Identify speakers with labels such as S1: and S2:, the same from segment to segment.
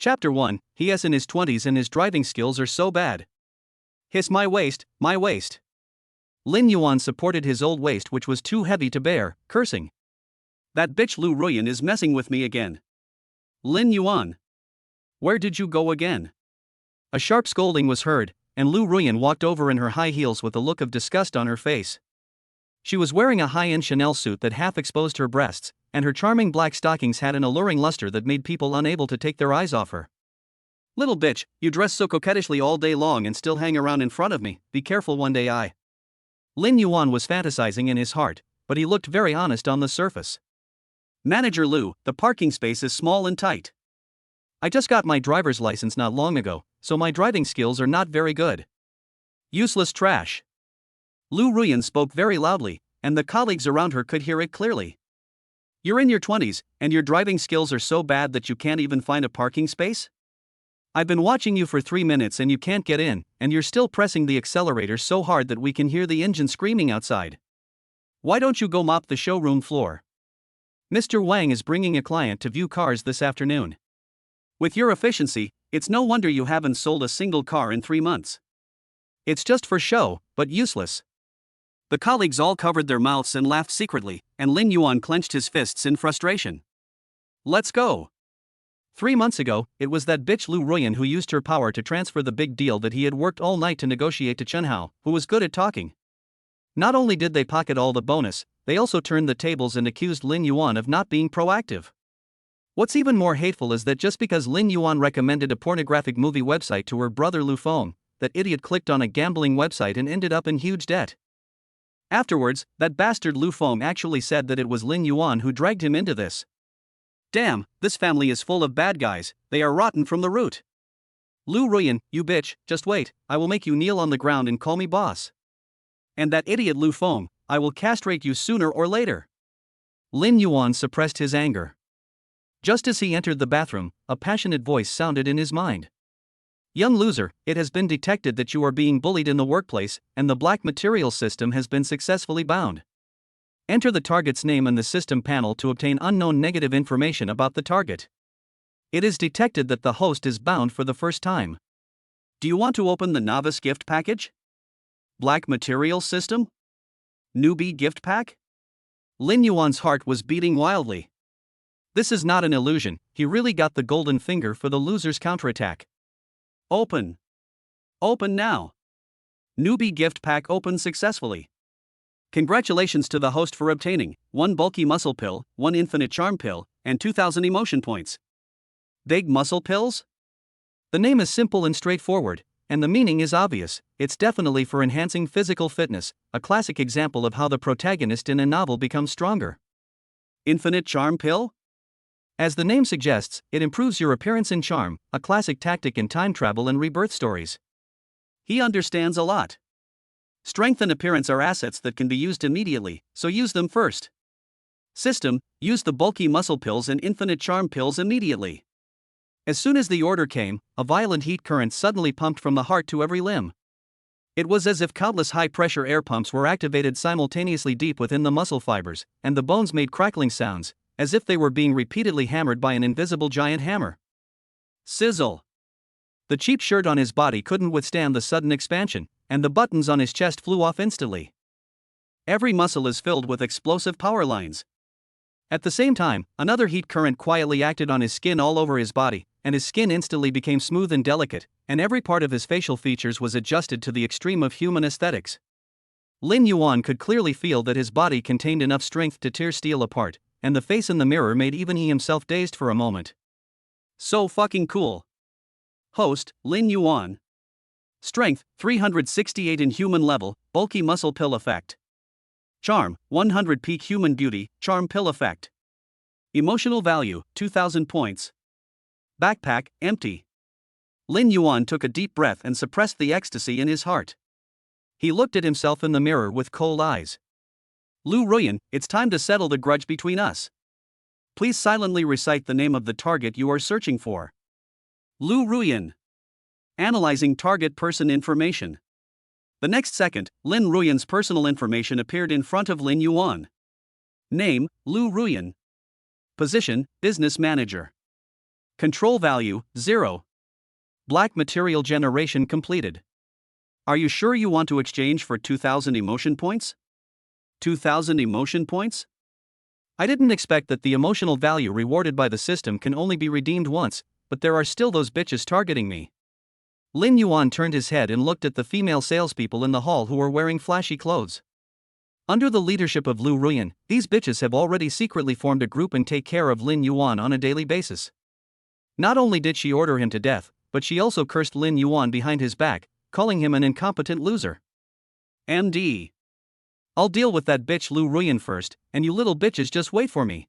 S1: Chapter 1, He is in his 20s and his driving skills are so bad. Hiss my waist, my waist. Lin Yuan supported his old waist which was too heavy to bear, cursing. That bitch Lu Ruyan is messing with me again. Lin Yuan. Where did you go again? A sharp scolding was heard, and Lu Ruyan walked over in her high heels with a look of disgust on her face. She was wearing a high-end Chanel suit that half exposed her breasts, and her charming black stockings had an alluring luster that made people unable to take their eyes off her. Little bitch, you dress so coquettishly all day long and still hang around in front of me, be careful one day I. Lin Yuan was fantasizing in his heart, but he looked very honest on the surface. Manager Lu, the parking space is small and tight. I just got my driver's license not long ago, so my driving skills are not very good. Useless trash. Lu Ruyan spoke very loudly, and the colleagues around her could hear it clearly. You're in your 20s, and your driving skills are so bad that you can't even find a parking space? I've been watching you for 3 minutes and you can't get in, and you're still pressing the accelerator so hard that we can hear the engine screaming outside. Why don't you go mop the showroom floor? Mr. Wang is bringing a client to view cars this afternoon. With your efficiency, it's no wonder you haven't sold a single car in 3 months. It's just for show, but useless. The colleagues all covered their mouths and laughed secretly, and Lin Yuan clenched his fists in frustration. Let's go. 3 months ago, it was that bitch Lu Ruyan who used her power to transfer the big deal that he had worked all night to negotiate to Chen Hao, who was good at talking. Not only did they pocket all the bonus, they also turned the tables and accused Lin Yuan of not being proactive. What's even more hateful is that just because Lin Yuan recommended a pornographic movie website to her brother Lu Feng, that idiot clicked on a gambling website and ended up in huge debt. Afterwards, that bastard Lu Feng actually said that it was Lin Yuan who dragged him into this. Damn, this family is full of bad guys, they are rotten from the root. Lu Ruyan, you bitch, just wait, I will make you kneel on the ground and call me boss. And that idiot Lu Feng, I will castrate you sooner or later. Lin Yuan suppressed his anger. Just as he entered the bathroom, a passionate voice sounded in his mind. Young loser, it has been detected that you are being bullied in the workplace, and the black material system has been successfully bound. Enter the target's name in the system panel to obtain unknown negative information about the target. It is detected that the host is bound for the first time. Do you want to open the novice gift package? Black material system? Newbie gift pack? Lin Yuan's heart was beating wildly. This is not an illusion, he really got the golden finger for the loser's counterattack. Open. Open now. Newbie gift pack opened successfully. Congratulations to the host for obtaining 1 bulky muscle pill, 1 infinite charm pill, and 2,000 emotion points. Big muscle pills? The name is simple and straightforward, and the meaning is obvious. It's definitely for enhancing physical fitness, a classic example of how the protagonist in a novel becomes stronger. Infinite charm pill? As the name suggests, it improves your appearance and charm, a classic tactic in time travel and rebirth stories. He understands a lot. Strength and appearance are assets that can be used immediately, so use them first. System, use the bulky muscle pills and infinite charm pills immediately. As soon as the order came, a violent heat current suddenly pumped from the heart to every limb. It was as if countless high-pressure air pumps were activated simultaneously deep within the muscle fibers, and the bones made crackling sounds, as if they were being repeatedly hammered by an invisible giant hammer. Sizzle. The cheap shirt on his body couldn't withstand the sudden expansion, and the buttons on his chest flew off instantly. Every muscle is filled with explosive power lines. At the same time, another heat current quietly acted on his skin all over his body, and his skin instantly became smooth and delicate, and every part of his facial features was adjusted to the extreme of human aesthetics. Lin Yuan could clearly feel that his body contained enough strength to tear steel apart, and the face in the mirror made even he himself dazed for a moment. So fucking cool. Host, Lin Yuan. Strength, 368 in human level, bulky muscle pill effect. Charm, 100 peak human beauty, charm pill effect. Emotional value, 2,000 points. Backpack, empty. Lin Yuan took a deep breath and suppressed the ecstasy in his heart. He looked at himself in the mirror with cold eyes. Lu Ruyan, it's time to settle the grudge between us. Please silently recite the name of the target you are searching for. Lu Ruyan. Analyzing target person information. The next second, Lin Ruyan's personal information appeared in front of Lin Yuan. Name, Lu Ruyan. Position, business manager. Control value, 0. Black material generation completed. Are you sure you want to exchange for 2,000 emotion points? 2,000 emotion points? I didn't expect that the emotional value rewarded by the system can only be redeemed once, but there are still those bitches targeting me. Lin Yuan turned his head and looked at the female salespeople in the hall who were wearing flashy clothes. Under the leadership of Lu Ruyan, these bitches have already secretly formed a group and take care of Lin Yuan on a daily basis. Not only did she order him to death, but she also cursed Lin Yuan behind his back, calling him an incompetent loser. MD. I'll deal with that bitch Lu Ruyan first, and you little bitches just wait for me.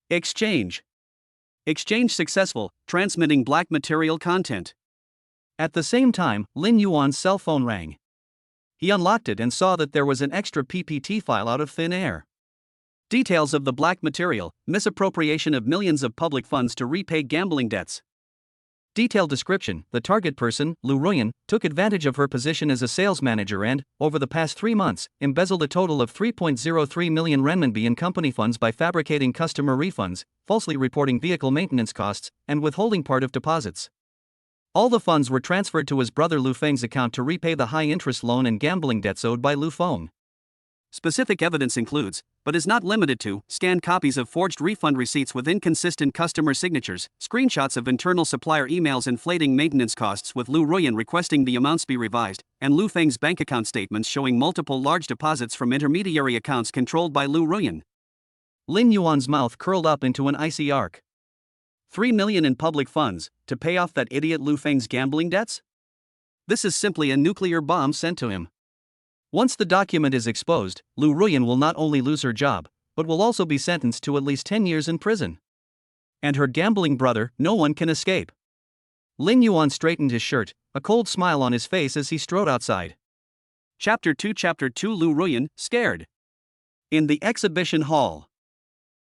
S1: Exchange. Exchange successful, transmitting black material content. At the same time, Lin Yuan's cell phone rang. He unlocked it and saw that there was an extra PPT file out of thin air. Details of the black material, misappropriation of millions of public funds to repay gambling debts. Detailed description: the target person, Lu Ruyan, took advantage of her position as a sales manager and, over the past 3 months, embezzled a total of 3.03 million renminbi in company funds by fabricating customer refunds, falsely reporting vehicle maintenance costs, and withholding part of deposits. All the funds were transferred to his brother Lu Feng's account to repay the high-interest loan and gambling debts owed by Lu Feng. Specific evidence includes, but is not limited to, scanned copies of forged refund receipts with inconsistent customer signatures, screenshots of internal supplier emails inflating maintenance costs with Lu Ruyan requesting the amounts be revised, and Lu Feng's bank account statements showing multiple large deposits from intermediary accounts controlled by Lu Ruyan. Lin Yuan's mouth curled up into an icy arc. 3 million in public funds, to pay off that idiot Lu Feng's gambling debts? This is simply a nuclear bomb sent to him. Once the document is exposed, Lu Ruyan will not only lose her job, but will also be sentenced to at least 10 years in prison. And her gambling brother, no one can escape. Lin Yuan straightened his shirt, a cold smile on his face as he strode outside. Chapter 2 Lu Ruyan, scared. In the exhibition hall.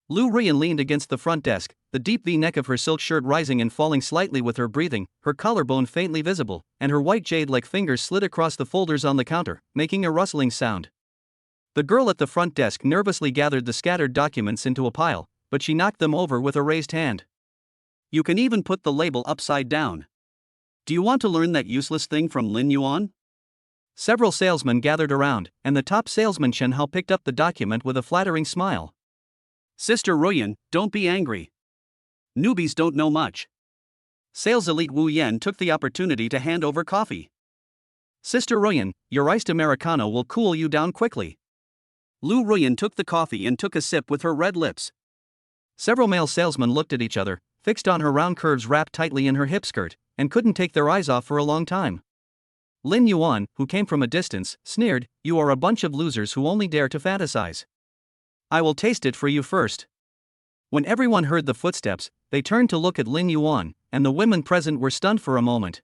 S1: Lu Ruyan leaned against the front desk, the deep V-neck of her silk shirt rising and falling slightly with her breathing, her collarbone faintly visible, and her white jade-like fingers slid across the folders on the counter, making a rustling sound. The girl at the front desk nervously gathered the scattered documents into a pile, but she knocked them over with a raised hand. You can even put the label upside down. Do you want to learn that useless thing from Lin Yuan? Several salesmen gathered around, and the top salesman Chen Hao picked up the document with a flattering smile. Sister Ruyan, don't be angry. Newbies don't know much. Sales elite Wu Yan took the opportunity to hand over coffee. Sister Ruyan, your iced Americano will cool you down quickly. Lu Ruyan took the coffee and took a sip with her red lips. Several male salesmen looked at each other, fixed on her round curves wrapped tightly in her hip skirt, and couldn't take their eyes off for a long time. Lin Yuan, who came from a distance, sneered, "You are a bunch of losers who only dare to fantasize. I will taste it for you first." When everyone heard the footsteps, they turned to look at Lin Yuan, and the women present were stunned for a moment.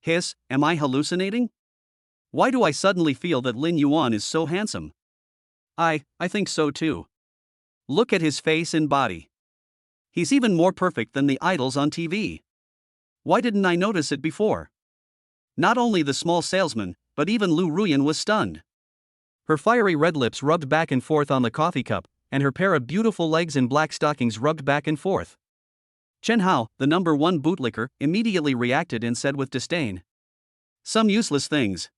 S1: Hiss, am I hallucinating? Why do I suddenly feel that Lin Yuan is so handsome? I think so too. Look at his face and body. He's even more perfect than the idols on TV. Why didn't I notice it before? Not only the small salesman, but even Lu Ruyan was stunned. Her fiery red lips rubbed back and forth on the coffee cup, and her pair of beautiful legs in black stockings rubbed back and forth. Chen Hao, the number 1 bootlicker, immediately reacted and said with disdain, "Some useless things.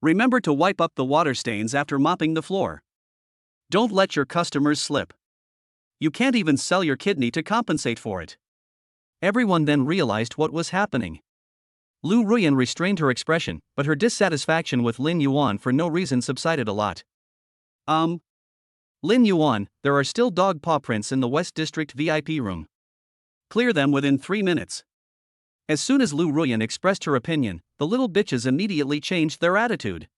S1: Remember to wipe up the water stains after mopping the floor. Don't let your customers slip. You can't even sell your kidney to compensate for it." Everyone then realized what was happening. Lu Ruyan restrained her expression, but her dissatisfaction with Lin Yuan for no reason subsided a lot. Lin Yuan, there are still dog paw prints in the West District VIP room. Clear them within 3 minutes. As soon as Lu Ruyan expressed her opinion, the little bitches immediately changed their attitude.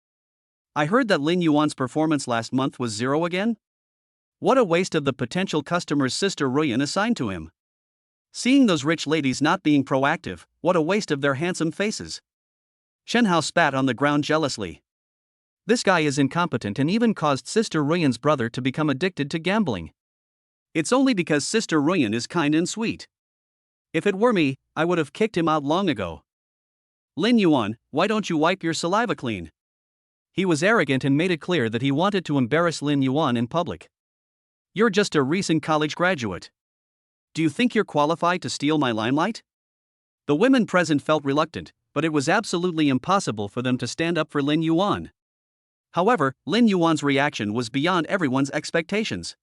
S1: I heard that Lin Yuan's performance last month was 0 again? What a waste of the potential customer's Sister Ruyan assigned to him. Seeing those rich ladies not being proactive, what a waste of their handsome faces. Chen Hao spat on the ground jealously. This guy is incompetent and even caused Sister Ruyan's brother to become addicted to gambling. It's only because Sister Ruyan is kind and sweet. If it were me, I would have kicked him out long ago. Lin Yuan, why don't you wipe your saliva clean? He was arrogant and made it clear that he wanted to embarrass Lin Yuan in public. You're just a recent college graduate. Do you think you're qualified to steal my limelight? The women present felt reluctant, but it was absolutely impossible for them to stand up for Lin Yuan. However, Lin Yuan's reaction was beyond everyone's expectations.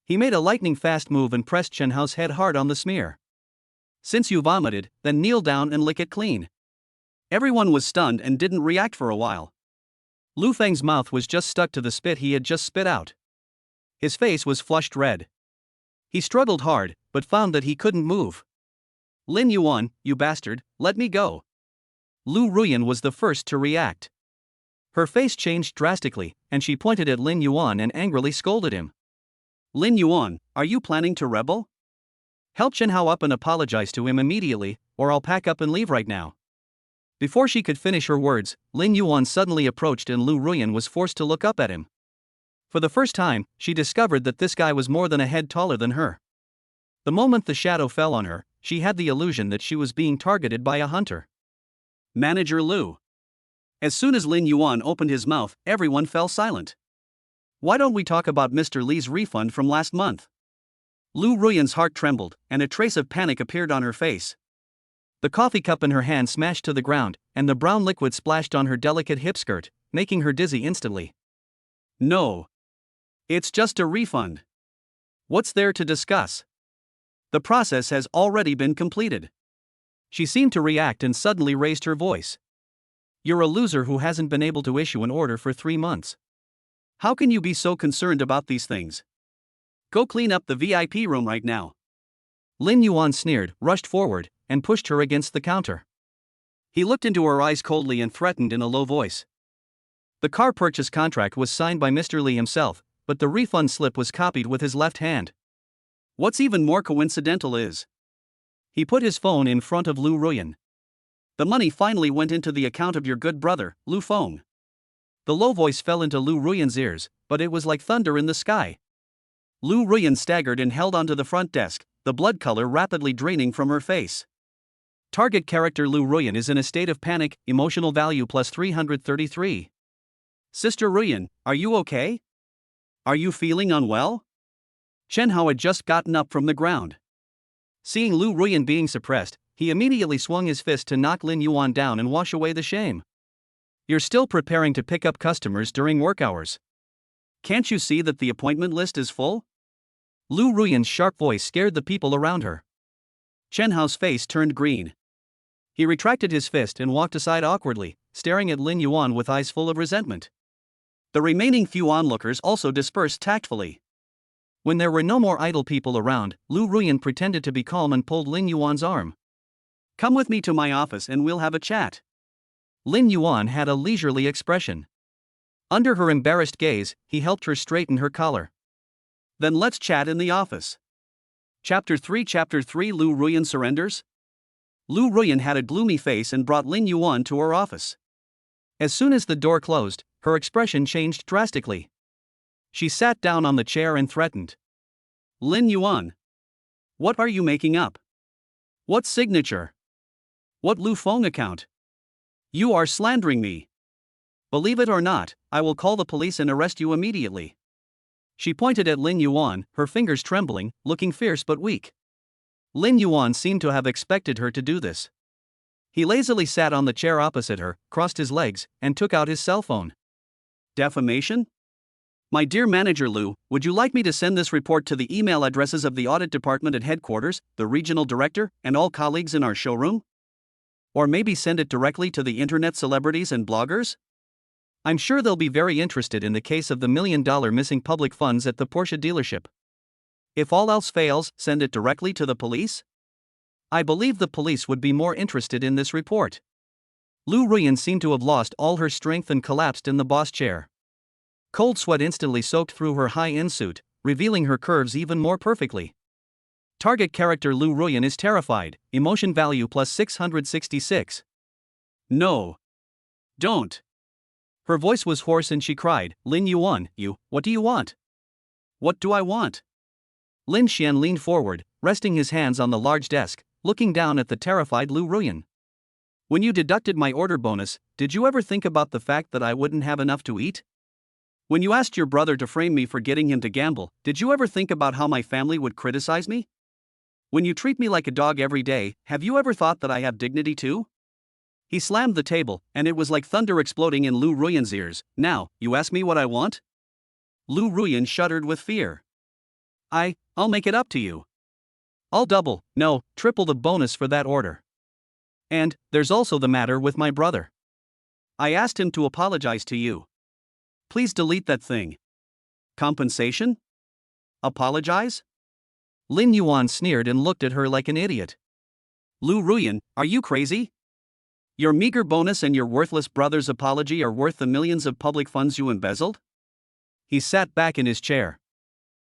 S1: He made a lightning-fast move and pressed Chen Hao's head hard on the smear. Since you vomited, then kneel down and lick it clean. Everyone was stunned and didn't react for a while. Lu Feng's mouth was just stuck to the spit he had just spit out. His face was flushed red. He struggled hard, but found that he couldn't move. Lin Yuan, you bastard, let me go. Lu Ruyan was the first to react. Her face changed drastically, and she pointed at Lin Yuan and angrily scolded him. Lin Yuan, are you planning to rebel? Help Chen Hao up and apologize to him immediately, or I'll pack up and leave right now. Before she could finish her words, Lin Yuan suddenly approached and Lu Ruyan was forced to look up at him. For the first time, she discovered that this guy was more than a head taller than her. The moment the shadow fell on her, she had the illusion that she was being targeted by a hunter. Manager Lu. As soon as Lin Yuan opened his mouth, everyone fell silent. Why don't we talk about Mr. Li's refund from last month? Lu Ruyan's heart trembled, and a trace of panic appeared on her face. The coffee cup in her hand smashed to the ground, and the brown liquid splashed on her delicate hip skirt, making her dizzy instantly. No. It's just a refund. What's there to discuss? The process has already been completed. She seemed to react and suddenly raised her voice. You're a loser who hasn't been able to issue an order for 3 months. How can you be so concerned about these things? Go clean up the VIP room right now. Lin Yuan sneered, rushed forward, and pushed her against the counter. He looked into her eyes coldly and threatened in a low voice. The car purchase contract was signed by Mr. Li himself, but the refund slip was copied with his left hand. What's even more coincidental is, he put his phone in front of Lu Ruyan. The money finally went into the account of your good brother, Lu Feng. The low voice fell into Lu Ruyan's ears, but it was like thunder in the sky. Lu Ruyan staggered and held onto the front desk, the blood color rapidly draining from her face. Target character Lu Ruyan is in a state of panic, emotional value plus 333. Sister Ruyan, are you okay? Are you feeling unwell? Chen Hao had just gotten up from the ground. Seeing Lu Ruyan being suppressed, he immediately swung his fist to knock Lin Yuan down and wash away the shame. You're still preparing to pick up customers during work hours. Can't you see that the appointment list is full? Lu Ruyan's sharp voice scared the people around her. Chen Hao's face turned green. He retracted his fist and walked aside awkwardly, staring at Lin Yuan with eyes full of resentment. The remaining few onlookers also dispersed tactfully. When there were no more idle people around, Lu Ruyan pretended to be calm and pulled Lin Yuan's arm. Come with me to my office and we'll have a chat. Lin Yuan had a leisurely expression. Under her embarrassed gaze, he helped her straighten her collar. Then let's chat in the office. Chapter 3 Lu Ruyan surrenders? Lu Ruyan had a gloomy face and brought Lin Yuan to her office. As soon as the door closed, her expression changed drastically. She sat down on the chair and threatened. Lin Yuan. What are you making up? What signature? What Lu Feng account? You are slandering me. Believe it or not, I will call the police and arrest you immediately. She pointed at Lin Yuan, her fingers trembling, looking fierce but weak. Lin Yuan seemed to have expected her to do this. He lazily sat on the chair opposite her, crossed his legs, and took out his cell phone. Defamation? My dear Manager Lu, would you like me to send this report to the email addresses of the audit department at headquarters, the regional director, and all colleagues in our showroom? Or maybe send it directly to the internet celebrities and bloggers? I'm sure they'll be very interested in the case of the $1 million missing public funds at the Porsche dealership. If all else fails, send it directly to the police? I believe the police would be more interested in this report. Lu Ruyan seemed to have lost all her strength and collapsed in the boss chair. Cold sweat instantly soaked through her high-end suit, revealing her curves even more perfectly. Target character Lu Ruyan is terrified, emotion value plus 666. No. Don't. Her voice was hoarse and she cried, Lin Yuan, what do you want? What do I want? Lin Xian leaned forward, resting his hands on the large desk, looking down at the terrified Lu Ruyan. When you deducted my order bonus, did you ever think about the fact that I wouldn't have enough to eat? When you asked your brother to frame me for getting him to gamble, did you ever think about how my family would criticize me? When you treat me like a dog every day, have you ever thought that I have dignity too? He slammed the table, and it was like thunder exploding in Lu Ruyan's ears. Now, you ask me what I want? Lu Ruyan shuddered with fear. I'll make it up to you. I'll double, no, triple the bonus for that order. And, there's also the matter with my brother. I asked him to apologize to you. Please delete that thing. Compensation? Apologize? Lin Yuan sneered and looked at her like an idiot. Lu Ruyan, are you crazy? Your meager bonus and your worthless brother's apology are worth the millions of public funds you embezzled? He sat back in his chair.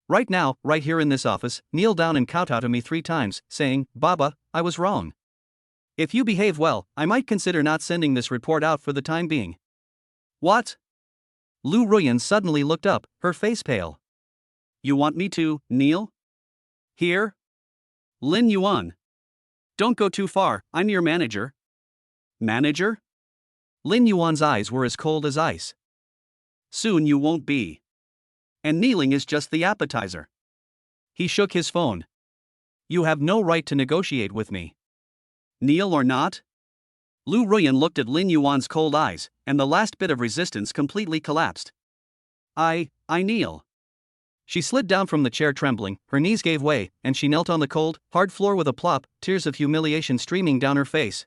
S1: Right now, right here in this office, kneel down and kowtow to me 3 times, saying, Baba, I was wrong. If you behave well, I might consider not sending this report out for the time being. What? Lu Ruyan suddenly looked up, her face pale. You want me to kneel? Here? Lin Yuan. Don't go too far, I'm your manager. Manager? Lin Yuan's eyes were as cold as ice. Soon you won't be. And kneeling is just the appetizer. He shook his phone. You have no right to negotiate with me. Kneel or not? Lu Ruyan looked at Lin Yuan's cold eyes, and the last bit of resistance completely collapsed. I kneel. She slid down from the chair trembling, her knees gave way, and she knelt on the cold, hard floor with a plop, tears of humiliation streaming down her face.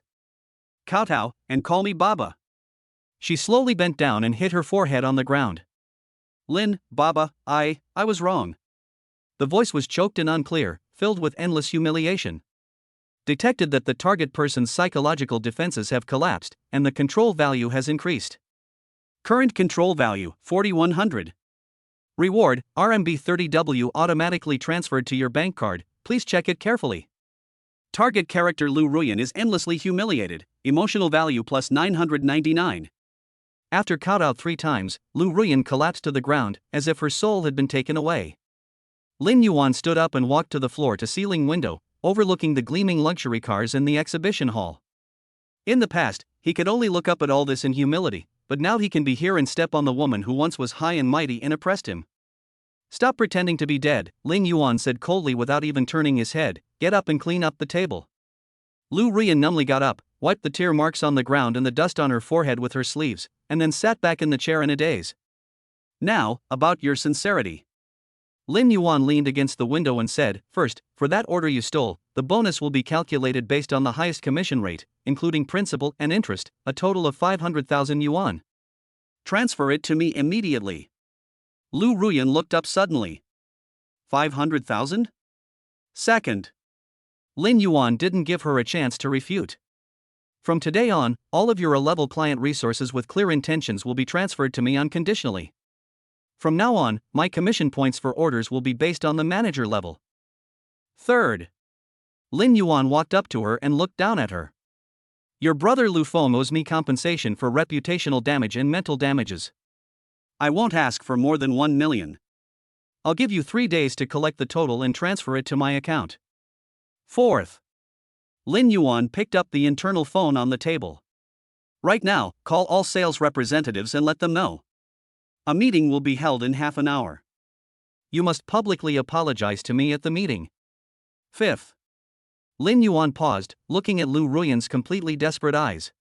S1: Kowtow, and call me Baba. She slowly bent down and hit her forehead on the ground. Lin, Baba, I was wrong. The voice was choked and unclear, filled with endless humiliation. Detected that the target person's psychological defenses have collapsed, and the control value has increased. Current control value, 4100. Reward, RMB 30W automatically transferred to your bank card, please check it carefully. Target character Lu Ruyan is endlessly humiliated, emotional value plus 999. After kowtowed 3 times, Lu Ruyan collapsed to the ground, as if her soul had been taken away. Lin Yuan stood up and walked to the floor-to-ceiling window, overlooking the gleaming luxury cars in the exhibition hall. In the past, he could only look up at all this in humility, but now he can be here and step on the woman who once was high and mighty and oppressed him. Stop pretending to be dead, Lin Yuan said coldly without even turning his head. Get up and clean up the table. Lu Ruyan numbly got up, wiped the tear marks on the ground and the dust on her forehead with her sleeves, and then sat back in the chair in a daze. Now, about your sincerity. Lin Yuan leaned against the window and said, First, for that order you stole, the bonus will be calculated based on the highest commission rate, including principal and interest, a total of 500,000 yuan. Transfer it to me immediately. Lu Ruyan looked up suddenly. 500,000? Second. Lin Yuan didn't give her a chance to refute. From today on, all of your A-level client resources with clear intentions will be transferred to me unconditionally. From now on, my commission points for orders will be based on the manager level. Third. Lin Yuan walked up to her and looked down at her. Your brother Lu Feng owes me compensation for reputational damage and mental damages. I won't ask for more than 1 million. I'll give you 3 days to collect the total and transfer it to my account. Fourth. Lin Yuan picked up the internal phone on the table. Right now, call all sales representatives and let them know. A meeting will be held in half an hour. You must publicly apologize to me at the meeting. Fifth. Lin Yuan paused, looking at Lu Ruyan's completely desperate eyes.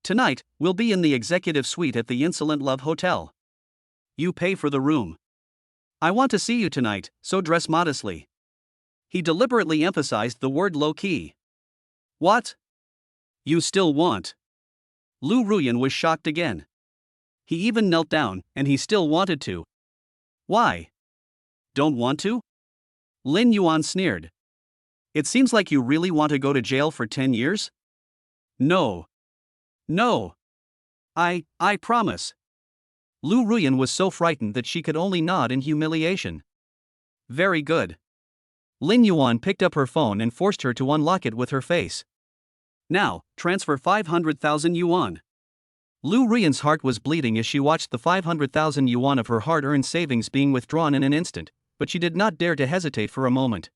S1: Tonight, we'll be in the executive suite at the Insolent Love Hotel. You pay for the room. I want to see you tonight, so dress modestly. He deliberately emphasized the word low-key. What? You still want? Lu Ruyan was shocked again. He even knelt down, and he still wanted to. Why? Don't want to? Lin Yuan sneered. It seems like you really want to go to jail for 10 years? No. No. I promise. Lu Ruyan was so frightened that she could only nod in humiliation. Very good. Lin Yuan picked up her phone and forced her to unlock it with her face. Now, transfer 500,000 yuan. Lu Ruyan's heart was bleeding as she watched the 500,000 yuan of her hard-earned savings being withdrawn in an instant, but she did not dare to hesitate for a moment.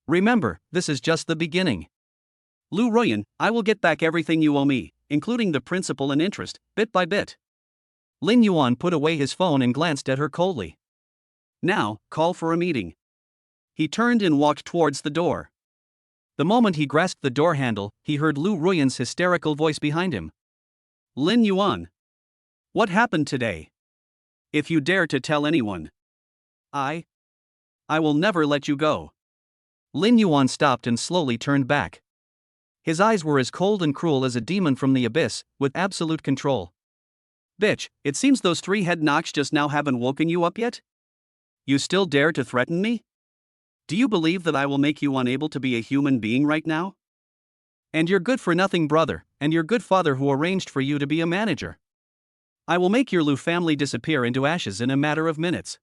S1: Remember, this is just the beginning. Lu Ruyan, I will get back everything you owe me, including the principal and interest, bit by bit. Lin Yuan put away his phone and glanced at her coldly. Now, call for a meeting. He turned and walked towards the door. The moment he grasped the door handle, he heard Lu Ruyan's hysterical voice behind him. Lin Yuan. What happened today? If you dare to tell anyone, I will never let you go. Lin Yuan stopped and slowly turned back. His eyes were as cold and cruel as a demon from the abyss, with absolute control. Bitch, it seems those 3 head knocks just now haven't woken you up yet? You still dare to threaten me? Do you believe that I will make you unable to be a human being right now? And your good-for-nothing brother, and your good father who arranged for you to be a manager. I will make your Lu family disappear into ashes in a matter of minutes.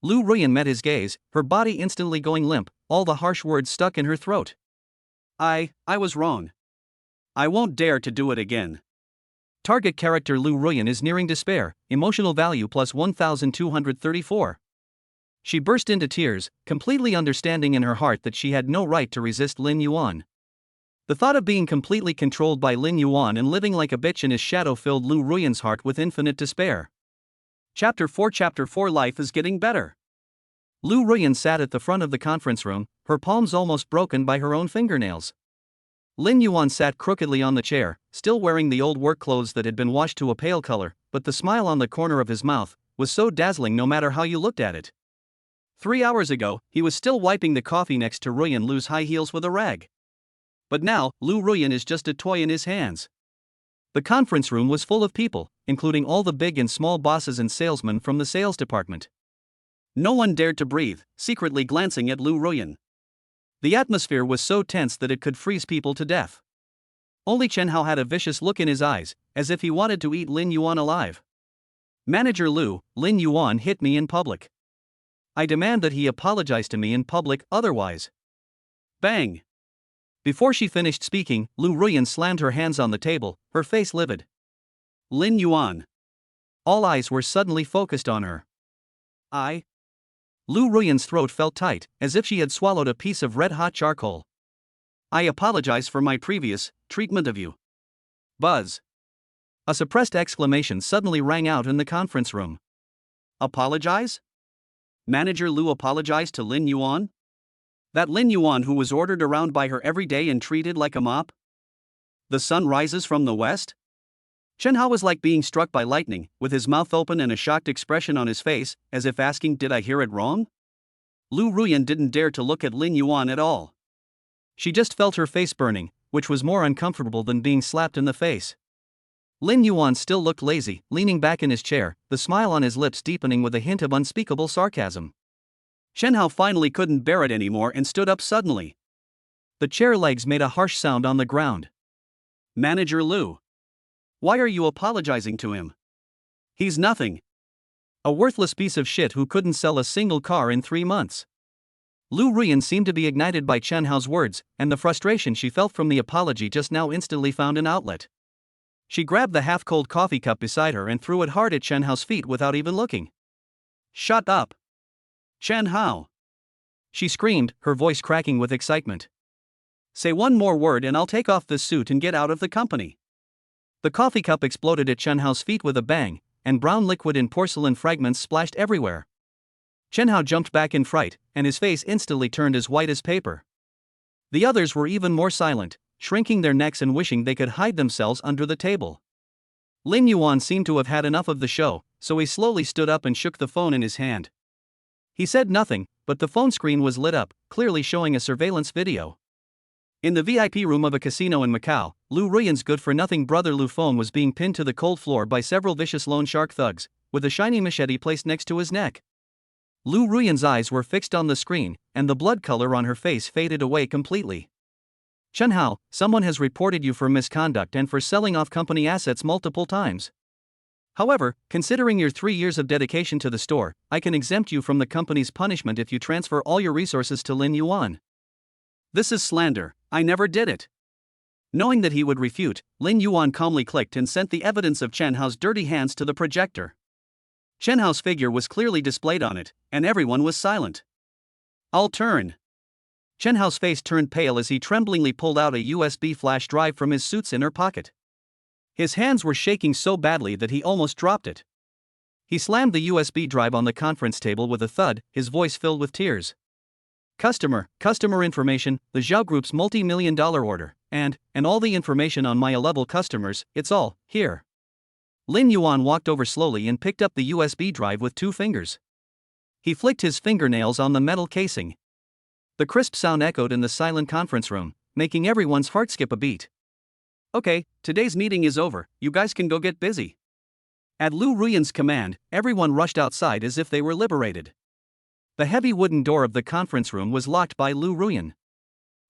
S1: Lu Ruyan met his gaze, her body instantly going limp, all the harsh words stuck in her throat. I was wrong. I won't dare to do it again. Target character Lu Ruyan is nearing despair, emotional value plus 1234. She burst into tears, completely understanding in her heart that she had no right to resist Lin Yuan. The thought of being completely controlled by Lin Yuan and living like a bitch in his shadow filled Lu Ruyan's heart with infinite despair. Chapter 4 Life is getting better. Lu Ruyan sat at the front of the conference room, her palms almost broken by her own fingernails. Lin Yuan sat crookedly on the chair, still wearing the old work clothes that had been washed to a pale color, but the smile on the corner of his mouth was so dazzling no matter how you looked at it. 3 hours ago, he was still wiping the coffee next to Ruyan Lu's high heels with a rag. But now, Lu Ruyan is just a toy in his hands. The conference room was full of people, including all the big and small bosses and salesmen from the sales department. No one dared to breathe, secretly glancing at Lu Ruyan. The atmosphere was so tense that it could freeze people to death. Only Chen Hao had a vicious look in his eyes, as if he wanted to eat Lin Yuan alive. Manager Lu, Lin Yuan hit me in public. I demand that he apologize to me in public, otherwise. Bang! Before she finished speaking, Lu Ruyan slammed her hands on the table, her face livid. Lin Yuan. All eyes were suddenly focused on her. Lu Ruyan's throat felt tight, as if she had swallowed a piece of red-hot charcoal. I apologize for my previous treatment of you. Buzz. A suppressed exclamation suddenly rang out in the conference room. Apologize? Manager Lu apologized to Lin Yuan? That Lin Yuan who was ordered around by her every day and treated like a mop? The sun rises from the west? Chen Hao was like being struck by lightning, with his mouth open and a shocked expression on his face, as if asking, did I hear it wrong? Lu Ruyan didn't dare to look at Lin Yuan at all. She just felt her face burning, which was more uncomfortable than being slapped in the face. Lin Yuan still looked lazy, leaning back in his chair, the smile on his lips deepening with a hint of unspeakable sarcasm. Chen Hao finally couldn't bear it anymore and stood up suddenly. The chair legs made a harsh sound on the ground. Manager Lu. Why are you apologizing to him? He's nothing. A worthless piece of shit who couldn't sell a single car in 3 months. Lu Ruyan seemed to be ignited by Chen Hao's words, and the frustration she felt from the apology just now instantly found an outlet. She grabbed the half-cold coffee cup beside her and threw it hard at Chen Hao's feet without even looking. Shut up! Chen Hao! She screamed, her voice cracking with excitement. Say one more word and I'll take off this suit and get out of the company. The coffee cup exploded at Chen Hao's feet with a bang, and brown liquid in porcelain fragments splashed everywhere. Chen Hao jumped back in fright, and his face instantly turned as white as paper. The others were even more silent, shrinking their necks and wishing they could hide themselves under the table. Lin Yuan seemed to have had enough of the show, so he slowly stood up and shook the phone in his hand. He said nothing, but the phone screen was lit up, clearly showing a surveillance video. In the VIP room of a casino in Macau, Lu Ruyan's good-for-nothing brother Lu Feng was being pinned to the cold floor by several vicious loan shark thugs, with a shiny machete placed next to his neck. Lu Ruyan's eyes were fixed on the screen, and the blood color on her face faded away completely. Chen Hao, someone has reported you for misconduct and for selling off company assets multiple times. However, considering your 3 years of dedication to the store, I can exempt you from the company's punishment if you transfer all your resources to Lin Yuan. This is slander, I never did it. Knowing that he would refute, Lin Yuan calmly clicked and sent the evidence of Chen Hao's dirty hands to the projector. Chen Hao's figure was clearly displayed on it, and everyone was silent. I'll turn. Chen Hao's face turned pale as he tremblingly pulled out a USB flash drive from his suit's inner pocket. His hands were shaking so badly that he almost dropped it. He slammed the USB drive on the conference table with a thud, his voice filled with tears. Customer information, the Zhao Group's multi-million-dollar order, and all the information on my A-level customers, it's all here. Lin Yuan walked over slowly and picked up the USB drive with 2 fingers. He flicked his fingernails on the metal casing. The crisp sound echoed in the silent conference room, making everyone's heart skip a beat. Okay, today's meeting is over, you guys can go get busy. At Lu Ruyan's command, everyone rushed outside as if they were liberated. The heavy wooden door of the conference room was locked by Lu Ruyan.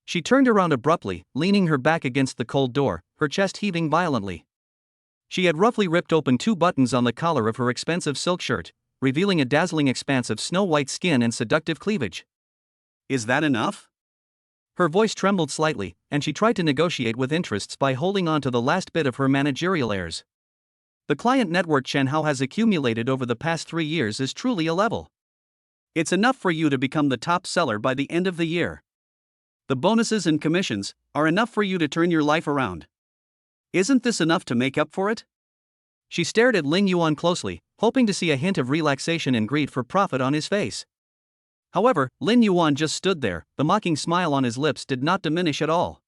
S1: She turned around abruptly, leaning her back against the cold door, her chest heaving violently. She had roughly ripped open 2 buttons on the collar of her expensive silk shirt, revealing a dazzling expanse of snow-white skin and seductive cleavage. Is that enough? Her voice trembled slightly, and she tried to negotiate with interests by holding on to the last bit of her managerial airs. The client network Chen Hao has accumulated over the past 3 years is truly A-level. It's enough for you to become the top seller by the end of the year. The bonuses and commissions are enough for you to turn your life around. Isn't this enough to make up for it? She stared at Lin Yuan closely, hoping to see a hint of relaxation and greed for profit on his face. However, Lin Yuan just stood there, the mocking smile on his lips did not diminish at all.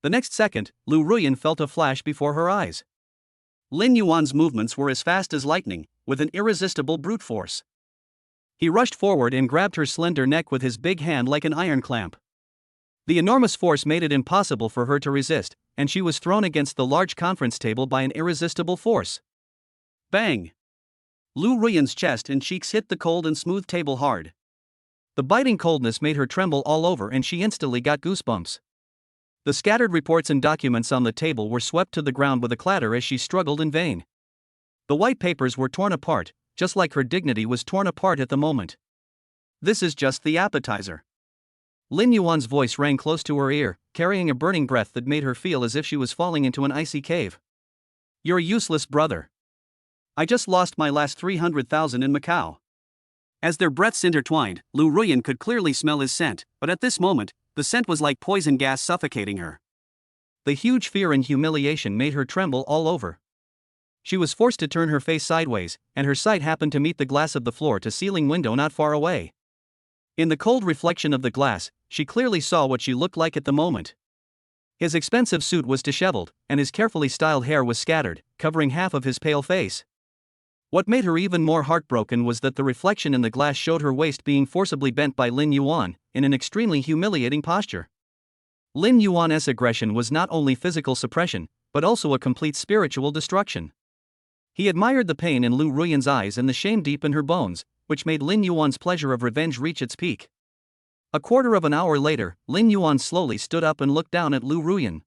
S1: The next second, Lu Ruyan felt a flash before her eyes. Lin Yuan's movements were as fast as lightning, with an irresistible brute force. He rushed forward and grabbed her slender neck with his big hand like an iron clamp. The enormous force made it impossible for her to resist, and she was thrown against the large conference table by an irresistible force. Bang! Lu Ruyan's chest and cheeks hit the cold and smooth table hard. The biting coldness made her tremble all over and she instantly got goosebumps. The scattered reports and documents on the table were swept to the ground with a clatter as she struggled in vain. The white papers were torn apart, just like her dignity was torn apart at the moment. This is just the appetizer. Lin Yuan's voice rang close to her ear, carrying a burning breath that made her feel as if she was falling into an icy cave. You're a useless brother. I just lost my last 300,000 in Macau. As their breaths intertwined, Lu Ruyan could clearly smell his scent, but at this moment, the scent was like poison gas suffocating her. The huge fear and humiliation made her tremble all over. She was forced to turn her face sideways, and her sight happened to meet the glass of the floor-to-ceiling window not far away. In the cold reflection of the glass, she clearly saw what she looked like at the moment. His expensive suit was disheveled, and his carefully styled hair was scattered, covering half of his pale face. What made her even more heartbroken was that the reflection in the glass showed her waist being forcibly bent by Lin Yuan, in an extremely humiliating posture. Lin Yuan's aggression was not only physical suppression, but also a complete spiritual destruction. He admired the pain in Lu Ruyan's eyes and the shame deep in her bones, which made Lin Yuan's pleasure of revenge reach its peak. A quarter of an hour later, Lin Yuan slowly stood up and looked down at Lu Ruyan.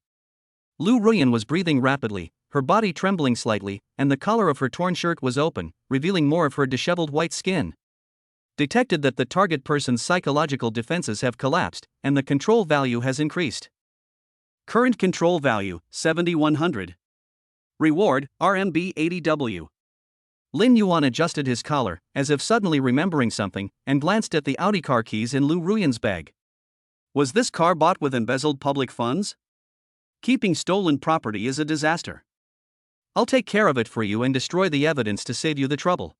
S1: Lu Ruyan was breathing rapidly, her body trembling slightly, and the collar of her torn shirt was open, revealing more of her disheveled white skin. Detected that the target person's psychological defenses have collapsed, and the control value has increased. Current control value, 7100. Reward, RMB 80W. Lin Yuan adjusted his collar, as if suddenly remembering something, and glanced at the Audi car keys in Lu Ruyan's bag. Was this car bought with embezzled public funds? Keeping stolen property is a disaster. I'll take care of it for you and destroy the evidence to save you the trouble.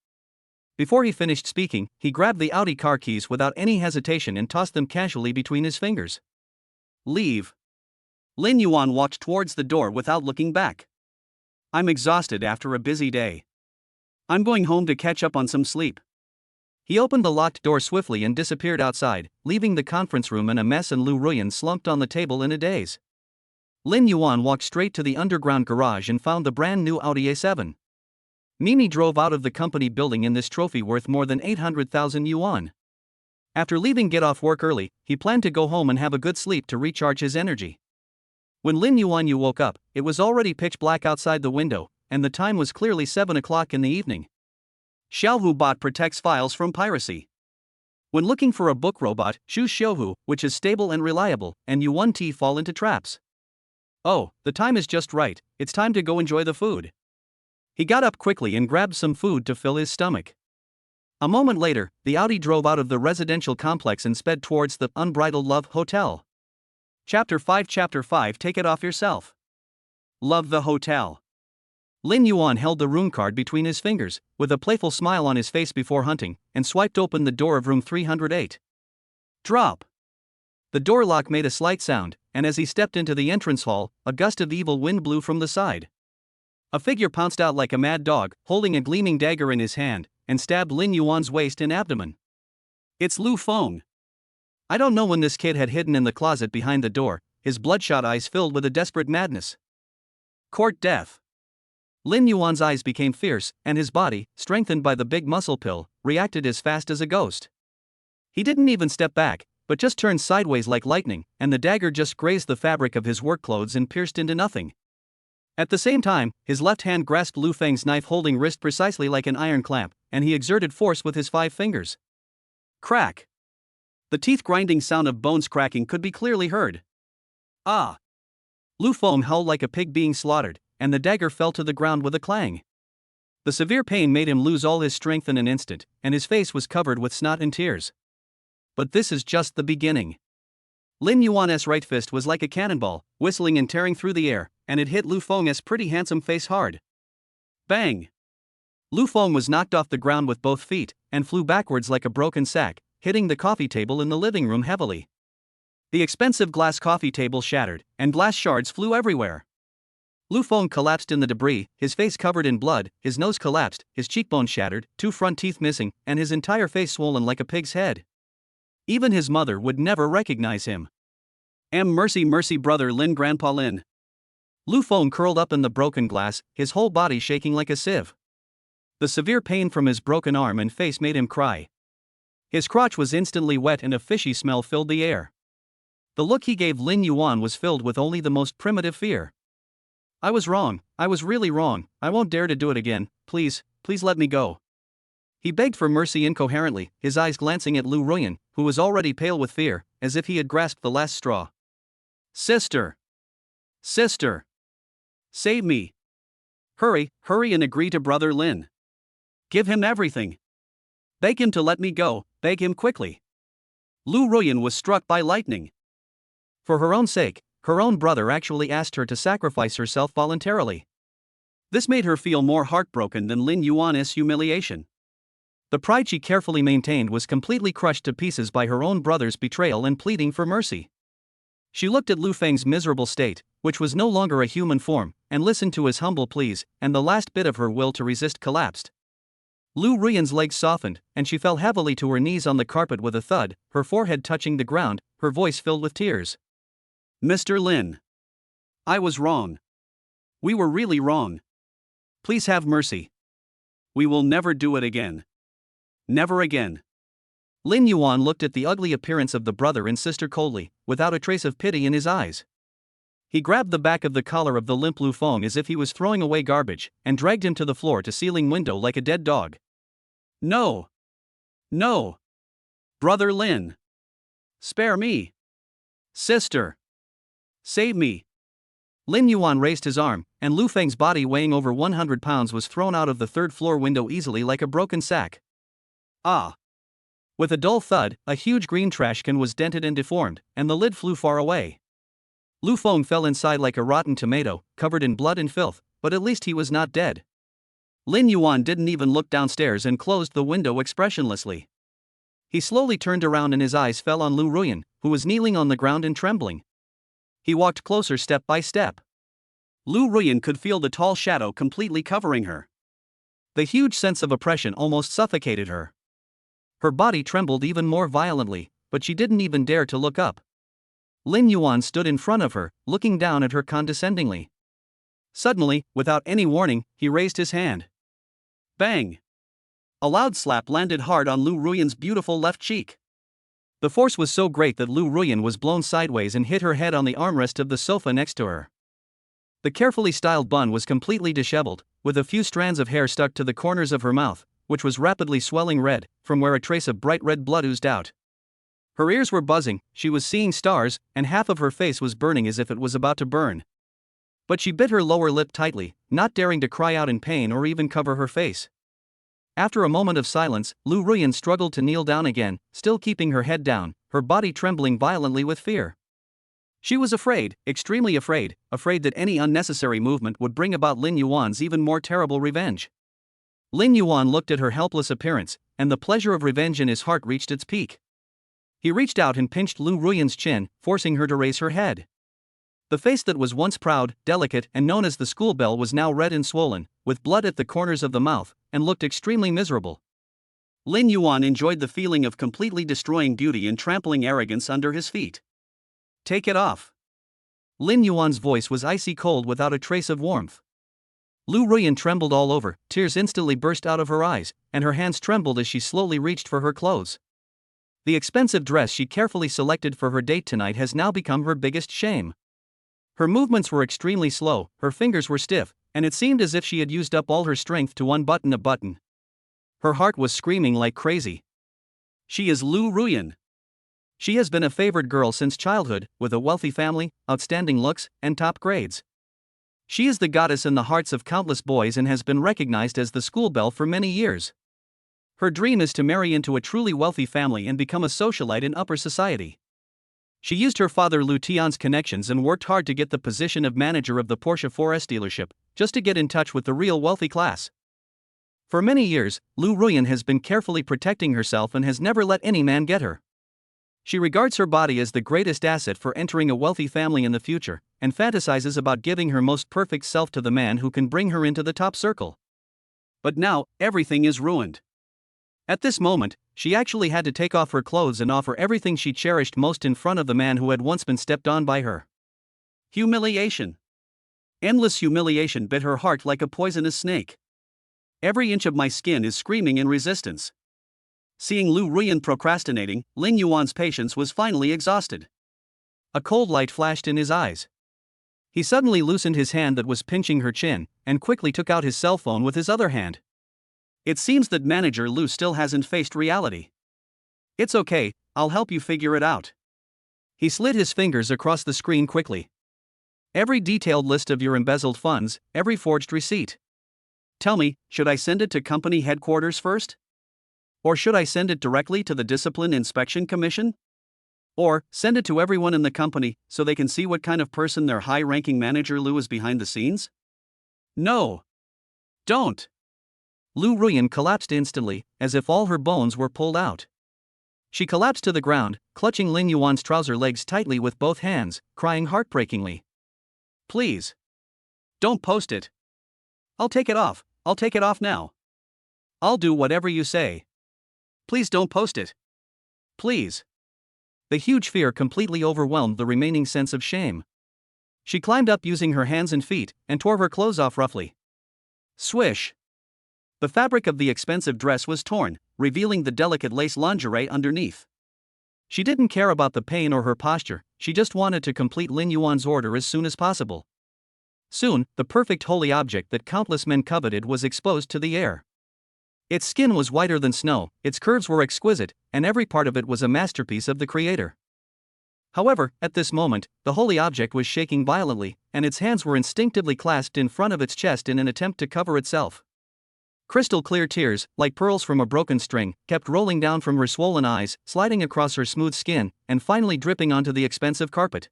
S1: Before he finished speaking, he grabbed the Audi car keys without any hesitation and tossed them casually between his fingers. Leave. Lin Yuan walked towards the door without looking back. I'm exhausted after a busy day. I'm going home to catch up on some sleep. He opened the locked door swiftly and disappeared outside, leaving the conference room in a mess and Lu Ruyan slumped on the table in a daze. Lin Yuan walked straight to the underground garage and found the brand new Audi A7. Mimi drove out of the company building in this trophy worth more than 800,000 yuan. After leaving get off work early, he planned to go home and have a good sleep to recharge his energy. When Lin Yuan woke up, it was already pitch black outside the window, and the time was clearly 7 o'clock in the evening. Xiaohu bot protects files from piracy. When looking for a book robot, choose Xiaohu, which is stable and reliable, and you won't fall into traps. Oh, the time is just right, it's time to go enjoy the food. He got up quickly and grabbed some food to fill his stomach. A moment later, the Audi drove out of the residential complex and sped towards the Unbridled Love Hotel. Chapter 5 Take it off yourself. Love the hotel. Lin Yuan held the room card between his fingers, with a playful smile on his face before hunting, and swiped open the door of room 308. Drop! The door lock made a slight sound, and as he stepped into the entrance hall, a gust of evil wind blew from the side. A figure pounced out like a mad dog, holding a gleaming dagger in his hand, and stabbed Lin Yuan's waist and abdomen. It's Lu Feng. I don't know when this kid had hidden in the closet behind the door, his bloodshot eyes filled with a desperate madness. Court death. Lin Yuan's eyes became fierce, and his body, strengthened by the big muscle pill, reacted as fast as a ghost. He didn't even step back, but just turned sideways like lightning, and the dagger just grazed the fabric of his work clothes and pierced into nothing. At the same time, his left hand grasped Lu Feng's knife-holding wrist precisely like an iron clamp, and he exerted force with his 5 fingers. Crack! The teeth-grinding sound of bones cracking could be clearly heard. Ah! Lu Feng howled like a pig being slaughtered, and the dagger fell to the ground with a clang. The severe pain made him lose all his strength in an instant, and his face was covered with snot and tears. But this is just the beginning. Lin Yuan's right fist was like a cannonball, whistling and tearing through the air, and it hit Lu Feng's pretty handsome face hard. Bang! Lu Feng was knocked off the ground with both feet, and flew backwards like a broken sack, hitting the coffee table in the living room heavily. The expensive glass coffee table shattered, and glass shards flew everywhere. Lu Feng collapsed in the debris, his face covered in blood, his nose collapsed, his cheekbone shattered, 2 front teeth missing, and his entire face swollen like a pig's head. Even his mother would never recognize him. Mercy mercy brother Lin grandpa Lin. Lu Feng curled up in the broken glass, his whole body shaking like a sieve. The severe pain from his broken arm and face made him cry. His crotch was instantly wet and a fishy smell filled the air. The look he gave Lin Yuan was filled with only the most primitive fear. I was wrong, I was really wrong, I won't dare to do it again, please let me go. He begged for mercy incoherently, his eyes glancing at Lu Ruyan, who was already pale with fear, as if he had grasped the last straw. Sister! Sister! Save me! Hurry and agree to brother Lin. Give him everything. Beg him to let me go, beg him quickly. Lu Ruyan was struck by lightning. For her own sake, her own brother actually asked her to sacrifice herself voluntarily. This made her feel more heartbroken than Lin Yuan's humiliation. The pride she carefully maintained was completely crushed to pieces by her own brother's betrayal and pleading for mercy. She looked at Lu Feng's miserable state, which was no longer a human form, and listened to his humble pleas, and the last bit of her will to resist collapsed. Lu Ruyan's legs softened, and she fell heavily to her knees on the carpet with a thud, her forehead touching the ground, her voice filled with tears. Mr. Lin. I was wrong. We were really wrong. Please have mercy. We will never do it again. Never again. Lin Yuan looked at the ugly appearance of the brother and sister coldly, without a trace of pity in his eyes. He grabbed the back of the collar of the limp Lu Feng as if he was throwing away garbage, and dragged him to the floor-to-ceiling window like a dead dog. No! No! Brother Lin! Spare me! Sister! Save me! Lin Yuan raised his arm, and Lu Feng's body weighing over 100 pounds was thrown out of the third-floor window easily like a broken sack. Ah! With a dull thud, a huge green trash can was dented and deformed, and the lid flew far away. Lu Feng fell inside like a rotten tomato, covered in blood and filth, but at least he was not dead. Lin Yuan didn't even look downstairs and closed the window expressionlessly. He slowly turned around and his eyes fell on Lu Ruyan, who was kneeling on the ground and trembling. He walked closer step by step. Lu Ruyan could feel the tall shadow completely covering her. The huge sense of oppression almost suffocated her. Her body trembled even more violently, but she didn't even dare to look up. Lin Yuan stood in front of her, looking down at her condescendingly. Suddenly, without any warning, he raised his hand. Bang! A loud slap landed hard on Lu Ruyan's beautiful left cheek. The force was so great that Lu Ruyan was blown sideways and hit her head on the armrest of the sofa next to her. The carefully styled bun was completely disheveled, with a few strands of hair stuck to the corners of her mouth, which was rapidly swelling red, from where a trace of bright red blood oozed out. Her ears were buzzing, she was seeing stars, and half of her face was burning as if it was about to burn. But she bit her lower lip tightly, not daring to cry out in pain or even cover her face. After a moment of silence, Lu Ruyan struggled to kneel down again, still keeping her head down, her body trembling violently with fear. She was afraid, extremely afraid that any unnecessary movement would bring about Lin Yuan's even more terrible revenge. Lin Yuan looked at her helpless appearance, and the pleasure of revenge in his heart reached its peak. He reached out and pinched Lu Ruyan's chin, forcing her to raise her head. The face that was once proud, delicate, and known as the school belle was now red and swollen, with blood at the corners of the mouth, and looked extremely miserable. Lin Yuan enjoyed the feeling of completely destroying beauty and trampling arrogance under his feet. Take it off. Lin Yuan's voice was icy cold without a trace of warmth. Lu Ruyan trembled all over, tears instantly burst out of her eyes, and her hands trembled as she slowly reached for her clothes. The expensive dress she carefully selected for her date tonight has now become her biggest shame. Her movements were extremely slow, her fingers were stiff, and it seemed as if she had used up all her strength to unbutton a button. Her heart was screaming like crazy. She is Lu Ruyan. She has been a favored girl since childhood, with a wealthy family, outstanding looks, and top grades. She is the goddess in the hearts of countless boys and has been recognized as the school belle for many years. Her dream is to marry into a truly wealthy family and become a socialite in upper society. She used her father Lu Tian's connections and worked hard to get the position of manager of the Porsche 4S dealership, just to get in touch with the real wealthy class. For many years, Lu Ruyan has been carefully protecting herself and has never let any man get her. She regards her body as the greatest asset for entering a wealthy family in the future, and fantasizes about giving her most perfect self to the man who can bring her into the top circle. But now, everything is ruined. At this moment, she actually had to take off her clothes and offer everything she cherished most in front of the man who had once been stepped on by her. Humiliation. Endless humiliation bit her heart like a poisonous snake. Every inch of my skin is screaming in resistance. Seeing Lu Ruyan procrastinating, Lin Yuan's patience was finally exhausted. A cold light flashed in his eyes. He suddenly loosened his hand that was pinching her chin, and quickly took out his cell phone with his other hand. It seems that manager Lu still hasn't faced reality. It's okay, I'll help you figure it out. He slid his fingers across the screen quickly. Every detailed list of your embezzled funds, every forged receipt. Tell me, should I send it to company headquarters first? Or should I send it directly to the Discipline Inspection Commission? Or, send it to everyone in the company, so they can see what kind of person their high-ranking manager Lu is behind the scenes? No. Don't. Lu Ruyan collapsed instantly, as if all her bones were pulled out. She collapsed to the ground, clutching Lin Yuan's trouser legs tightly with both hands, crying heartbreakingly. Please. Don't post it. I'll take it off now. I'll do whatever you say. Please don't post it. Please. The huge fear completely overwhelmed the remaining sense of shame. She climbed up using her hands and feet, and tore her clothes off roughly. Swish. The fabric of the expensive dress was torn, revealing the delicate lace lingerie underneath. She didn't care about the pain or her posture, she just wanted to complete Lin Yuan's order as soon as possible. Soon, the perfect holy object that countless men coveted was exposed to the air. Its skin was whiter than snow, its curves were exquisite, and every part of it was a masterpiece of the creator. However, at this moment, the holy object was shaking violently, and its hands were instinctively clasped in front of its chest in an attempt to cover itself. Crystal clear tears, like pearls from a broken string, kept rolling down from her swollen eyes, sliding across her smooth skin, and finally dripping onto the expensive carpet.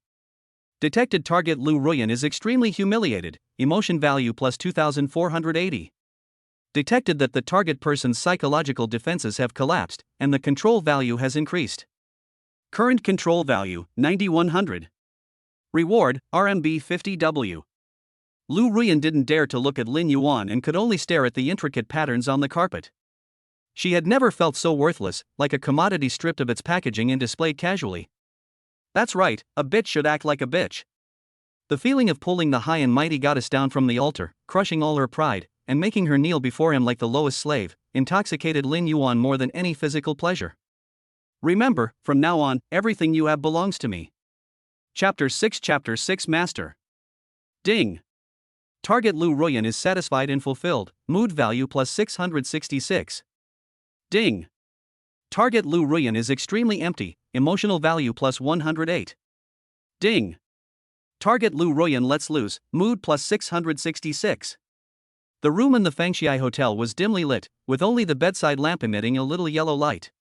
S1: Detected target Lu Ruyan is extremely humiliated, emotion value plus 2480. Detected that the target person's psychological defenses have collapsed, and the control value has increased. Current control value, 9100. Reward, RMB 50W. Lu Ruyan didn't dare to look at Lin Yuan and could only stare at the intricate patterns on the carpet. She had never felt so worthless, like a commodity stripped of its packaging and displayed casually. That's right, a bitch should act like a bitch. The feeling of pulling the high and mighty goddess down from the altar, crushing all her pride, and making her kneel before him like the lowest slave, intoxicated Lin Yuan more than any physical pleasure. Remember, from now on, everything you have belongs to me. Chapter 6 Master. Ding. Target Lu Ruyan is satisfied and fulfilled, mood value plus 666. Ding. Target Lu Ruyan is extremely empty, emotional value plus 108. Ding. Target Lu Ruyan lets loose, mood plus 666. The room in the Fangxi Hotel was dimly lit, with only the bedside lamp emitting a little yellow light.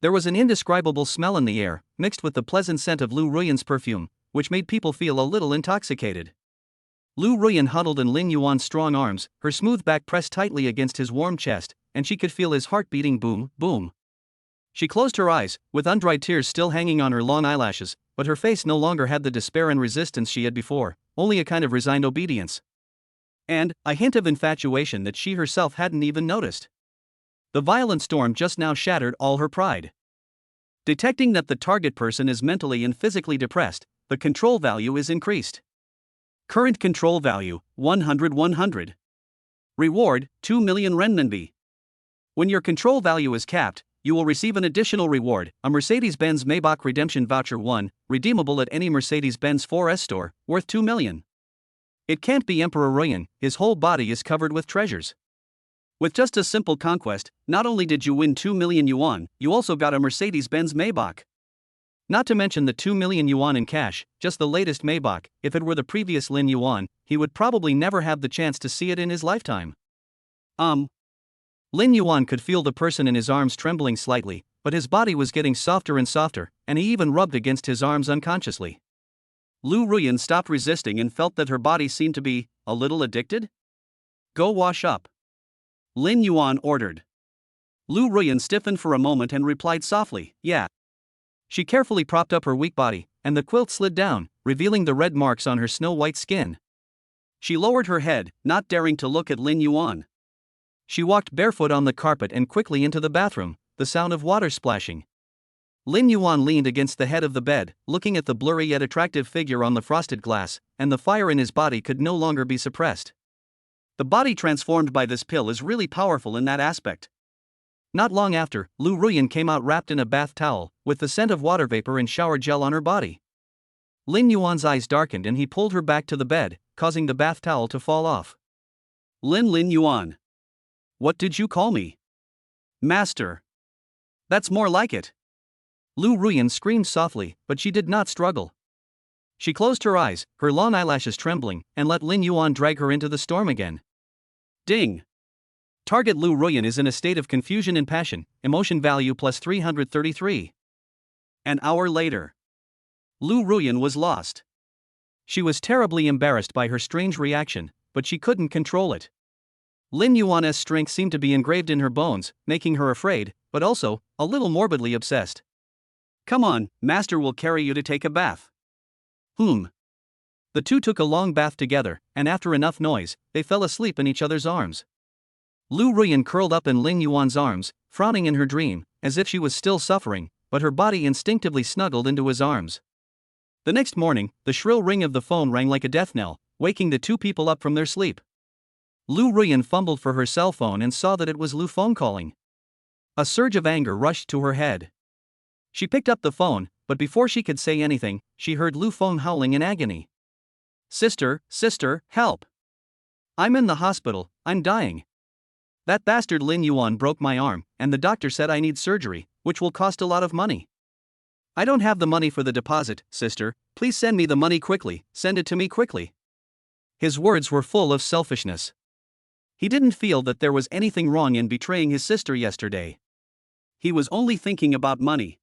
S1: There was an indescribable smell in the air, mixed with the pleasant scent of Lu Ruyan's perfume, which made people feel a little intoxicated. Lu Ruyan huddled in Lin Yuan's strong arms, her smooth back pressed tightly against his warm chest, and she could feel his heart beating boom, boom. She closed her eyes, with undried tears still hanging on her long eyelashes, but her face no longer had the despair and resistance she had before, only a kind of resigned obedience. And a hint of infatuation that she herself hadn't even noticed. The violent storm just now shattered all her pride. Detecting that the target person is mentally and physically depressed, the control value is increased. Current control value, 100. Reward, 2 million renminbi. When your control value is capped, you will receive an additional reward, a Mercedes-Benz Maybach Redemption Voucher 1, redeemable at any Mercedes-Benz 4S store, worth 2 million. It can't be Emperor Ruyan, his whole body is covered with treasures. With just a simple conquest, not only did you win 2 million yuan, you also got a Mercedes-Benz Maybach. Not to mention the 2 million yuan in cash, just the latest Maybach. If it were the previous Lin Yuan, he would probably never have the chance to see it in his lifetime. Lin Yuan could feel the person in his arms trembling slightly, but his body was getting softer and softer, and he even rubbed against his arms unconsciously. Lu Ruyan stopped resisting and felt that her body seemed to be a little addicted. Go wash up, Lin Yuan ordered. Lu Ruyan stiffened for a moment and replied softly, yeah. She carefully propped up her weak body, and the quilt slid down, revealing the red marks on her snow-white skin. She lowered her head, not daring to look at Lin Yuan. She walked barefoot on the carpet and quickly into the bathroom, the sound of water splashing. Lin Yuan leaned against the head of the bed, looking at the blurry yet attractive figure on the frosted glass, and the fire in his body could no longer be suppressed. The body transformed by this pill is really powerful in that aspect. Not long after, Lu Ruyan came out wrapped in a bath towel, with the scent of water vapor and shower gel on her body. Lin Yuan's eyes darkened and he pulled her back to the bed, causing the bath towel to fall off. Lin Yuan. What did you call me? Master. That's more like it. Lu Ruyan screamed softly, but she did not struggle. She closed her eyes, her long eyelashes trembling, and let Lin Yuan drag her into the storm again. Ding. Target Lu Ruyan is in a state of confusion and passion, emotion value plus 333. An hour later. Lu Ruyan was lost. She was terribly embarrassed by her strange reaction, but she couldn't control it. Lin Yuan's strength seemed to be engraved in her bones, making her afraid, but also a little morbidly obsessed. Come on, Master will carry you to take a bath. The two took a long bath together, and after enough noise, they fell asleep in each other's arms. Lu Ruyan curled up in Lin Yuan's arms, frowning in her dream, as if she was still suffering, but her body instinctively snuggled into his arms. The next morning, the shrill ring of the phone rang like a death knell, waking the two people up from their sleep. Lu Ruyan fumbled for her cell phone and saw that it was Lu Feng calling. A surge of anger rushed to her head. She picked up the phone, but before she could say anything, she heard Lu Feng howling in agony. Sister, help! I'm in the hospital, I'm dying. That bastard Lin Yuan broke my arm, and the doctor said I need surgery, which will cost a lot of money. I don't have the money for the deposit, sister, please send me the money quickly, send it to me quickly. His words were full of selfishness. He didn't feel that there was anything wrong in betraying his sister yesterday. He was only thinking about money.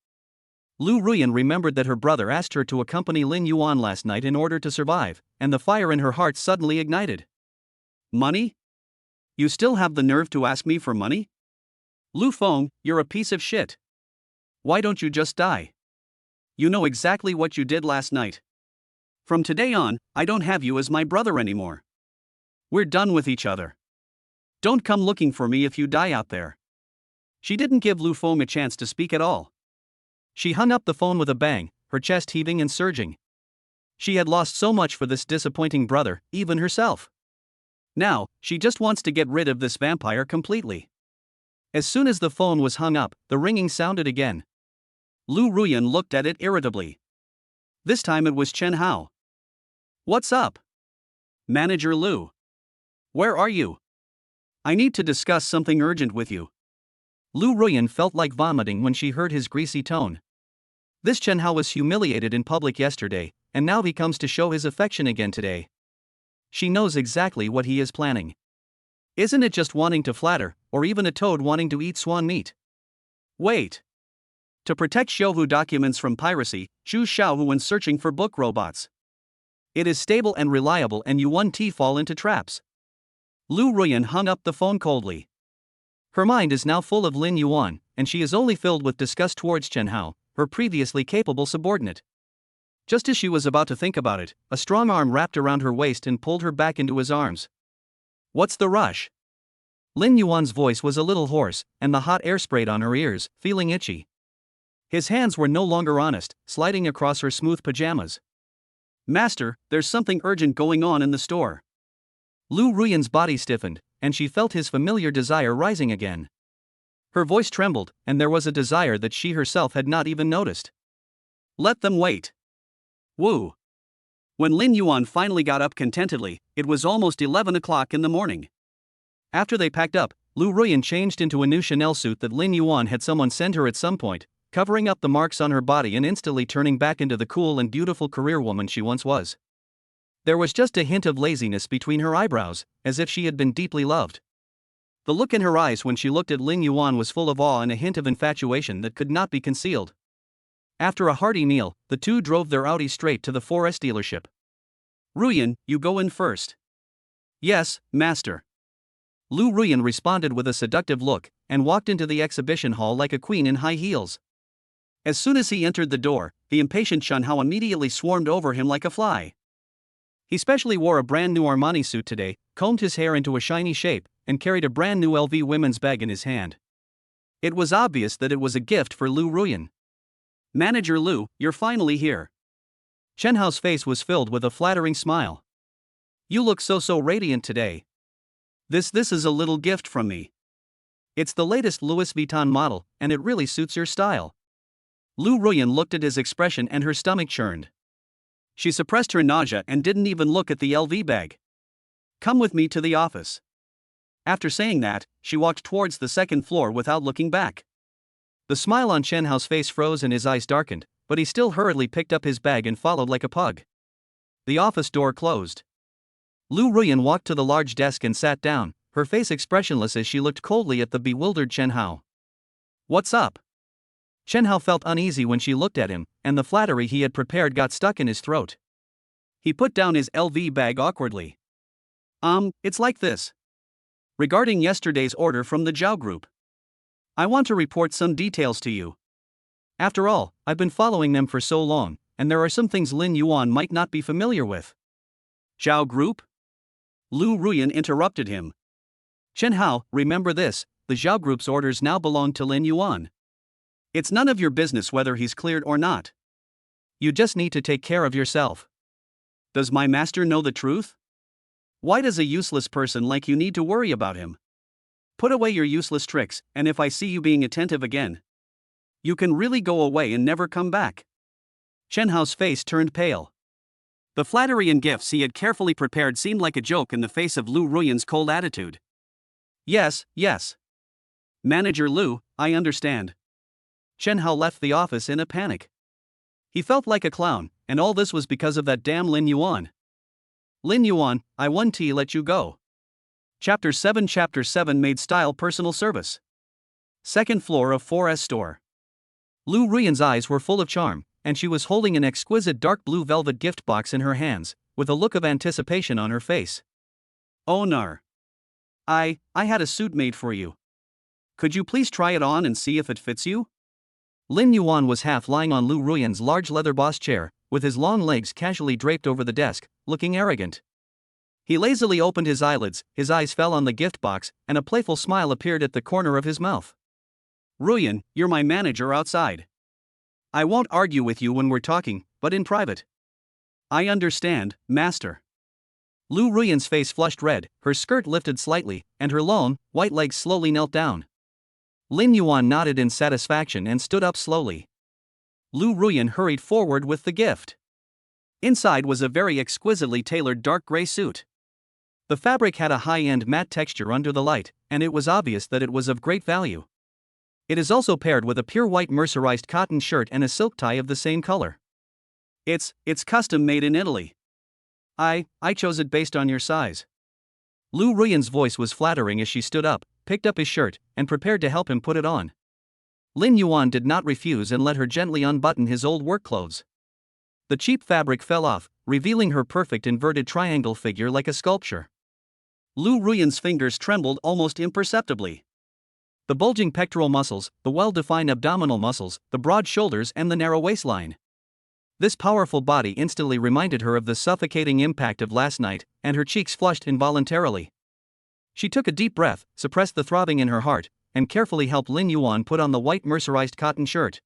S1: Lu Ruyan remembered that her brother asked her to accompany Lin Yuan last night in order to survive, and the fire in her heart suddenly ignited. Money? You still have the nerve to ask me for money? Lu Feng, you're a piece of shit. Why don't you just die? You know exactly what you did last night. From today on, I don't have you as my brother anymore. We're done with each other. Don't come looking for me if you die out there. She didn't give Lu Feng a chance to speak at all. She hung up the phone with a bang, her chest heaving and surging. She had lost so much for this disappointing brother, even herself. Now, she just wants to get rid of this vampire completely. As soon as the phone was hung up, the ringing sounded again. Lu Ruyan looked at it irritably. This time it was Chen Hao. What's up? Manager Lu. Where are you? I need to discuss something urgent with you. Lu Ruyan felt like vomiting when she heard his greasy tone. This Chen Hao was humiliated in public yesterday, and now he comes to show his affection again today. She knows exactly what he is planning. Isn't it just wanting to flatter, or even a toad wanting to eat swan meat? Wait. To protect Xiaohu documents from piracy, choose Xiaohu when searching for book robots. It is stable and reliable and you won't fall into traps. Lu Ruyan hung up the phone coldly. Her mind is now full of Lin Yuan, and she is only filled with disgust towards Chen Hao, her previously capable subordinate. Just as she was about to think about it, a strong arm wrapped around her waist and pulled her back into his arms. "What's the rush?" Lin Yuan's voice was a little hoarse, and the hot air sprayed on her ears, feeling itchy. His hands were no longer honest, sliding across her smooth pajamas. "Master, there's something urgent going on in the store." Lu Ruyan's body stiffened, and she felt his familiar desire rising again. Her voice trembled, and there was a desire that she herself had not even noticed. "Let them wait." Woo! When Lin Yuan finally got up contentedly, it was almost 11 o'clock in the morning. After they packed up, Lu Ruyan changed into a new Chanel suit that Lin Yuan had someone send her at some point, covering up the marks on her body and instantly turning back into the cool and beautiful career woman she once was. There was just a hint of laziness between her eyebrows, as if she had been deeply loved. The look in her eyes when she looked at Lin Yuan was full of awe and a hint of infatuation that could not be concealed. After a hearty meal, the two drove their Audi straight to the 4S dealership. "Ruyan, you go in first." "Yes, master." Lu Ruyan responded with a seductive look, and walked into the exhibition hall like a queen in high heels. As soon as he entered the door, the impatient Chen Hao immediately swarmed over him like a fly. He specially wore a brand new Armani suit today, combed his hair into a shiny shape, and carried a brand new LV women's bag in his hand. It was obvious that it was a gift for Lu Ruyan. "Manager Lu, you're finally here." Chen Hao's face was filled with a flattering smile. "You look so radiant today. This is a little gift from me. It's the latest Louis Vuitton model, and it really suits your style." Lu Ruyan looked at his expression and her stomach churned. She suppressed her nausea and didn't even look at the LV bag. "Come with me to the office." After saying that, she walked towards the second floor without looking back. The smile on Chen Hao's face froze and his eyes darkened, but he still hurriedly picked up his bag and followed like a pug. The office door closed. Lu Ruyan walked to the large desk and sat down, her face expressionless as she looked coldly at the bewildered Chen Hao. "What's up?" Chen Hao felt uneasy when she looked at him, and the flattery he had prepared got stuck in his throat. He put down his LV bag awkwardly. It's like this. Regarding yesterday's order from the Zhao Group, I want to report some details to you. After all, I've been following them for so long, and there are some things Lin Yuan might not be familiar with." "Zhao Group?" Lu Ruyan interrupted him. "Chen Hao, remember this, the Zhao Group's orders now belong to Lin Yuan. It's none of your business whether he's cleared or not. You just need to take care of yourself." "Does my master know the truth? Why does a useless person like you need to worry about him? Put away your useless tricks, and if I see you being attentive again, you can really go away and never come back." Chen Hao's face turned pale. The flattery and gifts he had carefully prepared seemed like a joke in the face of Lu Ruyan's cold attitude. Yes. "Manager Lu, I understand." Chen Hao left the office in a panic. He felt like a clown, and all this was because of that damn Lin Yuan. "Lin Yuan, I want to let you go." Chapter 7 Made Style Personal Service. Second floor of 4S store. Lu Ruyan's eyes were full of charm, and she was holding an exquisite dark blue velvet gift box in her hands, with a look of anticipation on her face. "Oh nar. I had a suit made for you. Could you please try it on and see if it fits you?" Lin Yuan was half lying on Lu Ruyan's large leather boss chair, with his long legs casually draped over the desk, looking arrogant. He lazily opened his eyelids, his eyes fell on the gift box, and a playful smile appeared at the corner of his mouth. "Ruyan, you're my manager outside. I won't argue with you when we're talking, but in private." "I understand, master." Lu Ruyan's face flushed red, her skirt lifted slightly, and her long, white legs slowly knelt down. Lin Yuan nodded in satisfaction and stood up slowly. Lu Ruyan hurried forward with the gift. Inside was a very exquisitely tailored dark gray suit. The fabric had a high-end matte texture under the light, and it was obvious that it was of great value. It is also paired with a pure white mercerized cotton shirt and a silk tie of the same color. It's custom made in Italy. I chose it based on your size." Lu Ruyan's voice was flattering as she stood up, picked up his shirt, and prepared to help him put it on. Lin Yuan did not refuse and let her gently unbutton his old work clothes. The cheap fabric fell off, revealing her perfect inverted triangle figure like a sculpture. Lu Ruyan's fingers trembled almost imperceptibly. The bulging pectoral muscles, the well-defined abdominal muscles, the broad shoulders and the narrow waistline. This powerful body instantly reminded her of the suffocating impact of last night, and her cheeks flushed involuntarily. She took a deep breath, suppressed the throbbing in her heart, and carefully helped Lin Yuan put on the white mercerized cotton shirt.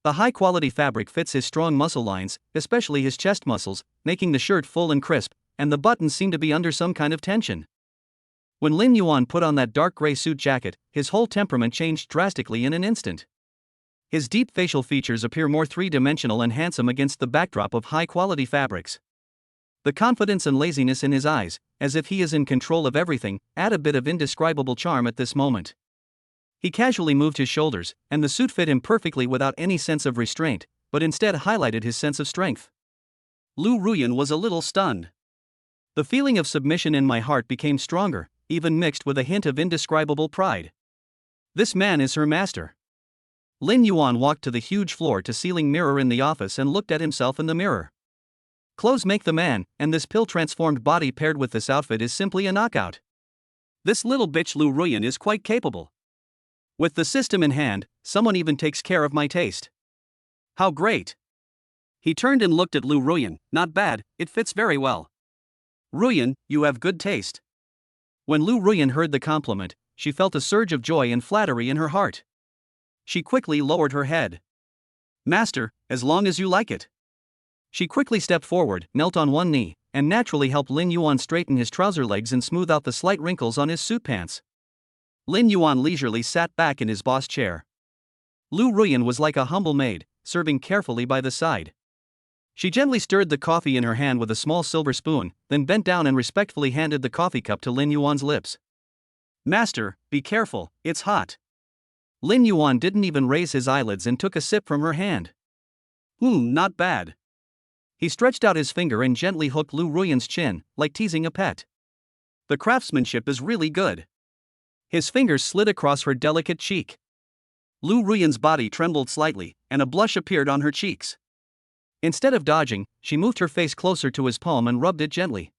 S1: The high-quality fabric fits his strong muscle lines, especially his chest muscles, making the shirt full and crisp, and the buttons seemed to be under some kind of tension. When Lin Yuan put on that dark gray suit jacket, his whole temperament changed drastically in an instant. His deep facial features appear more three-dimensional and handsome against the backdrop of high-quality fabrics. The confidence and laziness in his eyes, as if he is in control of everything, add a bit of indescribable charm at this moment. He casually moved his shoulders, and the suit fit him perfectly without any sense of restraint, but instead highlighted his sense of strength. Lu Ruyan was a little stunned. The feeling of submission in my heart became stronger, even mixed with a hint of indescribable pride. This man is her master. Lin Yuan walked to the huge floor-to-ceiling mirror in the office and looked at himself in the mirror. Clothes make the man, and this pill-transformed body paired with this outfit is simply a knockout. This little bitch Lu Ruyan is quite capable. With the system in hand, someone even takes care of my taste. How great! He turned and looked at Lu Ruyan. Not bad, it fits very well. Ruyan, you have good taste. When Lu Ruyan heard the compliment, she felt a surge of joy and flattery in her heart. She quickly lowered her head. Master, as long as you like it. She quickly stepped forward, knelt on one knee, and naturally helped Lin Yuan straighten his trouser legs and smooth out the slight wrinkles on his suit pants. Lin Yuan leisurely sat back in his boss chair. Lu Ruyan was like a humble maid, serving carefully by the side. She gently stirred the coffee in her hand with a small silver spoon, then bent down and respectfully handed the coffee cup to Lin Yuan's lips. Master, be careful, it's hot. Lin Yuan didn't even raise his eyelids and took a sip from her hand. Not bad. He stretched out his finger and gently hooked Lu Ruyan's chin, like teasing a pet. The craftsmanship is really good. His fingers slid across her delicate cheek. Lu Ruyan's body trembled slightly, and a blush appeared on her cheeks. Instead of dodging, she moved her face closer to his palm and rubbed it gently.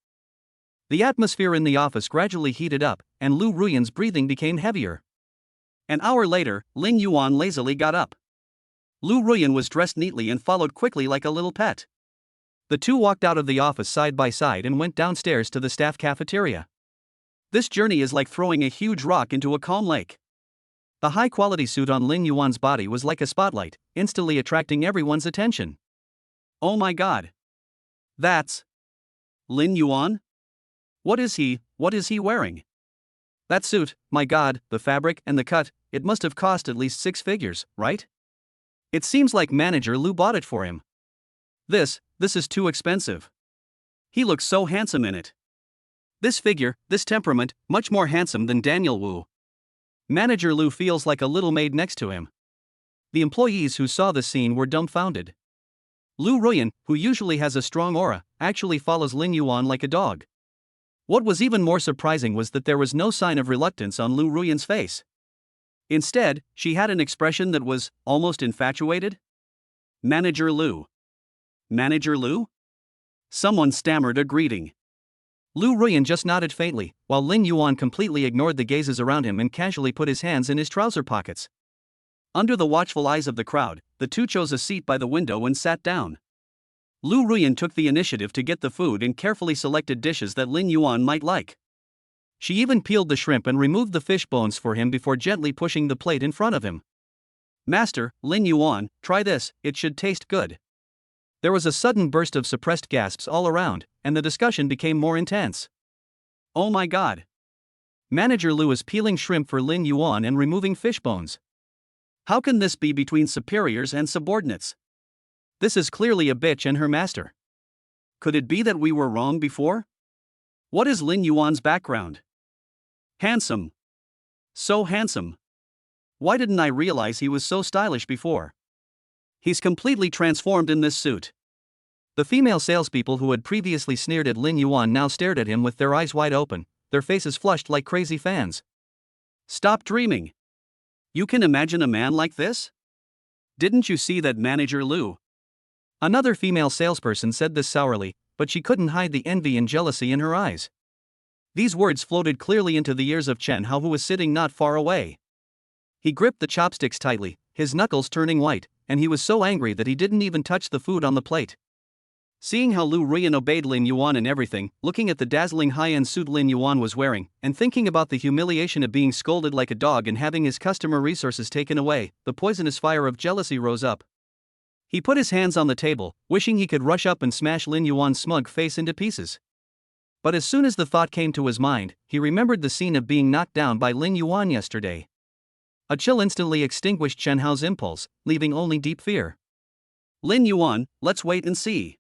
S1: The atmosphere in the office gradually heated up, and Lu Ruyan's breathing became heavier. An hour later, Lin Yuan lazily got up. Lu Ruyan was dressed neatly and followed quickly like a little pet. The two walked out of the office side by side and went downstairs to the staff cafeteria. This journey is like throwing a huge rock into a calm lake. The high-quality suit on Lin Yuan's body was like a spotlight, instantly attracting everyone's attention. Oh my god. That's Lin Yuan? What is he wearing? That suit, my god, the fabric and the cut, it must have cost at least 6 figures, right? It seems like Manager Lu bought it for him. This is too expensive. He looks so handsome in it. This figure, this temperament, much more handsome than Daniel Wu. Manager Lu feels like a little maid next to him. The employees who saw the scene were dumbfounded. Lu Ruyan, who usually has a strong aura, actually follows Lin Yuan like a dog. What was even more surprising was that there was no sign of reluctance on Lu Ruyan's face. Instead, she had an expression that was almost infatuated. Manager Lu. Manager Lu? Someone stammered a greeting. Lu Ruyan just nodded faintly, while Lin Yuan completely ignored the gazes around him and casually put his hands in his trouser pockets. Under the watchful eyes of the crowd, the two chose a seat by the window and sat down. Lu Ruyan took the initiative to get the food and carefully selected dishes that Lin Yuan might like. She even peeled the shrimp and removed the fish bones for him before gently pushing the plate in front of him. Master, Lin Yuan, try this, it should taste good. There was a sudden burst of suppressed gasps all around, and the discussion became more intense. Oh my god. Manager Lu is peeling shrimp for Lin Yuan and removing fish bones. How can this be between superiors and subordinates? This is clearly a bitch and her master. Could it be that we were wrong before? What is Lin Yuan's background? Handsome. So handsome. Why didn't I realize he was so stylish before? He's completely transformed in this suit. The female salespeople who had previously sneered at Lin Yuan now stared at him with their eyes wide open, their faces flushed like crazy fans. Stop dreaming. You can imagine a man like this? Didn't you see that Manager Lu? Another female salesperson said this sourly, but she couldn't hide the envy and jealousy in her eyes. These words floated clearly into the ears of Chen Hao, who was sitting not far away. He gripped the chopsticks tightly, his knuckles turning white, and he was so angry that he didn't even touch the food on the plate. Seeing how Lu Ruyan obeyed Lin Yuan in everything, looking at the dazzling high-end suit Lin Yuan was wearing, and thinking about the humiliation of being scolded like a dog and having his customer resources taken away, the poisonous fire of jealousy rose up. He put his hands on the table, wishing he could rush up and smash Lin Yuan's smug face into pieces. But as soon as the thought came to his mind, he remembered the scene of being knocked down by Lin Yuan yesterday. A chill instantly extinguished Chen Hao's impulse, leaving only deep fear. Lin Yuan, let's wait and see.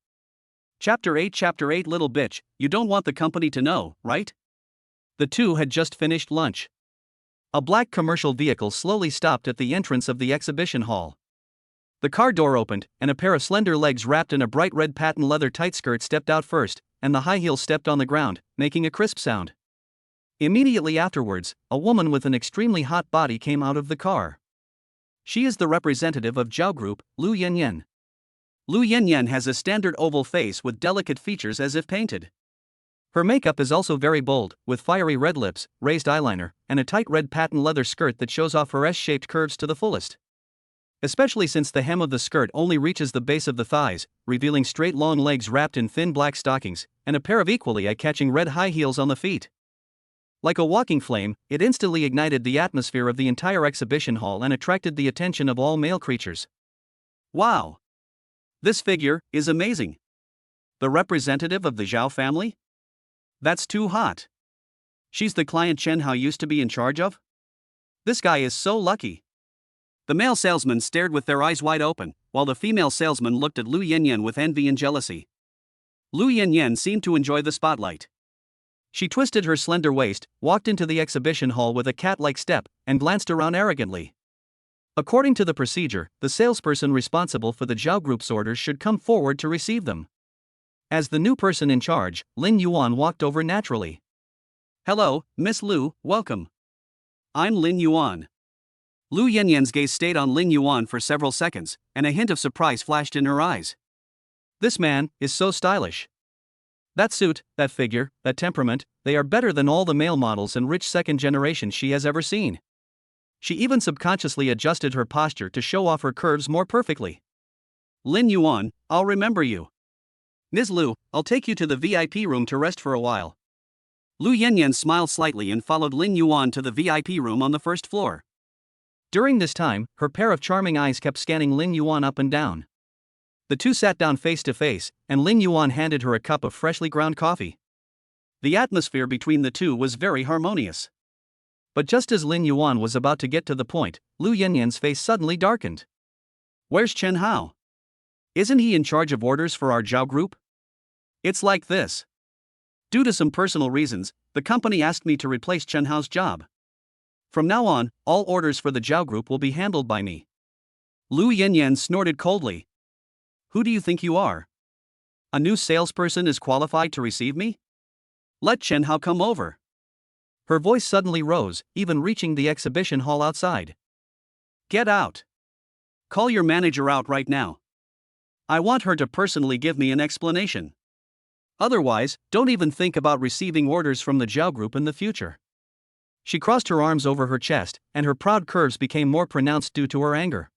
S1: Chapter 8 Little bitch, you don't want the company to know, right? The two had just finished lunch. A black commercial vehicle slowly stopped at the entrance of the exhibition hall. The car door opened, and a pair of slender legs wrapped in a bright red patent leather tight skirt stepped out first, and the high heels stepped on the ground, making a crisp sound. Immediately afterwards, a woman with an extremely hot body came out of the car. She is the representative of Zhao Group, Lu Yanyan. Lu Yanyan has a standard oval face with delicate features as if painted. Her makeup is also very bold, with fiery red lips, raised eyeliner, and a tight red patent leather skirt that shows off her S-shaped curves to the fullest. Especially since the hem of the skirt only reaches the base of the thighs, revealing straight long legs wrapped in thin black stockings, and a pair of equally eye-catching red high heels on the feet. Like a walking flame, it instantly ignited the atmosphere of the entire exhibition hall and attracted the attention of all male creatures. Wow! This figure is amazing. The representative of the Zhao family? That's too hot. She's the client Chen Hao used to be in charge of? This guy is so lucky. The male salesmen stared with their eyes wide open, while the female salesman looked at Lu Yanyan with envy and jealousy. Lu Yanyan seemed to enjoy the spotlight. She twisted her slender waist, walked into the exhibition hall with a cat-like step, and glanced around arrogantly. According to the procedure, the salesperson responsible for the Zhao Group's orders should come forward to receive them. As the new person in charge, Lin Yuan walked over naturally. Hello, Miss Lu, welcome. I'm Lin Yuan. Lu Yanyan's gaze stayed on Lin Yuan for several seconds, and a hint of surprise flashed in her eyes. This man is so stylish. That suit, that figure, that temperament, they are better than all the male models and rich second generation she has ever seen. She even subconsciously adjusted her posture to show off her curves more perfectly. Lin Yuan, I'll remember you. Ms. Lu, I'll take you to the VIP room to rest for a while. Lu Yanyan smiled slightly and followed Lin Yuan to the VIP room on the first floor. During this time, her pair of charming eyes kept scanning Lin Yuan up and down. The two sat down face to face, and Lin Yuan handed her a cup of freshly ground coffee. The atmosphere between the two was very harmonious. But just as Lin Yuan was about to get to the point, Lu Yanyan's face suddenly darkened. Where's Chen Hao? Isn't he in charge of orders for our Zhao Group? It's like this. Due to some personal reasons, the company asked me to replace Chen Hao's job. From now on, all orders for the Zhao Group will be handled by me. Lu Yanyan snorted coldly. Who do you think you are? A new salesperson is qualified to receive me? Let Chen Hao come over. Her voice suddenly rose, even reaching the exhibition hall outside. Get out. Call your manager out right now. I want her to personally give me an explanation. Otherwise, don't even think about receiving orders from the Zhao Group in the future. She crossed her arms over her chest, and her proud curves became more pronounced due to her anger.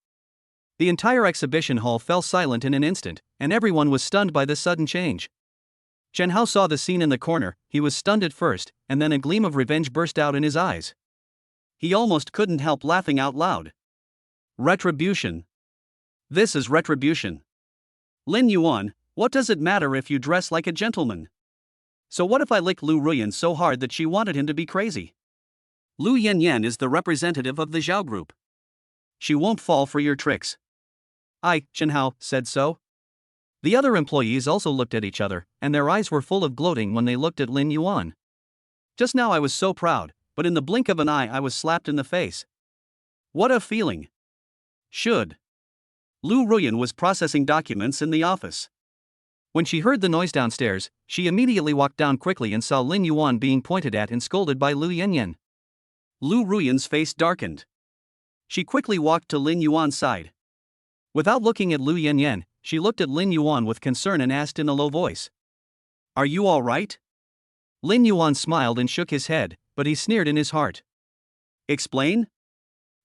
S1: The entire exhibition hall fell silent in an instant, and everyone was stunned by this sudden change. Chen Hao saw the scene in the corner. He was stunned at first, and then a gleam of revenge burst out in his eyes. He almost couldn't help laughing out loud. Retribution. This is retribution. Lin Yuan, what does it matter if you dress like a gentleman? So what if I lick Lu Ruyan so hard that she wanted him to be crazy? Lu Yanyan is the representative of the Zhao Group. She won't fall for your tricks. Chen Hao said so. The other employees also looked at each other, and their eyes were full of gloating when they looked at Lin Yuan. Just now I was so proud, but in the blink of an eye I was slapped in the face. What a feeling. Should. Lu Ruyan was processing documents in the office. When she heard the noise downstairs, she immediately walked down quickly and saw Lin Yuan being pointed at and scolded by Lu Yanyan. Lu Ruyan's face darkened. She quickly walked to Lin Yuan's side. Without looking at Lu Yanyan, she looked at Lin Yuan with concern and asked in a low voice. Are you all right? Lin Yuan smiled and shook his head, but he sneered in his heart. Explain?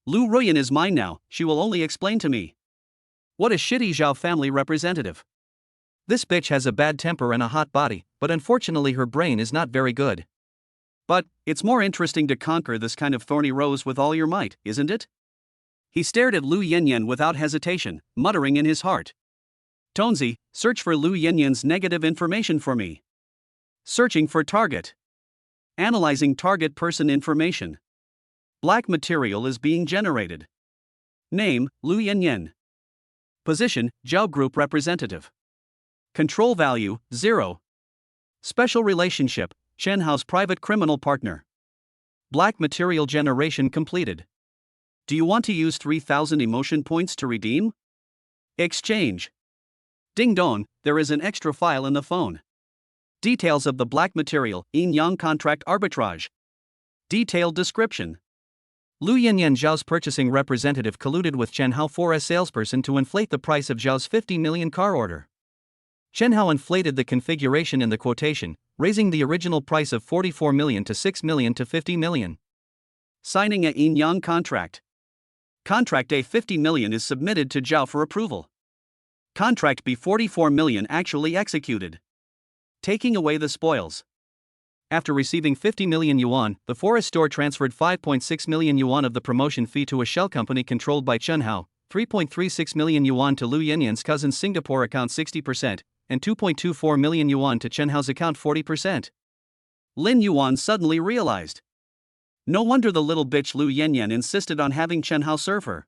S1: Lu Ruyan is mine now, she will only explain to me. What a shitty Zhao family representative. This bitch has a bad temper and a hot body, but unfortunately her brain is not very good. But, it's more interesting to conquer this kind of thorny rose with all your might, isn't it? He stared at Lu Yanyan without hesitation, muttering in his heart. Tonzi, search for Lu Yanyan's negative information for me. Searching for target. Analyzing target person information. Black material is being generated. Name, Lu Yanyan. Position, Zhao Group representative. Control value, 0. Special relationship, Shenhao's private criminal partner. Black material generation completed. Do you want to use 3,000 emotion points to redeem? Exchange. Ding dong, there is an extra file in the phone. Details of the black material, yin-yang contract arbitrage. Detailed description. Lu Yanyan, Zhao's purchasing representative, colluded with Shenhao 4's salesperson to inflate the price of Zhao's 50 million car order. Shenhao inflated the configuration in the quotation, raising the original price of 44 million to 6 million to 50 million. Signing a yin-yang contract. Contract A 50 million is submitted to Zhao for approval. Contract B 44 million actually executed. Taking away the spoils. After receiving 50 million yuan, the forest store transferred 5.6 million yuan of the promotion fee to a shell company controlled by Shenhao, 3.36 million yuan to Lu Yanyan's cousin's Singapore account 60%, and 2.24 million yuan to Shenhao's account 40%. Lin Yuan suddenly realized. No wonder the little bitch Lu Yanyan insisted on having Shenhao serve her.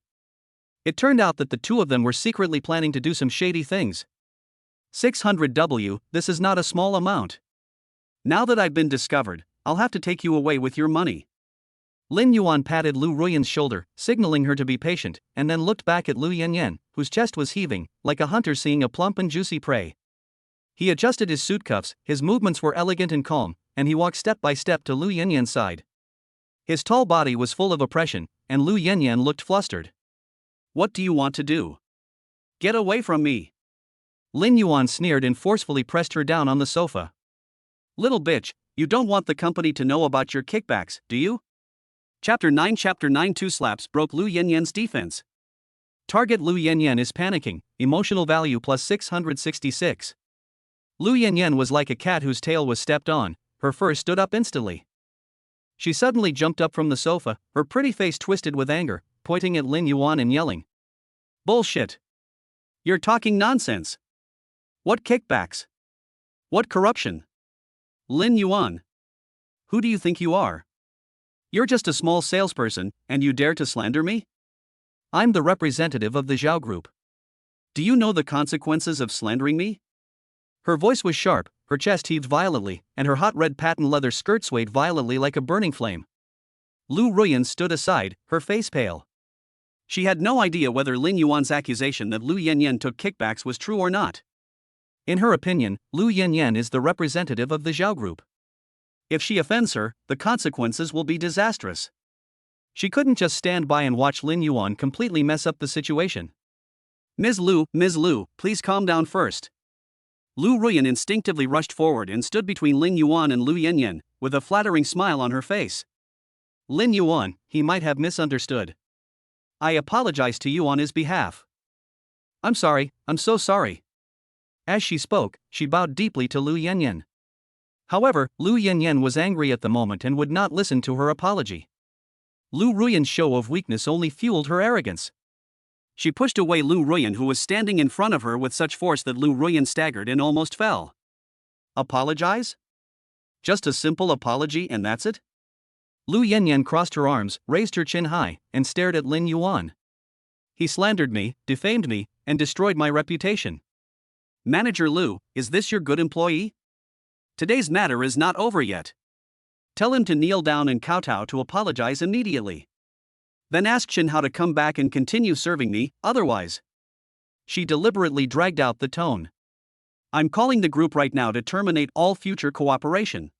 S1: It turned out that the two of them were secretly planning to do some shady things. 600W, this is not a small amount. Now that I've been discovered, I'll have to take you away with your money. Lin Yuan patted Lu Ruyan's shoulder, signaling her to be patient, and then looked back at Lu Yanyan, whose chest was heaving, like a hunter seeing a plump and juicy prey. He adjusted his suit cuffs, his movements were elegant and calm, and he walked step by step to Lu Yanyan's side. His tall body was full of oppression, and Lu Yanyan looked flustered. What do you want to do? Get away from me. Lin Yuan sneered and forcefully pressed her down on the sofa. Little bitch, you don't want the company to know about your kickbacks, do you? Chapter 9 2 slaps broke Lu Yanyan's defense. Target Lu Yanyan is panicking, emotional value plus 666. Lu Yanyan was like a cat whose tail was stepped on, her fur stood up instantly. She suddenly jumped up from the sofa, her pretty face twisted with anger, pointing at Lin Yuan and yelling. Bullshit! You're talking nonsense! What kickbacks? What corruption? Lin Yuan! Who do you think you are? You're just a small salesperson, and you dare to slander me? I'm the representative of the Zhao Group. Do you know the consequences of slandering me? Her voice was sharp, her chest heaved violently, and her hot red patent leather skirt swayed violently like a burning flame. Lu Ruyan stood aside, her face pale. She had no idea whether Lin Yuan's accusation that Lu Yanyan took kickbacks was true or not. In her opinion, Lu Yanyan is the representative of the Zhao Group. If she offends her, the consequences will be disastrous. She couldn't just stand by and watch Lin Yuan completely mess up the situation. Ms. Lu, please calm down first. Lu Ruyan instinctively rushed forward and stood between Lin Yuan and Lu Yanyan, with a flattering smile on her face. Lin Yuan, he might have misunderstood. I apologize to you on his behalf. I'm sorry, I'm so sorry. As she spoke, she bowed deeply to Lu Yanyan. However, Lu Yanyan was angry at the moment and would not listen to her apology. Lu Ruyan's show of weakness only fueled her arrogance. She pushed away Lu Ruyan, who was standing in front of her with such force that Lu Ruyan staggered and almost fell. Apologize? Just a simple apology and that's it? Lu Yanyan crossed her arms, raised her chin high, and stared at Lin Yuan. He slandered me, defamed me, and destroyed my reputation. Manager Lu, is this your good employee? Today's matter is not over yet. Tell him to kneel down and kowtow to apologize immediately. Then ask Shenhao to come back and continue serving me, otherwise. She deliberately dragged out the tone. I'm calling the group right now to terminate all future cooperation.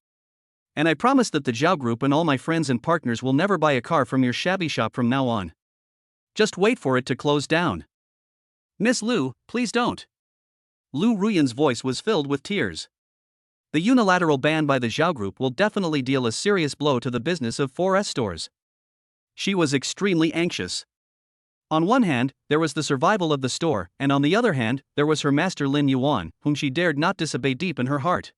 S1: And I promise that the Zhao Group and all my friends and partners will never buy a car from your shabby shop from now on. Just wait for it to close down. Miss Lu, please don't. Lu Ruyan's voice was filled with tears. The unilateral ban by the Zhao Group will definitely deal a serious blow to the business of 4S stores. She was extremely anxious. On one hand, there was the survival of the store, and on the other hand, there was her master Lin Yuan, whom she dared not disobey deep in her heart.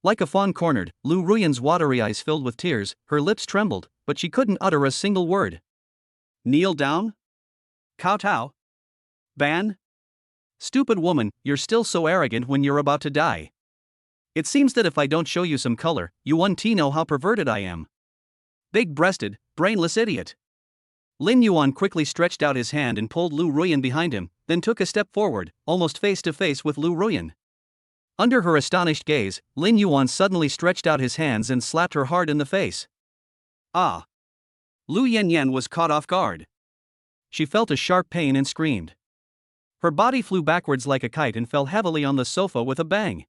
S1: Like a fawn cornered, Lu Ruyan's watery eyes filled with tears, her lips trembled, but she couldn't utter a single word. Kneel down? Kowtow? Ban? Stupid woman, you're still so arrogant when you're about to die. It seems that if I don't show you some color, you won't know how perverted I am. Big-breasted, brainless idiot. Lin Yuan quickly stretched out his hand and pulled Lu Ruyan behind him, then took a step forward, almost face to face with Lu Ruyan. Under her astonished gaze, Lin Yuan suddenly stretched out his hands and slapped her hard in the face. Ah! Lu Yanyan was caught off guard. She felt a sharp pain and screamed. Her body flew backwards like a kite and fell heavily on the sofa with a bang.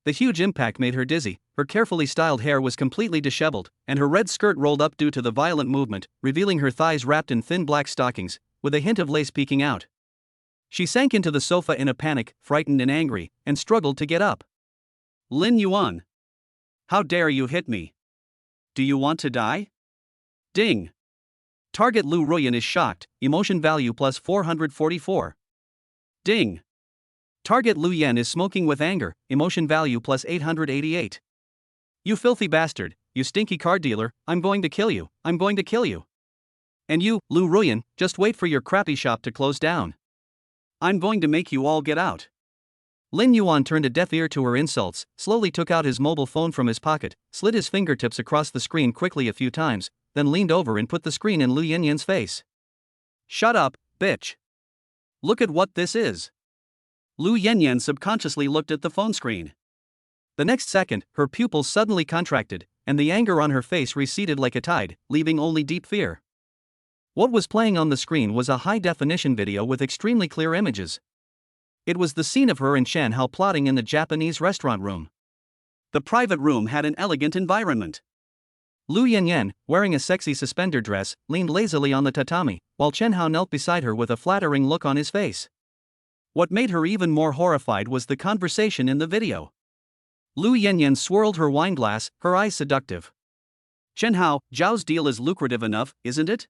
S1: The huge impact made her dizzy, her carefully styled hair was completely disheveled, and her red skirt rolled up due to the violent movement, revealing her thighs wrapped in thin black stockings, with a hint of lace peeking out. She sank into the sofa in a panic, frightened and angry, and struggled to get up. Lin Yuan! How dare you hit me? Do you want to die? Ding! Target Lu Ruyan is shocked, emotion value plus 444. Ding! Target Lu Yan is smoking with anger, emotion value plus 888. You filthy bastard, you stinky car dealer, I'm going to kill you, I'm going to kill you. And you, Lu Ruyan, just wait for your crappy shop to close down. I'm going to make you all get out. Lin Yuan turned a deaf ear to her insults, slowly took out his mobile phone from his pocket, slid his fingertips across the screen quickly a few times, then leaned over and put the screen in Lu Yanyan's face. Shut up, bitch. Look at what this is. Lu Yanyan subconsciously looked at the phone screen. The next second, her pupils suddenly contracted, and the anger on her face receded like a tide, leaving only deep fear. What was playing on the screen was a high-definition video with extremely clear images. It was the scene of her and Chen Hao plotting in the Japanese restaurant room. The private room had an elegant environment. Lu Yanyan, wearing a sexy suspender dress, leaned lazily on the tatami, while Chen Hao knelt beside her with a flattering look on his face. What made her even more horrified was the conversation in the video. Lu Yanyan swirled her wine glass, her eyes seductive. Chen Hao, Zhao's deal is lucrative enough, isn't it?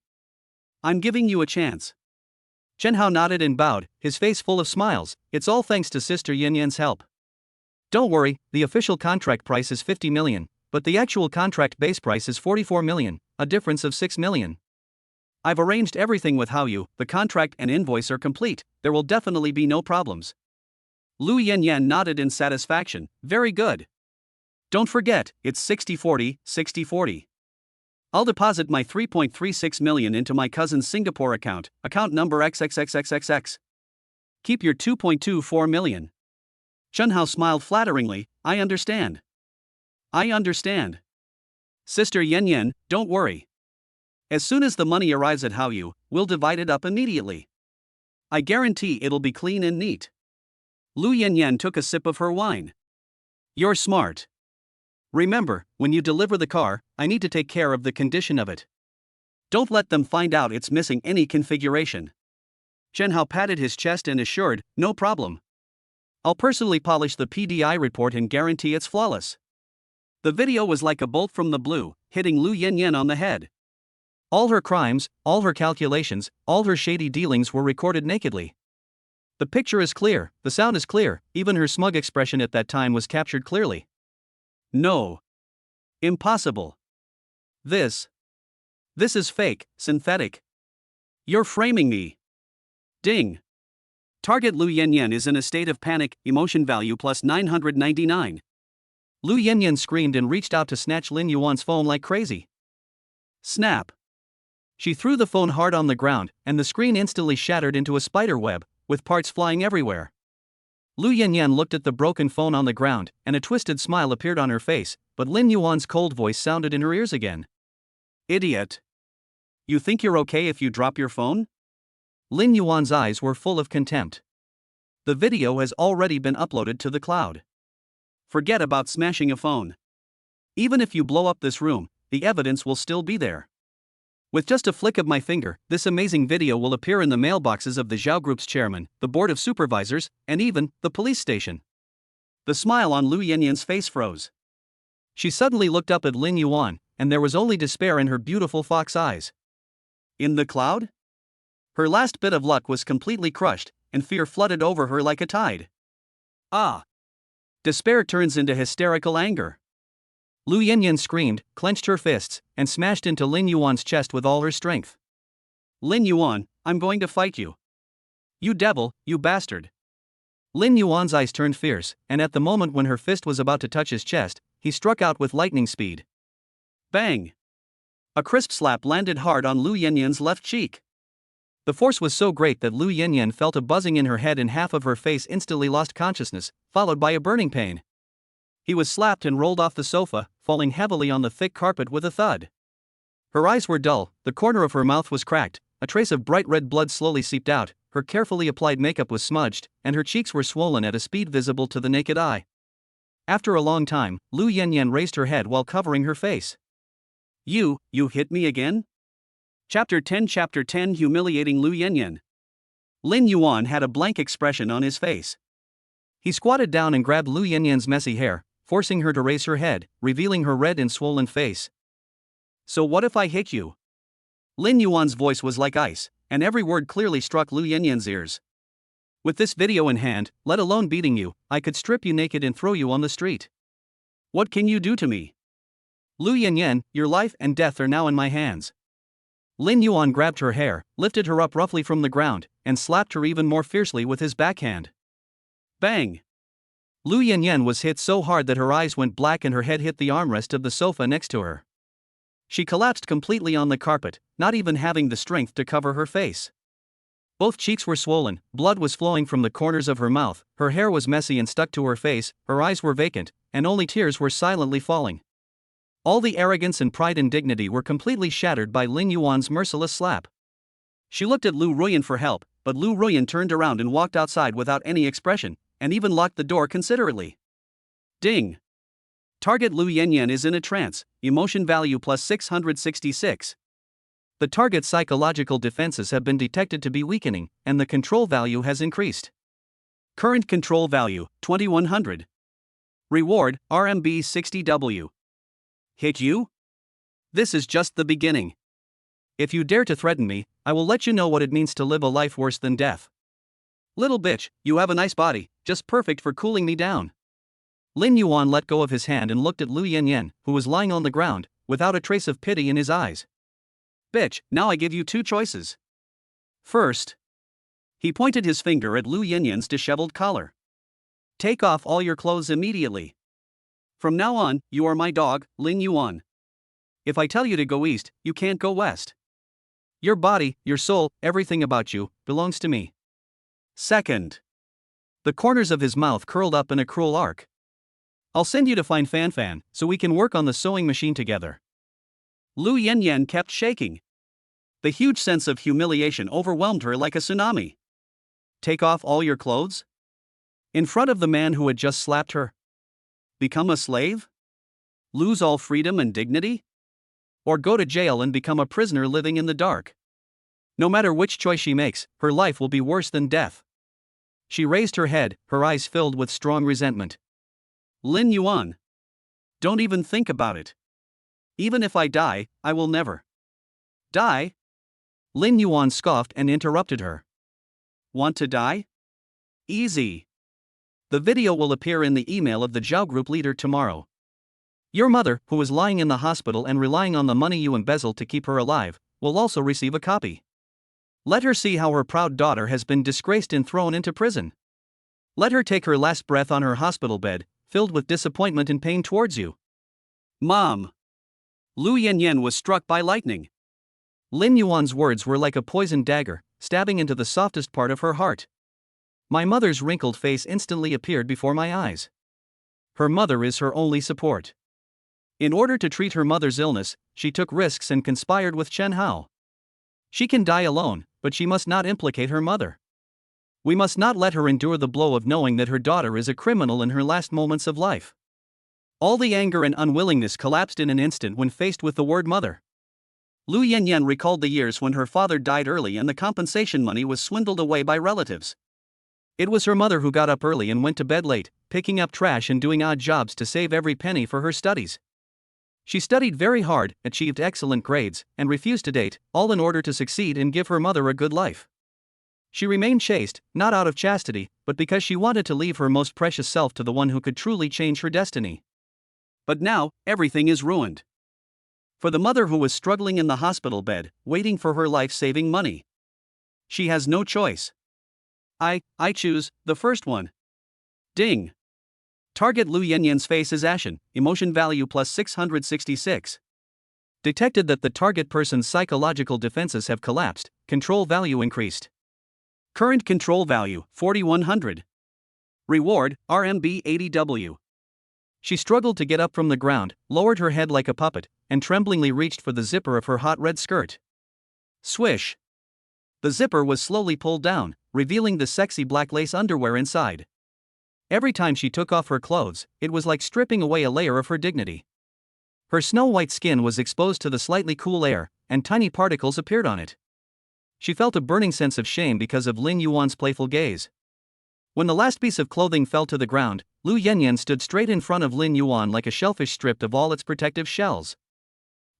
S1: I'm giving you a chance. Chen Hao nodded and bowed, his face full of smiles. It's all thanks to Sister Yanyan's help. Don't worry, the official contract price is 50 million, but the actual contract base price is 44 million, a difference of 6 million. I've arranged everything with Haoyu, the contract and invoice are complete, there will definitely be no problems. Lu Yanyan nodded in satisfaction, very good. Don't forget, it's 60-40, 60-40. I'll deposit my 3.36 million into my cousin's Singapore account number XXXXXX. Keep your 2.24 million. Chen Hao smiled flatteringly, I understand. I understand. Sister Yanyan, don't worry. As soon as the money arrives at Haoyu, we'll divide it up immediately. I guarantee it'll be clean and neat. Lu Yanyan took a sip of her wine. You're smart. Remember, when you deliver the car, I need to take care of the condition of it. Don't let them find out it's missing any configuration. Chen Hao patted his chest and assured, no problem. I'll personally polish the PDI report and guarantee it's flawless. The video was like a bolt from the blue, hitting Lu Yanyan on the head. All her crimes, all her calculations, all her shady dealings were recorded nakedly. The picture is clear, the sound is clear, even her smug expression at that time was captured clearly. No. Impossible. This is fake, synthetic. You're framing me. Ding. Target Lu Yanyan is in a state of panic, emotion value plus 999. Lu Yanyan screamed and reached out to snatch Lin Yuan's phone like crazy. Snap. She threw the phone hard on the ground, and the screen instantly shattered into a spider web, with parts flying everywhere. Lu Yanyan looked at the broken phone on the ground, and a twisted smile appeared on her face, but Lin Yuan's cold voice sounded in her ears again. Idiot. You think you're okay if you drop your phone? Lin Yuan's eyes were full of contempt. The video has already been uploaded to the cloud. Forget about smashing a phone. Even if you blow up this room, the evidence will still be there. With just a flick of my finger, this amazing video will appear in the mailboxes of the Zhao Group's chairman, the board of supervisors, and even the police station. The smile on Lu Yanyan's face froze. She suddenly looked up at Lin Yuan, and there was only despair in her beautiful fox eyes. In the cloud? Her last bit of luck was completely crushed, and fear flooded over her like a tide. Ah! Despair turns into hysterical anger. Lu Yinyan screamed, clenched her fists, and smashed into Lin Yuan's chest with all her strength. Lin Yuan, I'm going to fight you. You devil, you bastard. Lin Yuan's eyes turned fierce, and at the moment when her fist was about to touch his chest, he struck out with lightning speed. Bang! A crisp slap landed hard on Lu Yinyan's left cheek. The force was so great that Lu Yinyan felt a buzzing in her head and half of her face instantly lost consciousness, followed by a burning pain. He was slapped and rolled off the sofa, falling heavily on the thick carpet with a thud. Her eyes were dull, the corner of her mouth was cracked, a trace of bright red blood slowly seeped out, her carefully applied makeup was smudged, and her cheeks were swollen at a speed visible to the naked eye. After a long time, Lu Yinyan raised her head while covering her face. You hit me again? Chapter 10 Humiliating Lu Yinyan. Lin Yuan had a blank expression on his face. He squatted down and grabbed Lu Yinyan's messy hair, forcing her to raise her head, revealing her red and swollen face. So what if I hit you? Lin Yuan's voice was like ice, and every word clearly struck Lu Yinyan's ears. With this video in hand, let alone beating you, I could strip you naked and throw you on the street. What can you do to me? Lu Yinyan, your life and death are now in my hands. Lin Yuan grabbed her hair, lifted her up roughly from the ground, and slapped her even more fiercely with his backhand. Bang! Lu Yinyan was hit so hard that her eyes went black and her head hit the armrest of the sofa next to her. She collapsed completely on the carpet, not even having the strength to cover her face. Both cheeks were swollen, blood was flowing from the corners of her mouth, her hair was messy and stuck to her face, her eyes were vacant, and only tears were silently falling. All the arrogance and pride and dignity were completely shattered by Lin Yuan's merciless slap. She looked at Lu Ruyan for help, but Lu Ruyan turned around and walked outside without any expression, and even locked the door considerately. Ding! Target Lu Yinyan is in a trance, emotion value plus 666. The target's psychological defenses have been detected to be weakening, and the control value has increased. Current control value, 2100. Reward, RMB 60W. Hit you? This is just the beginning. If you dare to threaten me, I will let you know what it means to live a life worse than death. Little bitch, you have a nice body, just perfect for cooling me down. Lin Yuan let go of his hand and looked at Lu Yinyan, who was lying on the ground, without a trace of pity in his eyes. Bitch, now I give you two choices. First. He pointed his finger at Lu Yinyan's disheveled collar. Take off all your clothes immediately. From now on, you are my dog, Lin Yuan. If I tell you to go east, you can't go west. Your body, your soul, everything about you, belongs to me. Second. The corners of his mouth curled up in a cruel arc. I'll send you to find Fan, so we can work on the sewing machine together. Lu Yinyan kept shaking. The huge sense of humiliation overwhelmed her like a tsunami. Take off all your clothes? In front of the man who had just slapped her? Become a slave? Lose all freedom and dignity? Or go to jail and become a prisoner living in the dark? No matter which choice she makes, her life will be worse than death. She raised her head, her eyes filled with strong resentment. Lin Yuan. Don't even think about it. Even if I die, I will never. Die? Lin Yuan scoffed and interrupted her. Want to die? Easy. The video will appear in the email of the Zhao Group leader tomorrow. Your mother, who is lying in the hospital and relying on the money you embezzled to keep her alive, will also receive a copy. Let her see how her proud daughter has been disgraced and thrown into prison. Let her take her last breath on her hospital bed, filled with disappointment and pain towards you. Mom. Lu Yinyan was struck by lightning. Lin Yuan's words were like a poisoned dagger, stabbing into the softest part of her heart. My mother's wrinkled face instantly appeared before my eyes. Her mother is her only support. In order to treat her mother's illness, she took risks and conspired with Chen Hao. She can die alone, but she must not implicate her mother. We must not let her endure the blow of knowing that her daughter is a criminal in her last moments of life. All the anger and unwillingness collapsed in an instant when faced with the word mother. Lu Yinyan recalled the years when her father died early and the compensation money was swindled away by relatives. It was her mother who got up early and went to bed late, picking up trash and doing odd jobs to save every penny for her studies. She studied very hard, achieved excellent grades, and refused to date, all in order to succeed and give her mother a good life. She remained chaste, not out of chastity, but because she wanted to leave her most precious self to the one who could truly change her destiny. But now, everything is ruined. For the mother who was struggling in the hospital bed, waiting for her life-saving money. She has no choice. I choose the first one. Ding. Target Lu Yanyan's face is ashen, emotion value plus 666. Detected that the target person's psychological defenses have collapsed, control value increased. Current control value, 4100. Reward, RMB 80W. She struggled to get up from the ground, lowered her head like a puppet, and tremblingly reached for the zipper of her hot red skirt. Swish. The zipper was slowly pulled down, revealing the sexy black lace underwear inside. Every time she took off her clothes, it was like stripping away a layer of her dignity. Her snow-white skin was exposed to the slightly cool air, and tiny particles appeared on it. She felt a burning sense of shame because of Lin Yuan's playful gaze. When the last piece of clothing fell to the ground, Lu Yanyan stood straight in front of Lin Yuan like a shellfish stripped of all its protective shells.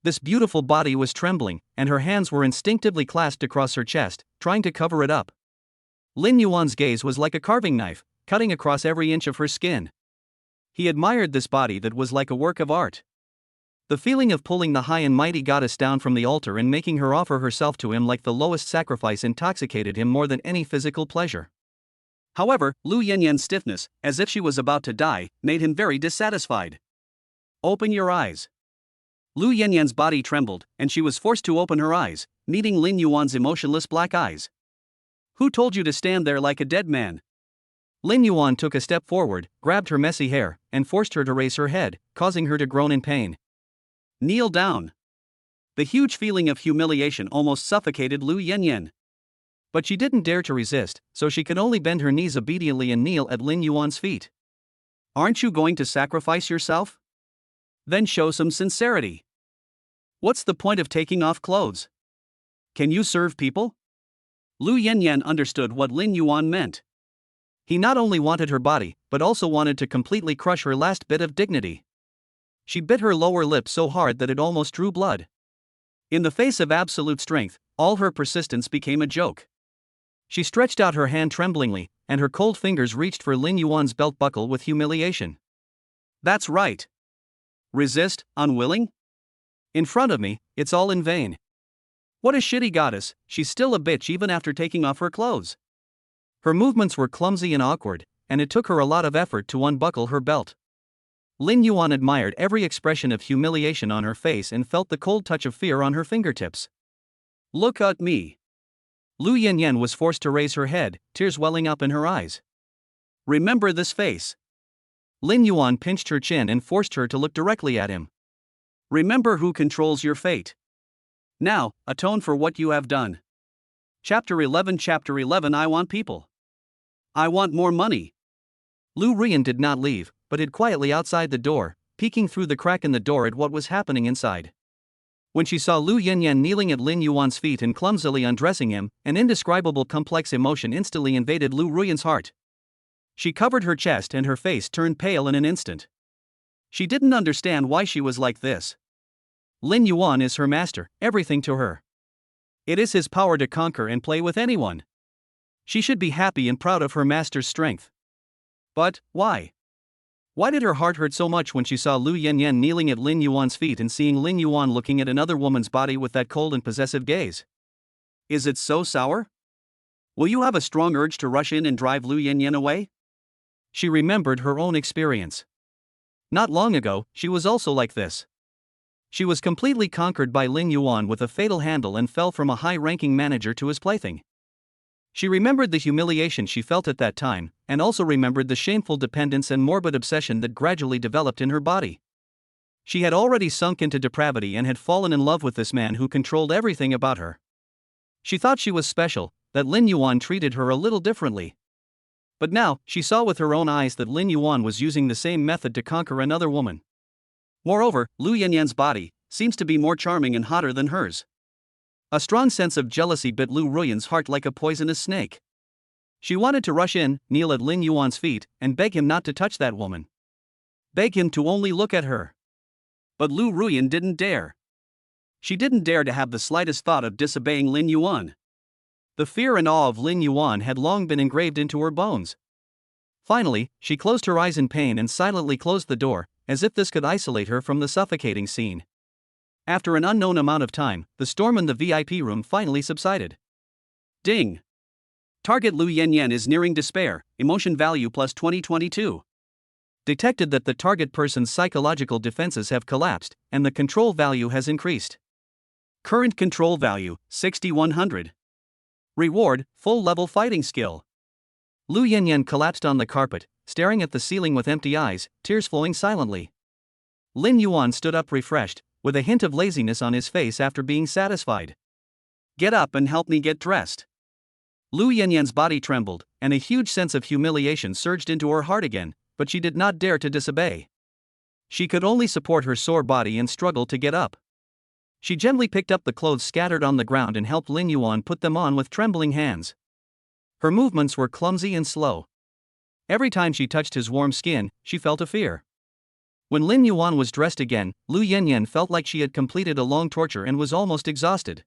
S1: This beautiful body was trembling, and her hands were instinctively clasped across her chest, trying to cover it up. Lin Yuan's gaze was like a carving knife, cutting across every inch of her skin. He admired this body that was like a work of art. The feeling of pulling the high and mighty goddess down from the altar and making her offer herself to him like the lowest sacrifice intoxicated him more than any physical pleasure. However, Lu Yanyan's stiffness, as if she was about to die, made him very dissatisfied. Open your eyes. Lu Yanyan's body trembled, and she was forced to open her eyes, meeting Lin Yuan's emotionless black eyes. Who told you to stand there like a dead man? Lin Yuan took a step forward, grabbed her messy hair, and forced her to raise her head, causing her to groan in pain. Kneel down. The huge feeling of humiliation almost suffocated Lu Yanyan. But she didn't dare to resist, so she could only bend her knees obediently and kneel at Lin Yuan's feet. Aren't you going to sacrifice yourself? Then show some sincerity. What's the point of taking off clothes? Can you serve people? Lu Yanyan understood what Lin Yuan meant. He not only wanted her body, but also wanted to completely crush her last bit of dignity. She bit her lower lip so hard that it almost drew blood. In the face of absolute strength, all her persistence became a joke. She stretched out her hand tremblingly, and her cold fingers reached for Lin Yuan's belt buckle with humiliation. That's right. Resist, unwilling? In front of me, it's all in vain. What a shitty goddess, she's still a bitch even after taking off her clothes. Her movements were clumsy and awkward, and it took her a lot of effort to unbuckle her belt. Lin Yuan admired every expression of humiliation on her face and felt the cold touch of fear on her fingertips. Look at me. Lu Yanyan was forced to raise her head, tears welling up in her eyes. Remember this face. Lin Yuan pinched her chin and forced her to look directly at him. Remember who controls your fate. Now, atone for what you have done. Chapter 11 I want people. I want more money. Lu Rian did not leave, but hid quietly outside the door, peeking through the crack in the door at what was happening inside. When she saw Lu Yanyan kneeling at Lin Yuan's feet and clumsily undressing him, an indescribable complex emotion instantly invaded Lu Ruyan's heart. She covered her chest and her face turned pale in an instant. She didn't understand why she was like this. Lin Yuan is her master, everything to her. It is his power to conquer and play with anyone. She should be happy and proud of her master's strength. But, why? Why did her heart hurt so much when she saw Lu Yanyan kneeling at Lin Yuan's feet and seeing Lin Yuan looking at another woman's body with that cold and possessive gaze? Is it so sour? Will you have a strong urge to rush in and drive Lu Yanyan away? She remembered her own experience. Not long ago, she was also like this. She was completely conquered by Lin Yuan with a fatal handle and fell from a high-ranking manager to his plaything. She remembered the humiliation she felt at that time, and also remembered the shameful dependence and morbid obsession that gradually developed in her body. She had already sunk into depravity and had fallen in love with this man who controlled everything about her. She thought she was special, that Lin Yuan treated her a little differently. But now, she saw with her own eyes that Lin Yuan was using the same method to conquer another woman. Moreover, Lu Yanyan's body seems to be more charming and hotter than hers. A strong sense of jealousy bit Lu Ruyan's heart like a poisonous snake. She wanted to rush in, kneel at Lin Yuan's feet, and beg him not to touch that woman. Beg him to only look at her. But Lu Ruyan didn't dare. She didn't dare to have the slightest thought of disobeying Lin Yuan. The fear and awe of Lin Yuan had long been engraved into her bones. Finally, she closed her eyes in pain and silently closed the door, as if this could isolate her from the suffocating scene. After an unknown amount of time, the storm in the VIP room finally subsided. Ding! Target Lu Yanyan is nearing despair, emotion value plus 2022. Detected that the target person's psychological defenses have collapsed, and the control value has increased. Current control value, 6100. Reward, full level fighting skill. Lu Yanyan collapsed on the carpet, staring at the ceiling with empty eyes, tears flowing silently. Lin Yuan stood up refreshed, with a hint of laziness on his face after being satisfied. Get up and help me get dressed. Lu Yanyan's body trembled, and a huge sense of humiliation surged into her heart again, but she did not dare to disobey. She could only support her sore body and struggle to get up. She gently picked up the clothes scattered on the ground and helped Lin Yuan put them on with trembling hands. Her movements were clumsy and slow. Every time she touched his warm skin, she felt a fear. When Lin Yuan was dressed again, Lu Yanyan felt like she had completed a long torture and was almost exhausted.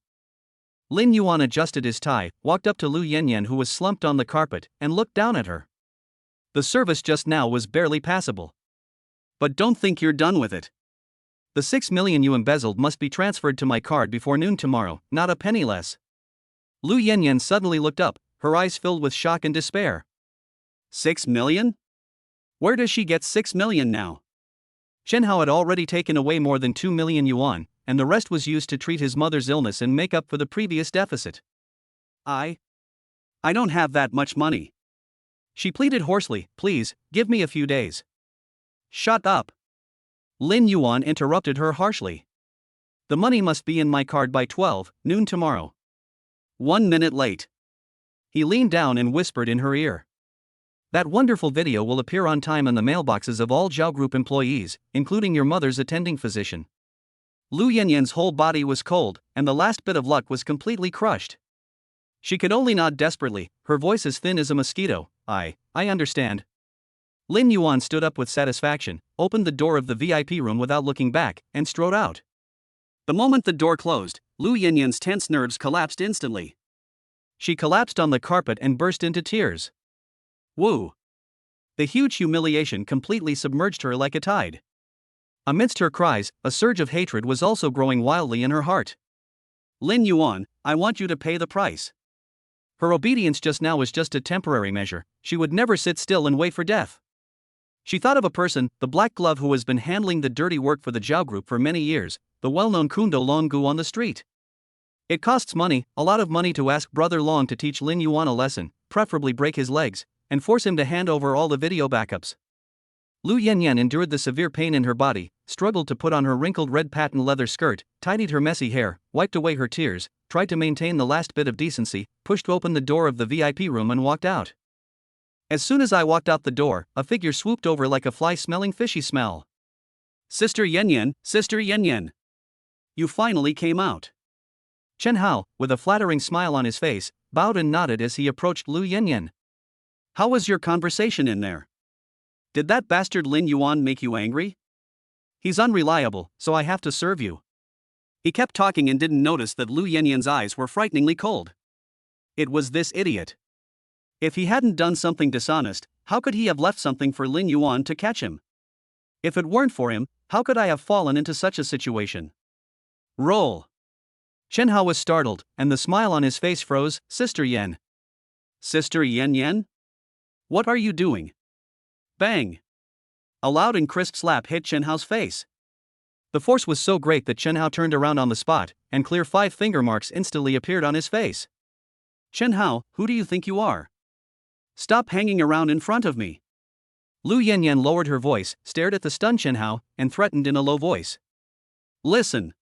S1: Lin Yuan adjusted his tie, walked up to Lu Yanyan who was slumped on the carpet, and looked down at her. The service just now was barely passable. But don't think you're done with it. The 6 million you embezzled must be transferred to my card before noon tomorrow, not a penny less. Lu Yanyan suddenly looked up, her eyes filled with shock and despair. 6 million? Where does she get 6 million now? Chen Hao had already taken away more than 2 million yuan, and the rest was used to treat his mother's illness and make up for the previous deficit. I don't have that much money. She pleaded hoarsely, please, give me a few days. Shut up. Lin Yuan interrupted her harshly. The money must be in my card by 12 noon tomorrow. 1 minute late. He leaned down and whispered in her ear. That wonderful video will appear on time in the mailboxes of all Zhao Group employees, including your mother's attending physician. Lu Yanyan's whole body was cold, and the last bit of luck was completely crushed. She could only nod desperately, her voice as thin as a mosquito. I understand. Lin Yuan stood up with satisfaction, opened the door of the VIP room without looking back, and strode out. The moment the door closed, Lu Yanyan's tense nerves collapsed instantly. She collapsed on the carpet and burst into tears. Woo! The huge humiliation completely submerged her like a tide. Amidst her cries, a surge of hatred was also growing wildly in her heart. Lin Yuan, I want you to pay the price. Her obedience just now was just a temporary measure, she would never sit still and wait for death. She thought of a person, the black glove who has been handling the dirty work for the Zhao Group for many years, the well-known Kundo Longgu on the street. It costs money, a lot of money to ask Brother Long to teach Lin Yuan a lesson, preferably break his legs, and force him to hand over all the video backups. Lu Yanyan endured the severe pain in her body, struggled to put on her wrinkled red patent leather skirt, tidied her messy hair, wiped away her tears, tried to maintain the last bit of decency, pushed open the door of the VIP room and walked out. As soon as I walked out the door, a figure swooped over like a fly smelling fishy smell. Sister Yanyan, Sister Yanyan. You finally came out. Chen Hao, with a flattering smile on his face, bowed and nodded as he approached Lu Yanyan. How was your conversation in there? Did that bastard Lin Yuan make you angry? He's unreliable, so I have to serve you. He kept talking and didn't notice that Lu Yanyan's eyes were frighteningly cold. It was this idiot. If he hadn't done something dishonest, how could he have left something for Lin Yuan to catch him? If it weren't for him, how could I have fallen into such a situation? Roll. Chen Hao was startled, and the smile on his face froze. Sister Yan. Sister Yan? What are you doing? Bang! A loud and crisp slap hit Chen Hao's face. The force was so great that Chen Hao turned around on the spot, and clear 5 finger marks instantly appeared on his face. Chen Hao, who do you think you are? Stop hanging around in front of me. Lu Yanyan lowered her voice, stared at the stunned Chen Hao, and threatened in a low voice. Listen.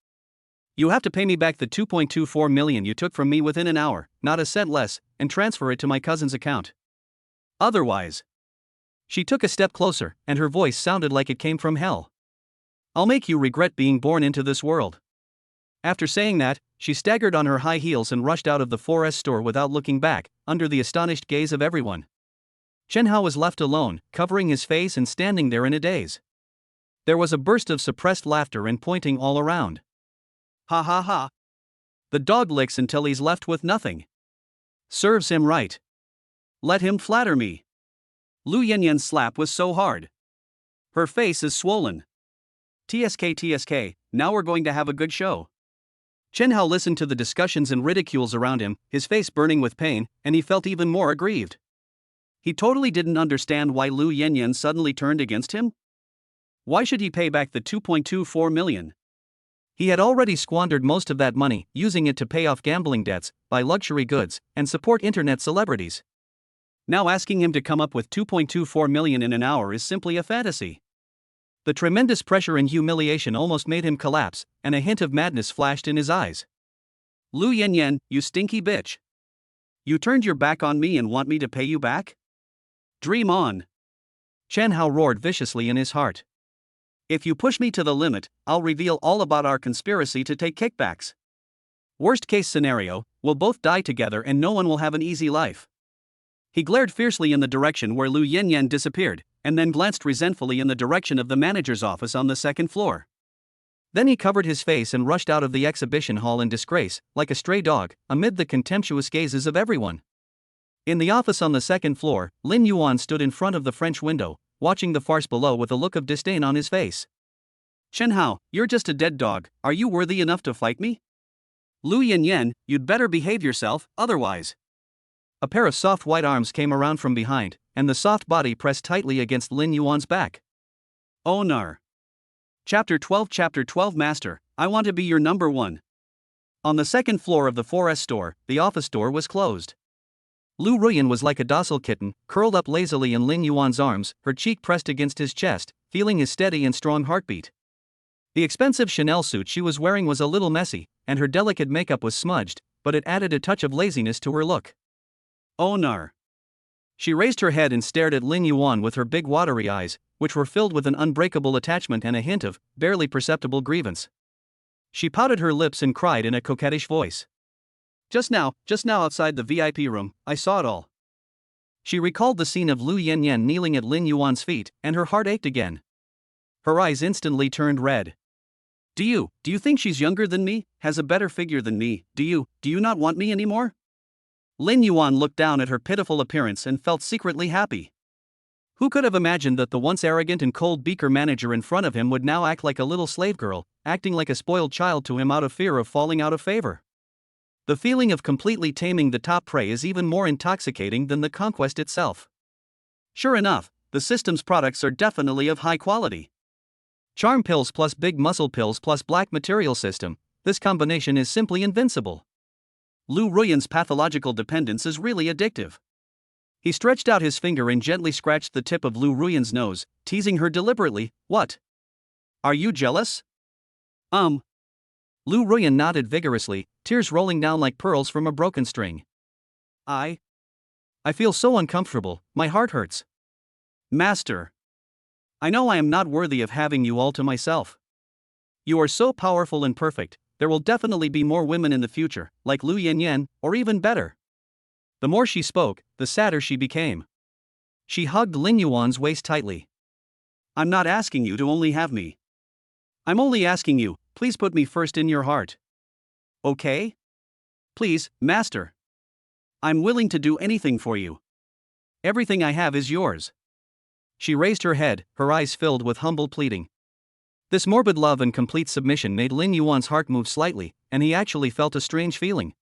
S1: You have to pay me back the 2.24 million you took from me within an hour, not a cent less, and transfer it to my cousin's account. Otherwise. She took a step closer, and her voice sounded like it came from hell. I'll make you regret being born into this world. After saying that, she staggered on her high heels and rushed out of the 4S store without looking back, under the astonished gaze of everyone. Chen Hao was left alone, covering his face and standing there in a daze. There was a burst of suppressed laughter and pointing all around. Ha ha ha. The dog licks until he's left with nothing. Serves him right. Let him flatter me. Lu Yanyan's slap was so hard. Her face is swollen. TSK, now we're going to have a good show. Chen Hao listened to the discussions and ridicules around him, his face burning with pain, and he felt even more aggrieved. He totally didn't understand why Lu Yanyan suddenly turned against him. Why should he pay back the 2.24 million? He had already squandered most of that money, using it to pay off gambling debts, buy luxury goods, and support internet celebrities. Now asking him to come up with 2.24 million in an hour is simply a fantasy. The tremendous pressure and humiliation almost made him collapse, and a hint of madness flashed in his eyes. Lu Yanyan, you stinky bitch. You turned your back on me and want me to pay you back? Dream on. Chen Hao roared viciously in his heart. If you push me to the limit, I'll reveal all about our conspiracy to take kickbacks. Worst case scenario, we'll both die together and no one will have an easy life. He glared fiercely in the direction where Lu Yanyan disappeared, and then glanced resentfully in the direction of the manager's office on the second floor. Then he covered his face and rushed out of the exhibition hall in disgrace, like a stray dog, amid the contemptuous gazes of everyone. In the office on the second floor, Lin Yuan stood in front of the French window, watching the farce below with a look of disdain on his face. Chen Hao, you're just a dead dog, are you worthy enough to fight me? Lu Yanyan, you'd better behave yourself, otherwise. A pair of soft white arms came around from behind, and the soft body pressed tightly against Lin Yuan's back. Oh nar. Chapter 12 Master, I want to be your number one. On the second floor of the 4S store, the office door was closed. Lu Ruyan was like a docile kitten, curled up lazily in Lin Yuan's arms, her cheek pressed against his chest, feeling his steady and strong heartbeat. The expensive Chanel suit she was wearing was a little messy, and her delicate makeup was smudged, but it added a touch of laziness to her look. Oh nar. She raised her head and stared at Lin Yuan with her big watery eyes, which were filled with an unbreakable attachment and a hint of, barely perceptible grievance. She pouted her lips and cried in a coquettish voice. Just now outside the VIP room, I saw it all. She recalled the scene of Lu Yanyan kneeling at Lin Yuan's feet, and her heart ached again. Her eyes instantly turned red. Do you think she's younger than me, has a better figure than me, do you not want me anymore? Lin Yuan looked down at her pitiful appearance and felt secretly happy. Who could have imagined that the once arrogant and cold beaker manager in front of him would now act like a little slave girl, acting like a spoiled child to him out of fear of falling out of favor? The feeling of completely taming the top prey is even more intoxicating than the conquest itself. Sure enough, the system's products are definitely of high quality. Charm pills plus big muscle pills plus black material system, this combination is simply invincible. Lu Ruyan's pathological dependence is really addictive. He stretched out his finger and gently scratched the tip of Lu Ruyan's nose, teasing her deliberately. What? Are you jealous? Lu Ruyan nodded vigorously, tears rolling down like pearls from a broken string. I feel so uncomfortable, my heart hurts. Master. I know I am not worthy of having you all to myself. You are so powerful and perfect, there will definitely be more women in the future, like Lu Yanyan, or even better. The more she spoke, the sadder she became. She hugged Lin Yuan's waist tightly. I'm not asking you to only have me. I'm only asking you, please put me first in your heart. Okay? Please, Master. I'm willing to do anything for you. Everything I have is yours. She raised her head, her eyes filled with humble pleading. This morbid love and complete submission made Lin Yuan's heart move slightly, and he actually felt a strange feeling.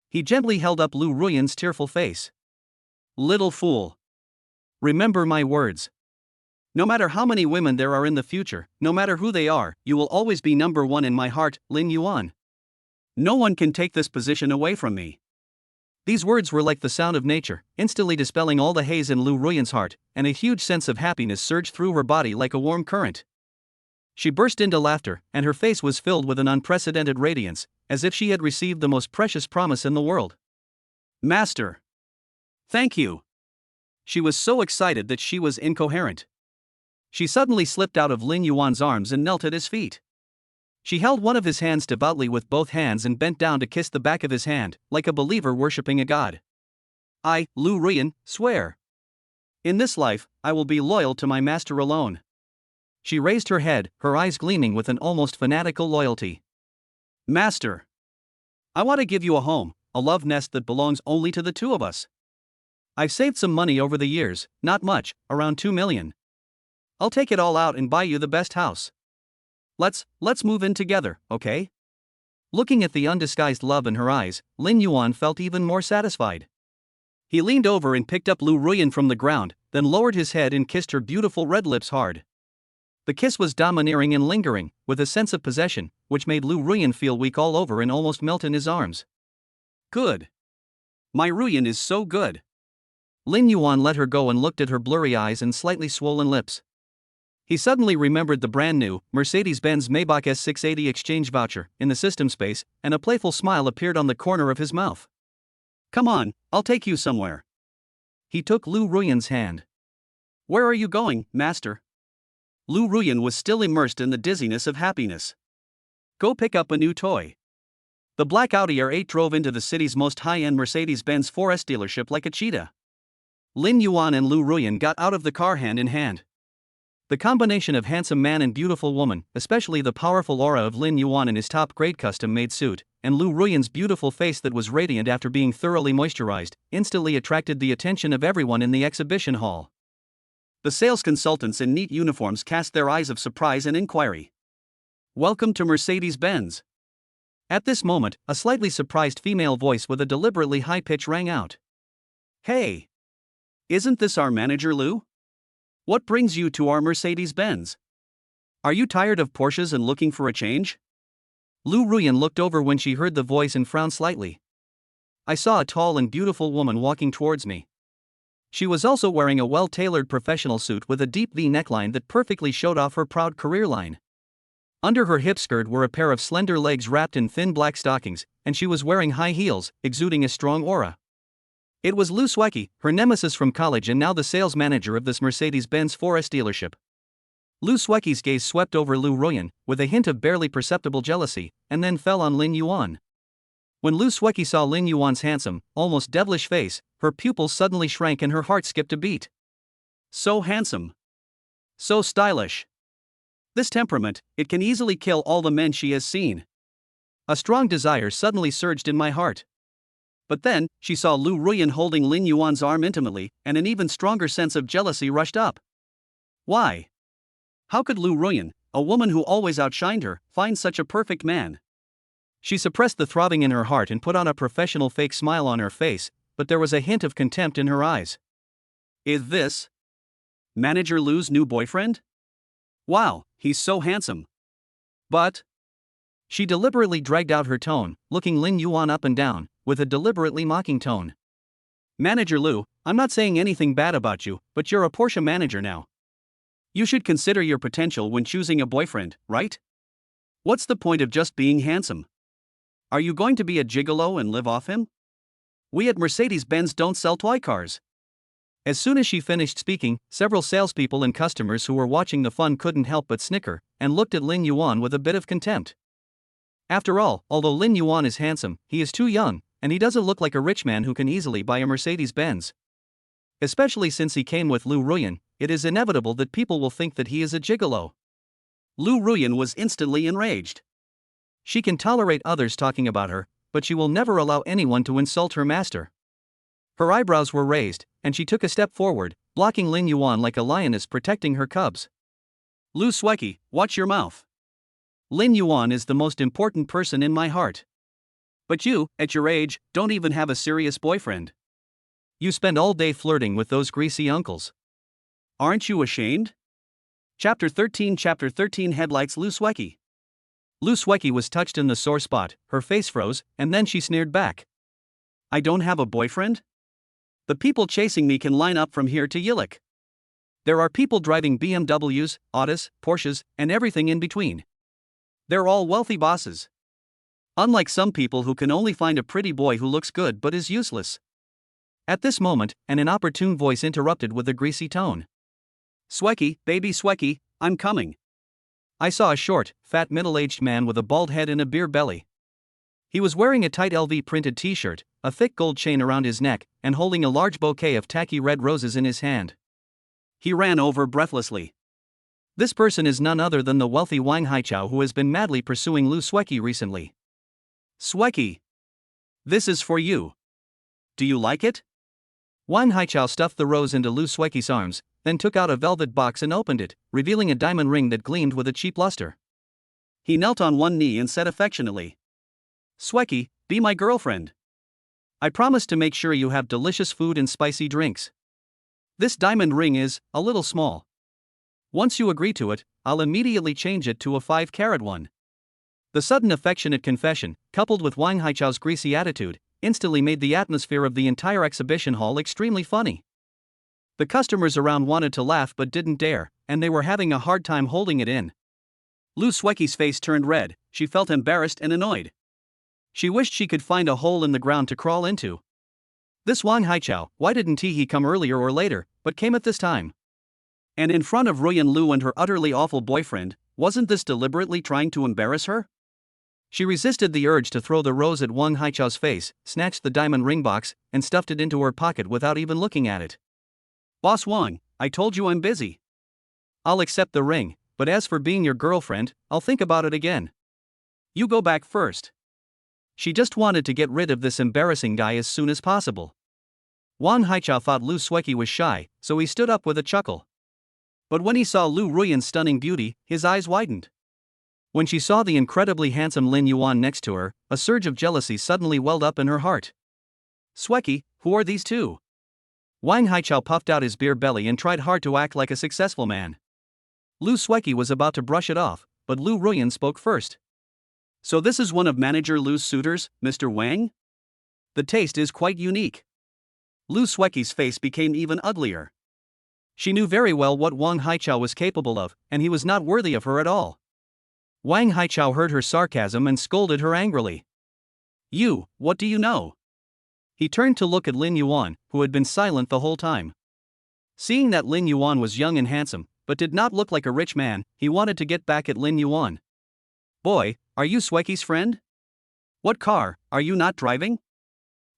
S1: He gently held up Lu Ruyan's tearful face. Little fool. Remember my words. No matter how many women there are in the future, no matter who they are, you will always be number one in my heart, Lin Yuan. No one can take this position away from me. These words were like the sound of nature, instantly dispelling all the haze in Lu Ruyan's heart, and a huge sense of happiness surged through her body like a warm current. She burst into laughter, and her face was filled with an unprecedented radiance, as if she had received the most precious promise in the world. Master! Thank you! She was so excited that she was incoherent. She suddenly slipped out of Lin Yuan's arms and knelt at his feet. She held one of his hands devoutly with both hands and bent down to kiss the back of his hand, like a believer worshipping a god. I, Lu Ruyan, swear. In this life, I will be loyal to my master alone. She raised her head, her eyes gleaming with an almost fanatical loyalty. Master, I want to give you a home, a love nest that belongs only to the two of us. I've saved some money over the years, not much, around 2 million. I'll take it all out and buy you the best house. Let's move in together, okay? Looking at the undisguised love in her eyes, Lin Yuan felt even more satisfied. He leaned over and picked up Lu Ruyan from the ground, then lowered his head and kissed her beautiful red lips hard. The kiss was domineering and lingering, with a sense of possession, which made Lu Ruyan feel weak all over and almost melt in his arms. Good. My Ruyan is so good. Lin Yuan let her go and looked at her blurry eyes and slightly swollen lips. He suddenly remembered the brand-new Mercedes-Benz Maybach S680 exchange voucher in the system space, and a playful smile appeared on the corner of his mouth. Come on, I'll take you somewhere. He took Lu Ruyan's hand. Where are you going, master? Lu Ruyan was still immersed in the dizziness of happiness. Go pick up a new toy. The black Audi R8 drove into the city's most high-end Mercedes-Benz 4S dealership like a cheetah. Lin Yuan and Lu Ruyan got out of the car hand in hand. The combination of handsome man and beautiful woman, especially the powerful aura of Lin Yuan in his top-grade custom-made suit, and Lu Ruyan's beautiful face that was radiant after being thoroughly moisturized, instantly attracted the attention of everyone in the exhibition hall. The sales consultants in neat uniforms cast their eyes of surprise and inquiry. Welcome to Mercedes-Benz. At this moment, a slightly surprised female voice with a deliberately high pitch rang out. Hey! Isn't this our manager Lu? What brings you to our Mercedes-Benz? Are you tired of Porsches and looking for a change? Lu Ruyan looked over when she heard the voice and frowned slightly. I saw a tall and beautiful woman walking towards me. She was also wearing a well-tailored professional suit with a deep V neckline that perfectly showed off her proud career line. Under her hip skirt were a pair of slender legs wrapped in thin black stockings, and she was wearing high heels, exuding a strong aura. It was Lu Sweki, her nemesis from college and now the sales manager of this Mercedes-Benz 4S dealership. Lu Sweki's gaze swept over Lu Ruyan, with a hint of barely perceptible jealousy, and then fell on Lin Yuan. When Lu Sweki saw Lin Yuan's handsome, almost devilish face, her pupils suddenly shrank and her heart skipped a beat. So handsome. So stylish. This temperament, it can easily kill all the men she has seen. A strong desire suddenly surged in my heart. But then, she saw Lu Ruyan holding Lin Yuan's arm intimately, and an even stronger sense of jealousy rushed up. Why? How could Lu Ruyan, a woman who always outshined her, find such a perfect man? She suppressed the throbbing in her heart and put on a professional fake smile on her face, but there was a hint of contempt in her eyes. Is this Manager Lu's new boyfriend? Wow, he's so handsome. But she deliberately dragged out her tone, looking Lin Yuan up and down, with a deliberately mocking tone. Manager Lu, I'm not saying anything bad about you, but you're a Porsche manager now. You should consider your potential when choosing a boyfriend, right? What's the point of just being handsome? Are you going to be a gigolo and live off him? We at Mercedes-Benz don't sell toy cars. As soon as she finished speaking, several salespeople and customers who were watching the fun couldn't help but snicker, and looked at Lin Yuan with a bit of contempt. After all, although Lin Yuan is handsome, he is too young, and he doesn't look like a rich man who can easily buy a Mercedes-Benz. Especially since he came with Lu Ruyan, it is inevitable that people will think that he is a gigolo. Lu Ruyan was instantly enraged. She can tolerate others talking about her, but she will never allow anyone to insult her master. Her eyebrows were raised, and she took a step forward, blocking Lin Yuan like a lioness protecting her cubs. Lu Sweki, watch your mouth. Lin Yuan is the most important person in my heart. But you, at your age, don't even have a serious boyfriend. You spend all day flirting with those greasy uncles. Aren't you ashamed? Chapter 13 Headlights Lu Sweki. Lu Sweki was touched in the sore spot, her face froze, and then she sneered back. I don't have a boyfriend? The people chasing me can line up from here to Yilik. There are people driving BMWs, Audis, Porsches, and everything in between. They're all wealthy bosses. Unlike some people who can only find a pretty boy who looks good but is useless. At this moment, an inopportune voice interrupted with a greasy tone. Sweki, baby Sweki, I'm coming. I saw a short, fat middle-aged man with a bald head and a beer belly. He was wearing a tight LV-printed t-shirt, a thick gold chain around his neck, and holding a large bouquet of tacky red roses in his hand. He ran over breathlessly. This person is none other than the wealthy Wang Haichao who has been madly pursuing Lu Sueki recently. Sueki. This is for you. Do you like it? Wang Haichao stuffed the rose into Lu Sueki's arms, then took out a velvet box and opened it, revealing a diamond ring that gleamed with a cheap luster. He knelt on one knee and said affectionately, Sueki, be my girlfriend. I promise to make sure you have delicious food and spicy drinks. This diamond ring is a little small. Once you agree to it, I'll immediately change it to a 5-carat one. The sudden affectionate confession, coupled with Wang Haichao's greasy attitude, instantly made the atmosphere of the entire exhibition hall extremely funny. The customers around wanted to laugh but didn't dare, and they were having a hard time holding it in. Lu Sueki's face turned red. She felt embarrassed and annoyed. She wished she could find a hole in the ground to crawl into. This Wang Haichao, why didn't he come earlier or later, but came at this time? And in front of Ruyan Lu and her utterly awful boyfriend, wasn't this deliberately trying to embarrass her? She resisted the urge to throw the rose at Wang Haichao's face, snatched the diamond ring box, and stuffed it into her pocket without even looking at it. Boss Wang, I told you I'm busy. I'll accept the ring, but as for being your girlfriend, I'll think about it again. You go back first. She just wanted to get rid of this embarrassing guy as soon as possible. Wang Haichao thought Lu Sueki was shy, so he stood up with a chuckle. But when he saw Lu Ruyan's stunning beauty, his eyes widened. When she saw the incredibly handsome Lin Yuan next to her, a surge of jealousy suddenly welled up in her heart. Sueki, who are these two? Wang Haichao puffed out his beer belly and tried hard to act like a successful man. Lu Sueki was about to brush it off, but Lu Ruyan spoke first. So this is one of Manager Lu's suitors, Mr. Wang? The taste is quite unique. Lu Sueki's face became even uglier. She knew very well what Wang Haichao was capable of, and he was not worthy of her at all. Wang Haichao heard her sarcasm and scolded her angrily. You, what do you know? He turned to look at Lin Yuan, who had been silent the whole time. Seeing that Lin Yuan was young and handsome, but did not look like a rich man, he wanted to get back at Lin Yuan. Boy, are you Sueki's friend? What car are you not driving?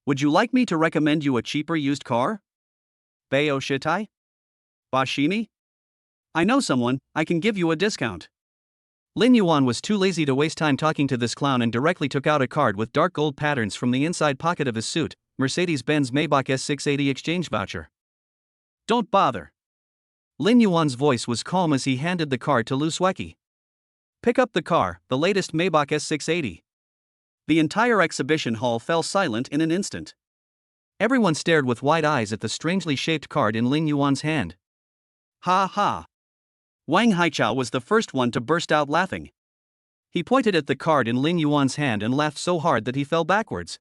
S1: Would you like me to recommend you a cheaper used car? Bayo Shitai? Bashimi? I know someone, I can give you a discount. Lin Yuan was too lazy to waste time talking to this clown and directly took out a card with dark gold patterns from the inside pocket of his suit, Mercedes-Benz Maybach S680 exchange voucher. Don't bother. Lin Yuan's voice was calm as he handed the card to Lu Sueki. Pick up the car, the latest Maybach S680. The entire exhibition hall fell silent in an instant. Everyone stared with wide eyes at the strangely shaped card in Lin Yuan's hand. Ha ha. Wang Haichao was the first one to burst out laughing. He pointed at the card in Lin Yuan's hand and laughed so hard that he fell backwards.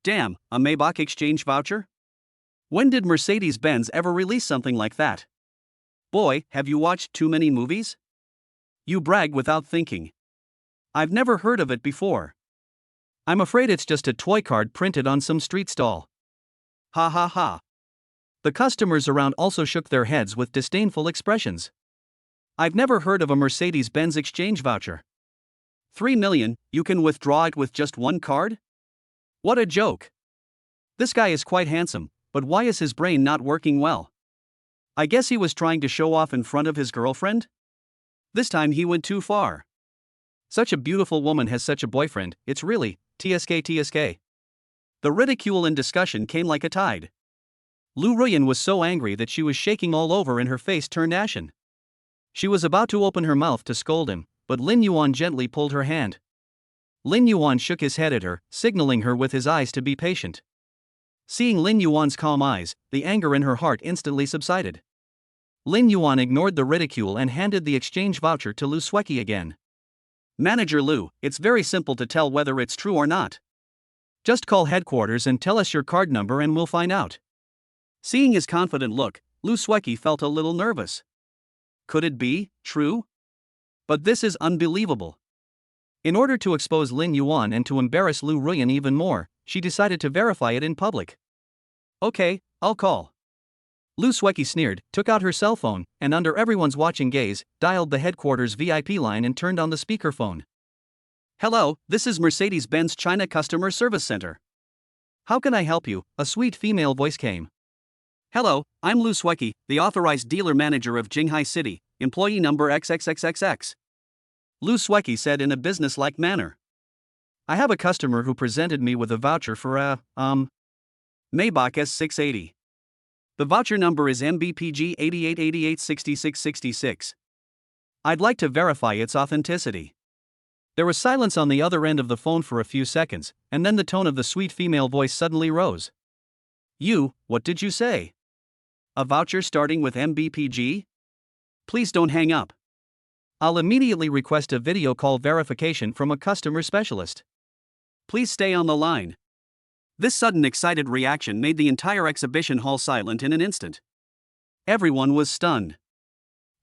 S1: Damn, a Maybach exchange voucher? When did Mercedes-Benz ever release something like that? Boy, have you watched too many movies? You brag without thinking. I've never heard of it before. I'm afraid it's just a toy card printed on some street stall. Ha ha ha. The customers around also shook their heads with disdainful expressions. I've never heard of a Mercedes-Benz exchange voucher. 3 million, you can withdraw it with just one card? What a joke. This guy is quite handsome, but why is his brain not working well? I guess he was trying to show off in front of his girlfriend? This time he went too far. Such a beautiful woman has such a boyfriend, it's really, TSK. The ridicule and discussion came like a tide. Lu Ruyan was so angry that she was shaking all over and her face turned ashen. She was about to open her mouth to scold him, but Lin Yuan gently pulled her hand. Lin Yuan shook his head at her, signaling her with his eyes to be patient. Seeing Lin Yuan's calm eyes, the anger in her heart instantly subsided. Lin Yuan ignored the ridicule and handed the exchange voucher to Lu Sueki again. Manager Lu, it's very simple to tell whether it's true or not. Just call headquarters and tell us your card number and we'll find out. Seeing his confident look, Lu Sueki felt a little nervous. Could it be true? But this is unbelievable. In order to expose Lin Yuan and to embarrass Lu Ruyan even more, she decided to verify it in public. Okay, I'll call. Lu Sueki sneered, took out her cell phone, and under everyone's watching gaze, dialed the headquarters VIP line and turned on the speakerphone. Hello, this is Mercedes-Benz China Customer Service Center. How can I help you? A sweet female voice came. Hello, I'm Lu Sueki, the authorized dealer manager of Jinghai City. employee number XXXXX. Lu Sweki said in a business-like manner. I have a customer who presented me with a voucher for a, Maybach S680. The voucher number is MBPG 88886666. I'd like to verify its authenticity. There was silence on the other end of the phone for a few seconds, and then the tone of the sweet female voice suddenly rose. What did you say? A voucher starting with MBPG? Please don't hang up. I'll immediately request a video call verification from a customer specialist. Please stay on the line. This sudden excited reaction made the entire exhibition hall silent in an instant. Everyone was stunned.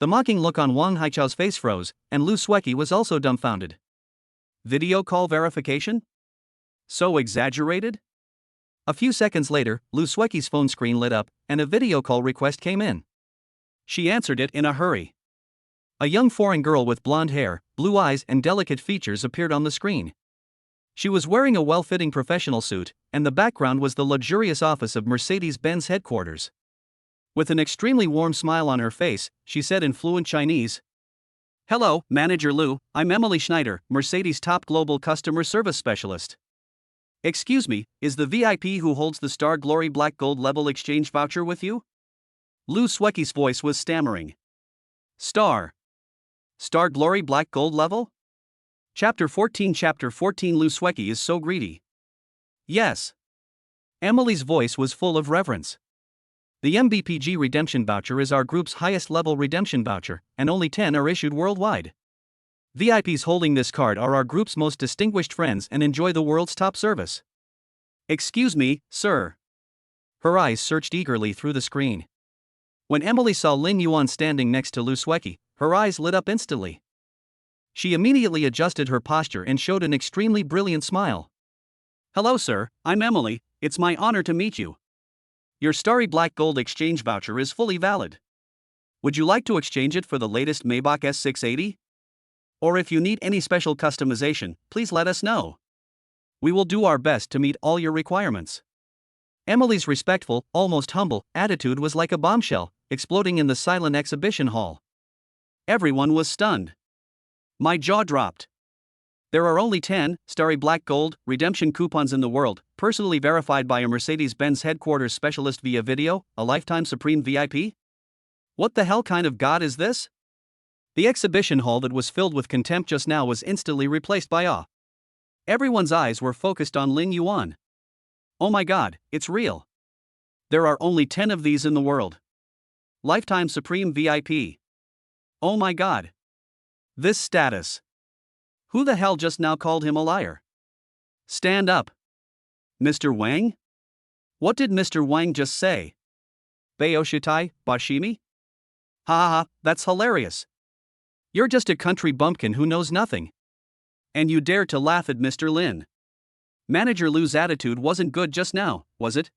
S1: The mocking look on Wang Haichao's face froze, and Lu Sweki was also dumbfounded. Video call verification? So exaggerated? A few seconds later, Lu Sweki's phone screen lit up, and a video call request came in. She answered it in a hurry. A young foreign girl with blonde hair, blue eyes, and delicate features appeared on the screen. She was wearing a well-fitting professional suit, and the background was the luxurious office of Mercedes-Benz headquarters. With an extremely warm smile on her face, she said in fluent Chinese, "Hello, Manager Lu, I'm Emily Schneider, Mercedes' top global customer service specialist. Excuse me, is the VIP who holds the Star Glory Black Gold level exchange voucher with you?" Lu Sweki's voice was stammering. Star Glory Black Gold level? Chapter 14 Lu Sweki is so greedy. Yes. Emily's voice was full of reverence. The MBPG redemption voucher is our group's highest level redemption voucher, and only 10 are issued worldwide. VIPs holding this card are our group's most distinguished friends and enjoy the world's top service. Excuse me, sir. Her eyes searched eagerly through the screen. When Emily saw Lin Yuan standing next to Lu Sweki, her eyes lit up instantly. She immediately adjusted her posture and showed an extremely brilliant smile. Hello, sir, I'm Emily, it's my honor to meet you. Your Starry Black Gold exchange voucher is fully valid. Would you like to exchange it for the latest Maybach S680? Or if you need any special customization, please let us know. We will do our best to meet all your requirements. Emily's respectful, almost humble, attitude was like a bombshell, exploding in the silent exhibition hall. Everyone was stunned. My jaw dropped. There are only 10 Starry Black Gold redemption coupons in the world, personally verified by a Mercedes-Benz headquarters specialist via video, a lifetime Supreme VIP? What the hell kind of god is this? The exhibition hall that was filled with contempt just now was instantly replaced by awe. Everyone's eyes were focused on Lin Yuan. Oh my god, it's real. There are only 10 of these in the world. Lifetime Supreme VIP. Oh my god. This status. Who the hell just now called him a liar? Stand up. Mr. Wang? What did Mr. Wang just say? Bayoshitai, Bashimi? Ha ha ha, that's hilarious. You're just a country bumpkin who knows nothing. And you dare to laugh at Mr. Lin. Manager Lu's attitude wasn't good just now, was it?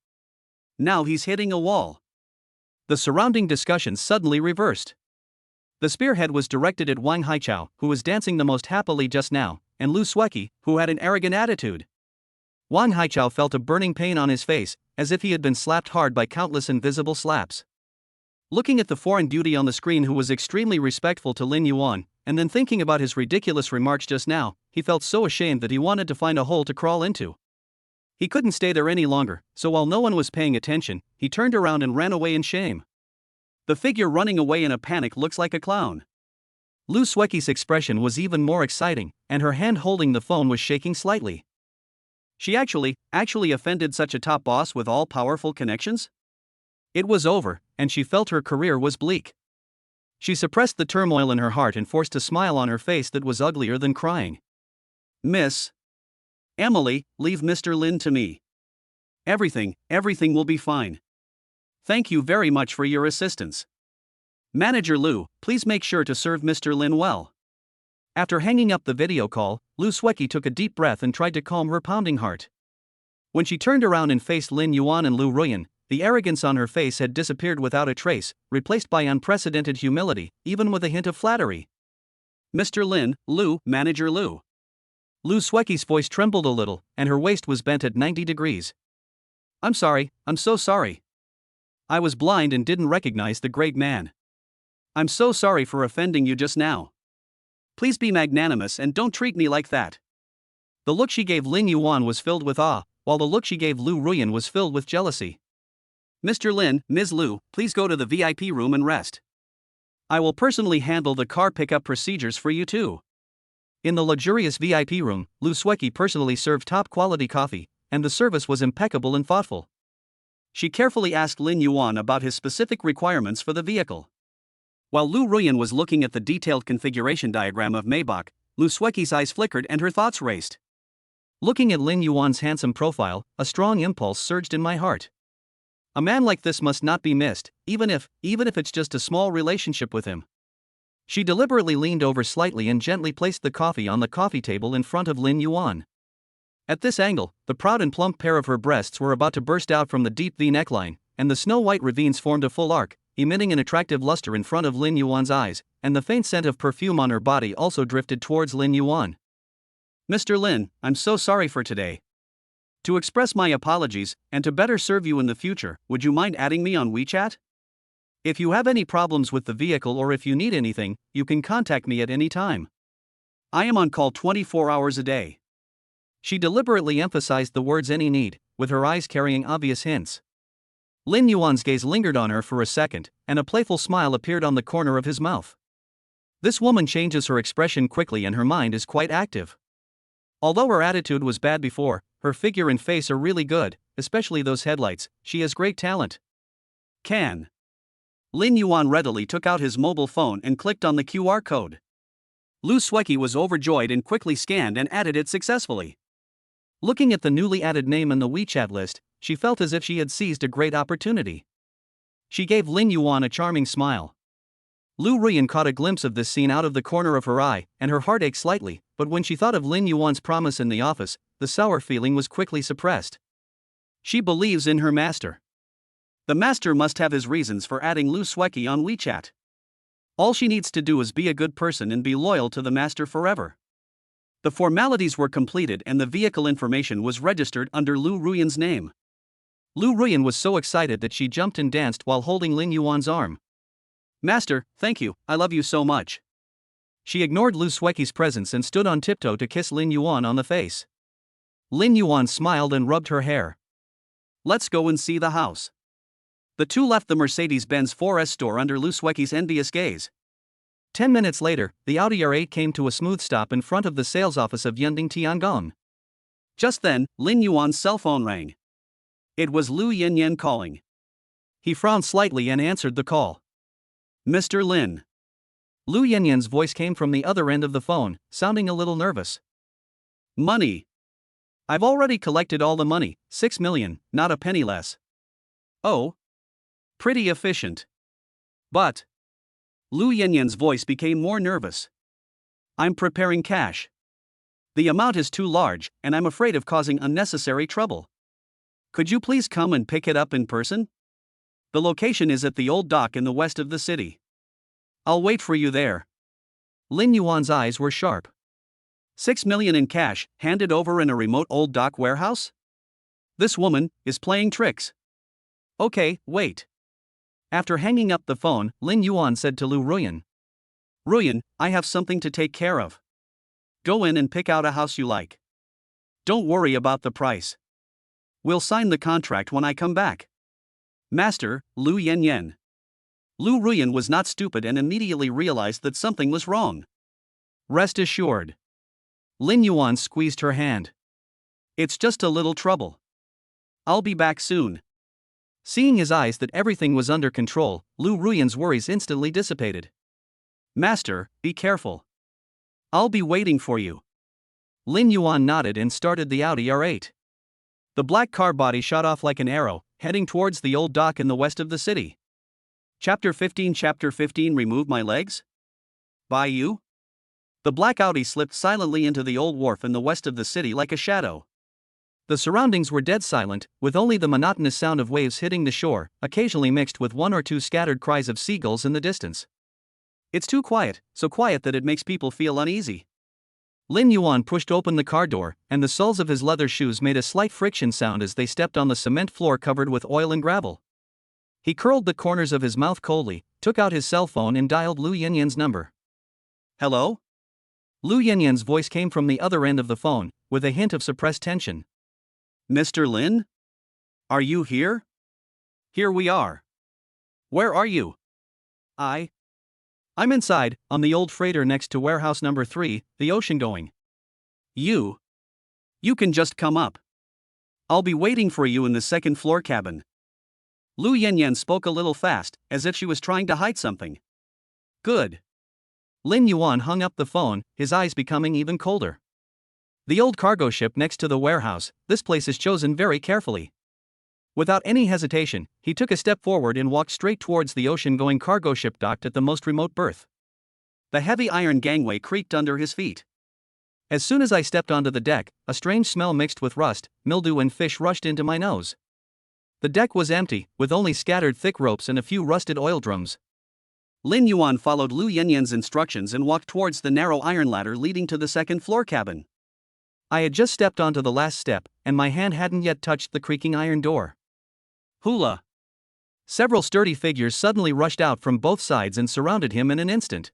S1: Now he's hitting a wall. The surrounding discussion suddenly reversed. The spearhead was directed at Wang Haichao, who was dancing the most happily just now, and Lu Sweki, who had an arrogant attitude. Wang Haichao felt a burning pain on his face, as if he had been slapped hard by countless invisible slaps. Looking at the foreign beauty on the screen who was extremely respectful to Lin Yuan, and then thinking about his ridiculous remarks just now, he felt so ashamed that he wanted to find a hole to crawl into. He couldn't stay there any longer, so while no one was paying attention, he turned around and ran away in shame. The figure running away in a panic looks like a clown. Lu Sweki's expression was even more exciting, and her hand holding the phone was shaking slightly. She actually offended such a top boss with all-powerful connections? It was over, and she felt her career was bleak. She suppressed the turmoil in her heart and forced a smile on her face that was uglier than crying. Miss Emily, leave Mr. Lin to me. Everything will be fine. Thank you very much for your assistance. Manager Lu, please make sure to serve Mr. Lin well. After hanging up the video call, Lu Sweki took a deep breath and tried to calm her pounding heart. When she turned around and faced Lin Yuan and Lu Ruyan, the arrogance on her face had disappeared without a trace, replaced by unprecedented humility, even with a hint of flattery. Mr. Lin, Lu, Manager Lu. Lu Sweki's voice trembled a little, and her waist was bent at 90 degrees. I'm sorry, I'm so sorry. I was blind and didn't recognize the great man. I'm so sorry for offending you just now. Please be magnanimous and don't treat me like that. The look she gave Lin Yuan was filled with awe, while the look she gave Lu Ruyan was filled with jealousy. Mr. Lin, Ms. Lu, please go to the VIP room and rest. I will personally handle the car pickup procedures for you too. In the luxurious VIP room, Lu Sueki personally served top-quality coffee, and the service was impeccable and thoughtful. She carefully asked Lin Yuan about his specific requirements for the vehicle. While Lu Ruyan was looking at the detailed configuration diagram of Maybach, Lu Sueki's eyes flickered and her thoughts raced. Looking at Lin Yuan's handsome profile, a strong impulse surged in my heart. A man like this must not be missed, even if it's just a small relationship with him. She deliberately leaned over slightly and gently placed the coffee on the coffee table in front of Lin Yuan. At this angle, the proud and plump pair of her breasts were about to burst out from the deep V neckline, and the snow-white ravines formed a full arc, emitting an attractive luster in front of Lin Yuan's eyes, and the faint scent of perfume on her body also drifted towards Lin Yuan. Mr. Lin, I'm so sorry for today. To express my apologies, and to better serve you in the future, would you mind adding me on WeChat? If you have any problems with the vehicle or if you need anything, you can contact me at any time. I am on call 24 hours a day. She deliberately emphasized the words any need, with her eyes carrying obvious hints. Lin Yuan's gaze lingered on her for a second, and a playful smile appeared on the corner of his mouth. This woman changes her expression quickly and her mind is quite active. Although her attitude was bad before, her figure and face are really good, especially those headlights. She has great talent. Can. Lin Yuan readily took out his mobile phone and clicked on the QR code. Lu Sueki was overjoyed and quickly scanned and added it successfully. Looking at the newly added name in the WeChat list, she felt as if she had seized a great opportunity. She gave Lin Yuan a charming smile. Lu Ruyan caught a glimpse of this scene out of the corner of her eye, and her heart ached slightly, but when she thought of Lin Yuan's promise in the office, the sour feeling was quickly suppressed. She believes in her master. The master must have his reasons for adding Lu Sueki on WeChat. All she needs to do is be a good person and be loyal to the master forever. The formalities were completed and the vehicle information was registered under Lu Ruyan's name. Lu Ruyan was so excited that she jumped and danced while holding Lin Yuan's arm. Master, thank you, I love you so much. She ignored Lu Sueki's presence and stood on tiptoe to kiss Lin Yuan on the face. Lin Yuan smiled and rubbed her hair. Let's go and see the house. The two left the Mercedes-Benz 4S store under Lu Sueki's envious gaze. 10 minutes later, the Audi R8 came to a smooth stop in front of the sales office of Yunding Tiangong. Just then, Lin Yuan's cell phone rang. It was Lu Yanyan calling. He frowned slightly and answered the call. Mr. Lin. Lu Yanyan's voice came from the other end of the phone, sounding a little nervous. Money. I've already collected all the money, 6 million, not a penny less. Oh. Pretty efficient. But. Lu Yanyan's voice became more nervous. I'm preparing cash. The amount is too large, and I'm afraid of causing unnecessary trouble. Could you please come and pick it up in person? The location is at the old dock in the west of the city. I'll wait for you there. Lin Yuan's eyes were sharp. 6 million in cash, handed over in a remote old dock warehouse? This woman is playing tricks. Okay, wait. After hanging up the phone, Lin Yuan said to Lu Ruyan. Ruyan, I have something to take care of. Go in and pick out a house you like. Don't worry about the price. We'll sign the contract when I come back. Master, Lu Yanyan. Lu Ruyan was not stupid and immediately realized that something was wrong. Rest assured. Lin Yuan squeezed her hand. It's just a little trouble. I'll be back soon. Seeing his eyes that everything was under control, Lu Ruyan's worries instantly dissipated. Master, be careful. I'll be waiting for you. Lin Yuan nodded and started the Audi R8. The black car body shot off like an arrow, heading towards the old dock in the west of the city. Chapter 15 Remove my legs? By you? The black Audi slipped silently into the old wharf in the west of the city like a shadow. The surroundings were dead silent, with only the monotonous sound of waves hitting the shore, occasionally mixed with one or two scattered cries of seagulls in the distance. It's too quiet, so quiet that it makes people feel uneasy. Lin Yuan pushed open the car door, and the soles of his leather shoes made a slight friction sound as they stepped on the cement floor covered with oil and gravel. He curled the corners of his mouth coldly, took out his cell phone and dialed Lu Yinyan's number. Hello? Lu Yinyan's voice came from the other end of the phone, with a hint of suppressed tension. Mr. Lin? Are you here? Here we are. Where are you? I'm inside, on the old freighter next to warehouse number 3, the ocean-going. You can just come up. I'll be waiting for you in the second floor cabin. Lu Yinyan spoke a little fast, as if she was trying to hide something. Good. Lin Yuan hung up the phone, his eyes becoming even colder. The old cargo ship next to the warehouse, this place is chosen very carefully. Without any hesitation, he took a step forward and walked straight towards the ocean-going cargo ship docked at the most remote berth. The heavy iron gangway creaked under his feet. As soon as I stepped onto the deck, a strange smell mixed with rust, mildew and fish rushed into my nose. The deck was empty, with only scattered thick ropes and a few rusted oil drums. Lin Yuan followed Lu Yinyan's instructions and walked towards the narrow iron ladder leading to the second floor cabin. I had just stepped onto the last step, and my hand hadn't yet touched the creaking iron door. Hula! Several sturdy figures suddenly rushed out from both sides and surrounded him in an instant.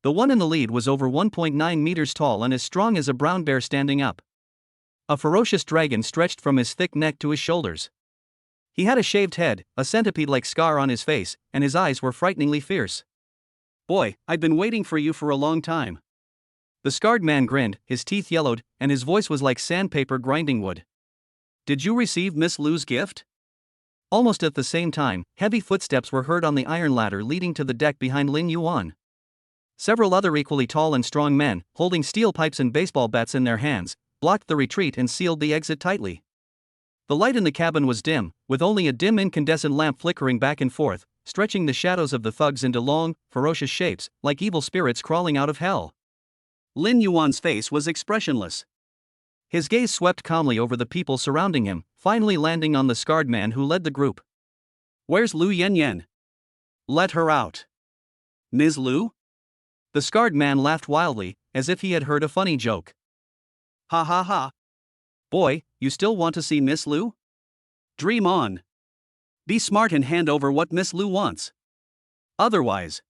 S1: The one in the lead was over 1.9 meters tall and as strong as a brown bear standing up. A ferocious dragon stretched from his thick neck to his shoulders. He had a shaved head, a centipede-like scar on his face, and his eyes were frighteningly fierce. Boy, I've been waiting for you for a long time. The scarred man grinned, his teeth yellowed, and his voice was like sandpaper grinding wood. Did you receive Miss Lu's gift? Almost at the same time, heavy footsteps were heard on the iron ladder leading to the deck behind Lin Yuan. Several other equally tall and strong men, holding steel pipes and baseball bats in their hands, blocked the retreat and sealed the exit tightly. The light in the cabin was dim, with only a dim incandescent lamp flickering back and forth, stretching the shadows of the thugs into long, ferocious shapes, like evil spirits crawling out of hell. Lin Yuan's face was expressionless. His gaze swept calmly over the people surrounding him, finally landing on the scarred man who led the group. Where's Lu Yinyan? Let her out. Ms. Lu? The scarred man laughed wildly, as if he had heard a funny joke. Ha ha ha. Boy, you still want to see Miss Lu? Dream on. Be smart and hand over what Miss Lu wants. Otherwise.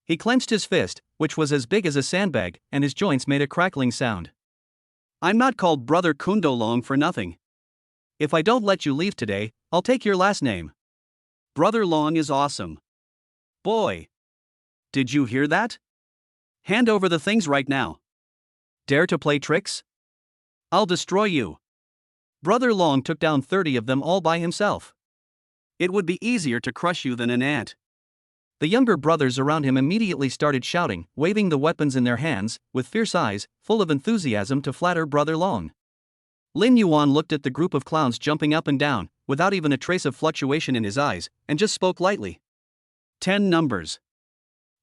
S1: He clenched his fist, which was as big as a sandbag, and his joints made a crackling sound. I'm not called Brother Kundolong for nothing. If I don't let you leave today, I'll take your last name. Brother Long is awesome. Boy. Did you hear that? Hand over the things right now. Dare to play tricks? I'll destroy you. Brother Long took down 30 of them all by himself. It would be easier to crush you than an ant. The younger brothers around him immediately started shouting, waving the weapons in their hands, with fierce eyes, full of enthusiasm to flatter Brother Long. Lin Yuan looked at the group of clowns jumping up and down, without even a trace of fluctuation in his eyes, and just spoke lightly. 10 numbers.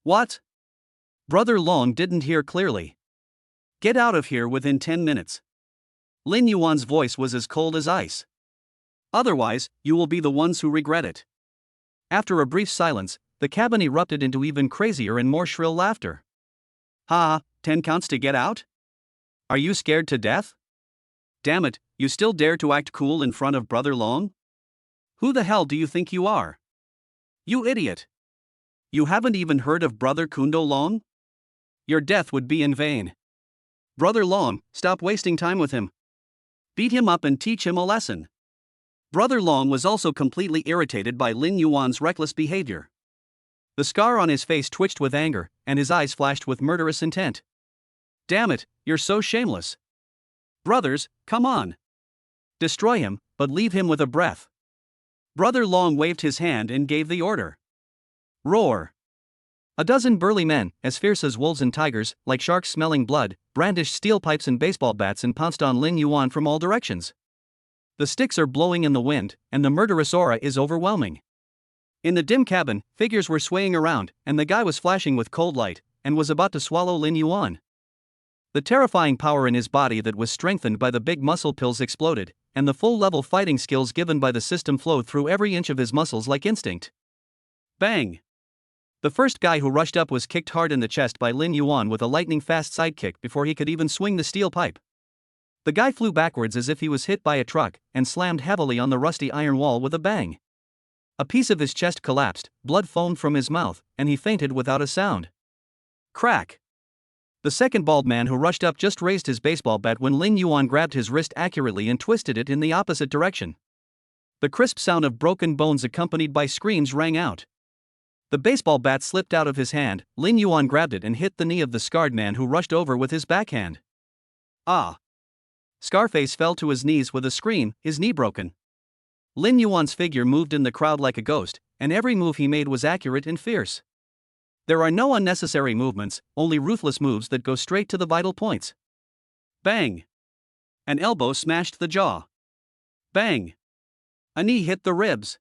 S1: What? Brother Long didn't hear clearly. Get out of here within 10 minutes. Lin Yuan's voice was as cold as ice. Otherwise, you will be the ones who regret it. After a brief silence, the cabin erupted into even crazier and more shrill laughter. Ha, 10 counts to get out? Are you scared to death? Damn it, you still dare to act cool in front of Brother Long? Who the hell do you think you are? You idiot. You haven't even heard of Brother Kundolong? Your death would be in vain. Brother Long, stop wasting time with him. Beat him up and teach him a lesson. Brother Long was also completely irritated by Lin Yuan's reckless behavior. The scar on his face twitched with anger, and his eyes flashed with murderous intent. Damn it, you're so shameless. Brothers, come on. Destroy him, but leave him with a breath. Brother Long waved his hand and gave the order. Roar. A dozen burly men, as fierce as wolves and tigers, like sharks smelling blood, brandished steel pipes and baseball bats and pounced on Lin Yuan from all directions. The sticks are blowing in the wind, and the murderous aura is overwhelming. In the dim cabin, figures were swaying around, and the guy was flashing with cold light, and was about to swallow Lin Yuan. The terrifying power in his body that was strengthened by the big muscle pills exploded, and the full-level fighting skills given by the system flowed through every inch of his muscles like instinct. Bang! The first guy who rushed up was kicked hard in the chest by Lin Yuan with a lightning-fast sidekick before he could even swing the steel pipe. The guy flew backwards as if he was hit by a truck, and slammed heavily on the rusty iron wall with a bang. A piece of his chest collapsed, blood foamed from his mouth, and he fainted without a sound. Crack! The second bald man who rushed up just raised his baseball bat when Lin Yuan grabbed his wrist accurately and twisted it in the opposite direction. The crisp sound of broken bones accompanied by screams rang out. The baseball bat slipped out of his hand. Lin Yuan grabbed it and hit the knee of the scarred man who rushed over with his backhand. Ah! Scarface fell to his knees with a scream, his knee broken. Lin Yuan's figure moved in the crowd like a ghost, and every move he made was accurate and fierce. There are no unnecessary movements, only ruthless moves that go straight to the vital points. Bang! An elbow smashed the jaw. Bang! A knee hit the ribs.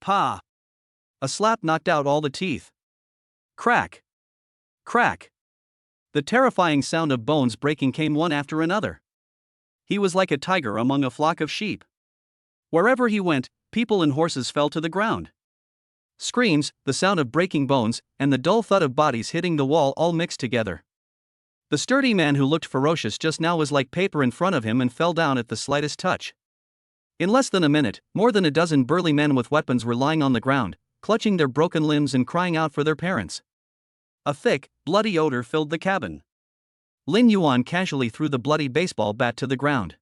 S1: Pa! A slap knocked out all the teeth. Crack! Crack! The terrifying sound of bones breaking came one after another. He was like a tiger among a flock of sheep. Wherever he went, people and horses fell to the ground. Screams, the sound of breaking bones, and the dull thud of bodies hitting the wall all mixed together. The sturdy man who looked ferocious just now was like paper in front of him and fell down at the slightest touch. In less than a minute, more than a dozen burly men with weapons were lying on the ground, clutching their broken limbs and crying out for their parents. A thick, bloody odor filled the cabin. Lin Yuan casually threw the bloody baseball bat to the ground.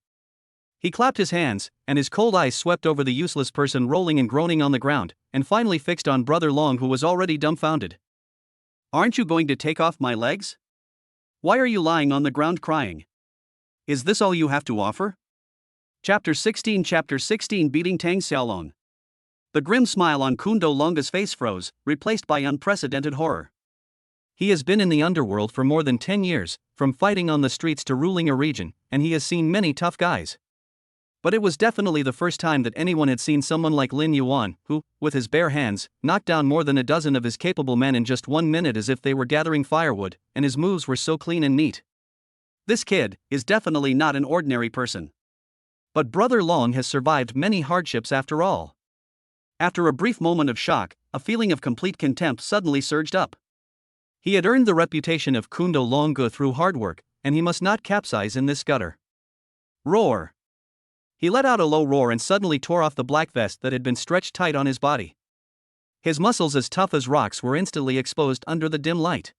S1: He clapped his hands, and his cold eyes swept over the useless person rolling and groaning on the ground, and finally fixed on Brother Long, who was already dumbfounded. Aren't you going to take off my legs? Why are you lying on the ground crying? Is this all you have to offer? Chapter 16 Beating Tang Xiaolong. The grim smile on Kundo Longa's face froze, replaced by unprecedented horror. He has been in the underworld for more than 10 years, from fighting on the streets to ruling a region, and he has seen many tough guys. But it was definitely the first time that anyone had seen someone like Lin Yuan, who, with his bare hands, knocked down more than a dozen of his capable men in just 1 minute as if they were gathering firewood, and his moves were so clean and neat. This kid is definitely not an ordinary person. But Brother Long has survived many hardships after all. After a brief moment of shock, a feeling of complete contempt suddenly surged up. He had earned the reputation of Kundo Longa through hard work, and he must not capsize in this gutter. Roar! He let out a low roar and suddenly tore off the black vest that had been stretched tight on his body. His muscles, as tough as rocks, were instantly exposed under the dim light.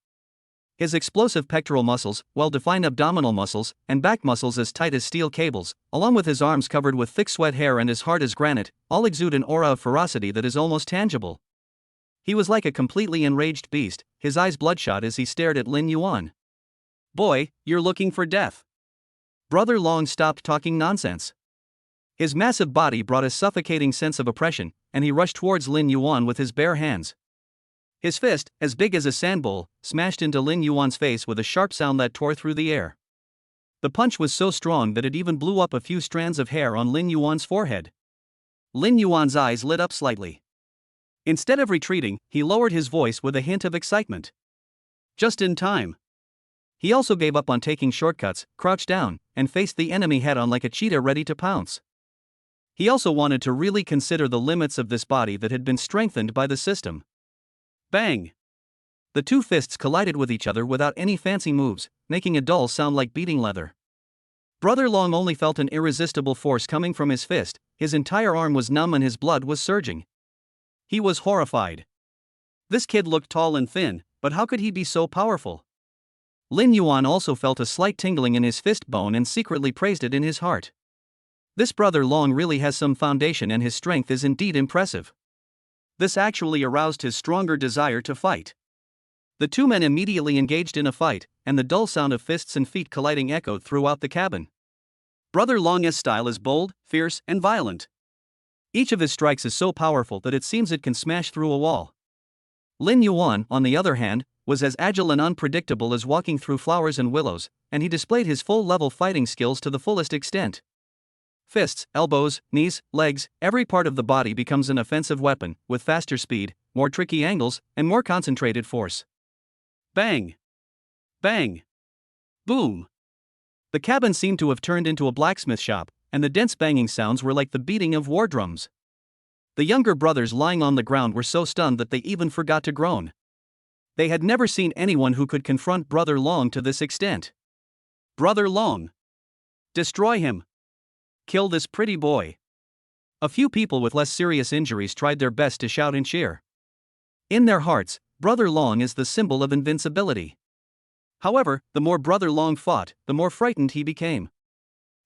S1: His explosive pectoral muscles, well-defined abdominal muscles, and back muscles as tight as steel cables, along with his arms covered with thick sweat hair and as hard as granite, all exude an aura of ferocity that is almost tangible. He was like a completely enraged beast, his eyes bloodshot as he stared at Lin Yuan. Boy, you're looking for death. Brother Long stopped talking nonsense. His massive body brought a suffocating sense of oppression, and he rushed towards Lin Yuan with his bare hands. His fist, as big as a sand bowl, smashed into Lin Yuan's face with a sharp sound that tore through the air. The punch was so strong that it even blew up a few strands of hair on Lin Yuan's forehead. Lin Yuan's eyes lit up slightly. Instead of retreating, he lowered his voice with a hint of excitement. Just in time. He also gave up on taking shortcuts, crouched down, and faced the enemy head-on like a cheetah ready to pounce. He also wanted to really consider the limits of this body that had been strengthened by the system. Bang! The two fists collided with each other without any fancy moves, making a dull sound like beating leather. Brother Long only felt an irresistible force coming from his fist, his entire arm was numb and his blood was surging. He was horrified. This kid looked tall and thin, but how could he be so powerful? Lin Yuan also felt a slight tingling in his fist bone and secretly praised it in his heart. This Brother Long really has some foundation and his strength is indeed impressive. This actually aroused his stronger desire to fight. The two men immediately engaged in a fight, and the dull sound of fists and feet colliding echoed throughout the cabin. Brother Long's style is bold, fierce, and violent. Each of his strikes is so powerful that it seems it can smash through a wall. Lin Yuan, on the other hand, was as agile and unpredictable as walking through flowers and willows, and he displayed his full-level fighting skills to the fullest extent. Fists, elbows, knees, legs, every part of the body becomes an offensive weapon, with faster speed, more tricky angles, and more concentrated force. Bang! Bang! Boom! The cabin seemed to have turned into a blacksmith shop, and the dense banging sounds were like the beating of war drums. The younger brothers lying on the ground were so stunned that they even forgot to groan. They had never seen anyone who could confront Brother Long to this extent. Brother Long! Destroy him! Kill this pretty boy! A few people with less serious injuries tried their best to shout and cheer. In their hearts, Brother Long is the symbol of invincibility. However, the more Brother Long fought, the more frightened he became.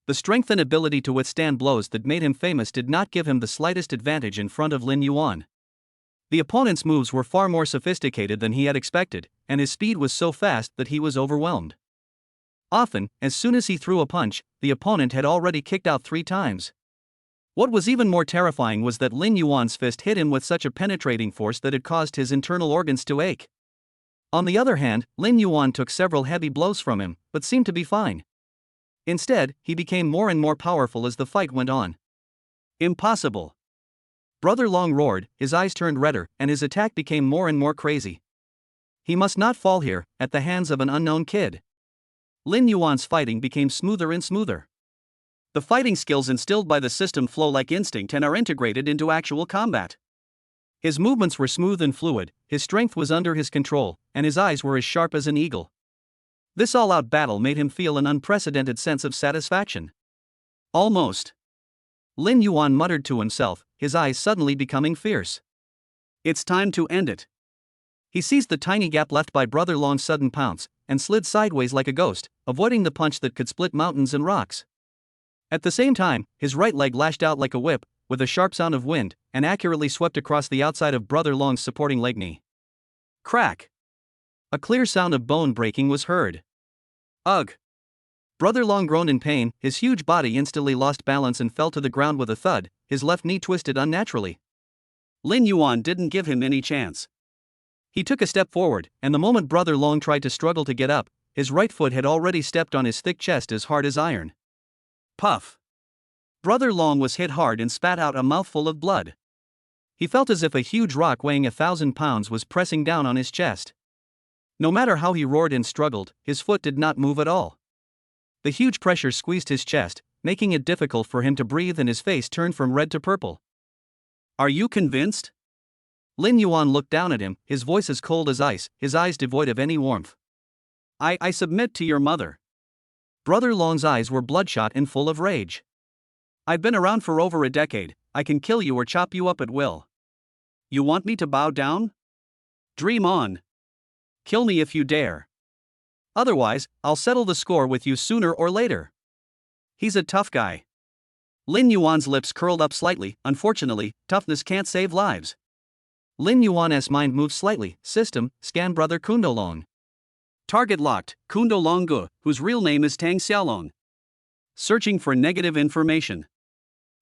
S1: The strength and ability to withstand blows that made him famous did not give him the slightest advantage in front of Lin Yuan. The opponent's moves were far more sophisticated than he had expected, and his speed was so fast that he was overwhelmed. Often, as soon as he threw a punch, the opponent had already kicked out 3 times. What was even more terrifying was that Lin Yuan's fist hit him with such a penetrating force that it caused his internal organs to ache. On the other hand, Lin Yuan took several heavy blows from him, but seemed to be fine. Instead, he became more and more powerful as the fight went on. Impossible! Brother Long roared, his eyes turned redder, and his attack became more and more crazy. He must not fall here, at the hands of an unknown kid. Lin Yuan's fighting became smoother and smoother. The fighting skills instilled by the system flow like instinct and are integrated into actual combat. His movements were smooth and fluid, his strength was under his control, and his eyes were as sharp as an eagle. This all-out battle made him feel an unprecedented sense of satisfaction. Almost. Lin Yuan muttered to himself, his eyes suddenly becoming fierce. It's time to end it. He seized the tiny gap left by Brother Long's sudden pounce, and slid sideways like a ghost, avoiding the punch that could split mountains and rocks. At the same time, his right leg lashed out like a whip, with a sharp sound of wind, and accurately swept across the outside of Brother Long's supporting leg knee. Crack! A clear sound of bone breaking was heard. Ugh! Brother Long groaned in pain, his huge body instantly lost balance and fell to the ground with a thud, his left knee twisted unnaturally. Lin Yuan didn't give him any chance. He took a step forward, and the moment Brother Long tried to struggle to get up, his right foot had already stepped on his thick chest as hard as iron. Puff! Brother Long was hit hard and spat out a mouthful of blood. He felt as if a huge rock weighing 1,000 pounds was pressing down on his chest. No matter how he roared and struggled, his foot did not move at all. The huge pressure squeezed his chest, making it difficult for him to breathe, and his face turned from red to purple. Are you convinced? Lin Yuan looked down at him, his voice as cold as ice, his eyes devoid of any warmth. I submit to your mother. Brother Long's eyes were bloodshot and full of rage. I've been around for over a decade, I can kill you or chop you up at will. You want me to bow down? Dream on. Kill me if you dare. Otherwise, I'll settle the score with you sooner or later. He's a tough guy. Lin Yuan's lips curled up slightly. Unfortunately, toughness can't save lives. Lin Yuan's mind moved slightly. System, scan Brother Kundolong. Target locked, Kundolong Gu, whose real name is Tang Xiaolong. Searching for negative information.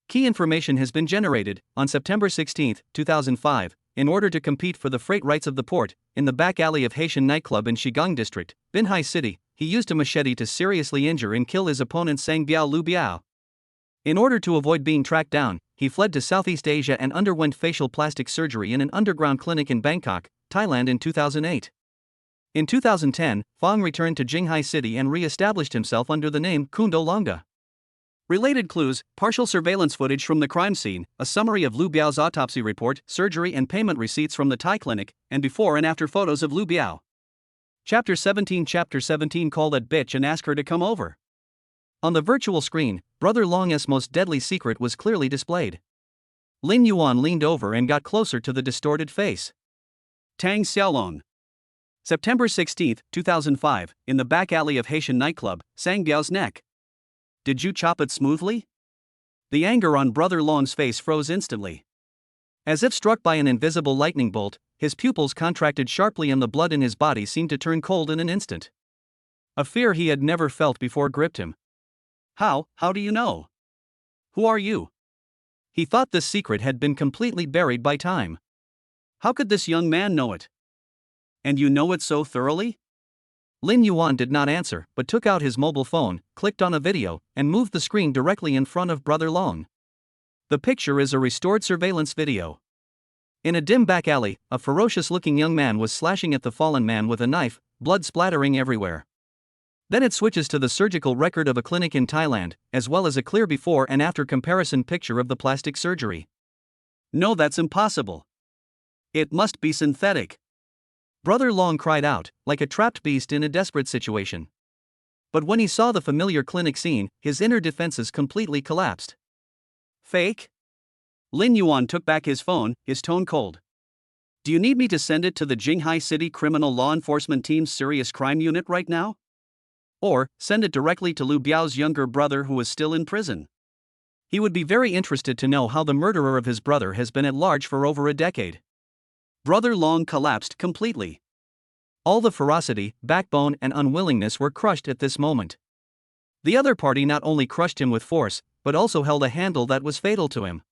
S1: Key information has been generated. On September 16, 2005, in order to compete for the freight rights of the port, in the back alley of Haitian nightclub in Shigang District, Binhai City, he used a machete to seriously injure and kill his opponent Sang Biao Lu Biao. In order to avoid being tracked down, he fled to Southeast Asia and underwent facial plastic surgery in an underground clinic in Bangkok, Thailand in 2008. In 2010, Fong returned to Jinghai City and re-established himself under the name Kundolonga. Related clues, partial surveillance footage from the crime scene, a summary of Lu Biao's autopsy report, surgery and payment receipts from the Thai clinic, and before and after photos of Lu Biao. Chapter 17 Call that bitch and ask her to come over. On the virtual screen, Brother Long's most deadly secret was clearly displayed. Lin Yuan leaned over and got closer to the distorted face. Tang Xiaolong. September 16, 2005, in the back alley of Haitian nightclub, Sang Biao's neck. Did you chop it smoothly? The anger on Brother Long's face froze instantly. As if struck by an invisible lightning bolt, his pupils contracted sharply and the blood in his body seemed to turn cold in an instant. A fear he had never felt before gripped him. How do you know? Who are you? He thought this secret had been completely buried by time. How could this young man know it? And you know it so thoroughly? Lin Yuan did not answer, but took out his mobile phone, clicked on a video, and moved the screen directly in front of Brother Long. The picture is a restored surveillance video. In a dim back alley, a ferocious-looking young man was slashing at the fallen man with a knife, blood splattering everywhere. Then it switches to the surgical record of a clinic in Thailand, as well as a clear before and after comparison picture of the plastic surgery. No, that's impossible. It must be synthetic. Brother Long cried out, like a trapped beast in a desperate situation. But when he saw the familiar clinic scene, his inner defenses completely collapsed. Fake? Lin Yuan took back his phone, his tone cold. Do you need me to send it to the Jinghai City Criminal Law Enforcement Team's Serious Crime Unit right now? Or, send it directly to Liu Biao's younger brother who is still in prison? He would be very interested to know how the murderer of his brother has been at large for over a decade. Brother Long collapsed completely. All the ferocity, backbone, and unwillingness were crushed at this moment. The other party not only crushed him with force, but also held a handle that was fatal to him.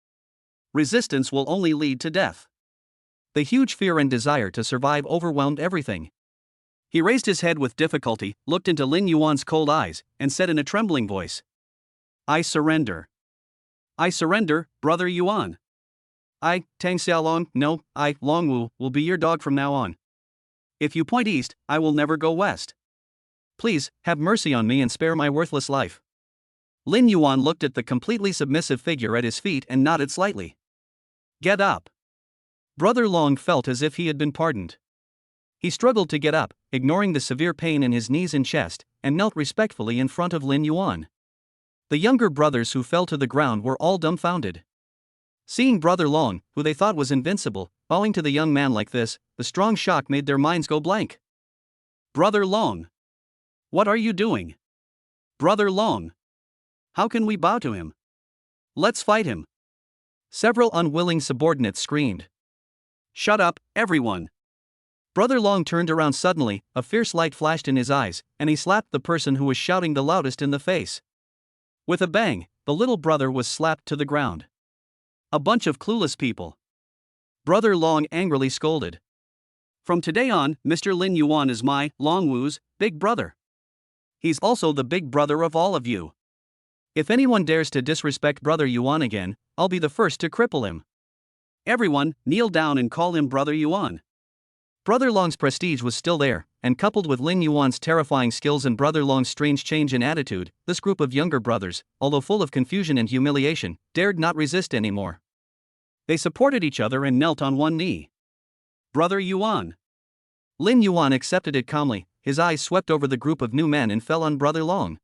S1: Resistance will only lead to death. The huge fear and desire to survive overwhelmed everything. He raised his head with difficulty, looked into Lin Yuan's cold eyes, and said in a trembling voice, I surrender. I surrender, Brother Yuan. I, Tang Xiaolong, no, I, Longwu, will be your dog from now on. If you point east, I will never go west. Please, have mercy on me and spare my worthless life. Lin Yuan looked at the completely submissive figure at his feet and nodded slightly. Get up. Brother Long felt as if he had been pardoned. He struggled to get up, ignoring the severe pain in his knees and chest, and knelt respectfully in front of Lin Yuan. The younger brothers who fell to the ground were all dumbfounded. Seeing Brother Long, who they thought was invincible, bowing to the young man like this, the strong shock made their minds go blank. Brother Long! What are you doing? Brother Long! How can we bow to him? Let's fight him! Several unwilling subordinates screamed. Shut up, everyone! Brother Long turned around suddenly, a fierce light flashed in his eyes, and he slapped the person who was shouting the loudest in the face. With a bang, the little brother was slapped to the ground. A bunch of clueless people. Brother Long angrily scolded. From today on, Mr. Lin Yuan is my, Longwu's, big brother. He's also the big brother of all of you. If anyone dares to disrespect Brother Yuan again, I'll be the first to cripple him. Everyone, kneel down and call him Brother Yuan. Brother Long's prestige was still there, and coupled with Lin Yuan's terrifying skills and Brother Long's strange change in attitude, this group of younger brothers, although full of confusion and humiliation, dared not resist anymore. They supported each other and knelt on one knee. Brother Yuan. Lin Yuan accepted it calmly, his eyes swept over the group of new men and fell on Brother Long.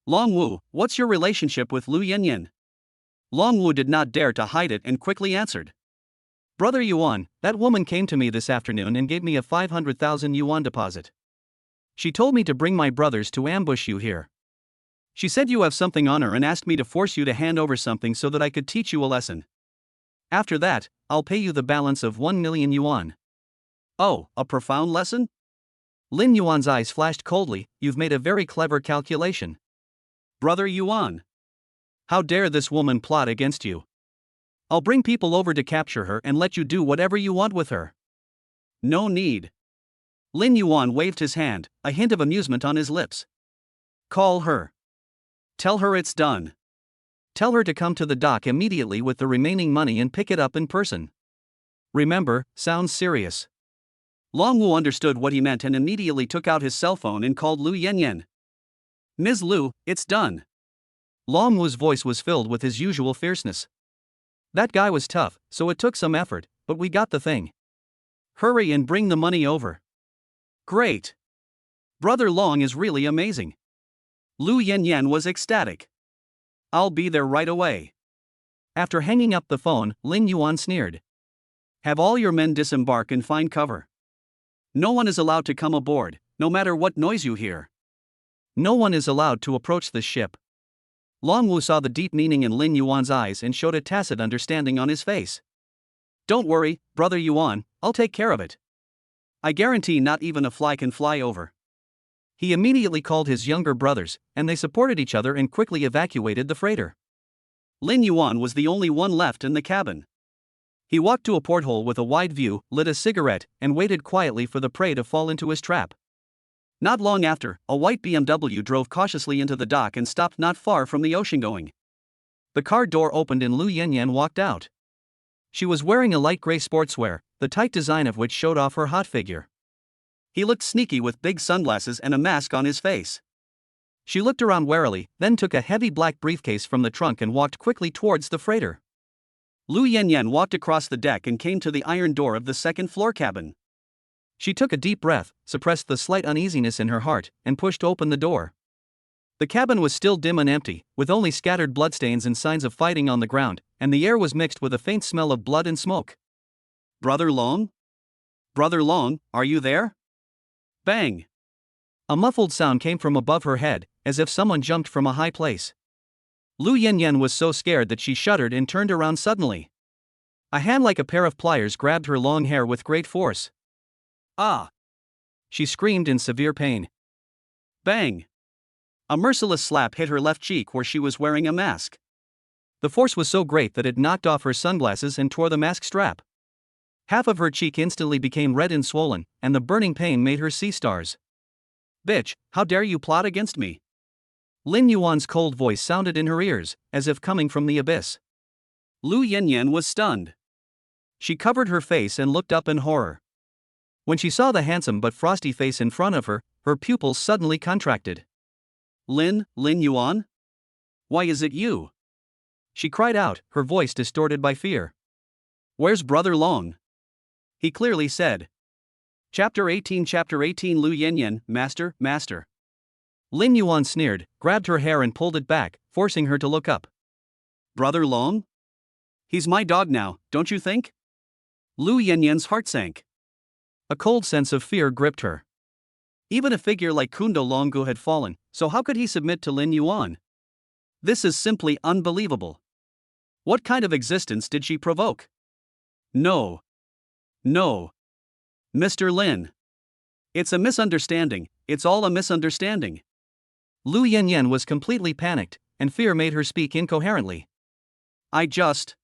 S1: Longwu, what's your relationship with Lu Yanyan? Longwu did not dare to hide it and quickly answered. Brother Yuan, that woman came to me this afternoon and gave me a 500,000 yuan deposit. She told me to bring my brothers to ambush you here. She said you have something on her and asked me to force you to hand over something so that I could teach you a lesson. After that, I'll pay you the balance of 1 million yuan. Oh, a profound lesson? Lin Yuan's eyes flashed coldly. You've made a very clever calculation. Brother Yuan. How dare this woman plot against you? I'll bring people over to capture her and let you do whatever you want with her. No need. Lin Yuan waved his hand, a hint of amusement on his lips. Call her. Tell her it's done. Tell her to come to the dock immediately with the remaining money and pick it up in person. Remember, sounds serious. Longwu understood what he meant and immediately took out his cell phone and called Lu Yanyan. Ms. Lu, it's done. Longwu's voice was filled with his usual fierceness. That guy was tough, so it took some effort, but we got the thing. Hurry and bring the money over. Great. Brother Long is really amazing. Lu Yanyan was ecstatic. I'll be there right away. After hanging up the phone, Lin Yuan sneered. Have all your men disembark and find cover. No one is allowed to come aboard, no matter what noise you hear. No one is allowed to approach the ship. Longwu saw the deep meaning in Lin Yuan's eyes and showed a tacit understanding on his face. Don't worry, Brother Yuan, I'll take care of it. I guarantee not even a fly can fly over. He immediately called his younger brothers, and they supported each other and quickly evacuated the freighter. Lin Yuan was the only one left in the cabin. He walked to a porthole with a wide view, lit a cigarette, and waited quietly for the prey to fall into his trap. Not long after, a white BMW drove cautiously into the dock and stopped not far from the ocean-going. The car door opened and Lu Yanyan walked out. She was wearing a light gray sportswear, the tight design of which showed off her hot figure. He looked sneaky with big sunglasses and a mask on his face. She looked around warily, then took a heavy black briefcase from the trunk and walked quickly towards the freighter. Lu Yanyan walked across the deck and came to the iron door of the second-floor cabin. She took a deep breath, suppressed the slight uneasiness in her heart, and pushed open the door. The cabin was still dim and empty, with only scattered bloodstains and signs of fighting on the ground, and the air was mixed with a faint smell of blood and smoke. Brother Long? Brother Long, are you there? Bang! A muffled sound came from above her head, as if someone jumped from a high place. Lu Yanyan was so scared that she shuddered and turned around suddenly. A hand like a pair of pliers grabbed her long hair with great force. Ah! She screamed in severe pain. Bang! A merciless slap hit her left cheek where she was wearing a mask. The force was so great that it knocked off her sunglasses and tore the mask strap. Half of her cheek instantly became red and swollen, and the burning pain made her see stars. Bitch, how dare you plot against me? Lin Yuan's cold voice sounded in her ears, as if coming from the abyss. Lu Yanyan was stunned. She covered her face and looked up in horror. When she saw the handsome but frosty face in front of her, her pupils suddenly contracted. Lin Yuan? Why is it you? She cried out, her voice distorted by fear. Where's Brother Long? He clearly said. Chapter 18 Lu Yanyan, Master. Lin Yuan sneered, grabbed her hair and pulled it back, forcing her to look up. Brother Long? He's my dog now, don't you think? Lu Yanyan's heart sank. A cold sense of fear gripped her. Even a figure like Kundo Longgu had fallen, so how could he submit to Lin Yuan? This is simply unbelievable. What kind of existence did she provoke? No. Mr. Lin. It's a misunderstanding, it's all a misunderstanding. Lu Yanyan was completely panicked, and fear made her speak incoherently. I just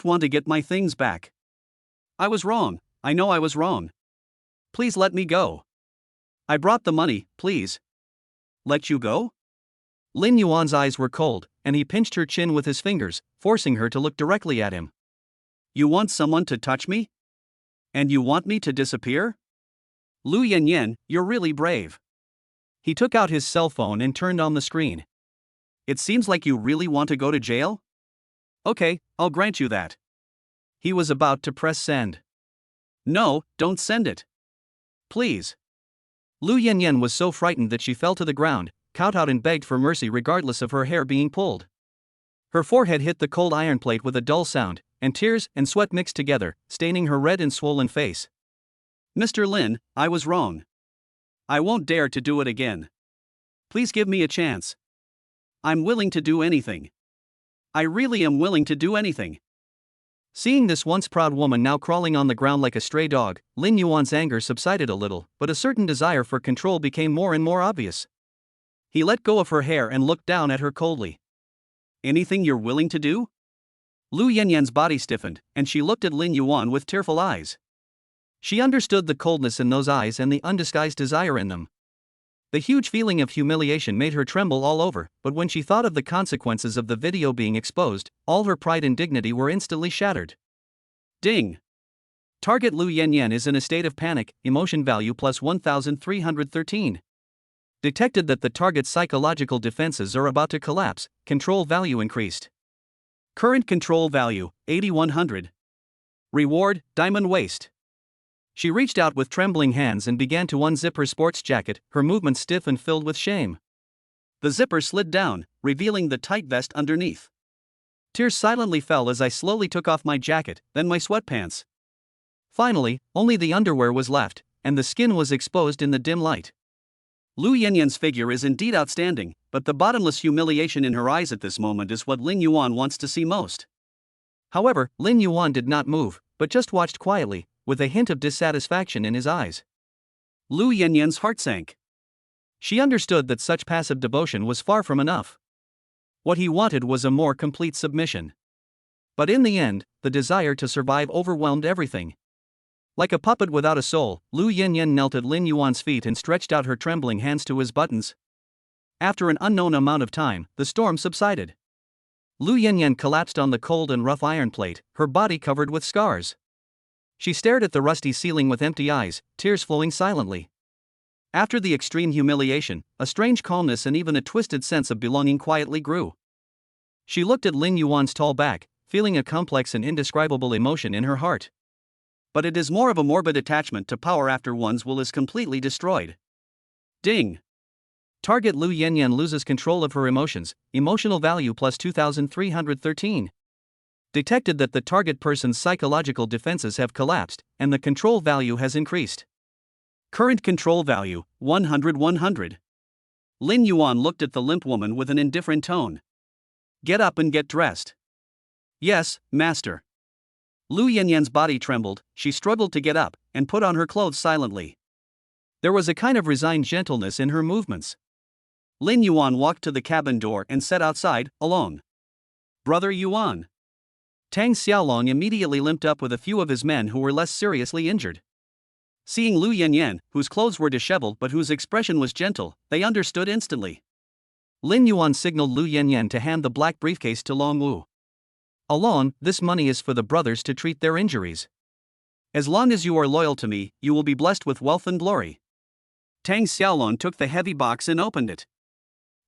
S1: want to get my things back. I was wrong, I know I was wrong. Please let me go. I brought the money, please. Let you go? Lin Yuan's eyes were cold, and he pinched her chin with his fingers, forcing her to look directly at him. You want someone to touch me? And you want me to disappear? Lu Yanyan, you're really brave. He took out his cell phone and turned on the screen. It seems like you really want to go to jail? Okay, I'll grant you that. He was about to press send. No, don't send it. Please. Lu Yanyan was so frightened that she fell to the ground, kowtowed and begged for mercy regardless of her hair being pulled. Her forehead hit the cold iron plate with a dull sound, and tears and sweat mixed together, staining her red and swollen face. Mr. Lin, I was wrong. I won't dare to do it again. Please give me a chance. I'm willing to do anything. I really am willing to do anything. Seeing this once proud woman now crawling on the ground like a stray dog, Lin Yuan's anger subsided a little, but a certain desire for control became more and more obvious. He let go of her hair and looked down at her coldly. Anything you're willing to do? Lu Yanyan's body stiffened, and she looked at Lin Yuan with tearful eyes. She understood the coldness in those eyes and the undisguised desire in them. The huge feeling of humiliation made her tremble all over, but when she thought of the consequences of the video being exposed, all her pride and dignity were instantly shattered. Ding! Target Lu Yanyan is in a state of panic, emotion value plus 1313. Detected that the target's psychological defenses are about to collapse, control value increased. Current control value, 8100. Reward, diamond waist. She reached out with trembling hands and began to unzip her sports jacket, her movements stiff and filled with shame. The zipper slid down, revealing the tight vest underneath. Tears silently fell as I slowly took off my jacket, then my sweatpants. Finally, only the underwear was left, and the skin was exposed in the dim light. Lu Yanyan's figure is indeed outstanding, but the bottomless humiliation in her eyes at this moment is what Lin Yuan wants to see most. However, Lin Yuan did not move, but just watched quietly, with a hint of dissatisfaction in his eyes. Lu Yanyan's heart sank. She understood that such passive devotion was far from enough. What he wanted was a more complete submission. But in the end, the desire to survive overwhelmed everything. Like a puppet without a soul, Lu Yanyan knelt at Lin Yuan's feet and stretched out her trembling hands to his buttons. After an unknown amount of time, the storm subsided. Lu Yanyan collapsed on the cold and rough iron plate, her body covered with scars. She stared at the rusty ceiling with empty eyes, tears flowing silently. After the extreme humiliation, a strange calmness and even a twisted sense of belonging quietly grew. She looked at Lin Yuan's tall back, feeling a complex and indescribable emotion in her heart. But it is more of a morbid attachment to power after one's will is completely destroyed. Ding! Target Lu Yanyan loses control of her emotions, emotional value plus 2313. detected that the target person's psychological defenses have collapsed, and the control value has increased. Current control value, 100. Lin Yuan looked at the limp woman with an indifferent tone. Get up and get dressed. Yes, master. Lu Yanyan's body trembled, she struggled to get up, and put on her clothes silently. There was a kind of resigned gentleness in her movements. Lin Yuan walked to the cabin door and sat outside, alone. Brother Yuan. Tang Xiaolong immediately limped up with a few of his men who were less seriously injured. Seeing Lu Yanyan, whose clothes were disheveled but whose expression was gentle, they understood instantly. Lin Yuan signaled Lu Yanyan to hand the black briefcase to Long Wu. Along, this money is for the brothers to treat their injuries. As long as you are loyal to me, you will be blessed with wealth and glory. Tang Xiaolong took the heavy box and opened it.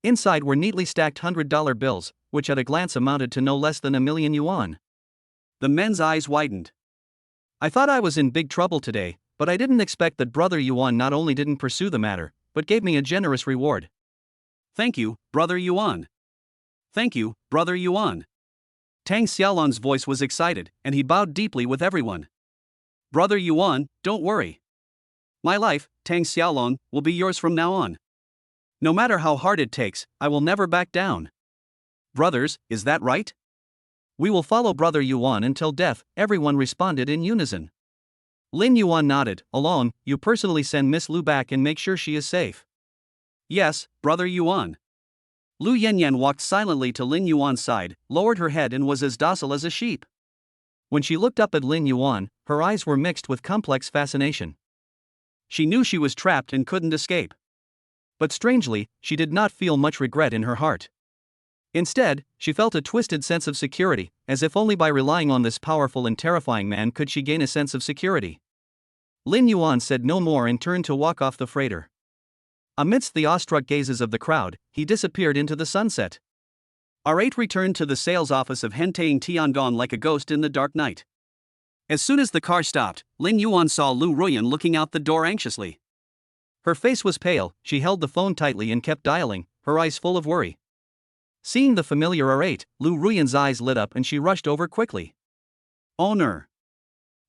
S1: Inside were neatly stacked $100 bills, which at a glance amounted to no less than 1,000,000 yuan. The men's eyes widened. I thought I was in big trouble today, but I didn't expect that Brother Yuan not only didn't pursue the matter, but gave me a generous reward. Thank you, Brother Yuan. Thank you, Brother Yuan. Tang Xiaolong's voice was excited, and he bowed deeply with everyone. Brother Yuan, don't worry. My life, Tang Xiaolong, will be yours from now on. No matter how hard it takes, I will never back down. Brothers, is that right? We will follow Brother Yuan until death, everyone responded in unison. Lin Yuan nodded. Along, you personally send Miss Lu back and make sure she is safe. Yes, Brother Yuan. Lu Yanyan walked silently to Lin Yuan's side, lowered her head and was as docile as a sheep. When she looked up at Lin Yuan, her eyes were mixed with complex fascination. She knew she was trapped and couldn't escape. But strangely, she did not feel much regret in her heart. Instead, she felt a twisted sense of security, as if only by relying on this powerful and terrifying man could she gain a sense of security. Lin Yuan said no more and turned to walk off the freighter. Amidst the awestruck gazes of the crowd, he disappeared into the sunset. R8 returned to the sales office of Hentaying Tiangong like a ghost in the dark night. As soon as the car stopped, Lin Yuan saw Lu Ruyan looking out the door anxiously. Her face was pale, she held the phone tightly and kept dialing, her eyes full of worry. Seeing the familiar R8, Lu Ruyan's eyes lit up and she rushed over quickly. Owner.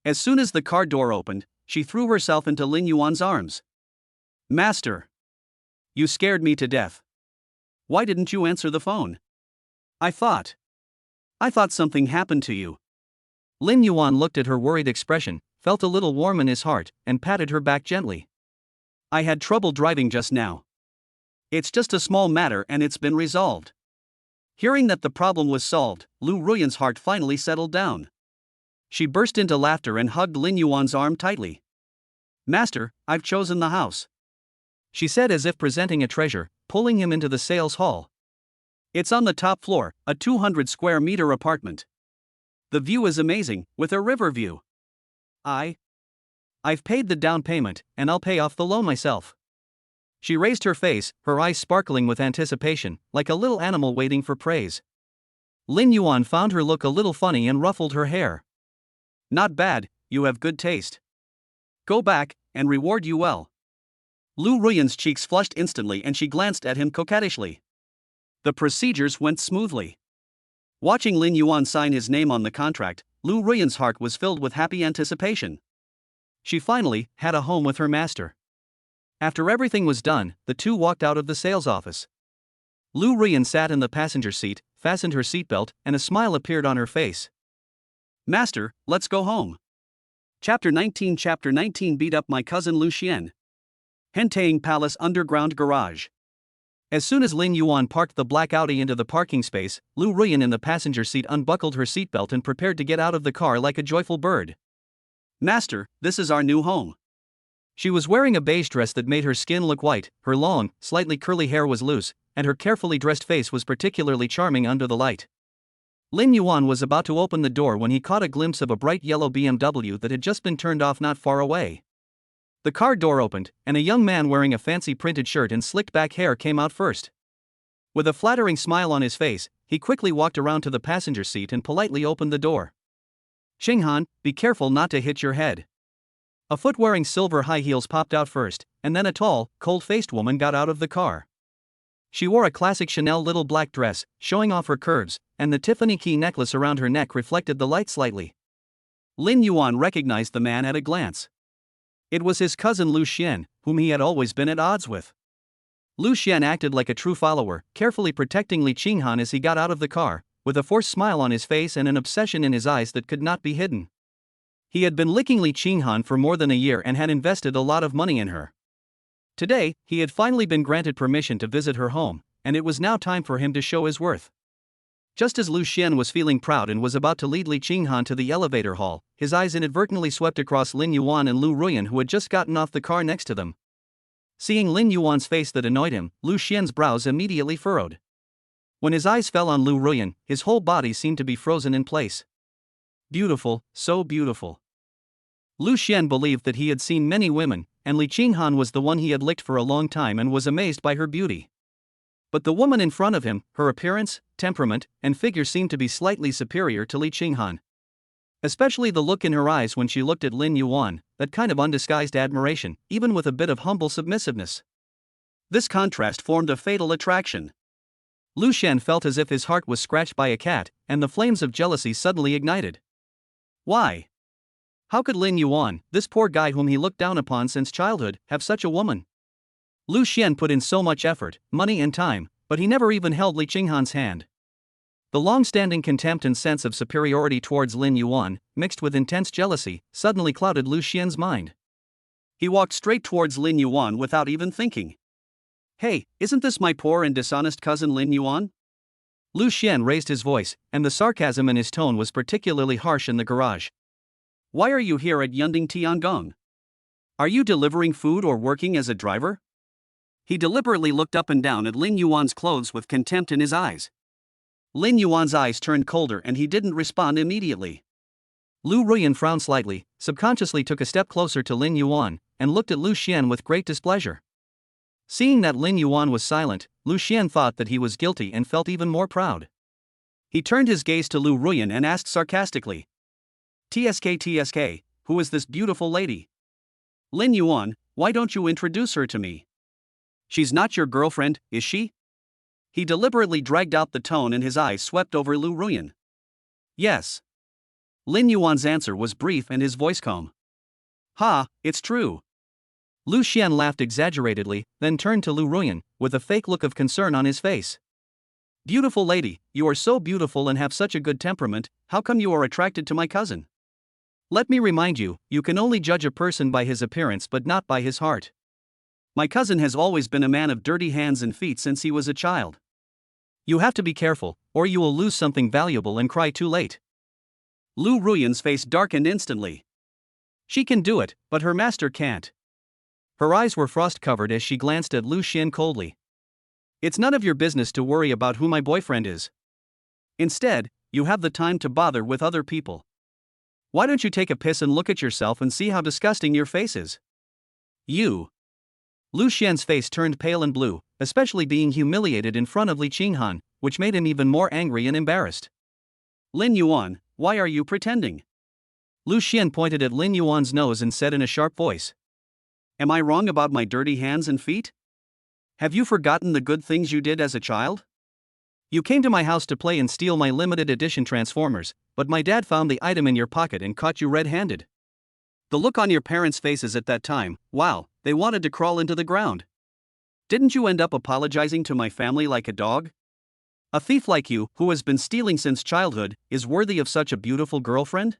S1: As soon as the car door opened, she threw herself into Lin Yuan's arms. Master. You scared me to death. Why didn't you answer the phone? I thought something happened to you. Lin Yuan looked at her worried expression, felt a little warm in his heart, and patted her back gently. I had trouble driving just now. It's just a small matter and it's been resolved. Hearing that the problem was solved, Lu Ruyan's heart finally settled down. She burst into laughter and hugged Lin Yuan's arm tightly. Master, I've chosen the house. She said as if presenting a treasure, pulling him into the sales hall. It's on the top floor, a 200 square meter apartment. The view is amazing, with a river view. I've paid the down payment, and I'll pay off the loan myself. She raised her face, her eyes sparkling with anticipation, like a little animal waiting for praise. Lin Yuan found her look a little funny and ruffled her hair. Not bad, you have good taste. Go back, and reward you well. Lu Ruyan's cheeks flushed instantly and she glanced at him coquettishly. The procedures went smoothly. Watching Lin Yuan sign his name on the contract, Lu Ruyan's heart was filled with happy anticipation. She finally had a home with her master. After everything was done, the two walked out of the sales office. Lu Ruyan sat in the passenger seat, fastened her seatbelt, and a smile appeared on her face. Master, let's go home. Chapter 19 Beat up my cousin Lu Xian. Hentaying Palace Underground Garage. As soon as Lin Yuan parked the black Audi into the parking space, Lu Ruyan in the passenger seat unbuckled her seatbelt and prepared to get out of the car like a joyful bird. Master, this is our new home. She was wearing a beige dress that made her skin look white, her long, slightly curly hair was loose, and her carefully dressed face was particularly charming under the light. Lin Yuan was about to open the door when he caught a glimpse of a bright yellow BMW that had just been turned off not far away. The car door opened, and a young man wearing a fancy printed shirt and slicked back hair came out first. With a flattering smile on his face, he quickly walked around to the passenger seat and politely opened the door. Xinghan, be careful not to hit your head. A foot wearing silver high heels popped out first, and then a tall, cold-faced woman got out of the car. She wore a classic Chanel little black dress, showing off her curves, and the Tiffany key necklace around her neck reflected the light slightly. Lin Yuan recognized the man at a glance. It was his cousin Lu Xian, whom he had always been at odds with. Lu Xian acted like a true follower, carefully protecting Li Qinghan as he got out of the car, with a forced smile on his face and an obsession in his eyes that could not be hidden. He had been licking Li Qinghan for more than a year and had invested a lot of money in her. Today, he had finally been granted permission to visit her home, and it was now time for him to show his worth. Just as Lu Xian was feeling proud and was about to lead Li Qinghan to the elevator hall, his eyes inadvertently swept across Lin Yuan and Lu Ruyan, who had just gotten off the car next to them. Seeing Lin Yuan's face that annoyed him, Lu Xian's brows immediately furrowed. When his eyes fell on Lu Ruyan, his whole body seemed to be frozen in place. Beautiful, so beautiful. Lu Xian believed that he had seen many women, and Li Qinghan was the one he had licked for a long time and was amazed by her beauty. But the woman in front of him, her appearance, temperament, and figure seemed to be slightly superior to Li Qinghan. Especially the look in her eyes when she looked at Lin Yuan, that kind of undisguised admiration, even with a bit of humble submissiveness. This contrast formed a fatal attraction. Lu Xian felt as if his heart was scratched by a cat, and the flames of jealousy suddenly ignited. Why? How could Lin Yuan, this poor guy whom he looked down upon since childhood, have such a woman? Lu Xian put in so much effort, money and time, but he never even held Li Qinghan's hand. The long-standing contempt and sense of superiority towards Lin Yuan, mixed with intense jealousy, suddenly clouded Lu Xian's mind. He walked straight towards Lin Yuan without even thinking. Hey, isn't this my poor and dishonest cousin Lin Yuan? Lu Xian raised his voice, and the sarcasm in his tone was particularly harsh in the garage. Why are you here at Yunding Tiangong? Are you delivering food or working as a driver? He deliberately looked up and down at Lin Yuan's clothes with contempt in his eyes. Lin Yuan's eyes turned colder and he didn't respond immediately. Lu Ruyan frowned slightly, subconsciously took a step closer to Lin Yuan, and looked at Lu Xian with great displeasure. Seeing that Lin Yuan was silent, Lu Xian thought that he was guilty and felt even more proud. He turned his gaze to Lu Ruyan and asked sarcastically. TSK, who is this beautiful lady? Lin Yuan, why don't you introduce her to me? She's not your girlfriend, is she? He deliberately dragged out the tone and his eyes swept over Lu Ruyan. Yes. Lin Yuan's answer was brief and his voice calm. Ha, it's true. Lu Xian laughed exaggeratedly, then turned to Lu Ruyan, with a fake look of concern on his face. Beautiful lady, you are so beautiful and have such a good temperament, how come you are attracted to my cousin? Let me remind you, you can only judge a person by his appearance but not by his heart. My cousin has always been a man of dirty hands and feet since he was a child. You have to be careful, or you will lose something valuable and cry too late. Lu Ruyan's face darkened instantly. She can do it, but her master can't. Her eyes were frost-covered as she glanced at Lu Xian coldly. It's none of your business to worry about who my boyfriend is. Instead, you have the time to bother with other people. Why don't you take a piss and look at yourself and see how disgusting your face is? You. Lu Xian's face turned pale and blue, especially being humiliated in front of Li Qinghan, which made him even more angry and embarrassed. Lin Yuan, why are you pretending? Lu Xian pointed at Lin Yuan's nose and said in a sharp voice. Am I wrong about my dirty hands and feet? Have you forgotten the good things you did as a child? You came to my house to play and steal my limited edition Transformers, but my dad found the item in your pocket and caught you red-handed. The look on your parents' faces at that time, wow, they wanted to crawl into the ground. Didn't you end up apologizing to my family like a dog? A thief like you, who has been stealing since childhood, is worthy of such a beautiful girlfriend?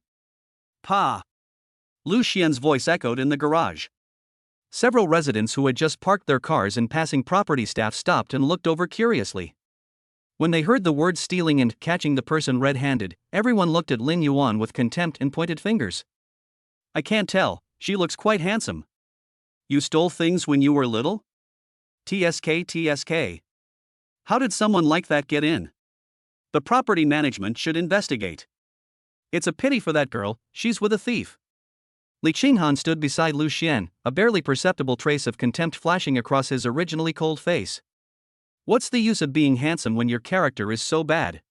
S1: Pa! Lu Xian's voice echoed in the garage. Several residents who had just parked their cars and passing property staff stopped and looked over curiously. When they heard the words stealing and catching the person red-handed, everyone looked at Lin Yuan with contempt and pointed fingers. I can't tell, she looks quite handsome. You stole things when you were little? TSK. How did someone like that get in? The property management should investigate. It's a pity for that girl, she's with a thief. Li Qinghan stood beside Lu Xian, a barely perceptible trace of contempt flashing across his originally cold face. What's the use of being handsome when your character is so bad?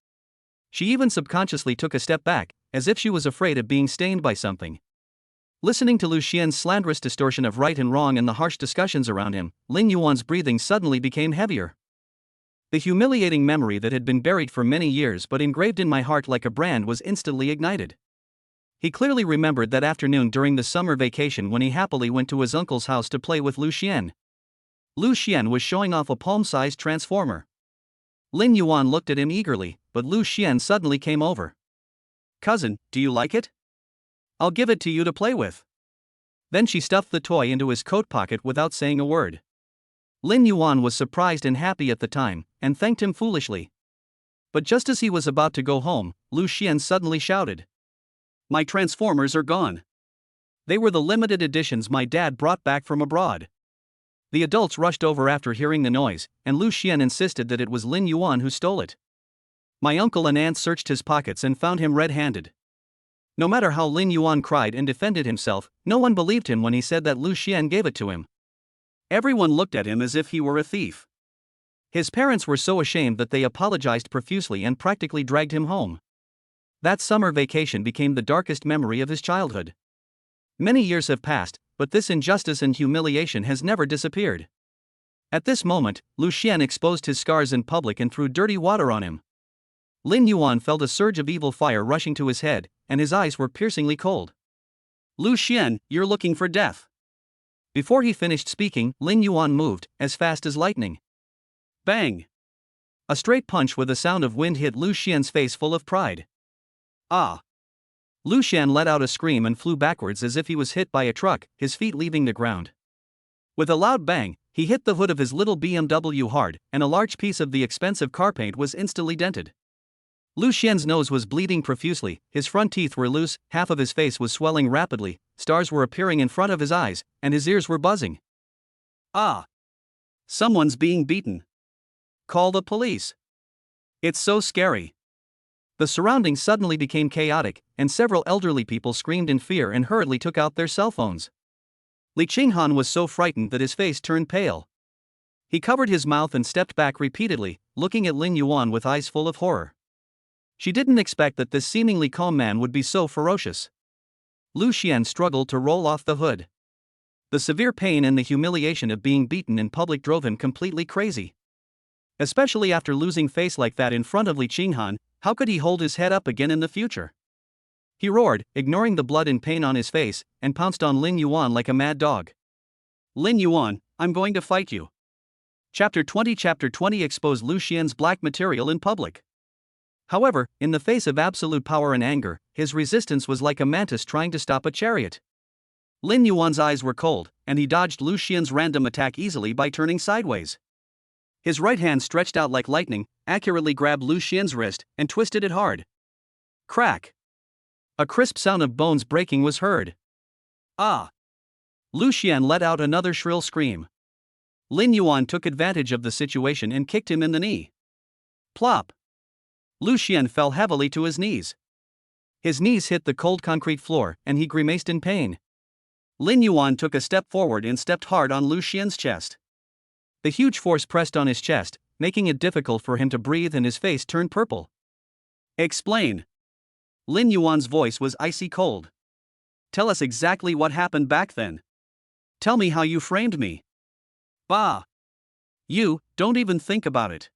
S1: She even subconsciously took a step back, as if she was afraid of being stained by something. Listening to Lu Xian's slanderous distortion of right and wrong and the harsh discussions around him, Lin Yuan's breathing suddenly became heavier. The humiliating memory that had been buried for many years but engraved in my heart like a brand was instantly ignited. He clearly remembered that afternoon during the summer vacation when he happily went to his uncle's house to play with Lucien. Lucien was showing off a palm-sized transformer. Lin Yuan looked at him eagerly, but Lucien suddenly came over. "Cousin, do you like it? I'll give it to you to play with." Then she stuffed the toy into his coat pocket without saying a word. Lin Yuan was surprised and happy at the time, and thanked him foolishly. But just as he was about to go home, Lucien suddenly shouted, "My transformers are gone. They were the limited editions my dad brought back from abroad." The adults rushed over after hearing the noise, and Lucien insisted that it was Lin Yuan who stole it. My uncle and aunt searched his pockets and found him red-handed. No matter how Lin Yuan cried and defended himself, no one believed him when he said that Lucien gave it to him. Everyone looked at him as if he were a thief. His parents were so ashamed that they apologized profusely and practically dragged him home. That summer vacation became the darkest memory of his childhood. Many years have passed, but this injustice and humiliation has never disappeared. At this moment, Lucien exposed his scars in public and threw dirty water on him. Lin Yuan felt a surge of evil fire rushing to his head, and his eyes were piercingly cold. "Lucien, you're looking for death." Before he finished speaking, Lin Yuan moved, as fast as lightning. Bang! A straight punch with a sound of wind hit Lucien's face full of pride. "Ah!" Lucien let out a scream and flew backwards as if he was hit by a truck, his feet leaving the ground. With a loud bang, he hit the hood of his little BMW hard, and a large piece of the expensive car paint was instantly dented. Lucien's nose was bleeding profusely, his front teeth were loose, half of his face was swelling rapidly, stars were appearing in front of his eyes, and his ears were buzzing. "Ah! Someone's being beaten. Call the police. It's so scary." The surroundings suddenly became chaotic, and several elderly people screamed in fear and hurriedly took out their cell phones. Li Qinghan was so frightened that his face turned pale. He covered his mouth and stepped back repeatedly, looking at Lin Yuan with eyes full of horror. She didn't expect that this seemingly calm man would be so ferocious. Lucien struggled to roll off the hood. The severe pain and the humiliation of being beaten in public drove him completely crazy. Especially after losing face like that in front of Li Qinghan, how could he hold his head up again in the future? He roared, ignoring the blood and pain on his face, and pounced on Lin Yuan like a mad dog. "Lin Yuan, I'm going to fight you." Chapter 20 Expose Lucien's black material in public. However, in the face of absolute power and anger, his resistance was like a mantis trying to stop a chariot. Lin Yuan's eyes were cold, and he dodged Lucien's random attack easily by turning sideways. His right hand stretched out like lightning, accurately grabbed Lucien's wrist, and twisted it hard. Crack! A crisp sound of bones breaking was heard. "Ah!" Lucien let out another shrill scream. Lin Yuan took advantage of the situation and kicked him in the knee. Plop! Lucien fell heavily to his knees. His knees hit the cold concrete floor, and he grimaced in pain. Lin Yuan took a step forward and stepped hard on Lucien's chest. The huge force pressed on his chest, making it difficult for him to breathe, and his face turned purple. "Explain." Lin Yuan's voice was icy cold. "Tell us exactly what happened back then. Tell me how you framed me." "Bah! You, don't even think about it."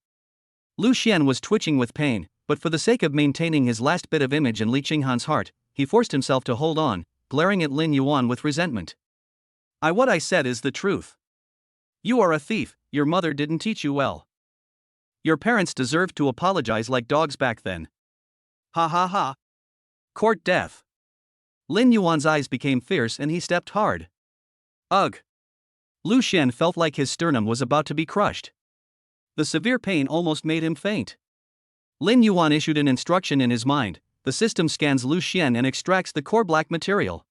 S1: Lucien was twitching with pain, but for the sake of maintaining his last bit of image in Li Qinghan's heart, he forced himself to hold on, glaring at Lin Yuan with resentment. What I said is the truth. You are a thief, your mother didn't teach you well. Your parents deserved to apologize like dogs back then. Ha ha ha. Court death." Lin Yuan's eyes became fierce and he stepped hard. Ugh! Lucien felt like his sternum was about to be crushed. The severe pain almost made him faint. Lin Yuan issued an instruction in his mind: the system scans Lucien and extracts the core black material.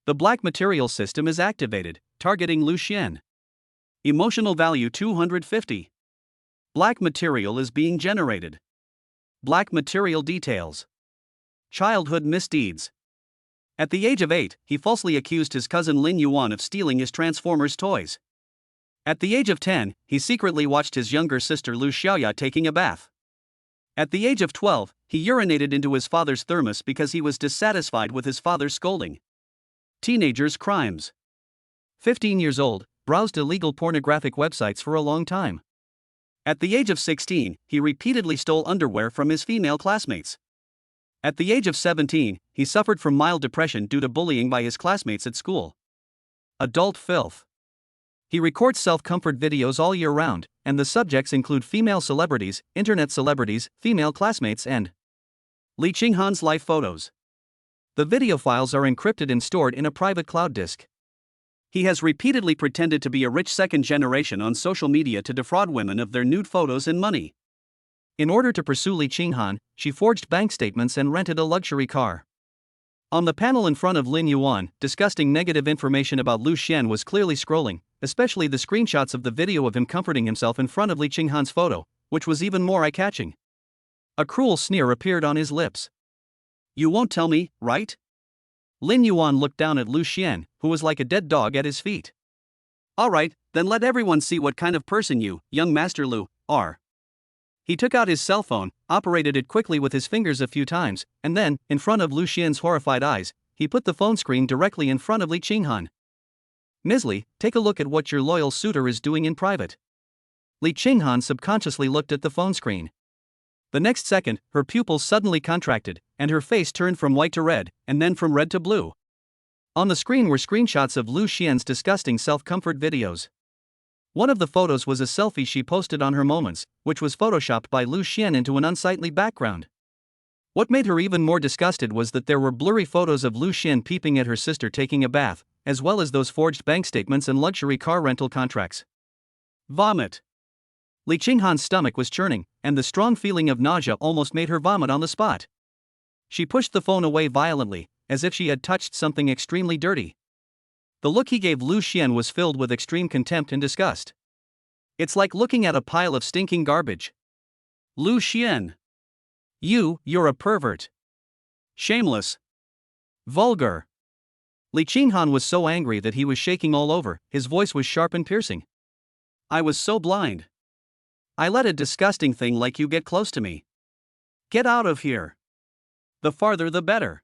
S1: The black material system is activated, targeting Lucien. Emotional value 250. Black material is being generated. Black material details. Childhood misdeeds. At the age of 8, he falsely accused his cousin Lin Yuan of stealing his Transformers toys. At the age of 10, he secretly watched his younger sister Lu Xiaoya taking a bath. At the age of 12, he urinated into his father's thermos because he was dissatisfied with his father's scolding. Teenagers' crimes. 15 years old, browsed illegal pornographic websites for a long time. At the age of 16, he repeatedly stole underwear from his female classmates. At the age of 17, he suffered from mild depression due to bullying by his classmates at school. Adult filth. He records self-comfort videos all year round, and the subjects include female celebrities, internet celebrities, female classmates, and Li Qinghan's life photos. The video files are encrypted and stored in a private cloud disk. He has repeatedly pretended to be a rich second generation on social media to defraud women of their nude photos and money. In order to pursue Li Qinghan, she forged bank statements and rented a luxury car. On the panel in front of Lin Yuan, disgusting negative information about Lu Xian was clearly scrolling, especially the screenshots of the video of him comforting himself in front of Li Qinghan's photo, which was even more eye-catching. A cruel sneer appeared on his lips. "You won't tell me, right?" Lin Yuan looked down at Lu Xian, who was like a dead dog at his feet. "All right, then let everyone see what kind of person you, young Master Lu, are." He took out his cell phone, operated it quickly with his fingers a few times, and then, in front of Lu Xian's horrified eyes, he put the phone screen directly in front of Li Qinghan. "Ms. Li, take a look at what your loyal suitor is doing in private." Li Qinghan subconsciously looked at the phone screen. The next second, her pupils suddenly contracted, and her face turned from white to red, and then from red to blue. On the screen were screenshots of Lu Xian's disgusting self-comfort videos. One of the photos was a selfie she posted on her Moments, which was photoshopped by Lu Xian into an unsightly background. What made her even more disgusted was that there were blurry photos of Lu Xian peeping at her sister taking a bath, as well as those forged bank statements and luxury car rental contracts. Vomit. Li Qinghan's stomach was churning, and the strong feeling of nausea almost made her vomit on the spot. She pushed the phone away violently, as if she had touched something extremely dirty. The look he gave Lu Xian was filled with extreme contempt and disgust. "It's like looking at a pile of stinking garbage. Lu Xian. You're a pervert. Shameless. Vulgar." Li Qinghan was so angry that he was shaking all over, his voice was sharp and piercing. "I was so blind. I let a disgusting thing like you get close to me. Get out of here. The farther the better.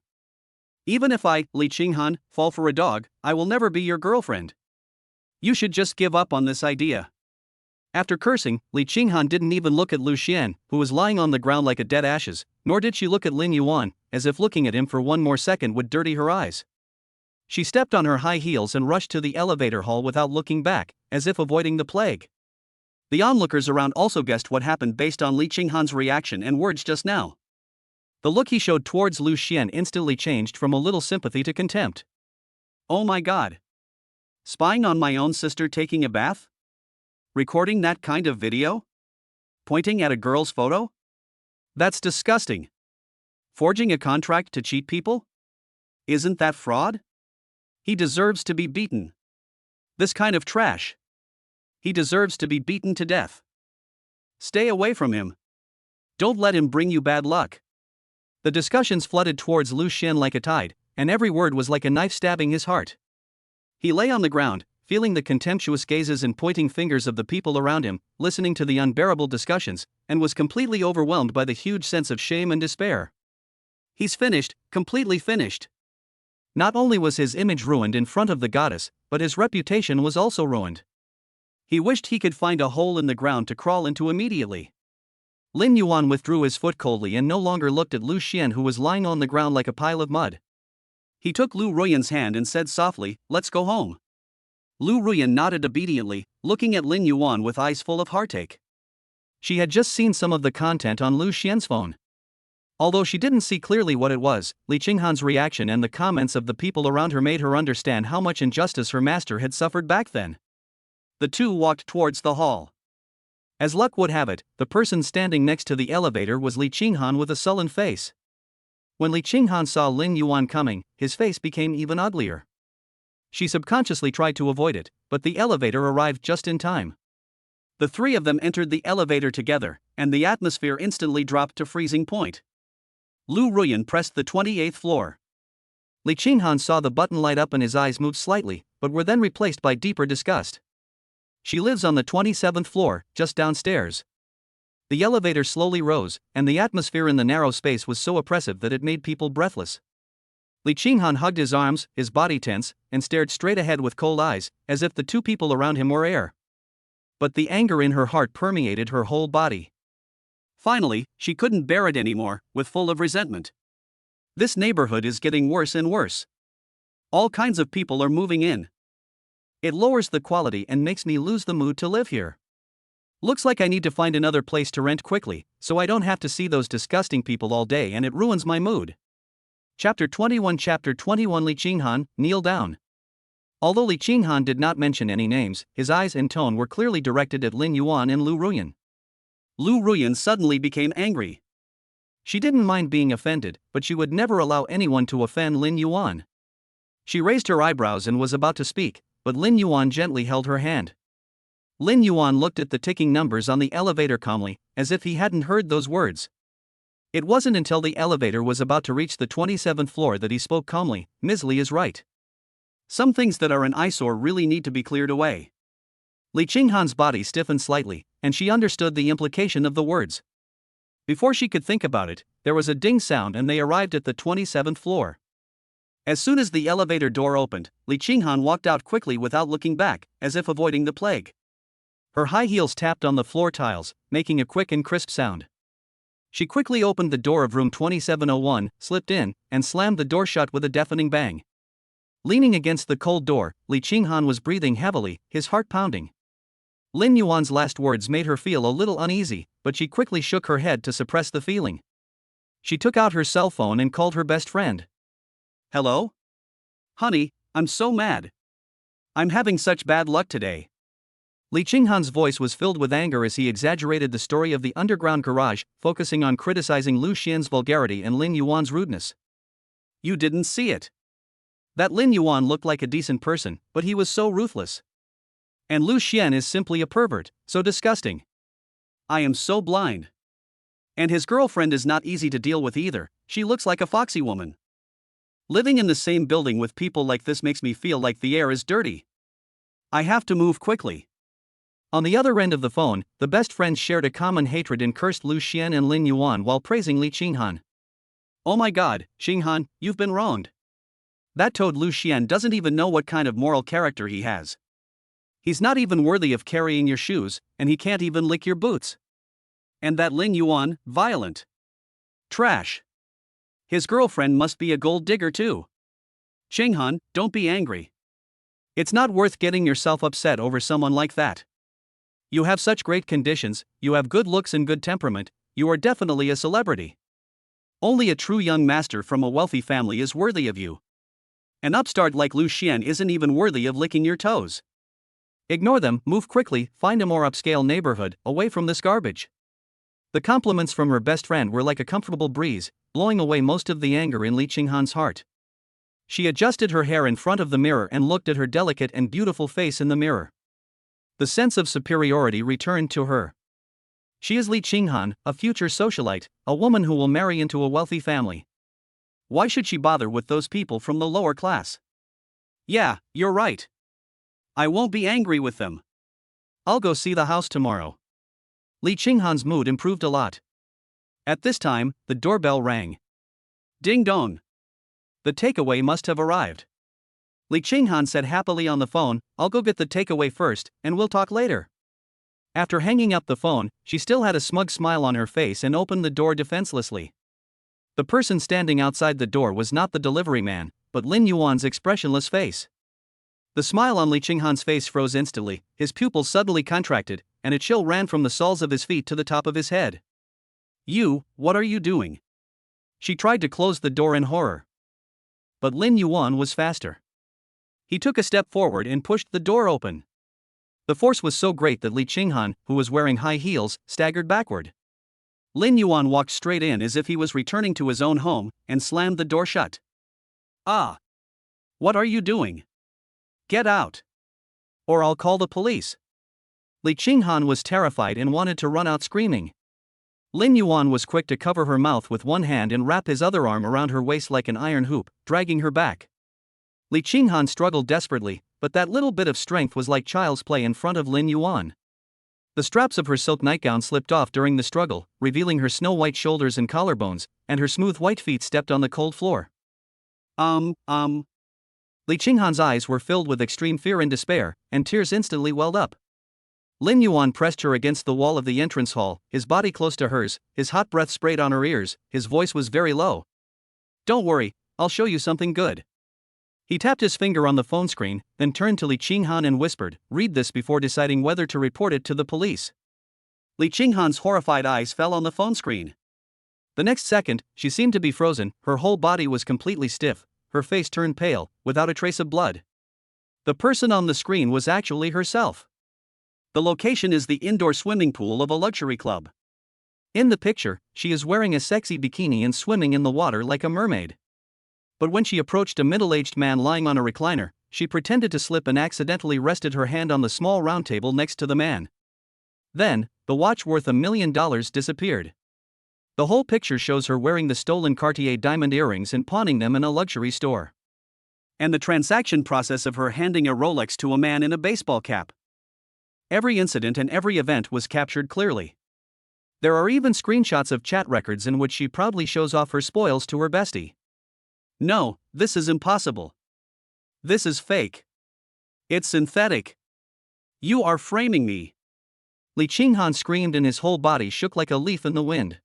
S1: Even if I, Li Qinghan, fall for a dog, I will never be your girlfriend. You should just give up on this idea." After cursing, Li Qinghan didn't even look at Lu Xian, who was lying on the ground like a dead ashes, nor did she look at Lin Yuan, as if looking at him for one more second would dirty her eyes. She stepped on her high heels and rushed to the elevator hall without looking back, as if avoiding the plague. The onlookers around also guessed what happened based on Li Qinghan's reaction and words just now. The look he showed towards Lu Xian instantly changed from a little sympathy to contempt. "Oh my god. Spying on my own sister taking a bath? Recording that kind of video? Pointing at a girl's photo? That's disgusting. Forging a contract to cheat people? Isn't that fraud? He deserves to be beaten. This kind of trash. He deserves to be beaten to death. Stay away from him. Don't let him bring you bad luck." The discussions flooded towards Lu Xian like a tide, and every word was like a knife stabbing his heart. He lay on the ground, feeling the contemptuous gazes and pointing fingers of the people around him, listening to the unbearable discussions, and was completely overwhelmed by the huge sense of shame and despair. He's finished, completely finished. Not only was his image ruined in front of the goddess, but his reputation was also ruined. He wished he could find a hole in the ground to crawl into immediately. Lin Yuan withdrew his foot coldly and no longer looked at Lu Xian, who was lying on the ground like a pile of mud. He took Lu Ruyan's hand and said softly, "Let's go home." Lu Ruyan nodded obediently, looking at Lin Yuan with eyes full of heartache. She had just seen some of the content on Lu Xian's phone. Although she didn't see clearly what it was, Li Qinghan's reaction and the comments of the people around her made her understand how much injustice her master had suffered back then. The two walked towards the hall. As luck would have it, the person standing next to the elevator was Li Qinghan with a sullen face. When Li Qinghan saw Lin Yuan coming, his face became even uglier. She subconsciously tried to avoid it, but the elevator arrived just in time. The three of them entered the elevator together, and the atmosphere instantly dropped to freezing point. Lu Ruyan pressed the 28th floor. Li Qinghan saw the button light up and his eyes moved slightly, but were then replaced by deeper disgust. She lives on the 27th floor, just downstairs. The elevator slowly rose, and the atmosphere in the narrow space was so oppressive that it made people breathless. Li Qinghan hugged his arms, his body tense, and stared straight ahead with cold eyes, as if the two people around him were air. but the anger in her heart permeated her whole body. Finally, she couldn't bear it anymore, with full of resentment. This neighborhood is getting worse and worse. All kinds of people are moving in. It lowers the quality and makes me lose the mood to live here. Looks like I need to find another place to rent quickly, so I don't have to see those disgusting people all day and it ruins my mood. Chapter 21 Li Qinghan, kneel down. Although Li Qinghan did not mention any names, his eyes and tone were clearly directed at Lin Yuan and Lu Ruyan. Lu Ruyan suddenly became angry. She didn't mind being offended, but she would never allow anyone to offend Lin Yuan. She raised her eyebrows and was about to speak, but Lin Yuan gently held her hand. Lin Yuan looked at the ticking numbers on the elevator calmly, as if he hadn't heard those words. It wasn't until the elevator was about to reach the 27th floor that he spoke calmly. Ms. Li is right. Some things that are an eyesore really need to be cleared away. Li Qinghan's body stiffened slightly, and she understood the implication of the words. Before she could think about it, there was a ding sound and they arrived at the 27th floor. As soon as the elevator door opened, Li Qinghan walked out quickly without looking back, as if avoiding the plague. Her high heels tapped on the floor tiles, making a quick and crisp sound. She quickly opened the door of room 2701, slipped in, and slammed the door shut with a deafening bang. Leaning against the cold door, Li Qinghan was breathing heavily, his heart pounding. Lin Yuan's last words made her feel a little uneasy, but she quickly shook her head to suppress the feeling. She took out her cell phone and called her best friend. Hello? Honey, I'm so mad. I'm having such bad luck today. Li Qinghan's voice was filled with anger as he exaggerated the story of the underground garage, focusing on criticizing Lu Xian's vulgarity and Lin Yuan's rudeness. You didn't see it. That Lin Yuan looked like a decent person, but he was so ruthless. And Lu Xian is simply a pervert, so disgusting. I am so blind. And his girlfriend is not easy to deal with either, she looks like a foxy woman. Living in the same building with people like this makes me feel like the air is dirty. I have to move quickly. On the other end of the phone, the best friends shared a common hatred and cursed Lu Xian and Lin Yuan while praising Li Qinghan. Oh my god, Qinghan, you've been wronged. That toad Lu Xian doesn't even know what kind of moral character he has. He's not even worthy of carrying your shoes, and he can't even lick your boots. And that Lin Yuan, violent. Trash. His girlfriend must be a gold digger too. Qinghan, don't be angry. It's not worth getting yourself upset over someone like that. You have such great conditions, you have good looks and good temperament, you are definitely a celebrity. Only a true young master from a wealthy family is worthy of you. An upstart like Lu Xian isn't even worthy of licking your toes. Ignore them, move quickly, find a more upscale neighborhood, away from this garbage. The compliments from her best friend were like a comfortable breeze, blowing away most of the anger in Li Qinghan's heart. She adjusted her hair in front of the mirror and looked at her delicate and beautiful face in the mirror. The sense of superiority returned to her. She is Li Qinghan, a future socialite, a woman who will marry into a wealthy family. Why should she bother with those people from the lower class? Yeah, you're right. I won't be angry with them. I'll go see the house tomorrow. Li Qinghan's mood improved a lot. At this time, the doorbell rang. Ding dong. The takeaway must have arrived. Li Qinghan said happily on the phone, I'll go get the takeaway first, and we'll talk later. After hanging up the phone, she still had a smug smile on her face and opened the door defenselessly. The person standing outside the door was not the delivery man, but Lin Yuan's expressionless face. The smile on Li Qinghan's face froze instantly, his pupils suddenly contracted, and a chill ran from the soles of his feet to the top of his head. You, what are you doing? She tried to close the door in horror. But Lin Yuan was faster. He took a step forward and pushed the door open. The force was so great that Li Qinghan, who was wearing high heels, staggered backward. Lin Yuan walked straight in as if he was returning to his own home, and slammed the door shut. Ah! What are you doing? Get out! Or I'll call the police. Li Qinghan was terrified and wanted to run out screaming. Lin Yuan was quick to cover her mouth with one hand and wrap his other arm around her waist like an iron hoop, dragging her back. Li Qinghan struggled desperately, but that little bit of strength was like child's play in front of Lin Yuan. The straps of her silk nightgown slipped off during the struggle, revealing her snow-white shoulders and collarbones, and her smooth white feet stepped on the cold floor. Li Qinghan's eyes were filled with extreme fear and despair, and tears instantly welled up. Lin Yuan pressed her against the wall of the entrance hall, his body close to hers, his hot breath sprayed on her ears, his voice was very low. "Don't worry, I'll show you something good." He tapped his finger on the phone screen, then turned to Li Qinghan and whispered, "Read this before deciding whether to report it to the police." Li Qinghan's horrified eyes fell on the phone screen. The next second, she seemed to be frozen, her whole body was completely stiff, her face turned pale, without a trace of blood. The person on the screen was actually herself. The location is the indoor swimming pool of a luxury club. In the picture, she is wearing a sexy bikini and swimming in the water like a mermaid. But when she approached a middle-aged man lying on a recliner, she pretended to slip and accidentally rested her hand on the small round table next to the man. Then, the watch worth $1 million disappeared. The whole picture shows her wearing the stolen Cartier diamond earrings and pawning them in a luxury store. And the transaction process of her handing a Rolex to a man in a baseball cap. Every incident and every event was captured clearly. There are even screenshots of chat records in which she proudly shows off her spoils to her bestie. No, this is impossible. This is fake. It's synthetic. You are framing me. Li Qinghan screamed and his whole body shook like a leaf in the wind.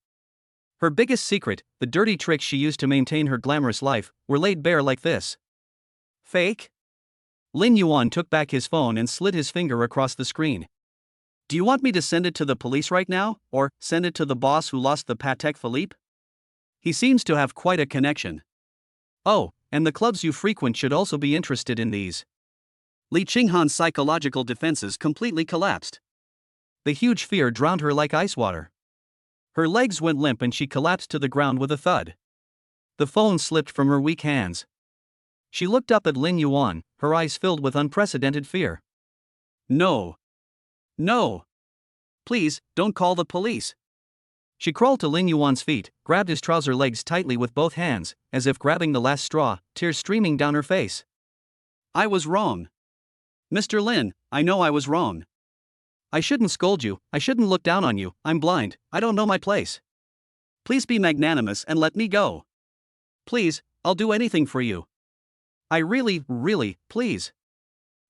S1: Her biggest secret, the dirty tricks she used to maintain her glamorous life, were laid bare like this. Fake? Lin Yuan took back his phone and slid his finger across the screen. Do you want me to send it to the police right now, or send it to the boss who lost the Patek Philippe? He seems to have quite a connection. Oh, and the clubs you frequent should also be interested in these. Li Qinghan's psychological defenses completely collapsed. The huge fear drowned her like ice water. Her legs went limp and she collapsed to the ground with a thud. The phone slipped from her weak hands. She looked up at Lin Yuan, her eyes filled with unprecedented fear. No. No. Please, don't call the police. She crawled to Lin Yuan's feet, grabbed his trouser legs tightly with both hands, as if grabbing the last straw, tears streaming down her face. I was wrong. Mr. Lin, I know I was wrong. I shouldn't scold you, I shouldn't look down on you, I'm blind, I don't know my place. Please be magnanimous and let me go. Please, I'll do anything for you. I really, please.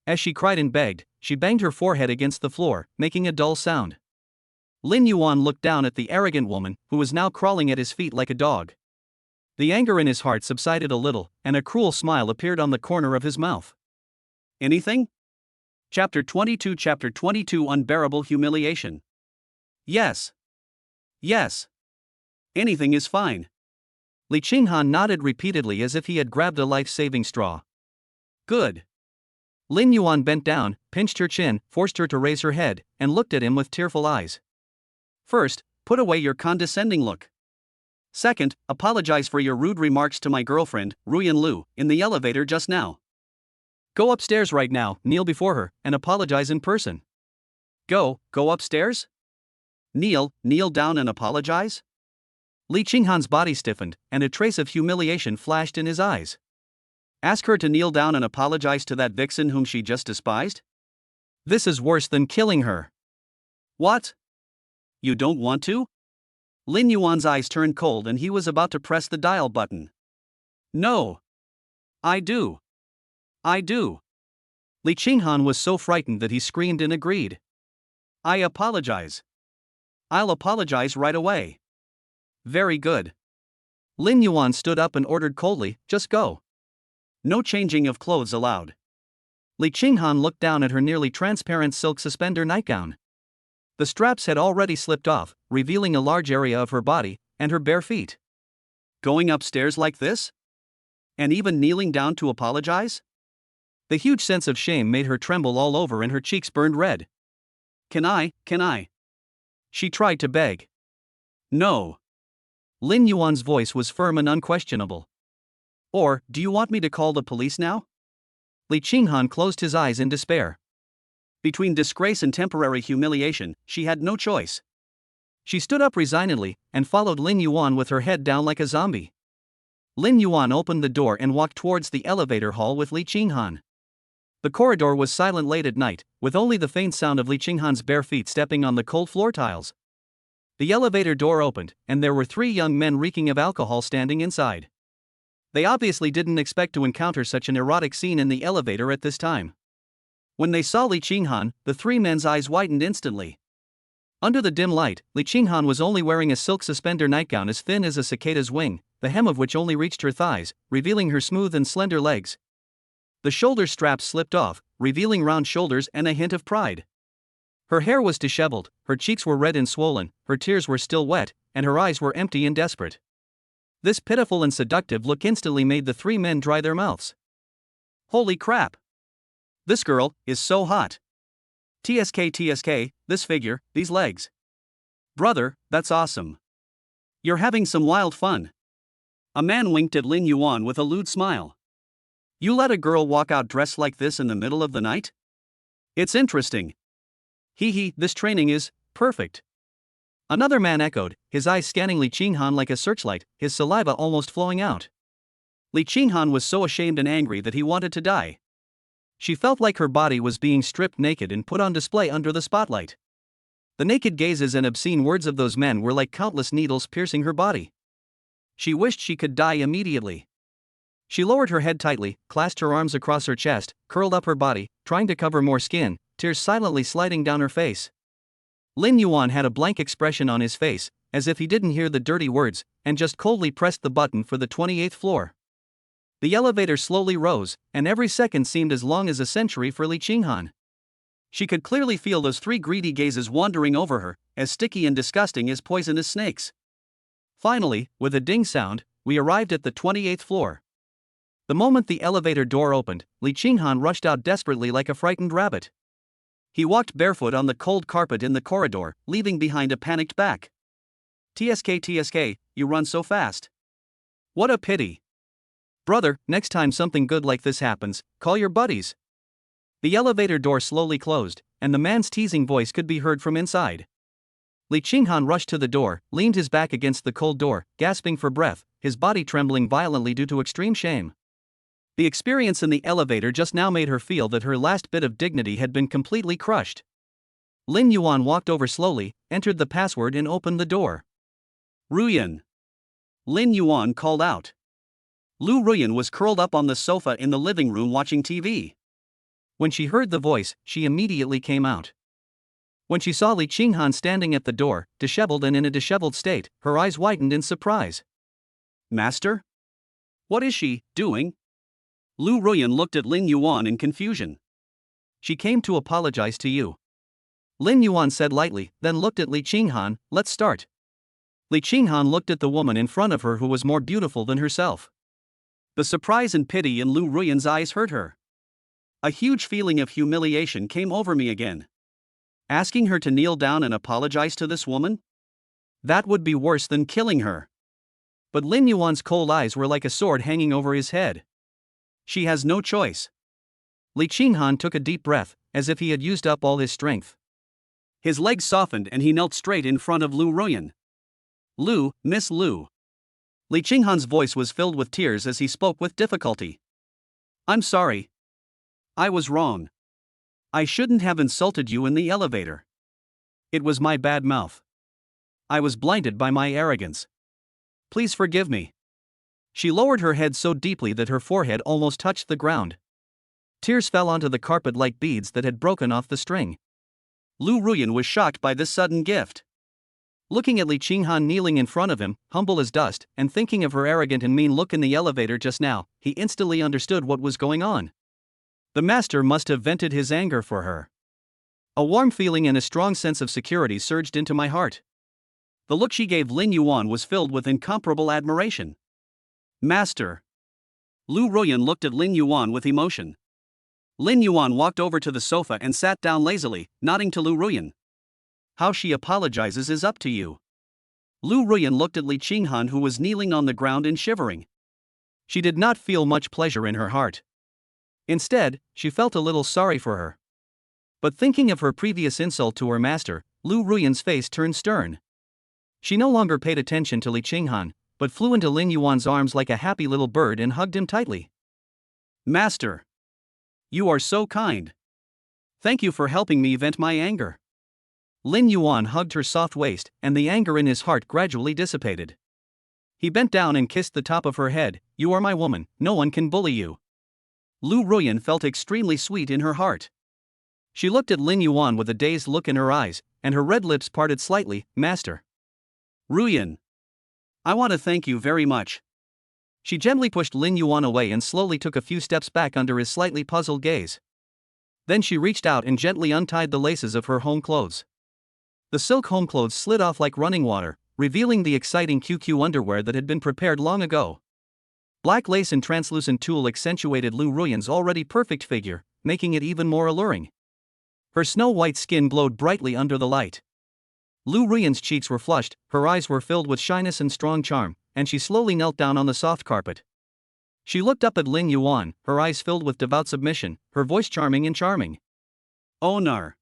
S1: As she cried and begged, she banged her forehead against the floor, making a dull sound. Lin Yuan looked down at the arrogant woman, who was now crawling at his feet like a dog. The anger in his heart subsided a little, and a cruel smile appeared on the corner of his mouth. Anything? Chapter 22 Unbearable Humiliation. Yes. Yes. Anything is fine. Li Qinghan nodded repeatedly as if he had grabbed a life-saving straw. Good. Lin Yuan bent down, pinched her chin, forced her to raise her head, and looked at him with tearful eyes. First, put away your condescending look. Second, apologize for your rude remarks to my girlfriend, Ruyan Lu, in the elevator just now. Go upstairs right now, kneel before her, and apologize in person. Go upstairs? Kneel down and apologize? Li Qinghan's body stiffened, and a trace of humiliation flashed in his eyes. Ask her to kneel down and apologize to that vixen whom she just despised? This is worse than killing her. What? You don't want to? Lin Yuan's eyes turned cold and he was about to press the dial button. No. I do. Li Qinghan was so frightened that he screamed and agreed. I apologize. I'll apologize right away. Very good. Lin Yuan stood up and ordered coldly, just go. No changing of clothes allowed. Li Qinghan looked down at her nearly transparent silk suspender nightgown. The straps had already slipped off, revealing a large area of her body, and her bare feet. Going upstairs like this? And even kneeling down to apologize? The huge sense of shame made her tremble all over and her cheeks burned red. Can I? She tried to beg. No. Lin Yuan's voice was firm and unquestionable. Or, do you want me to call the police now? Li Qinghan closed his eyes in despair. Between disgrace and temporary humiliation, she had no choice. She stood up resignedly, and followed Lin Yuan with her head down like a zombie. Lin Yuan opened the door and walked towards the elevator hall with Li Qinghan. The corridor was silent late at night, with only the faint sound of Li Qinghan's bare feet stepping on the cold floor tiles. The elevator door opened, and there were 3 young men reeking of alcohol standing inside. They obviously didn't expect to encounter such an erotic scene in the elevator at this time. When they saw Li Qinghan, the three men's eyes widened instantly. Under the dim light, Li Qinghan was only wearing a silk suspender nightgown as thin as a cicada's wing, the hem of which only reached her thighs, revealing her smooth and slender legs. The shoulder straps slipped off, revealing round shoulders and a hint of pride. Her hair was disheveled, her cheeks were red and swollen, her tears were still wet, and her eyes were empty and desperate. This pitiful and seductive look instantly made the three men dry their mouths. Holy crap! This girl is so hot. TSK, this figure, these legs. Brother, that's awesome. You're having some wild fun. A man winked at Lin Yuan with a lewd smile. You let a girl walk out dressed like this in the middle of the night? It's interesting. Hee, this training is perfect. Another man echoed, his eyes scanning Li Qinghan like a searchlight, his saliva almost flowing out. Li Qinghan was so ashamed and angry that he wanted to die. She felt like her body was being stripped naked and put on display under the spotlight. The naked gazes and obscene words of those men were like countless needles piercing her body. She wished she could die immediately. She lowered her head tightly, clasped her arms across her chest, curled up her body, trying to cover more skin, tears silently sliding down her face. Lin Yuan had a blank expression on his face, as if he didn't hear the dirty words, and just coldly pressed the button for the 28th floor. The elevator slowly rose, and every second seemed as long as a century for Li Qinghan. She could clearly feel those three greedy gazes wandering over her, as sticky and disgusting as poisonous snakes. Finally, with a ding sound, we arrived at the 28th floor. The moment the elevator door opened, Li Qinghan rushed out desperately like a frightened rabbit. He walked barefoot on the cold carpet in the corridor, leaving behind a panicked back. TSK, you run so fast. What a pity. Brother, next time something good like this happens, call your buddies. The elevator door slowly closed, and the man's teasing voice could be heard from inside. Li Qinghan rushed to the door, leaned his back against the cold door, gasping for breath, his body trembling violently due to extreme shame. The experience in the elevator just now made her feel that her last bit of dignity had been completely crushed. Lin Yuan walked over slowly, entered the password and opened the door. Ruyan. Lin Yuan called out. Lu Ruyan was curled up on the sofa in the living room watching TV. When she heard the voice, she immediately came out. When she saw Li Qinghan standing at the door, disheveled and in a disheveled state, her eyes widened in surprise. Master? What is she doing? Lu Ruyan looked at Lin Yuan in confusion. She came to apologize to you. Lin Yuan said lightly, then looked at Li Qinghan. Let's start. Li Qinghan looked at the woman in front of her who was more beautiful than herself. The surprise and pity in Lu Ruyan's eyes hurt her. A huge feeling of humiliation came over me again. Asking her to kneel down and apologize to this woman? That would be worse than killing her. But Lin Yuan's cold eyes were like a sword hanging over his head. She has no choice. Li Qinghan took a deep breath, as if he had used up all his strength. His legs softened and he knelt straight in front of Lu Ruyan. Lu, Miss Lu. Li Qinghan's voice was filled with tears as he spoke with difficulty. I'm sorry. I was wrong. I shouldn't have insulted you in the elevator. It was my bad mouth. I was blinded by my arrogance. Please forgive me. She lowered her head so deeply that her forehead almost touched the ground. Tears fell onto the carpet like beads that had broken off the string. Lu Ruyan was shocked by this sudden gift. Looking at Li Qinghan kneeling in front of him, humble as dust, and thinking of her arrogant and mean look in the elevator just now, he instantly understood what was going on. The master must have vented his anger for her. A warm feeling and a strong sense of security surged into my heart. The look she gave Lin Yuan was filled with incomparable admiration. Master. Lu Ruyan looked at Lin Yuan with emotion. Lin Yuan walked over to the sofa and sat down lazily, nodding to Lu Ruyan. How she apologizes is up to you. Lu Ruyan looked at Li Qinghan who was kneeling on the ground and shivering. She did not feel much pleasure in her heart. Instead, she felt a little sorry for her. But thinking of her previous insult to her master, Lu Ruyan's face turned stern. She no longer paid attention to Li Qinghan, but flew into Lin Yuan's arms like a happy little bird and hugged him tightly. Master. You are so kind. Thank you for helping me vent my anger. Lin Yuan hugged her soft waist, and the anger in his heart gradually dissipated. He bent down and kissed the top of her head. You are my woman, no one can bully you. Lu Ruyan felt extremely sweet in her heart. She looked at Lin Yuan with a dazed look in her eyes, and her red lips parted slightly. Master Ruyan, I want to thank you very much. She gently pushed Lin Yuan away and slowly took a few steps back under his slightly puzzled gaze. Then she reached out and gently untied the laces of her home clothes. The silk home clothes slid off like running water, revealing the exciting QQ underwear that had been prepared long ago. Black lace and translucent tulle accentuated Lu Ruyan's already perfect figure, making it even more alluring. Her snow-white skin glowed brightly under the light. Lu Ruyan's cheeks were flushed, her eyes were filled with shyness and strong charm, and she slowly knelt down on the soft carpet. She looked up at Lin Yuan, her eyes filled with devout submission, her voice charming and charming. Oh nar!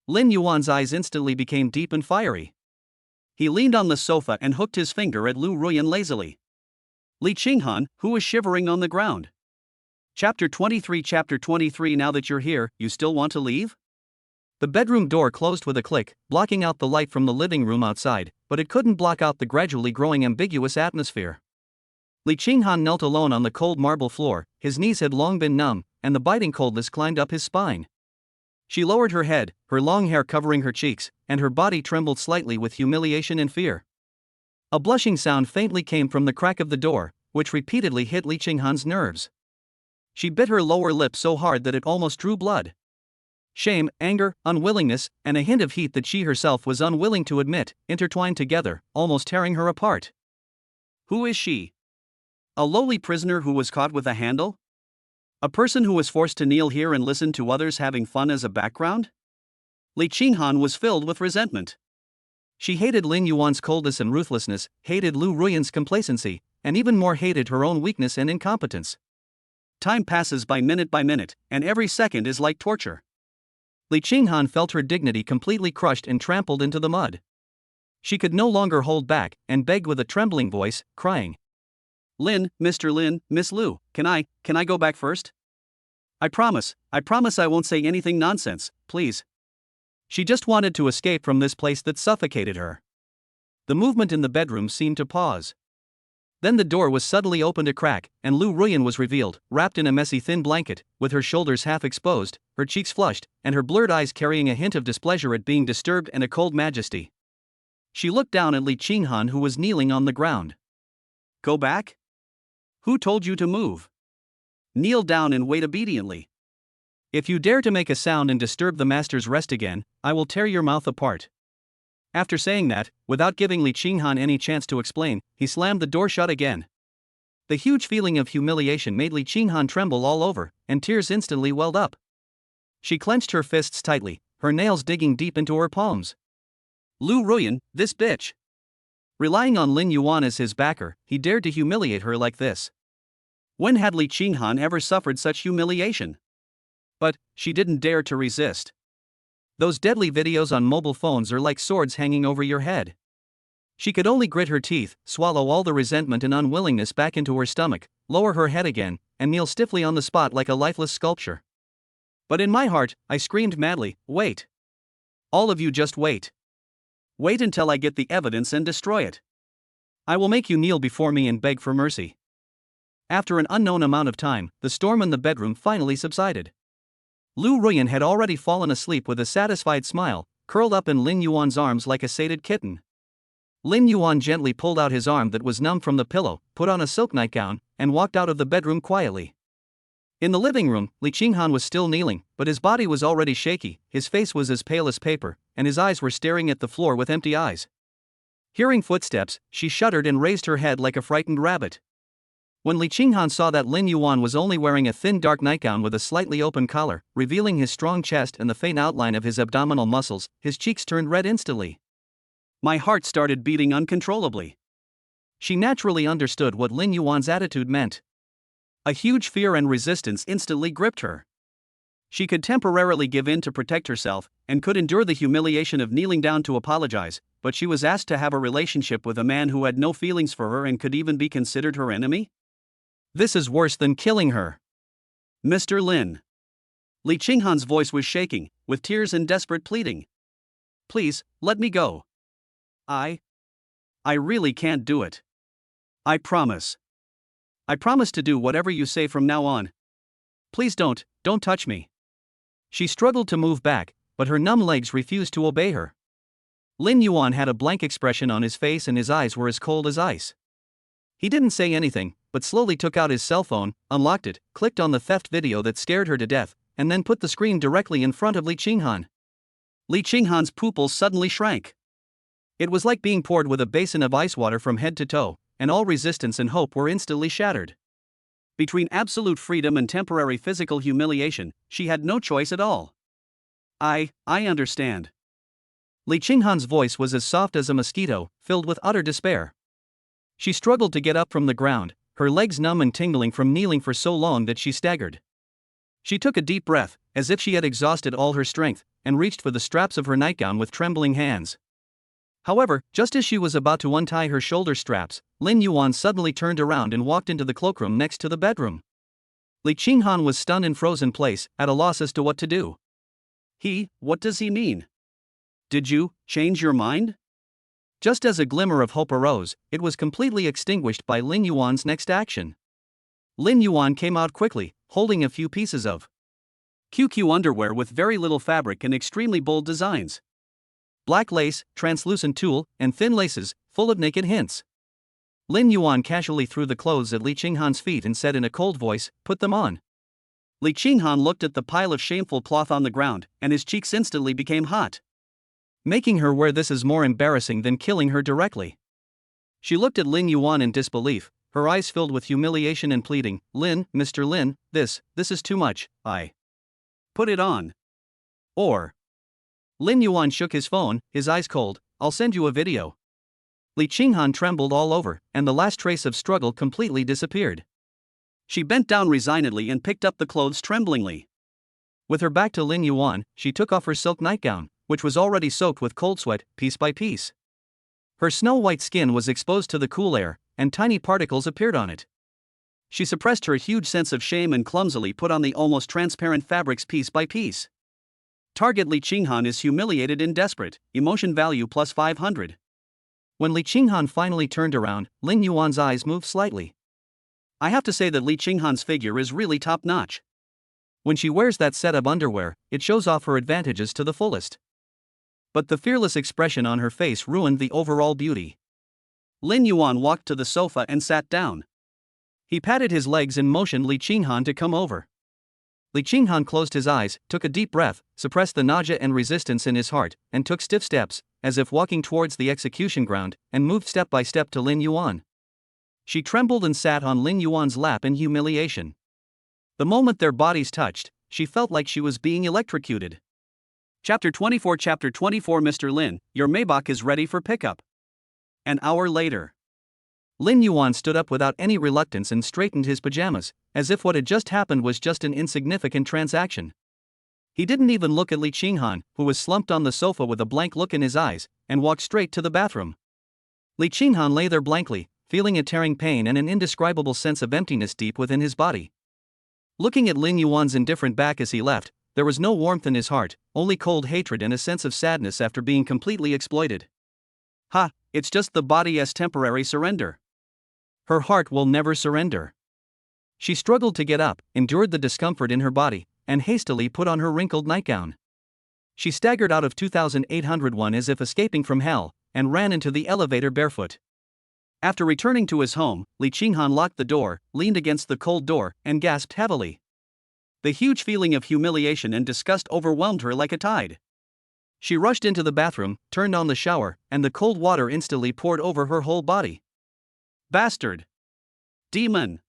S1: Lin Yuan's eyes instantly became deep and fiery. He leaned on the sofa and hooked his finger at Lu Ruyan lazily. Li Qinghan, who was shivering on the ground. Chapter 23. Now that you're here, you still want to leave? The bedroom door closed with a click, blocking out the light from the living room outside, but it couldn't block out the gradually growing ambiguous atmosphere. Li Qinghan knelt alone on the cold marble floor, his knees had long been numb, and the biting coldness climbed up his spine. She lowered her head, her long hair covering her cheeks, and her body trembled slightly with humiliation and fear. A blushing sound faintly came from the crack of the door, which repeatedly hit Li Qinghan's nerves. She bit her lower lip so hard that it almost drew blood. Shame, anger, unwillingness, and a hint of heat that she herself was unwilling to admit, intertwined together, almost tearing her apart. Who is she? A lowly prisoner who was caught with a handle? A person who was forced to kneel here and listen to others having fun as a background? Li Qinghan was filled with resentment. She hated Lin Yuan's coldness and ruthlessness, hated Lu Ruyan's complacency, and even more hated her own weakness and incompetence. Time passes by minute, and every second is like torture. Li Qinghan felt her dignity completely crushed and trampled into the mud. She could no longer hold back, and begged with a trembling voice, crying. Mr. Lin, Miss Lu, can I go back first? I promise I won't say anything nonsense, please. She just wanted to escape from this place that suffocated her. The movement in the bedroom seemed to pause. Then the door was suddenly opened a crack, and Lu Ruyan was revealed, wrapped in a messy thin blanket, with her shoulders half exposed, her cheeks flushed, and her blurred eyes carrying a hint of displeasure at being disturbed and a cold majesty. She looked down at Li Qinghan, who was kneeling on the ground. Go back? Who told you to move? Kneel down and wait obediently. If you dare to make a sound and disturb the master's rest again, I will tear your mouth apart. After saying that, without giving Li Qinghan any chance to explain, he slammed the door shut again. The huge feeling of humiliation made Li Qinghan tremble all over, and tears instantly welled up. She clenched her fists tightly, her nails digging deep into her palms. Lu Ruyan, this bitch! Relying on Lin Yuan as his backer, he dared to humiliate her like this. When had Li Qinghan ever suffered such humiliation? But she didn't dare to resist. Those deadly videos on mobile phones are like swords hanging over your head. She could only grit her teeth, swallow all the resentment and unwillingness back into her stomach, lower her head again, and kneel stiffly on the spot like a lifeless sculpture. But in my heart, I screamed madly, wait. All of you just wait. Wait until I get the evidence and destroy it. I will make you kneel before me and beg for mercy. After an unknown amount of time, the storm in the bedroom finally subsided. Lu Ruyan had already fallen asleep with a satisfied smile, curled up in Lin Yuan's arms like a sated kitten. Lin Yuan gently pulled out his arm that was numb from the pillow, put on a silk nightgown, and walked out of the bedroom quietly. In the living room, Li Qinghan was still kneeling, but his body was already shaky, his face was as pale as paper, and his eyes were staring at the floor with empty eyes. Hearing footsteps, she shuddered and raised her head like a frightened rabbit. When Li Qinghan saw that Lin Yuan was only wearing a thin dark nightgown with a slightly open collar, revealing his strong chest and the faint outline of his abdominal muscles, his cheeks turned red instantly. My heart started beating uncontrollably. She naturally understood what Lin Yuan's attitude meant. A huge fear and resistance instantly gripped her. She could temporarily give in to protect herself, and could endure the humiliation of kneeling down to apologize, but she was asked to have a relationship with a man who had no feelings for her and could even be considered her enemy? This is worse than killing her. Mr. Lin. Li Qinghan's voice was shaking, with tears and desperate pleading. Please, let me go. I really can't do it. I promise. I promise to do whatever you say from now on. Please don't touch me. She struggled to move back, but her numb legs refused to obey her. Lin Yuan had a blank expression on his face and his eyes were as cold as ice. He didn't say anything, but slowly took out his cell phone, unlocked it, clicked on the theft video that scared her to death, and then put the screen directly in front of Li Qinghan. Li Qinghan's pupils suddenly shrank. It was like being poured with a basin of ice water from head to toe, and all resistance and hope were instantly shattered. Between absolute freedom and temporary physical humiliation, she had no choice at all. I understand. Li Qinghan's voice was as soft as a mosquito, filled with utter despair. She struggled to get up from the ground, her legs numb and tingling from kneeling for so long that she staggered. She took a deep breath, as if she had exhausted all her strength, and reached for the straps of her nightgown with trembling hands. However, just as she was about to untie her shoulder straps, Lin Yuan suddenly turned around and walked into the cloakroom next to the bedroom. Li Qinghan was stunned and frozen in place, at a loss as to what to do. What does he mean? Did you change your mind? Just as a glimmer of hope arose, it was completely extinguished by Lin Yuan's next action. Lin Yuan came out quickly, holding a few pieces of QQ underwear with very little fabric and extremely bold designs. Black lace, translucent tulle, and thin laces, full of naked hints. Lin Yuan casually threw the clothes at Li Qinghan's feet and said in a cold voice, "Put them on." Li Qinghan looked at the pile of shameful cloth on the ground, and his cheeks instantly became hot. Making her wear this is more embarrassing than killing her directly. She looked at Lin Yuan in disbelief, her eyes filled with humiliation and pleading. Mr. Lin, this is too much. Put it on. Or. Lin Yuan shook his phone, his eyes cold. I'll send you a video. Li Qinghan trembled all over, and the last trace of struggle completely disappeared. She bent down resignedly and picked up the clothes tremblingly. With her back to Lin Yuan, she took off her silk nightgown, which was already soaked with cold sweat, piece by piece. Her snow-white skin was exposed to the cool air, and tiny particles appeared on it. She suppressed her huge sense of shame and clumsily put on the almost transparent fabrics piece by piece. Target Li Qinghan is humiliated and desperate, emotion value plus 500. When Li Qinghan finally turned around, Lin Yuan's eyes moved slightly. I have to say that Li Qinghan's figure is really top-notch. When she wears that set of underwear, it shows off her advantages to the fullest. But the fearless expression on her face ruined the overall beauty. Lin Yuan walked to the sofa and sat down. He patted his legs and motioned Li Qinghan to come over. Li Qinghan closed his eyes, took a deep breath, suppressed the nausea and resistance in his heart, and took stiff steps, as if walking towards the execution ground, and moved step by step to Lin Yuan. She trembled and sat on Lin Yuan's lap in humiliation. The moment their bodies touched, she felt like she was being electrocuted. Chapter 24 Mr. Lin, your Maybach is ready for pickup. An hour later. Lin Yuan stood up without any reluctance and straightened his pajamas, as if what had just happened was just an insignificant transaction. He didn't even look at Li Qinghan, who was slumped on the sofa with a blank look in his eyes, and walked straight to the bathroom. Li Qinghan lay there blankly, feeling a tearing pain and an indescribable sense of emptiness deep within his body. Looking at Lin Yuan's indifferent back as he left, there was no warmth in his heart, only cold hatred and a sense of sadness after being completely exploited. It's just the body's temporary surrender. Her heart will never surrender. She struggled to get up, endured the discomfort in her body, and hastily put on her wrinkled nightgown. She staggered out of 2801 as if escaping from hell, and ran into the elevator barefoot. After returning to his home, Li Qinghan locked the door, leaned against the cold door, and gasped heavily. The huge feeling of humiliation and disgust overwhelmed her like a tide. She rushed into the bathroom, turned on the shower, and the cold water instantly poured over her whole body. Bastard! Demon!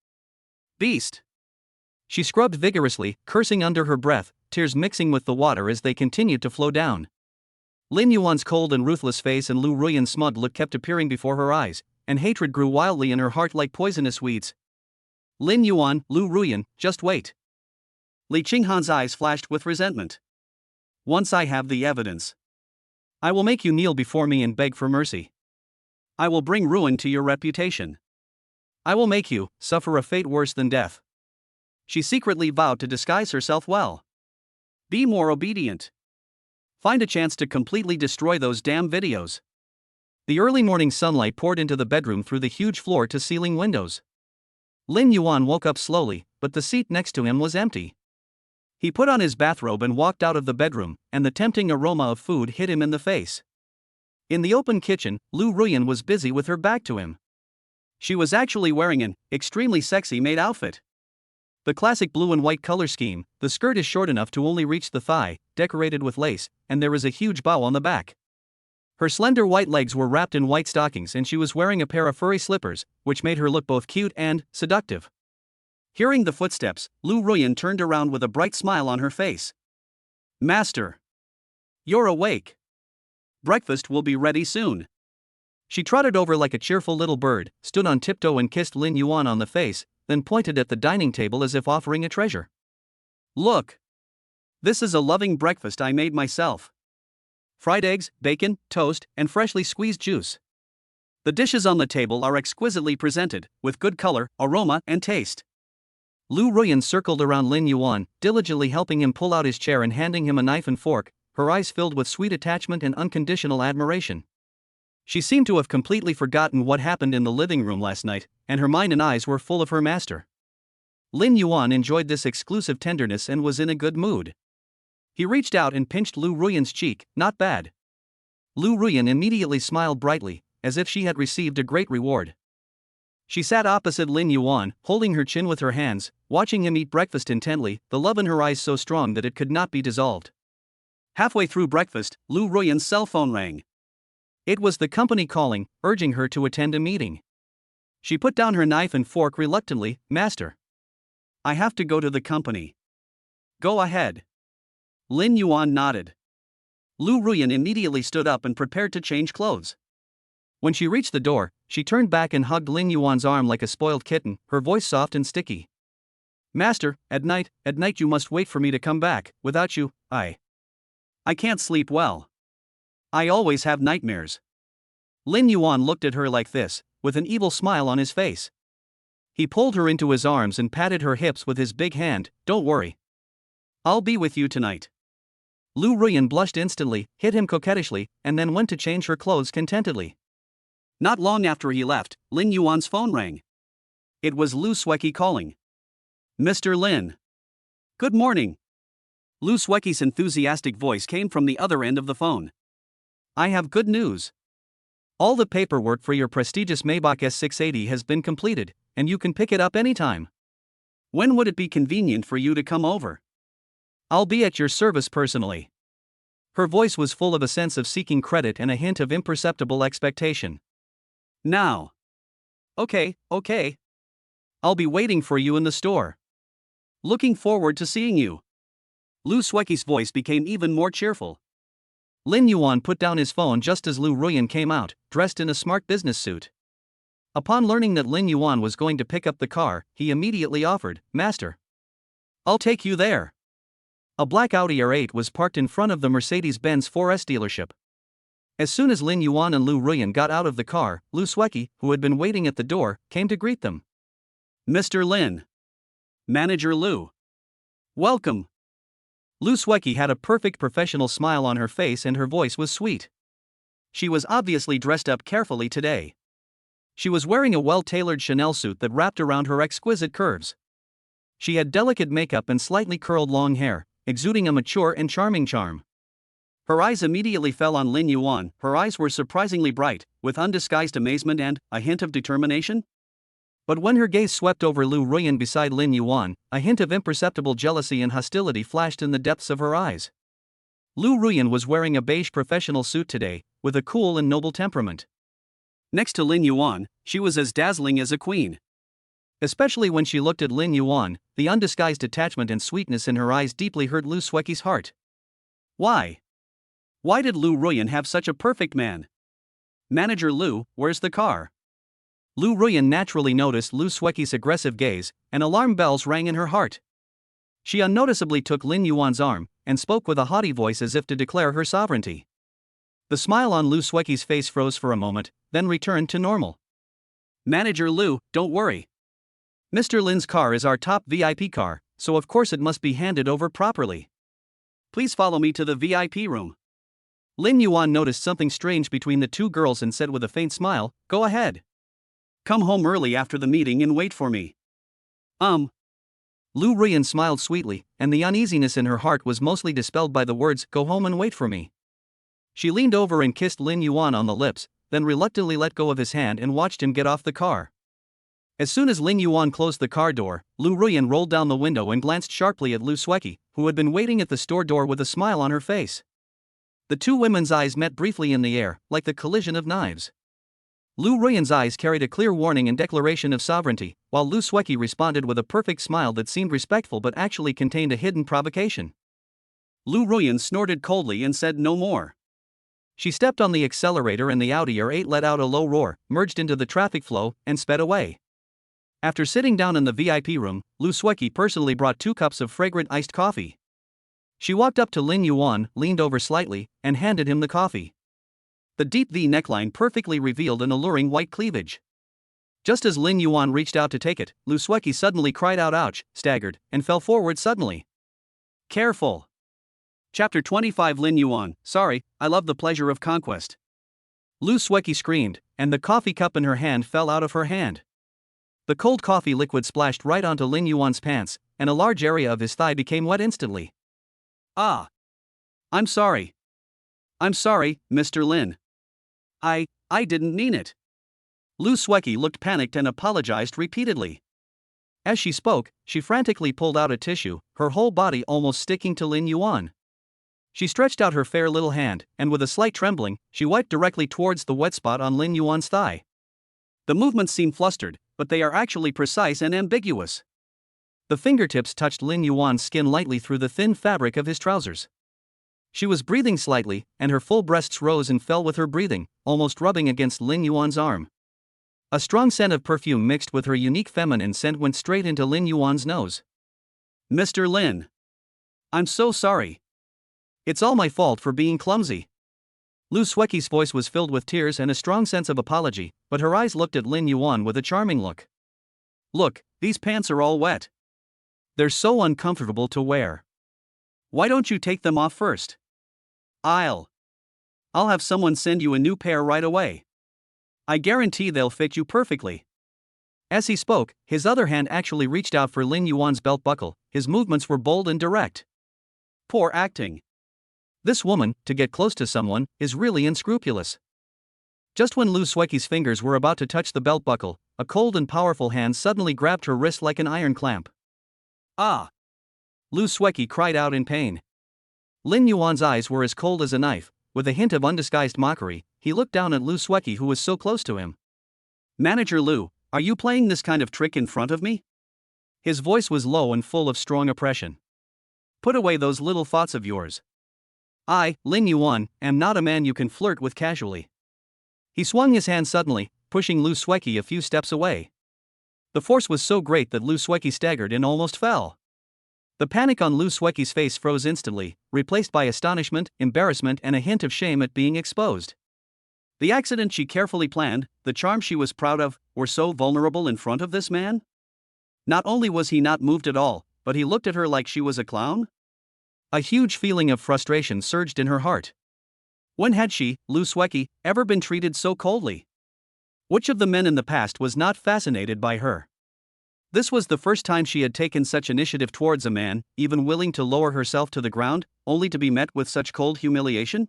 S1: Beast! She scrubbed vigorously, cursing under her breath, tears mixing with the water as they continued to flow down. Lin Yuan's cold and ruthless face and Lu Ruyan's smug look kept appearing before her eyes, and hatred grew wildly in her heart like poisonous weeds. Lin Yuan, Lu Ruyan, just wait. Li Qinghan's eyes flashed with resentment. Once I have the evidence, I will make you kneel before me and beg for mercy. I will bring ruin to your reputation. I will make you suffer a fate worse than death. She secretly vowed to disguise herself well. Be more obedient. Find a chance to completely destroy those damn videos. The early morning sunlight poured into the bedroom through the huge floor-to-ceiling windows. Lin Yuan woke up slowly, but the seat next to him was empty. He put on his bathrobe and walked out of the bedroom, and the tempting aroma of food hit him in the face. In the open kitchen, Lu Ruyan was busy with her back to him. She was actually wearing an extremely sexy maid outfit. The classic blue and white color scheme, the skirt is short enough to only reach the thigh, decorated with lace, and there is a huge bow on the back. Her slender white legs were wrapped in white stockings and she was wearing a pair of furry slippers, which made her look both cute and seductive. Hearing the footsteps, Lu Ruyan turned around with a bright smile on her face. "Master! You're awake. Breakfast will be ready soon." She trotted over like a cheerful little bird, stood on tiptoe and kissed Lin Yuan on the face, then pointed at the dining table as if offering a treasure. "Look! This is a loving breakfast I made myself. Fried eggs, bacon, toast, and freshly squeezed juice. The dishes on the table are exquisitely presented, with good color, aroma, and taste." Lu Ruyan circled around Lin Yuan, diligently helping him pull out his chair and handing him a knife and fork, her eyes filled with sweet attachment and unconditional admiration. She seemed to have completely forgotten what happened in the living room last night, and her mind and eyes were full of her master. Lin Yuan enjoyed this exclusive tenderness and was in a good mood. He reached out and pinched Lu Ruyan's cheek. "Not bad." Lu Ruyan immediately smiled brightly, as if she had received a great reward. She sat opposite Lin Yuan, holding her chin with her hands, watching him eat breakfast intently, the love in her eyes so strong that it could not be dissolved. Halfway through breakfast, Lu Ruyan's cell phone rang. It was the company calling, urging her to attend a meeting. She put down her knife and fork reluctantly. "Master, I have to go to the company." "Go ahead." Lin Yuan nodded. Lu Ruyan immediately stood up and prepared to change clothes. When she reached the door, she turned back and hugged Lin Yuan's arm like a spoiled kitten, her voice soft and sticky. "Master, at night you must wait for me to come back. Without you, I can't sleep well. I always have nightmares." Lin Yuan looked at her like this, with an evil smile on his face. He pulled her into his arms and patted her hips with his big hand. "Don't worry. I'll be with you tonight." Lu Ruyan blushed instantly, hit him coquettishly, and then went to change her clothes contentedly. Not long after he left, Lin Yuan's phone rang. It was Lu Sueki calling. "Mr. Lin. Good morning." Lu Sueki's enthusiastic voice came from the other end of the phone. "I have good news. All the paperwork for your prestigious Maybach S680 has been completed, and you can pick it up anytime. When would it be convenient for you to come over? I'll be at your service personally." Her voice was full of a sense of seeking credit and a hint of imperceptible expectation. "Now. Okay. I'll be waiting for you in the store. Looking forward to seeing you." Lu Sueki's voice became even more cheerful. Lin Yuan put down his phone just as Lu Ruyan came out, dressed in a smart business suit. Upon learning that Lin Yuan was going to pick up the car, he immediately offered, "Master, I'll take you there." A black Audi R8 was parked in front of the Mercedes-Benz 4S dealership. As soon as Lin Yuan and Lu Ruyan got out of the car, Lu Sueki, who had been waiting at the door, came to greet them. "Mr. Lin. Manager Lu. Welcome." Lu Sueki had a perfect professional smile on her face and her voice was sweet. She was obviously dressed up carefully today. She was wearing a well-tailored Chanel suit that wrapped around her exquisite curves. She had delicate makeup and slightly curled long hair, exuding a mature and charming charm. Her eyes immediately fell on Lin Yuan. Her eyes were surprisingly bright, with undisguised amazement and a hint of determination. But when her gaze swept over Lu Ruyan beside Lin Yuan, a hint of imperceptible jealousy and hostility flashed in the depths of her eyes. Lu Ruyan was wearing a beige professional suit today, with a cool and noble temperament. Next to Lin Yuan, she was as dazzling as a queen. Especially when she looked at Lin Yuan, the undisguised attachment and sweetness in her eyes deeply hurt Lu Sueki's heart. Why did Lu Ruyan have such a perfect man? "Manager Lu, where's the car?" Lu Ruyan naturally noticed Lu Sueki's aggressive gaze, and alarm bells rang in her heart. She unnoticeably took Lin Yuan's arm, and spoke with a haughty voice as if to declare her sovereignty. The smile on Lu Sueki's face froze for a moment, then returned to normal. "Manager Lu, don't worry. Mr. Lin's car is our top VIP car, so of course it must be handed over properly. Please follow me to the VIP room." Lin Yuan noticed something strange between the two girls and said with a faint smile, "Go ahead. Come home early after the meeting and wait for me." Lu Ruyan smiled sweetly, and the uneasiness in her heart was mostly dispelled by the words, "Go home and wait for me." She leaned over and kissed Lin Yuan on the lips, then reluctantly let go of his hand and watched him get off the car. As soon as Lin Yuan closed the car door, Lu Ruyan rolled down the window and glanced sharply at Lu Sueki, who had been waiting at the store door with a smile on her face. The two women's eyes met briefly in the air, like the collision of knives. Lu Ruyan's eyes carried a clear warning and declaration of sovereignty, while Lu Sueki responded with a perfect smile that seemed respectful but actually contained a hidden provocation. Lu Ruyan snorted coldly and said no more. She stepped on the accelerator and the Audi R8 let out a low roar, merged into the traffic flow, and sped away. After sitting down in the VIP room, Lu Sueki personally brought 2 cups of fragrant iced coffee. She walked up to Lin Yuan, leaned over slightly, and handed him the coffee. The deep V neckline perfectly revealed an alluring white cleavage. Just as Lin Yuan reached out to take it, Lu Sueki suddenly cried out ouch, staggered, and fell forward suddenly. Careful! Chapter 25 Lin Yuan, sorry, I love the pleasure of conquest. Lu Sueki screamed, and the coffee cup in her hand fell out of her hand. The cold coffee liquid splashed right onto Lin Yuan's pants, and a large area of his thigh became wet instantly. Ah! I'm sorry. I'm sorry, Mr. Lin. I didn't mean it. Lu Sueki looked panicked and apologized repeatedly. As she spoke, she frantically pulled out a tissue, her whole body almost sticking to Lin Yuan. She stretched out her fair little hand, and with a slight trembling, she wiped directly towards the wet spot on Lin Yuan's thigh. The movements seem flustered, but they are actually precise and ambiguous. The fingertips touched Lin Yuan's skin lightly through the thin fabric of his trousers. She was breathing slightly, and her full breasts rose and fell with her breathing, almost rubbing against Lin Yuan's arm. A strong scent of perfume mixed with her unique feminine scent went straight into Lin Yuan's nose. Mr. Lin. I'm so sorry. It's all my fault for being clumsy. Lu Sueki's voice was filled with tears and a strong sense of apology, but her eyes looked at Lin Yuan with a charming look. Look, these pants are all wet. They're so uncomfortable to wear. Why don't you take them off first? I'll have someone send you a new pair right away. I guarantee they'll fit you perfectly. As he spoke, his other hand actually reached out for Lin Yuan's belt buckle. His movements were bold and direct. Poor acting. This woman, to get close to someone, is really unscrupulous. Just when Lu Sueki's fingers were about to touch the belt buckle, a cold and powerful hand suddenly grabbed her wrist like an iron clamp. Ah! Lu Sueki cried out in pain. Lin Yuan's eyes were as cold as a knife. With a hint of undisguised mockery, he looked down at Lu Sueki, who was so close to him. Manager Lu, are you playing this kind of trick in front of me? His voice was low and full of strong oppression. Put away those little thoughts of yours. I, Lin Yuan, am not a man you can flirt with casually. He swung his hand suddenly, pushing Lu Sueki a few steps away. The force was so great that Lu Sueki staggered and almost fell. The panic on Lu Sueki's face froze instantly, replaced by astonishment, embarrassment, and a hint of shame at being exposed. The accident she carefully planned, the charm she was proud of, were so vulnerable in front of this man? Not only was he not moved at all, but he looked at her like she was a clown? A huge feeling of frustration surged in her heart. When had she, Lu Sueki, ever been treated so coldly? Which of the men in the past was not fascinated by her? This was the first time she had taken such initiative towards a man, even willing to lower herself to the ground, only to be met with such cold humiliation?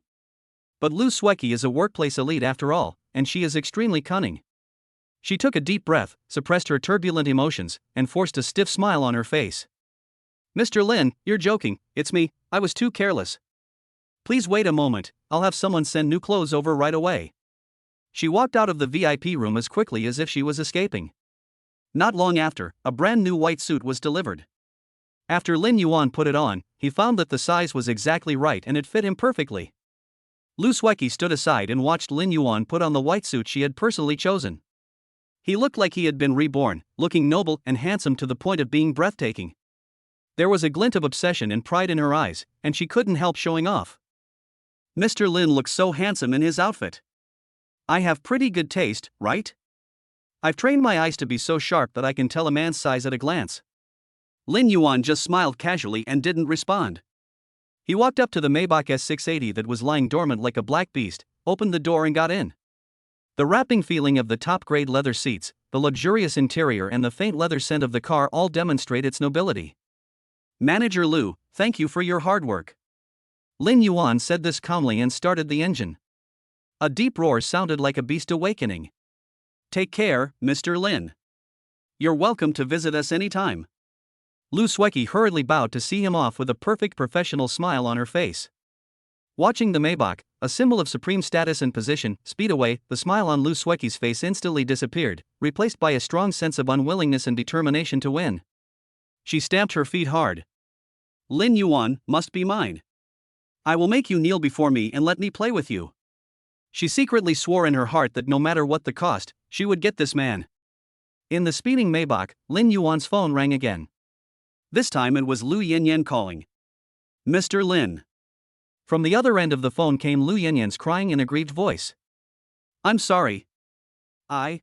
S1: But Lu Sueki is a workplace elite after all, and she is extremely cunning. She took a deep breath, suppressed her turbulent emotions, and forced a stiff smile on her face. Mr. Lin, you're joking, it's me, I was too careless. Please wait a moment, I'll have someone send new clothes over right away. She walked out of the VIP room as quickly as if she was escaping. Not long after, a brand new white suit was delivered. After Lin Yuan put it on, he found that the size was exactly right and it fit him perfectly. Lu Sueki stood aside and watched Lin Yuan put on the white suit she had personally chosen. He looked like he had been reborn, looking noble and handsome to the point of being breathtaking. There was a glint of obsession and pride in her eyes, and she couldn't help showing off. Mr. Lin looks so handsome in his outfit. I have pretty good taste, right? I've trained my eyes to be so sharp that I can tell a man's size at a glance. Lin Yuan just smiled casually and didn't respond. He walked up to the Maybach S680 that was lying dormant like a black beast, opened the door and got in. The wrapping feeling of the top-grade leather seats, the luxurious interior and the faint leather scent of the car all demonstrate its nobility. "Manager Lu, thank you for your hard work." Lin Yuan said this calmly and started the engine. A deep roar sounded like a beast awakening. "Take care, Mr. Lin. You're welcome to visit us anytime." Lu Sueki hurriedly bowed to see him off with a perfect professional smile on her face. Watching the Maybach, a symbol of supreme status and position, speed away, the smile on Lu Sueki's face instantly disappeared, replaced by a strong sense of unwillingness and determination to win. She stamped her feet hard. "Lin Yuan must be mine. I will make you kneel before me and let me play with you." She secretly swore in her heart that no matter what the cost, she would get this man. In the speeding Maybach, Lin Yuan's phone rang again. This time it was Lu Yanyan calling. "Mr. Lin." From the other end of the phone came Lu Yanyan's crying in a grieved voice. "I'm sorry. I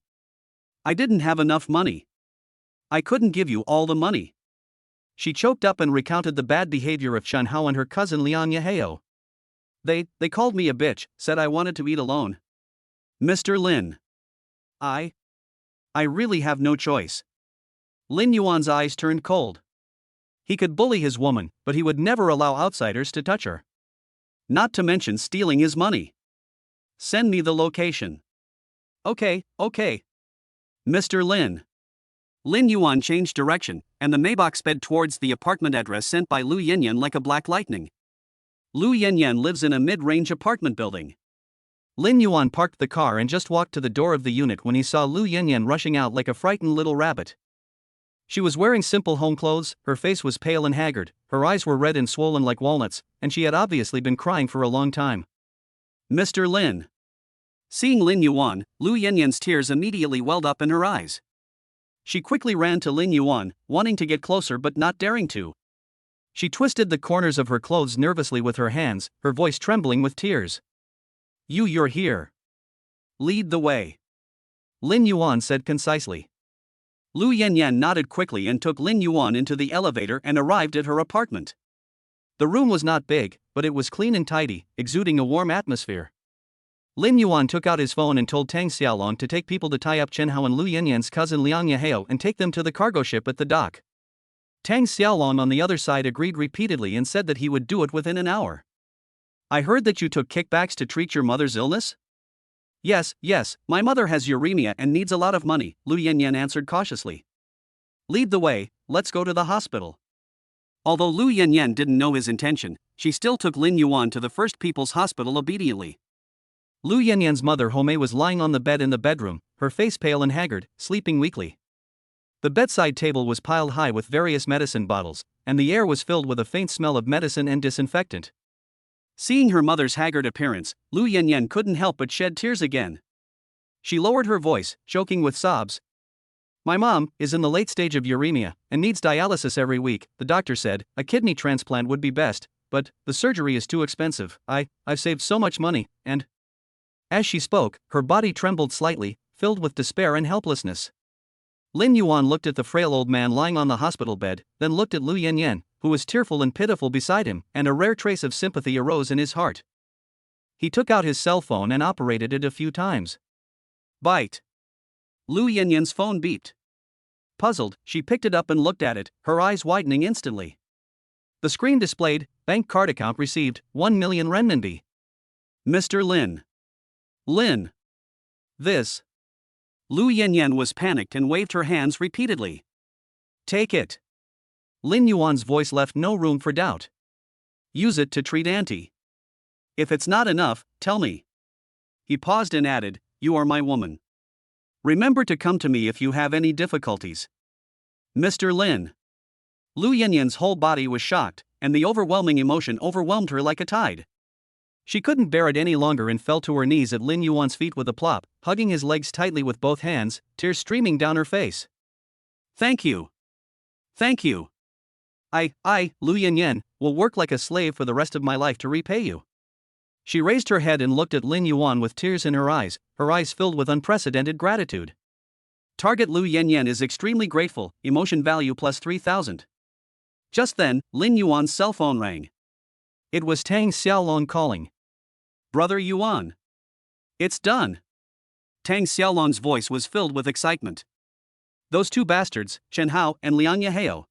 S1: didn't have enough money. I couldn't give you all the money." She choked up and recounted the bad behavior of Chen Hao and her cousin Liang Yaheo. They called me a bitch, said I wanted to eat alone. "Mr. Lin. I really have no choice." Lin Yuan's eyes turned cold. He could bully his woman, but he would never allow outsiders to touch her. Not to mention stealing his money. "Send me the location." Okay. Mr. Lin. Lin Yuan changed direction, and the Maybach sped towards the apartment address sent by Lu Yanyan like a black lightning. Lu Yanyan lives in a mid-range apartment building. Lin Yuan parked the car and just walked to the door of the unit when he saw Lu Yanyan rushing out like a frightened little rabbit. She was wearing simple home clothes, her face was pale and haggard, her eyes were red and swollen like walnuts, and she had obviously been crying for a long time. "Mr. Lin." Seeing Lin Yuan, Lu Yanyan's tears immediately welled up in her eyes. She quickly ran to Lin Yuan, wanting to get closer but not daring to. She twisted the corners of her clothes nervously with her hands, her voice trembling with tears. You're here. Lead the way," Lin Yuan said concisely. Lu Yanyan nodded quickly and took Lin Yuan into the elevator and arrived at her apartment. The room was not big, but it was clean and tidy, exuding a warm atmosphere. Lin Yuan took out his phone and told Tang Xiaolong to take people to tie up Chen Hao and Lu Yanyan's cousin Liang Yaheo and take them to the cargo ship at the dock. Tang Xiaolong on the other side agreed repeatedly and said that he would do it within an hour. "I heard that you took kickbacks to treat your mother's illness?" Yes, my mother has uremia and needs a lot of money," Lu Yanyan answered cautiously. "Lead the way, let's go to the hospital." Although Lu Yanyan didn't know his intention, she still took Lin Yuan to the First People's Hospital obediently. Lu Yanyan's mother Home was lying on the bed in the bedroom, her face pale and haggard, sleeping weakly. The bedside table was piled high with various medicine bottles, and the air was filled with a faint smell of medicine and disinfectant. Seeing her mother's haggard appearance, Lu Yanyan couldn't help but shed tears again. She lowered her voice, choking with sobs. "My mom is in the late stage of uremia and needs dialysis every week. The doctor said a kidney transplant would be best, but the surgery is too expensive. I've saved so much money, and..." As she spoke, her body trembled slightly, filled with despair and helplessness. Lin Yuan looked at the frail old man lying on the hospital bed, then looked at Lu Yanyan, who was tearful and pitiful beside him, and a rare trace of sympathy arose in his heart. He took out his cell phone and operated it a few times. Bite. Lu Yanyan's phone beeped. Puzzled, she picked it up and looked at it, her eyes widening instantly. The screen displayed, bank card account received, 1 million renminbi. "Mr. Lin. Lin. This." Lu Yanyan was panicked and waved her hands repeatedly. "Take it." Lin Yuan's voice left no room for doubt. "Use it to treat auntie. If it's not enough, tell me." He paused and added, "You are my woman. Remember to come to me if you have any difficulties." "Mr. Lin." Lu Yanyan's whole body was shocked, and the overwhelming emotion overwhelmed her like a tide. She couldn't bear it any longer and fell to her knees at Lin Yuan's feet with a plop, hugging his legs tightly with both hands, tears streaming down her face. "Thank you. Thank you. Lu Yanyan, will work like a slave for the rest of my life to repay you." She raised her head and looked at Lin Yuan with tears in her eyes filled with unprecedented gratitude. Target Lu Yanyan is extremely grateful, emotion value plus 3,000. Just then, Lin Yuan's cell phone rang. It was Tang Xiaolong calling. "Brother Yuan. It's done." Tang Xiaolong's voice was filled with excitement. Those two bastards, Chen Hao and Liang Yehao.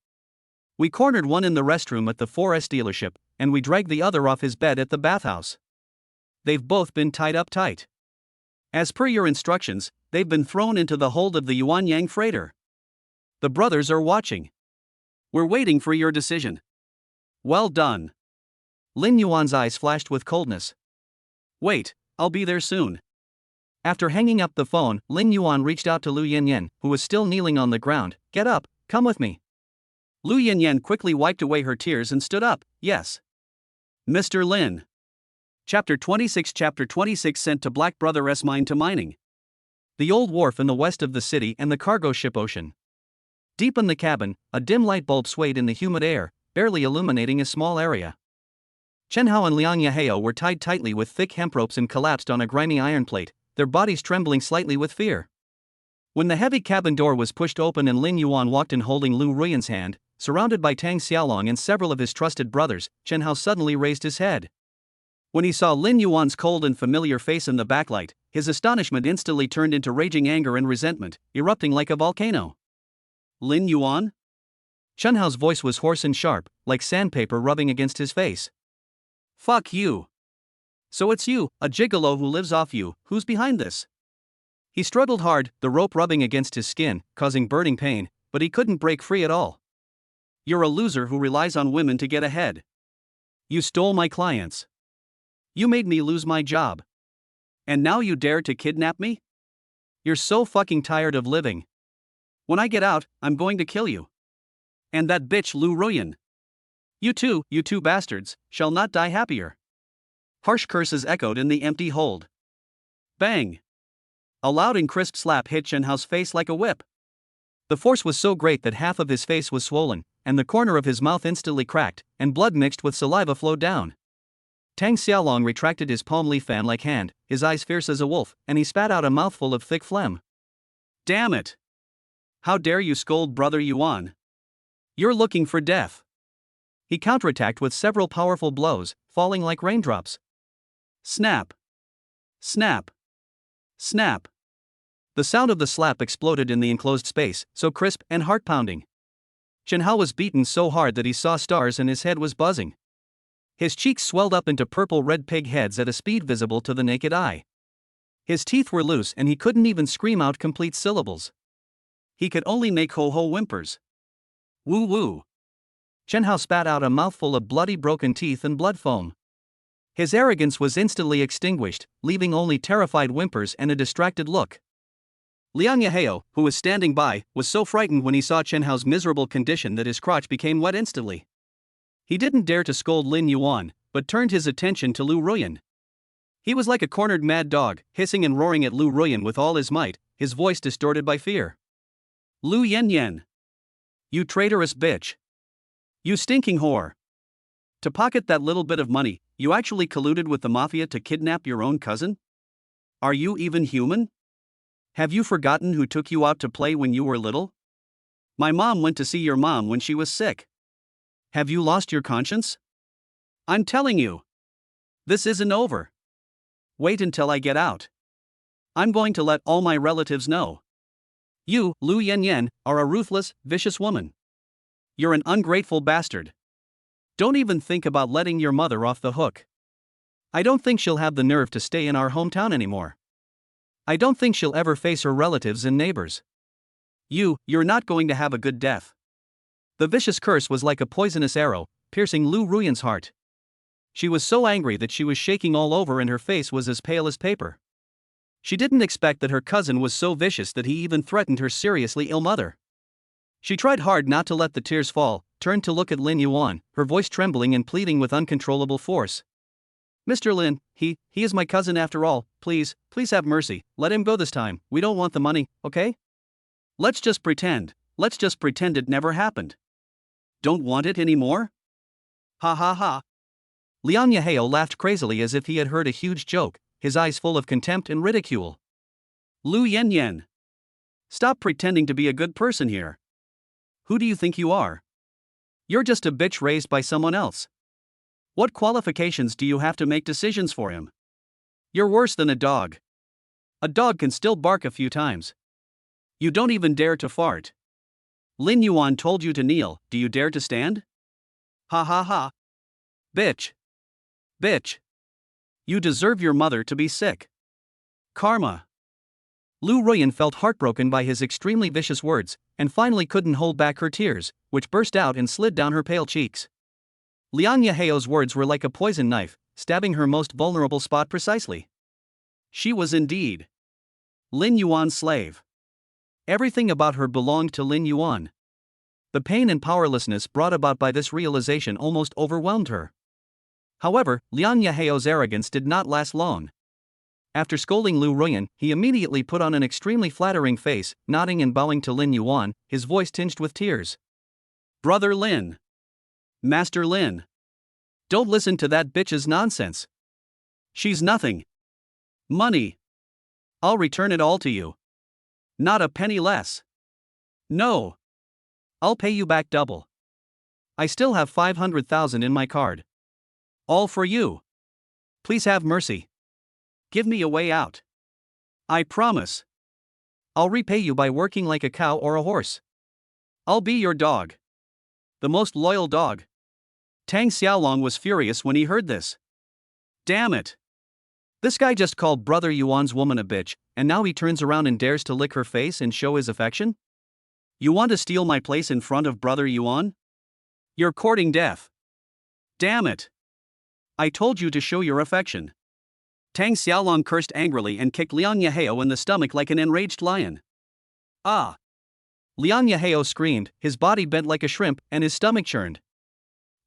S1: We cornered one in the restroom at the 4S dealership, and we dragged the other off his bed at the bathhouse. They've both been tied up tight. As per your instructions, they've been thrown into the hold of the Yuanyang freighter. The brothers are watching. We're waiting for your decision. Well done. Lin Yuan's eyes flashed with coldness. Wait, I'll be there soon. After hanging up the phone, Lin Yuan reached out to Lu Yanyan, who was still kneeling on the ground. Get up, come with me. Lu Yanyan quickly wiped away her tears and stood up. Yes. Mr. Lin. Chapter 26 sent to Black Brother's mine to mining. The old wharf in the west of the city and the cargo ship Ocean. Deep in the cabin, a dim light bulb swayed in the humid air, barely illuminating a small area. Chen Hao and Liang Yehao were tied tightly with thick hemp ropes and collapsed on a grimy iron plate, their bodies trembling slightly with fear. When the heavy cabin door was pushed open and Lin Yuan walked in holding Lu Ruyan's hand, surrounded by Tang Xiaolong and several of his trusted brothers, Chen Hao suddenly raised his head. When he saw Lin Yuan's cold and familiar face in the backlight, his astonishment instantly turned into raging anger and resentment, erupting like a volcano. Lin Yuan? Chen Hao's voice was hoarse and sharp, like sandpaper rubbing against his face. Fuck you. So it's you, a gigolo who lives off you, who's behind this? He struggled hard, the rope rubbing against his skin, causing burning pain, but he couldn't break free at all. You're a loser who relies on women to get ahead. You stole my clients. You made me lose my job. And now you dare to kidnap me? You're so fucking tired of living. When I get out, I'm going to kill you. And that bitch Lu Ruyan. You two bastards, shall not die happier. Harsh curses echoed in the empty hold. Bang! A loud and crisp slap hit Chen Hao's face like a whip. The force was so great that half of his face was swollen, and the corner of his mouth instantly cracked, and blood mixed with saliva flowed down. Tang Xiaolong retracted his palm leaf fan-like hand, his eyes fierce as a wolf, and he spat out a mouthful of thick phlegm. Damn it! How dare you scold Brother Yuan? You're looking for death. He counterattacked with several powerful blows, falling like raindrops. Snap! Snap! Snap! The sound of the slap exploded in the enclosed space, so crisp and heart-pounding. Chen Hao was beaten so hard that he saw stars and his head was buzzing. His cheeks swelled up into purple-red pig heads at a speed visible to the naked eye. His teeth were loose and he couldn't even scream out complete syllables. He could only make ho-ho whimpers. Woo-woo. Chen Hao spat out a mouthful of bloody broken teeth and blood foam. His arrogance was instantly extinguished, leaving only terrified whimpers and a distracted look. Liang Yehao, who was standing by, was so frightened when he saw Chen Hao's miserable condition that his crotch became wet instantly. He didn't dare to scold Lin Yuan, but turned his attention to Lu Ruyan. He was like a cornered mad dog, hissing and roaring at Lu Ruyan with all his might, his voice distorted by fear. Lu Yanyan! You traitorous bitch! You stinking whore! To pocket that little bit of money, you actually colluded with the mafia to kidnap your own cousin? Are you even human? Have you forgotten who took you out to play when you were little? My mom went to see your mom when she was sick. Have you lost your conscience? I'm telling you. This isn't over. Wait until I get out. I'm going to let all my relatives know. You, Lu Yanyan, are a ruthless, vicious woman. You're an ungrateful bastard. Don't even think about letting your mother off the hook. I don't think she'll have the nerve to stay in our hometown anymore. I don't think she'll ever face her relatives and neighbors. You're not going to have a good death. The vicious curse was like a poisonous arrow, piercing Lu Ruyan's heart. She was so angry that she was shaking all over and her face was as pale as paper. She didn't expect that her cousin was so vicious that he even threatened her seriously ill mother. She tried hard not to let the tears fall, turned to look at Lin Yuan, her voice trembling and pleading with uncontrollable force. Mr. Lin, he is my cousin after all, please have mercy, let him go this time, we don't want the money, okay? Let's just pretend it never happened. Don't want it anymore? Ha ha ha. Liang Yehao laughed crazily as if he had heard a huge joke, his eyes full of contempt and ridicule. Lu Yanyan. Stop pretending to be a good person here. Who do you think you are? You're just a bitch raised by someone else. What qualifications do you have to make decisions for him? You're worse than a dog. A dog can still bark a few times. You don't even dare to fart. Lin Yuan told you to kneel, do you dare to stand? Ha ha ha. Bitch. Bitch. You deserve your mother to be sick. Karma. Lu Ruyan felt heartbroken by his extremely vicious words, and finally couldn't hold back her tears, which burst out and slid down her pale cheeks. Liang Yaheo's words were like a poison knife, stabbing her most vulnerable spot precisely. She was indeed Lin Yuan's slave. Everything about her belonged to Lin Yuan. The pain and powerlessness brought about by this realization almost overwhelmed her. However, Liang Yaheo's arrogance did not last long. After scolding Lu Ruyan, he immediately put on an extremely flattering face, nodding and bowing to Lin Yuan, his voice tinged with tears. Brother Lin. Master Lin. Don't listen to that bitch's nonsense. She's nothing. Money. I'll return it all to you. Not a penny less. No. I'll pay you back double. I still have 500,000 in my card. All for you. Please have mercy. Give me a way out. I promise. I'll repay you by working like a cow or a horse. I'll be your dog. The most loyal dog. Tang Xiaolong was furious when he heard this. Damn it. This guy just called Brother Yuan's woman a bitch, and now he turns around and dares to lick her face and show his affection? You want to steal my place in front of Brother Yuan? You're courting death. Damn it. I told you to show your affection. Tang Xiaolong cursed angrily and kicked Liang Yaheo in the stomach like an enraged lion. Ah! Liang Yaheo screamed, his body bent like a shrimp, and his stomach churned.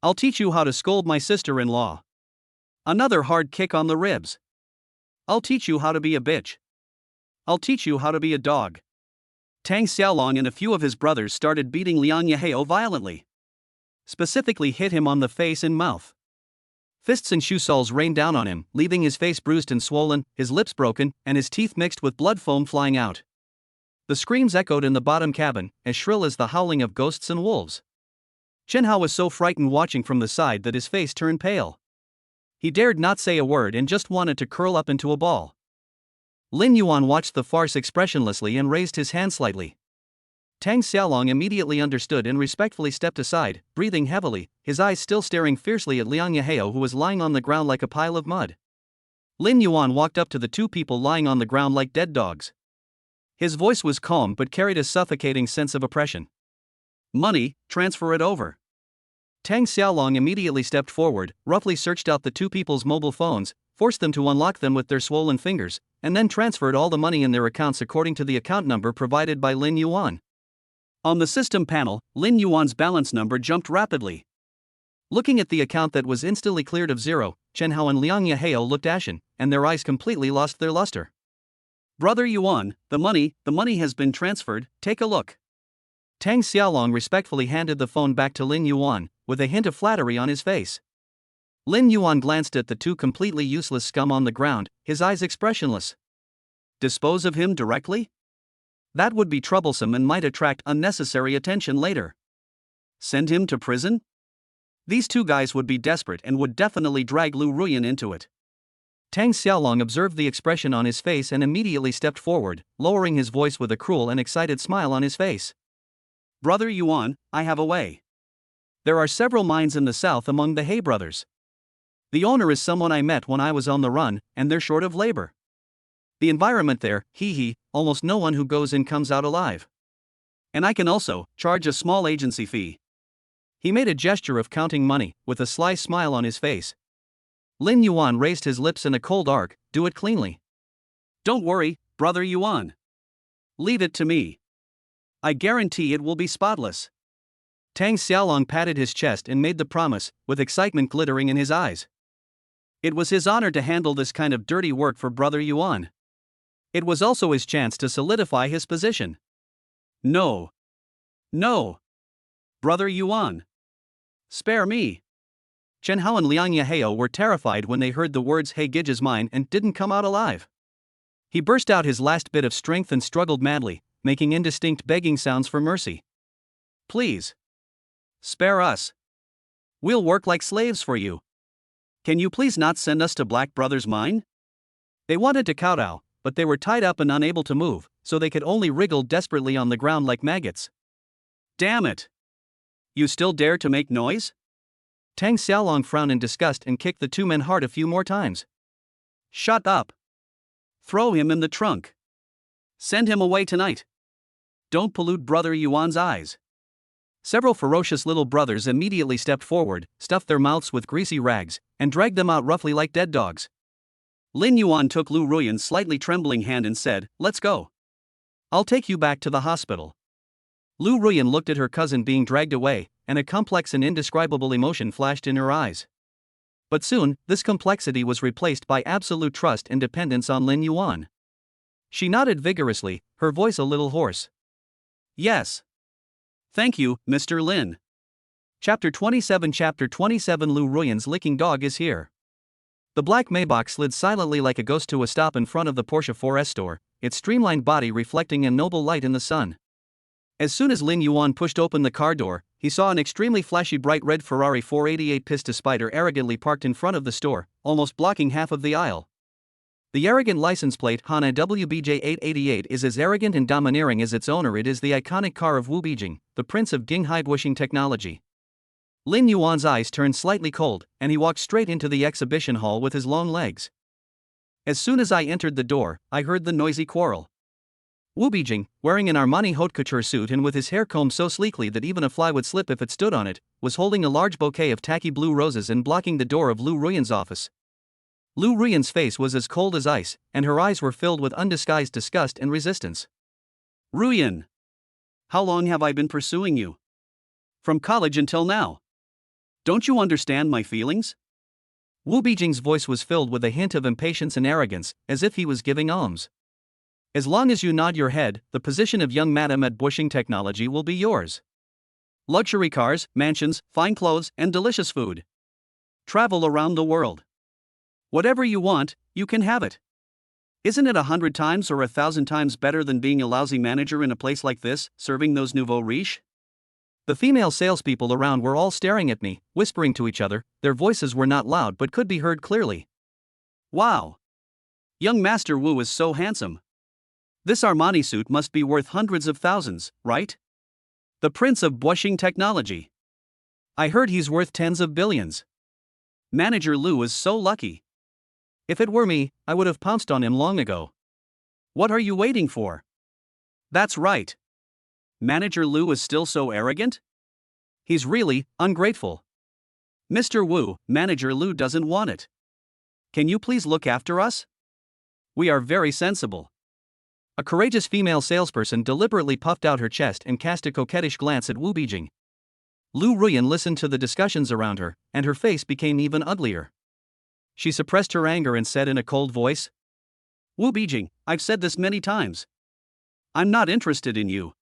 S1: I'll teach you how to scold my sister-in-law. Another hard kick on the ribs. I'll teach you how to be a bitch. I'll teach you how to be a dog. Tang Xiaolong and a few of his brothers started beating Liang Yaheo violently. Specifically hit him on the face and mouth. Fists and shoe soles rained down on him, leaving his face bruised and swollen, his lips broken, and his teeth mixed with blood foam flying out. The screams echoed in the bottom cabin, as shrill as the howling of ghosts and wolves. Chen Hao was so frightened watching from the side that his face turned pale. He dared not say a word and just wanted to curl up into a ball. Lin Yuan watched the farce expressionlessly and raised his hand slightly. Tang Xiaolong immediately understood and respectfully stepped aside, breathing heavily, his eyes still staring fiercely at Liang Yaheo, who was lying on the ground like a pile of mud. Lin Yuan walked up to the two people lying on the ground like dead dogs. His voice was calm but carried a suffocating sense of oppression. Money, transfer it over. Tang Xiaolong immediately stepped forward, roughly searched out the two people's mobile phones, forced them to unlock them with their swollen fingers, and then transferred all the money in their accounts according to the account number provided by Lin Yuan. On the system panel, Lin Yuan's balance number jumped rapidly. Looking at the account that was instantly cleared of zero, Chen Hao and Liang Yaheo looked ashen, and their eyes completely lost their luster. Brother Yuan, the money has been transferred, take a look. Tang Xiaolong respectfully handed the phone back to Lin Yuan, with a hint of flattery on his face. Lin Yuan glanced at the two completely useless scum on the ground, his eyes expressionless. Dispose of him directly? That would be troublesome and might attract unnecessary attention later. Send him to prison? These two guys would be desperate and would definitely drag Lu Ruyan into it. Tang Xiaolong observed the expression on his face and immediately stepped forward, lowering his voice with a cruel and excited smile on his face. Brother Yuan, I have a way. There are several mines in the south among the He brothers. The owner is someone I met when I was on the run, and they're short of labor. The environment there, almost no one who goes in comes out alive. And I can also charge a small agency fee. He made a gesture of counting money, with a sly smile on his face. Lin Yuan raised his lips in a cold arc, do it cleanly. Don't worry, Brother Yuan. Leave it to me. I guarantee it will be spotless. Tang Xiaolong patted his chest and made the promise, with excitement glittering in his eyes. It was his honor to handle this kind of dirty work for Brother Yuan. It was also his chance to solidify his position. No. No. Brother Yuan. Spare me. Chen Hao and Liang Yaheo were terrified when they heard the words "Hey Gidge's mine" and didn't come out alive. He burst out his last bit of strength and struggled madly, making indistinct begging sounds for mercy. Please. Spare us. We'll work like slaves for you. Can you please not send us to Black Brother's mine? They wanted to kowtow, but they were tied up and unable to move, so they could only wriggle desperately on the ground like maggots. Damn it! You still dare to make noise? Tang Xiaolong frowned in disgust and kicked the two men hard a few more times. Shut up! Throw him in the trunk. Send him away tonight. Don't pollute Brother Yuan's eyes. Several ferocious little brothers immediately stepped forward, stuffed their mouths with greasy rags, and dragged them out roughly like dead dogs. Lin Yuan took Lu Ruyan's slightly trembling hand and said, "Let's go. I'll take you back to the hospital." Lu Ruyan looked at her cousin being dragged away, and a complex and indescribable emotion flashed in her eyes. But soon, this complexity was replaced by absolute trust and dependence on Lin Yuan. She nodded vigorously, her voice a little hoarse. Yes. Thank you, Mr. Lin. Chapter 27 Lu Ruyan's licking dog is here. The black Maybach slid silently like a ghost to a stop in front of the Porsche 4S store, its streamlined body reflecting a noble light in the sun. As soon as Lin Yuan pushed open the car door, he saw an extremely flashy bright red Ferrari 488 Pista Spider arrogantly parked in front of the store, almost blocking half of the aisle. The arrogant license plate Hana WBJ888 is as arrogant and domineering as its owner. It is the iconic car of Wu Beijing, the prince of Dinghai bushing technology. Lin Yuan's eyes turned slightly cold, and he walked straight into the exhibition hall with his long legs. As soon as I entered the door, I heard the noisy quarrel. Wu Beijing, wearing an Armani haute couture suit and with his hair combed so sleekly that even a fly would slip if it stood on it, was holding a large bouquet of tacky blue roses and blocking the door of Lu Ruyan's office. Lu Ruyan's face was as cold as ice, and her eyes were filled with undisguised disgust and resistance. Ruyan! How long have I been pursuing you? From college until now. Don't you understand my feelings? Wu Beijing's voice was filled with a hint of impatience and arrogance, as if he was giving alms. As long as you nod your head, the position of young madam at bushing technology will be yours. Luxury cars, mansions, fine clothes, and delicious food. Travel around the world. Whatever you want, you can have it. Isn't it 100 times or 1,000 times better than being a lousy manager in a place like this, serving those nouveau riches? The female salespeople around were all staring at me, whispering to each other. Their voices were not loud but could be heard clearly. Wow! Young Master Wu is so handsome. This Armani suit must be worth hundreds of thousands, right? The prince of bushing technology. I heard he's worth tens of billions. Manager Lu is so lucky. If it were me, I would have pounced on him long ago. What are you waiting for? That's right. Manager Lu is still so arrogant? He's really ungrateful. Mr. Wu, Manager Lu doesn't want it. Can you please look after us? We are very sensible. A courageous female salesperson deliberately puffed out her chest and cast a coquettish glance at Wu Beijing. Lu Ruyan listened to the discussions around her, and her face became even uglier. She suppressed her anger and said in a cold voice, Wu Beijing, I've said this many times. I'm not interested in you.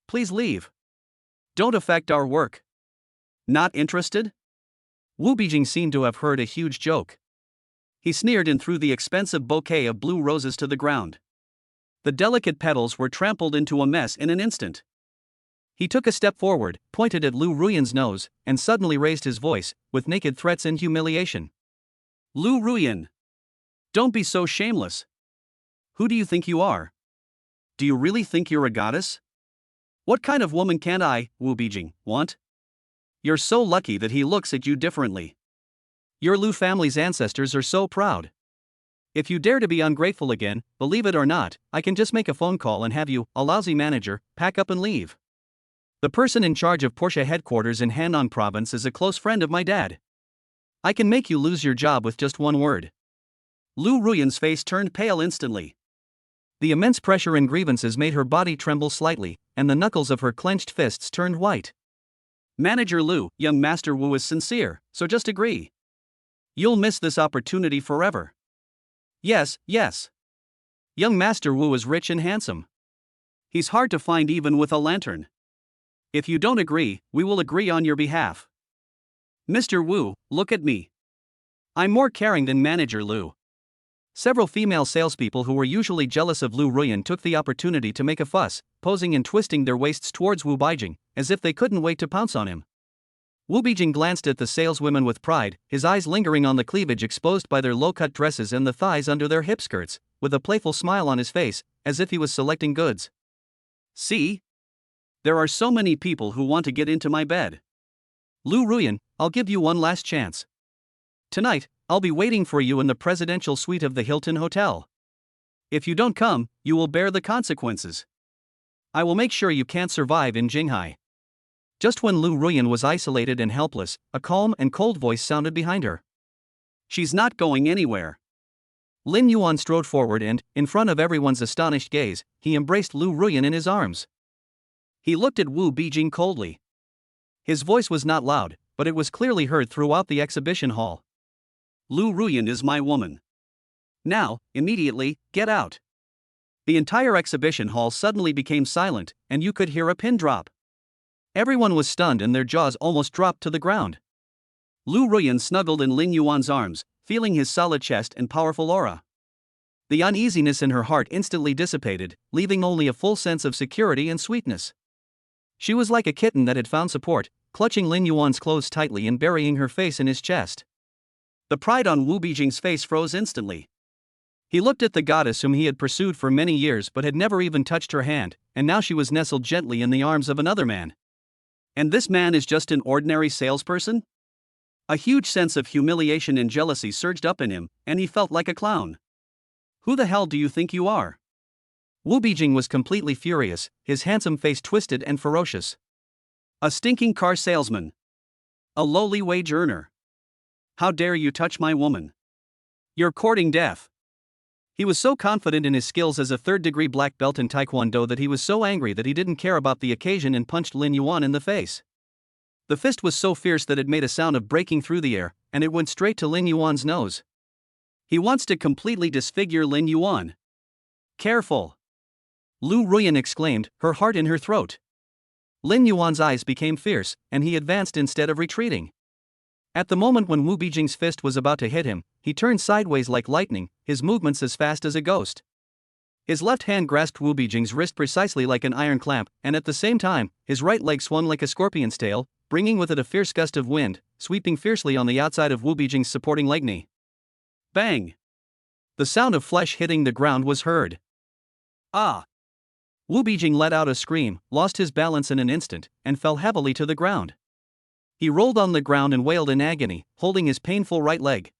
S1: Please leave. Don't affect our work. Not interested? Wu Beijing seemed to have heard a huge joke. He sneered and threw the expensive bouquet of blue roses to the ground. The delicate petals were trampled into a mess in an instant. He took a step forward, pointed at Lu Ruyan's nose, and suddenly raised his voice, with naked threats and humiliation. Lu Ruyan! Don't be so shameless. Who do you think you are? Do you really think you're a goddess? What kind of woman can I, Wu Beijing, want? You're so lucky that he looks at you differently. Your Lu family's ancestors are so proud. If you dare to be ungrateful again, believe it or not, I can just make a phone call and have you, a lousy manager, pack up and leave. The person in charge of Porsche headquarters in Henan province is a close friend of my dad. I can make you lose your job with just one word. Lu Ruyan's face turned pale instantly. The immense pressure and grievances made her body tremble slightly, and the knuckles of her clenched fists turned white. Manager Lu, young Master Wu is sincere, so just agree. You'll miss this opportunity forever. Yes, yes. Young Master Wu is rich and handsome. He's hard to find even with a lantern. If you don't agree, we will agree on your behalf. Mr. Wu, look at me. I'm more caring than Manager Lu. Several female salespeople who were usually jealous of Lu Ruyan took the opportunity to make a fuss, posing and twisting their waists towards Wu Beijing, as if they couldn't wait to pounce on him. Wu Beijing glanced at the saleswomen with pride, his eyes lingering on the cleavage exposed by their low-cut dresses and the thighs under their hip skirts, with a playful smile on his face, as if he was selecting goods. See? There are so many people who want to get into my bed. Lu Ruyan, I'll give you one last chance. Tonight, I'll be waiting for you in the presidential suite of the Hilton Hotel. If you don't come, you will bear the consequences. I will make sure you can't survive in Jinghai. Just when Lu Ruyan was isolated and helpless, a calm and cold voice sounded behind her. She's not going anywhere. Lin Yuan strode forward and, in front of everyone's astonished gaze, he embraced Lu Ruyan in his arms. He looked at Wu Bijing coldly. His voice was not loud, but it was clearly heard throughout the exhibition hall. Lu Ruyan is my woman. Now, immediately, get out. The entire exhibition hall suddenly became silent, and you could hear a pin drop. Everyone was stunned and their jaws almost dropped to the ground. Lu Ruyan snuggled in Lin Yuan's arms, feeling his solid chest and powerful aura. The uneasiness in her heart instantly dissipated, leaving only a full sense of security and sweetness. She was like a kitten that had found support, clutching Lin Yuan's clothes tightly and burying her face in his chest. The pride on Wu Bijing's face froze instantly. He looked at the goddess whom he had pursued for many years but had never even touched her hand, and now she was nestled gently in the arms of another man. And this man is just an ordinary salesperson? A huge sense of humiliation and jealousy surged up in him, and he felt like a clown. Who the hell do you think you are? Wu Bijing was completely furious, his handsome face twisted and ferocious. A stinking car salesman. A lowly wage earner. How dare you touch my woman? You're courting death. He was so confident in his skills as a third-degree black belt in Taekwondo that he was so angry that he didn't care about the occasion and punched Lin Yuan in the face. The fist was so fierce that it made a sound of breaking through the air, and it went straight to Lin Yuan's nose. He wants to completely disfigure Lin Yuan. Careful! Lu Ruyan exclaimed, her heart in her throat. Lin Yuan's eyes became fierce, and he advanced instead of retreating. At the moment when Wu Bijing's fist was about to hit him, he turned sideways like lightning, his movements as fast as a ghost. His left hand grasped Wu Bijing's wrist precisely like an iron clamp, and at the same time, his right leg swung like a scorpion's tail, bringing with it a fierce gust of wind, sweeping fiercely on the outside of Wu Bijing's supporting leg knee. Bang! The sound of flesh hitting the ground was heard. Ah! Wu Bijing let out a scream, lost his balance in an instant, and fell heavily to the ground. He rolled on the ground and wailed in agony, holding his painful right leg.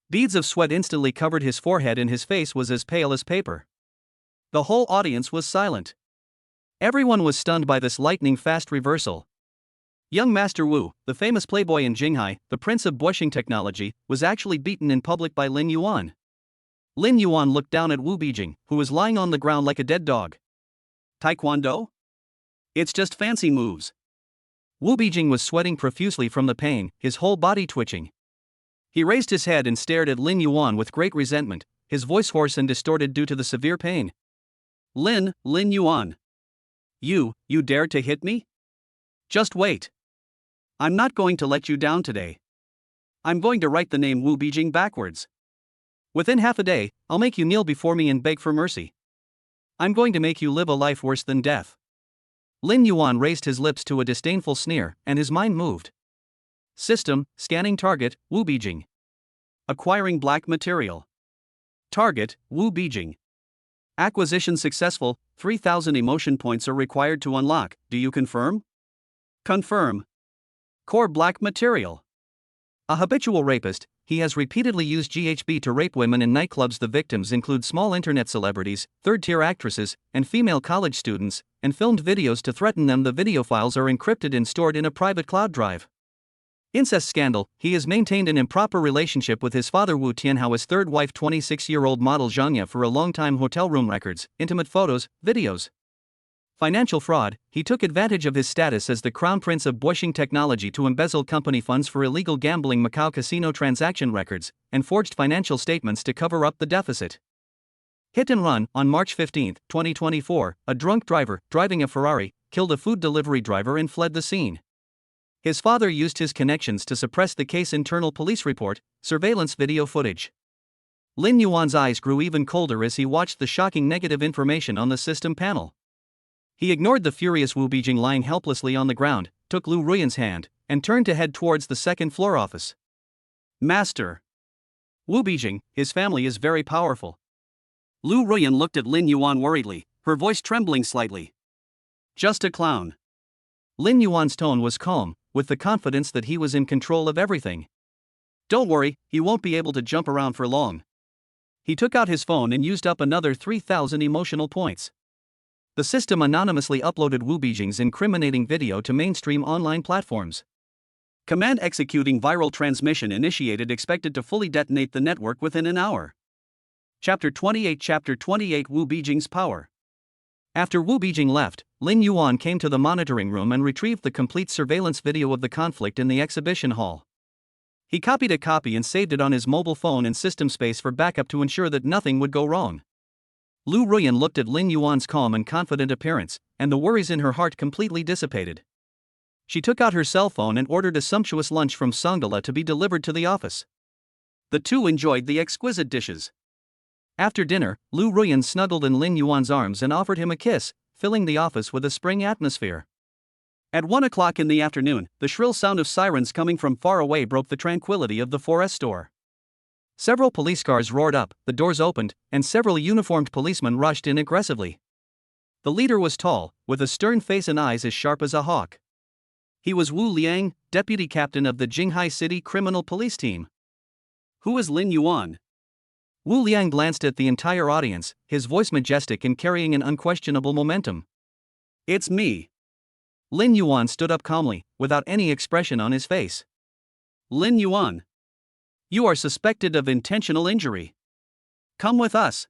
S1: Beads of sweat instantly covered his forehead and his face was as pale as paper. The whole audience was silent. Everyone was stunned by this lightning-fast reversal. Young Master Wu, the famous playboy in Jinghai, the prince of bushing technology, was actually beaten in public by Lin Yuan. Lin Yuan looked down at Wu Bijing, who was lying on the ground like a dead dog. Taekwondo? It's just fancy moves. Wu Bijing was sweating profusely from the pain, his whole body twitching. He raised his head and stared at Lin Yuan with great resentment, his voice hoarse and distorted due to the severe pain. Lin Yuan. You dared to hit me? Just wait. I'm not going to let you down today. I'm going to write the name Wu Bijing backwards. Within half a day, I'll make you kneel before me and beg for mercy. I'm going to make you live a life worse than death. Lin Yuan raised his lips to a disdainful sneer, and his mind moved. System, scanning target, Wu Bijing. Acquiring black material. Target, Wu Bijing. Acquisition successful, 3,000 emotion points are required to unlock, do you confirm? Confirm. Core black material. A habitual rapist, he has repeatedly used GHB to rape women in nightclubs. The victims include small internet celebrities, third-tier actresses, and female college students, and filmed videos to threaten them. The video files are encrypted and stored in a private cloud drive. Incest scandal, he has maintained an improper relationship with his father Wu Tianhao's third wife 26-year-old model Zhang Ye for a long time. Hotel room records, intimate photos, videos. Financial fraud, he took advantage of his status as the crown prince of bushing technology to embezzle company funds for illegal gambling. Macau casino transaction records, and forged financial statements to cover up the deficit. Hit and run, on March 15, 2024, a drunk driver, driving a Ferrari, killed a food delivery driver and fled the scene. His father used his connections to suppress the case. Internal police report, surveillance video footage. Lin Yuan's eyes grew even colder as he watched the shocking negative information on the system panel. He ignored the furious Wu Bijing lying helplessly on the ground, took Lu Ruyan's hand, and turned to head towards the second-floor office. Master. Wu Bijing, his family is very powerful. Lu Ruyan looked at Lin Yuan worriedly, her voice trembling slightly. Just a clown. Lin Yuan's tone was calm, with the confidence that he was in control of everything. Don't worry, he won't be able to jump around for long. He took out his phone and used up another 3,000 emotional points. The system anonymously uploaded Wu Beijing's incriminating video to mainstream online platforms. Command executing viral transmission initiated, expected to fully detonate the network within an hour. Chapter 28 Wu Beijing's power. After Wu Beijing left, Lin Yuan came to the monitoring room and retrieved the complete surveillance video of the conflict in the exhibition hall. He copied a copy and saved it on his mobile phone in system space for backup to ensure that nothing would go wrong. Lu Ruyan looked at Lin Yuan's calm and confident appearance, and the worries in her heart completely dissipated. She took out her cell phone and ordered a sumptuous lunch from Songala to be delivered to the office. The two enjoyed the exquisite dishes. After dinner, Lu Ruyan snuggled in Lin Yuan's arms and offered him a kiss, filling the office with a spring atmosphere. At 1 o'clock in the afternoon, the shrill sound of sirens coming from far away broke the tranquility of the forest store. Several police cars roared up, the doors opened, and several uniformed policemen rushed in aggressively. The leader was tall, with a stern face and eyes as sharp as a hawk. He was Wu Liang, deputy captain of the Jinghai City Criminal Police Team. Who is Lin Yuan? Wu Liang glanced at the entire audience, his voice majestic and carrying an unquestionable momentum. It's me. Lin Yuan stood up calmly, without any expression on his face. Lin Yuan. You are suspected of intentional injury. Come with us.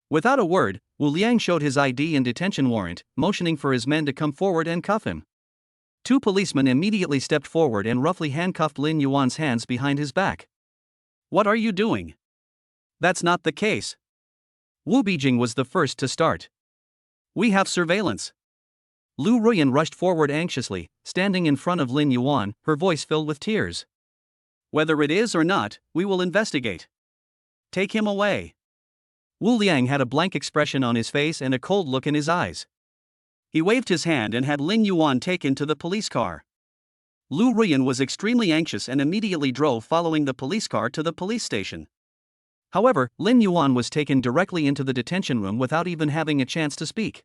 S1: Without a word, Wu Liang showed his ID and detention warrant, motioning for his men to come forward and cuff him. Two policemen immediately stepped forward and roughly handcuffed Lin Yuan's hands behind his back. What are you doing? That's not the case. Wu Beijing was the first to start. We have surveillance. Lu Ruyan rushed forward anxiously, standing in front of Lin Yuan, her voice filled with tears. Whether it is or not, we will investigate. Take him away. Wu Liang had a blank expression on his face and a cold look in his eyes. He waved his hand and had Lin Yuan taken to the police car. Lu Ruyan was extremely anxious and immediately drove following the police car to the police station. However, Lin Yuan was taken directly into the detention room without even having a chance to speak.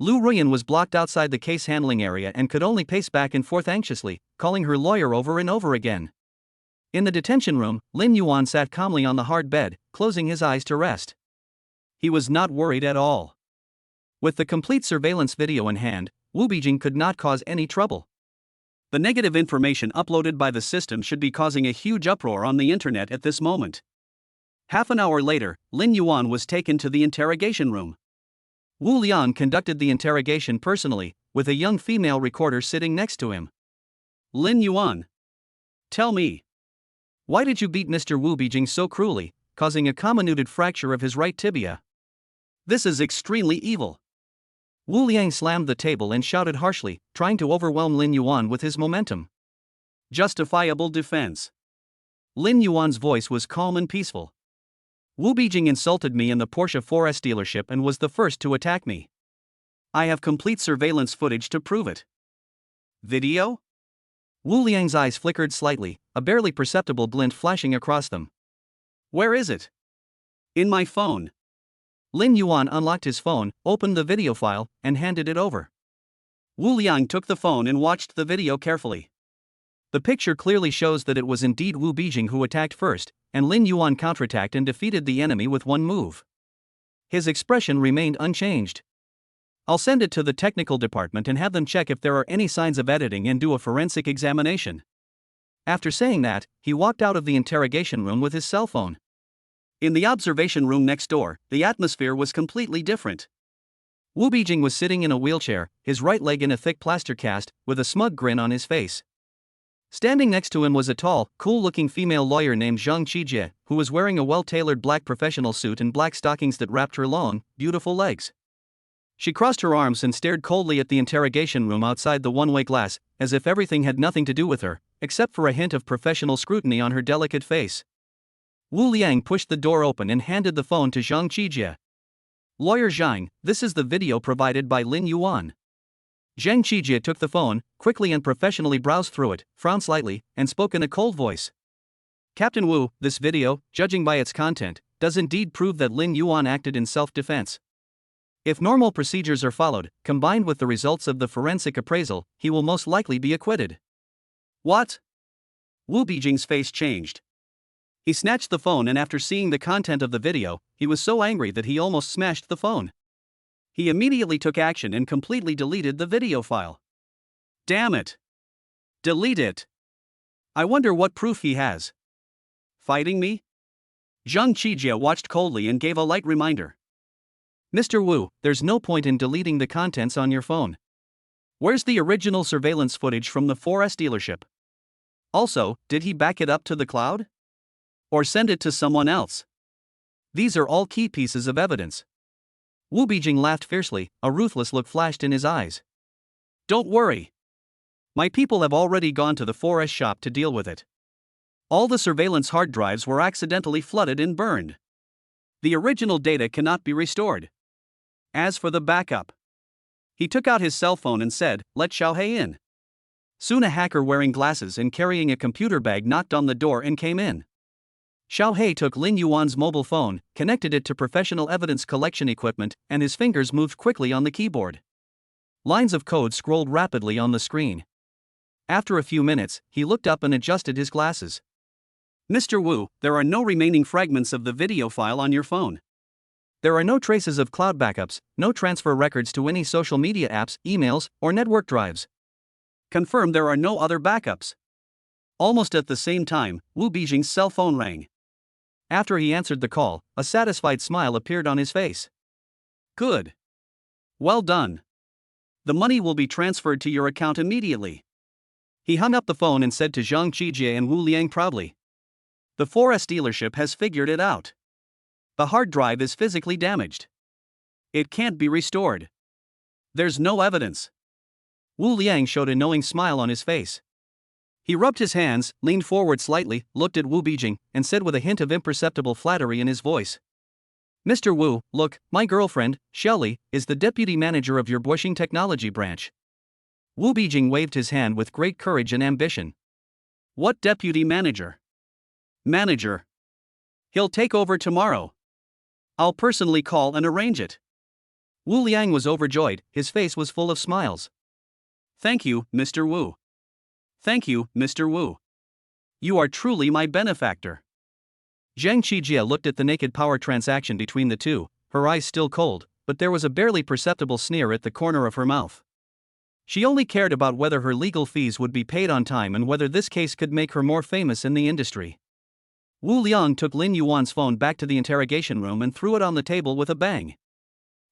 S1: Lu Ruyan was blocked outside the case handling area and could only pace back and forth anxiously, calling her lawyer over and over again. In the detention room, Lin Yuan sat calmly on the hard bed, closing his eyes to rest. He was not worried at all. With the complete surveillance video in hand, Wu Beijing could not cause any trouble. The negative information uploaded by the system should be causing a huge uproar on the internet at this moment. Half an hour later, Lin Yuan was taken to the interrogation room. Wu Liang conducted the interrogation personally, with a young female recorder sitting next to him. Lin Yuan. Tell me. Why did you beat Mr. Wu Beijing so cruelly, causing a comminuted fracture of his right tibia? This is extremely evil. Wu Liang slammed the table and shouted harshly, trying to overwhelm Lin Yuan with his momentum. Justifiable defense. Lin Yuan's voice was calm and peaceful. Wu Beijing insulted me in the Porsche 4S dealership and was the first to attack me. I have complete surveillance footage to prove it. Video? Wu Liang's eyes flickered slightly, a barely perceptible glint flashing across them. Where is it? In my phone. Lin Yuan unlocked his phone, opened the video file, and handed it over. Wu Liang took the phone and watched the video carefully. The picture clearly shows that it was indeed Wu Beijing who attacked first, and Lin Yuan counterattacked and defeated the enemy with one move. His expression remained unchanged. I'll send it to the technical department and have them check if there are any signs of editing and do a forensic examination. After saying that, he walked out of the interrogation room with his cell phone. In the observation room next door, the atmosphere was completely different. Wu Beijing was sitting in a wheelchair, his right leg in a thick plaster cast, with a smug grin on his face. Standing next to him was a tall, cool-looking female lawyer named Zhang Qijie, who was wearing a well-tailored black professional suit and black stockings that wrapped her long, beautiful legs. She crossed her arms and stared coldly at the interrogation room outside the one-way glass, as if everything had nothing to do with her, except for a hint of professional scrutiny on her delicate face. Wu Liang pushed the door open and handed the phone to Zhang Qijie. Lawyer Zhang, this is the video provided by Lin Yuan. Zhang Qijie took the phone, quickly and professionally browsed through it, frowned slightly, and spoke in a cold voice. Captain Wu, this video, judging by its content, does indeed prove that Lin Yuan acted in self-defense. If normal procedures are followed, combined with the results of the forensic appraisal, he will most likely be acquitted. What? Wu Beijing's face changed. He snatched the phone, and after seeing the content of the video, he was so angry that he almost smashed the phone. He immediately took action and completely deleted the video file. Damn it! Delete it! I wonder what proof he has. Fighting me? Zhang Qijie watched coldly and gave a light reminder. Mr. Wu, there's no point in deleting the contents on your phone. Where's the original surveillance footage from the 4S dealership? Also, did he back it up to the cloud? Or send it to someone else? These are all key pieces of evidence. Wu Beijing laughed fiercely, a ruthless look flashed in his eyes. Don't worry. My people have already gone to the 4S shop to deal with it. All the surveillance hard drives were accidentally flooded and burned. The original data cannot be restored. As for the backup, he took out his cell phone and said, "Let Xiaohei in." Soon a hacker wearing glasses and carrying a computer bag knocked on the door and came in. Xiaohei took Lin Yuan's mobile phone, connected it to professional evidence collection equipment, and his fingers moved quickly on the keyboard. Lines of code scrolled rapidly on the screen. After a few minutes, he looked up and adjusted his glasses. Mr. Wu, there are no remaining fragments of the video file on your phone. There are no traces of cloud backups, no transfer records to any social media apps, emails, or network drives. Confirm there are no other backups. Almost at the same time, Wu Beijing's cell phone rang. After he answered the call, a satisfied smile appeared on his face. Good. Well done. The money will be transferred to your account immediately. He hung up the phone and said to Zhang Qijie and Wu Liang proudly, "The 4S dealership has figured it out. The hard drive is physically damaged. It can't be restored. There's no evidence." Wu Liang showed a knowing smile on his face. He rubbed his hands, leaned forward slightly, looked at Wu Beijing, and said with a hint of imperceptible flattery in his voice, "Mr. Wu, look, my girlfriend, Shelley, is the deputy manager of your Bushing technology branch." Wu Beijing waved his hand with great courage and ambition. "What deputy manager?" "Manager. He'll take over tomorrow. I'll personally call and arrange it." Wu Liang was overjoyed, his face was full of smiles. "Thank you, Mr. Wu. Thank you, Mr. Wu. You are truly my benefactor." Zhang Qijie looked at the naked power transaction between the two, her eyes still cold, but there was a barely perceptible sneer at the corner of her mouth. She only cared about whether her legal fees would be paid on time and whether this case could make her more famous in the industry. Wu Liang took Lin Yuan's phone back to the interrogation room and threw it on the table with a bang.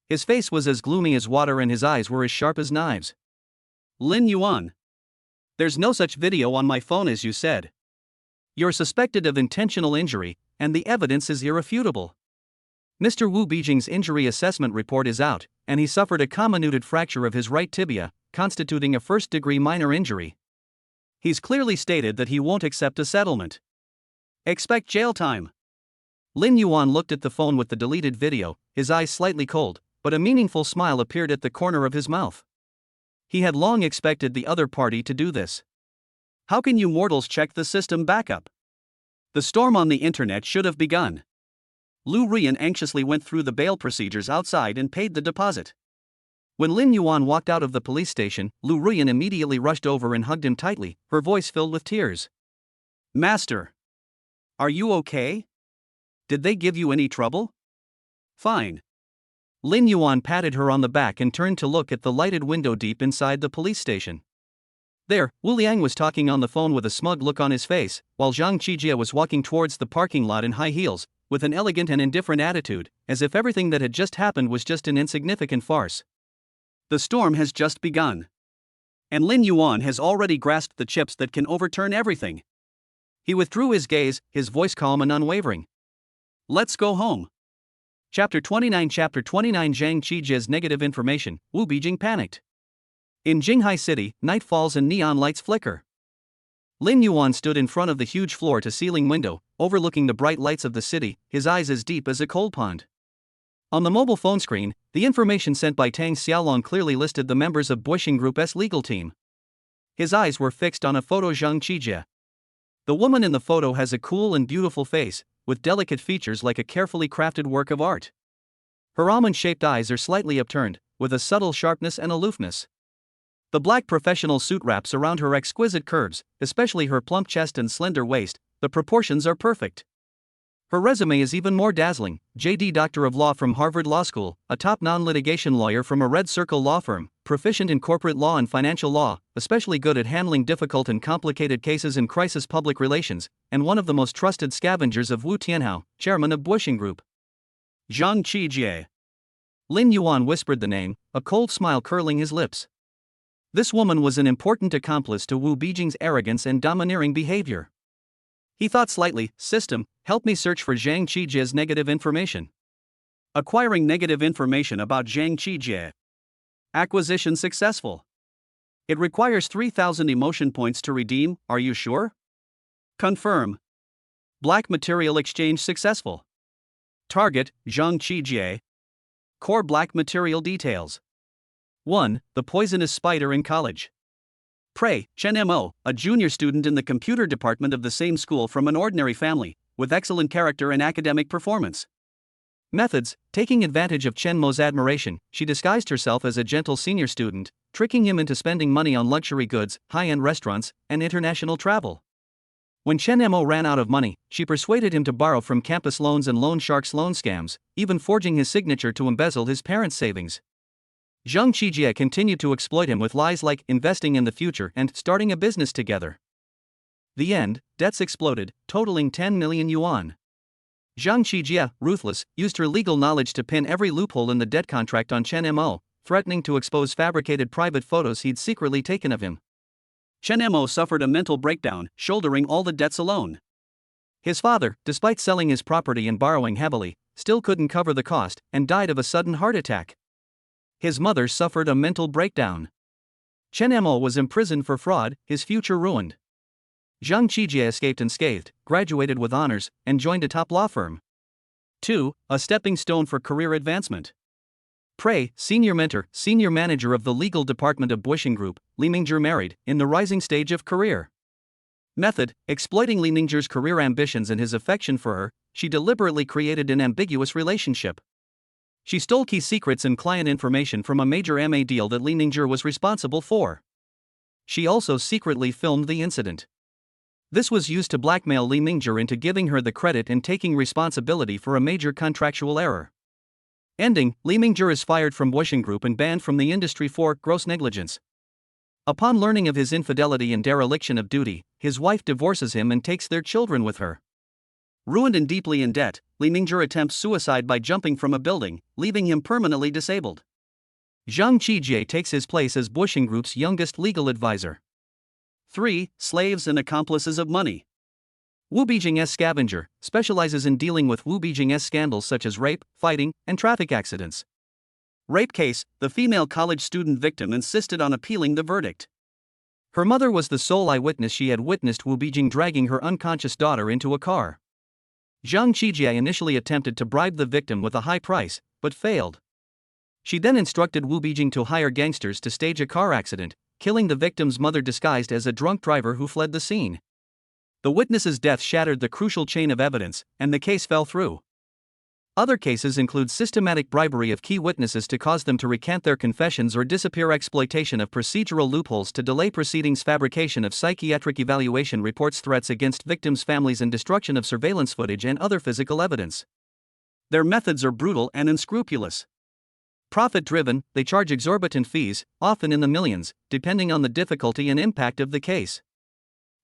S1: His face was as gloomy as water and his eyes were as sharp as knives. "Lin Yuan, there's no such video on my phone as you said. You're suspected of intentional injury, and the evidence is irrefutable. Mr. Wu Beijing's injury assessment report is out, and he suffered a comminuted fracture of his right tibia, constituting a first-degree minor injury. He's clearly stated that he won't accept a settlement. Expect jail time." Lin Yuan looked at the phone with the deleted video, his eyes slightly cold, but a meaningful smile appeared at the corner of his mouth. He had long expected the other party to do this. How can you mortals check the system backup? The storm on the internet should have begun. Lu Rian anxiously went through the bail procedures outside and paid the deposit. When Lin Yuan walked out of the police station, Lu Rian immediately rushed over and hugged him tightly, her voice filled with tears. "Master, are you okay? Did they give you any trouble?" "Fine." Lin Yuan patted her on the back and turned to look at the lighted window deep inside the police station. There, Wu Liang was talking on the phone with a smug look on his face, while Zhang Qijie was walking towards the parking lot in high heels, with an elegant and indifferent attitude, as if everything that had just happened was just an insignificant farce. The storm has just begun. And Lin Yuan has already grasped the chips that can overturn everything. He withdrew his gaze, his voice calm and unwavering. "Let's go home." Chapter 29 Zhang Qijie's negative information, Wu Beijing panicked. In Jinghai City, night falls and neon lights flicker. Lin Yuan stood in front of the huge floor-to-ceiling window, overlooking the bright lights of the city, his eyes as deep as a coal pond. On the mobile phone screen, the information sent by Tang Xiaolong clearly listed the members of Bushing Group's legal team. His eyes were fixed on a photo of Zhang Qijie. The woman in the photo has a cool and beautiful face, with delicate features like a carefully crafted work of art. Her almond-shaped eyes are slightly upturned, with a subtle sharpness and aloofness. The black professional suit wraps around her exquisite curves, especially her plump chest and slender waist. The proportions are perfect. Her resume is even more dazzling. J.D. Doctor of Law from Harvard Law School, a top non-litigation lawyer from a Red Circle law firm, proficient in corporate law and financial law, especially good at handling difficult and complicated cases in crisis public relations, and one of the most trusted scavengers of Wu Tianhao, chairman of Bushing Group. Zhang Qijie. Lin Yuan whispered the name, a cold smile curling his lips. This woman was an important accomplice to Wu Beijing's arrogance and domineering behavior. He thought slightly. System, help me search for Zhang Qijie's negative information. Acquiring negative information about Zhang Qijie. Acquisition successful. It requires 3,000 emotion points to redeem, are you sure? Confirm. Black material exchange successful. Target, Zhang Qijie. Core black material details. 1. The poisonous spider in college. Prey, Chen Mo, a junior student in the computer department of the same school from an ordinary family, with excellent character and academic performance. Methods, taking advantage of Chen Mo's admiration, she disguised herself as a gentle senior student, tricking him into spending money on luxury goods, high-end restaurants, and international travel. When Chen Mo ran out of money, she persuaded him to borrow from campus loans and loan sharks' loan scams, even forging his signature to embezzle his parents' savings. Zhang Qijie continued to exploit him with lies like investing in the future and starting a business together. The end, debts exploded, totaling 10 million yuan. Zhang Qijie, ruthless, used her legal knowledge to pin every loophole in the debt contract on Chen Mo, threatening to expose fabricated private photos he'd secretly taken of him. Chen Mo suffered a mental breakdown, shouldering all the debts alone. His father, despite selling his property and borrowing heavily, still couldn't cover the cost and died of a sudden heart attack. His mother suffered a mental breakdown. Chen Mo was imprisoned for fraud, his future ruined. Zhang Qijie escaped unscathed, graduated with honors, and joined a top law firm. 2. A stepping stone for career advancement. Prey, senior mentor, senior manager of the legal department of Bushing Group, Li Mingzhi married, in the rising stage of career. Method, exploiting Li Mingzhi's career ambitions and his affection for her, she deliberately created an ambiguous relationship. She stole key secrets and client information from a major MA deal that Li Mingzhi was responsible for. She also secretly filmed the incident. This was used to blackmail Li Mingzhi into giving her the credit and taking responsibility for a major contractual error. Ending, Li Mingzhi is fired from Bushing Group and banned from the industry for gross negligence. Upon learning of his infidelity and dereliction of duty, his wife divorces him and takes their children with her. Ruined and deeply in debt, Li Mingzhi attempts suicide by jumping from a building, leaving him permanently disabled. Zhang Qijie takes his place as Bushing Group's youngest legal advisor. 3. Slaves and accomplices of money. Wu Beijing's scavenger specializes in dealing with Wu Beijing's scandals such as rape, fighting, and traffic accidents. Rape case, the female college student victim insisted on appealing the verdict. Her mother was the sole eyewitness. She had witnessed Wu Beijing dragging her unconscious daughter into a car. Zhang Qijie initially attempted to bribe the victim with a high price, but failed. She then instructed Wu Beijing to hire gangsters to stage a car accident, killing the victim's mother disguised as a drunk driver who fled the scene. The witness's death shattered the crucial chain of evidence, and the case fell through. Other cases include systematic bribery of key witnesses to cause them to recant their confessions or disappear, exploitation of procedural loopholes to delay proceedings, fabrication of psychiatric evaluation reports, threats against victims' families, and destruction of surveillance footage and other physical evidence. Their methods are brutal and unscrupulous. Profit-driven, they charge exorbitant fees, often in the millions, depending on the difficulty and impact of the case.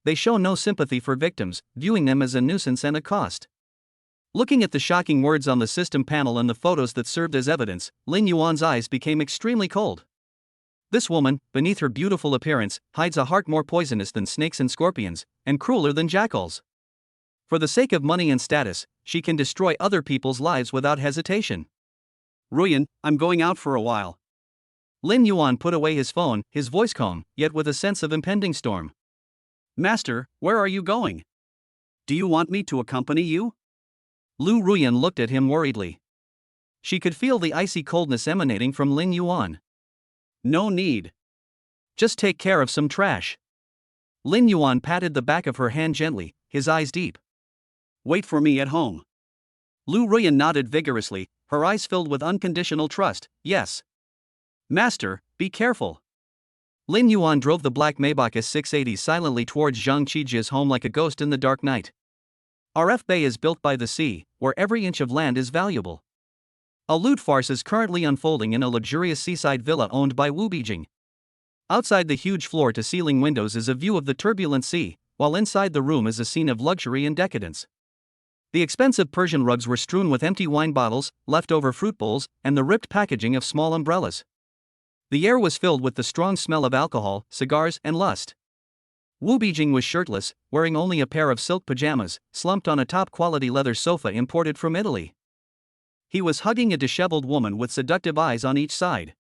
S1: They show no sympathy for victims, viewing them as a nuisance and a cost. Looking at the shocking words on the system panel and the photos that served as evidence, Lin Yuan's eyes became extremely cold. This woman, beneath her beautiful appearance, hides a heart more poisonous than snakes and scorpions, and crueler than jackals. For the sake of money and status, she can destroy other people's lives without hesitation. Ruyan, I'm going out for a while. Lin Yuan put away his phone, his voice calm, yet with a sense of impending storm. Master, where are you going? Do you want me to accompany you? Lu Ruyan looked at him worriedly. She could feel the icy coldness emanating from Lin Yuan. No need. Just take care of some trash. Lin Yuan patted the back of her hand gently, his eyes deep. Wait for me at home. Lu Ruyan nodded vigorously, her eyes filled with unconditional trust. Yes. Master, be careful. Lin Yuan drove the black Maybach S680 silently towards Zhang Qijia's home like a ghost in the dark night. RF Bay is built by the sea, where every inch of land is valuable. A lewd farce is currently unfolding in a luxurious seaside villa owned by Wu Beijing. Outside the huge floor-to-ceiling windows is a view of the turbulent sea, while inside the room is a scene of luxury and decadence. The expensive Persian rugs were strewn with empty wine bottles, leftover fruit bowls, and the ripped packaging of small umbrellas. The air was filled with the strong smell of alcohol, cigars, and lust. Wu Beijing was shirtless, wearing only a pair of silk pajamas, slumped on a top-quality leather sofa imported from Italy. He was hugging a disheveled woman with seductive eyes on each side.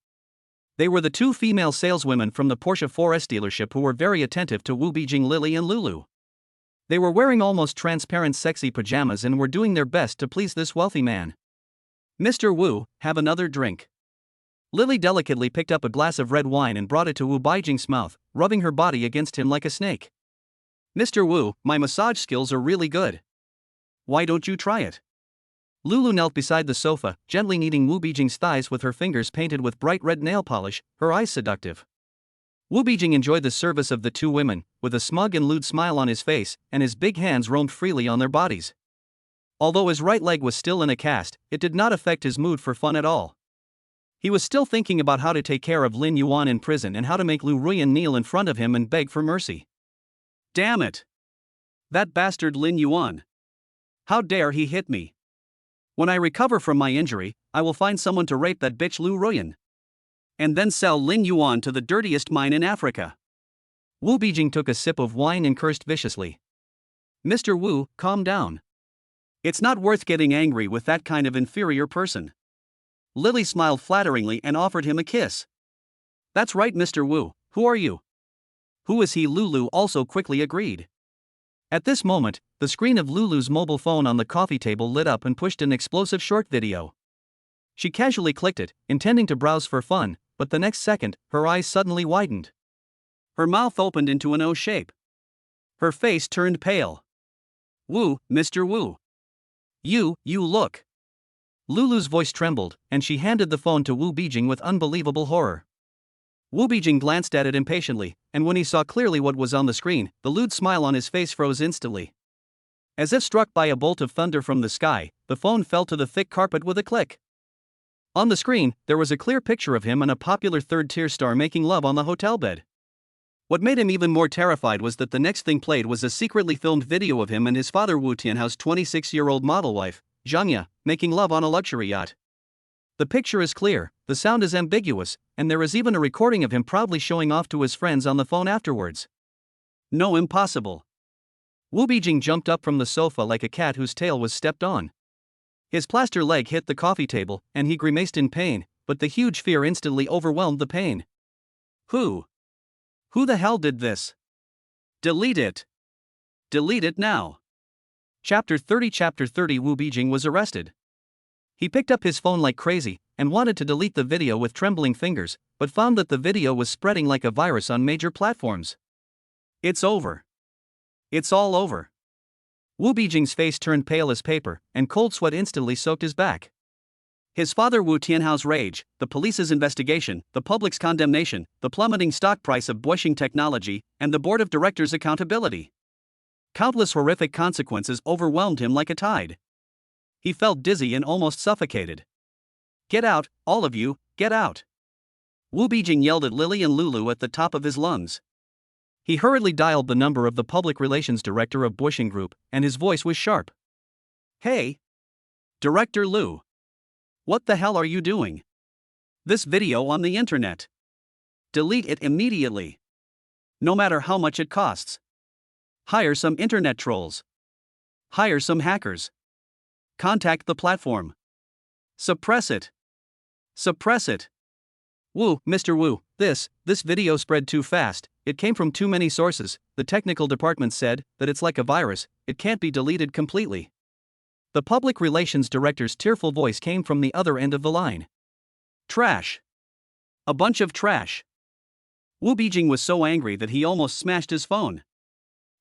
S1: They were the two female saleswomen from the Porsche 4S dealership who were very attentive to Wu Beijing, Lily and Lulu. They were wearing almost transparent sexy pajamas and were doing their best to please this wealthy man. Mr. Wu, have another drink. Lily delicately picked up a glass of red wine and brought it to Wu Beijing's mouth, rubbing her body against him like a snake. Mr. Wu, my massage skills are really good. Why don't you try it? Lulu knelt beside the sofa, gently kneading Wu Beijing's thighs with her fingers painted with bright red nail polish, her eyes seductive. Wu Beijing enjoyed the service of the two women, with a smug and lewd smile on his face, and his big hands roamed freely on their bodies. Although his right leg was still in a cast, it did not affect his mood for fun at all. He was still thinking about how to take care of Lin Yuan in prison and how to make Lu Ruyan kneel in front of him and beg for mercy. Damn it! That bastard Lin Yuan! How dare he hit me! When I recover from my injury, I will find someone to rape that bitch Lu Ruyan. And then sell Lin Yuan to the dirtiest mine in Africa. Wu Beijing took a sip of wine and cursed viciously. Mr. Wu, calm down. It's not worth getting angry with that kind of inferior person. Lily smiled flatteringly and offered him a kiss. That's right, Mr. Wu, who are you? Who is he? Lulu also quickly agreed. At this moment, the screen of Lulu's mobile phone on the coffee table lit up and pushed an explosive short video. She casually clicked it, intending to browse for fun, but the next second, her eyes suddenly widened. Her mouth opened into an O shape. Her face turned pale. Wu, Mr. Wu. You look. Lulu's voice trembled, and she handed the phone to Wu Beijing with unbelievable horror. Wu Beijing glanced at it impatiently, and when he saw clearly what was on the screen, the lewd smile on his face froze instantly. As if struck by a bolt of thunder from the sky, the phone fell to the thick carpet with a click. On the screen, there was a clear picture of him and a popular third-tier star making love on the hotel bed. What made him even more terrified was that the next thing played was a secretly filmed video of him and his father Wu Tianhao's 26-year-old model wife, Zhang Ya, making love on a luxury yacht. The picture is clear, the sound is ambiguous, and there is even a recording of him proudly showing off to his friends on the phone afterwards. No, impossible. Wu Beijing jumped up from the sofa like a cat whose tail was stepped on. His plaster leg hit the coffee table, and he grimaced in pain, but the huge fear instantly overwhelmed the pain. Who the hell did this? Delete it. Delete it now. Chapter 30 Wu Beijing was arrested. He picked up his phone like crazy, and wanted to delete the video with trembling fingers, but found that the video was spreading like a virus on major platforms. It's over. It's all over. Wu Beijing's face turned pale as paper, and cold sweat instantly soaked his back. His father Wu Tianhao's rage, the police's investigation, the public's condemnation, the plummeting stock price of Boeing Technology, and the board of directors' accountability. Countless horrific consequences overwhelmed him like a tide. He felt dizzy and almost suffocated. Get out, all of you, get out. Wu Beijing yelled at Lily and Lulu at the top of his lungs. He hurriedly dialed the number of the public relations director of Boeing Group, and his voice was sharp. Hey! Director Lu. What the hell are you doing? This video on the internet. Delete it immediately. No matter how much it costs. Hire some internet trolls. Hire some hackers. Contact the platform. Suppress it. Suppress it. Wu, Mr. Wu, this video spread too fast, it came from too many sources, the technical department said, that it's like a virus, it can't be deleted completely. The public relations director's tearful voice came from the other end of the line. Trash. A bunch of trash. Wu Beijing was so angry that he almost smashed his phone.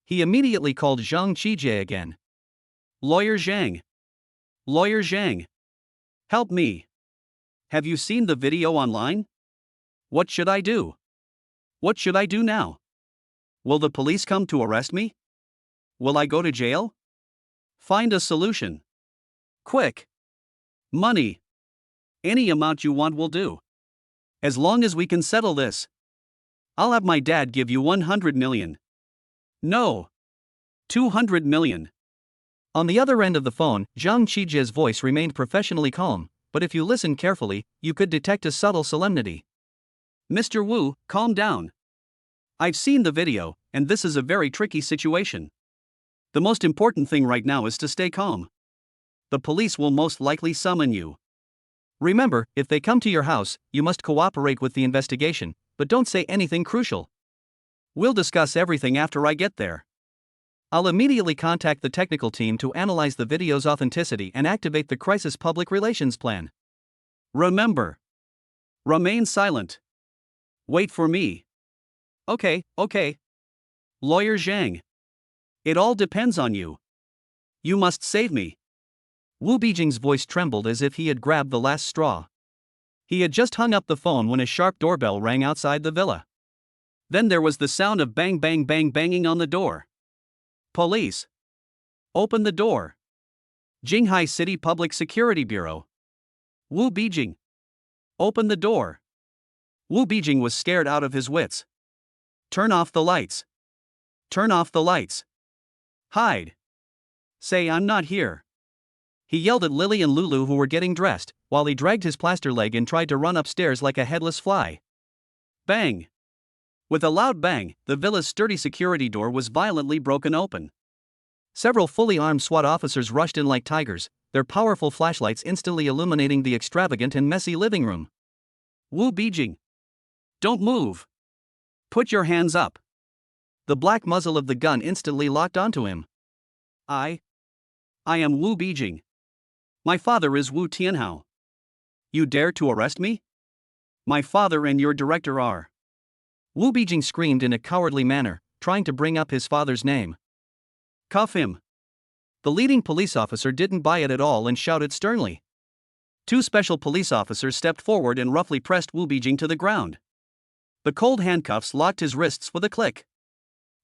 S1: He immediately called Zhang Qijian again. Lawyer Zhang. Lawyer Zhang. Help me. Have you seen the video online? What should I do? What should I do now? Will the police come to arrest me? Will I go to jail? Find a solution. Quick. Money. Any amount you want will do. As long as we can settle this. I'll have my dad give you 100 million. No. 200 million. On the other end of the phone, Zhang Qijie's voice remained professionally calm, but if you listened carefully, you could detect a subtle solemnity. Mr. Wu, calm down. I've seen the video, and this is a very tricky situation. The most important thing right now is to stay calm. The police will most likely summon you. Remember, if they come to your house, you must cooperate with the investigation, but don't say anything crucial. We'll discuss everything after I get there. I'll immediately contact the technical team to analyze the video's authenticity and activate the crisis public relations plan. Remember. Remain silent. Wait for me. Okay. Lawyer Zhang. It all depends on you. You must save me. Wu Beijing's voice trembled as if he had grabbed the last straw. He had just hung up the phone when a sharp doorbell rang outside the villa. Then there was the sound of bang bang bang banging on the door. Police. Open the door. Jinghai City Public Security Bureau. Wu Beijing. Open the door. Wu Beijing was scared out of his wits. Turn off the lights. Turn off the lights. Hide. Say I'm not here. He yelled at Lily and Lulu who were getting dressed, while he dragged his plaster leg and tried to run upstairs like a headless fly. Bang. With a loud bang, the villa's sturdy security door was violently broken open. Several fully armed SWAT officers rushed in like tigers, their powerful flashlights instantly illuminating the extravagant and messy living room. Wu Beijing. Don't move. Put your hands up. The black muzzle of the gun instantly locked onto him. I am Wu Beijing. My father is Wu Tianhao. You dare to arrest me? My father and your director are. Wu Beijing screamed in a cowardly manner, trying to bring up his father's name. Cuff him. The leading police officer didn't buy it at all and shouted sternly. Two special police officers stepped forward and roughly pressed Wu Beijing to the ground. The cold handcuffs locked his wrists with a click.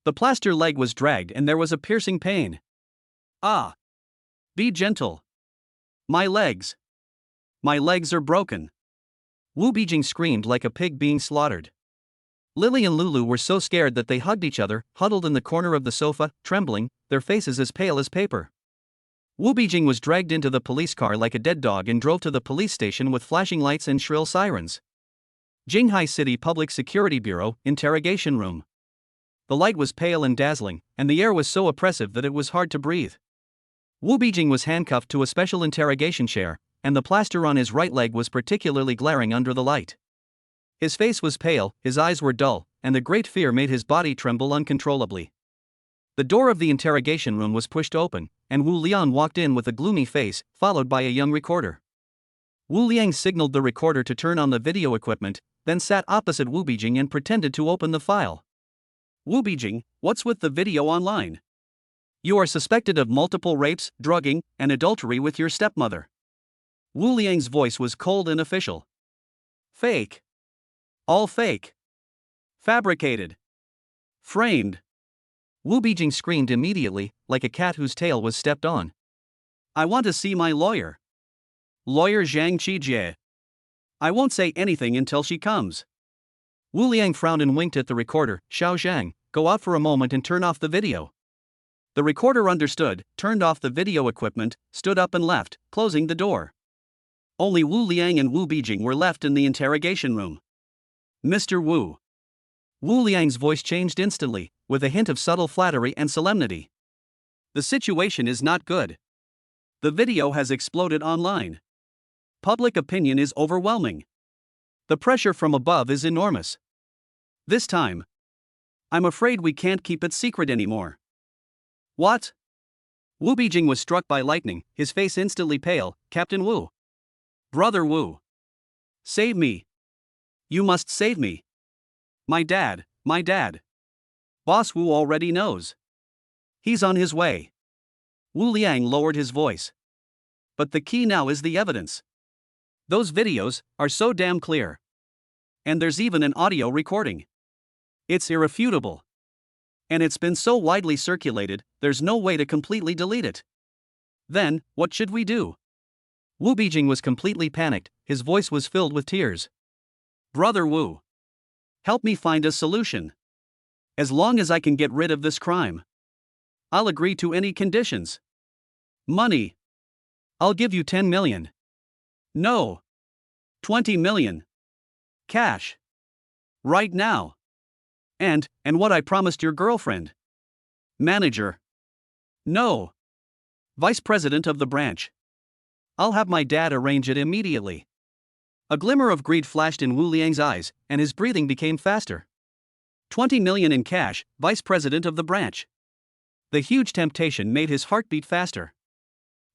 S1: The plaster leg was dragged and there was a piercing pain. Ah! Be gentle. My legs. My legs are broken. Wu Beijing screamed like a pig being slaughtered. Lily and Lulu were so scared that they hugged each other, huddled in the corner of the sofa, trembling, their faces as pale as paper. Wu Beijing was dragged into the police car like a dead dog and drove to the police station with flashing lights and shrill sirens. Jinghai City Public Security Bureau, interrogation room. The light was pale and dazzling, and the air was so oppressive that it was hard to breathe. Wu Beijing was handcuffed to a special interrogation chair, and the plaster on his right leg was particularly glaring under the light. His face was pale, his eyes were dull, and the great fear made his body tremble uncontrollably. The door of the interrogation room was pushed open, and Wu Liang walked in with a gloomy face, followed by a young recorder. Wu Liang signaled the recorder to turn on the video equipment, then sat opposite Wu Beijing and pretended to open the file. Wu Beijing, what's with the video online? You are suspected of multiple rapes, drugging, and adultery with your stepmother. Wu Liang's voice was cold and official. Fake. All fake. Fabricated. Framed. Wu Beijing screamed immediately, like a cat whose tail was stepped on. I want to see my lawyer. Lawyer Zhang Qijie. I won't say anything until she comes. Wu Liang frowned and winked at the recorder. Xiao Zhang, go out for a moment and turn off the video. The recorder understood, turned off the video equipment, stood up and left, closing the door. Only Wu Liang and Wu Beijing were left in the interrogation room. Mr. Wu. Wu Liang's voice changed instantly, with a hint of subtle flattery and solemnity. The situation is not good. The video has exploded online. Public opinion is overwhelming. The pressure from above is enormous. This time, I'm afraid we can't keep it secret anymore. What? Wu Beijing was struck by lightning, his face instantly pale. Captain Wu. Brother Wu. Save me. You must save me. My dad. Boss Wu already knows. He's on his way. Wu Liang lowered his voice. But the key now is the evidence. Those videos are so damn clear. And there's even an audio recording. It's irrefutable. And it's been so widely circulated, there's no way to completely delete it. Then, what should we do? Wu Beijing was completely panicked, his voice was filled with tears. Brother Wu. Help me find a solution. As long as I can get rid of this crime. I'll agree to any conditions. Money. I'll give you 10 million. No. 20 million. Cash. Right now. And what I promised your girlfriend. Manager. No. Vice president of the branch. I'll have my dad arrange it immediately. A glimmer of greed flashed in Wu Liang's eyes, and his breathing became faster. 20 million in cash, vice president of the branch. The huge temptation made his heart beat faster.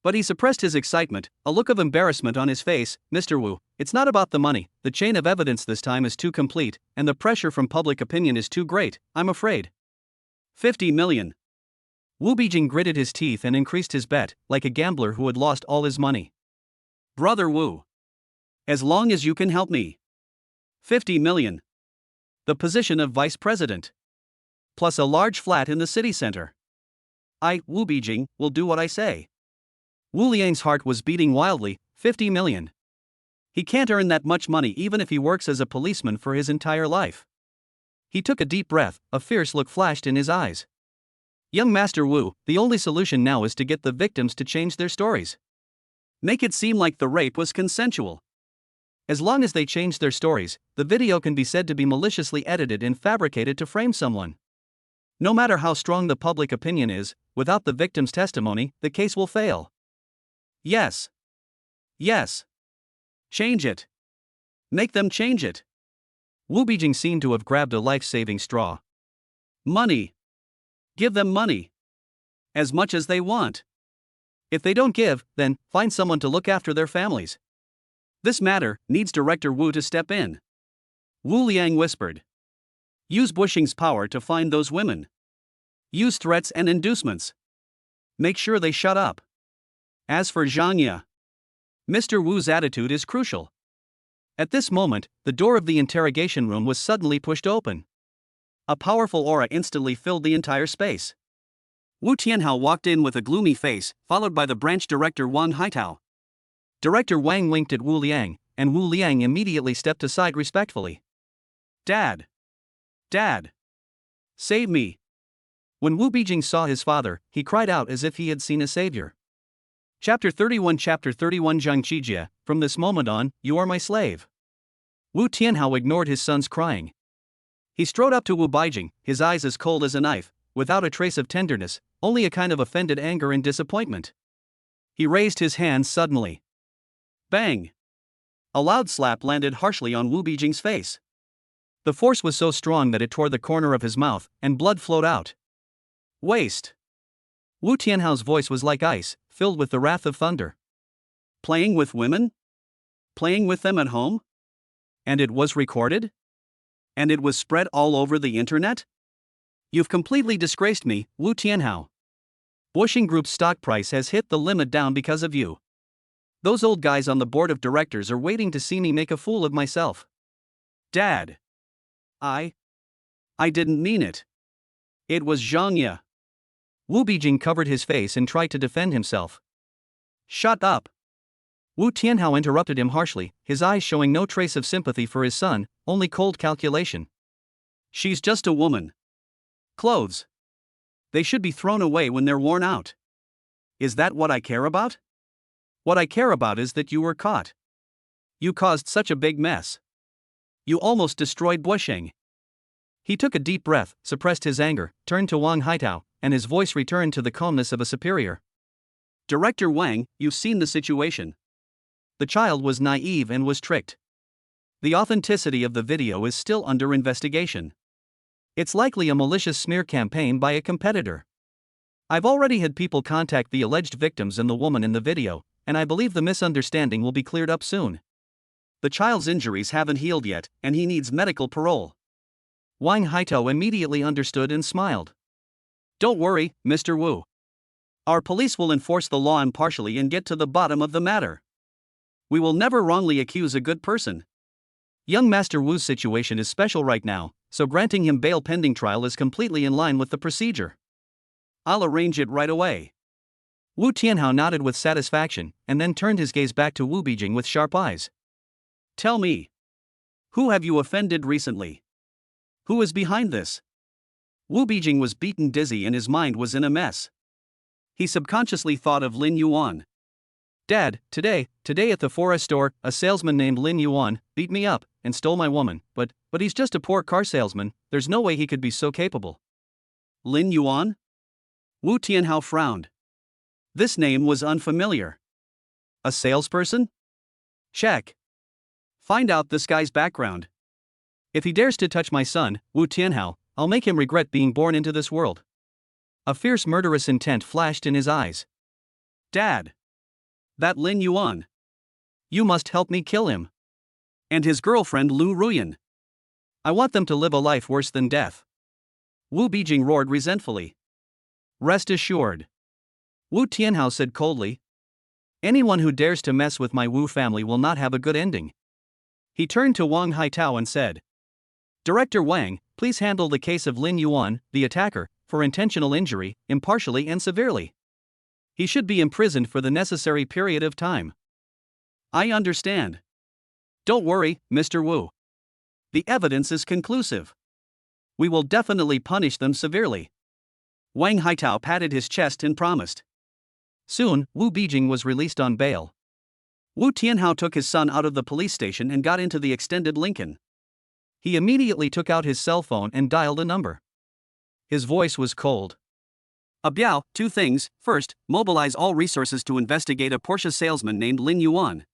S1: But he suppressed his excitement, a look of embarrassment on his face. Mr. Wu, it's not about the money, the chain of evidence this time is too complete, and the pressure from public opinion is too great, I'm afraid. 50 million. Wu Beijing gritted his teeth and increased his bet, like a gambler who had lost all his money. Brother Wu. As long as you can help me. 50 million. The position of vice president. Plus a large flat in the city center. I, Wu Beijing, will do what I say. Wu Liang's heart was beating wildly. 50 million. He can't earn that much money even if he works as a policeman for his entire life. He took a deep breath, a fierce look flashed in his eyes. Young Master Wu, the only solution now is to get the victims to change their stories. Make it seem like the rape was consensual. As long as they change their stories, the video can be said to be maliciously edited and fabricated to frame someone. No matter how strong the public opinion is, without the victim's testimony, the case will fail. Yes. Yes. Change it. Make them change it. Wu Beijing seemed to have grabbed a life-saving straw. Money. Give them money. As much as they want. If they don't give, then find someone to look after their families. This matter needs Director Wu to step in. Wu Liang whispered. Use Bushing's power to find those women. Use threats and inducements. Make sure they shut up. As for Zhang Ye, Mr. Wu's attitude is crucial. At this moment, the door of the interrogation room was suddenly pushed open. A powerful aura instantly filled the entire space. Wu Tianhao walked in with a gloomy face, followed by the branch director Wang Haitao. Director Wang winked at Wu Liang, and Wu Liang immediately stepped aside respectfully. Dad! Dad! Save me! When Wu Beijing saw his father, he cried out as if he had seen a savior. Chapter 31 Zhang Qijie, from this moment on, you are my slave. Wu Tianhao ignored his son's crying. He strode up to Wu Beijing, his eyes as cold as a knife, without a trace of tenderness, only a kind of offended anger and disappointment. He raised his hands suddenly. Bang! A loud slap landed harshly on Wu Beijing's face. The force was so strong that it tore the corner of his mouth, and blood flowed out. Waste! Wu Tianhao's voice was like ice, filled with the wrath of thunder. Playing with women? Playing with them at home? And it was recorded? And it was spread all over the internet? You've completely disgraced me, Wu Tianhao. Bushing Group's stock price has hit the limit down because of you. Those old guys on the board of directors are waiting to see me make a fool of myself. Dad. I didn't mean it. It was Zhang Ye. Wu Beijing covered his face and tried to defend himself. Shut up. Wu Tianhao interrupted him harshly, his eyes showing no trace of sympathy for his son, only cold calculation. She's just a woman. Clothes. They should be thrown away when they're worn out. Is that what I care about? What I care about is that you were caught. You caused such a big mess. You almost destroyed Bushing. He took a deep breath, suppressed his anger, turned to Wang Haitao, and his voice returned to the calmness of a superior. Director Wang, you've seen the situation. The child was naive and was tricked. The authenticity of the video is still under investigation. It's likely a malicious smear campaign by a competitor. I've already had people contact the alleged victims and the woman in the video, and I believe the misunderstanding will be cleared up soon. The child's injuries haven't healed yet, and he needs medical parole. Wang Haitao immediately understood and smiled. Don't worry, Mr. Wu. Our police will enforce the law impartially and get to the bottom of the matter. We will never wrongly accuse a good person. Young Master Wu's situation is special right now, so granting him bail pending trial is completely in line with the procedure. I'll arrange it right away. Wu Tianhao nodded with satisfaction, and then turned his gaze back to Wu Bijing with sharp eyes. Tell me. Who have you offended recently? Who is behind this? Wu Bijing was beaten dizzy and his mind was in a mess. He subconsciously thought of Lin Yuan. Dad, today at the forest store, a salesman named Lin Yuan beat me up and stole my woman, but he's just a poor car salesman, there's no way he could be so capable. Lin Yuan? Wu Tianhao frowned. This name was unfamiliar. A salesperson? Check. Find out this guy's background. If he dares to touch my son, Wu Tianhao, I'll make him regret being born into this world. A fierce murderous intent flashed in his eyes. Dad. That Lin Yuan. You must help me kill him. And his girlfriend Lu Ruyan. I want them to live a life worse than death. Wu Bijing roared resentfully. Rest assured. Wu Tianhao said coldly. Anyone who dares to mess with my Wu family will not have a good ending. He turned to Wang Haitao and said, Director Wang, please handle the case of Lin Yuan, the attacker, for intentional injury, impartially and severely. He should be imprisoned for the necessary period of time. I understand. Don't worry, Mr. Wu. The evidence is conclusive. We will definitely punish them severely. Wang Haitao patted his chest and promised. Soon, Wu Bijing was released on bail. Wu Tianhao took his son out of the police station and got into the extended Lincoln. He immediately took out his cell phone and dialed a number. His voice was cold. Biao, two things. First, mobilize all resources to investigate a Porsche salesman named Lin Yuan.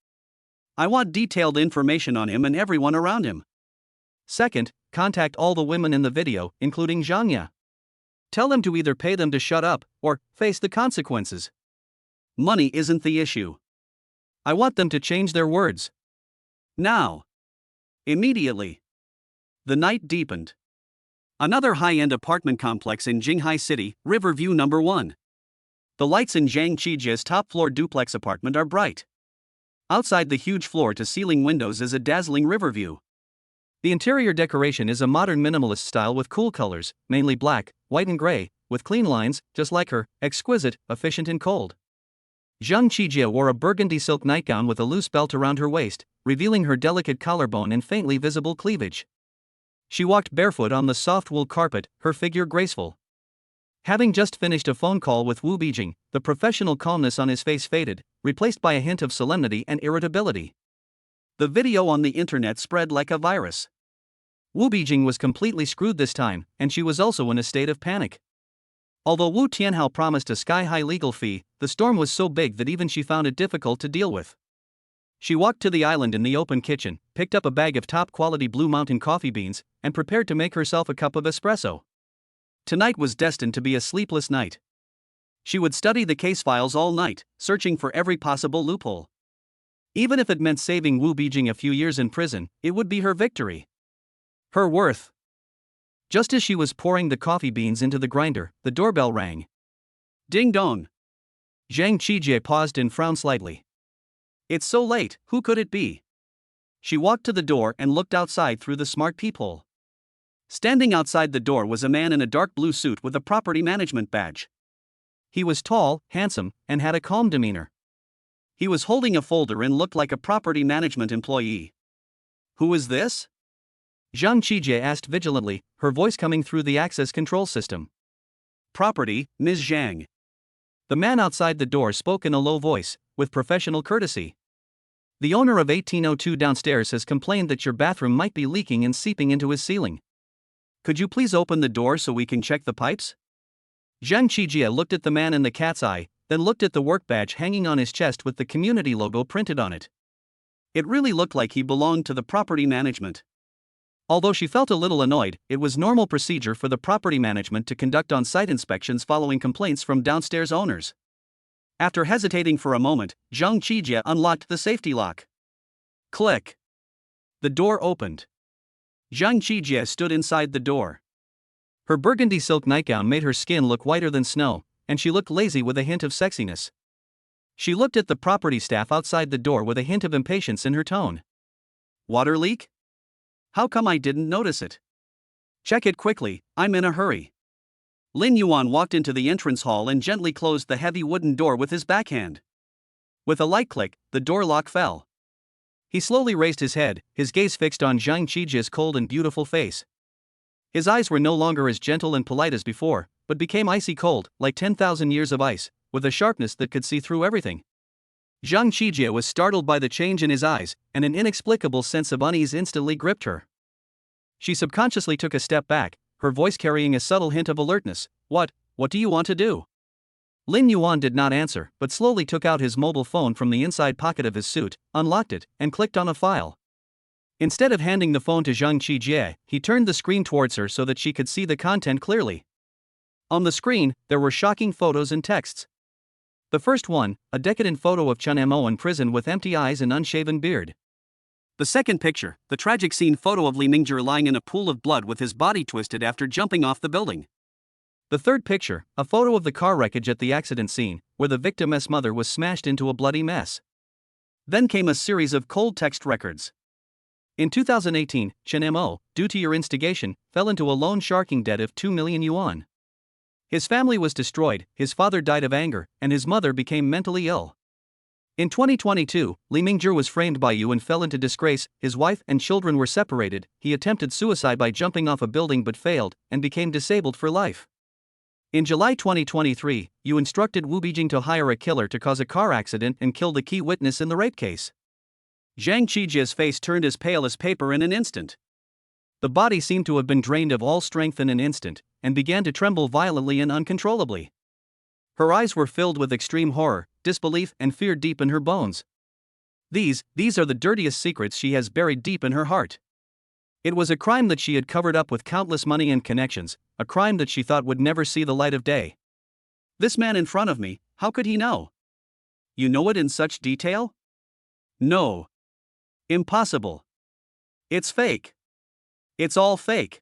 S1: I want detailed information on him and everyone around him. Second, contact all the women in the video, including Zhang Ya. Tell them to either pay them to shut up, or face the consequences. Money isn't the issue. I want them to change their words. Now. Immediately. The night deepened. Another high-end apartment complex in Jinghai City, Riverview No. 1. The lights in Zhang Qijia's top-floor duplex apartment are bright. Outside the huge floor-to-ceiling windows is a dazzling river view. The interior decoration is a modern minimalist style with cool colors, mainly black, white and gray, with clean lines, just like her, exquisite, efficient and cold. Zhang Qijia wore a burgundy silk nightgown with a loose belt around her waist, revealing her delicate collarbone and faintly visible cleavage. She walked barefoot on the soft wool carpet, her figure graceful. Having just finished a phone call with Wu Bijing, the professional calmness on his face faded, replaced by a hint of solemnity and irritability. The video on the internet spread like a virus. Wu Bijing was completely screwed this time, and she was also in a state of panic. Although Wu Tianhao promised a sky-high legal fee, the storm was so big that even she found it difficult to deal with. She walked to the island in the open kitchen, picked up a bag of top-quality Blue Mountain coffee beans, and prepared to make herself a cup of espresso. Tonight was destined to be a sleepless night. She would study the case files all night, searching for every possible loophole. Even if it meant saving Wu Bijing a few years in prison, it would be her victory. Her worth. Just as she was pouring the coffee beans into the grinder, the doorbell rang. Ding dong. Zhang Qijie paused and frowned slightly. It's so late, who could it be? She walked to the door and looked outside through the smart peephole. Standing outside the door was a man in a dark blue suit with a property management badge. He was tall, handsome, and had a calm demeanor. He was holding a folder and looked like a property management employee. Who is this? Zhang Qijie asked vigilantly, her voice coming through the access control system. Property, Ms. Zhang. The man outside the door spoke in a low voice, with professional courtesy. The owner of 1802 downstairs has complained that your bathroom might be leaking and seeping into his ceiling. Could you please open the door so we can check the pipes? Zhang Qijie looked at the man in the cat's eye, then looked at the work badge hanging on his chest with the community logo printed on it. It really looked like he belonged to the property management. Although she felt a little annoyed, it was normal procedure for the property management to conduct on-site inspections following complaints from downstairs owners. After hesitating for a moment, Zhang Qijie unlocked the safety lock. Click. The door opened. Zhang Qijie stood inside the door. Her burgundy silk nightgown made her skin look whiter than snow, and she looked lazy with a hint of sexiness. She looked at the property staff outside the door with a hint of impatience in her tone. Water leak? How come I didn't notice it? Check it quickly, I'm in a hurry. Lin Yuan walked into the entrance hall and gently closed the heavy wooden door with his backhand. With a light click, the door lock fell. He slowly raised his head, his gaze fixed on Zhang Qijia's cold and beautiful face. His eyes were no longer as gentle and polite as before, but became icy cold, like 10,000 years of ice, with a sharpness that could see through everything. Zhang Qijia was startled by the change in his eyes, and an inexplicable sense of unease instantly gripped her. She subconsciously took a step back, her voice carrying a subtle hint of alertness. What do you want to do? Lin Yuan did not answer, but slowly took out his mobile phone from the inside pocket of his suit, unlocked it, and clicked on a file. Instead of handing the phone to Zhang Qijie, he turned the screen towards her so that she could see the content clearly. On the screen, there were shocking photos and texts. The first one, a decadent photo of Chen Mo in prison with empty eyes and unshaven beard. The second picture, the tragic scene photo of Li Mingjie lying in a pool of blood with his body twisted after jumping off the building. The third picture, a photo of the car wreckage at the accident scene, where the victim's mother was smashed into a bloody mess. Then came a series of cold text records. In 2018, Chen Mo, due to your instigation, fell into a loan sharking debt of 2 million yuan. His family was destroyed, his father died of anger, and his mother became mentally ill. In 2022, Li Mingjie was framed by you and fell into disgrace, his wife and children were separated, he attempted suicide by jumping off a building but failed, and became disabled for life. In July 2023, you instructed Wu Beijing to hire a killer to cause a car accident and kill the key witness in the rape case. Zhang Qijia's face turned as pale as paper in an instant. The body seemed to have been drained of all strength in an instant, and began to tremble violently and uncontrollably. Her eyes were filled with extreme horror, disbelief, and fear deep in her bones. These are the dirtiest secrets she has buried deep in her heart. It was a crime that she had covered up with countless money and connections, a crime that she thought would never see the light of day. This man in front of me, how could he know? You know it in such detail? No. Impossible. It's fake. It's all fake.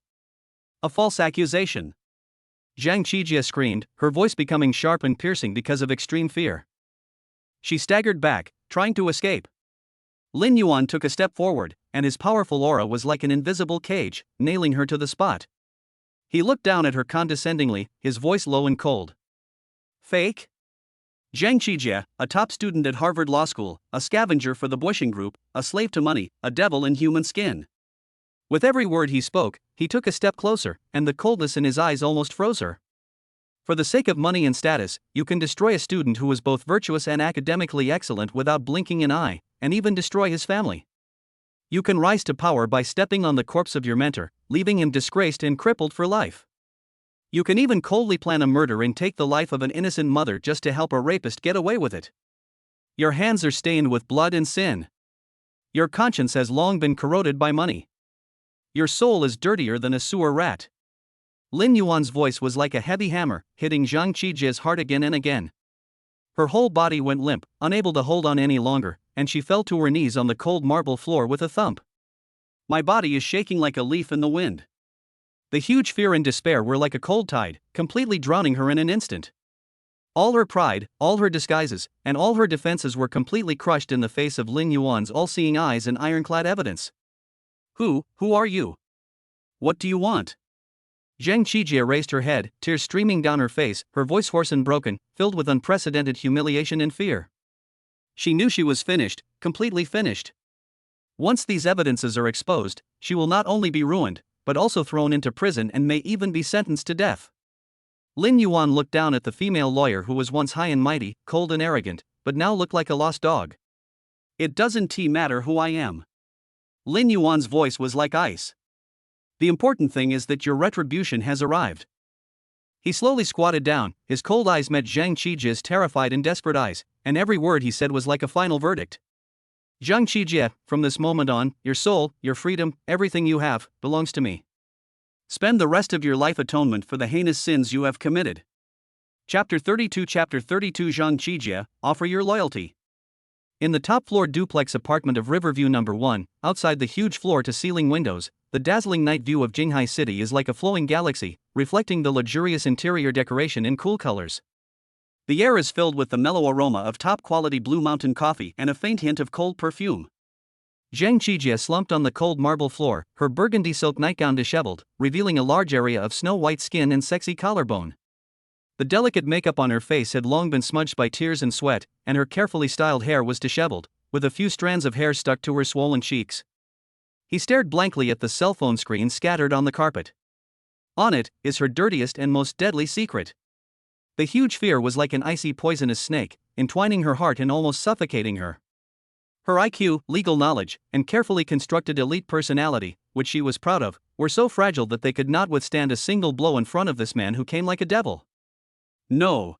S1: A false accusation. Zhang Qijie screamed, her voice becoming sharp and piercing because of extreme fear. She staggered back, trying to escape. Lin Yuan took a step forward, and his powerful aura was like an invisible cage, nailing her to the spot. He looked down at her condescendingly, his voice low and cold. Fake? Zhang Qijie, a top student at Harvard Law School, a scavenger for the Bushing Group, a slave to money, a devil in human skin. With every word he spoke, he took a step closer, and the coldness in his eyes almost froze her. For the sake of money and status, you can destroy a student who is both virtuous and academically excellent without blinking an eye, and even destroy his family. You can rise to power by stepping on the corpse of your mentor, leaving him disgraced and crippled for life. You can even coldly plan a murder and take the life of an innocent mother just to help a rapist get away with it. Your hands are stained with blood and sin. Your conscience has long been corroded by money. Your soul is dirtier than a sewer rat. Lin Yuan's voice was like a heavy hammer, hitting Zhang Qijie's heart again and again. Her whole body went limp, unable to hold on any longer, and she fell to her knees on the cold marble floor with a thump. My body is shaking like a leaf in the wind. The huge fear and despair were like a cold tide, completely drowning her in an instant. All her pride, all her disguises, and all her defenses were completely crushed in the face of Lin Yuan's all-seeing eyes and ironclad evidence. Who are you? What do you want? Zhang Qijie raised her head, tears streaming down her face, her voice hoarse and broken, filled with unprecedented humiliation and fear. She knew she was finished, completely finished. Once these evidences are exposed, she will not only be ruined, but also thrown into prison and may even be sentenced to death. Lin Yuan looked down at the female lawyer who was once high and mighty, cold and arrogant, but now looked like a lost dog. It doesn't matter who I am. Lin Yuan's voice was like ice. The important thing is that your retribution has arrived. He slowly squatted down, his cold eyes met Zhang Qijie's terrified and desperate eyes, and every word he said was like a final verdict. Zhang Qijie, from this moment on, your soul, your freedom, everything you have, belongs to me. Spend the rest of your life atonement for the heinous sins you have committed. Chapter 32 Zhang Qijie, offer your loyalty. In the top-floor duplex apartment of Riverview No. 1, outside the huge floor-to-ceiling windows, the dazzling night view of Jinghai City is like a flowing galaxy, reflecting the luxurious interior decoration in cool colors. The air is filled with the mellow aroma of top-quality Blue Mountain coffee and a faint hint of cold perfume. Zhang Qijie slumped on the cold marble floor, her burgundy silk nightgown disheveled, revealing a large area of snow-white skin and sexy collarbone. The delicate makeup on her face had long been smudged by tears and sweat, and her carefully styled hair was disheveled, with a few strands of hair stuck to her swollen cheeks. He stared blankly at the cell phone screen scattered on the carpet. On it is her dirtiest and most deadly secret. The huge fear was like an icy poisonous snake, entwining her heart and almost suffocating her. Her IQ, legal knowledge, and carefully constructed elite personality, which she was proud of, were so fragile that they could not withstand a single blow in front of this man who came like a devil. No.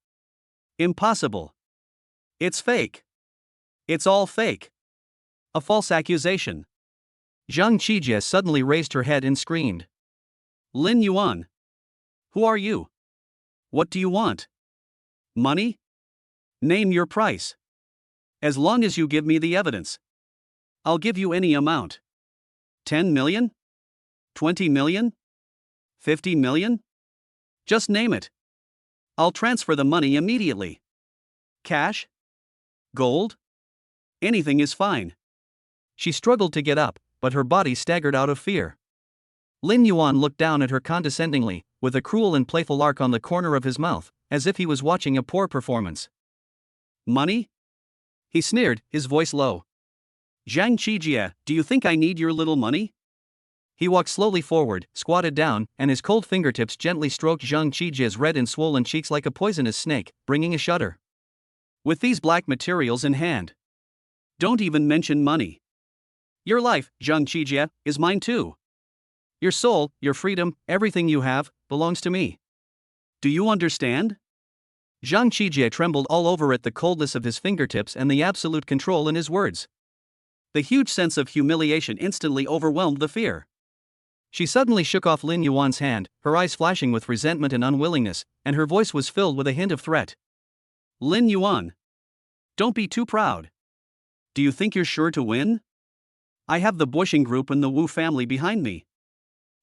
S1: Impossible. It's fake. It's all fake. A false accusation. Zhang Qijie suddenly raised her head and screamed. Lin Yuan. Who are you? What do you want? Money? Name your price. As long as you give me the evidence. I'll give you any amount. 10 million? 20 million? 50 million? Just name it. I'll transfer the money immediately. Cash? Gold? Anything is fine. She struggled to get up, but her body staggered out of fear. Lin Yuan looked down at her condescendingly, with a cruel and playful arc on the corner of his mouth, as if he was watching a poor performance. Money? He sneered, his voice low. Zhang Qijie, do you think I need your little money? He walked slowly forward, squatted down, and his cold fingertips gently stroked Zhang Qijie's red and swollen cheeks like a poisonous snake, bringing a shudder. With these black materials in hand. Don't even mention money. Your life, Zhang Qijie, is mine too. Your soul, your freedom, everything you have, belongs to me. Do you understand? Zhang Qijie trembled all over at the coldness of his fingertips and the absolute control in his words. The huge sense of humiliation instantly overwhelmed the fear. She suddenly shook off Lin Yuan's hand, her eyes flashing with resentment and unwillingness, and her voice was filled with a hint of threat. Lin Yuan. Don't be too proud. Do you think you're sure to win? I have the Bushing Group and the Wu family behind me.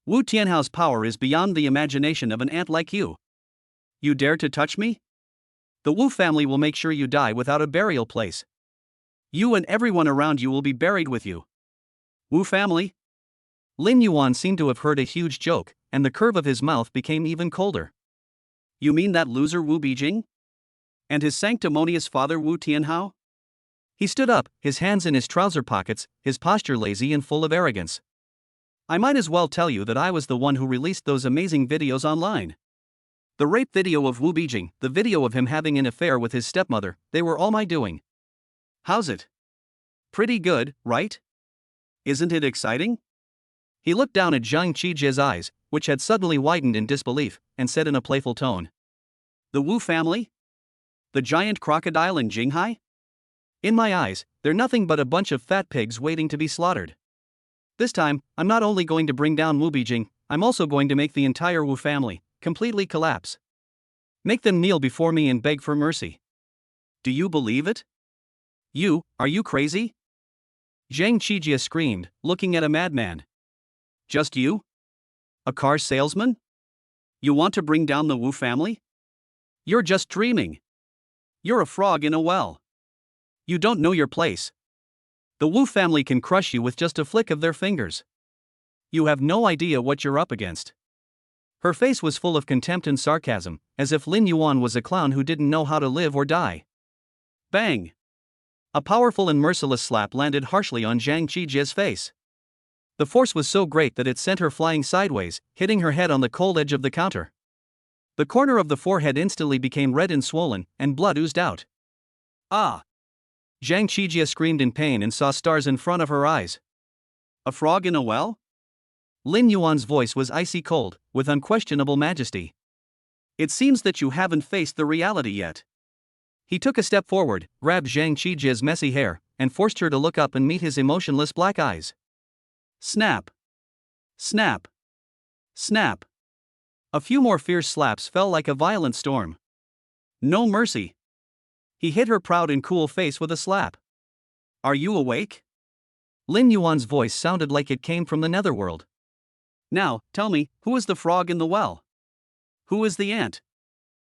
S1: Wu Tianhao's power is beyond the imagination of an ant like you. You dare to touch me? The Wu family will make sure you die without a burial place. You and everyone around you will be buried with you. Wu family? Lin Yuan seemed to have heard a huge joke, and the curve of his mouth became even colder. You mean that loser Wu Beijing? And his sanctimonious father Wu Tianhao? He stood up, his hands in his trouser pockets, his posture lazy and full of arrogance. I might as well tell you that I was the one who released those amazing videos online. The rape video of Wu Beijing, the video of him having an affair with his stepmother, they were all my doing. How's it? Pretty good, right? Isn't it exciting? He looked down at Zhang Qijie's eyes, which had suddenly widened in disbelief, and said in a playful tone. The Wu family? The giant crocodile in Jinghai? In my eyes, they're nothing but a bunch of fat pigs waiting to be slaughtered. This time, I'm not only going to bring down Wu Beijing, I'm also going to make the entire Wu family completely collapse. Make them kneel before me and beg for mercy. Do you believe it? Are you crazy? Zhang Qijie screamed, looking at a madman. Just you? A car salesman? You want to bring down the Wu family? You're just dreaming. You're a frog in a well. You don't know your place. The Wu family can crush you with just a flick of their fingers. You have no idea what you're up against. Her face was full of contempt and sarcasm, as if Lin Yuan was a clown who didn't know how to live or die. Bang! A powerful and merciless slap landed harshly on Zhang Qijie's face. The force was so great that it sent her flying sideways, hitting her head on the cold edge of the counter. The corner of the forehead instantly became red and swollen, and blood oozed out. Ah! Zhang Qijie screamed in pain and saw stars in front of her eyes. A frog in a well? Lin Yuan's voice was icy cold, with unquestionable majesty. It seems that you haven't faced the reality yet. He took a step forward, grabbed Zhang Qijie's messy hair, and forced her to look up and meet his emotionless black eyes. Snap! Snap! Snap! A few more fierce slaps fell like a violent storm. No mercy. He hit her proud and cool face with a slap. Are you awake? Lin Yuan's voice sounded like it came from the netherworld. Now, tell me, who is the frog in the well? Who is the ant?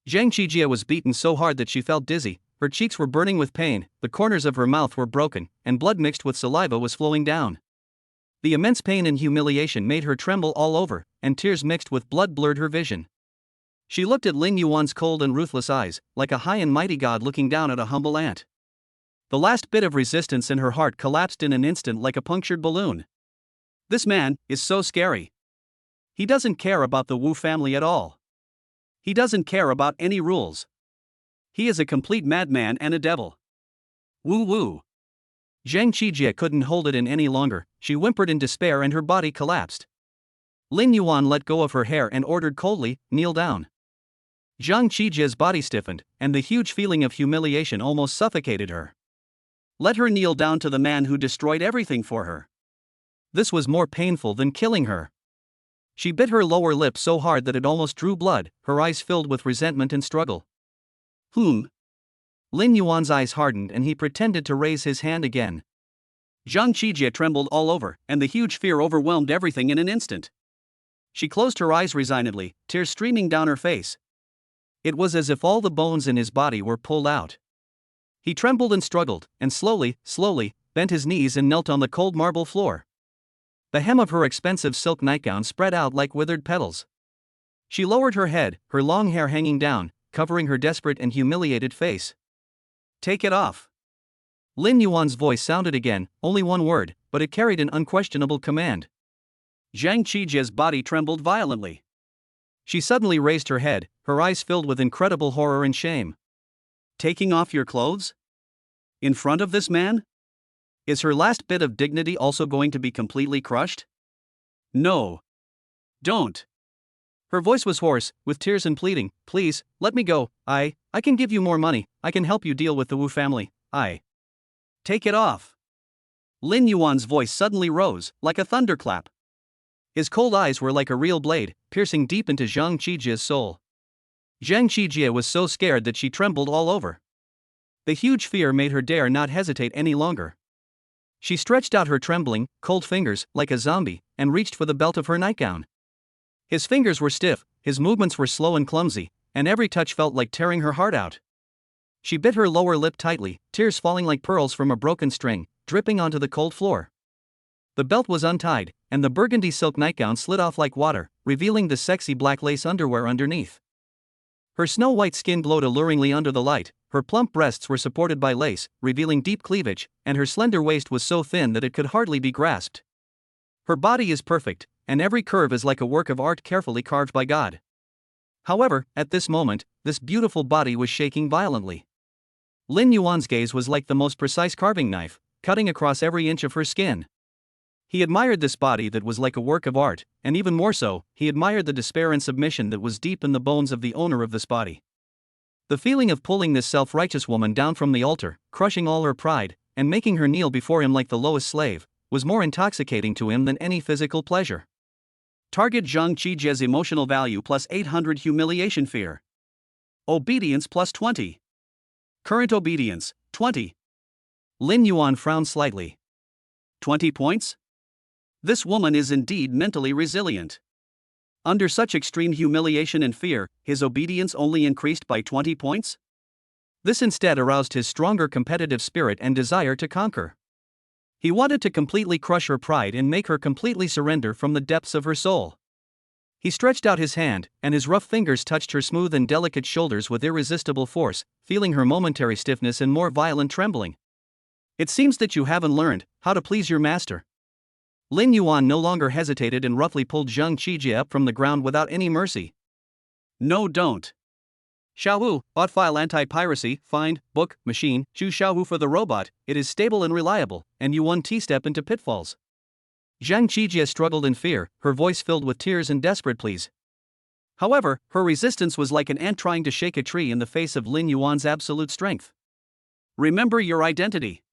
S1: Zhang Qijie was beaten so hard that she felt dizzy, her cheeks were burning with pain, the corners of her mouth were broken, and blood mixed with saliva was flowing down. The immense pain and humiliation made her tremble all over, and tears mixed with blood blurred her vision. She looked at Lin Yuan's cold and ruthless eyes, like a high and mighty god looking down at a humble ant. The last bit of resistance in her heart collapsed in an instant like a punctured balloon. This man is so scary. He doesn't care about the Wu family at all. He doesn't care about any rules. He is a complete madman and a devil. Woo woo. Zhang Qijie couldn't hold it in any longer, she whimpered in despair and her body collapsed. Lin Yuan let go of her hair and ordered coldly, "Kneel down." Zhang Qijie's body stiffened, and the huge feeling of humiliation almost suffocated her. Let her kneel down to the man who destroyed everything for her. This was more painful than killing her. She bit her lower lip so hard that it almost drew blood, her eyes filled with resentment and struggle. Lin Yuan's eyes hardened and he pretended to raise his hand again. Zhang Qijie trembled all over, and the huge fear overwhelmed everything in an instant. She closed her eyes resignedly, tears streaming down her face. It was as if all the bones in his body were pulled out. He trembled and struggled, and slowly, bent his knees and knelt on the cold marble floor. The hem of her expensive silk nightgown spread out like withered petals. She lowered her head, her long hair hanging down, covering her desperate and humiliated face. "Take it off." Lin Yuan's voice sounded again, only one word, but it carried an unquestionable command. Zhang Qijie's body trembled violently. She suddenly raised her head, her eyes filled with incredible horror and shame. Taking off your clothes? In front of this man? Is her last bit of dignity also going to be completely crushed? No. Don't. Her voice was hoarse, with tears and pleading. "Please, let me go. I can give you more money, I can help you deal with the Wu family. Take it off." Lin Yuan's voice suddenly rose, like a thunderclap. His cold eyes were like a real blade, piercing deep into Zhang Qijie's soul. Zhang Qijie was so scared that she trembled all over. The huge fear made her dare not hesitate any longer. She stretched out her trembling, cold fingers, like a zombie, and reached for the belt of her nightgown. His fingers were stiff, his movements were slow and clumsy, and every touch felt like tearing her heart out. She bit her lower lip tightly, tears falling like pearls from a broken string, dripping onto the cold floor. The belt was untied, and the burgundy silk nightgown slid off like water, revealing the sexy black lace underwear underneath. Her snow-white skin glowed alluringly under the light, her plump breasts were supported by lace, revealing deep cleavage, and her slender waist was so thin that it could hardly be grasped. Her body is perfect, and every curve is like a work of art carefully carved by God. However, at this moment, this beautiful body was shaking violently. Lin Yuan's gaze was like the most precise carving knife, cutting across every inch of her skin. He admired this body that was like a work of art, and even more so, he admired the despair and submission that was deep in the bones of the owner of this body. The feeling of pulling this self-righteous woman down from the altar, crushing all her pride, and making her kneel before him like the lowest slave, was more intoxicating to him than any physical pleasure. Target Zhang Qijie's emotional value plus 800 humiliation fear. Obedience plus 20. Current obedience, 20. Lin Yuan frowned slightly. 20 points? This woman is indeed mentally resilient. Under such extreme humiliation and fear, his obedience only increased by 20 points? This instead aroused his stronger competitive spirit and desire to conquer. He wanted to completely crush her pride and make her completely surrender from the depths of her soul. He stretched out his hand, and his rough fingers touched her smooth and delicate shoulders with irresistible force, feeling her momentary stiffness and more violent trembling. "It seems that you haven't learned how to please your master." Lin Yuan no longer hesitated and roughly pulled Zhang Qijie up from the ground without any mercy. "No, don't. Xiaowu, bought file anti-piracy, find, book, machine, choose Xiaowu for the robot, it is stable and reliable, and you won't step into pitfalls." Zhang Qijie struggled in fear, her voice filled with tears and desperate pleas. However, her resistance was like an ant trying to shake a tree in the face of Lin Yuan's absolute strength. Remember your identity.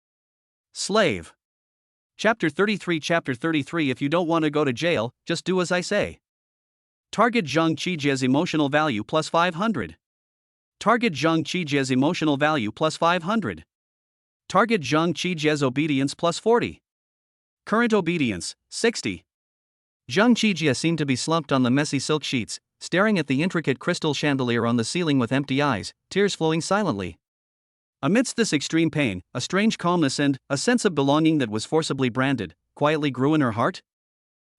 S1: Slave. Chapter 33. If you don't want to go to jail, just do as I say. Target Zhang Qijie's emotional value plus 500. Target Zhang Qijie's emotional value plus 500. Target Zhang Qijie's obedience plus 40. Current obedience, 60. Zhang Qijie seemed to be slumped on the messy silk sheets, staring at the intricate crystal chandelier on the ceiling with empty eyes, tears flowing silently. Amidst this extreme pain, a strange calmness and a sense of belonging that was forcibly branded quietly grew in her heart.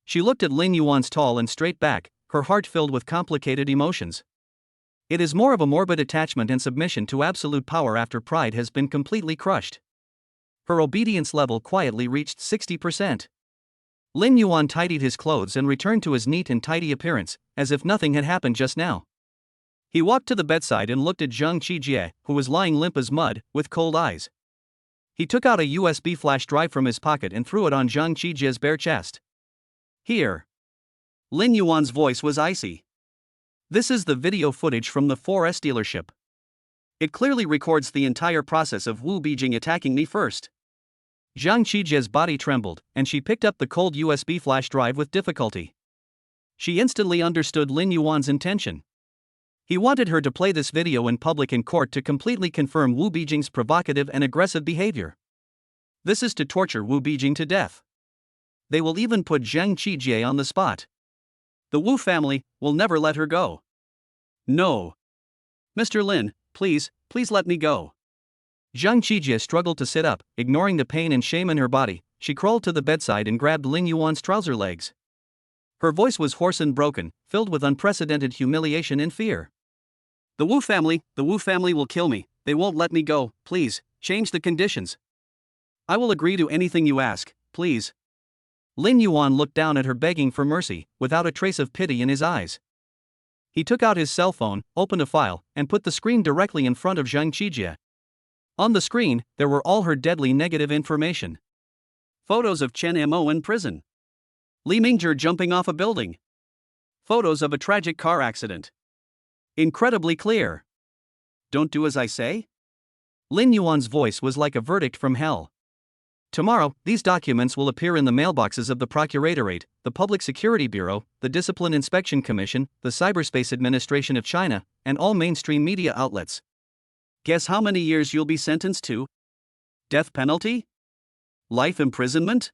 S1: She looked at Lin Yuan's tall and straight back, her heart filled with complicated emotions. It is more of a morbid attachment and submission to absolute power after pride has been completely crushed. Her obedience level quietly reached 60%. Lin Yuan tidied his clothes and returned to his neat and tidy appearance, as if nothing had happened just now. He walked to the bedside and looked at Zhang Qijie, who was lying limp as mud, with cold eyes. He took out a USB flash drive from his pocket and threw it on Zhang Qijie's bare chest. Here. Lin Yuan's voice was icy. This is the video footage from the 4S dealership. It clearly records the entire process of Wu Beijing attacking me first. Zhang Qijie's body trembled, and she picked up the cold USB flash drive with difficulty. She instantly understood Lin Yuan's intention. He wanted her to play this video in public in court to completely confirm Wu Beijing's provocative and aggressive behavior. This is to torture Wu Beijing to death. They will even put Zhang Qijie on the spot. The Wu family will never let her go. No. Mr. Lin, please let me go. Zhang Qijie struggled to sit up, ignoring the pain and shame in her body. She crawled to the bedside and grabbed Lin Yuan's trouser legs. Her voice was hoarse and broken, filled with unprecedented humiliation and fear. The Wu family will kill me. They won't let me go. Please, change the conditions. I will agree to anything you ask, please. Lin Yuan looked down at her begging for mercy, without a trace of pity in his eyes. He took out his cell phone, opened a file, and put the screen directly in front of Zhang Qijie. On the screen, there were all her deadly negative information. Photos of Chen Mo in prison. Li Mingzhi jumping off a building. Photos of a tragic car accident. Incredibly clear. Don't do as I say? Lin Yuan's voice was like a verdict from hell. Tomorrow, these documents will appear in the mailboxes of the Procuratorate, the Public Security Bureau, the Discipline Inspection Commission, the Cyberspace Administration of China, and all mainstream media outlets. Guess how many years you'll be sentenced to? Death penalty? Life imprisonment?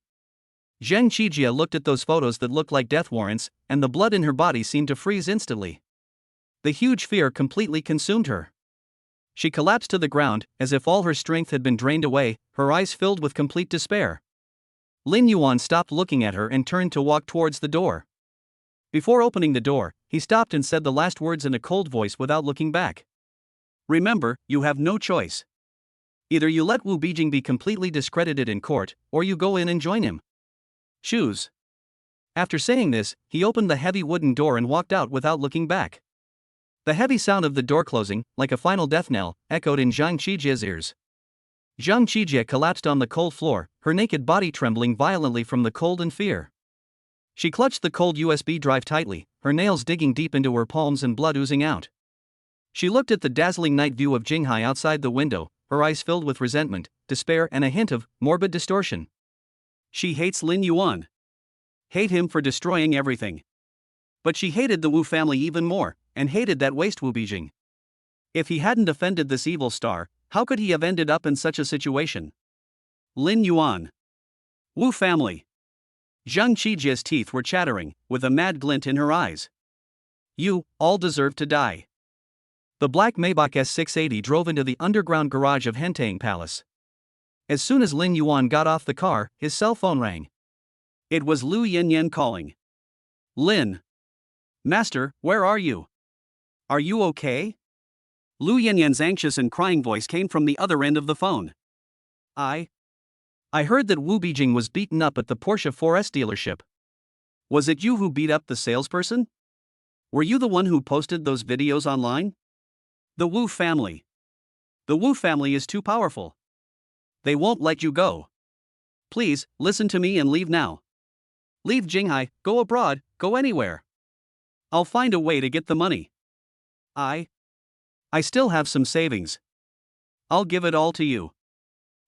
S1: Zhang Qijie looked at those photos that looked like death warrants, and the blood in her body seemed to freeze instantly. The huge fear completely consumed her. She collapsed to the ground, as if all her strength had been drained away, her eyes filled with complete despair. Lin Yuan stopped looking at her and turned to walk towards the door. Before opening the door, he stopped and said the last words in a cold voice without looking back. Remember, you have no choice. Either you let Wu Beijing be completely discredited in court, or you go in and join him. Choose. After saying this, he opened the heavy wooden door and walked out without looking back. The heavy sound of the door closing, like a final death knell, echoed in Zhang Qijie's ears. Zhang Qijie collapsed on the cold floor, her naked body trembling violently from the cold and fear. She clutched the cold USB drive tightly, her nails digging deep into her palms and blood oozing out. She looked at the dazzling night view of Jinghai outside the window, her eyes filled with resentment, despair, and a hint of morbid distortion. She hates Lin Yuan. Hate him for destroying everything. But she hated the Wu family even more, and hated that waste Wu Beijing. If he hadn't offended this evil star, how could he have ended up in such a situation? Lin Yuan. Wu family. Zhang Qijie's teeth were chattering, with a mad glint in her eyes. You all deserve to die. The black Maybach S680 drove into the underground garage of Hentang Palace. As soon as Lin Yuan got off the car, his cell phone rang. It was Lu Yanyan calling. Lin. Master, where are you? Are you okay? Lu Yanyan's anxious and crying voice came from the other end of the phone. I heard that Wu Beijing was beaten up at the Porsche 4S dealership. Was it you who beat up the salesperson? Were you the one who posted those videos online? The Wu family. The Wu family is too powerful. They won't let you go. Please, listen to me and leave now. Leave Jinghai, go abroad, go anywhere. I'll find a way to get the money. I still have some savings. I'll give it all to you.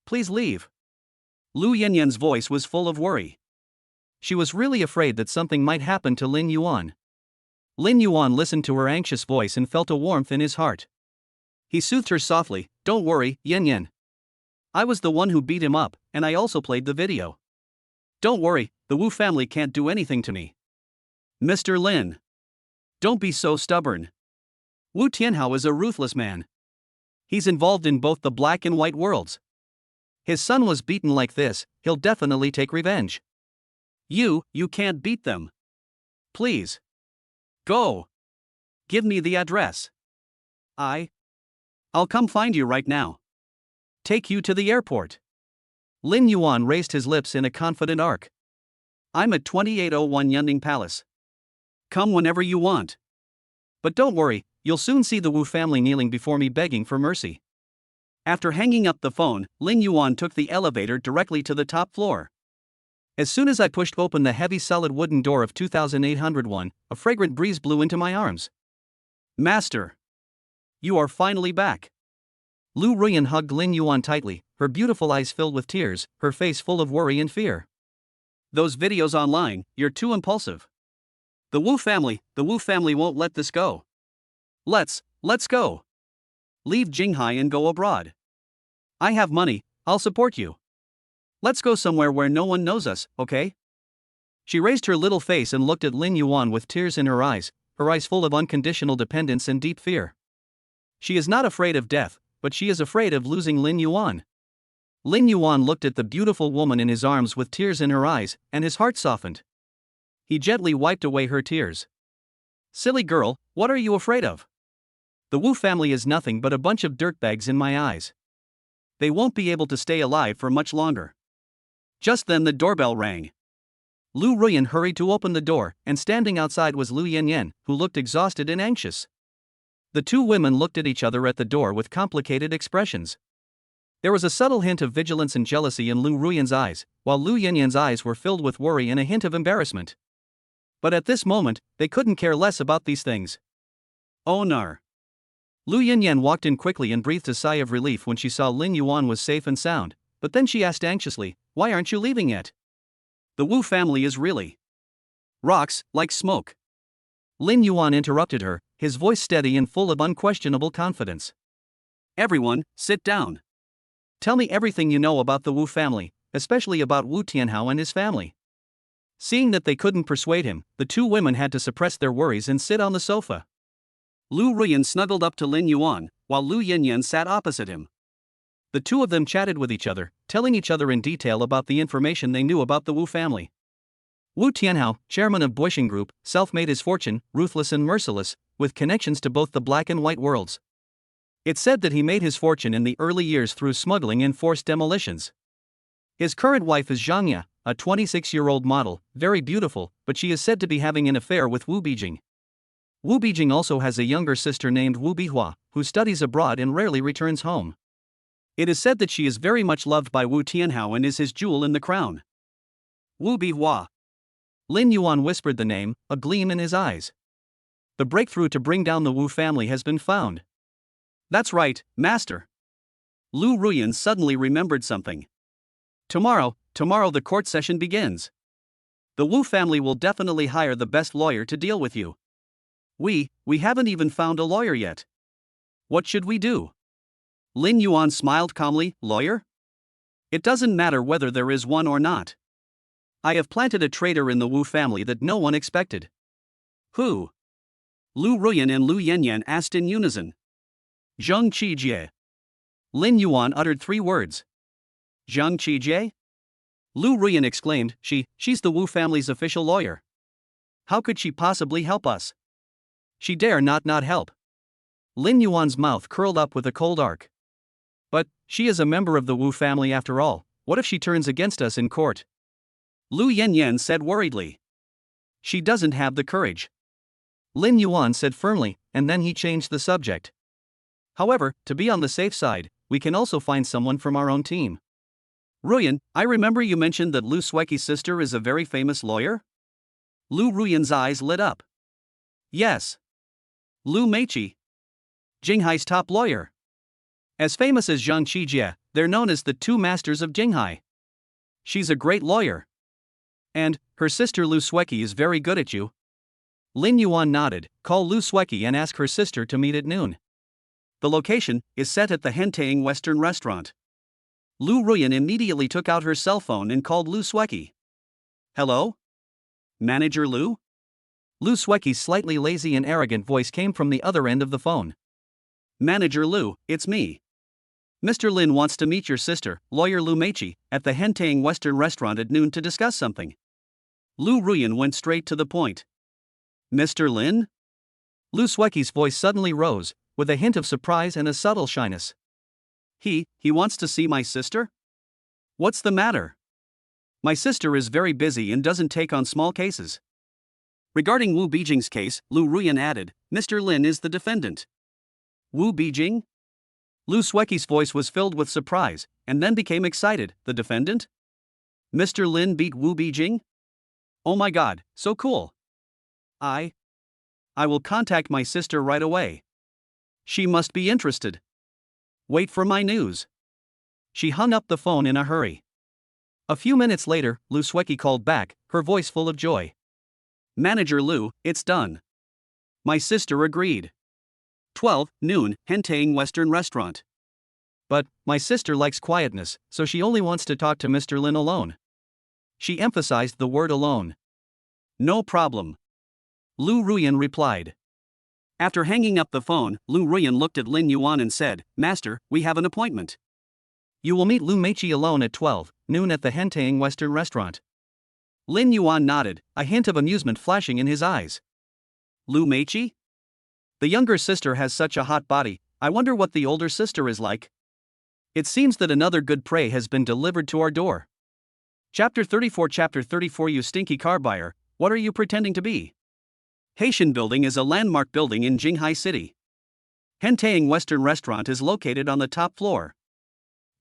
S1: Please leave. Lu Yanyan's voice was full of worry. She was really afraid that something might happen to Lin Yuan. Lin Yuan listened to her anxious voice and felt a warmth in his heart. He soothed her softly, "Don't worry, Yanyan. I was the one who beat him up, and I also played the video. Don't worry, the Wu family can't do anything to me. Mr. Lin. Don't be so stubborn. Wu Tianhao is a ruthless man. He's involved in both the black and white worlds. His son was beaten like this, he'll definitely take revenge. You can't beat them. Please. Go. Give me the address. I'll come find you right now. Take you to the airport. Lin Yuan raised his lips in a confident arc. I'm at 2801 Yunning Palace. Come whenever you want. But don't worry, you'll soon see the Wu family kneeling before me begging for mercy. After hanging up the phone, Lin Yuan took the elevator directly to the top floor. As soon as I pushed open the heavy solid wooden door of 2801, a fragrant breeze blew into my arms. Master! You are finally back. Lu Ruyan hugged Lin Yuan tightly, her beautiful eyes filled with tears, her face full of worry and fear. Those videos online, you're too impulsive. The Wu family won't let this go. Let's go. Leave Jinghai and go abroad. I have money, I'll support you. Let's go somewhere where no one knows us, okay? She raised her little face and looked at Lin Yuan with tears in her eyes full of unconditional dependence and deep fear. She is not afraid of death, but she is afraid of losing Lin Yuan. Lin Yuan looked at the beautiful woman in his arms with tears in her eyes, and his heart softened. He gently wiped away her tears. Silly girl, what are you afraid of? The Wu family is nothing but a bunch of dirtbags in my eyes. They won't be able to stay alive for much longer. Just then the doorbell rang. Lu Ruyan hurried to open the door, and standing outside was Lu Yanyan, who looked exhausted and anxious. The two women looked at each other at the door with complicated expressions. There was a subtle hint of vigilance and jealousy in Lu Ruyan's eyes, while Lu Yanyan's eyes were filled with worry and a hint of embarrassment. But at this moment, they couldn't care less about these things. Oh no. Lu Yanyan walked in quickly and breathed a sigh of relief when she saw Lin Yuan was safe and sound, but then she asked anxiously, "Why aren't you leaving yet?" The Wu family is really rocks, like smoke. Lin Yuan interrupted her, his voice steady and full of unquestionable confidence. Everyone, sit down. Tell me everything you know about the Wu family, especially about Wu Tianhao and his family. Seeing that they couldn't persuade him, the two women had to suppress their worries and sit on the sofa. Lu Ruyan snuggled up to Lin Yuan, while Lu Yanyan sat opposite him. The two of them chatted with each other, telling each other in detail about the information they knew about the Wu family. Wu Tianhao, chairman of Boixing Group, self-made his fortune, ruthless and merciless, with connections to both the black and white worlds. It's said that he made his fortune in the early years through smuggling and forced demolitions. His current wife is Zhang Ya, a 26-year-old model, very beautiful, but she is said to be having an affair with Wu Bijing. Wu Bijing also has a younger sister named Wu Bihua, who studies abroad and rarely returns home. It is said that she is very much loved by Wu Tianhao and is his jewel in the crown. Wu Bihua. Lin Yuan whispered the name, a gleam in his eyes. The breakthrough to bring down the Wu family has been found. That's right, master. Lu Ruyan suddenly remembered something. Tomorrow the court session begins. The Wu family will definitely hire the best lawyer to deal with you. We haven't even found a lawyer yet. What should we do? Lin Yuan smiled calmly, lawyer? It doesn't matter whether there is one or not. I have planted a traitor in the Wu family that no one expected. Who? Lu Ruyan and Lu Yanyan asked in unison. Zhang Qijie. Lin Yuan uttered 3 words. Zhang Qijie? Lu Ruyan exclaimed, she's the Wu family's official lawyer. How could she possibly help us? She dare not help. Lin Yuan's mouth curled up with a cold arc. But she is a member of the Wu family after all. What if she turns against us in court? Lu Yanyan said worriedly. She doesn't have the courage. Lin Yuan said firmly, and then he changed the subject. However, to be on the safe side, we can also find someone from our own team. Ruyan, I remember you mentioned that Lu Sueki's sister is a very famous lawyer? Lu Ruyan's eyes lit up. Yes. Lu Meiqi. Jinghai's top lawyer. As famous as Zhang Qijie, they're known as the 2 masters of Jinghai. She's a great lawyer. And her sister Lu Sueki is very good at you. Lin Yuan nodded. Call Lu Sueki and ask her sister to meet at noon. The location is set at the Hentang Western restaurant. Lu Ruyan immediately took out her cell phone and called Lu Sueki. Hello? Manager Lu? Lu Sueki's slightly lazy and arrogant voice came from the other end of the phone. Manager Lu, it's me. Mr. Lin wants to meet your sister, lawyer Lu Meichi, at the Hentang Western restaurant at noon to discuss something. Lu Ruyan went straight to the point. Mr. Lin? Lu Sueki's voice suddenly rose, with a hint of surprise and a subtle shyness. He wants to see my sister? What's the matter? My sister is very busy and doesn't take on small cases. Regarding Wu Beijing's case, Lu Ruyan added, Mr. Lin is the defendant. Wu Beijing? Lu Sueki's voice was filled with surprise, and then became excited. The defendant? Mr. Lin beat Wu Beijing? Oh my god, so cool. I will contact my sister right away. She must be interested. Wait for my news. She hung up the phone in a hurry. A few minutes later, Lu Sueki called back, her voice full of joy. Manager Lu, it's done. My sister agreed. 12 noon, Hentang Western restaurant. But my sister likes quietness, so she only wants to talk to Mr. Lin alone. She emphasized the word alone. No problem. Lu Ruyan replied. After hanging up the phone, Lu Ruyan looked at Lin Yuan and said, Master, we have an appointment. You will meet Lu Meichi alone at 12 noon at the Hentang Western restaurant. Lin Yuan nodded, a hint of amusement flashing in his eyes. Lu Meichi? The younger sister has such a hot body, I wonder what the older sister is like. It seems that another good prey has been delivered to our door. Chapter 34 You stinky car buyer, what are you pretending to be? Haitian Building is a landmark building in Jinghai City. Hentang Western Restaurant is located on the top floor.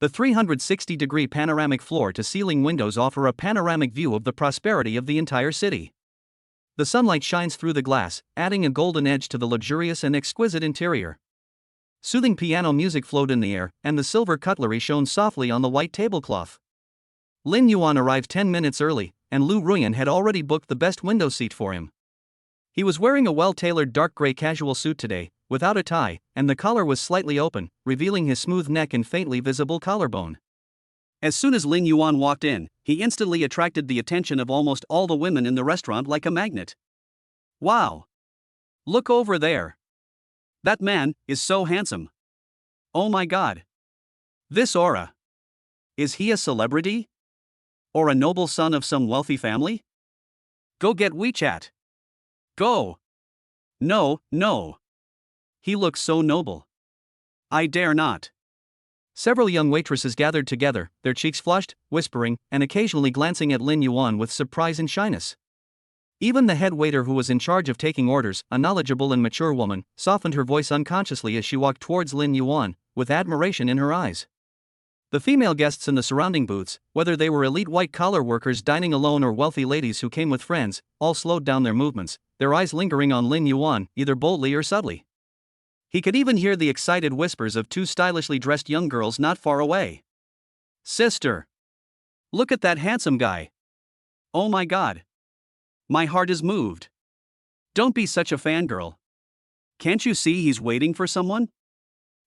S1: The 360-degree panoramic floor-to-ceiling windows offer a panoramic view of the prosperity of the entire city. The sunlight shines through the glass, adding a golden edge to the luxurious and exquisite interior. Soothing piano music flowed in the air, and the silver cutlery shone softly on the white tablecloth. Lin Yuan arrived 10 minutes early, and Lu Ruyan had already booked the best window seat for him. He was wearing a well-tailored dark gray casual suit today, without a tie, and the collar was slightly open, revealing his smooth neck and faintly visible collarbone. As soon as Lin Yuan walked in, he instantly attracted the attention of almost all the women in the restaurant like a magnet. Wow! Look over there! That man is so handsome. Oh my god! This aura! Is he a celebrity? Or a noble son of some wealthy family? Go get WeChat! Go! No. He looks so noble. I dare not. Several young waitresses gathered together, their cheeks flushed, whispering, and occasionally glancing at Lin Yuan with surprise and shyness. Even the head waiter who was in charge of taking orders, a knowledgeable and mature woman, softened her voice unconsciously as she walked towards Lin Yuan, with admiration in her eyes. The female guests in the surrounding booths, whether they were elite white-collar workers dining alone or wealthy ladies who came with friends, all slowed down their movements, their eyes lingering on Lin Yuan, either boldly or subtly. He could even hear the excited whispers of two stylishly dressed young girls not far away. Sister! Look at that handsome guy! Oh my god! My heart is moved. Don't be such a fangirl. Can't you see he's waiting for someone?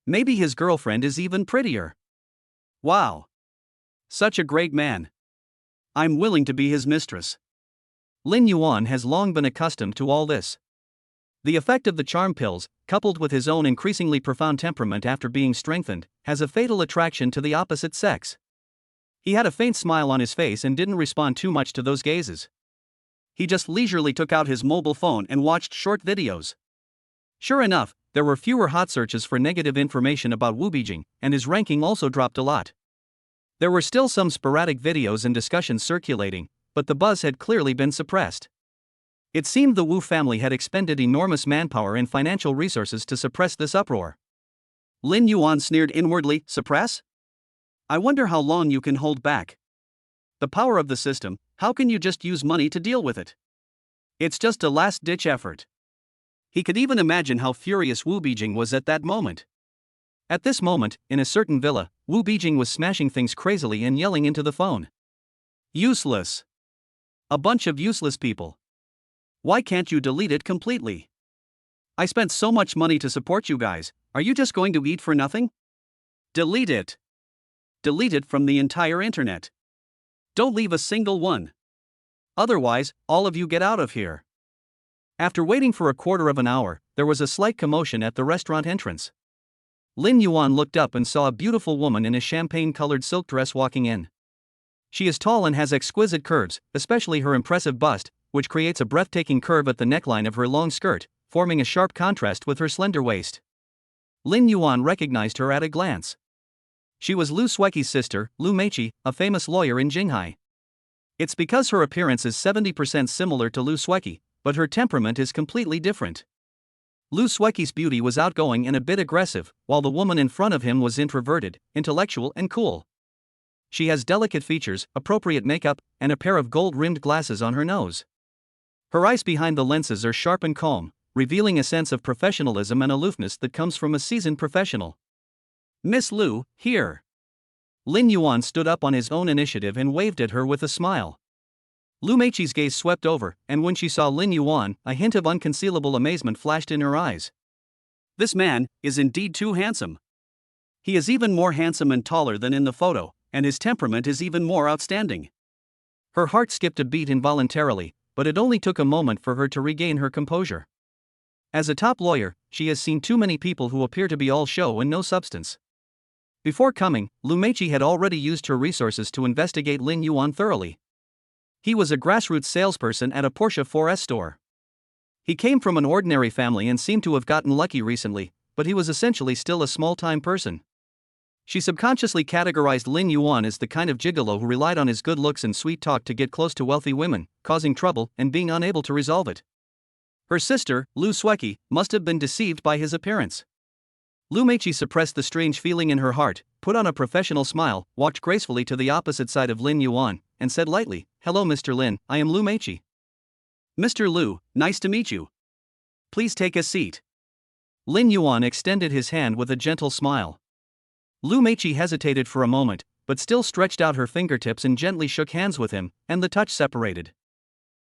S1: Maybe his girlfriend is even prettier. Wow! Such a great man. I'm willing to be his mistress. Lin Yuan has long been accustomed to all this. The effect of the charm pills, coupled with his own increasingly profound temperament after being strengthened, has a fatal attraction to the opposite sex. He had a faint smile on his face and didn't respond too much to those gazes. He just leisurely took out his mobile phone and watched short videos. Sure enough, there were fewer hot searches for negative information about Wu Beijing, and his ranking also dropped a lot. There were still some sporadic videos and discussions circulating, but the buzz had clearly been suppressed. It seemed the Wu family had expended enormous manpower and financial resources to suppress this uproar. Lin Yuan sneered inwardly, suppress? I wonder how long you can hold back. The power of the system, how can you just use money to deal with it? It's just a last-ditch effort. He could even imagine how furious Wu Beijing was at that moment. At this moment, in a certain villa, Wu Beijing was smashing things crazily and yelling into the phone. Useless. A bunch of useless people. Why can't you delete it completely? I spent so much money to support you guys, are you just going to eat for nothing? Delete it. Delete it from the entire internet. Don't leave a single one. Otherwise, all of you get out of here. After waiting for a quarter of an hour, there was a slight commotion at the restaurant entrance. Lin Yuan looked up and saw a beautiful woman in a champagne-colored silk dress walking in. She is tall and has exquisite curves, especially her impressive bust, which creates a breathtaking curve at the neckline of her long skirt, forming a sharp contrast with her slender waist. Lin Yuan recognized her at a glance. She was Lu Suiqi's sister, Lu Meiqi, a famous lawyer in Jinghai. It's because her appearance is 70% similar to Lu Suiqi, but her temperament is completely different. Lu Suiqi's beauty was outgoing and a bit aggressive, while the woman in front of him was introverted, intellectual and cool. She has delicate features, appropriate makeup, and a pair of gold-rimmed glasses on her nose. Her eyes behind the lenses are sharp and calm, revealing a sense of professionalism and aloofness that comes from a seasoned professional. "Miss Lu, here." Lin Yuan stood up on his own initiative and waved at her with a smile. Lu Meiqi's gaze swept over, and when she saw Lin Yuan, a hint of unconcealable amazement flashed in her eyes. This man is indeed too handsome. He is even more handsome and taller than in the photo, and his temperament is even more outstanding. Her heart skipped a beat involuntarily, but it only took a moment for her to regain her composure. As a top lawyer, she has seen too many people who appear to be all show and no substance. Before coming, Lu Meiqi had already used her resources to investigate Lin Yuan thoroughly. He was a grassroots salesperson at a Porsche 4S store. He came from an ordinary family and seemed to have gotten lucky recently, but he was essentially still a small-time person. She subconsciously categorized Lin Yuan as the kind of gigolo who relied on his good looks and sweet talk to get close to wealthy women, causing trouble and being unable to resolve it. Her sister, Lu Suiqi, must have been deceived by his appearance. Lu Meiqi suppressed the strange feeling in her heart, put on a professional smile, walked gracefully to the opposite side of Lin Yuan, and said lightly, "Hello Mr. Lin, I am Lu Meiqi." "Mr. Lu, nice to meet you. Please take a seat." Lin Yuan extended his hand with a gentle smile. Lu Meiqi hesitated for a moment, but still stretched out her fingertips and gently shook hands with him, and the touch separated.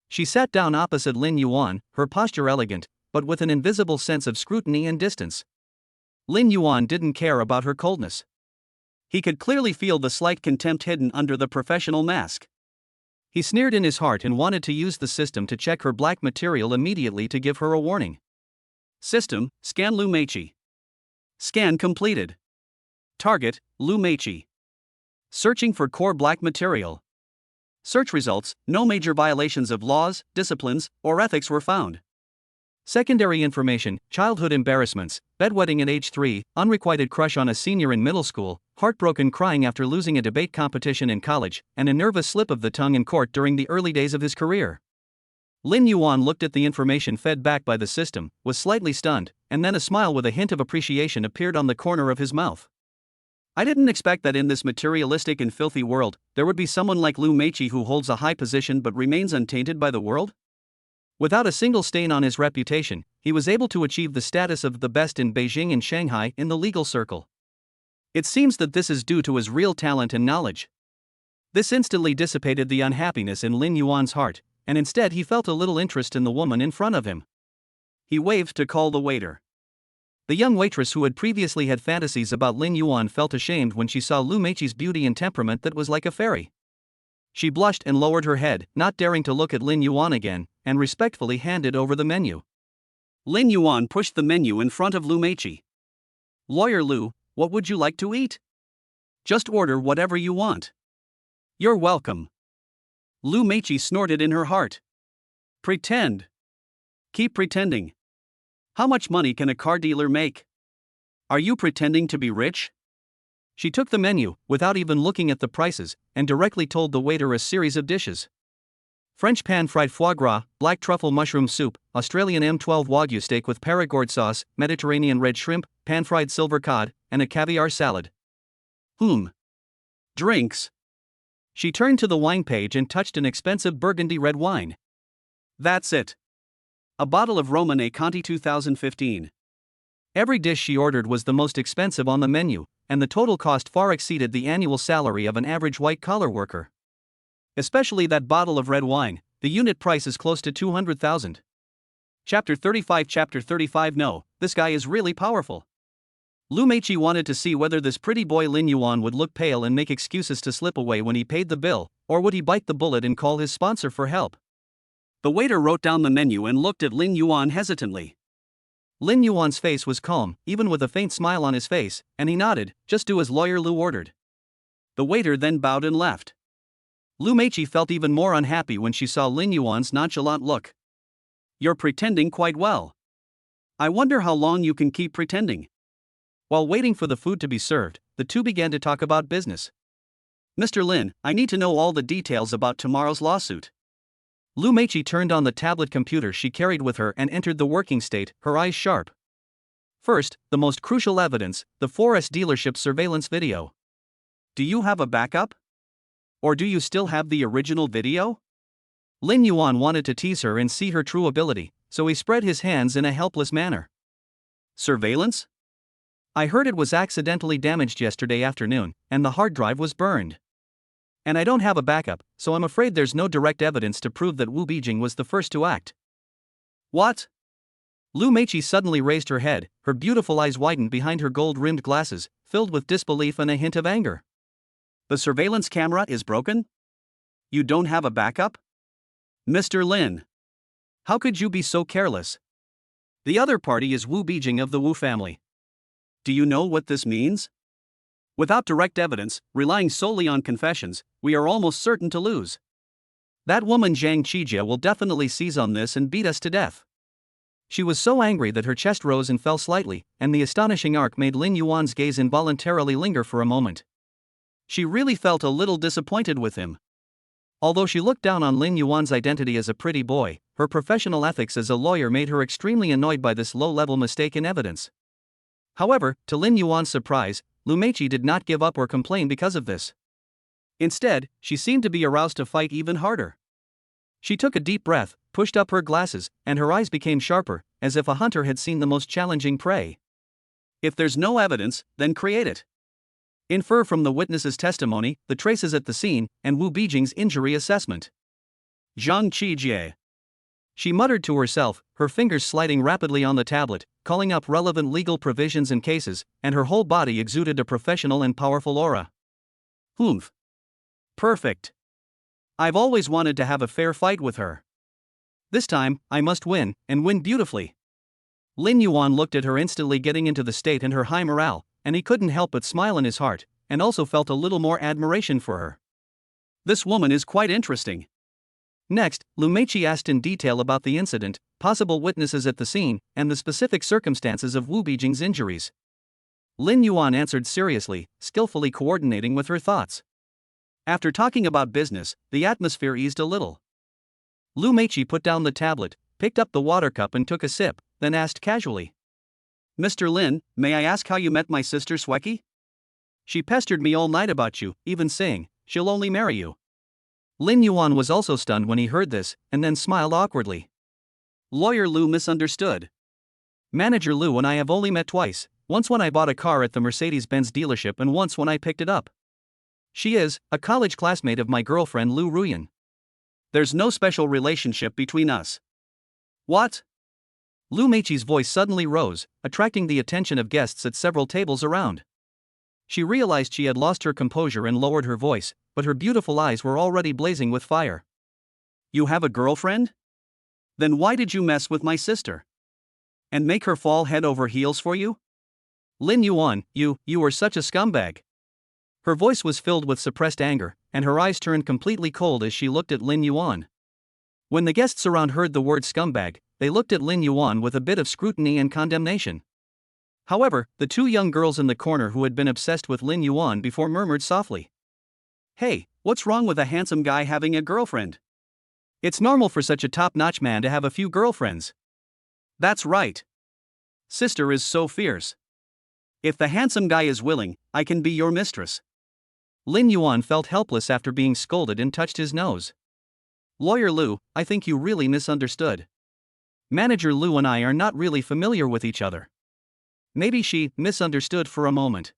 S1: She sat down opposite Lin Yuan, her posture elegant, but with an invisible sense of scrutiny and distance. Lin Yuan didn't care about her coldness. He could clearly feel the slight contempt hidden under the professional mask. He sneered in his heart and wanted to use the system to check her black material immediately to give her a warning. System, scan Lu Meiqi. Scan completed. Target, Lu Meiqi. Searching for core black material. Search results, no major violations of laws, disciplines, or ethics were found. Secondary information, childhood embarrassments, bedwetting at age 3, unrequited crush on a senior in middle school, heartbroken crying after losing a debate competition in college, and a nervous slip of the tongue in court during the early days of his career. Lin Yuan looked at the information fed back by the system, was slightly stunned, and then a smile with a hint of appreciation appeared on the corner of his mouth. "I didn't expect that in this materialistic and filthy world, there would be someone like Lu Meiqi who holds a high position but remains untainted by the world?" Without a single stain on his reputation, he was able to achieve the status of the best in Beijing and Shanghai in the legal circle. It seems that this is due to his real talent and knowledge. This instantly dissipated the unhappiness in Lin Yuan's heart, and instead he felt a little interest in the woman in front of him. He waved to call the waiter. The young waitress who had previously had fantasies about Lin Yuan felt ashamed when she saw Lu Meiqi's beauty and temperament that was like a fairy. She blushed and lowered her head, not daring to look at Lin Yuan again, and respectfully handed over the menu. Lin Yuan pushed the menu in front of Lu Meiqi. "Lawyer Lu, what would you like to eat? Just order whatever you want." "You're welcome." Lu Meiqi snorted in her heart. "Pretend. Keep pretending. How much money can a car dealer make? Are you pretending to be rich?" She took the menu, without even looking at the prices, and directly told the waiter a series of dishes. French pan-fried foie gras, black truffle mushroom soup, Australian M12 Wagyu steak with Perigord sauce, Mediterranean red shrimp, pan-fried silver cod, and a caviar salad. Drinks. She turned to the wine page and touched an expensive burgundy red wine. "That's it. A bottle of Romanée Conti 2015. Every dish she ordered was the most expensive on the menu, and the total cost far exceeded the annual salary of an average white-collar worker. Especially that bottle of red wine, the unit price is close to 200,000. Chapter 35. No, this guy is really powerful. Lu Meiqi wanted to see whether this pretty boy Lin Yuan would look pale and make excuses to slip away when he paid the bill, or would he bite the bullet and call his sponsor for help. The waiter wrote down the menu and looked at Lin Yuan hesitantly. Lin Yuan's face was calm, even with a faint smile on his face, and he nodded, "Just do as Lawyer Lu ordered." The waiter then bowed and left. Lu Meiqi felt even more unhappy when she saw Lin Yuan's nonchalant look. "You're pretending quite well. I wonder how long you can keep pretending." While waiting for the food to be served, the two began to talk about business. "Mr. Lin, I need to know all the details about tomorrow's lawsuit." Lu Meiqi turned on the tablet computer she carried with her and entered the working state, her eyes sharp. First, the most crucial evidence, the Forest dealership surveillance video. "Do you have a backup? Or do you still have the original video?" Lin Yuan wanted to tease her and see her true ability, so he spread his hands in a helpless manner. "Surveillance? I heard it was accidentally damaged yesterday afternoon, and the hard drive was burned. And I don't have a backup, so I'm afraid there's no direct evidence to prove that Wu Beijing was the first to act." "What?" Lu Meiqi suddenly raised her head, her beautiful eyes widened behind her gold-rimmed glasses, filled with disbelief and a hint of anger. "The surveillance camera is broken? You don't have a backup? Mr. Lin, how could you be so careless? The other party is Wu Beijing of the Wu family. Do you know what this means? Without direct evidence, relying solely on confessions, we are almost certain to lose. That woman Zhang Qijie will definitely seize on this and beat us to death." She was so angry that her chest rose and fell slightly, and the astonishing arc made Lin Yuan's gaze involuntarily linger for a moment. She really felt a little disappointed with him. Although she looked down on Lin Yuan's identity as a pretty boy, her professional ethics as a lawyer made her extremely annoyed by this low-level mistake in evidence. However, to Lin Yuan's surprise, Lu Meiqi did not give up or complain because of this. Instead, she seemed to be aroused to fight even harder. She took a deep breath, pushed up her glasses, and her eyes became sharper, as if a hunter had seen the most challenging prey. "If there's no evidence, then create it. Infer from the witness's testimony, the traces at the scene, and Wu Beijing's injury assessment." "Zhang Qijie." She muttered to herself, her fingers sliding rapidly on the tablet, calling up relevant legal provisions and cases, and her whole body exuded a professional and powerful aura. "Humph. Perfect. I've always wanted to have a fair fight with her. This time, I must win, and win beautifully." Lin Yuan looked at her instantly getting into the state and her high morale, and he couldn't help but smile in his heart, and also felt a little more admiration for her. This woman is quite interesting. Next, Lu Meiqi asked in detail about the incident, possible witnesses at the scene, and the specific circumstances of Wu Beijing's injuries. Lin Yuan answered seriously, skillfully coordinating with her thoughts. After talking about business, the atmosphere eased a little. Lu Meiqi put down the tablet, picked up the water cup and took a sip, then asked casually, "Mr. Lin, may I ask how you met my sister Sweki? She pestered me all night about you, even saying, she'll only marry you." Lin Yuan was also stunned when he heard this, and then smiled awkwardly. Lawyer Lu misunderstood. "Manager Lu and I have only met twice, once when I bought a car at the Mercedes-Benz dealership and once when I picked it up. She is a college classmate of my girlfriend Lu Ruyan. There's no special relationship between us." "What?" Lu Meiqi's voice suddenly rose, attracting the attention of guests at several tables around. She realized she had lost her composure and lowered her voice, but her beautiful eyes were already blazing with fire. "You have a girlfriend? Then why did you mess with my sister? And make her fall head over heels for you? Lin Yuan, you were such a scumbag." Her voice was filled with suppressed anger, and her eyes turned completely cold as she looked at Lin Yuan. When the guests around heard the word scumbag, they looked at Lin Yuan with a bit of scrutiny and condemnation. However, the two young girls in the corner who had been obsessed with Lin Yuan before murmured softly, "Hey, what's wrong with a handsome guy having a girlfriend? It's normal for such a top-notch man to have a few girlfriends." "That's right. Sister is so fierce. If the handsome guy is willing, I can be your mistress." Lin Yuan felt helpless after being scolded and touched his nose. "Lawyer Lu, I think you really misunderstood. Manager Lu and I are not really familiar with each other." Maybe she misunderstood for a moment.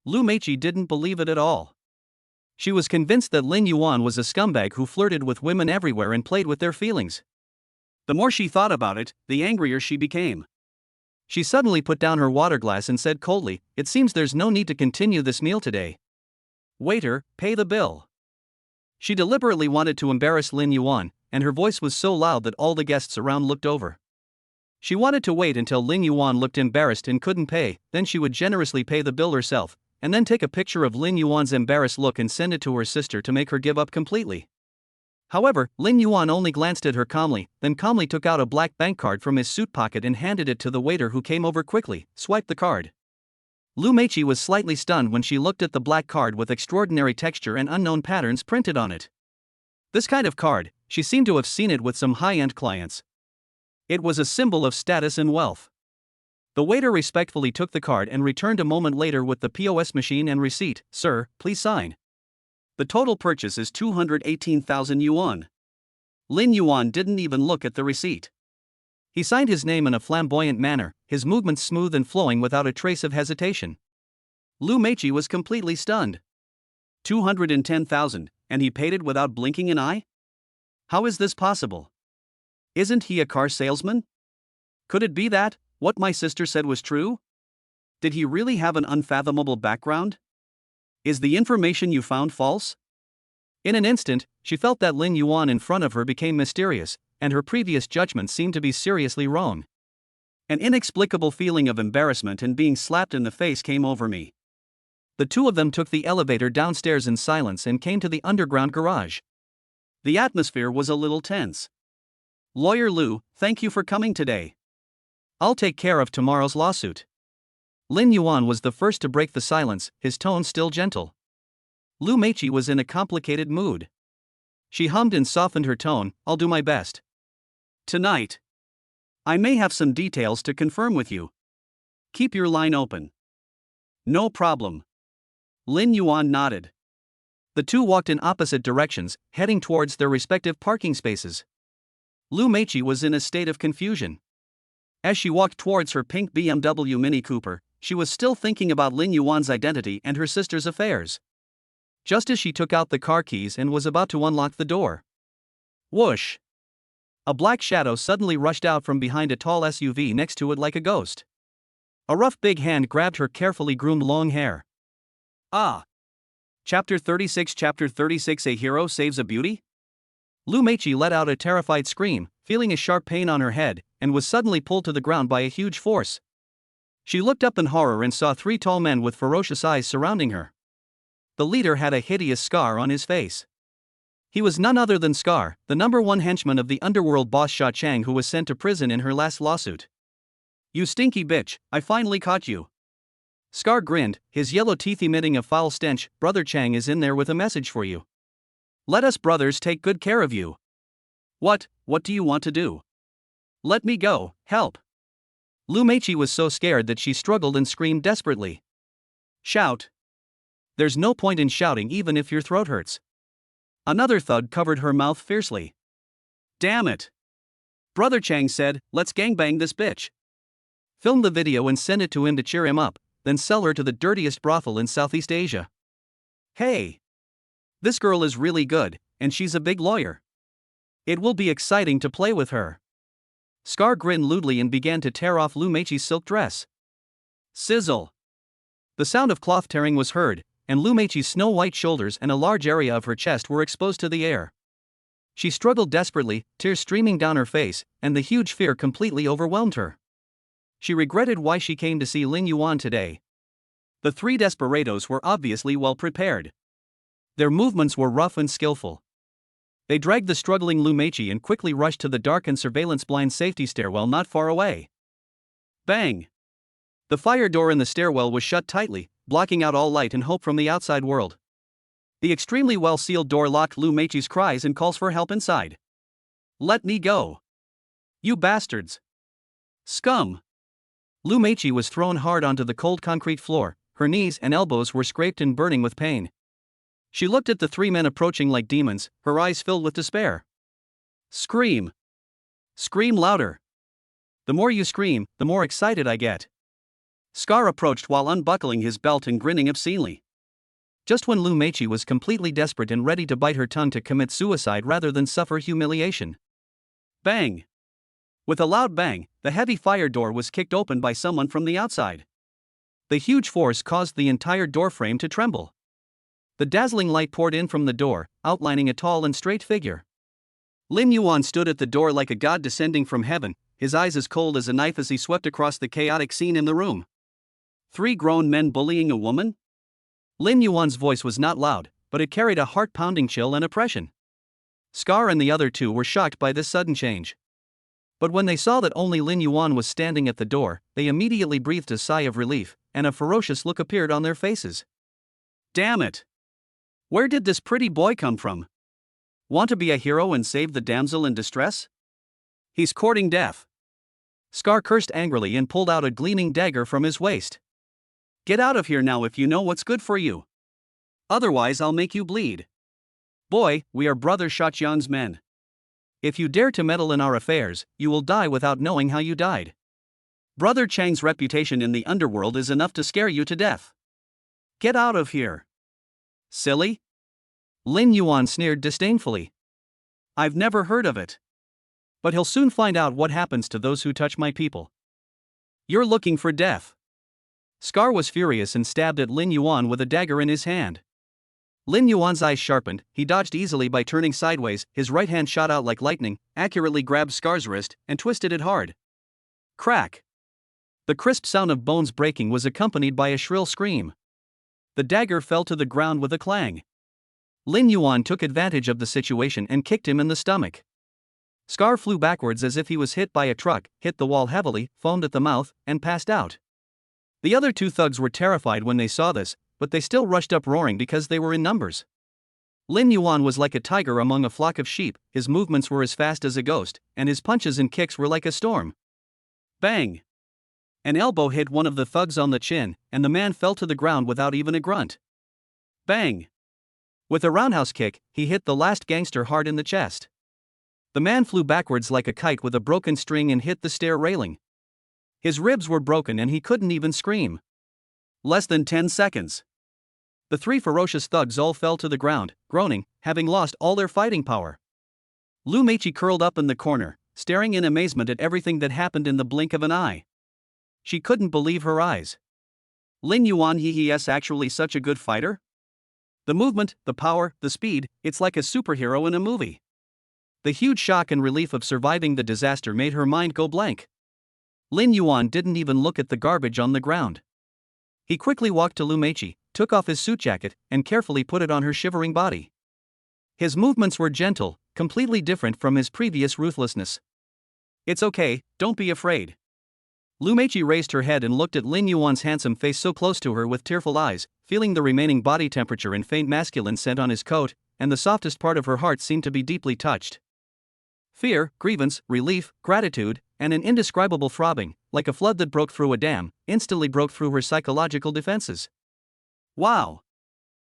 S1: Lu Meiqi didn't believe it at all. She was convinced that Lin Yuan was a scumbag who flirted with women everywhere and played with their feelings. The more she thought about it, the angrier she became. She suddenly put down her water glass and said coldly, "It seems there's no need to continue this meal today. Waiter, pay the bill." She deliberately wanted to embarrass Lin Yuan, and her voice was so loud that all the guests around looked over. She wanted to wait until Lin Yuan looked embarrassed and couldn't pay, then she would generously pay the bill herself, and then take a picture of Lin Yuan's embarrassed look and send it to her sister to make her give up completely. However, Lin Yuan only glanced at her calmly, then calmly took out a black bank card from his suit pocket and handed it to the waiter, who came over quickly, swiped the card. Lu Meiqi was slightly stunned when she looked at the black card with extraordinary texture and unknown patterns printed on it. This kind of card, she seemed to have seen it with some high-end clients. It was a symbol of status and wealth. The waiter respectfully took the card and returned a moment later with the POS machine and receipt. "Sir, please sign. The total purchase is 218,000 yuan. Lin Yuan didn't even look at the receipt. He signed his name in a flamboyant manner, his movements smooth and flowing without a trace of hesitation. Lu Meiqi was completely stunned. 210,000, and he paid it without blinking an eye? How is this possible? Isn't he a car salesman? Could it be that what my sister said was true? Did he really have an unfathomable background? Is the information you found false?" In an instant, she felt that Lin Yuan in front of her became mysterious, and her previous judgment seemed to be seriously wrong. An inexplicable feeling of embarrassment and being slapped in the face came over me. The two of them took the elevator downstairs in silence and came to the underground garage. The atmosphere was a little tense. "Lawyer Lu, thank you for coming today. I'll take care of tomorrow's lawsuit." Lin Yuan was the first to break the silence, his tone still gentle. Lu Meiqi was in a complicated mood. She hummed and softened her tone, "I'll do my best. Tonight. I may have some details to confirm with you. Keep your line open." "No problem." Lin Yuan nodded. The two walked in opposite directions, heading towards their respective parking spaces. Lu Meiqi was in a state of confusion. As she walked towards her pink BMW Mini Cooper, she was still thinking about Lin Yuan's identity and her sister's affairs. Just as she took out the car keys and was about to unlock the door, whoosh! A black shadow suddenly rushed out from behind a tall SUV next to it like a ghost. A rough big hand grabbed her carefully groomed long hair. Ah! Chapter 36 A Hero Saves a Beauty? Lu Meiqi let out a terrified scream, feeling a sharp pain on her head, and was suddenly pulled to the ground by a huge force. She looked up in horror and saw three tall men with ferocious eyes surrounding her. The leader had a hideous scar on his face. He was none other than Scar, the #1 henchman of the underworld boss Sha Chang, who was sent to prison in her last lawsuit. "You stinky bitch, I finally caught you." Scar grinned, his yellow teeth emitting a foul stench. "Brother Chang is in there with a message for you. Let us brothers take good care of you." What do you want to do?" "Let me go, help." Lu Meiqi was so scared that she struggled and screamed desperately. "Shout." "There's no point in shouting even if your throat hurts." Another thud covered her mouth fiercely. "Damn it. Brother Chang said, let's gangbang this bitch. Film the video and send it to him to cheer him up, then sell her to the dirtiest brothel in Southeast Asia. Hey! This girl is really good, and she's a big lawyer. It will be exciting to play with her." Scar grinned lewdly and began to tear off Lu Meiqi's silk dress. Sizzle! The sound of cloth tearing was heard, and Lu Meiqi's snow-white shoulders and a large area of her chest were exposed to the air. She struggled desperately, tears streaming down her face, and the huge fear completely overwhelmed her. She regretted why she came to see Lin Yuan today. The three desperados were obviously well prepared. Their movements were rough and skillful. They dragged the struggling Lu Meiqi and quickly rushed to the dark and surveillance-blind safety stairwell not far away. Bang! The fire door in the stairwell was shut tightly, blocking out all light and hope from the outside world. The extremely well-sealed door locked Lu Meiqi's cries and calls for help inside. "Let me go! You bastards! Scum!" Lu Meiqi was thrown hard onto the cold concrete floor, her knees and elbows were scraped and burning with pain. She looked at the three men approaching like demons, her eyes filled with despair. "Scream! Scream louder! The more you scream, the more excited I get." Scar approached while unbuckling his belt and grinning obscenely. Just when Lu Meiqi was completely desperate and ready to bite her tongue to commit suicide rather than suffer humiliation. Bang! With a loud bang, the heavy fire door was kicked open by someone from the outside. The huge force caused the entire doorframe to tremble. The dazzling light poured in from the door, outlining a tall and straight figure. Lin Yuan stood at the door like a god descending from heaven, his eyes as cold as a knife as he swept across the chaotic scene in the room. 3 grown men bullying a woman? Lin Yuan's voice was not loud, but it carried a heart-pounding chill and oppression. Scar and the other 2 were shocked by this sudden change. But when they saw that only Lin Yuan was standing at the door, they immediately breathed a sigh of relief, and a ferocious look appeared on their faces. Damn it! Where did this pretty boy come from? Want to be a hero and save the damsel in distress? He's courting death. Scar cursed angrily and pulled out a gleaming dagger from his waist. Get out of here now if you know what's good for you. Otherwise I'll make you bleed. Boy, we are Brother Shaqian's men. If you dare to meddle in our affairs, you will die without knowing how you died. Brother Chang's reputation in the underworld is enough to scare you to death. Get out of here. Silly? Lin Yuan sneered disdainfully. I've never heard of it. But he'll soon find out what happens to those who touch my people. You're looking for death. Scar was furious and stabbed at Lin Yuan with a dagger in his hand. Lin Yuan's eyes sharpened, he dodged easily by turning sideways, his right hand shot out like lightning, accurately grabbed Scar's wrist, and twisted it hard. Crack! The crisp sound of bones breaking was accompanied by a shrill scream. The dagger fell to the ground with a clang. Lin Yuan took advantage of the situation and kicked him in the stomach. Scar flew backwards as if he was hit by a truck, hit the wall heavily, foamed at the mouth, and passed out. The other 2 thugs were terrified when they saw this, but they still rushed up roaring because they were in numbers. Lin Yuan was like a tiger among a flock of sheep, his movements were as fast as a ghost, and his punches and kicks were like a storm. Bang! An elbow hit one of the thugs on the chin, and the man fell to the ground without even a grunt. Bang! With a roundhouse kick, he hit the last gangster hard in the chest. The man flew backwards like a kite with a broken string and hit the stair railing. His ribs were broken and he couldn't even scream. Less than 10 seconds. The 3 ferocious thugs all fell to the ground, groaning, having lost all their fighting power. Lu Meiqi curled up in the corner, staring in amazement at everything that happened in the blink of an eye. She couldn't believe her eyes. Lin Yuan, he is actually such a good fighter? The movement, the power, the speed, it's like a superhero in a movie. The huge shock and relief of surviving the disaster made her mind go blank. Lin Yuan didn't even look at the garbage on the ground. He quickly walked to Lu Meiqi, took off his suit jacket, and carefully put it on her shivering body. His movements were gentle, completely different from his previous ruthlessness. It's okay, don't be afraid. Lu Meiqi raised her head and looked at Lin Yuan's handsome face so close to her with tearful eyes, feeling the remaining body temperature and faint masculine scent on his coat, and the softest part of her heart seemed to be deeply touched. Fear, grievance, relief, gratitude, and an indescribable throbbing, like a flood that broke through a dam, instantly broke through her psychological defenses. Wow!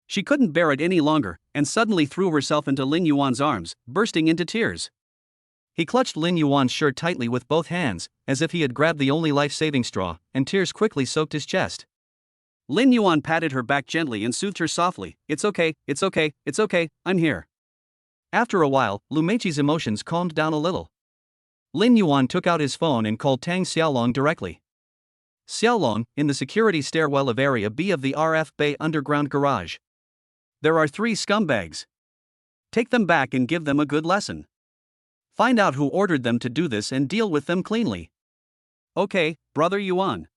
S1: She couldn't bear it any longer, and suddenly threw herself into Lin Yuan's arms, bursting into tears. He clutched Lin Yuan's shirt tightly with both hands, as if he had grabbed the only life-saving straw, and tears quickly soaked his chest. Lin Yuan patted her back gently and soothed her softly. It's okay, it's okay, it's okay, I'm here. After a while, Lu Meiqi's emotions calmed down a little. Lin Yuan took out his phone and called Tang Xiaolong directly. Xiaolong, in the security stairwell of Area B of the RF Bay underground garage. There are 3 scumbags. Take them back and give them a good lesson. Find out who ordered them to do this and deal with them cleanly. Okay, Brother Yuan.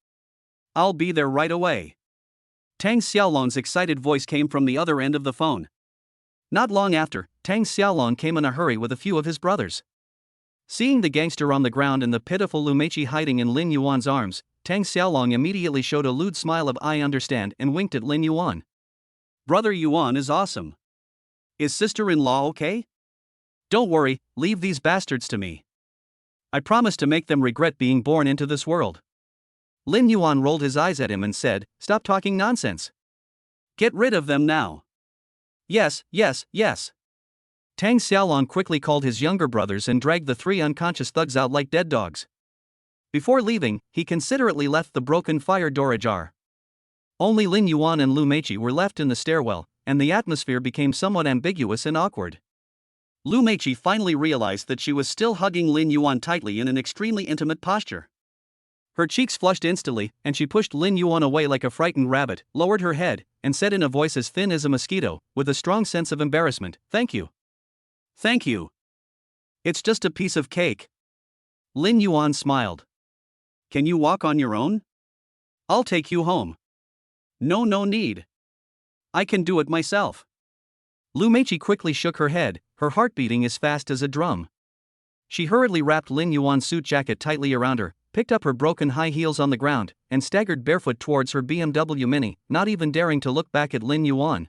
S1: I'll be there right away. Tang Xiaolong's excited voice came from the other end of the phone. Not long after, Tang Xiaolong came in a hurry with a few of his brothers. Seeing the gangster on the ground and the pitiful Lu Meiqi hiding in Lin Yuan's arms, Tang Xiaolong immediately showed a lewd smile of "I understand" and winked at Lin Yuan. Brother Yuan is awesome. Is sister-in-law okay? Don't worry, leave these bastards to me. I promise to make them regret being born into this world. Lin Yuan rolled his eyes at him and said, Stop talking nonsense. Get rid of them now. Yes, yes, yes. Tang Xiaolong quickly called his younger brothers and dragged the 3 unconscious thugs out like dead dogs. Before leaving, he considerately left the broken fire door ajar. Only Lin Yuan and Lu Meiqi were left in the stairwell, and the atmosphere became somewhat ambiguous and awkward. Lu Meiqi finally realized that she was still hugging Lin Yuan tightly in an extremely intimate posture. Her cheeks flushed instantly, and she pushed Lin Yuan away like a frightened rabbit, lowered her head, and said in a voice as thin as a mosquito, with a strong sense of embarrassment, Thank you. Thank you. It's just a piece of cake. Lin Yuan smiled. Can you walk on your own? I'll take you home. No need. I can do it myself. Lu Meiqi quickly shook her head, her heart beating as fast as a drum. She hurriedly wrapped Lin Yuan's suit jacket tightly around her, picked up her broken high heels on the ground, and staggered barefoot towards her BMW Mini, not even daring to look back at Lin Yuan.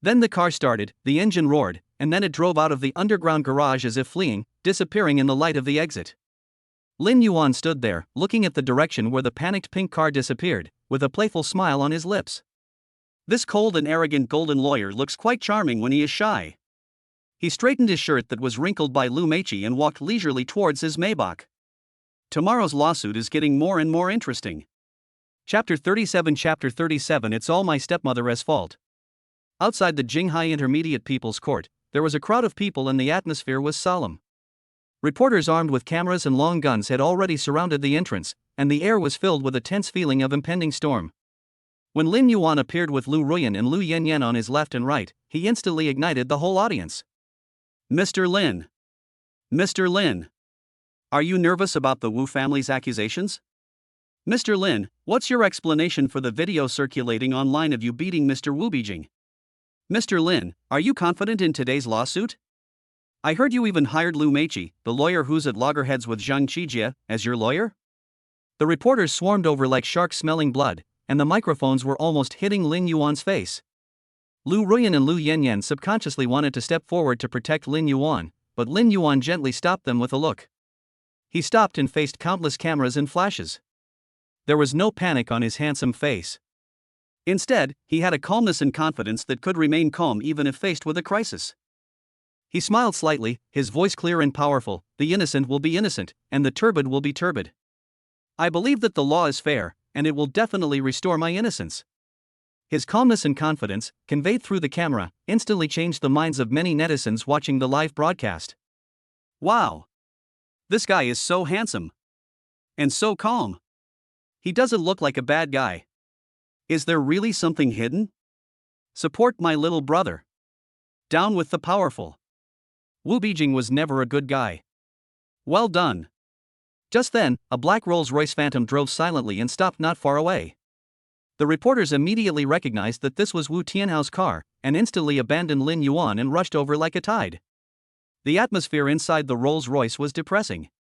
S1: Then the car started, the engine roared, and then it drove out of the underground garage as if fleeing, disappearing in the light of the exit. Lin Yuan stood there, looking at the direction where the panicked pink car disappeared, with a playful smile on his lips. This cold and arrogant golden lawyer looks quite charming when he is shy. He straightened his shirt that was wrinkled by Lu Meiqi and walked leisurely towards his Maybach. Tomorrow's lawsuit is getting more and more interesting. Chapter 37 It's all my stepmother's fault. Outside the Jinghai Intermediate People's Court, there was a crowd of people and the atmosphere was solemn. Reporters armed with cameras and long guns had already surrounded the entrance, and the air was filled with a tense feeling of impending storm. When Lin Yuan appeared with Lu Ruyan and Lu Yanyan on his left and right, he instantly ignited the whole audience. Mr. Lin. Mr. Lin. Are you nervous about the Wu family's accusations? Mr. Lin, what's your explanation for the video circulating online of you beating Mr. Wu Beijing? Mr. Lin, are you confident in today's lawsuit? I heard you even hired Lu Meiqi, the lawyer who's at loggerheads with Zhang Qijie, as your lawyer? The reporters swarmed over like sharks smelling blood, and the microphones were almost hitting Lin Yuan's face. Lu Ruyan and Lu Yanyan subconsciously wanted to step forward to protect Lin Yuan, but Lin Yuan gently stopped them with a look. He stopped and faced countless cameras and flashes. There was no panic on his handsome face. Instead, he had a calmness and confidence that could remain calm even if faced with a crisis. He smiled slightly, his voice clear and powerful. The innocent will be innocent, and the turbid will be turbid. I believe that the law is fair, and it will definitely restore my innocence. His calmness and confidence, conveyed through the camera, instantly changed the minds of many netizens watching the live broadcast. Wow! This guy is so handsome. And so calm. He doesn't look like a bad guy. Is there really something hidden? Support my little brother. Down with the powerful. Wu Beijing was never a good guy. Well done. Just then, a black Rolls-Royce Phantom drove silently and stopped not far away. The reporters immediately recognized that this was Wu Tianhao's car, and instantly abandoned Lin Yuan and rushed over like a tide. The atmosphere inside the Rolls-Royce was depressing.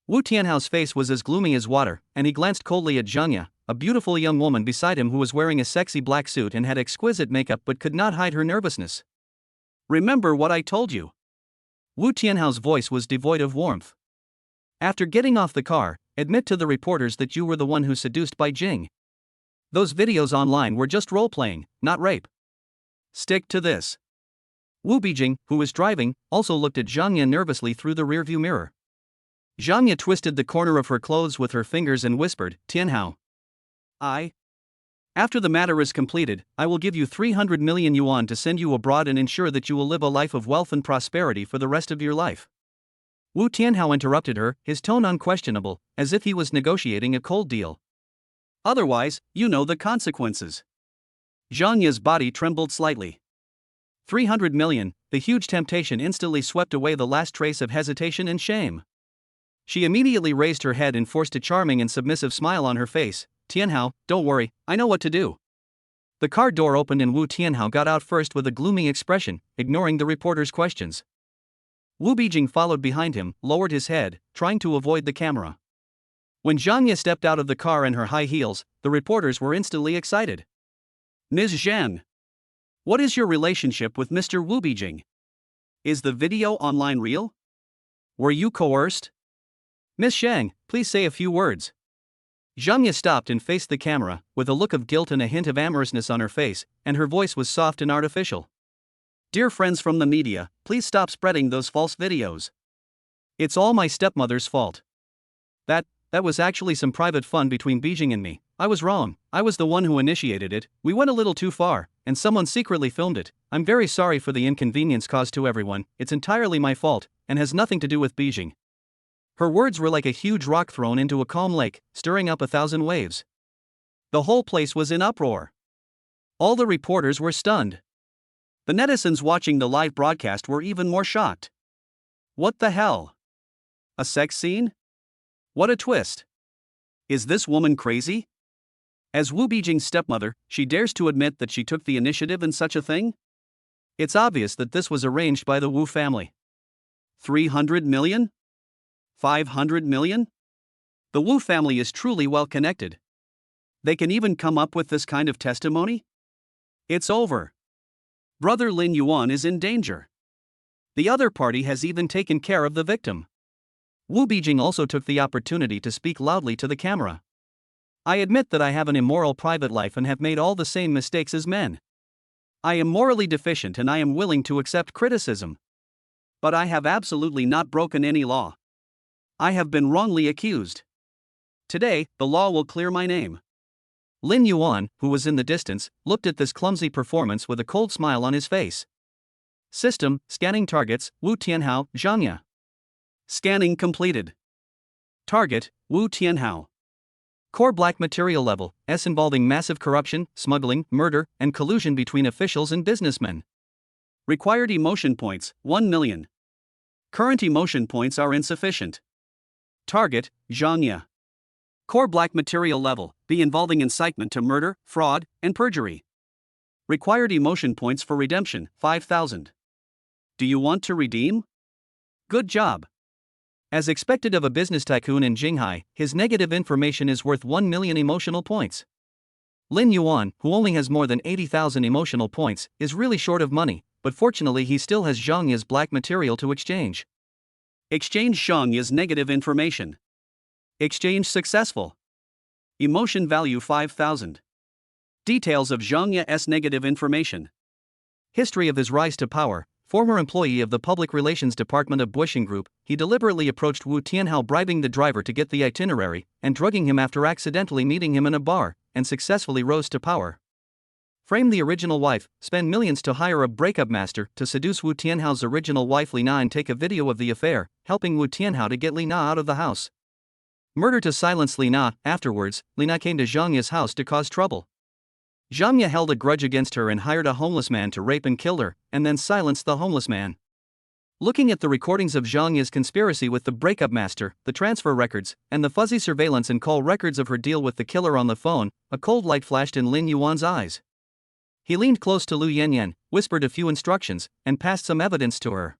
S1: Wu Tianhao's face was as gloomy as water, and he glanced coldly at Zhang Ya, a beautiful young woman beside him who was wearing a sexy black suit and had exquisite makeup but could not hide her nervousness. Remember what I told you. Wu Tianhao's voice was devoid of warmth. After getting off the car, admit to the reporters that you were the one who seduced Bai Jing. Those videos online were just role-playing, not rape. Stick to this. Wu Beijing, who was driving, also looked at Zhang Ya nervously through the rearview mirror. Zhang Ya twisted the corner of her clothes with her fingers and whispered, Tianhao. After the matter is completed, I will give you 300 million yuan to send you abroad and ensure that you will live a life of wealth and prosperity for the rest of your life. Wu Tianhao interrupted her, his tone unquestionable, as if he was negotiating a cold deal. Otherwise, you know the consequences. Zhang Ya's body trembled slightly. 300 million, the huge temptation instantly swept away the last trace of hesitation and shame. She immediately raised her head and forced a charming and submissive smile on her face. Tianhao, don't worry, I know what to do. The car door opened and Wu Tianhao got out first with a gloomy expression, ignoring the reporter's questions. Wu Beijing followed behind him, lowered his head, trying to avoid the camera. When Zhang Ya stepped out of the car in her high heels, the reporters were instantly excited. Ms. Zhang, what is your relationship with Mr. Wu Beijing? Is the video online real? Were you coerced? Miss Zhang, please say a few words. Zhang Ya stopped and faced the camera, with a look of guilt and a hint of amorousness on her face, and her voice was soft and artificial. Dear friends from the media, please stop spreading those false videos. It's all my stepmother's fault. That was actually some private fun between Beijing and me. I was wrong, I was the one who initiated it, we went a little too far, and someone secretly filmed it. I'm very sorry for the inconvenience caused to everyone, it's entirely my fault, and has nothing to do with Beijing. Her words were like a huge rock thrown into a calm lake, stirring up 1,000 waves. The whole place was in uproar. All the reporters were stunned. The netizens watching the live broadcast were even more shocked. What the hell? A sex scene? What a twist. Is this woman crazy? As Wu Beijing's stepmother, she dares to admit that she took the initiative in such a thing? It's obvious that this was arranged by the Wu family. 300 million? 500 million? The Wu family is truly well connected. They can even come up with this kind of testimony? It's over. Brother Lin Yuan is in danger. The other party has even taken care of the victim. Wu Beijing also took the opportunity to speak loudly to the camera. I admit that I have an immoral private life and have made all the same mistakes as men. I am morally deficient and I am willing to accept criticism. But I have absolutely not broken any law. I have been wrongly accused. Today, the law will clear my name. Lin Yuan, who was in the distance, looked at this clumsy performance with a cold smile on his face. System, scanning targets, Wu Tianhao, Zhangya. Scanning completed. Target, Wu Tianhao. Core black material level, S involving massive corruption, smuggling, murder, and collusion between officials and businessmen. Required emotion points, 1 million. Current emotion points are insufficient. Target, Zhangya. Core black material level, B involving incitement to murder, fraud, and perjury. Required emotion points for redemption, 5,000. Do you want to redeem? Good job. As expected of a business tycoon in Jinghai, his negative information is worth 1 million emotional points. Lin Yuan, who only has more than 80,000 emotional points, is really short of money, but fortunately he still has Zhangya's black material to exchange. Exchange Zhangya's negative information. Exchange successful. Emotion value 5,000. Details of Zhangya's negative information. History of his rise to power. Former employee of the Public Relations Department of Buisheng Group, he deliberately approached Wu Tianhao, bribing the driver to get the itinerary, and drugging him after accidentally meeting him in a bar, and successfully rose to power. Frame the original wife, spend millions to hire a breakup master to seduce Wu Tianhao's original wife Li Na and take a video of the affair, helping Wu Tianhao to get Li Na out of the house. Murder to silence Li Na. Afterwards, Li Na came to Zhangya's house to cause trouble. Zhangya held a grudge against her and hired a homeless man to rape and kill her, and then silenced the homeless man. Looking at the recordings of Zhangya's conspiracy with the breakup master, the transfer records, and the fuzzy surveillance and call records of her deal with the killer on the phone, a cold light flashed in Lin Yuan's eyes. He leaned close to Lu Yanyan, whispered a few instructions, and passed some evidence to her.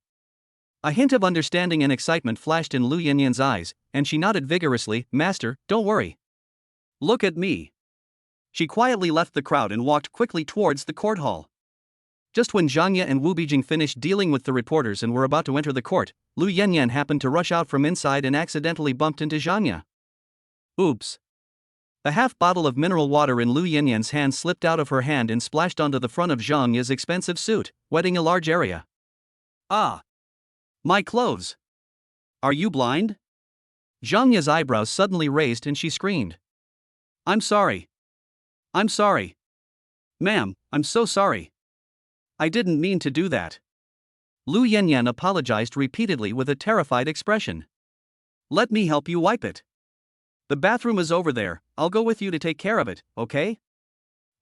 S1: A hint of understanding and excitement flashed in Lu Yanyan's eyes, and she nodded vigorously. Master, don't worry. Look at me. She quietly left the crowd and walked quickly towards the court hall. Just when Zhangya and Wu Beijing finished dealing with the reporters and were about to enter the court, Lu Yanyan happened to rush out from inside and accidentally bumped into Zhangya. Oops. The half bottle of mineral water in Lu Yanyan's hand slipped out of her hand and splashed onto the front of Zhangya's expensive suit, wetting a large area. Ah! My clothes! Are you blind? Zhangya's eyebrows suddenly raised and she screamed. I'm sorry. I'm sorry. Ma'am, I'm so sorry. I didn't mean to do that. Lu Yanyan apologized repeatedly with a terrified expression. Let me help you wipe it. The bathroom is over there, I'll go with you to take care of it, okay?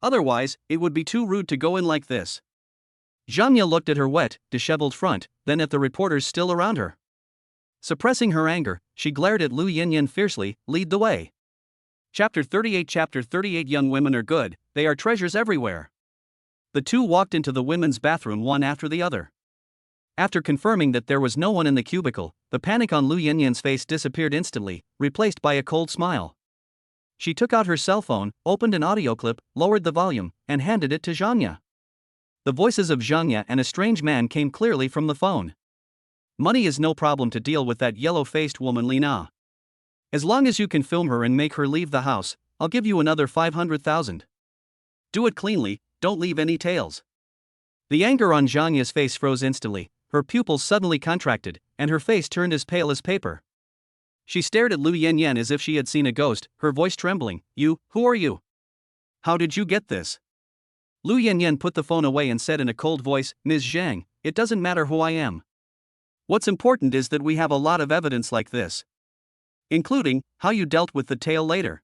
S1: Otherwise, it would be too rude to go in like this. Zhangya looked at her wet, disheveled front, then at the reporters still around her. Suppressing her anger, she glared at Lu Yanyan fiercely. Lead the way. Chapter 38 Young women are good, they are treasures everywhere. The two walked into the women's bathroom one after the other. After confirming that there was no one in the cubicle, the panic on Lu Yanyan's face disappeared instantly, replaced by a cold smile. She took out her cell phone, opened an audio clip, lowered the volume, and handed it to Zhangya. The voices of Zhangya and a strange man came clearly from the phone. Money is no problem to deal with that yellow-faced woman Li Na. As long as you can film her and make her leave the house, I'll give you another 500,000. Do it cleanly, don't leave any tails. The anger on Zhangya's face froze instantly, her pupils suddenly contracted, and her face turned as pale as paper. She stared at Lu Yanyan as if she had seen a ghost, her voice trembling. Who are you? How did you get this? Lu Yanyan put the phone away and said in a cold voice, Ms. Zhang, it doesn't matter who I am. What's important is that we have a lot of evidence like this. Including how you dealt with the tail later.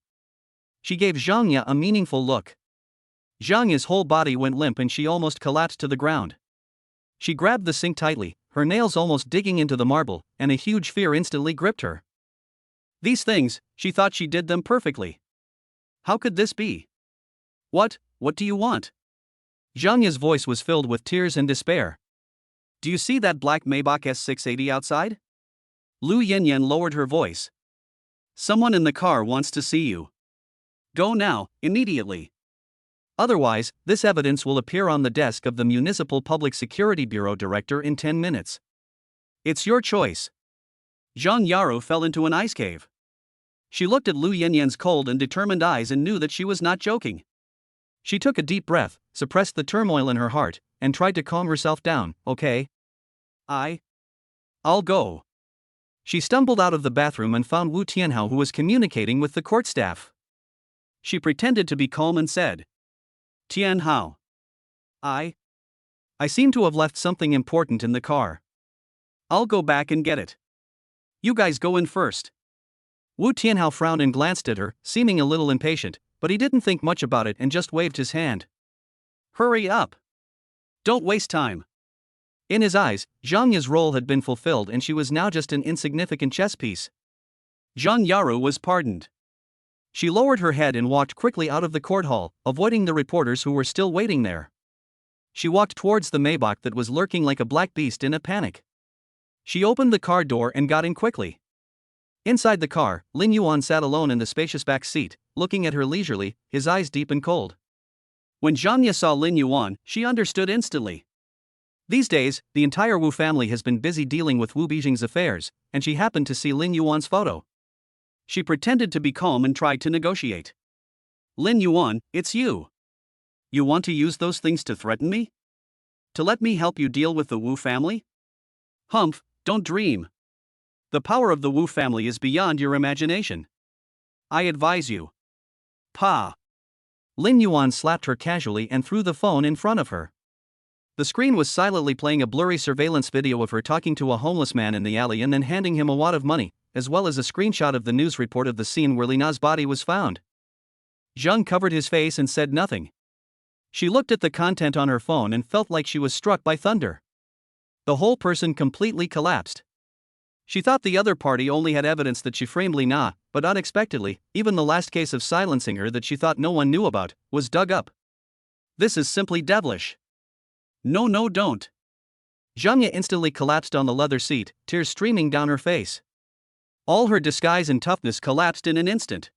S1: She gave Zhangya a meaningful look. Zhangya's whole body went limp and she almost collapsed to the ground. She grabbed the sink tightly, her nails almost digging into the marble, and a huge fear instantly gripped her. These things, she thought she did them perfectly. How could this be? What do you want? Zhang Ye's voice was filled with tears and despair. Do you see that black Maybach S680 outside? Lu Yanyan lowered her voice. Someone in the car wants to see you. Go now, immediately. Otherwise, this evidence will appear on the desk of the Municipal Public Security Bureau director in 10 minutes. It's your choice. Zhang Yaru fell into an ice cave. She looked at Lu Yanyan's cold and determined eyes and knew that she was not joking. She took a deep breath, suppressed the turmoil in her heart, and tried to calm herself down. Okay. I'll go. She stumbled out of the bathroom and found Wu Tianhao, who was communicating with the court staff. She pretended to be calm and said, Tianhao. I seem to have left something important in the car. I'll go back and get it. You guys go in first. Wu Tianhao frowned and glanced at her, seeming a little impatient, but he didn't think much about it and just waved his hand. Hurry up. Don't waste time. In his eyes, Zhang Ye's role had been fulfilled and she was now just an insignificant chess piece. Zhang Yaru was pardoned. She lowered her head and walked quickly out of the court hall, avoiding the reporters who were still waiting there. She walked towards the Maybach that was lurking like a black beast in a panic. She opened the car door and got in quickly. Inside the car, Lin Yuan sat alone in the spacious back seat, looking at her leisurely, his eyes deep and cold. When Zhang Ye saw Lin Yuan, she understood instantly. These days, the entire Wu family has been busy dealing with Wu Bijing's affairs, and she happened to see Lin Yuan's photo. She pretended to be calm and tried to negotiate. Lin Yuan, it's you. You want to use those things to threaten me? To let me help you deal with the Wu family? Humph, don't dream. The power of the Wu family is beyond your imagination. I advise you. Pa. Lin Yuan slapped her casually and threw the phone in front of her. The screen was silently playing a blurry surveillance video of her talking to a homeless man in the alley and then handing him a wad of money, as well as a screenshot of the news report of the scene where Lina's body was found. Zhang covered his face and said nothing. She looked at the content on her phone and felt like she was struck by thunder. The whole person completely collapsed. She thought the other party only had evidence that she framed Lina, but unexpectedly, even the last case of silencing her that she thought no one knew about, was dug up. This is simply devilish. No, don't. Zhang Ye instantly collapsed on the leather seat, tears streaming down her face. All her disguise and toughness collapsed in an instant.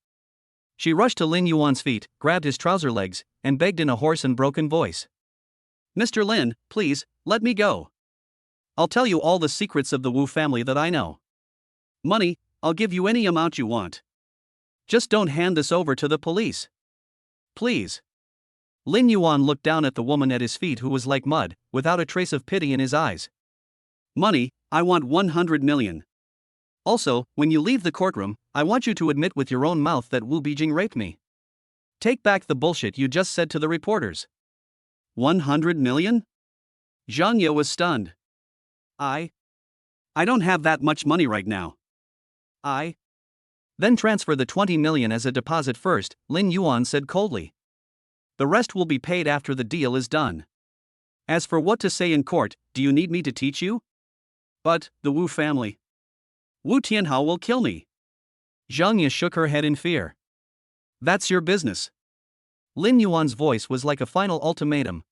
S1: She rushed to Lin Yuan's feet, grabbed his trouser legs, and begged in a hoarse and broken voice. Mr. Lin, please, let me go. I'll tell you all the secrets of the Wu family that I know. Money, I'll give you any amount you want. Just don't hand this over to the police. Please. Lin Yuan looked down at the woman at his feet who was like mud, without a trace of pity in his eyes. Money, I want 100 million. Also, when you leave the courtroom, I want you to admit with your own mouth that Wu Bijing raped me. Take back the bullshit you just said to the reporters. 100 million? Zhang Ye was stunned. I don't have that much money right now. Then transfer the 20 million as a deposit first, Lin Yuan said coldly. The rest will be paid after the deal is done. As for what to say in court, do you need me to teach you? But, the Wu family. Wu Tianhao will kill me. Zhang Ye shook her head in fear. That's your business. Lin Yuan's voice was like a final ultimatum.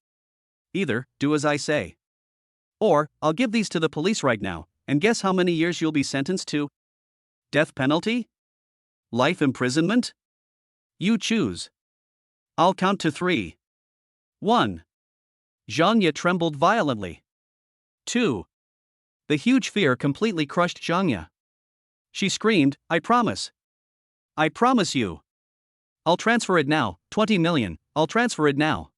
S1: Either, do as I say. Or, I'll give these to the police right now, and guess how many years you'll be sentenced to? Death penalty? Life imprisonment? You choose. I'll count to 3. 1. Zhang Ye trembled violently. 2. The huge fear completely crushed Zhang Ye. She screamed, I promise. I promise you. I'll transfer it now, 20 million, I'll transfer it now.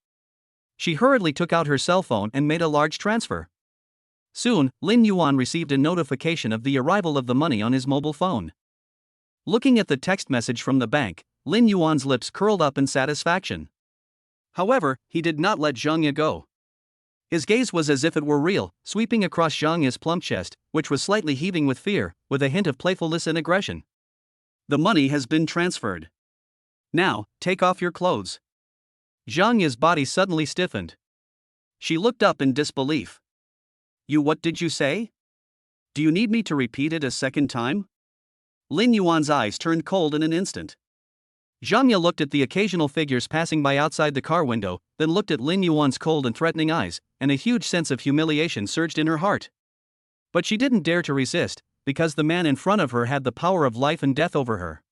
S1: She hurriedly took out her cell phone and made a large transfer. Soon, Lin Yuan received a notification of the arrival of the money on his mobile phone. Looking at the text message from the bank, Lin Yuan's lips curled up in satisfaction. However, he did not let Zhang Ye go. His gaze was as if it were real, sweeping across Zhang Ye's plump chest, which was slightly heaving with fear, with a hint of playfulness and aggression. The money has been transferred. Now, take off your clothes. Zhang Ye's body suddenly stiffened. She looked up in disbelief. What did you say? Do you need me to repeat it a second time? Lin Yuan's eyes turned cold in an instant. Zhang looked at the occasional figures passing by outside the car window, then looked at Lin Yuan's cold and threatening eyes, and a huge sense of humiliation surged in her heart. But she didn't dare to resist, because the man in front of her had the power of life and death over her.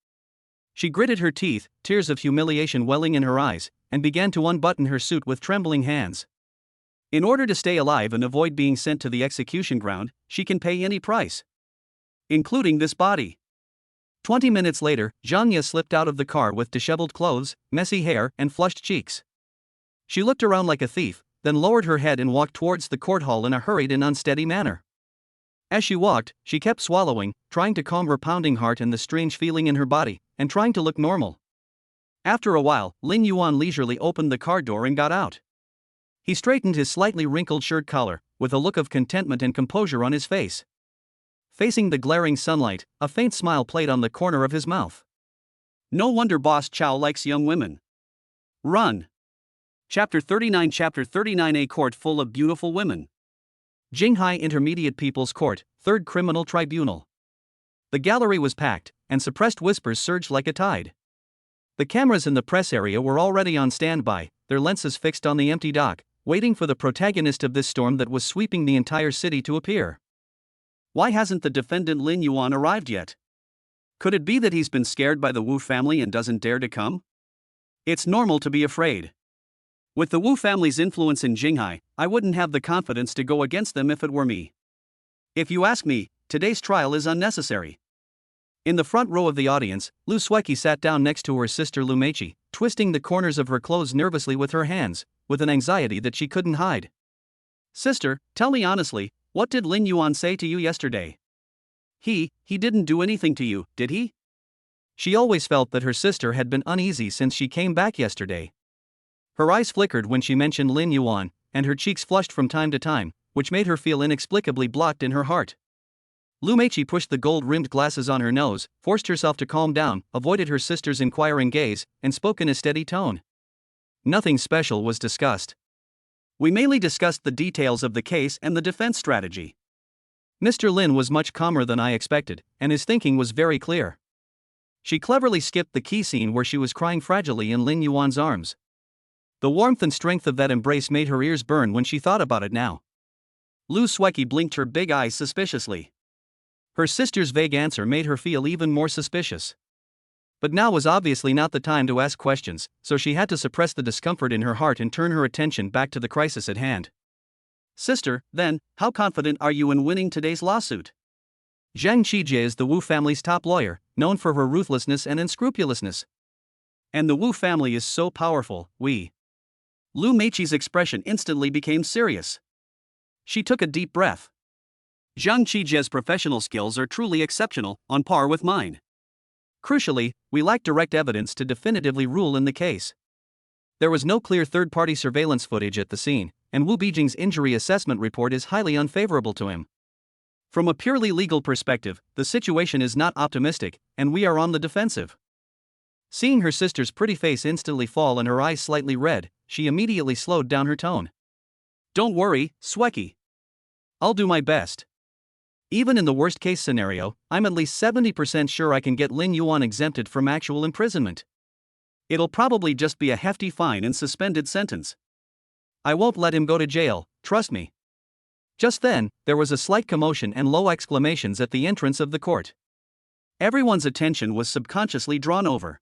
S1: She gritted her teeth, tears of humiliation welling in her eyes, and began to unbutton her suit with trembling hands. In order to stay alive and avoid being sent to the execution ground, she can pay any price, including this body. 20 minutes later, Zhang slipped out of the car with disheveled clothes, messy hair, and flushed cheeks. She looked around like a thief, then lowered her head and walked towards the court hall in a hurried and unsteady manner. As she walked, she kept swallowing, trying to calm her pounding heart and the strange feeling in her body, and trying to look normal. After a while, Lin Yuan leisurely opened the car door and got out. He straightened his slightly wrinkled shirt collar, with a look of contentment and composure on his face. Facing the glaring sunlight, a faint smile played on the corner of his mouth. No wonder Boss Chow likes young women. Run. Chapter 39 Chapter 39 A court full of beautiful women. Jinghai Intermediate People's Court, 3rd Criminal Tribunal. The gallery was packed, and suppressed whispers surged like a tide. The cameras in the press area were already on standby, their lenses fixed on the empty dock, waiting for the protagonist of this storm that was sweeping the entire city to appear. Why hasn't the defendant Lin Yuan arrived yet? Could it be that he's been scared by the Wu family and doesn't dare to come? It's normal to be afraid. With the Wu family's influence in Jinghai, I wouldn't have the confidence to go against them if it were me. If you ask me, today's trial is unnecessary. In the front row of the audience, Lu Sueki sat down next to her sister Lu Meichi, twisting the corners of her clothes nervously with her hands, with an anxiety that she couldn't hide. Sister, tell me honestly, what did Lin Yuan say to you yesterday? He didn't do anything to you, did he? She always felt that her sister had been uneasy since she came back yesterday. Her eyes flickered when she mentioned Lin Yuan, and her cheeks flushed from time to time, which made her feel inexplicably blocked in her heart. Lu Meichi pushed the gold-rimmed glasses on her nose, forced herself to calm down, avoided her sister's inquiring gaze, and spoke in a steady tone. Nothing special was discussed. We mainly discussed the details of the case and the defense strategy. Mr. Lin was much calmer than I expected, and his thinking was very clear. She cleverly skipped the key scene where she was crying fragilely in Lin Yuan's arms. The warmth and strength of that embrace made her ears burn when she thought about it now. Lu Sueki blinked her big eyes suspiciously. Her sister's vague answer made her feel even more suspicious. But now was obviously not the time to ask questions, so she had to suppress the discomfort in her heart and turn her attention back to the crisis at hand. Sister, then, how confident are you in winning today's lawsuit? Zhang Qijie is the Wu family's top lawyer, known for her ruthlessness and unscrupulousness. And the Wu family is so powerful, Lu Meichi's expression instantly became serious. She took a deep breath. Zhang Qijie's professional skills are truly exceptional, on par with mine. Crucially, we lack direct evidence to definitively rule in the case. There was no clear third-party surveillance footage at the scene, and Wu Beijing's injury assessment report is highly unfavorable to him. From a purely legal perspective, the situation is not optimistic, and we are on the defensive. Seeing her sister's pretty face instantly fall and her eyes slightly red, she immediately slowed down her tone. Don't worry, Sueki. I'll do my best. Even in the worst-case scenario, I'm at least 70% sure I can get Lin Yuan exempted from actual imprisonment. It'll probably just be a hefty fine and suspended sentence. I won't let him go to jail, trust me. Just then, there was a slight commotion and low exclamations at the entrance of the court. Everyone's attention was subconsciously drawn over.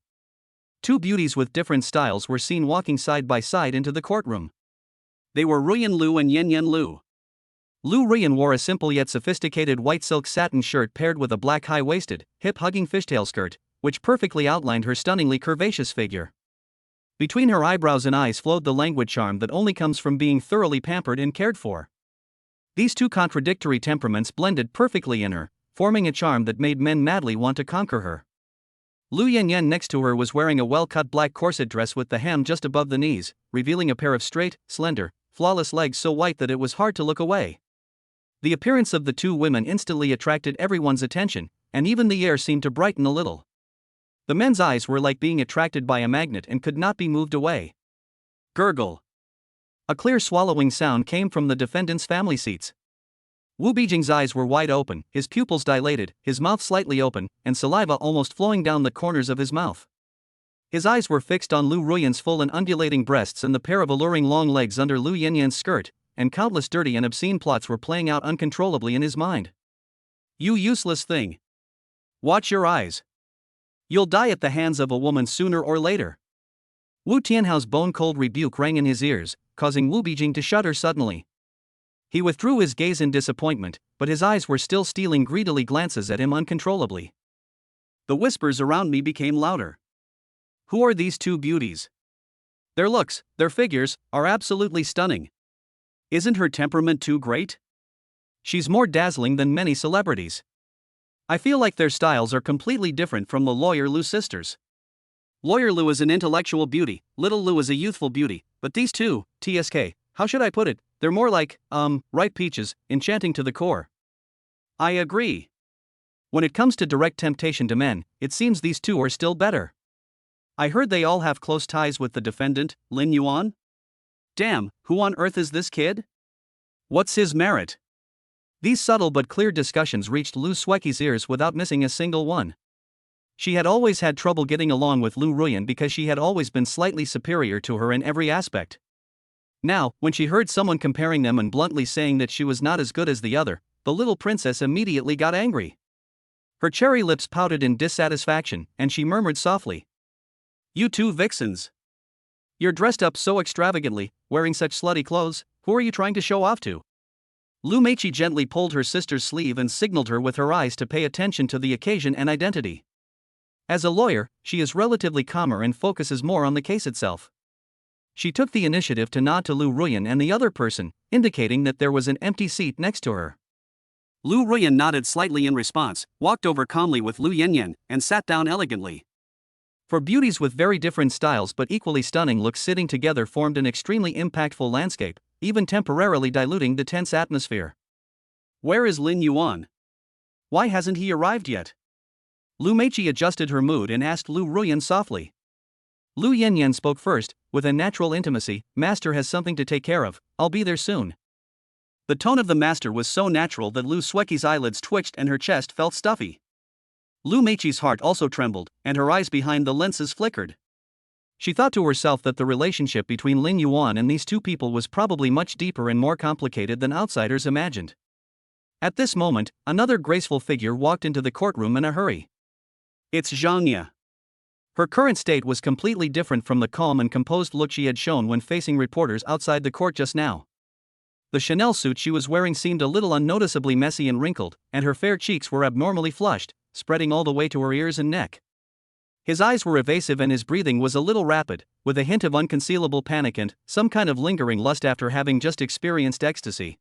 S1: Two beauties with different styles were seen walking side by side into the courtroom. They were Ruyan Lu and Yanyan Lu. Lu Ruyan wore a simple yet sophisticated white silk satin shirt paired with a black high-waisted, hip-hugging fishtail skirt, which perfectly outlined her stunningly curvaceous figure. Between her eyebrows and eyes flowed the languid charm that only comes from being thoroughly pampered and cared for. These two contradictory temperaments blended perfectly in her, forming a charm that made men madly want to conquer her. Lu Yanyan next to her was wearing a well-cut black corset dress with the hem just above the knees, revealing a pair of straight, slender, flawless legs so white that it was hard to look away. The appearance of the two women instantly attracted everyone's attention, and even the air seemed to brighten a little. The men's eyes were like being attracted by a magnet and could not be moved away. Gurgle. A clear swallowing sound came from the defendant's family seats. Wu Beijing's eyes were wide open, his pupils dilated, his mouth slightly open, and saliva almost flowing down the corners of his mouth. His eyes were fixed on Lu Ruyan's full and undulating breasts and the pair of alluring long legs under Lu Yanyan's skirt, and countless dirty and obscene plots were playing out uncontrollably in his mind. You useless thing. Watch your eyes. You'll die at the hands of a woman sooner or later. Wu Tianhao's bone-cold rebuke rang in his ears, causing Wu Beijing to shudder suddenly. He withdrew his gaze in disappointment, but his eyes were still stealing greedily glances at him uncontrollably. The whispers around me became louder. Who are these two beauties? Their looks, their figures, are absolutely stunning. Isn't her temperament too great? She's more dazzling than many celebrities. I feel like their styles are completely different from the Lawyer Lu sisters. Lawyer Lu is an intellectual beauty, Little Lu is a youthful beauty, but these two, TSK, how should I put it, they're more like, ripe peaches, enchanting to the core. I agree. When it comes to direct temptation to men, it seems these two are still better. I heard they all have close ties with the defendant, Lin Yuan? Damn, who on earth is this kid? What's his merit? These subtle but clear discussions reached Lu Sueki's ears without missing a single one. She had always had trouble getting along with Lu Ruyan because she had always been slightly superior to her in every aspect. Now, when she heard someone comparing them and bluntly saying that she was not as good as the other, the little princess immediately got angry. Her cherry lips pouted in dissatisfaction, and she murmured softly, "You two vixens. You're dressed up so extravagantly, wearing such slutty clothes, who are you trying to show off to?" Lu Meiqi gently pulled her sister's sleeve and signaled her with her eyes to pay attention to the occasion and identity. As a lawyer, she is relatively calmer and focuses more on the case itself. She took the initiative to nod to Lu Ruyan and the other person, indicating that there was an empty seat next to her. Lu Ruyan nodded slightly in response, walked over calmly with Lu Yanyan, and sat down elegantly. For beauties with very different styles but equally stunning looks sitting together formed an extremely impactful landscape, even temporarily diluting the tense atmosphere. Where is Lin Yuan? Why hasn't he arrived yet? Lu Meiqi adjusted her mood and asked Lu Ruyan softly. Lu Yanyan spoke first, with a natural intimacy, "Master has something to take care of, I'll be there soon." The tone of the master was so natural that Lu Sueki's eyelids twitched and her chest felt stuffy. Lu Meiqi's heart also trembled, and her eyes behind the lenses flickered. She thought to herself that the relationship between Lin Yuan and these two people was probably much deeper and more complicated than outsiders imagined. At this moment, another graceful figure walked into the courtroom in a hurry. It's Zhang Ye. Her current state was completely different from the calm and composed look she had shown when facing reporters outside the court just now. The Chanel suit she was wearing seemed a little unnoticeably messy and wrinkled, and her fair cheeks were abnormally flushed, spreading all the way to her ears and neck. His eyes were evasive and his breathing was a little rapid, with a hint of unconcealable panic and some kind of lingering lust after having just experienced ecstasy.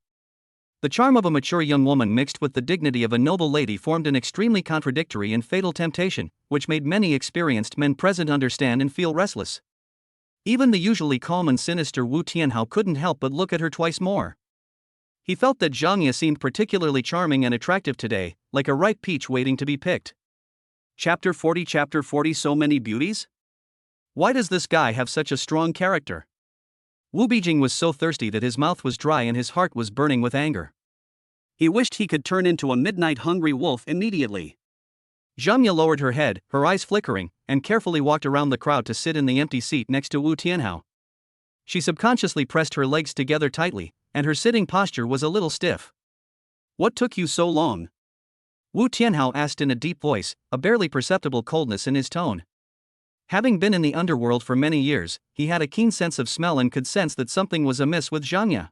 S1: The charm of a mature young woman mixed with the dignity of a noble lady formed an extremely contradictory and fatal temptation, which made many experienced men present understand and feel restless. Even the usually calm and sinister Wu Tianhao couldn't help but look at her twice more. He felt that Zhang Ye seemed particularly charming and attractive today, like a ripe peach waiting to be picked. Chapter 40 So many beauties? Why does this guy have such a strong character? Wu Beijing was so thirsty that his mouth was dry and his heart was burning with anger. He wished he could turn into a midnight hungry wolf immediately. Zhang Ye lowered her head, her eyes flickering, and carefully walked around the crowd to sit in the empty seat next to Wu Tianhao. She subconsciously pressed her legs together tightly, and her sitting posture was a little stiff. What took you so long? Wu Tianhao asked in a deep voice, a barely perceptible coldness in his tone. Having been in the underworld for many years, he had a keen sense of smell and could sense that something was amiss with Zhang Ye.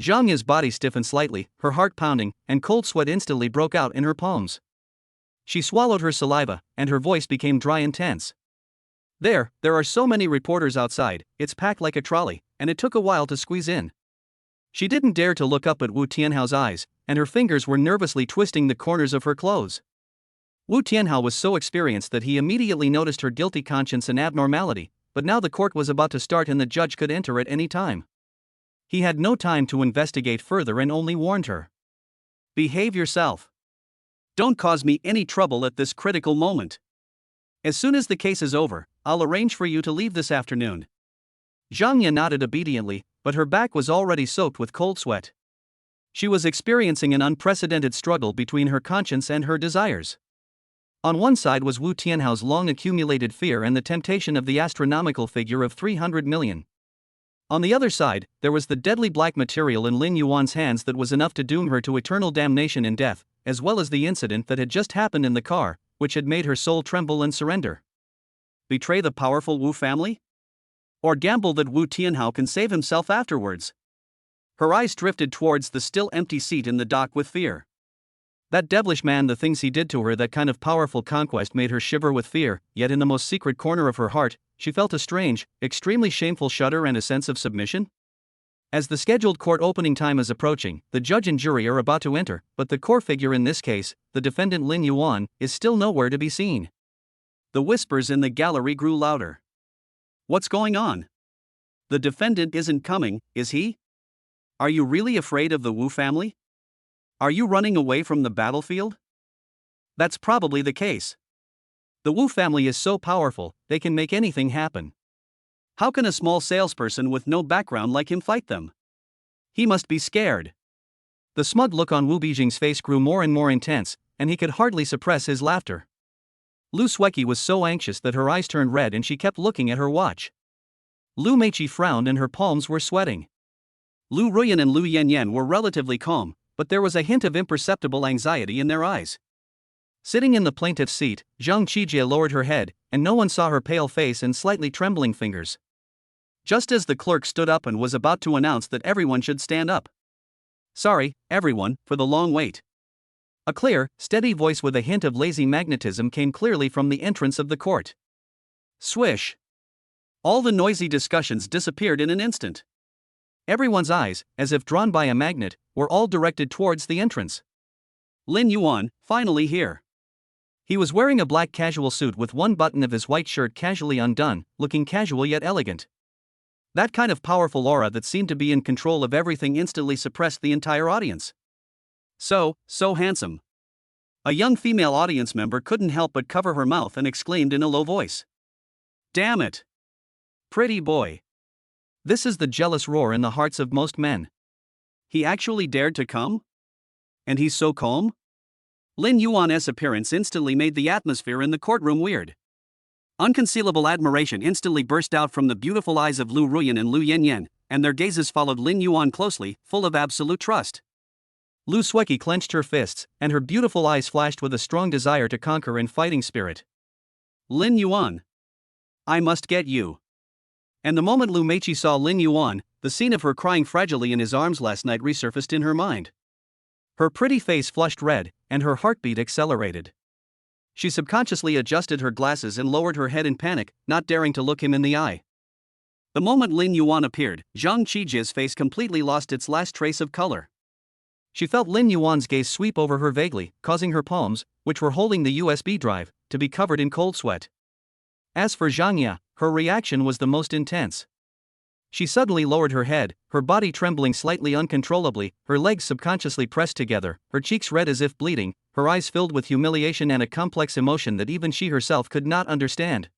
S1: Zhang Ye's body stiffened slightly, her heart pounding, and cold sweat instantly broke out in her palms. She swallowed her saliva, and her voice became dry and tense. There are so many reporters outside, it's packed like a trolley, and it took a while to squeeze in. She didn't dare to look up at Wu Tianhao's eyes, and her fingers were nervously twisting the corners of her clothes. Wu Tianhao was so experienced that he immediately noticed her guilty conscience and abnormality, but now the court was about to start and the judge could enter at any time. He had no time to investigate further and only warned her. Behave yourself. Don't cause me any trouble at this critical moment. As soon as the case is over, I'll arrange for you to leave this afternoon. Zhang Ye nodded obediently, but her back was already soaked with cold sweat. She was experiencing an unprecedented struggle between her conscience and her desires. On one side was Wu Tianhao's long-accumulated fear and the temptation of the astronomical figure of 300 million. On the other side, there was the deadly black material in Lin Yuan's hands that was enough to doom her to eternal damnation in death, as well as the incident that had just happened in the car, which had made her soul tremble and surrender. Betray the powerful Wu family? Or gamble that Wu Tianhao can save himself afterwards? Her eyes drifted towards the still empty seat in the dock with fear. That devilish man, the things he did to her, that kind of powerful conquest made her shiver with fear, yet in the most secret corner of her heart, she felt a strange, extremely shameful shudder and a sense of submission. As the scheduled court opening time is approaching, the judge and jury are about to enter, but the core figure in this case, the defendant Lin Yuan, is still nowhere to be seen. The whispers in the gallery grew louder. What's going on? The defendant isn't coming, is he? Are you really afraid of the Wu family? Are you running away from the battlefield? That's probably the case. The Wu family is so powerful, they can make anything happen. How can a small salesperson with no background like him fight them? He must be scared. The smug look on Wu Bijing's face grew more and more intense, and he could hardly suppress his laughter. Lu Sueki was so anxious that her eyes turned red and she kept looking at her watch. Lu Meiqi frowned and her palms were sweating. Lu Ruyan and Lu Yanyan were relatively calm, but there was a hint of imperceptible anxiety in their eyes. Sitting in the plaintiff's seat, Zhang Qijie lowered her head, and no one saw her pale face and slightly trembling fingers. Just as the clerk stood up and was about to announce that everyone should stand up. Sorry, everyone, for the long wait. A clear, steady voice with a hint of lazy magnetism came clearly from the entrance of the court. Swish! All the noisy discussions disappeared in an instant. Everyone's eyes, as if drawn by a magnet, were all directed towards the entrance. Lin Yuan, finally here. He was wearing a black casual suit with one button of his white shirt casually undone, looking casual yet elegant. That kind of powerful aura that seemed to be in control of everything instantly suppressed the entire audience. So handsome. A young female audience member couldn't help but cover her mouth and exclaimed in a low voice. Damn it! Pretty boy. This is the jealous roar in the hearts of most men. He actually dared to come? And he's so calm? Lin Yuan's appearance instantly made the atmosphere in the courtroom weird. Unconcealable admiration instantly burst out from the beautiful eyes of Lu Ruyan and Lu Yanyan, and their gazes followed Lin Yuan closely, full of absolute trust. Lu Sueki clenched her fists, and her beautiful eyes flashed with a strong desire to conquer and fighting spirit. Lin Yuan. I must get you. And the moment Lu Meiqi saw Lin Yuan, the scene of her crying fragilely in his arms last night resurfaced in her mind. Her pretty face flushed red, and her heartbeat accelerated. She subconsciously adjusted her glasses and lowered her head in panic, not daring to look him in the eye. The moment Lin Yuan appeared, Zhang Qijie's face completely lost its last trace of color. She felt Lin Yuan's gaze sweep over her vaguely, causing her palms, which were holding the USB drive, to be covered in cold sweat. As for Zhang Ya, her reaction was the most intense. She suddenly lowered her head, her body trembling slightly uncontrollably, her legs subconsciously pressed together, her cheeks red as if bleeding, her eyes filled with humiliation and a complex emotion that even she herself could not understand.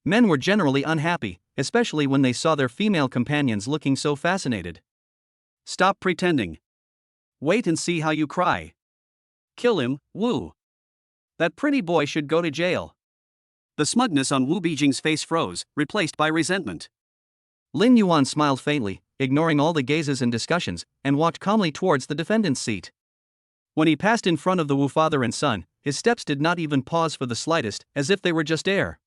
S1: Men were generally unhappy, especially when they saw their female companions looking so fascinated. Stop pretending. Wait and see how you cry. Kill him, Wu. That pretty boy should go to jail. The smugness on Wu Bijing's face froze, replaced by resentment. Lin Yuan smiled faintly, ignoring all the gazes and discussions, and walked calmly towards the defendant's seat. When he passed in front of the Wu father and son, his steps did not even pause for the slightest, as if they were just air.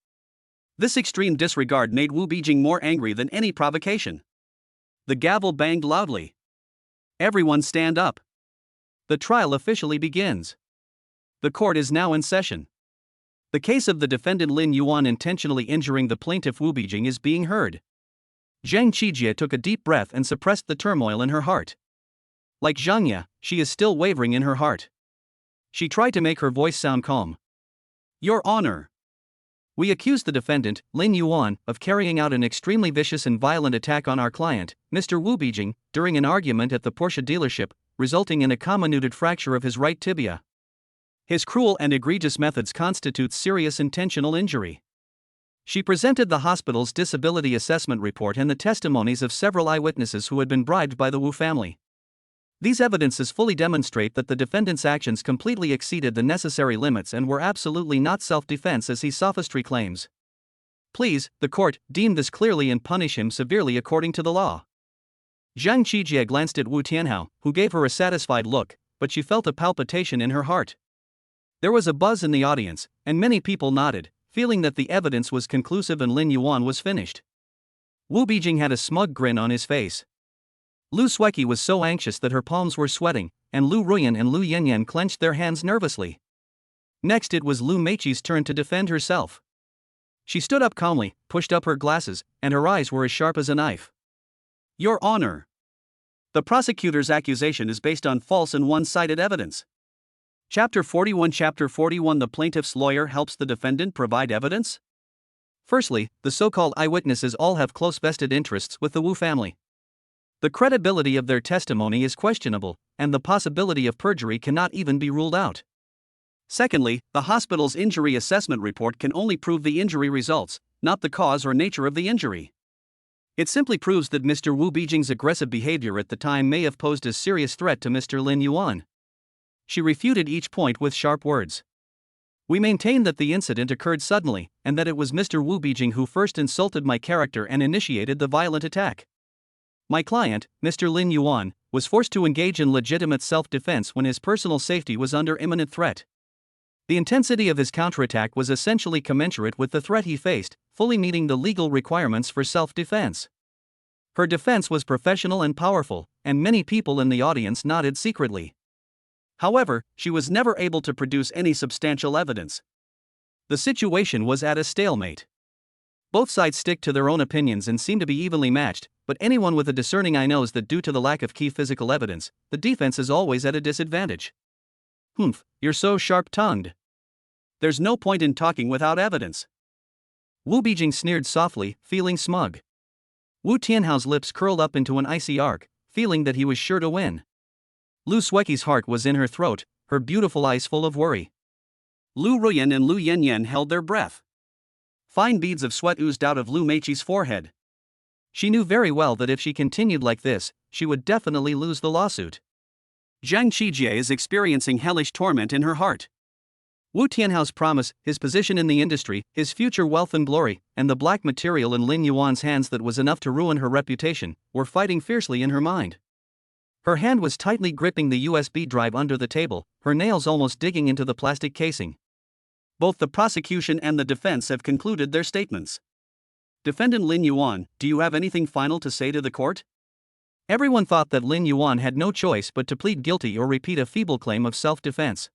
S1: This extreme disregard made Wu Bijing more angry than any provocation. The gavel banged loudly. Everyone stand up. The trial officially begins. The court is now in session. The case of the defendant Lin Yuan intentionally injuring the plaintiff Wu Bijing is being heard. Zhang Qijie took a deep breath and suppressed the turmoil in her heart. Like Zhang Ya, she is still wavering in her heart. She tried to make her voice sound calm. Your Honor. We accuse the defendant, Lin Yuan, of carrying out an extremely vicious and violent attack on our client, Mr. Wu Bijing, during an argument at the Porsche dealership, resulting in a comminuted fracture of his right tibia. His cruel and egregious methods constitute serious intentional injury. She presented the hospital's disability assessment report and the testimonies of several eyewitnesses who had been bribed by the Wu family. These evidences fully demonstrate that the defendant's actions completely exceeded the necessary limits and were absolutely not self-defense as he sophistry claims. Please, the court, deem this clearly and punish him severely according to the law. Zhang Qijie glanced at Wu Tianhao, who gave her a satisfied look, but she felt a palpitation in her heart. There was a buzz in the audience, and many people nodded, feeling that the evidence was conclusive and Lin Yuan was finished. Wu Bijing had a smug grin on his face. Lu Suiqi was so anxious that her palms were sweating, and Lu Ruyan and Lu Yanyan clenched their hands nervously. Next it was Lu Meiqi's turn to defend herself. She stood up calmly, pushed up her glasses, and her eyes were as sharp as a knife. Your Honor, the prosecutor's accusation is based on false and one-sided evidence. Chapter 41 The plaintiff's lawyer helps the defendant provide evidence? Firstly, the so-called eyewitnesses all have close vested interests with the Wu family. The credibility of their testimony is questionable, and the possibility of perjury cannot even be ruled out. Secondly, the hospital's injury assessment report can only prove the injury results, not the cause or nature of the injury. It simply proves that Mr. Wu Bijing's aggressive behavior at the time may have posed a serious threat to Mr. Lin Yuan. She refuted each point with sharp words. We maintain that the incident occurred suddenly, and that it was Mr. Wu Bijing who first insulted my character and initiated the violent attack. My client, Mr. Lin Yuan, was forced to engage in legitimate self-defense when his personal safety was under imminent threat. The intensity of his counterattack was essentially commensurate with the threat he faced, fully meeting the legal requirements for self-defense. Her defense was professional and powerful, and many people in the audience nodded secretly. However, she was never able to produce any substantial evidence. The situation was at a stalemate. Both sides stick to their own opinions and seem to be evenly matched, but anyone with a discerning eye knows that due to the lack of key physical evidence, the defense is always at a disadvantage. Humph, you're so sharp-tongued. There's no point in talking without evidence. Wu Bijing sneered softly, feeling smug. Wu Tianhao's lips curled up into an icy arc, feeling that he was sure to win. Lu Suiqi's heart was in her throat, her beautiful eyes full of worry. Lu Ruyan and Lu Yanyan held their breath. Fine beads of sweat oozed out of Lu Meiqi's forehead. She knew very well that if she continued like this, she would definitely lose the lawsuit. Zhang Qijie is experiencing hellish torment in her heart. Wu Tianhao's promise, his position in the industry, his future wealth and glory, and the black material in Lin Yuan's hands that was enough to ruin her reputation, were fighting fiercely in her mind. Her hand was tightly gripping the USB drive under the table, her nails almost digging into the plastic casing. Both the prosecution and the defense have concluded their statements. Defendant Lin Yuan, do you have anything final to say to the court? Everyone thought that Lin Yuan had no choice but to plead guilty or repeat a feeble claim of self-defense.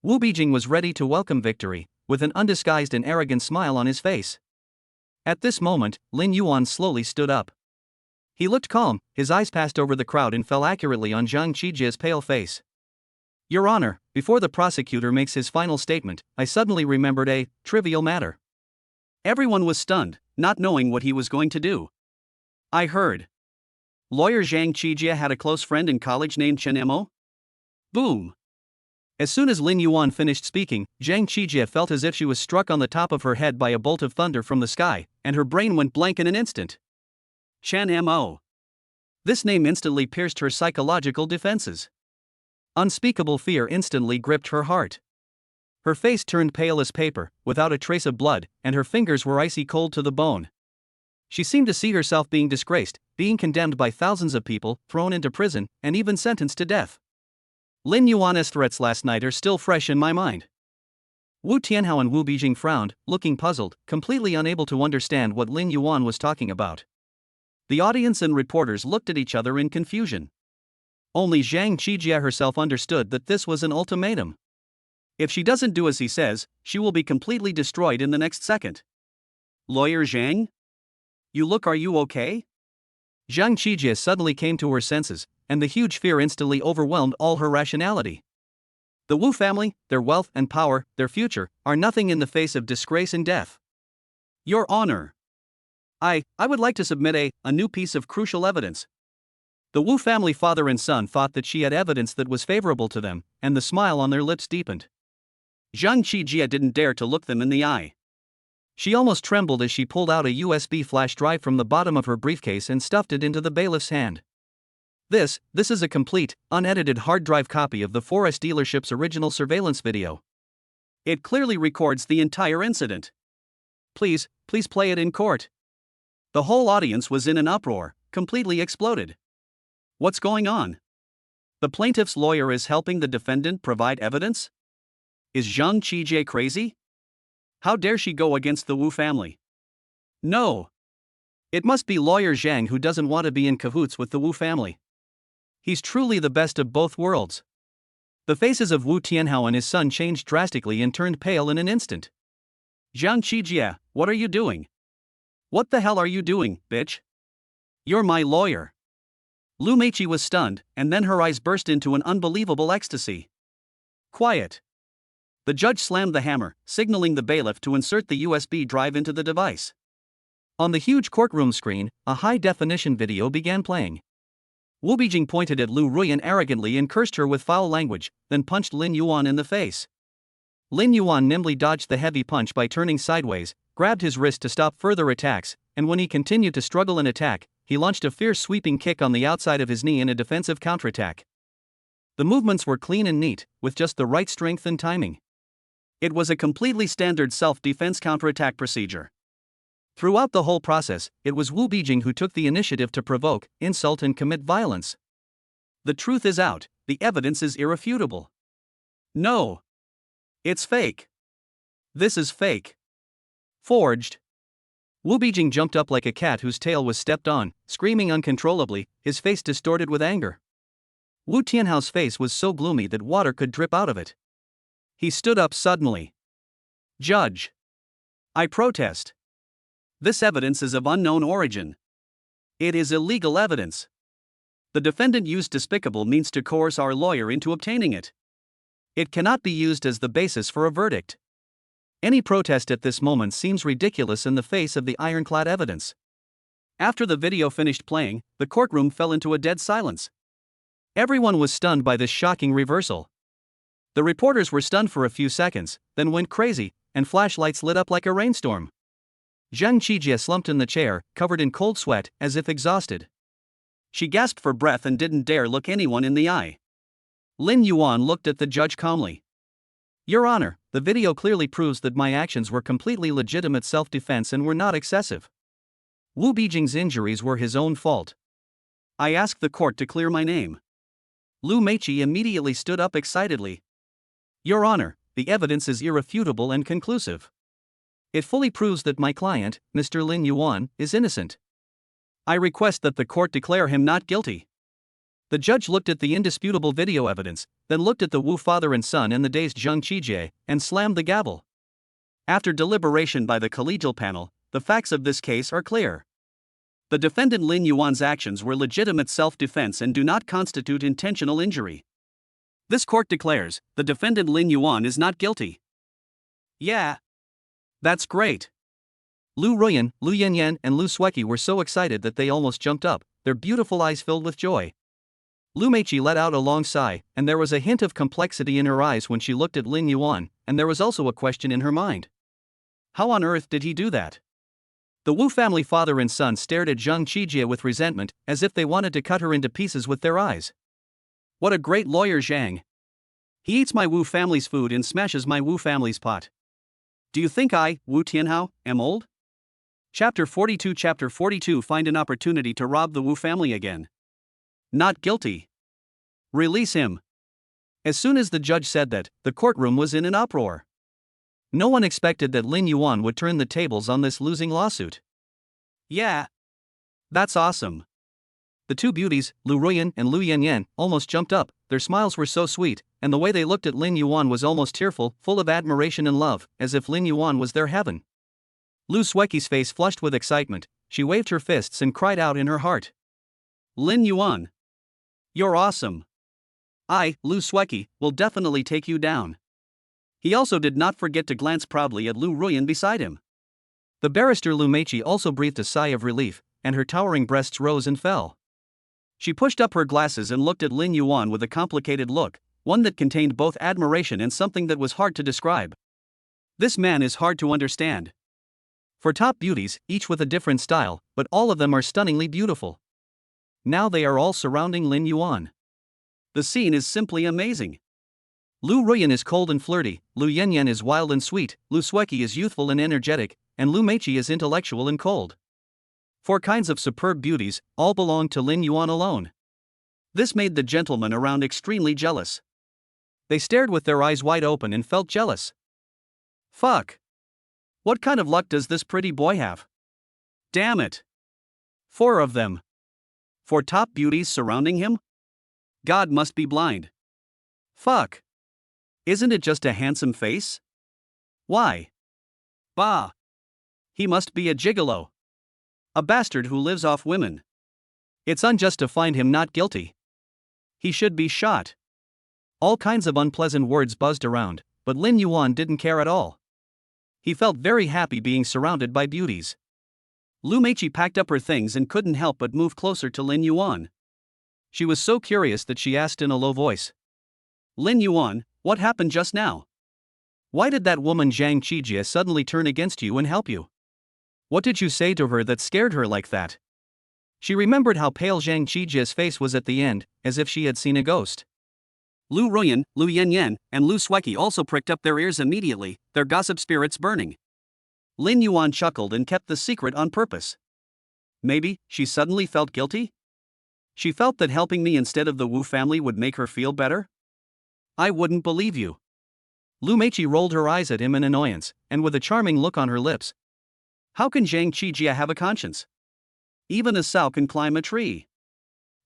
S1: Wu Bijing was ready to welcome victory, with an undisguised and arrogant smile on his face. At this moment, Lin Yuan slowly stood up. He looked calm, his eyes passed over the crowd and fell accurately on Zhang Qijie's pale face. Your Honor, before the prosecutor makes his final statement, I suddenly remembered a trivial matter. Everyone was stunned, not knowing what he was going to do. I heard. Lawyer Zhang Qijie had a close friend in college named Chen Mo? Boom. As soon as Lin Yuan finished speaking, Zhang Qijie felt as if she was struck on the top of her head by a bolt of thunder from the sky, and her brain went blank in an instant. Chen Mo. This name instantly pierced her psychological defenses. Unspeakable fear instantly gripped her heart. Her face turned pale as paper, without a trace of blood, and her fingers were icy cold to the bone. She seemed to see herself being disgraced, being condemned by thousands of people, thrown into prison, and even sentenced to death. Lin Yuan's threats last night are still fresh in my mind. Wu Tianhao and Wu Bijing frowned, looking puzzled, completely unable to understand what Lin Yuan was talking about. The audience and reporters looked at each other in confusion. Only Zhang Qijie herself understood that this was an ultimatum. If she doesn't do as he says, she will be completely destroyed in the next second. Lawyer Zhang? Are you okay? Zhang Qijie suddenly came to her senses, and the huge fear instantly overwhelmed all her rationality. The Wu family, their wealth and power, their future, are nothing in the face of disgrace and death. Your Honor. I would like to submit a new piece of crucial evidence. The Wu family father and son thought that she had evidence that was favorable to them, and the smile on their lips deepened. Zhang Qijie didn't dare to look them in the eye. She almost trembled as she pulled out a USB flash drive from the bottom of her briefcase and stuffed it into the bailiff's hand. This is a complete, unedited hard drive copy of the Forest dealership's original surveillance video. It clearly records the entire incident. Please play it in court. The whole audience was in an uproar, completely exploded. What's going on? The plaintiff's lawyer is helping the defendant provide evidence? Is Zhang Qijie crazy? How dare she go against the Wu family? No. It must be lawyer Zhang who doesn't want to be in cahoots with the Wu family. He's truly the best of both worlds. The faces of Wu Tianhao and his son changed drastically and turned pale in an instant. Zhang Qijie, what are you doing? What the hell are you doing, bitch? You're my lawyer. Lu Meiqi was stunned, and then her eyes burst into an unbelievable ecstasy. Quiet. The judge slammed the hammer, signaling the bailiff to insert the USB drive into the device. On the huge courtroom screen, a high-definition video began playing. Wu Bijing pointed at Lu Ruyan arrogantly and cursed her with foul language, then punched Lin Yuan in the face. Lin Yuan nimbly dodged the heavy punch by turning sideways, grabbed his wrist to stop further attacks, and when he continued to struggle and attack, he launched a fierce sweeping kick on the outside of his knee in a defensive counterattack. The movements were clean and neat, with just the right strength and timing. It was a completely standard self-defense counterattack procedure. Throughout the whole process, it was Wu Bijing who took the initiative to provoke, insult and commit violence. The truth is out, the evidence is irrefutable. No. It's fake. This is fake. Forged. Wu Bijing jumped up like a cat whose tail was stepped on, screaming uncontrollably, his face distorted with anger. Wu Tianhao's face was so gloomy that water could drip out of it. He stood up suddenly. Judge. I protest. This evidence is of unknown origin. It is illegal evidence. The defendant used despicable means to coerce our lawyer into obtaining it. It cannot be used as the basis for a verdict. Any protest at this moment seems ridiculous in the face of the ironclad evidence. After the video finished playing, the courtroom fell into a dead silence. Everyone was stunned by this shocking reversal. The reporters were stunned for a few seconds, then went crazy, and flashlights lit up like a rainstorm. Zhang Qijie slumped in the chair, covered in cold sweat, as if exhausted. She gasped for breath and didn't dare look anyone in the eye. Lin Yuan looked at the judge calmly. Your Honor, the video clearly proves that my actions were completely legitimate self-defense and were not excessive. Wu Bijing's injuries were his own fault. I ask the court to clear my name. Lu Meiqi immediately stood up excitedly. Your Honor, the evidence is irrefutable and conclusive. It fully proves that my client, Mr. Lin Yuan, is innocent. I request that the court declare him not guilty. The judge looked at the indisputable video evidence, then looked at the Wu father and son and the dazed Zhang Qijie, and slammed the gavel. After deliberation by the collegial panel, the facts of this case are clear. The defendant Lin Yuan's actions were legitimate self-defense and do not constitute intentional injury. This court declares, the defendant Lin Yuan is not guilty. Yeah. That's great. Lu Ruyan, Lu Yanyan, and Lu Sueki were so excited that they almost jumped up, their beautiful eyes filled with joy. Lu Meiqi let out a long sigh, and there was a hint of complexity in her eyes when she looked at Lin Yuan, and there was also a question in her mind. How on earth did he do that? The Wu family father and son stared at Zhang Qijie with resentment, as if they wanted to cut her into pieces with their eyes. What a great lawyer Zhang. He eats my Wu family's food and smashes my Wu family's pot. Do you think I, Wu Tianhao, am old? Chapter 42 Find an opportunity to rob the Wu family again. Not guilty. Release him. As soon as the judge said that, the courtroom was in an uproar. No one expected that Lin Yuan would turn the tables on this losing lawsuit. Yeah. That's awesome. The two beauties, Lu Ruyan and Lu Yanyan, almost jumped up, their smiles were so sweet, and the way they looked at Lin Yuan was almost tearful, full of admiration and love, as if Lin Yuan was their heaven. Lu Sueki's face flushed with excitement, she waved her fists and cried out in her heart. Lin Yuan. You're awesome. I, Lu Sueki, will definitely take you down. He also did not forget to glance proudly at Lu Ruyan beside him. The barrister Lu Meiqi also breathed a sigh of relief, and her towering breasts rose and fell. She pushed up her glasses and looked at Lin Yuan with a complicated look, one that contained both admiration and something that was hard to describe. This man is hard to understand. For top beauties, each with a different style, but all of them are stunningly beautiful. now they are all surrounding Lin Yuan. The scene is simply amazing. Lu Ruyan is cold and flirty, Lu Yanyan is wild and sweet, Lu Sueki is youthful and energetic, and Lu Meiqi is intellectual and cold. 4 kinds of superb beauties, all belong to Lin Yuan alone. This made the gentlemen around extremely jealous. They stared with their eyes wide open and felt jealous. Fuck! What kind of luck does this pretty boy have? Damn it! 4 of them. 4 top beauties surrounding him? God must be blind. Fuck! Isn't it just a handsome face? Why? Bah! He must be a gigolo. A bastard who lives off women. It's unjust to find him not guilty. He should be shot. All kinds of unpleasant words buzzed around, but Lin Yuan didn't care at all. He felt very happy being surrounded by beauties. Lu Meiqi packed up her things and couldn't help but move closer to Lin Yuan. She was so curious that she asked in a low voice. Lin Yuan, what happened just now? Why did that woman Zhang Qijie suddenly turn against you and help you? What did you say to her that scared her like that? She remembered how pale Zhang Qijie's face was at the end, as if she had seen a ghost. Lu Ruyan, Lu Yanyan, and Lu Sueki also pricked up their ears immediately, their gossip spirits burning. Lin Yuan chuckled and kept the secret on purpose. Maybe she suddenly felt guilty? She felt that helping me instead of the Wu family would make her feel better? I wouldn't believe you. Lu Meiqi rolled her eyes at him in annoyance, and with a charming look on her lips. How can Zhang Qijie have a conscience? Even a sow can climb a tree.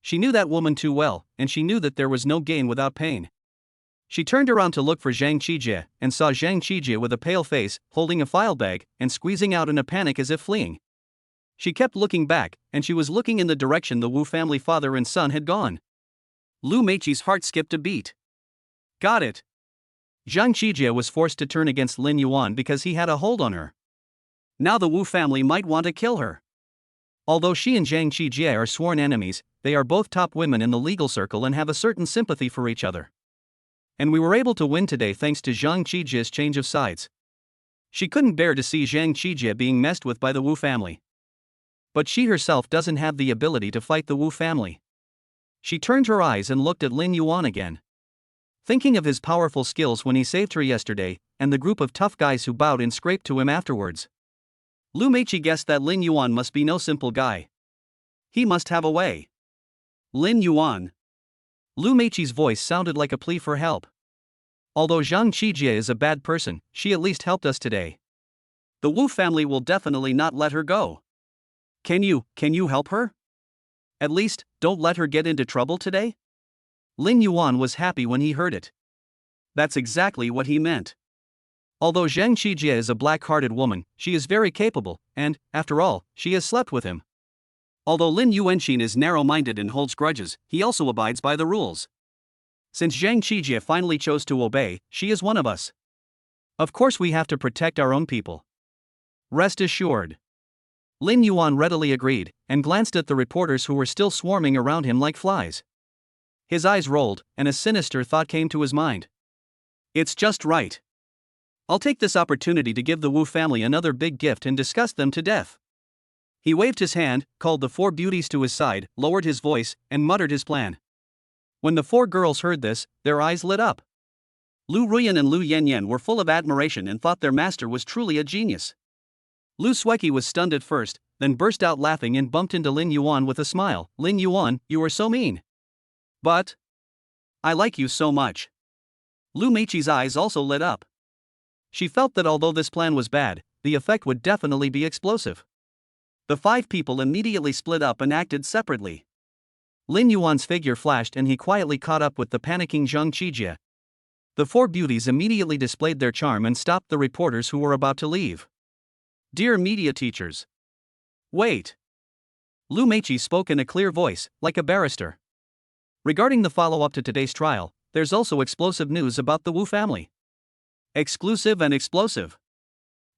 S1: She knew that woman too well, and she knew that there was no gain without pain. She turned around to look for Zhang Qijie, and saw Zhang Qijie with a pale face, holding a file bag, and squeezing out in a panic as if fleeing. She kept looking back, and she was looking in the direction the Wu family father and son had gone. Lu Meiqi's heart skipped a beat. Got it. Zhang Qijie was forced to turn against Lin Yuan because he had a hold on her. Now the Wu family might want to kill her. Although she and Zhang Qijie are sworn enemies, they are both top women in the legal circle and have a certain sympathy for each other. And we were able to win today thanks to Zhang Qijie's change of sides. She couldn't bear to see Zhang Qijie being messed with by the Wu family. But she herself doesn't have the ability to fight the Wu family. She turned her eyes and looked at Lin Yuan again. Thinking of his powerful skills when he saved her yesterday, and the group of tough guys who bowed and scraped to him afterwards. Lu Meiqi guessed that Lin Yuan must be no simple guy. He must have a way. Lin Yuan. Lu Meiqi's voice sounded like a plea for help. Although Zhang Qijie is a bad person, she at least helped us today. The Wu family will definitely not let her go. Can you help her? At least, don't let her get into trouble today? Lin Yuan was happy when he heard it. That's exactly what he meant. Although Zhang Qijie is a black-hearted woman, she is very capable, and, after all, she has slept with him. Although Lin Yuanxin is narrow-minded and holds grudges, he also abides by the rules. Since Zhang Qijie finally chose to obey, she is one of us. Of course we have to protect our own people. Rest assured. Lin Yuan readily agreed, and glanced at the reporters who were still swarming around him like flies. His eyes rolled, and a sinister thought came to his mind. It's just right. I'll take this opportunity to give the Wu family another big gift and disgust them to death. He waved his hand, called the 4 beauties to his side, lowered his voice, and muttered his plan. When the 4 girls heard this, their eyes lit up. Lu Ruyan and Lu Yanyan were full of admiration and thought their master was truly a genius. Lu Sueki was stunned at first, then burst out laughing and bumped into Lin Yuan with a smile. Lin Yuan, you are so mean. But I like you so much. Lu Meiqi's eyes also lit up. She felt that although this plan was bad, the effect would definitely be explosive. The 5 people immediately split up and acted separately. Lin Yuan's figure flashed and he quietly caught up with the panicking Zhang Qijie. The 4 beauties immediately displayed their charm and stopped the reporters who were about to leave. Dear media teachers. Wait. Lu Meiqi spoke in a clear voice, like a barrister. Regarding the follow-up to today's trial, there's also explosive news about the Wu family. Exclusive and explosive.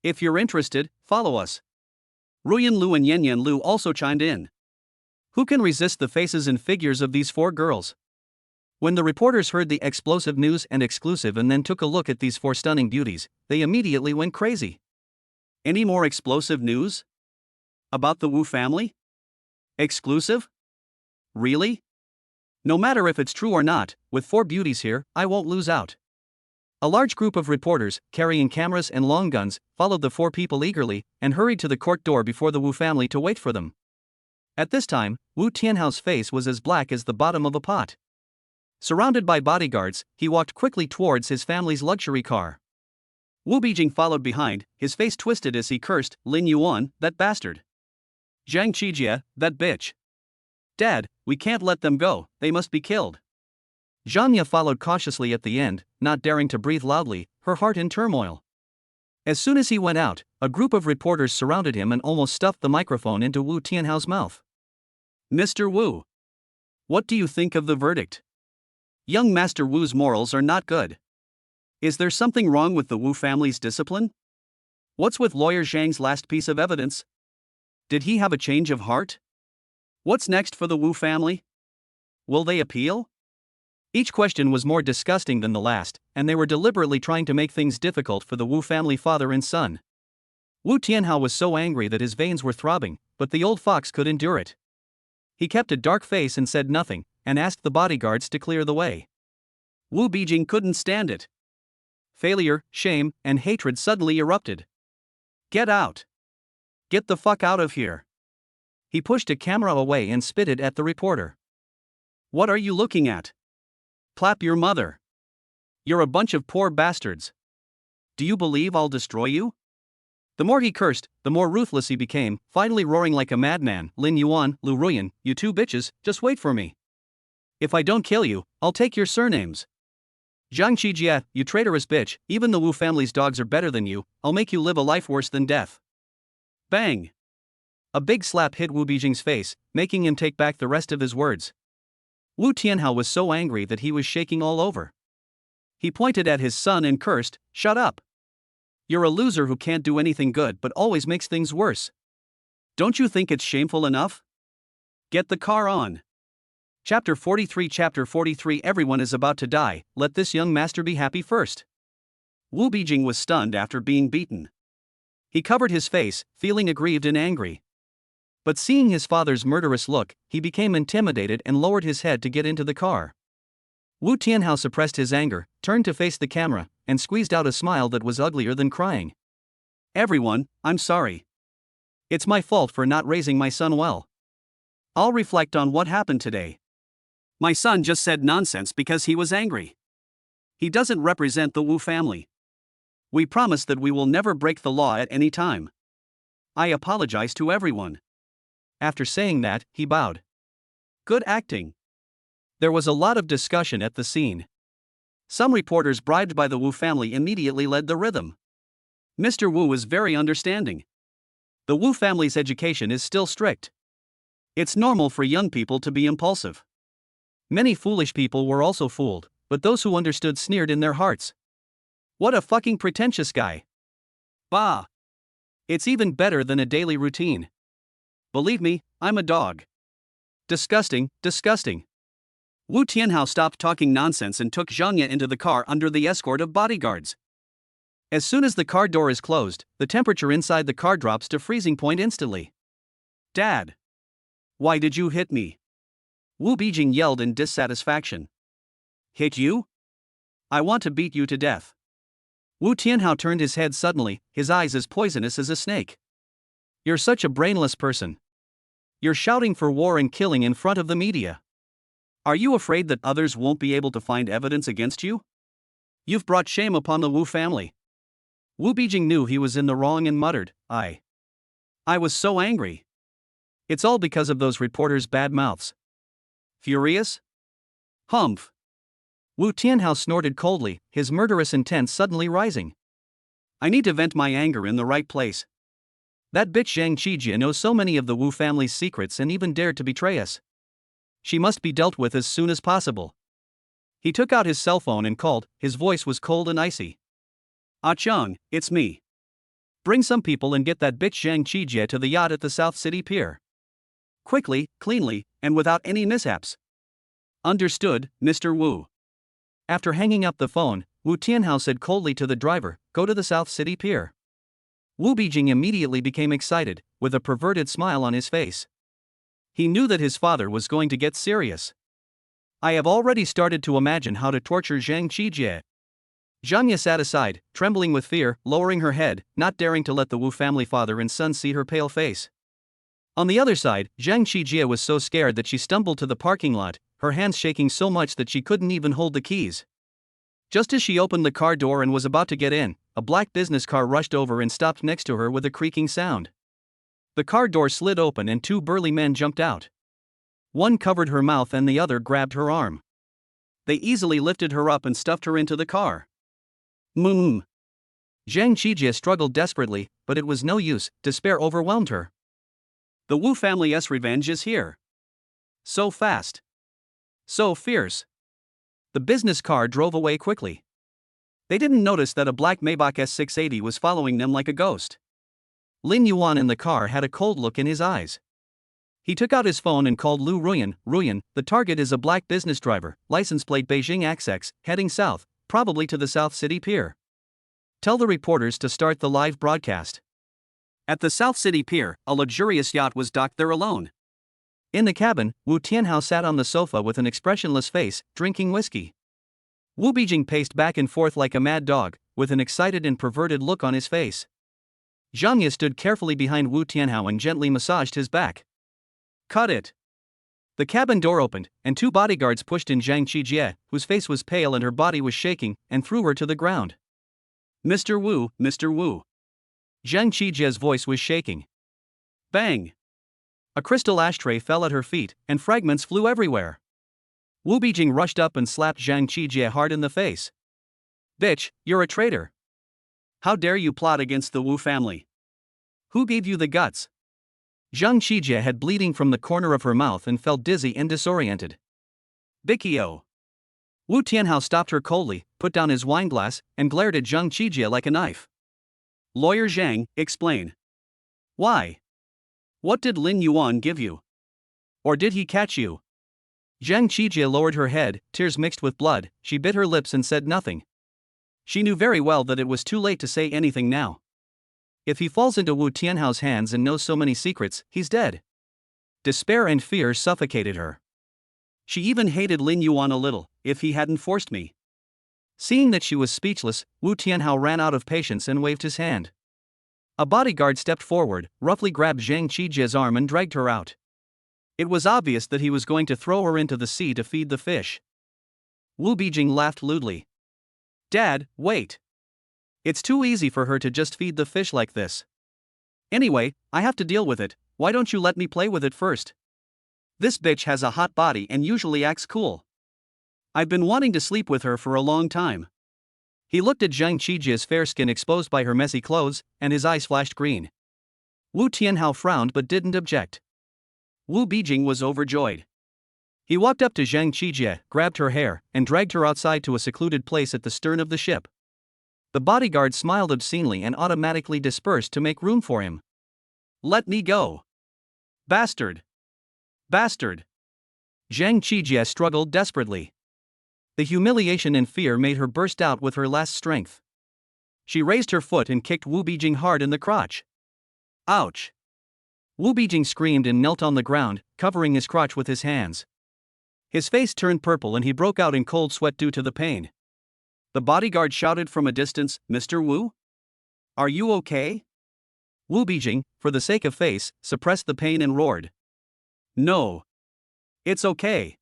S1: If you're interested, follow us. Ruyan Lu and Yanyan Lu also chimed in. Who can resist the faces and figures of these 4 girls? When the reporters heard the explosive news and exclusive and then took a look at these 4 stunning beauties, they immediately went crazy. Any more explosive news? About the Wu family? Exclusive? Really? No matter if it's true or not, with 4 beauties here, I won't lose out. A large group of reporters, carrying cameras and long guns, followed the 4 people eagerly, and hurried to the court door before the Wu family to wait for them. At this time, Wu Tianhao's face was as black as the bottom of a pot. Surrounded by bodyguards, he walked quickly towards his family's luxury car. Wu Bijing followed behind, his face twisted as he cursed, "Lin Yuan, that bastard. Zhang Qijie, that bitch. Dad, we can't let them go, they must be killed." Zhanya followed cautiously at the end, not daring to breathe loudly, her heart in turmoil. As soon as he went out, a group of reporters surrounded him and almost stuffed the microphone into Wu Tianhao's mouth. "Mr. Wu, what do you think of the verdict? Young Master Wu's morals are not good. Is there something wrong with the Wu family's discipline? What's with lawyer Zhang's last piece of evidence? Did he have a change of heart? What's next for the Wu family? Will they appeal?" Each question was more disgusting than the last, and they were deliberately trying to make things difficult for the Wu family father and son. Wu Tianhao was so angry that his veins were throbbing, but the old fox could endure it. He kept a dark face and said nothing, and asked the bodyguards to clear the way. Wu Bijing couldn't stand it. Failure, shame, and hatred suddenly erupted. "Get out! Get the fuck out of here!" He pushed a camera away and spitted at the reporter. "What are you looking at? Clap your mother. You're a bunch of poor bastards. Do you believe I'll destroy you?" The more he cursed, the more ruthless he became, finally roaring like a madman, "Lin Yuan, Lu Ruyan, you 2 bitches, just wait for me. If I don't kill you, I'll take your surnames. Zhang Qijie, you traitorous bitch, even the Wu family's dogs are better than you, I'll make you live a life worse than death." Bang! A big slap hit Wu Bijing's face, making him take back the rest of his words. Wu Tianhao was so angry that he was shaking all over. He pointed at his son and cursed, "Shut up. You're a loser who can't do anything good but always makes things worse. Don't you think it's shameful enough? Get the car on." Chapter 43 Everyone is about to die, let this young master be happy first. Wu Bijing was stunned after being beaten. He covered his face, feeling aggrieved and angry. But seeing his father's murderous look, he became intimidated and lowered his head to get into the car. Wu Tianhao suppressed his anger, turned to face the camera, and squeezed out a smile that was uglier than crying. "Everyone, I'm sorry. It's my fault for not raising my son well. I'll reflect on what happened today. My son just said nonsense because he was angry. He doesn't represent the Wu family. We promise that we will never break the law at any time. I apologize to everyone." After saying that, he bowed. Good acting. There was a lot of discussion at the scene. Some reporters bribed by the Wu family immediately led the rhythm. Mr. Wu was very understanding. The Wu family's education is still strict. It's normal for young people to be impulsive. Many foolish people were also fooled, but those who understood sneered in their hearts. What a fucking pretentious guy. Bah! It's even better than a daily routine. Believe me, I'm a dog. Disgusting, disgusting. Wu Tianhao stopped talking nonsense and took Zhangya into the car under the escort of bodyguards. As soon as the car door is closed, the temperature inside the car drops to freezing point instantly. "Dad! Why did you hit me?" Wu Bijing yelled in dissatisfaction. "Hit you? I want to beat you to death." Wu Tianhao turned his head suddenly, his eyes as poisonous as a snake. "You're such a brainless person. You're shouting for war and killing in front of the media. Are you afraid that others won't be able to find evidence against you? You've brought shame upon the Wu family." Wu Bijing knew he was in the wrong and muttered, I was so angry. It's all because of those reporters' bad mouths." "Furious? Humph." Wu Tianhao snorted coldly, his murderous intent suddenly rising. "I need to vent my anger in the right place. That bitch Zhang Qijie knows so many of the Wu family's secrets and even dared to betray us. She must be dealt with as soon as possible." He took out his cell phone and called, his voice was cold and icy. "Ah Chung, it's me. Bring some people and get that bitch Zhang Qijie to the yacht at the South City Pier. Quickly, cleanly, and without any mishaps." "Understood, Mr. Wu." After hanging up the phone, Wu Tianhao said coldly to the driver, "Go to the South City Pier." Wu Bijing immediately became excited, with a perverted smile on his face. He knew that his father was going to get serious. I have already started to imagine how to torture Zhang Qijie. Zhanya sat aside, trembling with fear, lowering her head, not daring to let the Wu family father and son see her pale face. On the other side, Zhang Qijie was so scared that she stumbled to the parking lot, her hands shaking so much that she couldn't even hold the keys. Just as she opened the car door and was about to get in, a black business car rushed over and stopped next to her with a creaking sound. The car door slid open and two burly men jumped out. One covered her mouth and the other grabbed her arm. They easily lifted her up and stuffed her into the car. Zhang Qijie struggled desperately, but it was no use, despair overwhelmed her. The Wu family's revenge is here. So fast. So fierce. The business car drove away quickly. They didn't notice that a black Maybach S680 was following them like a ghost. Lin Yuan in the car had a cold look in his eyes. He took out his phone and called Lu Ruyan. Ruyan, the target is a black business driver, license plate Beijing XX, heading south, probably to the South City Pier. Tell the reporters to start the live broadcast. At the South City Pier, a luxurious yacht was docked there alone. In the cabin, Wu Tianhao sat on the sofa with an expressionless face, drinking whiskey. Wu Beijing paced back and forth like a mad dog, with an excited and perverted look on his face. Zhanya stood carefully behind Wu Tianhao and gently massaged his back. Cut it! The cabin door opened, and two bodyguards pushed in Zhang Qijie, whose face was pale and her body was shaking, and threw her to the ground. Mr. Wu, Mr. Wu. Zhang Qijie's voice was shaking. Bang! A crystal ashtray fell at her feet, and fragments flew everywhere. Wu Beijing rushed up and slapped Zhang Qijie hard in the face. Bitch, you're a traitor. How dare you plot against the Wu family? Who gave you the guts? Zhang Qijie had bleeding from the corner of her mouth and felt dizzy and disoriented. Bikio. Wu Tianhao stopped her coldly, put down his wineglass, and glared at Zhang Qijie like a knife. Lawyer Zhang, explain. Why? What did Lin Yuan give you? Or did he catch you? Zhang Qijie lowered her head, tears mixed with blood, she bit her lips and said nothing. She knew very well that it was too late to say anything now. If he falls into Wu Tianhao's hands and knows so many secrets, he's dead. Despair and fear suffocated her. She even hated Lin Yuan a little, if he hadn't forced me. Seeing that she was speechless, Wu Tianhao ran out of patience and waved his hand. A bodyguard stepped forward, roughly grabbed Zhang Qijie's arm and dragged her out. It was obvious that he was going to throw her into the sea to feed the fish. Wu Beijing laughed lewdly. Dad, wait. It's too easy for her to just feed the fish like this. Anyway, I have to deal with it, why don't you let me play with it first? This bitch has a hot body and usually acts cool. I've been wanting to sleep with her for a long time. He looked at Zhang Qijie's fair skin exposed by her messy clothes, and his eyes flashed green. Wu Tianhao frowned but didn't object. Wu Beijing was overjoyed. He walked up to Zhang Qijie, grabbed her hair, and dragged her outside to a secluded place at the stern of the ship. The bodyguard smiled obscenely and automatically dispersed to make room for him. Let me go. Bastard. Bastard. Zhang Qijie struggled desperately. The humiliation and fear made her burst out with her last strength. She raised her foot and kicked Wu Beijing hard in the crotch. Ouch. Wu Beijing screamed and knelt on the ground, covering his crotch with his hands. His face turned purple and he broke out in cold sweat due to the pain. The bodyguard shouted from a distance, Mr. Wu? Are you okay? Wu Beijing, for the sake of face, suppressed the pain and roared. No. It's okay.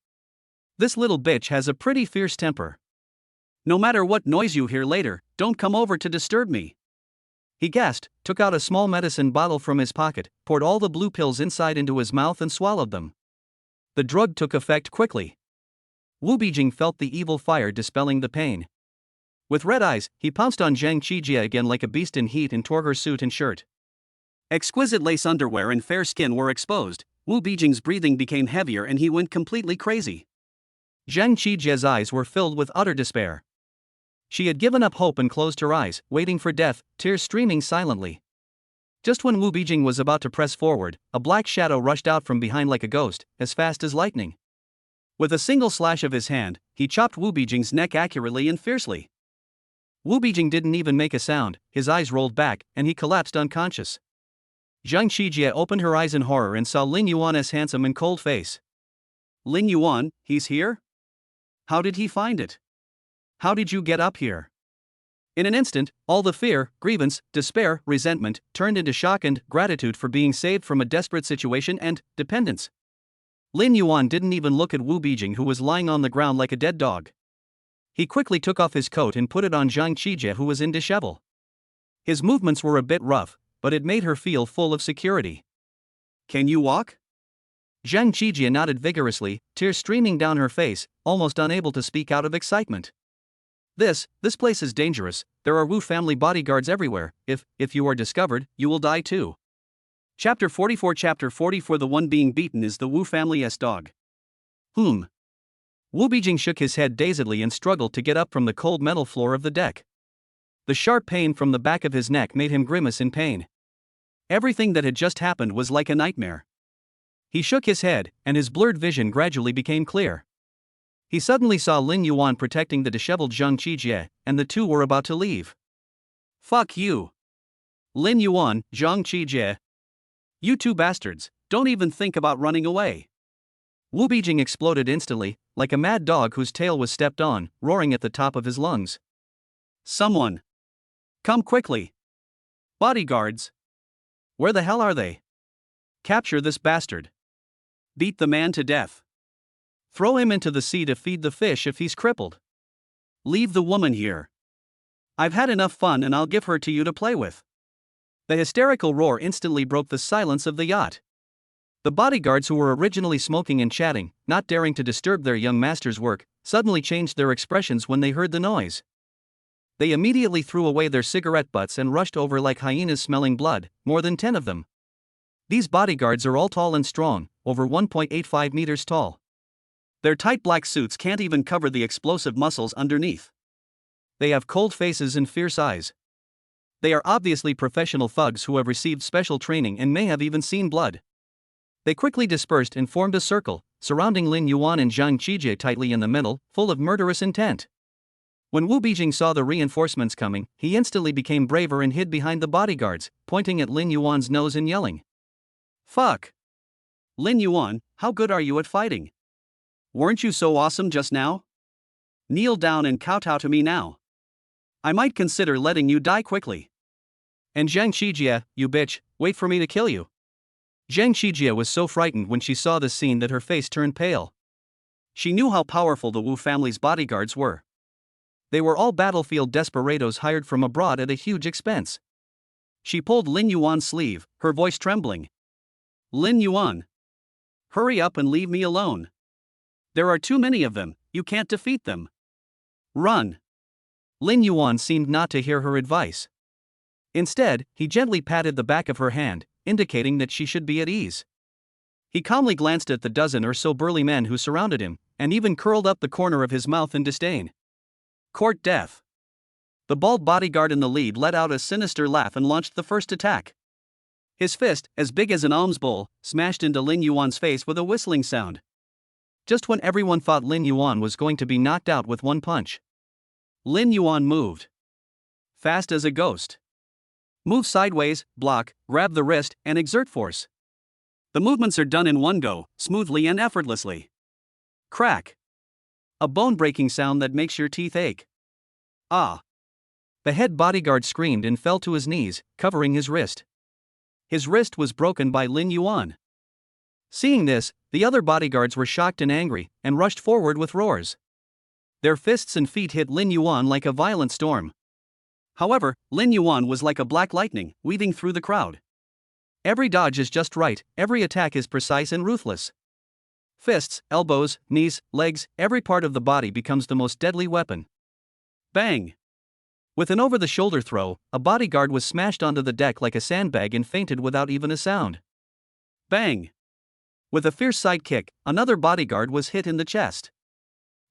S1: This little bitch has a pretty fierce temper. No matter what noise you hear later, don't come over to disturb me. He gasped, took out a small medicine bottle from his pocket, poured all the blue pills inside into his mouth and swallowed them. The drug took effect quickly. Wu Beijing felt the evil fire dispelling the pain. With red eyes, he pounced on Zhang Qijie again like a beast in heat and tore her suit and shirt. Exquisite lace underwear and fair skin were exposed. Wu Beijing's breathing became heavier and he went completely crazy. Zhang Qijie's eyes were filled with utter despair. She had given up hope and closed her eyes, waiting for death, tears streaming silently. Just when Wu Beijing was about to press forward, a black shadow rushed out from behind like a ghost, as fast as lightning. With a single slash of his hand, he chopped Wu Beijing's neck accurately and fiercely. Wu Beijing didn't even make a sound, his eyes rolled back, and he collapsed unconscious. Zhang Qijie opened her eyes in horror and saw Lin Yuan's handsome and cold face. Lin Yuan, he's here? How did he find it? How did you get up here? In an instant, all the fear, grievance, despair, resentment turned into shock and gratitude for being saved from a desperate situation and dependence. Lin Yuan didn't even look at Wu Bijing, who was lying on the ground like a dead dog. He quickly took off his coat and put it on Zhang Qijie, who was in dishevel. His movements were a bit rough, but it made her feel full of security. Can you walk? Zhang Qijie nodded vigorously, tears streaming down her face, almost unable to speak out of excitement. This place is dangerous. There are Wu family bodyguards everywhere. If you are discovered, you will die too. Chapter 44. Chapter 44. The one being beaten is the Wu family's dog. Wu Bijing shook his head dazedly and struggled to get up from the cold metal floor of the deck. The sharp pain from the back of his neck made him grimace in pain. Everything that had just happened was like a nightmare. He shook his head, and his blurred vision gradually became clear. He suddenly saw Lin Yuan protecting the disheveled Zhang Qijie, and the two were about to leave. Fuck you! Lin Yuan, Zhang Qijie. You two bastards, don't even think about running away. Wu Bijing exploded instantly, like a mad dog whose tail was stepped on, roaring at the top of his lungs. Someone! Come quickly! Bodyguards! Where the hell are they? Capture this bastard. Beat the man to death. Throw him into the sea to feed the fish if he's crippled. Leave the woman here. I've had enough fun and I'll give her to you to play with. The hysterical roar instantly broke the silence of the yacht. The bodyguards, who were originally smoking and chatting, not daring to disturb their young master's work, suddenly changed their expressions when they heard the noise. They immediately threw away their cigarette butts and rushed over like hyenas smelling blood, more than 10 of them. These bodyguards are all tall and strong, over 1.85 meters tall. Their tight black suits can't even cover the explosive muscles underneath. They have cold faces and fierce eyes. They are obviously professional thugs who have received special training and may have even seen blood. They quickly dispersed and formed a circle, surrounding Lin Yuan and Zhang Qijie tightly in the middle, full of murderous intent. When Wu Bijing saw the reinforcements coming, he instantly became braver and hid behind the bodyguards, pointing at Lin Yuan's nose and yelling. Fuck! Lin Yuan, how good are you at fighting? Weren't you so awesome just now? Kneel down and kowtow to me now. I might consider letting you die quickly. And Zhang Qijie, you bitch, wait for me to kill you. Zhang Qijie was so frightened when she saw this scene that her face turned pale. She knew how powerful the Wu family's bodyguards were. They were all battlefield desperados hired from abroad at a huge expense. She pulled Lin Yuan's sleeve, her voice trembling. Lin Yuan. Hurry up and leave me alone. There are too many of them, you can't defeat them. Run. Lin Yuan seemed not to hear her advice. Instead, he gently patted the back of her hand, indicating that she should be at ease. He calmly glanced at the dozen or so burly men who surrounded him, and even curled up the corner of his mouth in disdain. Court death. The bald bodyguard in the lead let out a sinister laugh and launched the first attack. His fist, as big as an alms bowl, smashed into Lin Yuan's face with a whistling sound. Just when everyone thought Lin Yuan was going to be knocked out with one punch, Lin Yuan moved. Fast as a ghost. Move sideways, block, grab the wrist, and exert force. The movements are done in one go, smoothly and effortlessly. Crack. A bone-breaking sound that makes your teeth ache. Ah. The head bodyguard screamed and fell to his knees, covering his wrist. His wrist was broken by Lin Yuan. Seeing this, the other bodyguards were shocked and angry, and rushed forward with roars. Their fists and feet hit Lin Yuan like a violent storm. However, Lin Yuan was like a black lightning, weaving through the crowd. Every dodge is just right, every attack is precise and ruthless. Fists, elbows, knees, legs, every part of the body becomes the most deadly weapon. Bang! With an over-the-shoulder throw, a bodyguard was smashed onto the deck like a sandbag and fainted without even a sound. Bang! With a fierce side kick, another bodyguard was hit in the chest.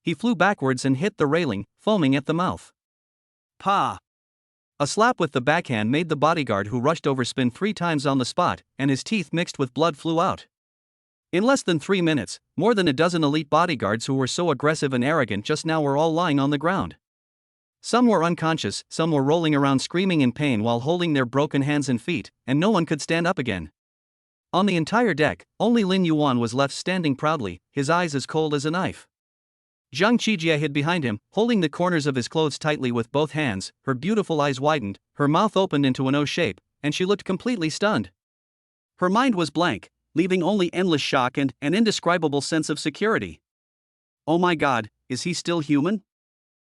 S1: He flew backwards and hit the railing, foaming at the mouth. Pa! A slap with the backhand made the bodyguard who rushed over spin 3 times on the spot, and his teeth mixed with blood flew out. In less than 3 minutes, more than a dozen elite bodyguards who were so aggressive and arrogant just now were all lying on the ground. Some were unconscious, some were rolling around screaming in pain while holding their broken hands and feet, and no one could stand up again. On the entire deck, only Lin Yuan was left standing proudly, his eyes as cold as a knife. Zhang Qijie hid behind him, holding the corners of his clothes tightly with both hands, her beautiful eyes widened, her mouth opened into an O shape, and she looked completely stunned. Her mind was blank, leaving only endless shock and an indescribable sense of security. Oh my god, is he still human?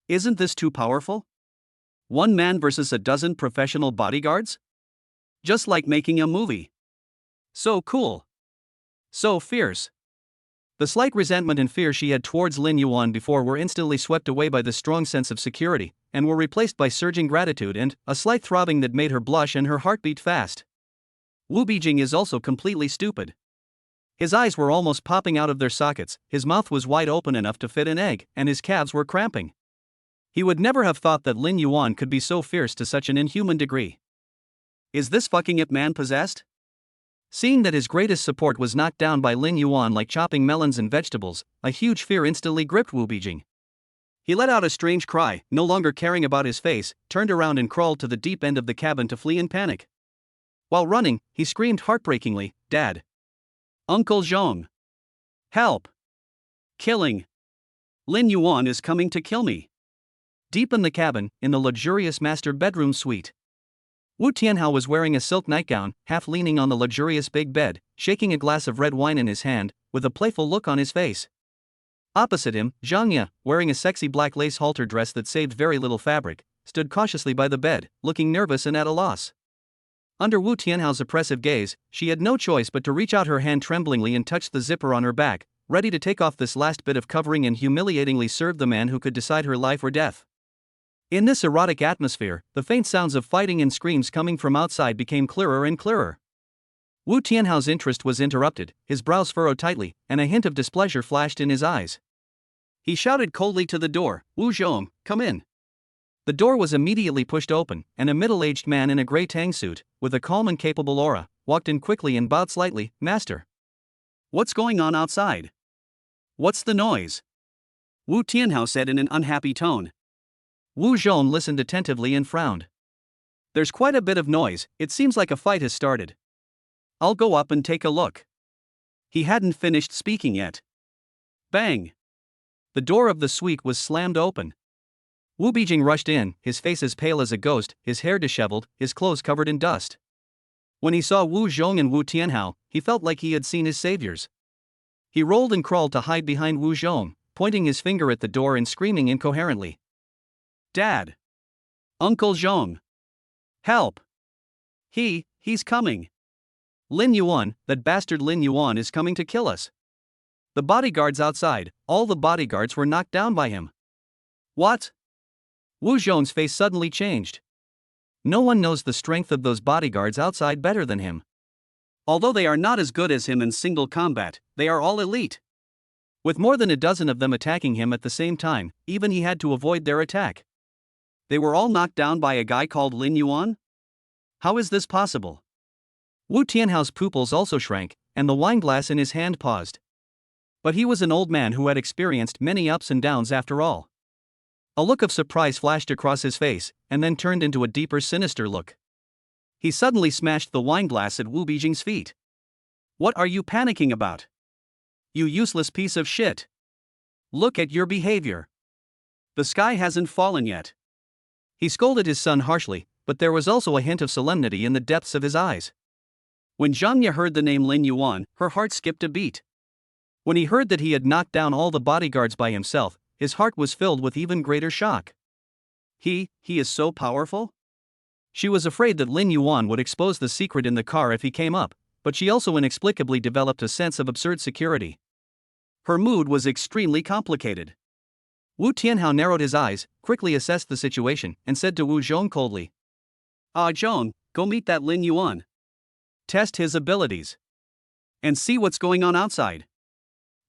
S1: Isn't this too powerful? One man versus a dozen professional bodyguards? Just like making a movie. So cool. So fierce. The slight resentment and fear she had towards Lin Yuan before were instantly swept away by the strong sense of security, and were replaced by surging gratitude and a slight throbbing that made her blush and her heart beat fast. Wu Bijing is also completely stupid. His eyes were almost popping out of their sockets, his mouth was wide open enough to fit an egg, and his calves were cramping. He would never have thought that Lin Yuan could be so fierce to such an inhuman degree. Is this fucking Ip Man possessed? Seeing that his greatest support was knocked down by Lin Yuan like chopping melons and vegetables, a huge fear instantly gripped Wu Bijing. He let out a strange cry, no longer caring about his face, turned around and crawled to the deep end of the cabin to flee in panic. While running, he screamed heartbreakingly, "Dad! Uncle Zhong! Help! Killing! Lin Yuan is coming to kill me!" Deep in the cabin, in the luxurious master bedroom suite, Wu Tianhao was wearing a silk nightgown, half leaning on the luxurious big bed, shaking a glass of red wine in his hand, with a playful look on his face. Opposite him, Zhang Ye, wearing a sexy black lace halter dress that saved very little fabric, stood cautiously by the bed, looking nervous and at a loss. Under Wu Tianhao's oppressive gaze, she had no choice but to reach out her hand tremblingly and touch the zipper on her back, ready to take off this last bit of covering and humiliatingly serve the man who could decide her life or death. In this erotic atmosphere, the faint sounds of fighting and screams coming from outside became clearer and clearer. Wu Tianhao's interest was interrupted, his brows furrowed tightly, and a hint of displeasure flashed in his eyes. He shouted coldly to the door, "Wu Zhong, come in." The door was immediately pushed open, and a middle-aged man in a grey tang suit, with a calm and capable aura, walked in quickly and bowed slightly, "Master. What's going on outside? What's the noise?" Wu Tianhao said in an unhappy tone. Wu Zhong listened attentively and frowned. "There's quite a bit of noise, it seems like a fight has started. I'll go up and take a look." He hadn't finished speaking yet. Bang! The door of the suite was slammed open. Wu Bijing rushed in, his face as pale as a ghost, his hair disheveled, his clothes covered in dust. When he saw Wu Zhong and Wu Tianhao, he felt like he had seen his saviors. He rolled and crawled to hide behind Wu Zhong, pointing his finger at the door and screaming incoherently. "Dad! Uncle Zhong! Help! He's coming! Lin Yuan, that bastard Lin Yuan is coming to kill us! The bodyguards outside, all the bodyguards were knocked down by him." "What?" Wu Zhong's face suddenly changed. No one knows the strength of those bodyguards outside better than him. Although they are not as good as him in single combat, they are all elite. With more than a dozen of them attacking him at the same time, even he had to avoid their attack. They were all knocked down by a guy called Lin Yuan? How is this possible? Wu Tianhao's pupils also shrank, and the wineglass in his hand paused. But he was an old man who had experienced many ups and downs after all. A look of surprise flashed across his face, and then turned into a deeper, sinister look. He suddenly smashed the wineglass at Wu Bijing's feet. "What are you panicking about? You useless piece of shit! Look at your behavior. The sky hasn't fallen yet." He scolded his son harshly, but there was also a hint of solemnity in the depths of his eyes. When Zhang Ye heard the name Lin Yuan, her heart skipped a beat. When he heard that he had knocked down all the bodyguards by himself, his heart was filled with even greater shock. He is so powerful? She was afraid that Lin Yuan would expose the secret in the car if he came up, but she also inexplicably developed a sense of absurd security. Her mood was extremely complicated. Wu Tianhao narrowed his eyes, quickly assessed the situation, and said to Wu Zhong coldly, Zhong, go meet that Lin Yuan. Test his abilities. And see what's going on outside."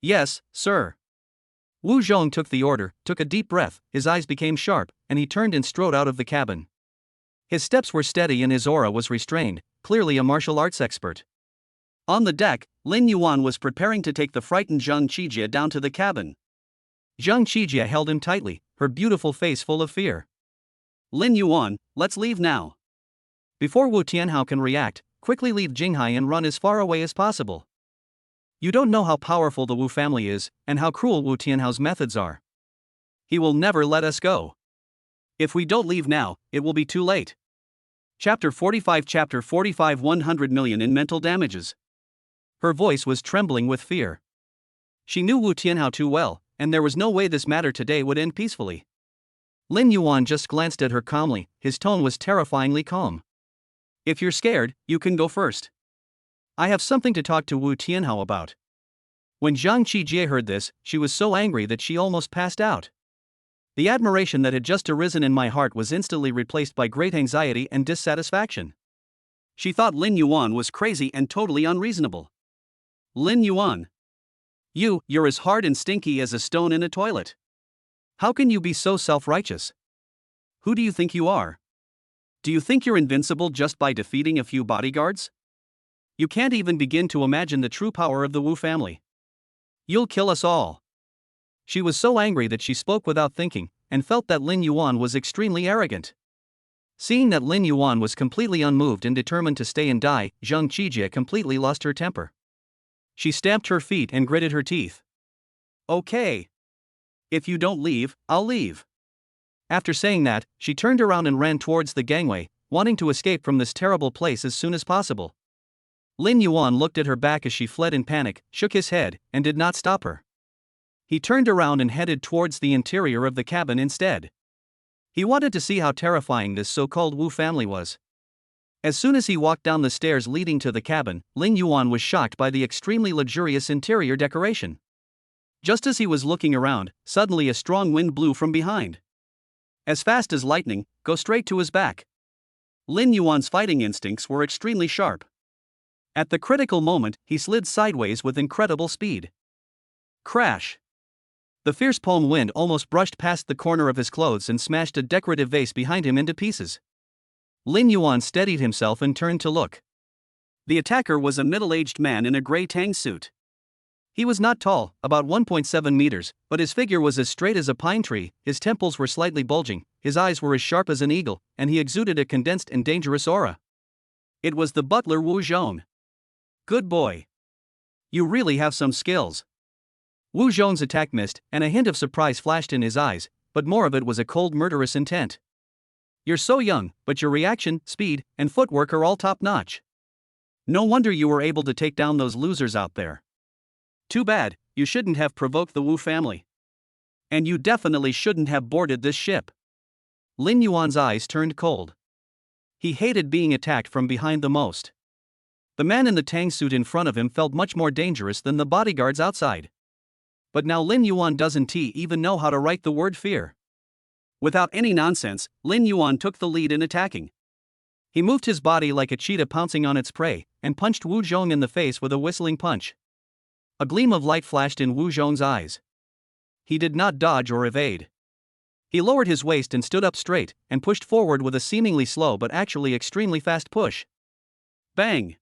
S1: "Yes, sir." Wu Zhong took the order, took a deep breath, his eyes became sharp, and he turned and strode out of the cabin. His steps were steady and his aura was restrained, clearly a martial arts expert. On the deck, Lin Yuan was preparing to take the frightened Zhang Qijie down to the cabin. Zhang Qijie held him tightly, her beautiful face full of fear. Lin Yuan, let's leave now. Before Wu Tianhao can react, quickly leave Jinghai and run as far away as possible. You don't know how powerful the Wu family is, and how cruel Wu Tianhao's methods are. He will never let us go. If we don't leave now, it will be too late. Chapter 45 100 million in mental damages. Her voice was trembling with fear. She knew Wu Tianhao too well, and there was no way this matter today would end peacefully. Lin Yuan just glanced at her calmly, his tone was terrifyingly calm. If you're scared, you can go first. I have something to talk to Wu Tianhao about. When Zhang Qijie heard this, she was so angry that she almost passed out. The admiration that had just arisen in my heart was instantly replaced by great anxiety and dissatisfaction. She thought Lin Yuan was crazy and totally unreasonable. Lin Yuan. You're as hard and stinky as a stone in a toilet. How can you be so self-righteous? Who do you think you are? Do you think you're invincible just by defeating a few bodyguards? You can't even begin to imagine the true power of the Wu family. You'll kill us all. She was so angry that she spoke without thinking, and felt that Lin Yuan was extremely arrogant. Seeing that Lin Yuan was completely unmoved and determined to stay and die, Zhang Qijie completely lost her temper. She stamped her feet and gritted her teeth. Okay. If you don't leave, I'll leave. After saying that, she turned around and ran towards the gangway, wanting to escape from this terrible place as soon as possible. Lin Yuan looked at her back as she fled in panic, shook his head, and did not stop her. He turned around and headed towards the interior of the cabin instead. He wanted to see how terrifying this so-called Wu family was. As soon as he walked down the stairs leading to the cabin, Lin Yuan was shocked by the extremely luxurious interior decoration. Just as he was looking around, suddenly a strong wind blew from behind. As fast as lightning, go straight to his back. Lin Yuan's fighting instincts were extremely sharp. At the critical moment, he slid sideways with incredible speed. Crash! The fierce palm wind almost brushed past the corner of his clothes and smashed a decorative vase behind him into pieces. Lin Yuan steadied himself and turned to look. The attacker was a middle-aged man in a gray tang suit. He was not tall, about 1.7 meters, but his figure was as straight as a pine tree, his temples were slightly bulging, his eyes were as sharp as an eagle, and he exuded a condensed and dangerous aura. It was the butler Wu Zhong. Good boy. You really have some skills. Wu Zhong's attack missed, and a hint of surprise flashed in his eyes, but more of it was a cold murderous intent. You're so young, but your reaction, speed, and footwork are all top-notch. No wonder you were able to take down those losers out there. Too bad, you shouldn't have provoked the Wu family. And you definitely shouldn't have boarded this ship. Lin Yuan's eyes turned cold. He hated being attacked from behind the most. The man in the tang suit in front of him felt much more dangerous than the bodyguards outside. But now Lin Yuan doesn't even know how to write the word fear. Without any nonsense, Lin Yuan took the lead in attacking. He moved his body like a cheetah pouncing on its prey, and punched Wu Zhong in the face with a whistling punch. A gleam of light flashed in Wu Zhong's eyes. He did not dodge or evade. He lowered his waist and stood up straight, and pushed forward with a seemingly slow but actually extremely fast push. Bang!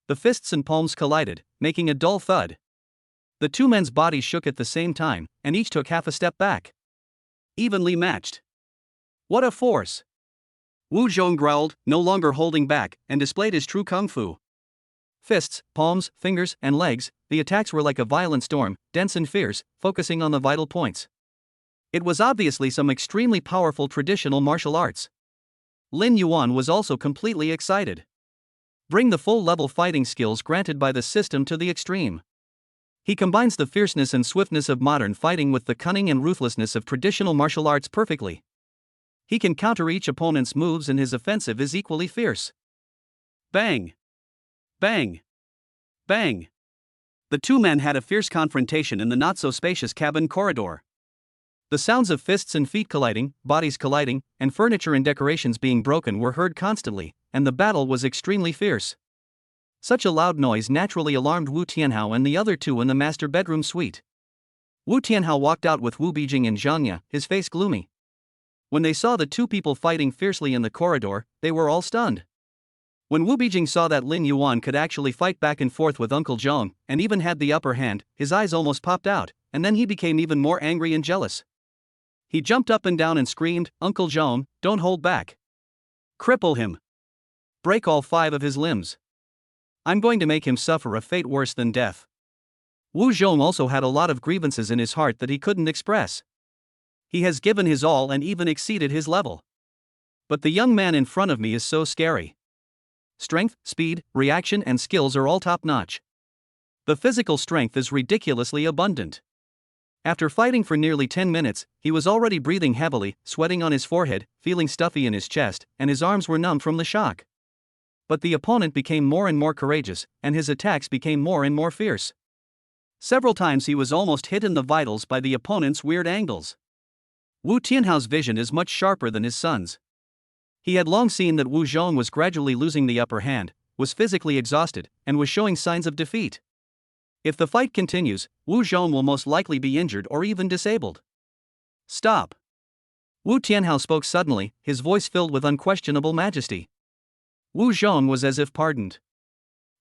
S1: The fists and palms collided, making a dull thud. The two men's bodies shook at the same time, and each took half a step back. Evenly matched. What a force! Wu Zhong growled, no longer holding back, and displayed his true kung fu. Fists, palms, fingers, and legs, the attacks were like a violent storm, dense and fierce, focusing on the vital points. It was obviously some extremely powerful traditional martial arts. Lin Yuan was also completely excited. Bring the full-level fighting skills granted by the system to the extreme. He combines the fierceness and swiftness of modern fighting with the cunning and ruthlessness of traditional martial arts perfectly. He can counter each opponent's moves, and his offensive is equally fierce. Bang! Bang! Bang! The two men had a fierce confrontation in the not-so-spacious cabin corridor. The sounds of fists and feet colliding, bodies colliding, and furniture and decorations being broken were heard constantly, and the battle was extremely fierce. Such a loud noise naturally alarmed Wu Tianhao and the other two in the master bedroom suite. Wu Tianhao walked out with Wu Bijing and Zhang Ya, his face gloomy. When they saw the two people fighting fiercely in the corridor, they were all stunned. When Wu Bijing saw that Lin Yuan could actually fight back and forth with Uncle Zhong, and even had the upper hand, his eyes almost popped out, and then he became even more angry and jealous. He jumped up and down and screamed, "Uncle Zhong, don't hold back. Cripple him. Break all 5 of his limbs. I'm going to make him suffer a fate worse than death. Wu Zhong also had a lot of grievances in his heart that he couldn't express. He has given his all and even exceeded his level. But the young man in front of me is so scary. Strength, speed, reaction, and skills are all top-notch. The physical strength is ridiculously abundant. After fighting for nearly 10 minutes, he was already breathing heavily, sweating on his forehead, feeling stuffy in his chest, and his arms were numb from the shock. But the opponent became more and more courageous, and his attacks became more and more fierce. Several times he was almost hit in the vitals by the opponent's weird angles. Wu Tianhao's vision is much sharper than his son's. He had long seen that Wu Zhong was gradually losing the upper hand, was physically exhausted, and was showing signs of defeat. If the fight continues, Wu Zhong will most likely be injured or even disabled. Stop! Wu Tianhao spoke suddenly, his voice filled with unquestionable majesty. Wu Zhong was as if pardoned.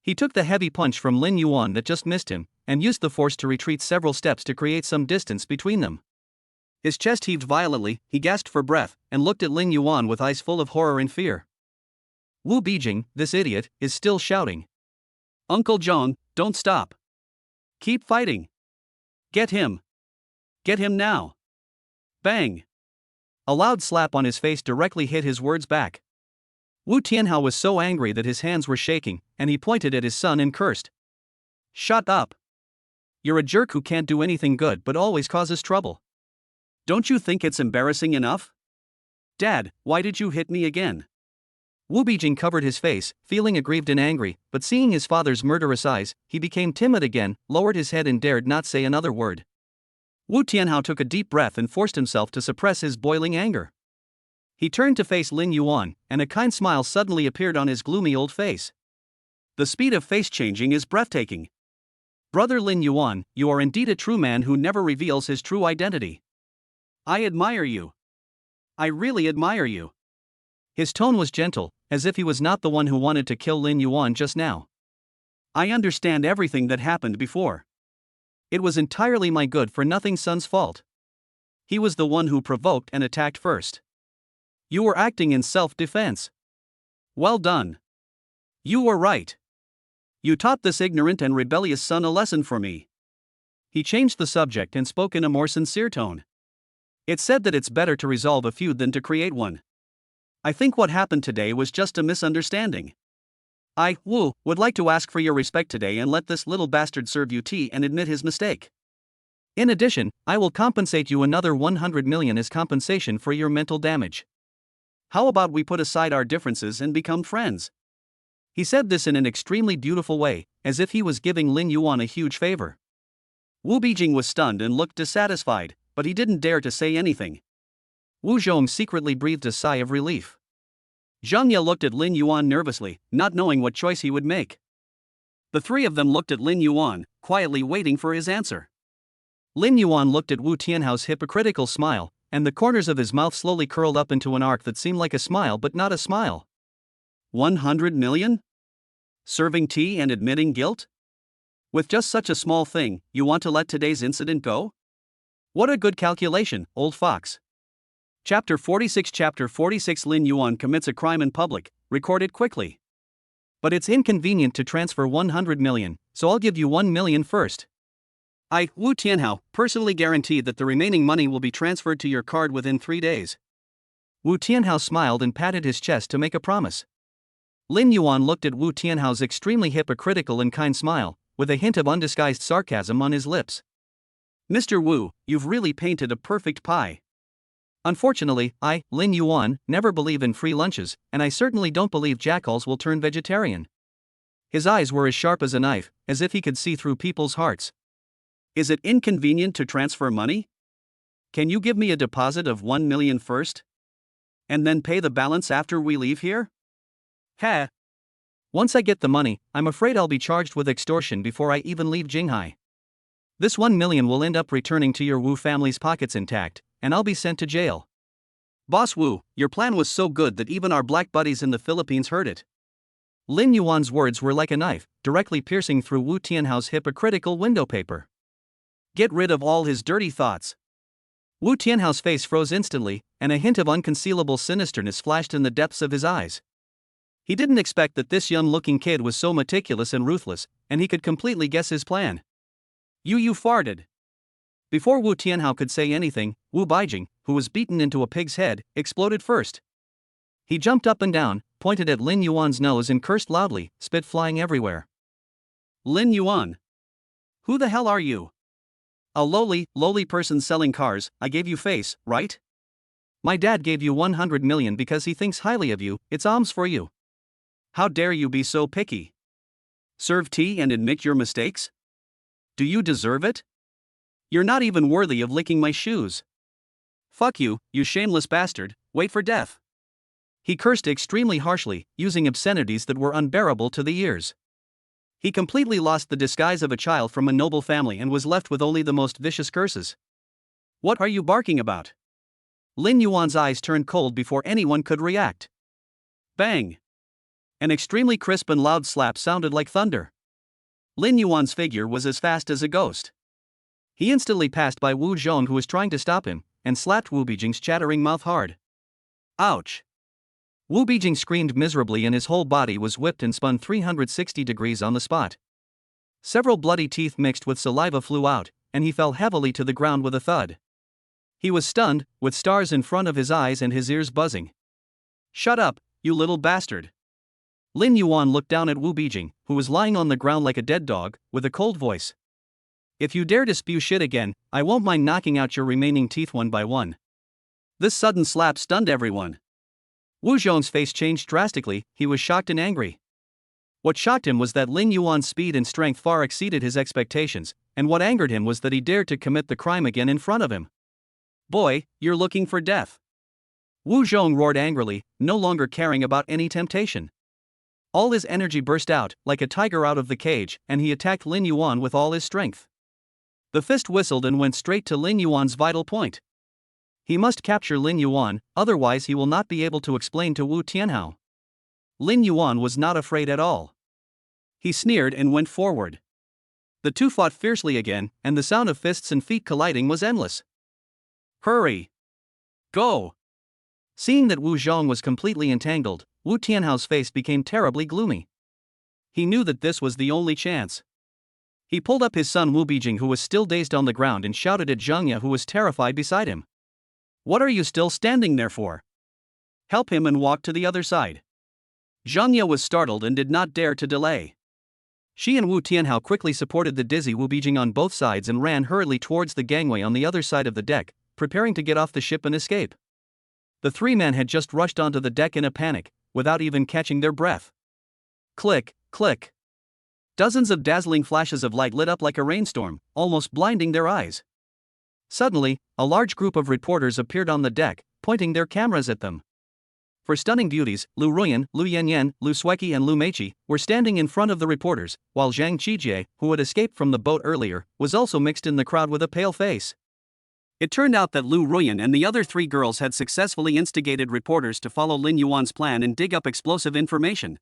S1: He took the heavy punch from Lin Yuan that just missed him, and used the force to retreat several steps to create some distance between them. His chest heaved violently, he gasped for breath, and looked at Lin Yuan with eyes full of horror and fear. Wu Beijing, this idiot, is still shouting. Uncle Zhong, don't stop. Keep fighting. Get him. Get him now. Bang. A loud slap on his face directly hit his words back. Wu Tianhao was so angry that his hands were shaking, and he pointed at his son and cursed. Shut up. You're a jerk who can't do anything good but always causes trouble. Don't you think it's embarrassing enough? Dad, why did you hit me again? Wu Beijing covered his face, feeling aggrieved and angry, but seeing his father's murderous eyes, he became timid again, lowered his head and dared not say another word. Wu Tianhao took a deep breath and forced himself to suppress his boiling anger. He turned to face Lin Yuan, and a kind smile suddenly appeared on his gloomy old face. The speed of face changing is breathtaking. Brother Lin Yuan, you are indeed a true man who never reveals his true identity. I admire you. I really admire you. His tone was gentle, as if he was not the one who wanted to kill Lin Yuan just now. I understand everything that happened before. It was entirely my good-for-nothing son's fault. He was the one who provoked and attacked first. You were acting in self-defense. Well done. You were right. You taught this ignorant and rebellious son a lesson for me. He changed the subject and spoke in a more sincere tone. It's said that it's better to resolve a feud than to create one. I think what happened today was just a misunderstanding. I, Wu, would like to ask for your respect today and let this little bastard serve you tea and admit his mistake. In addition, I will compensate you another 100 million as compensation for your mental damage. How about we put aside our differences and become friends? He said this in an extremely beautiful way, as if he was giving Lin Yuan a huge favor. Wu Beijing was stunned and looked dissatisfied, but he didn't dare to say anything. Wu Zhong secretly breathed a sigh of relief. Zhang Ye looked at Lin Yuan nervously, not knowing what choice he would make. The three of them looked at Lin Yuan, quietly waiting for his answer. Lin Yuan looked at Wu Tianhao's hypocritical smile, and the corners of his mouth slowly curled up into an arc that seemed like a smile but not a smile. 100 million? Serving tea and admitting guilt? With just such a small thing, you want to let today's incident go? What a good calculation, old fox. Chapter 46 Lin Yuan commits a crime in public, recorded quickly. But it's inconvenient to transfer 100 million, so I'll give you 1 million first. I, Wu Tianhao, personally guarantee that the remaining money will be transferred to your card within 3 days. Wu Tianhao smiled and patted his chest to make a promise. Lin Yuan looked at Wu Tianhao's extremely hypocritical and kind smile, with a hint of undisguised sarcasm on his lips. Mr. Wu, you've really painted a perfect pie. Unfortunately, I, Lin Yuan, never believe in free lunches, and I certainly don't believe jackals will turn vegetarian. His eyes were as sharp as a knife, as if he could see through people's hearts. Is it inconvenient to transfer money? Can you give me a deposit of 1 million first? And then pay the balance after we leave here? Heh. Once I get the money, I'm afraid I'll be charged with extortion before I even leave Jinghai. This 1 million will end up returning to your Wu family's pockets intact, and I'll be sent to jail. Boss Wu, your plan was so good that even our black buddies in the Philippines heard it. Lin Yuan's words were like a knife, directly piercing through Wu Tianhao's hypocritical window paper. Get rid of all his dirty thoughts. Wu Tianhao's face froze instantly, and a hint of unconcealable sinisterness flashed in the depths of his eyes. He didn't expect that this young-looking kid was so meticulous and ruthless, and he could completely guess his plan. You farted. Before Wu Tianhao could say anything, Wu Baijing, who was beaten into a pig's head, exploded first. He jumped up and down, pointed at Lin Yuan's nose and cursed loudly, spit flying everywhere. Lin Yuan. Who the hell are you? A lowly person selling cars. I gave you face, right? My dad gave you 100 million because he thinks highly of you. It's alms for you. How dare you be so picky? Serve tea and admit your mistakes? Do you deserve it? You're not even worthy of licking my shoes. Fuck you, you shameless bastard, wait for death. He cursed extremely harshly, using obscenities that were unbearable to the ears. He completely lost the disguise of a child from a noble family and was left with only the most vicious curses. What are you barking about? Lin Yuan's eyes turned cold before anyone could react. Bang! An extremely crisp and loud slap sounded like thunder. Lin Yuan's figure was as fast as a ghost. He instantly passed by Wu Zhong, who was trying to stop him, and slapped Wu Beijing's chattering mouth hard. Ouch! Wu Beijing screamed miserably and his whole body was whipped and spun 360 degrees on the spot. Several bloody teeth mixed with saliva flew out, and he fell heavily to the ground with a thud. He was stunned, with stars in front of his eyes and his ears buzzing. Shut up, you little bastard! Lin Yuan looked down at Wu Beijing, who was lying on the ground like a dead dog, with a cold voice. If you dare to spew shit again, I won't mind knocking out your remaining teeth one by one. This sudden slap stunned everyone. Wu Zhong's face changed drastically. He was shocked and angry. What shocked him was that Lin Yuan's speed and strength far exceeded his expectations, and what angered him was that he dared to commit the crime again in front of him. Boy, you're looking for death. Wu Zhong roared angrily, no longer caring about any temptation. All his energy burst out, like a tiger out of the cage, and he attacked Lin Yuan with all his strength. The fist whistled and went straight to Lin Yuan's vital point. He must capture Lin Yuan, otherwise he will not be able to explain to Wu Tianhao. Lin Yuan was not afraid at all. He sneered and went forward. The two fought fiercely again, and the sound of fists and feet colliding was endless. Hurry! Go! Seeing that Wu Zhong was completely entangled, Wu Tianhao's face became terribly gloomy. He knew that this was the only chance. He pulled up his son Wu Beijing, who was still dazed on the ground, and shouted at Zhang Ye, who was terrified beside him. What are you still standing there for? Help him and walk to the other side. Zhang Ye was startled and did not dare to delay. She and Wu Tianhao quickly supported the dizzy Wu Beijing on both sides and ran hurriedly towards the gangway on the other side of the deck, preparing to get off the ship and escape. The three men had just rushed onto the deck in a panic, without even catching their breath. Click, click. Dozens of dazzling flashes of light lit up like a rainstorm, almost blinding their eyes. Suddenly, a large group of reporters appeared on the deck, pointing their cameras at them. For stunning beauties, Lu Ruyan, Lu Yanyan, Lu Sueki and Lu Meiqi were standing in front of the reporters, while Zhang Qijie, who had escaped from the boat earlier, was also mixed in the crowd with a pale face. It turned out that Lu Ruyan and the other three girls had successfully instigated reporters to follow Lin Yuan's plan and dig up explosive information.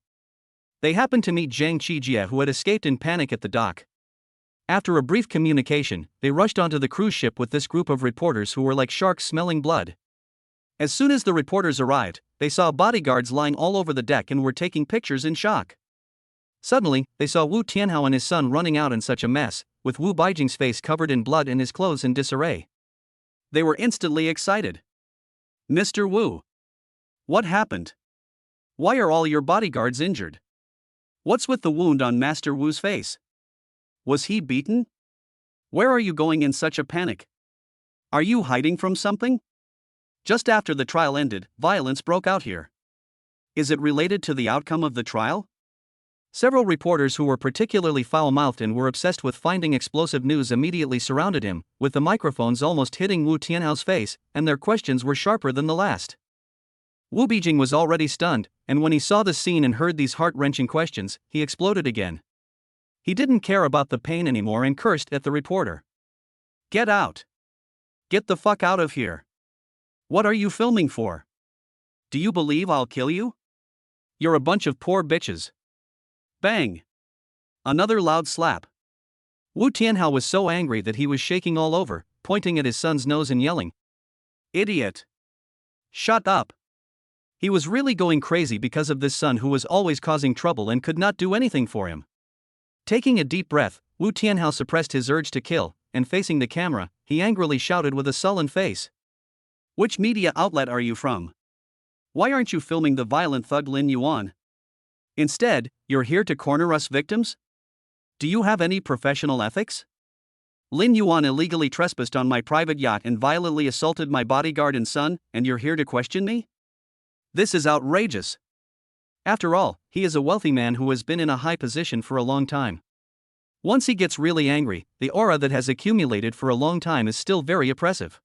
S1: They happened to meet Zhang Qijie, who had escaped in panic at the dock. After a brief communication, they rushed onto the cruise ship with this group of reporters who were like sharks smelling blood. As soon as the reporters arrived, they saw bodyguards lying all over the deck and were taking pictures in shock. Suddenly, they saw Wu Tianhao and his son running out in such a mess, with Wu Baijing's face covered in blood and his clothes in disarray. They were instantly excited. Mr. Wu. What happened? Why are all your bodyguards injured? What's with the wound on Master Wu's face? Was he beaten? Where are you going in such a panic? Are you hiding from something? Just after the trial ended, violence broke out here. Is it related to the outcome of the trial? Several reporters who were particularly foul-mouthed and were obsessed with finding explosive news immediately surrounded him, with the microphones almost hitting Wu Tianhao's face, and their questions were sharper than the last. Wu Beijing was already stunned, and when he saw the scene and heard these heart-wrenching questions, he exploded again. He didn't care about the pain anymore and cursed at the reporter. Get out! Get the fuck out of here! What are you filming for? Do you believe I'll kill you? You're a bunch of poor bitches. Bang! Another loud slap. Wu Tianhao was so angry that he was shaking all over, pointing at his son's nose and yelling, Idiot. Shut up. He was really going crazy because of this son who was always causing trouble and could not do anything for him. Taking a deep breath, Wu Tianhao suppressed his urge to kill, and facing the camera, he angrily shouted with a sullen face. Which media outlet are you from? Why aren't you filming the violent thug Lin Yuan? Instead, you're here to corner us victims? Do you have any professional ethics? Lin Yuan illegally trespassed on my private yacht and violently assaulted my bodyguard and son, and you're here to question me? This is outrageous. After all, he is a wealthy man who has been in a high position for a long time. Once he gets really angry, the aura that has accumulated for a long time is still very oppressive.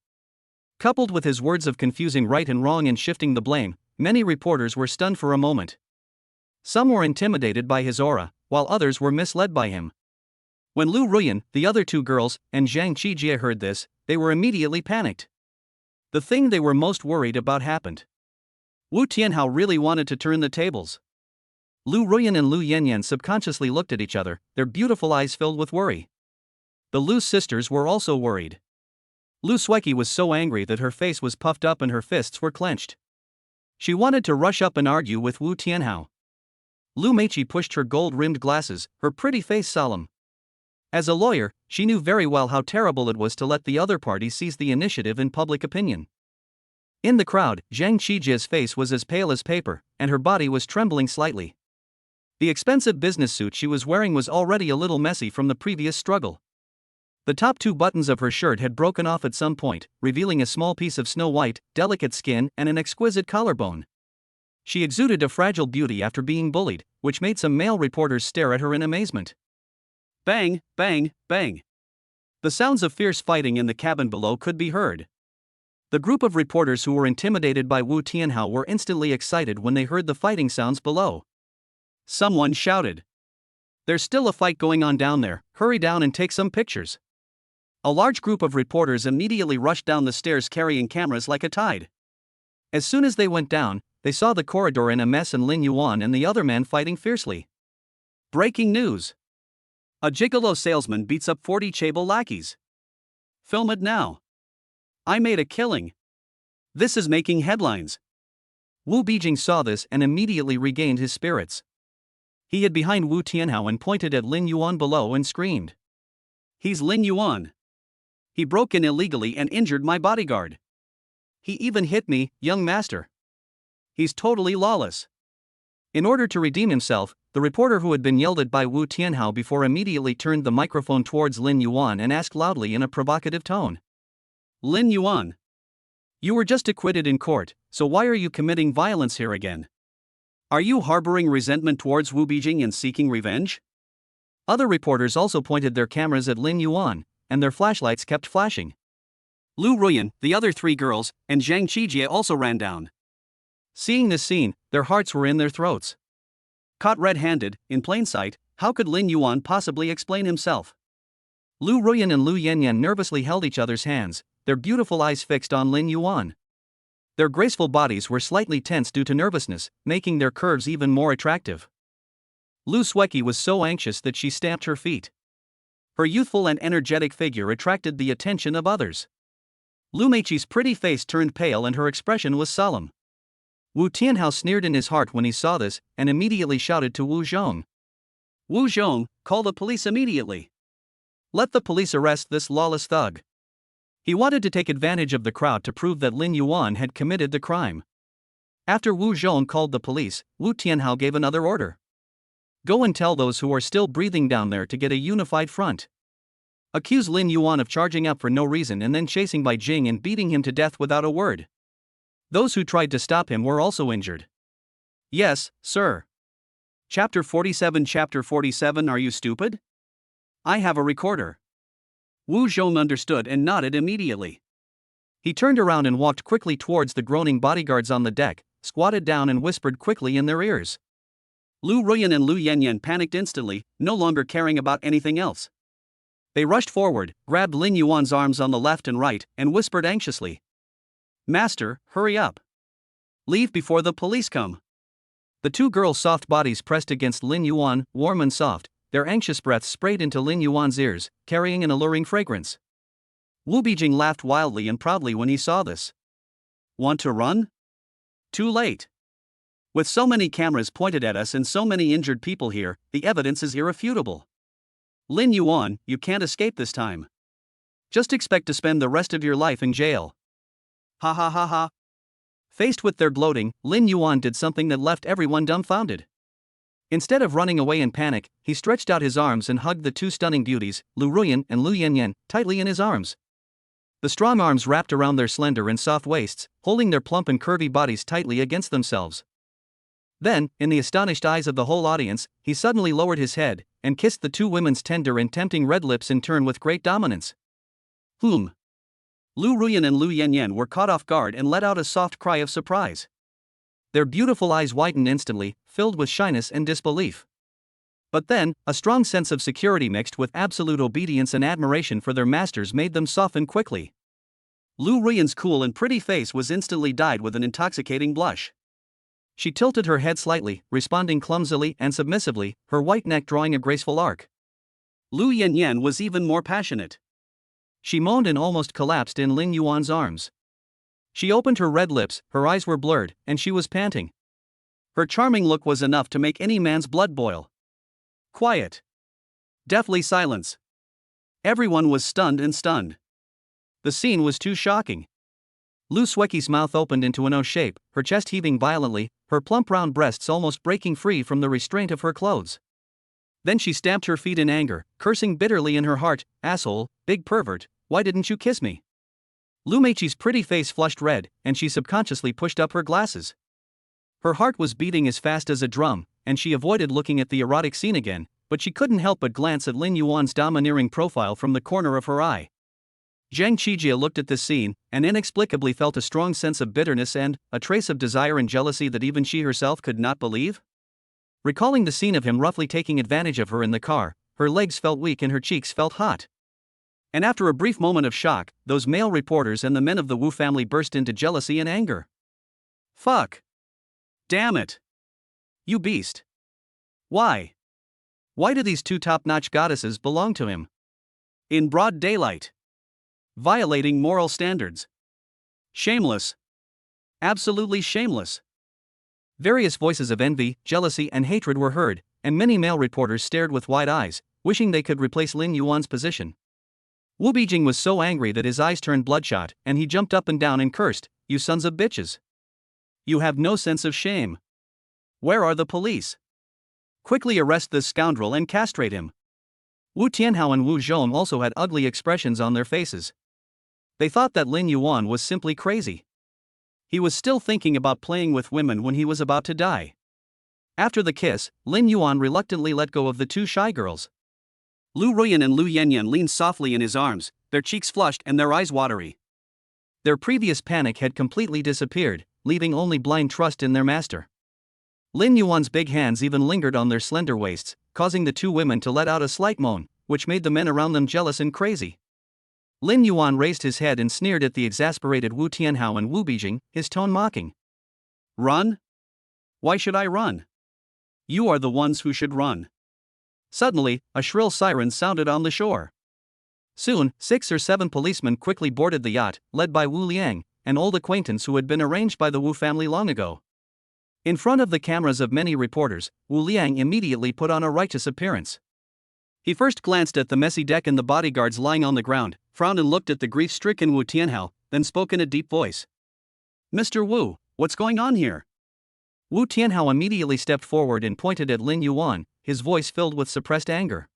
S1: Coupled with his words of confusing right and wrong and shifting the blame, many reporters were stunned for a moment. Some were intimidated by his aura, while others were misled by him. When Lu Ruyan, the other two girls, and Zhang Qijie heard this, they were immediately panicked. The thing they were most worried about happened. Wu Tianhao really wanted to turn the tables. Lu Ruyan and Lu Yanyan subconsciously looked at each other, their beautiful eyes filled with worry. The Lu sisters were also worried. Lu Sueki was so angry that her face was puffed up and her fists were clenched. She wanted to rush up and argue with Wu Tianhao. Lu Meiqi pushed her gold-rimmed glasses, her pretty face solemn. As a lawyer, she knew very well how terrible it was to let the other party seize the initiative in public opinion. In the crowd, Zhang Qijie's face was as pale as paper, and her body was trembling slightly. The expensive business suit she was wearing was already a little messy from the previous struggle. The top two buttons of her shirt had broken off at some point, revealing a small piece of snow-white, delicate skin and an exquisite collarbone. She exuded a fragile beauty after being bullied, which made some male reporters stare at her in amazement. Bang, bang, bang. The sounds of fierce fighting in the cabin below could be heard. The group of reporters who were intimidated by Wu Tianhao were instantly excited when they heard the fighting sounds below. Someone shouted. There's still a fight going on down there, hurry down and take some pictures. A large group of reporters immediately rushed down the stairs carrying cameras like a tide. As soon as they went down, they saw the corridor in a mess and Lin Yuan and the other man fighting fiercely. Breaking news. A gigolo salesman beats up 40 chaebol lackeys. Film it now. I made a killing. This is making headlines. Wu Beijing saw this and immediately regained his spirits. He hid behind Wu Tianhao and pointed at Lin Yuan below and screamed. He's Lin Yuan. He broke in illegally and injured my bodyguard. He even hit me, young master. He's totally lawless. In order to redeem himself, the reporter who had been yelled at by Wu Tianhao before immediately turned the microphone towards Lin Yuan and asked loudly in a provocative tone. Lin Yuan. You were just acquitted in court, so why are you committing violence here again? Are you harboring resentment towards Wu Beijing and seeking revenge? Other reporters also pointed their cameras at Lin Yuan, and their flashlights kept flashing. Lu Ruyan, the other three girls, and Zhang Qijie also ran down. Seeing this scene, their hearts were in their throats. Caught red-handed, in plain sight, how could Lin Yuan possibly explain himself? Lu Ruyan and Lu Yanyan nervously held each other's hands, their beautiful eyes fixed on Lin Yuan. Their graceful bodies were slightly tense due to nervousness, making their curves even more attractive. Lu Sueki was so anxious that she stamped her feet. Her youthful and energetic figure attracted the attention of others. Lu Meiqi's pretty face turned pale and her expression was solemn. Wu Tianhao sneered in his heart when he saw this, and immediately shouted to Wu Zhong. Wu Zhong, call the police immediately. Let the police arrest this lawless thug. He wanted to take advantage of the crowd to prove that Lin Yuan had committed the crime. After Wu Zhong called the police, Wu Tianhao gave another order. Go and tell those who are still breathing down there to get a unified front. Accuse Lin Yuan of charging up for no reason and then chasing by Jing and beating him to death without a word. Those who tried to stop him were also injured. Yes, sir. Chapter 47. Are you stupid? I have a recorder. Wu Zhong understood and nodded immediately. He turned around and walked quickly towards the groaning bodyguards on the deck, squatted down and whispered quickly in their ears. Lu Ruyan and Lu Yanyan panicked instantly, no longer caring about anything else. They rushed forward, grabbed Lin Yuan's arms on the left and right, and whispered anxiously. Master, hurry up. Leave before the police come. The two girls' soft bodies pressed against Lin Yuan, warm and soft, their anxious breaths sprayed into Lin Yuan's ears, carrying an alluring fragrance. Wu Beijing laughed wildly and proudly when he saw this. Want to run? Too late. With so many cameras pointed at us and so many injured people here, the evidence is irrefutable. Lin Yuan, you can't escape this time. Just expect to spend the rest of your life in jail. Ha ha ha ha. Faced with their gloating, Lin Yuan did something that left everyone dumbfounded. Instead of running away in panic, he stretched out his arms and hugged the two stunning beauties, Lu Ruyan and Lu Yanyan, tightly in his arms. The strong arms wrapped around their slender and soft waists, holding their plump and curvy bodies tightly against themselves. Then, in the astonished eyes of the whole audience, he suddenly lowered his head and kissed the two women's tender and tempting red lips in turn with great dominance. Lu Ruyan and Lu Yanyan were caught off guard and let out a soft cry of surprise. Their beautiful eyes widened instantly, filled with shyness and disbelief. But then, a strong sense of security mixed with absolute obedience and admiration for their masters made them soften quickly. Lu Ruyan's cool and pretty face was instantly dyed with an intoxicating blush. She tilted her head slightly, responding clumsily and submissively, her white neck drawing a graceful arc. Lu Yanyan was even more passionate. She moaned and almost collapsed in Lin Yuan's arms. She opened her red lips, her eyes were blurred, and she was panting. Her charming look was enough to make any man's blood boil. Quiet. Deathly silence. Everyone was stunned. The scene was too shocking. Lu Sueki's mouth opened into an O shape, her chest heaving violently, her plump round breasts almost breaking free from the restraint of her clothes. Then she stamped her feet in anger, cursing bitterly in her heart, "Asshole, big pervert, why didn't you kiss me?" Lu Meiqi's pretty face flushed red, and she subconsciously pushed up her glasses. Her heart was beating as fast as a drum, and she avoided looking at the erotic scene again, but she couldn't help but glance at Lin Yuan's domineering profile from the corner of her eye. Zhang Qijie looked at this scene, and inexplicably felt a strong sense of bitterness and a trace of desire and jealousy that even she herself could not believe. Recalling the scene of him roughly taking advantage of her in the car, her legs felt weak and her cheeks felt hot. And after a brief moment of shock, those male reporters and the men of the Wu family burst into jealousy and anger. Fuck. Damn it. You beast. Why? Why do these two top-notch goddesses belong to him? In broad daylight. Violating moral standards. Shameless. Absolutely shameless. Various voices of envy, jealousy, and hatred were heard, and many male reporters stared with wide eyes, wishing they could replace Lin Yuan's position. Wu Beijing was so angry that his eyes turned bloodshot, and he jumped up and down and cursed, "You sons of bitches. You have no sense of shame. Where are the police? Quickly arrest this scoundrel and castrate him." Wu Tianhao and Wu Zhong also had ugly expressions on their faces. They thought that Lin Yuan was simply crazy. He was still thinking about playing with women when he was about to die. After the kiss, Lin Yuan reluctantly let go of the two shy girls. Lu Ruyan and Lu Yanyan leaned softly in his arms, their cheeks flushed and their eyes watery. Their previous panic had completely disappeared, leaving only blind trust in their master. Lin Yuan's big hands even lingered on their slender waists, causing the two women to let out a slight moan, which made the men around them jealous and crazy. Lin Yuan raised his head and sneered at the exasperated Wu Tianhao and Wu Beijing, his tone mocking. Run? Why should I run? You are the ones who should run. Suddenly, a shrill siren sounded on the shore. Soon, 6 or 7 policemen quickly boarded the yacht, led by Wu Liang, an old acquaintance who had been arranged by the Wu family long ago. In front of the cameras of many reporters, Wu Liang immediately put on a righteous appearance. He first glanced at the messy deck and the bodyguards lying on the ground, frowned and looked at the grief-stricken Wu Tianhao, then spoke in a deep voice. "Mr. Wu, what's going on here?" Wu Tianhao immediately stepped forward and pointed at Lin Yuan, his voice filled with suppressed anger.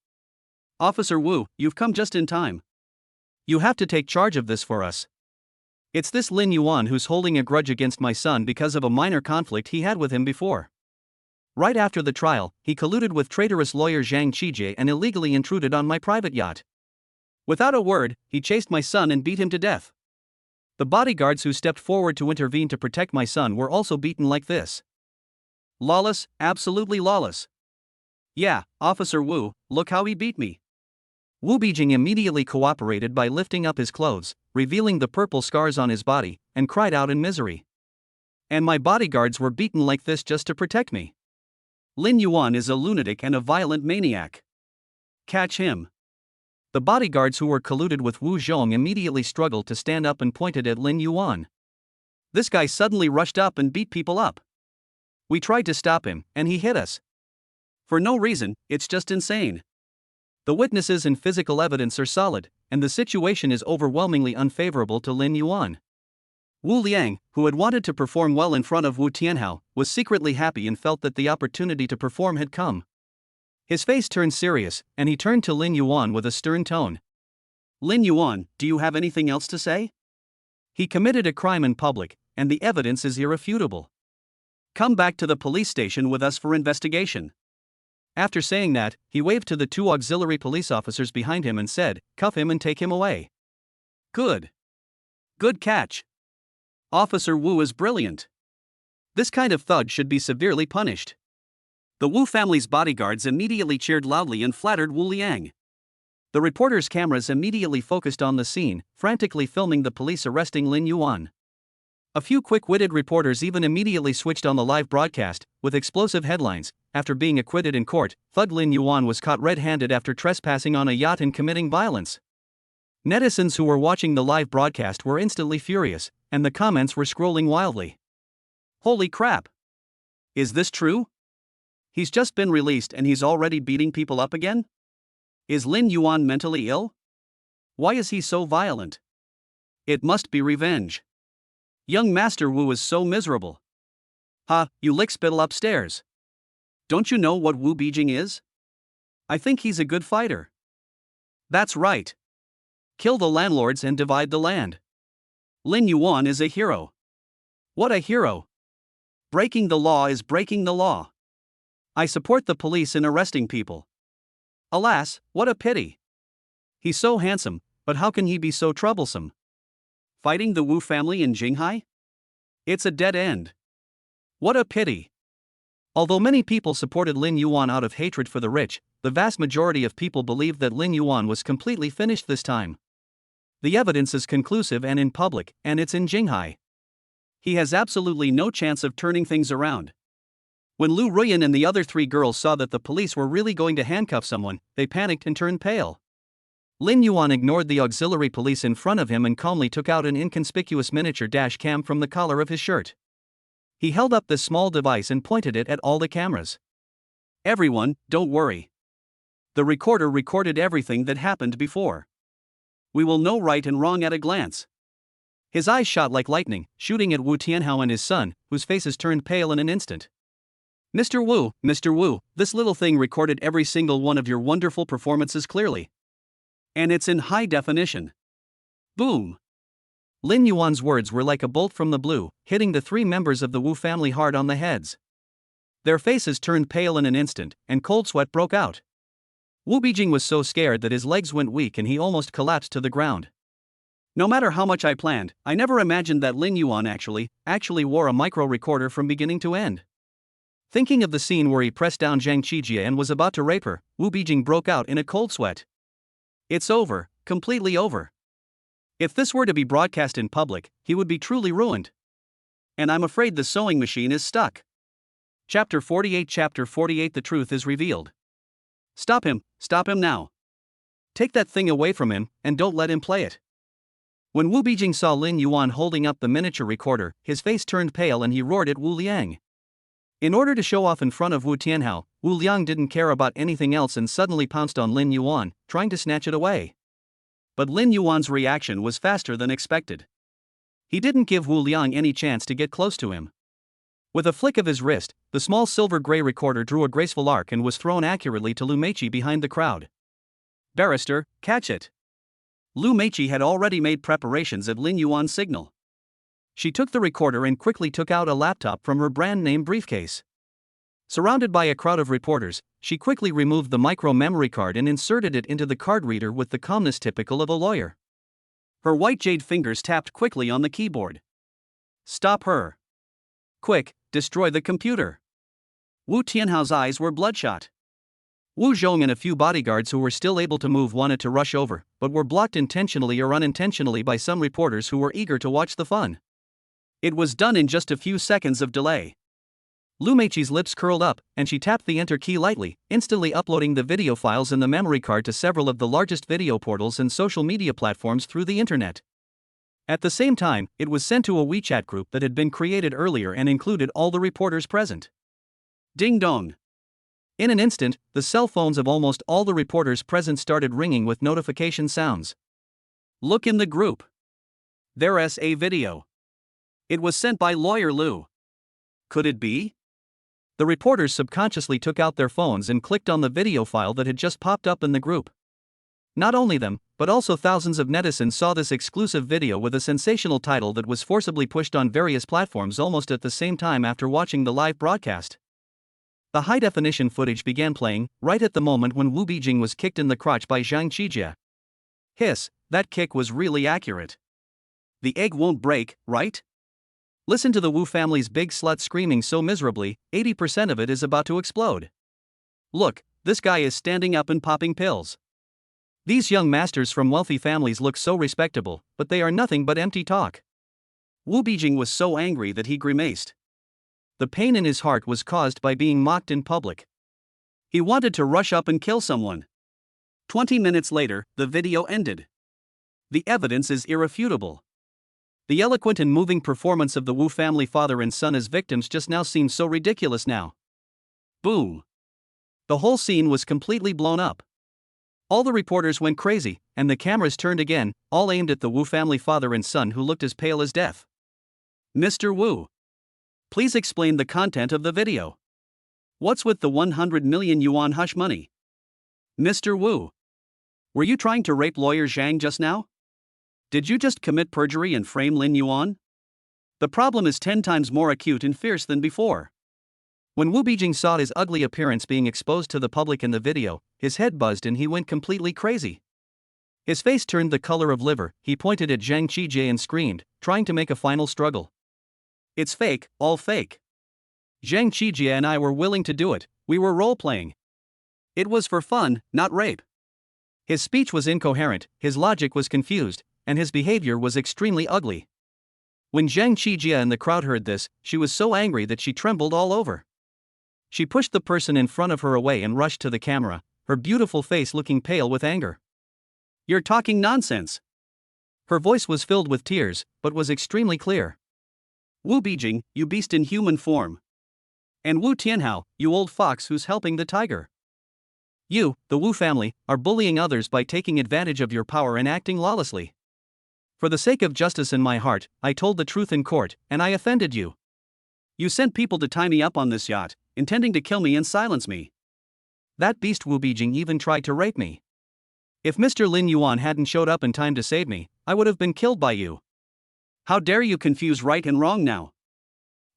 S1: "Officer Wu, you've come just in time. You have to take charge of this for us. It's this Lin Yuan who's holding a grudge against my son because of a minor conflict he had with him before. Right after the trial, he colluded with traitorous lawyer Zhang Qijie and illegally intruded on my private yacht. Without a word, he chased my son and beat him to death. The bodyguards who stepped forward to intervene to protect my son were also beaten like this. Lawless, absolutely lawless. Yeah, Officer Wu, look how he beat me." Wu Beijing immediately cooperated by lifting up his clothes, revealing the purple scars on his body, and cried out in misery. "And my bodyguards were beaten like this just to protect me. Lin Yuan is a lunatic and a violent maniac. Catch him." The bodyguards who were colluded with Wu Zhong immediately struggled to stand up and pointed at Lin Yuan. This guy suddenly rushed up and beat people up. We tried to stop him, and he hit us. For no reason, it's just insane. The witnesses and physical evidence are solid, and the situation is overwhelmingly unfavorable to Lin Yuan. Wu Liang, who had wanted to perform well in front of Wu Tianhao, was secretly happy and felt that the opportunity to perform had come. His face turned serious, and he turned to Lin Yuan with a stern tone. Lin Yuan, do you have anything else to say? He committed a crime in public, and the evidence is irrefutable. Come back to the police station with us for investigation. After saying that, he waved to the two auxiliary police officers behind him and said, cuff him and take him away. Good. Good catch. Officer Wu is brilliant. This kind of thug should be severely punished. The Wu family's bodyguards immediately cheered loudly and flattered Wu Liang. The reporters' cameras immediately focused on the scene, frantically filming the police arresting Lin Yuan. A few quick-witted reporters even immediately switched on the live broadcast, with explosive headlines. After being acquitted in court, thug Lin Yuan was caught red-handed after trespassing on a yacht and committing violence. Netizens who were watching the live broadcast were instantly furious, and the comments were scrolling wildly. Holy crap! Is this true? He's just been released and he's already beating people up again? Is Lin Yuan mentally ill? Why is he so violent? It must be revenge. Young Master Wu is so miserable. Ha, you lickspittle upstairs. Don't you know what Wu Beijing is? I think he's a good fighter. That's right. Kill the landlords and divide the land. Lin Yuan is a hero. What a hero. Breaking the law is breaking the law. I support the police in arresting people. Alas, what a pity. He's so handsome, but how can he be so troublesome? Fighting the Wu family in Jinghai? It's a dead end. What a pity. Although many people supported Lin Yuan out of hatred for the rich, the vast majority of people believed that Lin Yuan was completely finished this time. The evidence is conclusive and in public, and it's in Jinghai. He has absolutely no chance of turning things around. When Lu Ruyan and the other three girls saw that the police were really going to handcuff someone, they panicked and turned pale. Lin Yuan ignored the auxiliary police in front of him and calmly took out an inconspicuous miniature dash cam from the collar of his shirt. He held up this small device and pointed it at all the cameras. Everyone, don't worry. The recorder recorded everything that happened before. We will know right and wrong at a glance. His eyes shot like lightning, shooting at Wu Tianhao and his son, whose faces turned pale in an instant. Mr. Wu, this little thing recorded every single one of your wonderful performances clearly. And it's in high definition. Boom! Lin Yuan's words were like a bolt from the blue, hitting the three members of the Wu family hard on the heads. Their faces turned pale in an instant, and cold sweat broke out. Wu Beijing was so scared that his legs went weak and he almost collapsed to the ground. No matter how much I planned, I never imagined that Lin Yuan actually wore a micro recorder from beginning to end. Thinking of the scene where he pressed down Zhang Qijie and was about to rape her, Wu Beijing broke out in a cold sweat. It's over, completely over. If this were to be broadcast in public, he would be truly ruined. And I'm afraid the sewing machine is stuck. Chapter 48 The truth is revealed. Stop him now. Take that thing away from him, and don't let him play it. When Wu Beijing saw Lin Yuan holding up the miniature recorder, his face turned pale and he roared at Wu Liang. In order to show off in front of Wu Tianhao, Wu Liang didn't care about anything else and suddenly pounced on Lin Yuan, trying to snatch it away. But Lin Yuan's reaction was faster than expected. He didn't give Wu Liang any chance to get close to him. With a flick of his wrist, the small silver-gray recorder drew a graceful arc and was thrown accurately to Lu Meiqi behind the crowd. Barrister, catch it. Lu Meiqi had already made preparations at Lin Yuan's signal. She took the recorder and quickly took out a laptop from her brand-name briefcase. Surrounded by a crowd of reporters, she quickly removed the micro-memory card and inserted it into the card reader with the calmness typical of a lawyer. Her white jade fingers tapped quickly on the keyboard. Stop her. Quick, destroy the computer. Wu Tianhao's eyes were bloodshot. Wu Zhong and a few bodyguards who were still able to move wanted to rush over, but were blocked intentionally or unintentionally by some reporters who were eager to watch the fun. It was done in just a few seconds of delay. Lu Meiqi's lips curled up, and she tapped the enter key lightly, instantly uploading the video files in the memory card to several of the largest video portals and social media platforms through the internet. At the same time, it was sent to a WeChat group that had been created earlier and included all the reporters present. Ding dong. In an instant, the cell phones of almost all the reporters present started ringing with notification sounds. Look in the group. There's a video. It was sent by Lawyer Lou. Could it be? The reporters subconsciously took out their phones and clicked on the video file that had just popped up in the group. Not only them, but also thousands of netizens saw this exclusive video with a sensational title that was forcibly pushed on various platforms almost at the same time after watching the live broadcast. The high-definition footage began playing, right at the moment when Wu Beijing was kicked in the crotch by Zhang Qijie. Hiss, that kick was really accurate. The egg won't break, right? Listen to the Wu family's big slut screaming so miserably, 80% of it is about to explode. Look, this guy is standing up and popping pills. These young masters from wealthy families look so respectable, but they are nothing but empty talk. Wu Beijing was so angry that he grimaced. The pain in his heart was caused by being mocked in public. He wanted to rush up and kill someone. 20 minutes later, the video ended. The evidence is irrefutable. The eloquent and moving performance of the Wu family father and son as victims just now seemed so ridiculous now. Boom. The whole scene was completely blown up. All the reporters went crazy, and the cameras turned again, all aimed at the Wu family father and son who looked as pale as death. Mr. Wu, please explain the content of the video. What's with the 100 million yuan hush money? Mr. Wu, were you trying to rape lawyer Zhang just now? Did you just commit perjury and frame Lin Yuan? The problem is 10 times more acute and fierce than before. When Wu Beijing saw his ugly appearance being exposed to the public in the video, his head buzzed and he went completely crazy. His face turned the color of liver, he pointed at Zhang Qijie and screamed, trying to make a final struggle. It's fake, all fake. Zhang Qijie and I were willing to do it, we were role-playing. It was for fun, not rape. His speech was incoherent, his logic was confused, and his behavior was extremely ugly. When Zhang Qijie and the crowd heard this, she was so angry that she trembled all over. She pushed the person in front of her away and rushed to the camera, her beautiful face looking pale with anger. You're talking nonsense. Her voice was filled with tears, but was extremely clear. Wu Beijing, you beast in human form. And Wu Tianhao, you old fox who's helping the tiger. You, the Wu family, are bullying others by taking advantage of your power and acting lawlessly. For the sake of justice in my heart, I told the truth in court, and I offended you. You sent people to tie me up on this yacht, intending to kill me and silence me. That beast Wu Beijing even tried to rape me. If Mr. Lin Yuan hadn't showed up in time to save me, I would have been killed by you. How dare you confuse right and wrong now?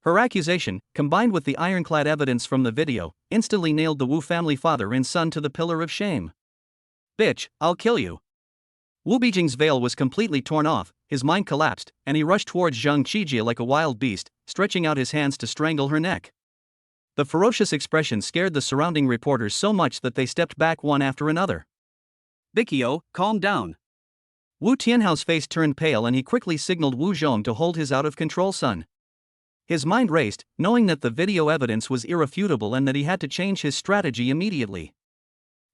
S1: Her accusation, combined with the ironclad evidence from the video, instantly nailed the Wu family father and son to the pillar of shame. Bitch, I'll kill you. Wu Beijing's veil was completely torn off, his mind collapsed, and he rushed towards Zhang Qijie like a wild beast, stretching out his hands to strangle her neck. The ferocious expression scared the surrounding reporters so much that they stepped back one after another. Bikio, calm down. Wu Tianhao's face turned pale and he quickly signaled Wu Zhong to hold his out-of-control son. His mind raced, knowing that the video evidence was irrefutable and that he had to change his strategy immediately.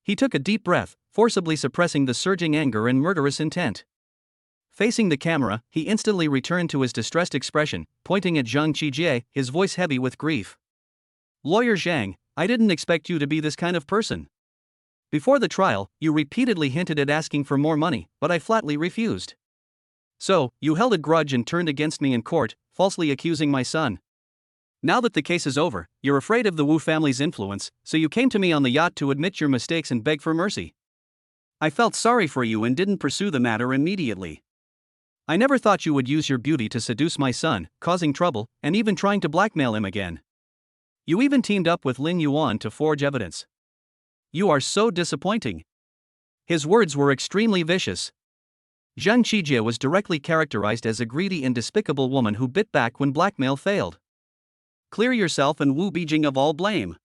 S1: He took a deep breath, forcibly suppressing the surging anger and murderous intent. Facing the camera, he instantly returned to his distressed expression, pointing at Zhang Qijie, his voice heavy with grief. Lawyer Zhang, I didn't expect you to be this kind of person. Before the trial, you repeatedly hinted at asking for more money, but I flatly refused. So, you held a grudge and turned against me in court, falsely accusing my son. Now that the case is over, you're afraid of the Wu family's influence, so you came to me on the yacht to admit your mistakes and beg for mercy. I felt sorry for you and didn't pursue the matter immediately. I never thought you would use your beauty to seduce my son, causing trouble, and even trying to blackmail him again. You even teamed up with Lin Yuan to forge evidence. You are so disappointing. His words were extremely vicious. Zhang Qijie was directly characterized as a greedy and despicable woman who bit back when blackmail failed. Clear yourself and Wu Beijing of all blame.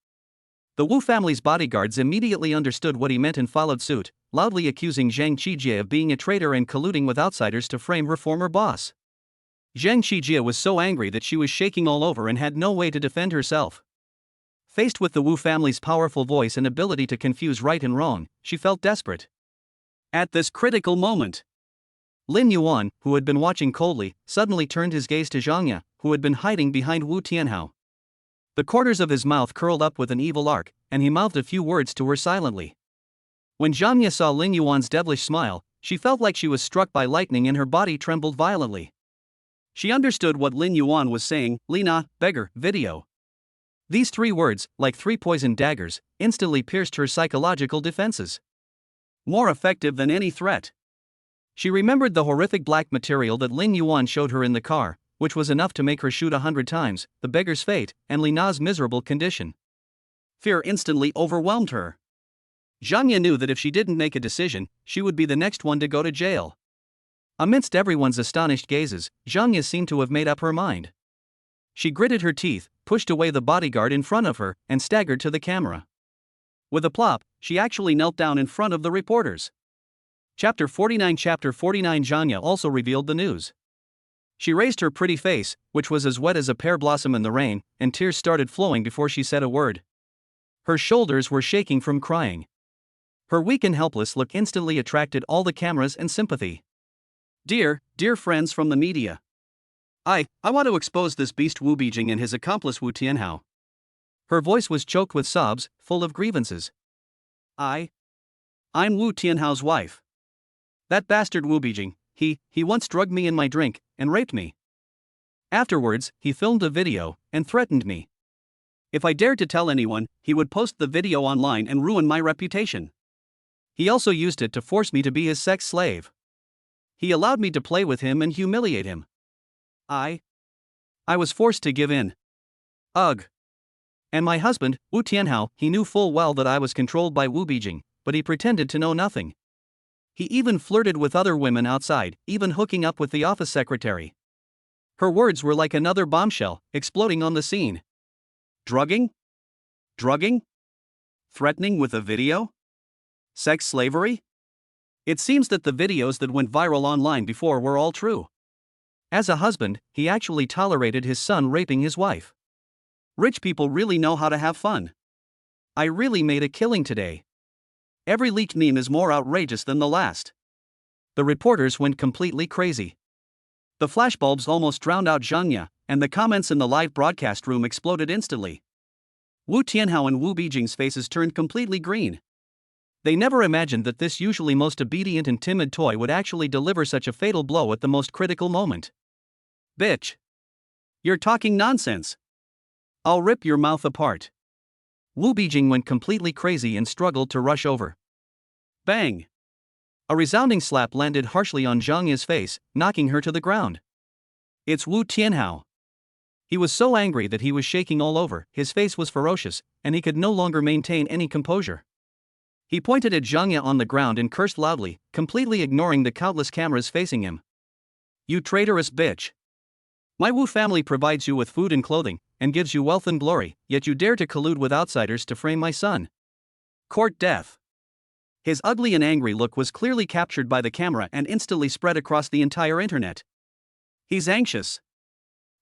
S1: The Wu family's bodyguards immediately understood what he meant and followed suit, loudly accusing Zhang Qijie of being a traitor and colluding with outsiders to frame her former boss. Zhang Qijie was so angry that she was shaking all over and had no way to defend herself. Faced with the Wu family's powerful voice and ability to confuse right and wrong, she felt desperate. At this critical moment, Lin Yuan, who had been watching coldly, suddenly turned his gaze to Zhang Ye, who had been hiding behind Wu Tianhao. The corners of his mouth curled up with an evil arc, and he mouthed a few words to her silently. When Zhang Ye saw Lin Yuan's devilish smile, she felt like she was struck by lightning and her body trembled violently. She understood what Lin Yuan was saying: Lina, beggar, video. These 3 words, like 3 poisoned daggers, instantly pierced her psychological defenses. More effective than any threat. She remembered the horrific black material that Lin Yuan showed her in the car, which was enough to make her shoot 100 times, the beggar's fate, and Lina's miserable condition. Fear instantly overwhelmed her. Zhang Ye knew that if she didn't make a decision, she would be the next one to go to jail. Amidst everyone's astonished gazes, Zhang Ye seemed to have made up her mind. She gritted her teeth, pushed away the bodyguard in front of her, and staggered to the camera. With a plop, she actually knelt down in front of the reporters. Chapter 49 Zhang Ye also revealed the news. She raised her pretty face, which was as wet as a pear blossom in the rain, and tears started flowing before she said a word. Her shoulders were shaking from crying. Her weak and helpless look instantly attracted all the cameras and sympathy. Dear friends from the media. I want to expose this beast Wu Beijing and his accomplice Wu Tianhao. Her voice was choked with sobs, full of grievances. I'm Wu Tianhao's wife. That bastard Wu Beijing, he once drugged me in my drink, and raped me. Afterwards, he filmed a video, and threatened me. If I dared to tell anyone, he would post the video online and ruin my reputation. He also used it to force me to be his sex slave. He allowed me to play with him and humiliate him. I was forced to give in. Ugh. And my husband, Wu Tianhao, he knew full well that I was controlled by Wu Beijing, but he pretended to know nothing. He even flirted with other women outside, even hooking up with the office secretary. Her words were like another bombshell, exploding on the scene. Drugging? Threatening with a video? Sex slavery? It seems that the videos that went viral online before were all true. As a husband, he actually tolerated his son raping his wife. Rich people really know how to have fun. I really made a killing today. Every leaked meme is more outrageous than the last. The reporters went completely crazy. The flashbulbs almost drowned out Zhang Ye, and the comments in the live broadcast room exploded instantly. Wu Tianhao and Wu Beijing's faces turned completely green. They never imagined that this usually most obedient and timid toy would actually deliver such a fatal blow at the most critical moment. Bitch! You're talking nonsense! I'll rip your mouth apart. Wu Beijing went completely crazy and struggled to rush over. Bang! A resounding slap landed harshly on Zhang Ye's face, knocking her to the ground. It's Wu Tianhao. He was so angry that he was shaking all over, his face was ferocious, and he could no longer maintain any composure. He pointed at Zhang Ye on the ground and cursed loudly, completely ignoring the countless cameras facing him. You traitorous bitch! My Wu family provides you with food and clothing, and gives you wealth and glory, yet you dare to collude with outsiders to frame my son. Court death. His ugly and angry look was clearly captured by the camera and instantly spread across the entire internet. He's anxious.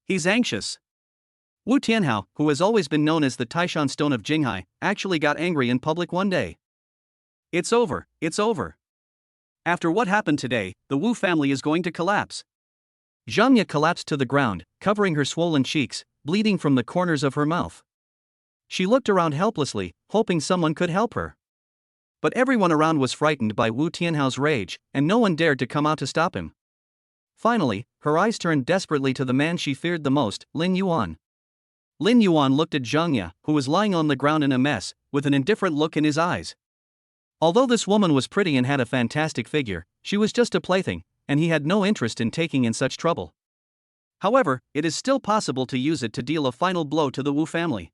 S1: Wu Tianhao, who has always been known as the Taishan Stone of Jinghai, actually got angry in public one day. It's over. After what happened today, the Wu family is going to collapse. Zhang Ye collapsed to the ground, covering her swollen cheeks, bleeding from the corners of her mouth. She looked around helplessly, hoping someone could help her. But everyone around was frightened by Wu Tianhao's rage, and no one dared to come out to stop him. Finally, her eyes turned desperately to the man she feared the most, Lin Yuan. Lin Yuan looked at Zhang Ye, who was lying on the ground in a mess, with an indifferent look in his eyes. Although this woman was pretty and had a fantastic figure, she was just a plaything, and he had no interest in taking in such trouble. However, it is still possible to use it to deal a final blow to the Wu family.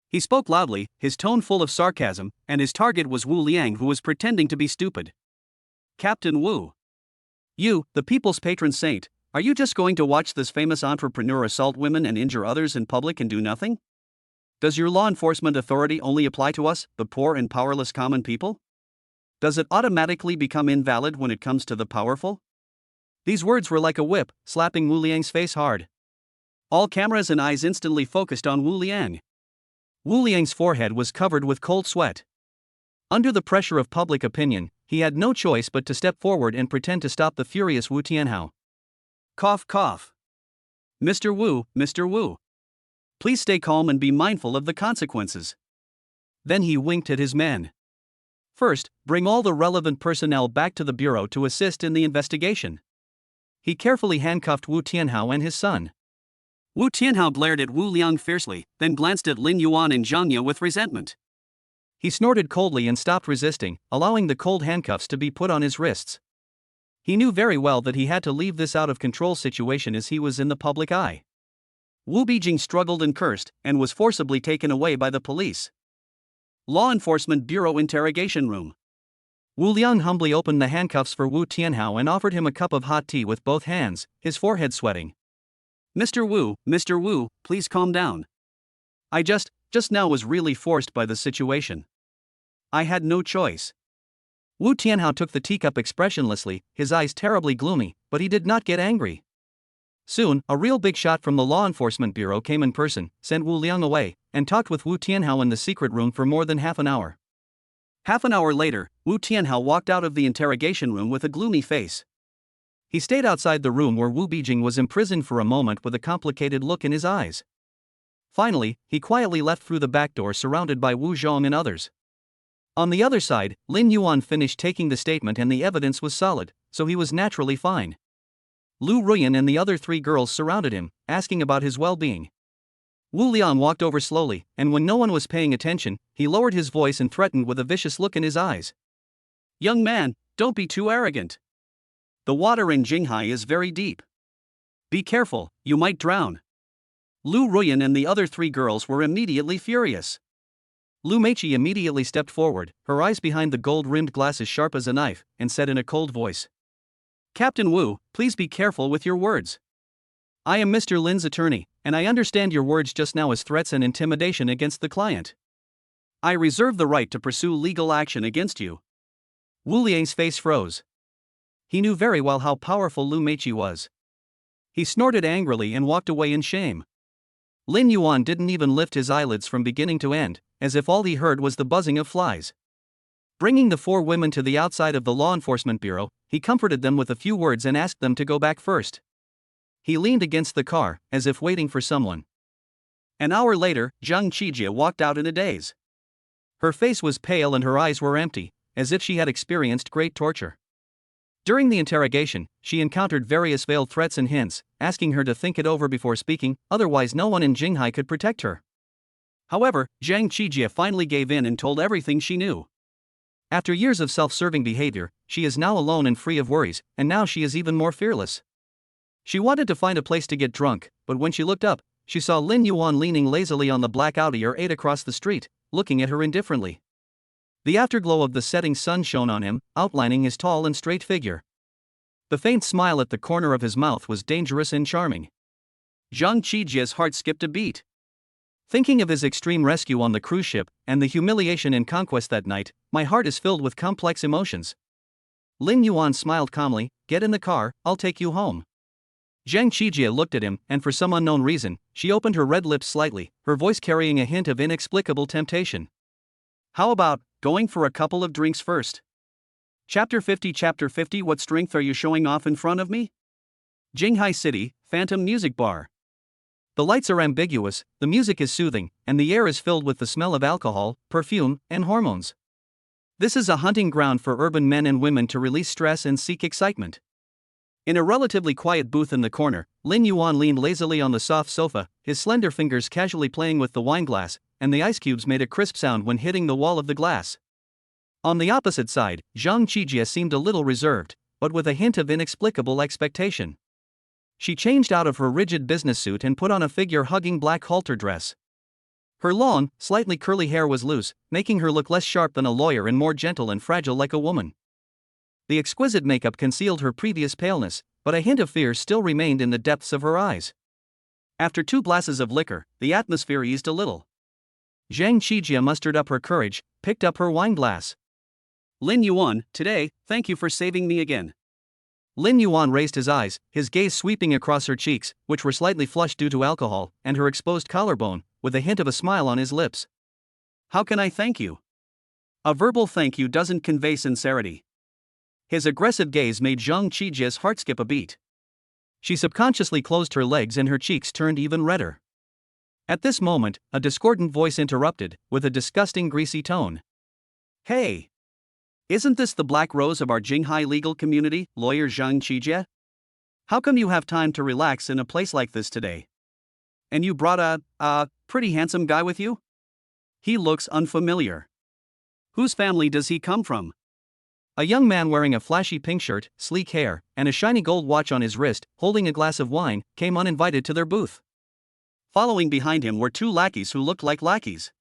S1: He spoke loudly, his tone full of sarcasm, and his target was Wu Liang, who was pretending to be stupid. Captain Wu. You, the people's patron saint, are you just going to watch this famous entrepreneur assault women and injure others in public and do nothing? Does your law enforcement authority only apply to us, the poor and powerless common people? Does it automatically become invalid when it comes to the powerful? These words were like a whip, slapping Wu Liang's face hard. All cameras and eyes instantly focused on Wu Liang. Wu Liang's forehead was covered with cold sweat. Under the pressure of public opinion, He had no choice but to step forward and pretend to stop the furious Wu Tianhao. Cough, cough. Mr. Wu. Please stay calm and be mindful of the consequences. Then he winked at his men. First, bring all the relevant personnel back to the bureau to assist in the investigation. He carefully handcuffed Wu Tianhao and his son. Wu Tianhao glared at Wu Liang fiercely, then glanced at Lin Yuan and Zhang Ye with resentment. He snorted coldly and stopped resisting, allowing the cold handcuffs to be put on his wrists. He knew very well that he had to leave this out-of-control situation as he was in the public eye. Wu Beijing struggled and cursed, and was forcibly taken away by the police. Law Enforcement Bureau Interrogation Room. Wu Liang humbly opened the handcuffs for Wu Tianhao and offered him a cup of hot tea with both hands, his forehead sweating. Mr. Wu, please calm down. I just now was really forced by the situation. I had no choice. Wu Tianhao took the teacup expressionlessly, his eyes terribly gloomy, but he did not get angry. Soon, a real big shot from the Law Enforcement Bureau came in person, sent Wu Liang away, and talked with Wu Tianhao in the secret room for more than half an hour. Half an hour later, Wu Tianhao walked out of the interrogation room with a gloomy face. He stayed outside the room where Wu Beijing was imprisoned for a moment with a complicated look in his eyes. Finally, he quietly left through the back door surrounded by Wu Zhong and others. On the other side, Lin Yuan finished taking the statement and the evidence was solid, so he was naturally fine. Lu Ruyan and the other 3 girls surrounded him, asking about his well-being. Wu Liang walked over slowly, and when no one was paying attention, he lowered his voice and threatened with a vicious look in his eyes. Young man, don't be too arrogant. The water in Jinghai is very deep. Be careful, you might drown. Lu Ruyan and the other 3 girls were immediately furious. Lu Meiqi immediately stepped forward, her eyes behind the gold-rimmed glasses sharp as a knife, and said in a cold voice. Captain Wu, please be careful with your words. I am Mr. Lin's attorney, and I understand your words just now as threats and intimidation against the client. I reserve the right to pursue legal action against you. Wu Liang's face froze. He knew very well how powerful Lu Meiqi was. He snorted angrily and walked away in shame. Lin Yuan didn't even lift his eyelids from beginning to end, as if all he heard was the buzzing of flies. Bringing the 4 women to the outside of the Law Enforcement Bureau, he comforted them with a few words and asked them to go back first. He leaned against the car, as if waiting for someone. An hour later, Zhang Qijie walked out in a daze. Her face was pale and her eyes were empty, as if she had experienced great torture. During the interrogation, she encountered various veiled threats and hints, asking her to think it over before speaking, otherwise no one in Jinghai could protect her. However, Zhang Qijie finally gave in and told everything she knew. After years of self-serving behavior, she is now alone and free of worries, and now she is even more fearless. She wanted to find a place to get drunk, but when she looked up, she saw Lin Yuan leaning lazily on the black Audi R8 across the street, looking at her indifferently. The afterglow of the setting sun shone on him, outlining his tall and straight figure. The faint smile at the corner of his mouth was dangerous and charming. Zhang Qijie's heart skipped a beat. Thinking of his extreme rescue on the cruise ship, and the humiliation and conquest that night, my heart is filled with complex emotions. Lin Yuan smiled calmly, get in the car, I'll take you home. Zhang Qijie looked at him, and for some unknown reason, she opened her red lips slightly, her voice carrying a hint of inexplicable temptation. How about going for a couple of drinks first? Chapter 50. What strength are you showing off in front of me? Jinghai City, Phantom Music Bar. The lights are ambiguous, the music is soothing, and the air is filled with the smell of alcohol, perfume, and hormones. This is a hunting ground for urban men and women to release stress and seek excitement. In a relatively quiet booth in the corner, Lin Yuan leaned lazily on the soft sofa, his slender fingers casually playing with the wine glass, and the ice cubes made a crisp sound when hitting the wall of the glass. On the opposite side, Zhang Qijie seemed a little reserved, but with a hint of inexplicable expectation. She changed out of her rigid business suit and put on a figure-hugging black halter dress. Her long, slightly curly hair was loose, making her look less sharp than a lawyer and more gentle and fragile like a woman. The exquisite makeup concealed her previous paleness, but a hint of fear still remained in the depths of her eyes. After 2 glasses of liquor, the atmosphere eased a little. Zhang Qijie mustered up her courage, picked up her wine glass. Lin Yuan, today, thank you for saving me again. Lin Yuan raised his eyes, his gaze sweeping across her cheeks, which were slightly flushed due to alcohol, and her exposed collarbone, with a hint of a smile on his lips. How can I thank you? A verbal thank you doesn't convey sincerity. His aggressive gaze made Zhang Qijia's heart skip a beat. She subconsciously closed her legs and her cheeks turned even redder. At this moment, a discordant voice interrupted, with a disgusting greasy tone. "Hey! Isn't this the Black Rose of our Jinghai legal community, lawyer Zhang Qijia? How come you have time to relax in a place like this today? And you brought a pretty handsome guy with you? He looks unfamiliar. Whose family does he come from?" A young man wearing a flashy pink shirt, sleek hair, and a shiny gold watch on his wrist, holding a glass of wine, came uninvited to their booth. Following behind him were two lackeys who looked like lackeys.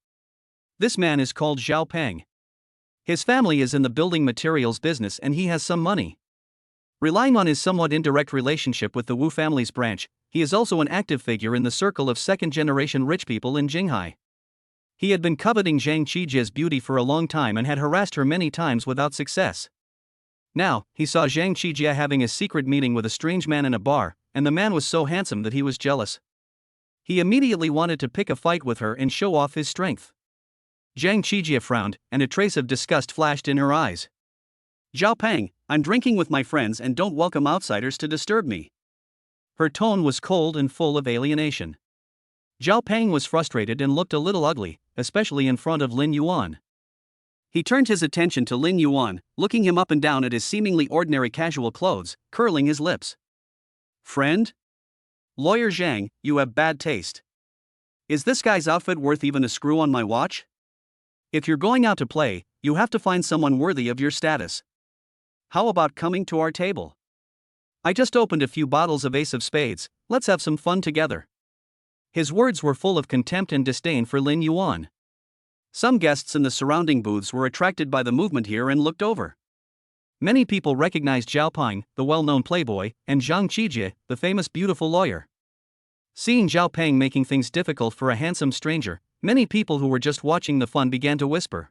S1: This man is called Zhao Peng. His family is in the building materials business and he has some money. Relying on his somewhat indirect relationship with the Wu family's branch, he is also an active figure in the circle of second-generation rich people in Jinghai. He had been coveting Zhang Qijia's beauty for a long time and had harassed her many times without success. Now, he saw Zhang Qijia having a secret meeting with a strange man in a bar, and the man was so handsome that he was jealous. He immediately wanted to pick a fight with her and show off his strength. Zhang Qijia frowned, and a trace of disgust flashed in her eyes. "Zhao Peng, I'm drinking with my friends and don't welcome outsiders to disturb me." Her tone was cold and full of alienation. Zhao Peng was frustrated and looked a little ugly, especially in front of Lin Yuan. He turned his attention to Lin Yuan, looking him up and down at his seemingly ordinary casual clothes, curling his lips. "Friend? Lawyer Zhang, you have bad taste. Is this guy's outfit worth even a screw on my watch? If you're going out to play, you have to find someone worthy of your status. How about coming to our table? I just opened a few bottles of Ace of Spades, let's have some fun together." His words were full of contempt and disdain for Lin Yuan. Some guests in the surrounding booths were attracted by the movement here and looked over. Many people recognized Zhao Peng, the well-known playboy, and Zhang Qijia, the famous beautiful lawyer. Seeing Zhao Peng making things difficult for a handsome stranger, many people who were just watching the fun began to whisper.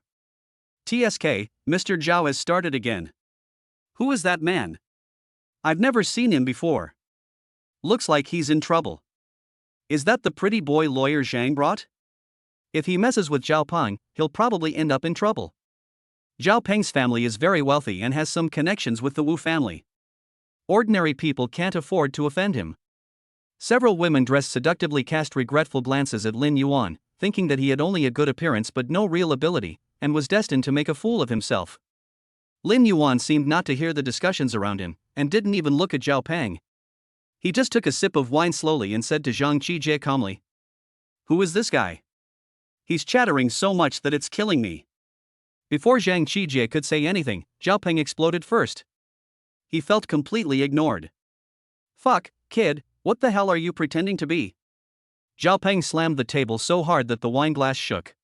S1: "TSK, Mr. Zhao has started again. Who is that man? I've never seen him before. Looks like he's in trouble. Is that the pretty boy lawyer Zhang brought? If he messes with Zhao Peng, he'll probably end up in trouble. Zhao Peng's family is very wealthy and has some connections with the Wu family. Ordinary people can't afford to offend him." Several women dressed seductively cast regretful glances at Lin Yuan, thinking that he had only a good appearance but no real ability, and was destined to make a fool of himself. Lin Yuan seemed not to hear the discussions around him, and didn't even look at Zhao Peng. He just took a sip of wine slowly and said to Zhang Qijia calmly, "Who is this guy? He's chattering so much that it's killing me." Before Zhang Qijia could say anything, Zhao Peng exploded first. He felt completely ignored. "Fuck, kid, what the hell are you pretending to be?" Zhao Peng slammed the table so hard that the wine glass shook.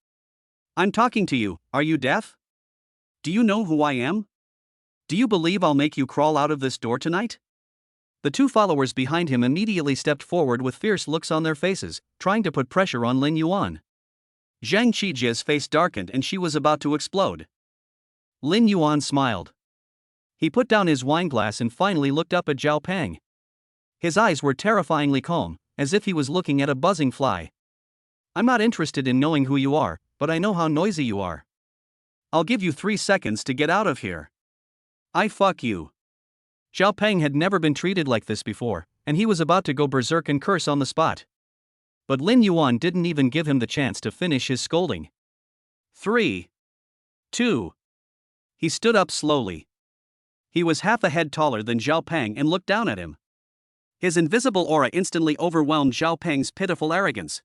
S1: "I'm talking to you, are you deaf? Do you know who I am? Do you believe I'll make you crawl out of this door tonight?" The two followers behind him immediately stepped forward with fierce looks on their faces, trying to put pressure on Lin Yuan. Zhang Qijia's face darkened and she was about to explode. Lin Yuan smiled. He put down his wine glass and finally looked up at Zhao Peng. His eyes were terrifyingly calm, as if he was looking at a buzzing fly. "I'm not interested in knowing who you are, but I know how noisy you are. I'll give you 3 seconds to get out of here. I fuck you." Zhao Peng had never been treated like this before, and he was about to go berserk and curse on the spot. But Lin Yuan didn't even give him the chance to finish his scolding. 3, 2. He stood up slowly. He was half a head taller than Zhao Peng and looked down at him. His invisible aura instantly overwhelmed Zhao Peng's pitiful arrogance.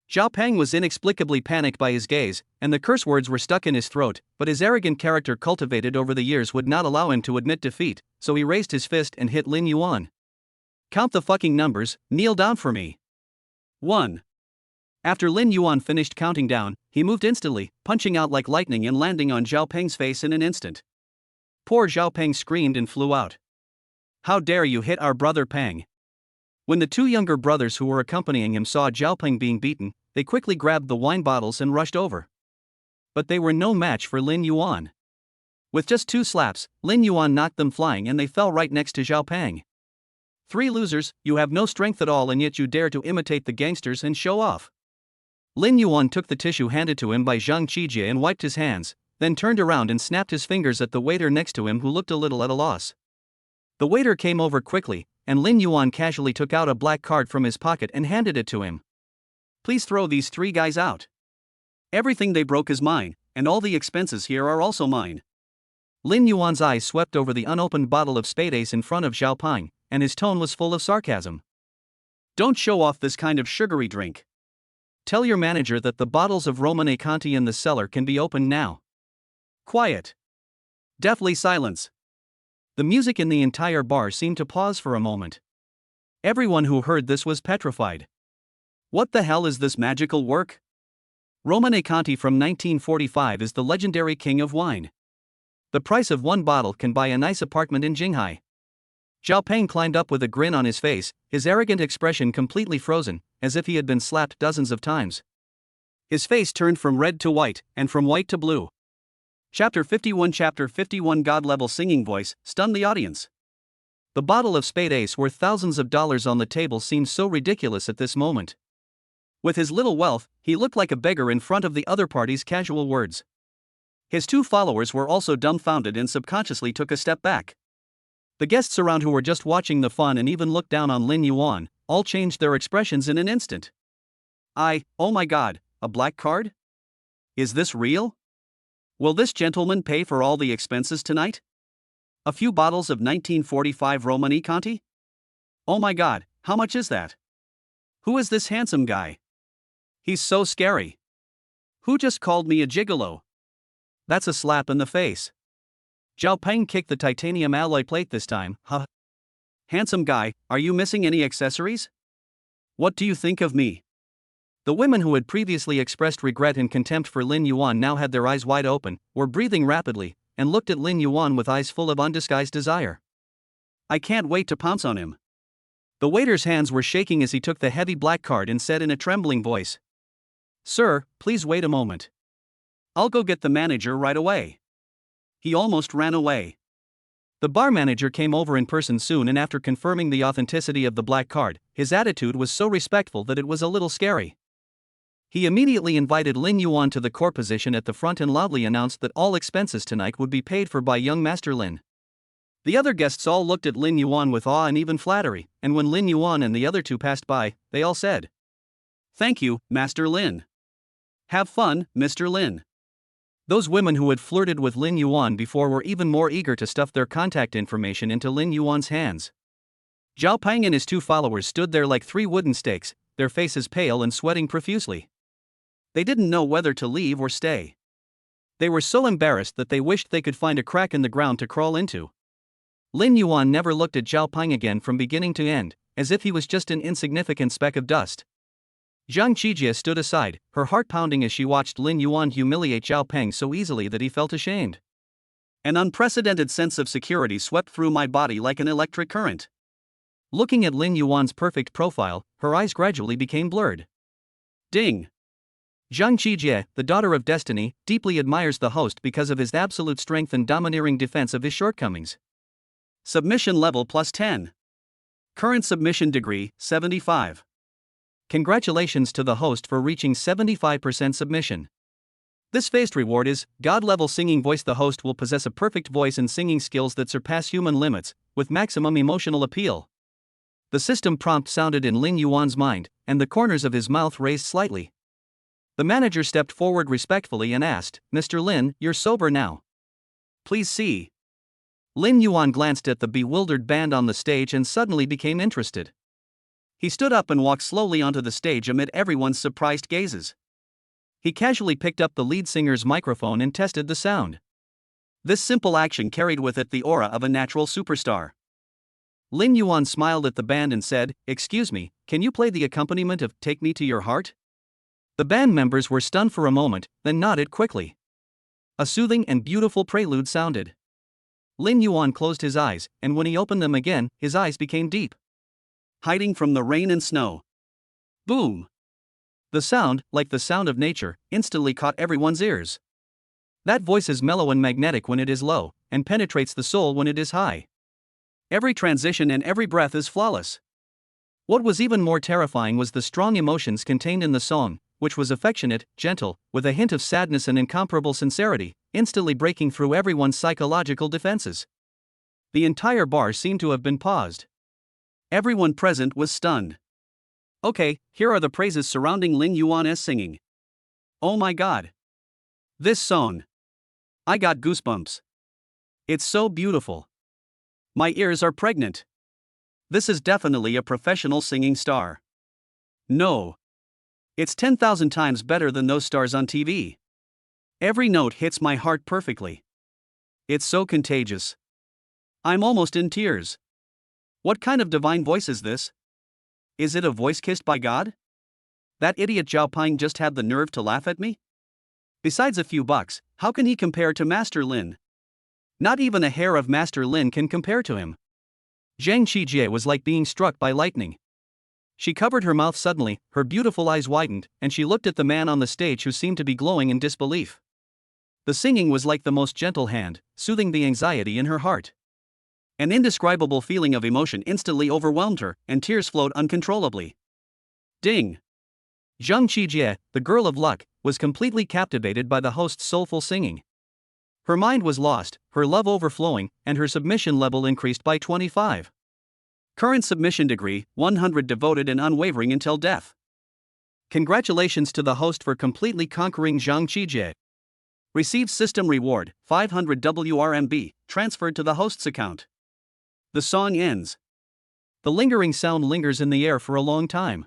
S1: Zhao Peng was inexplicably panicked by his gaze, and the curse words were stuck in his throat, but his arrogant character cultivated over the years would not allow him to admit defeat, so he raised his fist and hit Lin Yuan. "Count the fucking numbers, kneel down for me." 1. After Lin Yuan finished counting down, he moved instantly, punching out like lightning and landing on Zhao Peng's face in an instant. Poor Zhao Peng screamed and flew out. "How dare you hit our brother Peng?" When the two younger brothers who were accompanying him saw Zhao Peng being beaten, they quickly grabbed the wine bottles and rushed over. But they were no match for Lin Yuan. With just 2 slaps, Lin Yuan knocked them flying and they fell right next to Zhao Peng. "3 losers, you have no strength at all and yet you dare to imitate the gangsters and show off." Lin Yuan took the tissue handed to him by Zhang Qijian and wiped his hands, then turned around and snapped his fingers at the waiter next to him, who looked a little at a loss. The waiter came over quickly, and Lin Yuan casually took out a black card from his pocket and handed it to him. "Please throw these 3 guys out. Everything they broke is mine, and all the expenses here are also mine." Lin Yuan's eyes swept over the unopened bottle of Spade Ace in front of Zhao Peng, and his tone was full of sarcasm. "Don't show off this kind of sugary drink. Tell your manager that the bottles of Romane Conti in the cellar can be opened now." Quiet. Deathly silence. The music in the entire bar seemed to pause for a moment. Everyone who heard this was petrified. What the hell is this magical work? Romane Conti from 1945 is the legendary king of wine. The price of 1 bottle can buy a nice apartment in Jinghai. Zhao Peng climbed up with a grin on his face, his arrogant expression completely frozen, as if he had been slapped dozens of times. His face turned from red to white, and from white to blue. Chapter 51 God-level singing voice stunned the audience. The bottle of Spade Ace worth thousands of dollars on the table seemed so ridiculous at this moment. With his little wealth, he looked like a beggar in front of the other party's casual words. His 2 followers were also dumbfounded and subconsciously took a step back. The guests around, who were just watching the fun and even looked down on Lin Yuan, all changed their expressions in an instant. Oh my god, a black card? Is this real? Will this gentleman pay for all the expenses tonight? A few bottles of 1945 Romane Conti? Oh my god, how much is that? Who is this handsome guy? He's so scary. Who just called me a gigolo? That's a slap in the face. Zhao Peng kicked the titanium alloy plate this time. Huh? Handsome guy, are you missing any accessories? What do you think of me? The women who had previously expressed regret and contempt for Lin Yuan now had their eyes wide open, were breathing rapidly, and looked at Lin Yuan with eyes full of undisguised desire. "I can't wait to pounce on him." The waiter's hands were shaking as he took the heavy black card and said in a trembling voice, "Sir, please wait a moment. I'll go get the manager right away." He almost ran away. The bar manager came over in person soon, and after confirming the authenticity of the black card, his attitude was so respectful that it was a little scary. He immediately invited Lin Yuan to the court position at the front and loudly announced that all expenses tonight would be paid for by young Master Lin. The other guests all looked at Lin Yuan with awe and even flattery, and when Lin Yuan and the other 2 passed by, they all said, "Thank you, Master Lin. Have fun, Mr. Lin." Those women who had flirted with Lin Yuan before were even more eager to stuff their contact information into Lin Yuan's hands. Zhao Peng and his 2 followers stood there like 3 wooden stakes, their faces pale and sweating profusely. They didn't know whether to leave or stay. They were so embarrassed that they wished they could find a crack in the ground to crawl into. Lin Yuan never looked at Zhao Peng again from beginning to end, as if he was just an insignificant speck of dust. Zhang Qijie stood aside, her heart pounding as she watched Lin Yuan humiliate Zhao Peng so easily that he felt ashamed. An unprecedented sense of security swept through my body like an electric current. Looking at Lin Yuan's perfect profile, her eyes gradually became blurred. Ding! Zhang Qijie, the daughter of destiny, deeply admires the host because of his absolute strength and domineering defense of his shortcomings. Submission level +10. Current submission degree, 75. Congratulations to the host for reaching 75% submission. This phased reward is God-level singing voice. The host will possess a perfect voice and singing skills that surpass human limits, with maximum emotional appeal. The system prompt sounded in Lin Yuan's mind, and the corners of his mouth raised slightly. The manager stepped forward respectfully and asked, "Mr. Lin, you're sober now. Please see." Lin Yuan glanced at the bewildered band on the stage and suddenly became interested. He stood up and walked slowly onto the stage amid everyone's surprised gazes. He casually picked up the lead singer's microphone and tested the sound. This simple action carried with it the aura of a natural superstar. Lin Yuan smiled at the band and said, "Excuse me, can you play the accompaniment of Take Me to Your Heart?" The band members were stunned for a moment, then nodded quickly. A soothing and beautiful prelude sounded. Lin Yuan closed his eyes, and when he opened them again, his eyes became deep. Hiding from the rain and snow. Boom! The sound, like the sound of nature, instantly caught everyone's ears. That voice is mellow and magnetic when it is low, and penetrates the soul when it is high. Every transition and every breath is flawless. What was even more terrifying was the strong emotions contained in the song, which was affectionate, gentle, with a hint of sadness and incomparable sincerity, instantly breaking through everyone's psychological defenses. The entire bar seemed to have been paused. Everyone present was stunned. Okay, here are the praises surrounding Lin Yuan's singing. Oh my god. This song. I got goosebumps. It's so beautiful. My ears are pregnant. This is definitely a professional singing star. No. It's 10,000 times better than those stars on TV. Every note hits my heart perfectly. It's so contagious. I'm almost in tears. What kind of divine voice is this? Is it a voice kissed by God? That idiot Zhao Ping just had the nerve to laugh at me? Besides a few bucks, how can he compare to Master Lin? Not even a hair of Master Lin can compare to him. Zhang Qijie was like being struck by lightning. She covered her mouth suddenly, her beautiful eyes widened, and she looked at the man on the stage who seemed to be glowing in disbelief. The singing was like the most gentle hand, soothing the anxiety in her heart. An indescribable feeling of emotion instantly overwhelmed her, and tears flowed uncontrollably. Ding! Zhang Qijie, the girl of luck, was completely captivated by the host's soulful singing. Her mind was lost, her love overflowing, and her submission level increased by 25. Current submission degree, 100 devoted and unwavering until death. Congratulations to the host for completely conquering Zhang Qijie. Received system reward, 500 WRMB, transferred to the host's account. The song ends. The lingering sound lingers in the air for a long time.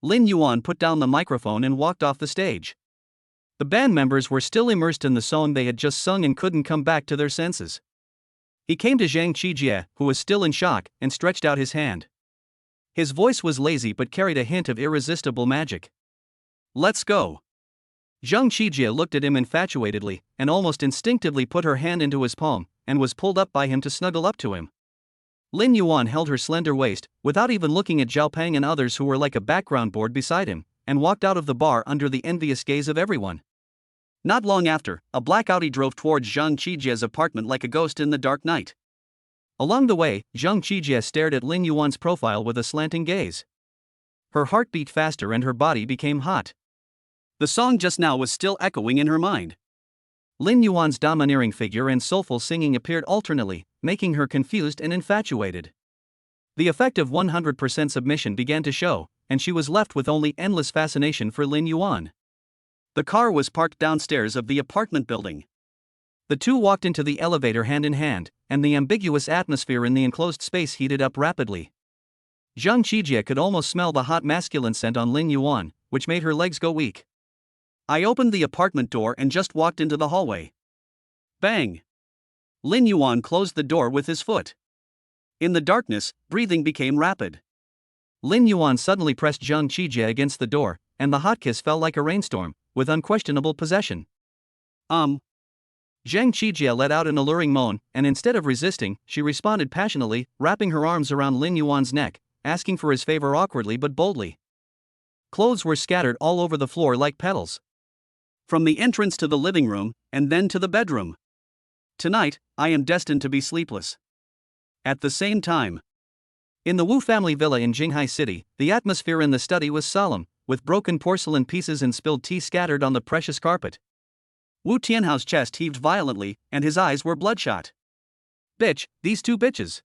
S1: Lin Yuan put down the microphone and walked off the stage. The band members were still immersed in the song they had just sung and couldn't come back to their senses. He came to Zhang Qijie, who was still in shock, and stretched out his hand. His voice was lazy but carried a hint of irresistible magic. Let's go. Zhang Qijie looked at him infatuatedly, and almost instinctively put her hand into his palm, and was pulled up by him to snuggle up to him. Lin Yuan held her slender waist, without even looking at Zhao Ping and others who were like a background board beside him, and walked out of the bar under the envious gaze of everyone. Not long after, a black Audi drove towards Zhang Qijie's apartment like a ghost in the dark night. Along the way, Zhang Qijie stared at Lin Yuan's profile with a slanting gaze. Her heart beat faster and her body became hot. The song just now was still echoing in her mind. Lin Yuan's domineering figure and soulful singing appeared alternately, making her confused and infatuated. The effect of 100% submission began to show, and she was left with only endless fascination for Lin Yuan. The car was parked downstairs of the apartment building. The two walked into the elevator hand in hand, and the ambiguous atmosphere in the enclosed space heated up rapidly. Zhang Qijie could almost smell the hot masculine scent on Lin Yuan, which made her legs go weak. I opened the apartment door and just walked into the hallway. Bang! Lin Yuan closed the door with his foot. In the darkness, breathing became rapid. Lin Yuan suddenly pressed Zhang Qijie against the door, and the hot kiss fell like a rainstorm, with unquestionable possession. Zhang Qijie let out an alluring moan, and instead of resisting, she responded passionately, wrapping her arms around Lin Yuan's neck, asking for his favor awkwardly but boldly. Clothes were scattered all over the floor like petals. From the entrance to the living room, and then to the bedroom. Tonight, I am destined to be sleepless. At the same time, in the Wu family villa in Jinghai City, the atmosphere in the study was solemn, with broken porcelain pieces and spilled tea scattered on the precious carpet. Wu Tianhao's chest heaved violently, and his eyes were bloodshot. Bitch, these two bitches.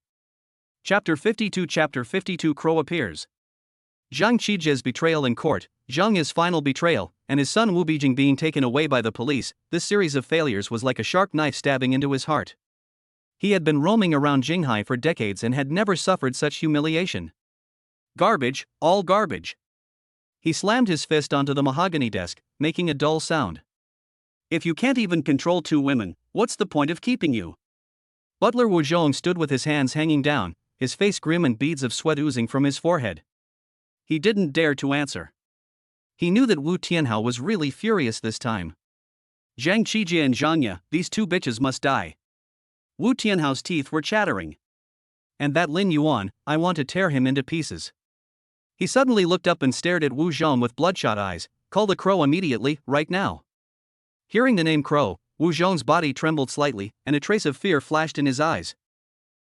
S1: Chapter 52 Crow appears. Zhang Qijie's betrayal in court, Zhang Yi's final betrayal, and his son Wu Bijing being taken away by the police, this series of failures was like a sharp knife stabbing into his heart. He had been roaming around Jinghai for decades and had never suffered such humiliation. Garbage, all garbage. He slammed his fist onto the mahogany desk, making a dull sound. If you can't even control two women, what's the point of keeping you? Butler Wu Zhong stood with his hands hanging down, his face grim and beads of sweat oozing from his forehead. He didn't dare to answer. He knew that Wu Tianhao was really furious this time. Zhang Qijie and Zhang Yi, these two bitches must die. Wu Tianhao's teeth were chattering. And that Lin Yuan, I want to tear him into pieces. He suddenly looked up and stared at Wu Zhong with bloodshot eyes. Call the Crow immediately, right now. Hearing the name Crow, Wu Zhong's body trembled slightly, and a trace of fear flashed in his eyes.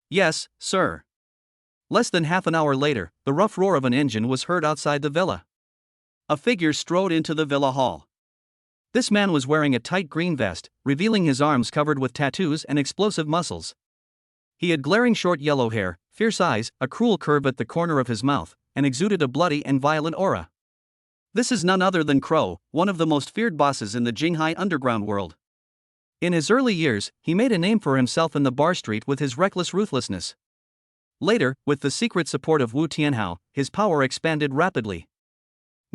S1: Yes, sir. Less than half an hour later, the rough roar of an engine was heard outside the villa. A figure strode into the villa hall. This man was wearing a tight green vest, revealing his arms covered with tattoos and explosive muscles. He had glaring short yellow hair, fierce eyes, a cruel curve at the corner of his mouth, and exuded a bloody and violent aura. This is none other than Crow, one of the most feared bosses in the Jinghai underground world. In his early years, he made a name for himself in the bar street with his reckless ruthlessness. Later, with the secret support of Wu Tianhao, his power expanded rapidly.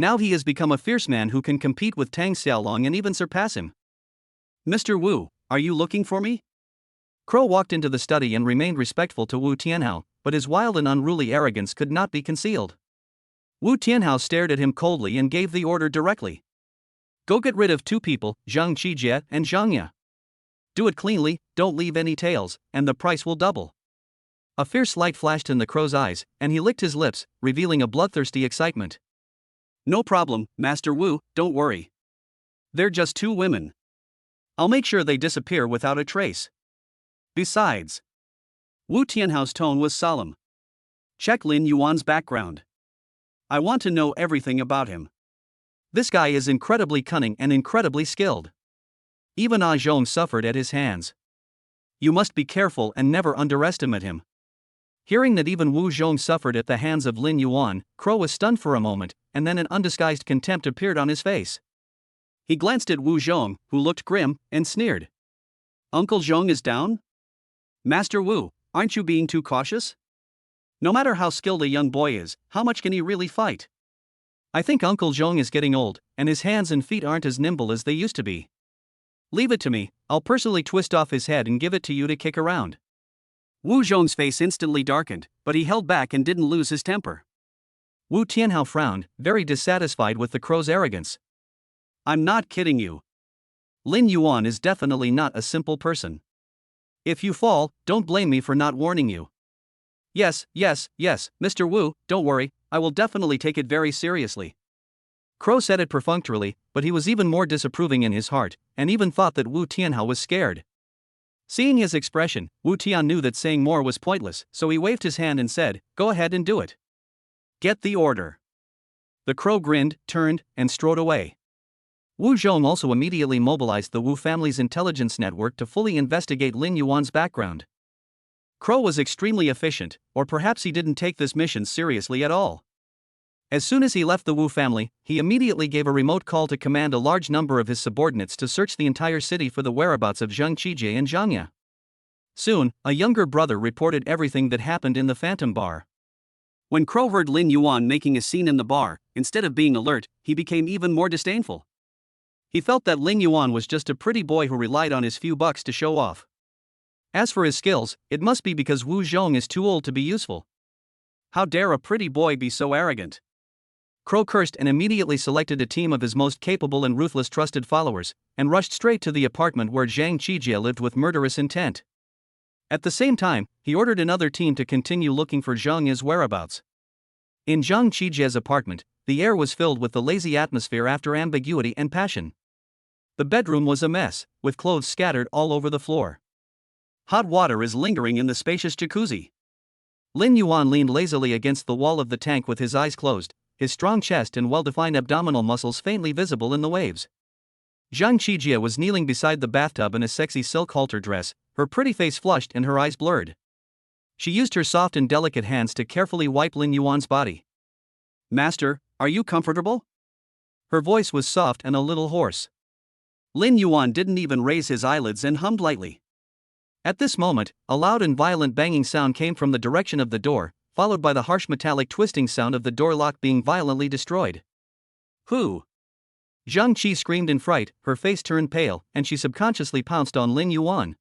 S1: Now he has become a fierce man who can compete with Tang Xiaolong and even surpass him. Mr. Wu, are you looking for me? Crow walked into the study and remained respectful to Wu Tianhao, but his wild and unruly arrogance could not be concealed. Wu Tianhao stared at him coldly and gave the order directly. Go get rid of two people, Zhang Qijie and Zhang Ya. Do it cleanly, don't leave any tails, and the price will double. A fierce light flashed in the Crow's eyes, and he licked his lips, revealing a bloodthirsty excitement. No problem, Master Wu, don't worry. They're just two women. I'll make sure they disappear without a trace. Besides, Wu Tianhao's tone was solemn. Check Lin Yuan's background. I want to know everything about him. This guy is incredibly cunning and incredibly skilled. Even Ah Zhong suffered at his hands. You must be careful and never underestimate him. Hearing that even Wu Zhong suffered at the hands of Lin Yuan, Crow was stunned for a moment, and then an undisguised contempt appeared on his face. He glanced at Wu Zhong, who looked grim, and sneered. Uncle Zhong is down? Master Wu, aren't you being too cautious? No matter how skilled a young boy is, how much can he really fight? I think Uncle Zhong is getting old, and his hands and feet aren't as nimble as they used to be. Leave it to me, I'll personally twist off his head and give it to you to kick around. Wu Zhong's face instantly darkened, but he held back and didn't lose his temper. Wu Tianhao frowned, very dissatisfied with the Crow's arrogance. I'm not kidding you. Lin Yuan is definitely not a simple person. If you fall, don't blame me for not warning you. Yes, Mr. Wu, don't worry, I will definitely take it very seriously. Crow said it perfunctorily, but he was even more disapproving in his heart, and even thought that Wu Tianhao was scared. Seeing his expression, Wu Tian knew that saying more was pointless, so he waved his hand and said, Go ahead and do it. Get the order. The Crow grinned, turned, and strode away. Wu Zhong also immediately mobilized the Wu family's intelligence network to fully investigate Lin Yuan's background. Crow was extremely efficient, or perhaps he didn't take this mission seriously at all. As soon as he left the Wu family, he immediately gave a remote call to command a large number of his subordinates to search the entire city for the whereabouts of Zhang Qijie and Zhang Ya. Soon, a younger brother reported everything that happened in the Phantom Bar. When Crow heard Lin Yuan making a scene in the bar, instead of being alert, he became even more disdainful. He felt that Lin Yuan was just a pretty boy who relied on his few bucks to show off. As for his skills, it must be because Wu Zhong is too old to be useful. How dare a pretty boy be so arrogant? Crow cursed and immediately selected a team of his most capable and ruthless trusted followers, and rushed straight to the apartment where Zhang Qijie lived with murderous intent. At the same time, he ordered another team to continue looking for Zhang Ya's whereabouts. In Zhang Qijie's apartment, the air was filled with the lazy atmosphere after ambiguity and passion. The bedroom was a mess, with clothes scattered all over the floor. Hot water is lingering in the spacious jacuzzi. Lin Yuan leaned lazily against the wall of the tank with his eyes closed, his strong chest and well-defined abdominal muscles faintly visible in the waves. Zhang Qijie was kneeling beside the bathtub in a sexy silk halter dress, her pretty face flushed and her eyes blurred. She used her soft and delicate hands to carefully wipe Lin Yuan's body. Master, are you comfortable? Her voice was soft and a little hoarse. Lin Yuan didn't even raise his eyelids and hummed lightly. At this moment, a loud and violent banging sound came from the direction of the door, followed by the harsh metallic twisting sound of the door lock being violently destroyed. Who? Zhang Qi screamed in fright, her face turned pale, and she subconsciously pounced on Lin Yuan.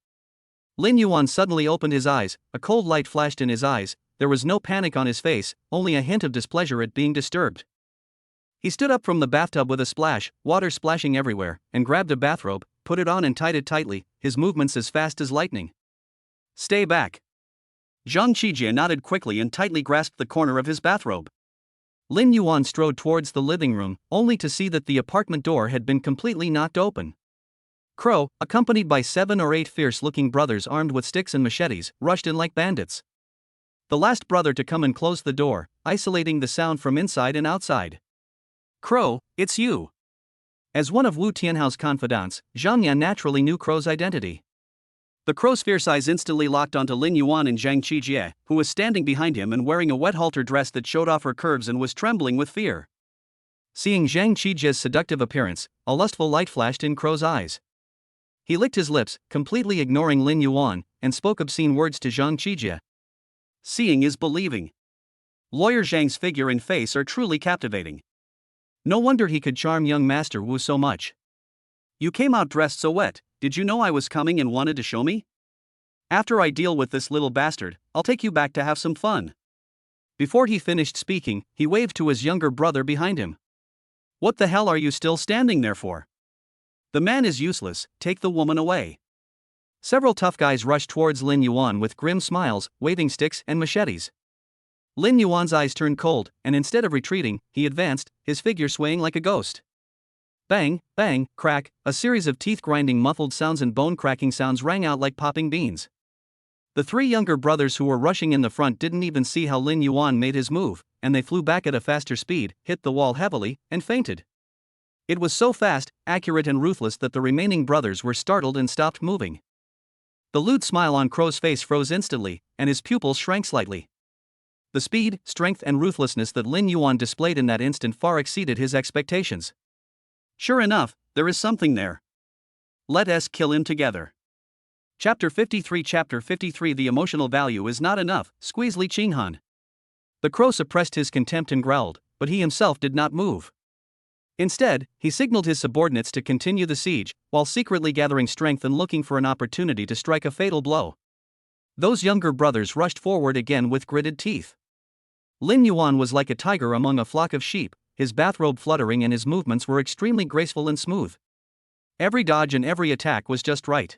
S1: Lin Yuan suddenly opened his eyes, a cold light flashed in his eyes, there was no panic on his face, only a hint of displeasure at being disturbed. He stood up from the bathtub with a splash, water splashing everywhere, and grabbed a bathrobe, put it on and tied it tightly, his movements as fast as lightning. Stay back. Zhang Qijie nodded quickly and tightly grasped the corner of his bathrobe. Lin Yuan strode towards the living room, only to see that the apartment door had been completely knocked open. Crow, accompanied by 7 or 8 fierce-looking brothers armed with sticks and machetes, rushed in like bandits. The last brother to come and close the door, isolating the sound from inside and outside. Crow, it's you. As one of Wu Tianhao's confidants, Zhang Yan naturally knew Crow's identity. The Crow's fierce eyes instantly locked onto Lin Yuan and Zhang Qijie, who was standing behind him and wearing a wet halter dress that showed off her curves and was trembling with fear. Seeing Zhang Qijie's seductive appearance, a lustful light flashed in Crow's eyes. He licked his lips, completely ignoring Lin Yuan, and spoke obscene words to Zhang Qijie. Seeing is believing. Lawyer Zhang's figure and face are truly captivating. No wonder he could charm young Master Wu so much. You came out dressed so wet, did you know I was coming and wanted to show me? After I deal with this little bastard, I'll take you back to have some fun. Before he finished speaking, he waved to his younger brother behind him. What the hell are you still standing there for? The man is useless, take the woman away. Several tough guys rushed towards Lin Yuan with grim smiles, waving sticks and machetes. Lin Yuan's eyes turned cold, and instead of retreating, he advanced, his figure swaying like a ghost. Bang, bang, crack, a series of teeth-grinding muffled sounds and bone-cracking sounds rang out like popping beans. The three younger brothers who were rushing in the front didn't even see how Lin Yuan made his move, and they flew back at a faster speed, hit the wall heavily, and fainted. It was so fast, accurate and ruthless that the remaining brothers were startled and stopped moving. The lewd smile on Crow's face froze instantly, and his pupils shrank slightly. The speed, strength and ruthlessness that Lin Yuan displayed in that instant far exceeded his expectations. Sure enough, there is something there. Let us kill him together. Chapter 53 The emotional value is not enough, squeeze Li Qinghan. The Crow suppressed his contempt and growled, but he himself did not move. Instead, he signaled his subordinates to continue the siege, while secretly gathering strength and looking for an opportunity to strike a fatal blow. Those younger brothers rushed forward again with gritted teeth. Lin Yuan was like a tiger among a flock of sheep, his bathrobe fluttering and his movements were extremely graceful and smooth. Every dodge and every attack was just right.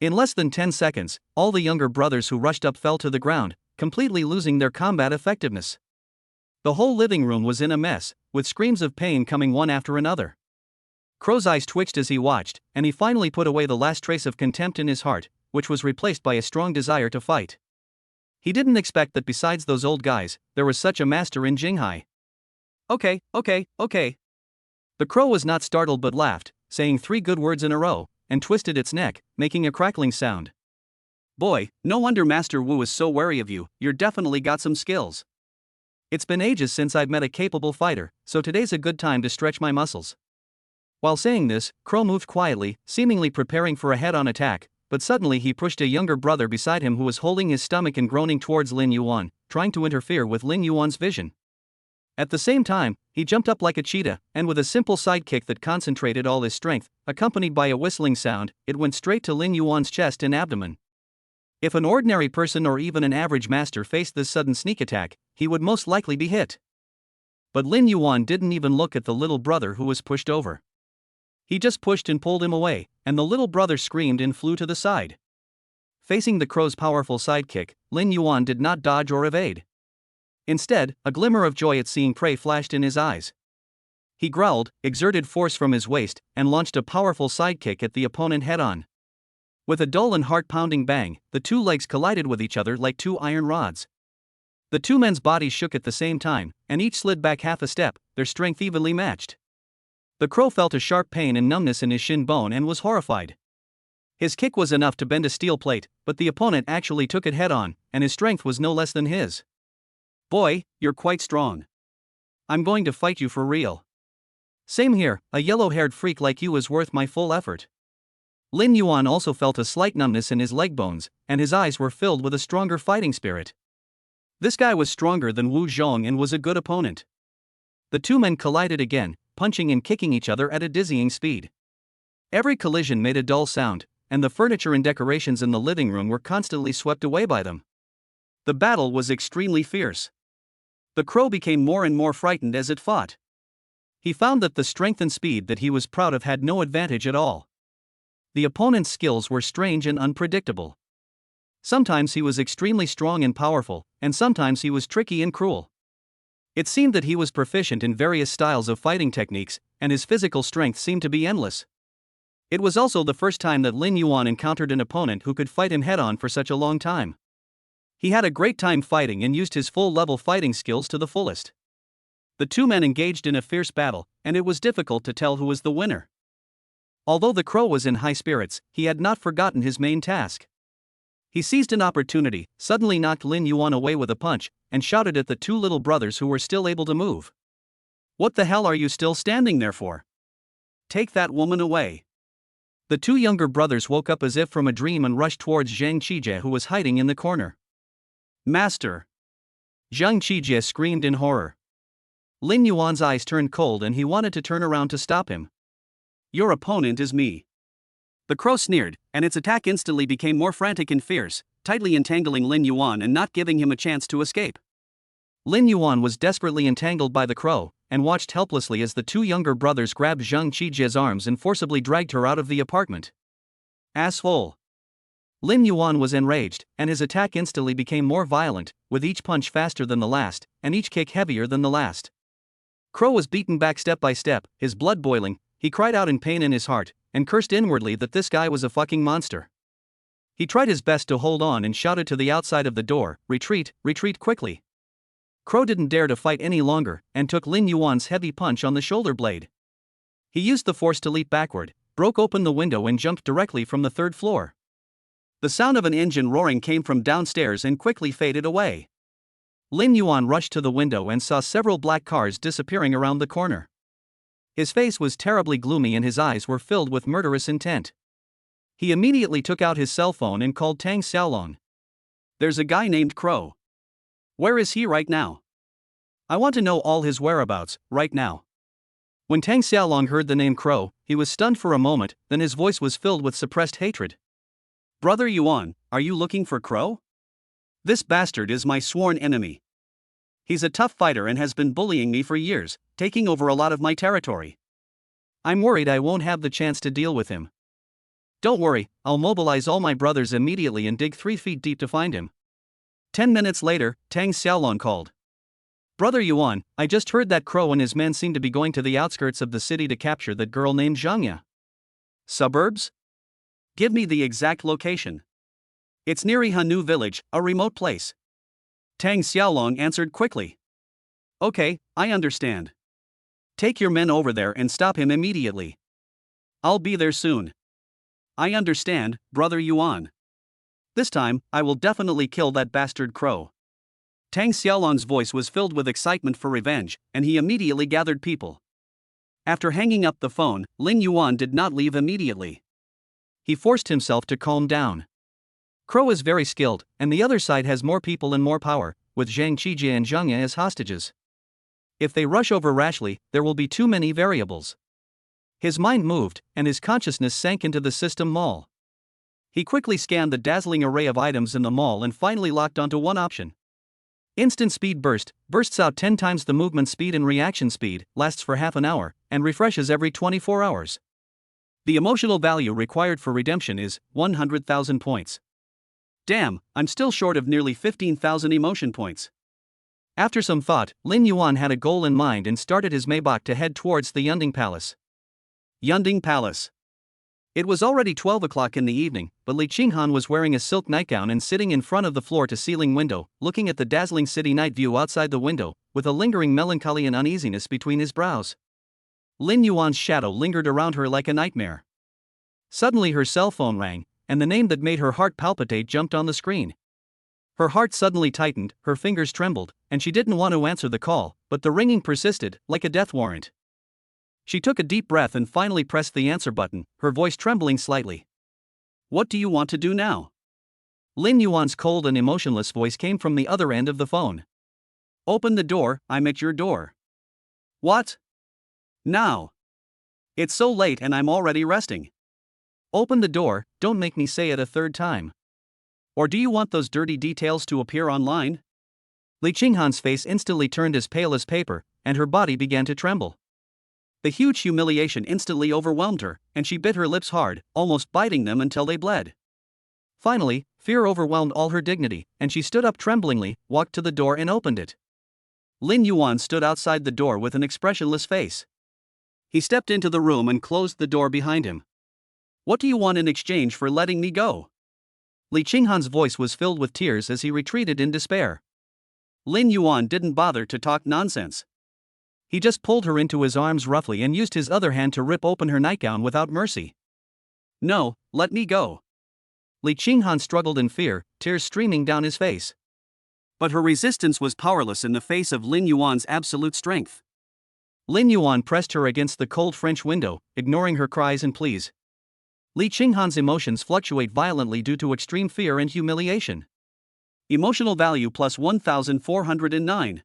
S1: In less than 10 seconds, all the younger brothers who rushed up fell to the ground, completely losing their combat effectiveness. The whole living room was in a mess, with screams of pain coming one after another. Crow's eyes twitched as he watched, and he finally put away the last trace of contempt in his heart, which was replaced by a strong desire to fight. He didn't expect that besides those old guys, there was such a master in Jinghai. Okay. The Crow was not startled but laughed, saying 3 good words in a row, and twisted its neck, making a crackling sound. Boy, no wonder Master Wu is so wary of you, you're definitely got some skills. It's been ages since I've met a capable fighter, so today's a good time to stretch my muscles. While saying this, Crow moved quietly, seemingly preparing for a head-on attack, but suddenly he pushed a younger brother beside him who was holding his stomach and groaning towards Lin Yuan, trying to interfere with Lin Yuan's vision. At the same time, he jumped up like a cheetah, and with a simple sidekick that concentrated all his strength, accompanied by a whistling sound, it went straight to Lin Yuan's chest and abdomen. If an ordinary person or even an average master faced this sudden sneak attack, he would most likely be hit. But Lin Yuan didn't even look at the little brother who was pushed over. He just pushed and pulled him away, and the little brother screamed and flew to the side. Facing the Crow's powerful sidekick, Lin Yuan did not dodge or evade. Instead, a glimmer of joy at seeing prey flashed in his eyes. He growled, exerted force from his waist, and launched a powerful sidekick at the opponent head-on. With a dull and heart-pounding bang, the two legs collided with each other like 2 iron rods. The two men's bodies shook at the same time, and each slid back half a step, their strength evenly matched. The Crow felt a sharp pain and numbness in his shin bone and was horrified. His kick was enough to bend a steel plate, but the opponent actually took it head-on, and his strength was no less than his. Boy, you're quite strong. I'm going to fight you for real. Same here, a yellow-haired freak like you is worth my full effort. Lin Yuan also felt a slight numbness in his leg bones, and his eyes were filled with a stronger fighting spirit. This guy was stronger than Wu Zhong and was a good opponent. The two men collided again, punching and kicking each other at a dizzying speed. Every collision made a dull sound, and the furniture and decorations in the living room were constantly swept away by them. The battle was extremely fierce. The Crow became more and more frightened as it fought. He found that the strength and speed that he was proud of had no advantage at all. The opponent's skills were strange and unpredictable. Sometimes he was extremely strong and powerful, and sometimes he was tricky and cruel. It seemed that he was proficient in various styles of fighting techniques, and his physical strength seemed to be endless. It was also the first time that Lin Yuan encountered an opponent who could fight him head-on for such a long time. He had a great time fighting and used his full-level fighting skills to the fullest. The two men engaged in a fierce battle, and it was difficult to tell who was the winner. Although the crow was in high spirits, he had not forgotten his main task. He seized an opportunity, suddenly knocked Lin Yuan away with a punch, and shouted at the two little brothers who were still able to move. "What the hell are you still standing there for? Take that woman away." The two younger brothers woke up as if from a dream and rushed towards Zhang Qijie, who was hiding in the corner. "Master!" Zhang Qijie screamed in horror. Lin Yuan's eyes turned cold and he wanted to turn around to stop him. "Your opponent is me." The crow sneered, and its attack instantly became more frantic and fierce, tightly entangling Lin Yuan and not giving him a chance to escape. Lin Yuan was desperately entangled by the crow, and watched helplessly as the two younger brothers grabbed Zhang Qijie's arms and forcibly dragged her out of the apartment. "Asshole!" Lin Yuan was enraged, and his attack instantly became more violent, with each punch faster than the last, and each kick heavier than the last. Crow was beaten back step by step, his blood boiling. He cried out in pain in his heart, and cursed inwardly that this guy was a fucking monster. He tried his best to hold on and shouted to the outside of the door, "Retreat, retreat quickly." Crow didn't dare to fight any longer, and took Lin Yuan's heavy punch on the shoulder blade. He used the force to leap backward, broke open the window and jumped directly from the third floor. The sound of an engine roaring came from downstairs and quickly faded away. Lin Yuan rushed to the window and saw several black cars disappearing around the corner. His face was terribly gloomy and his eyes were filled with murderous intent. He immediately took out his cell phone and called Tang Xiaolong. "There's a guy named Crow. Where is he right now? I want to know all his whereabouts, right now." When Tang Xiaolong heard the name Crow, he was stunned for a moment, then his voice was filled with suppressed hatred. "Brother Yuan, are you looking for Crow? This bastard is my sworn enemy. He's a tough fighter and has been bullying me for years, taking over a lot of my territory. I'm worried I won't have the chance to deal with him. Don't worry, I'll mobilize all my brothers immediately and dig 3 feet deep to find him." 10 minutes later, Tang Xiaolong called. "Brother Yuan, I just heard that Crow and his men seem to be going to the outskirts of the city to capture that girl named Zhangya." "Suburbs? Give me the exact location." "It's near Ihanu village, a remote place." Tang Xiaolong answered quickly. "Okay, I understand. Take your men over there and stop him immediately. I'll be there soon." "I understand, Brother Yuan. This time, I will definitely kill that bastard Crow." Tang Xiaolong's voice was filled with excitement for revenge, and he immediately gathered people. After hanging up the phone, Lin Yuan did not leave immediately. He forced himself to calm down. Crow is very skilled, and the other side has more people and more power, with Zhang Qijie and Zhangya as hostages. If they rush over rashly, there will be too many variables. His mind moved, and his consciousness sank into the system mall. He quickly scanned the dazzling array of items in the mall and finally locked onto one option. Instant speed burst, bursts out 10 times the movement speed and reaction speed, lasts for half an hour, and refreshes every 24 hours. The emotional value required for redemption is 100,000 points. Damn, I'm still short of nearly 15,000 emotion points. After some thought, Lin Yuan had a goal in mind and started his Maybach to head towards the Yunding Palace. Yunding Palace. It was already 12 o'clock in the evening, but Li Qinghan was wearing a silk nightgown and sitting in front of the floor-to-ceiling window, looking at the dazzling city night view outside the window, with a lingering melancholy and uneasiness between his brows. Lin Yuan's shadow lingered around her like a nightmare. Suddenly her cell phone rang, and the name that made her heart palpitate jumped on the screen. Her heart suddenly tightened, her fingers trembled, and she didn't want to answer the call, but the ringing persisted, like a death warrant. She took a deep breath and finally pressed the answer button, her voice trembling slightly. "What do you want to do now?" Lin Yuan's cold and emotionless voice came from the other end of the phone. "Open the door, I'm at your door." "What? Now? It's so late and I'm already resting." "Open the door, don't make me say it a third time. Or do you want those dirty details to appear online?" Li Qinghan's face instantly turned as pale as paper, and her body began to tremble. The huge humiliation instantly overwhelmed her, and she bit her lips hard, almost biting them until they bled. Finally, fear overwhelmed all her dignity, and she stood up tremblingly, walked to the door and opened it. Lin Yuan stood outside the door with an expressionless face. He stepped into the room and closed the door behind him. "What do you want in exchange for letting me go?" Li Qinghan's voice was filled with tears as he retreated in despair. Lin Yuan didn't bother to talk nonsense. He just pulled her into his arms roughly and used his other hand to rip open her nightgown without mercy. "No, let me go." Li Qinghan struggled in fear, tears streaming down his face. But her resistance was powerless in the face of Lin Yuan's absolute strength. Lin Yuan pressed her against the cold French window, ignoring her cries and pleas. Li Qinghan's emotions fluctuate violently due to extreme fear and humiliation. Emotional value plus 1409.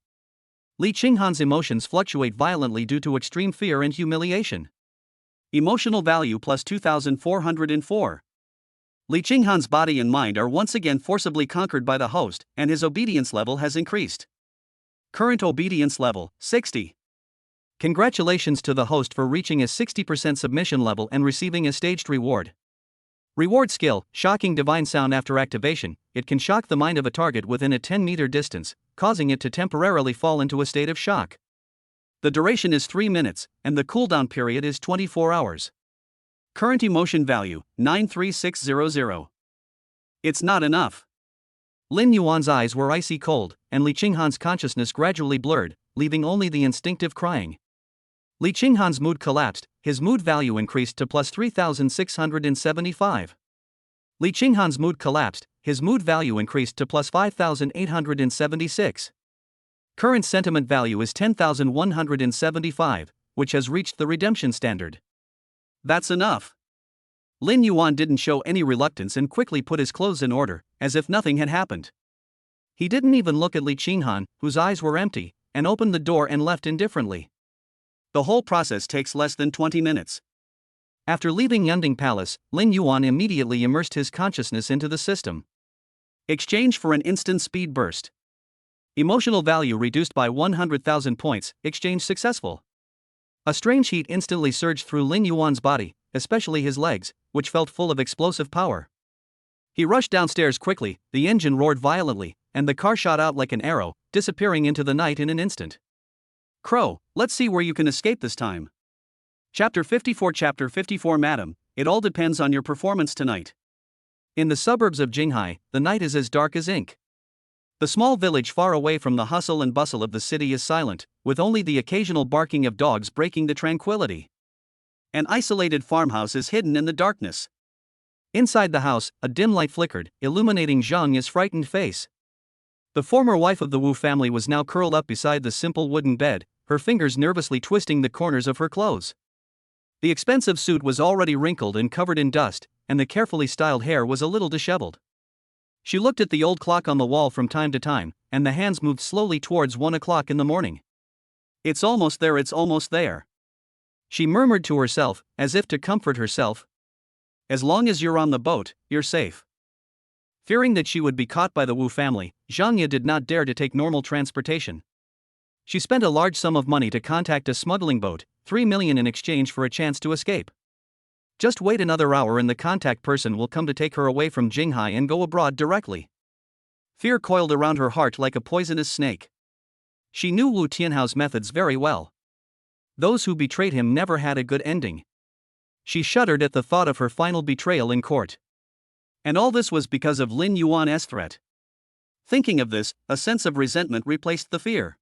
S1: Li Qinghan's emotions fluctuate violently due to extreme fear and humiliation. Emotional value plus 2404. Li Qinghan's body and mind are once again forcibly conquered by the host, and his obedience level has increased. Current obedience level, 60. Congratulations to the host for reaching a 60% submission level and receiving a staged reward. Reward skill, shocking divine sound. After activation, it can shock the mind of a target within a 10-meter distance, causing it to temporarily fall into a state of shock. The duration is 3 minutes, and the cooldown period is 24 hours. Current emotion value, 93600. It's not enough. Lin Yuan's eyes were icy cold, and Li Qinghan's consciousness gradually blurred, leaving only the instinctive crying. Li Qinghan's mood collapsed, his mood value increased to plus 3675. Li Qinghan's mood collapsed, his mood value increased to plus 5876. Current sentiment value is 10,175, which has reached the redemption standard. That's enough. Lin Yuan didn't show any reluctance and quickly put his clothes in order, as if nothing had happened. He didn't even look at Li Qinghan, whose eyes were empty, and opened the door and left indifferently. The whole process takes less than 20 minutes. After leaving Yunding Palace, Lin Yuan immediately immersed his consciousness into the system. Exchange for an instant speed burst. Emotional value reduced by 100,000 points, exchange successful. A strange heat instantly surged through Lin Yuan's body, especially his legs, which felt full of explosive power. He rushed downstairs quickly, the engine roared violently, and the car shot out like an arrow, disappearing into the night in an instant. Crow, let's see where you can escape this time. Chapter 54. Madam, it all depends on your performance tonight. In the suburbs of Jinghai, the night is as dark as ink. The small village far away from the hustle and bustle of the city is silent, with only the occasional barking of dogs breaking the tranquility. An isolated farmhouse is hidden in the darkness. Inside the house, a dim light flickered, illuminating Zhang Yi's frightened face. The former wife of the Wu family was now curled up beside the simple wooden bed, her fingers nervously twisting the corners of her clothes. The expensive suit was already wrinkled and covered in dust, and the carefully styled hair was a little disheveled. She looked at the old clock on the wall from time to time, and the hands moved slowly towards 1 o'clock in the morning. It's almost there, it's almost there. She murmured to herself, as if to comfort herself. As long as you're on the boat, you're safe. Fearing that she would be caught by the Wu family, Zhang Yi did not dare to take normal transportation. She spent a large sum of money to contact a smuggling boat, 3 million in exchange for a chance to escape. Just wait another hour and the contact person will come to take her away from Jinghai and go abroad directly. Fear coiled around her heart like a poisonous snake. She knew Wu Tianhao's methods very well. Those who betrayed him never had a good ending. She shuddered at the thought of her final betrayal in court. And all this was because of Lin Yuan's threat. Thinking of this, a sense of resentment replaced the fear.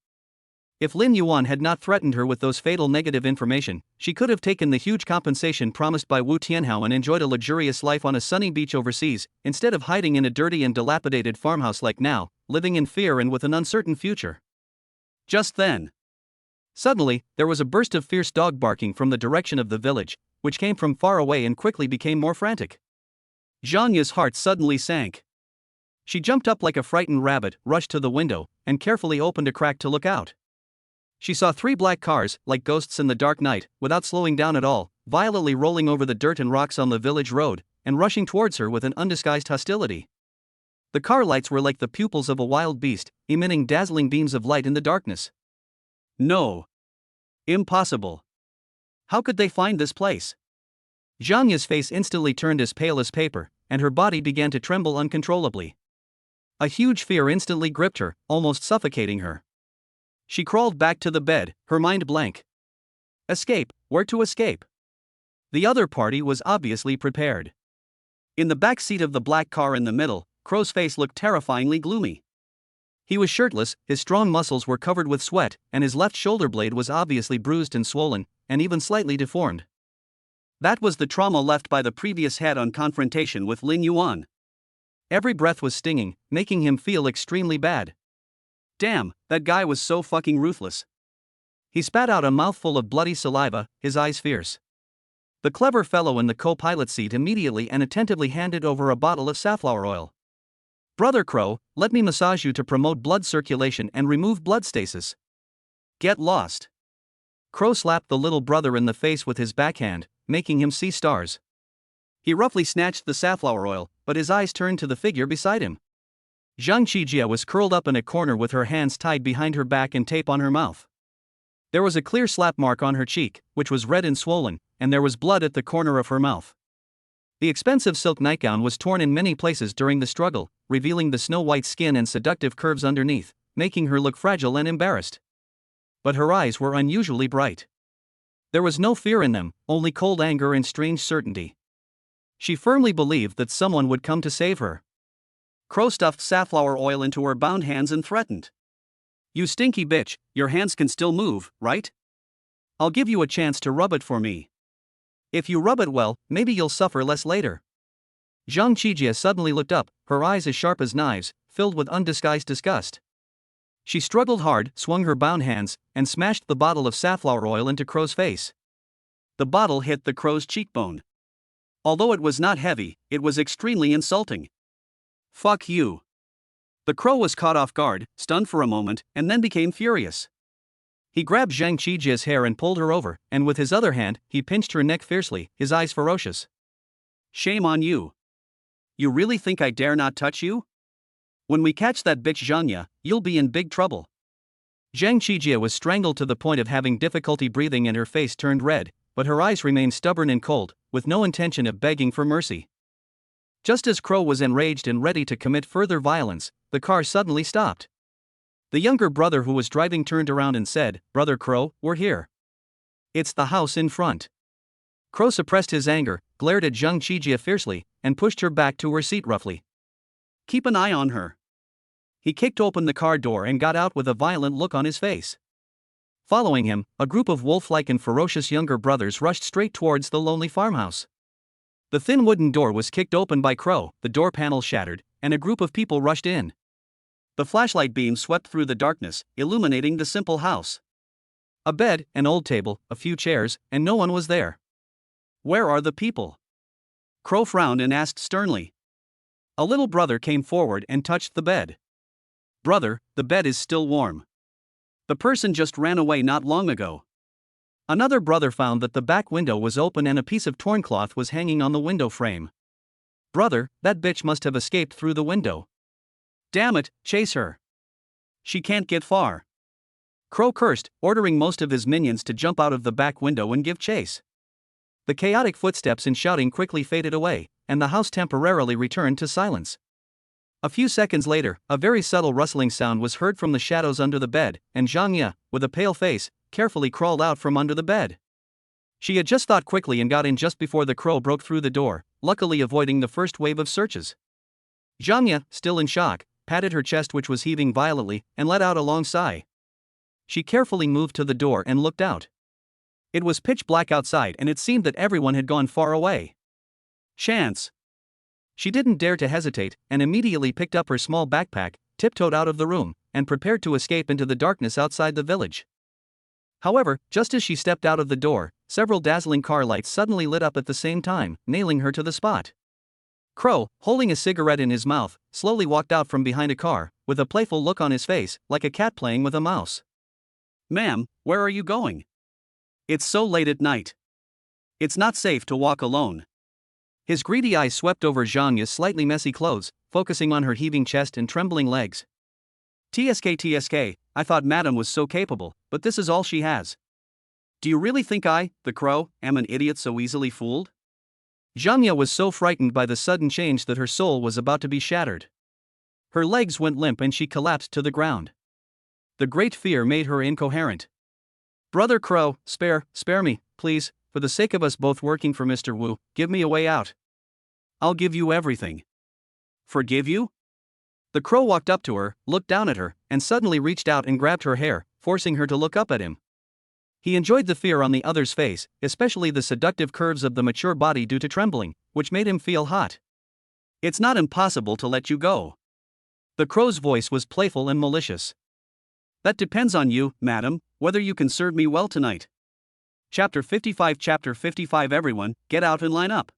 S1: If Lin Yuan had not threatened her with those fatal negative information, she could have taken the huge compensation promised by Wu Tianhao and enjoyed a luxurious life on a sunny beach overseas, instead of hiding in a dirty and dilapidated farmhouse like now, living in fear and with an uncertain future. Just then, suddenly, there was a burst of fierce dog barking from the direction of the village, which came from far away and quickly became more frantic. Zhang Yi's heart suddenly sank. She jumped up like a frightened rabbit, rushed to the window, and carefully opened a crack to look out. She saw 3 black cars, like ghosts in the dark night, without slowing down at all, violently rolling over the dirt and rocks on the village road, and rushing towards her with an undisguised hostility. The car lights were like the pupils of a wild beast, emitting dazzling beams of light in the darkness. No. Impossible. How could they find this place? Zhang Yi's face instantly turned as pale as paper, and her body began to tremble uncontrollably. A huge fear instantly gripped her, almost suffocating her. She crawled back to the bed, her mind blank. Escape, where to escape? The other party was obviously prepared. In the back seat of the black car in the middle, Crow's face looked terrifyingly gloomy. He was shirtless, his strong muscles were covered with sweat, and his left shoulder blade was obviously bruised and swollen, and even slightly deformed. That was the trauma left by the previous head-on confrontation with Lin Yuan. Every breath was stinging, making him feel extremely bad. Damn, that guy was so fucking ruthless. He spat out a mouthful of bloody saliva, his eyes fierce. The clever fellow in the co-pilot seat immediately and attentively handed over a bottle of safflower oil. Brother Crow, let me massage you to promote blood circulation and remove blood stasis. Get lost. Crow slapped the little brother in the face with his backhand, making him see stars. He roughly snatched the safflower oil, but his eyes turned to the figure beside him. Zhang Qijie was curled up in a corner with her hands tied behind her back and tape on her mouth. There was a clear slap mark on her cheek, which was red and swollen, and there was blood at the corner of her mouth. The expensive silk nightgown was torn in many places during the struggle, revealing the snow-white skin and seductive curves underneath, making her look fragile and embarrassed. But her eyes were unusually bright. There was no fear in them, only cold anger and strange certainty. She firmly believed that someone would come to save her. Crow stuffed safflower oil into her bound hands and threatened. You stinky bitch, your hands can still move, right? I'll give you a chance to rub it for me. If you rub it well, maybe you'll suffer less later. Zhang Qijie suddenly looked up, her eyes as sharp as knives, filled with undisguised disgust. She struggled hard, swung her bound hands, and smashed the bottle of safflower oil into Crow's face. The bottle hit the crow's cheekbone. Although it was not heavy, it was extremely insulting. Fuck you. The crow was caught off guard, stunned for a moment, and then became furious. He grabbed Zhang Qijie's hair and pulled her over, and with his other hand, he pinched her neck fiercely, his eyes ferocious. Shame on you. You really think I dare not touch you? When we catch that bitch Zhanya, you'll be in big trouble. Zhang Qijie was strangled to the point of having difficulty breathing and her face turned red, but her eyes remained stubborn and cold, with no intention of begging for mercy. Just as Crow was enraged and ready to commit further violence, the car suddenly stopped. The younger brother who was driving turned around and said, "Brother Crow, we're here. It's the house in front." Crow suppressed his anger, glared at Zhang Qijie fiercely, and pushed her back to her seat roughly. Keep an eye on her. He kicked open the car door and got out with a violent look on his face. Following him, a group of wolf-like and ferocious younger brothers rushed straight towards the lonely farmhouse. The thin wooden door was kicked open by Crow, the door panel shattered, and a group of people rushed in. The flashlight beam swept through the darkness, illuminating the simple house. A bed, an old table, a few chairs, and no one was there. Where are the people? Crow frowned and asked sternly. A little brother came forward and touched the bed. Brother, the bed is still warm. The person just ran away not long ago. Another brother found that the back window was open and a piece of torn cloth was hanging on the window frame. Brother, that bitch must have escaped through the window. Damn it, chase her. She can't get far. Crow cursed, ordering most of his minions to jump out of the back window and give chase. The chaotic footsteps and shouting quickly faded away, and the house temporarily returned to silence. A few seconds later, a very subtle rustling sound was heard from the shadows under the bed, and Zhang Ye, with a pale face, carefully crawled out from under the bed. She had just thought quickly and got in just before the crow broke through the door, luckily avoiding the first wave of searches. Zhang Ye, still in shock, patted her chest which was heaving violently, and let out a long sigh. She carefully moved to the door and looked out. It was pitch black outside and it seemed that everyone had gone far away. Chance. She didn't dare to hesitate, and immediately picked up her small backpack, tiptoed out of the room, and prepared to escape into the darkness outside the village. However, just as she stepped out of the door, several dazzling car lights suddenly lit up at the same time, nailing her to the spot. Crow, holding a cigarette in his mouth, slowly walked out from behind a car, with a playful look on his face, like a cat playing with a mouse. Ma'am, where are you going? It's so late at night. It's not safe to walk alone. His greedy eyes swept over Zhang Ye's slightly messy clothes, focusing on her heaving chest and trembling legs. TSK, I thought Madam was so capable, but this is all she has. Do you really think I, the crow, am an idiot so easily fooled? Zhang Ye was so frightened by the sudden change that her soul was about to be shattered. Her legs went limp and she collapsed to the ground. The great fear made her incoherent. Brother Crow, spare me, please, for the sake of us both working for Mr. Wu, give me a way out. I'll give you everything. Forgive you? The crow walked up to her, looked down at her, and suddenly reached out and grabbed her hair, forcing her to look up at him. He enjoyed the fear on the other's face, especially the seductive curves of the mature body due to trembling, which made him feel hot. "It's not impossible to let you go." The crow's voice was playful and malicious. "That depends on you, madam, whether you can serve me well tonight." Chapter 55 Everyone, get out and line up.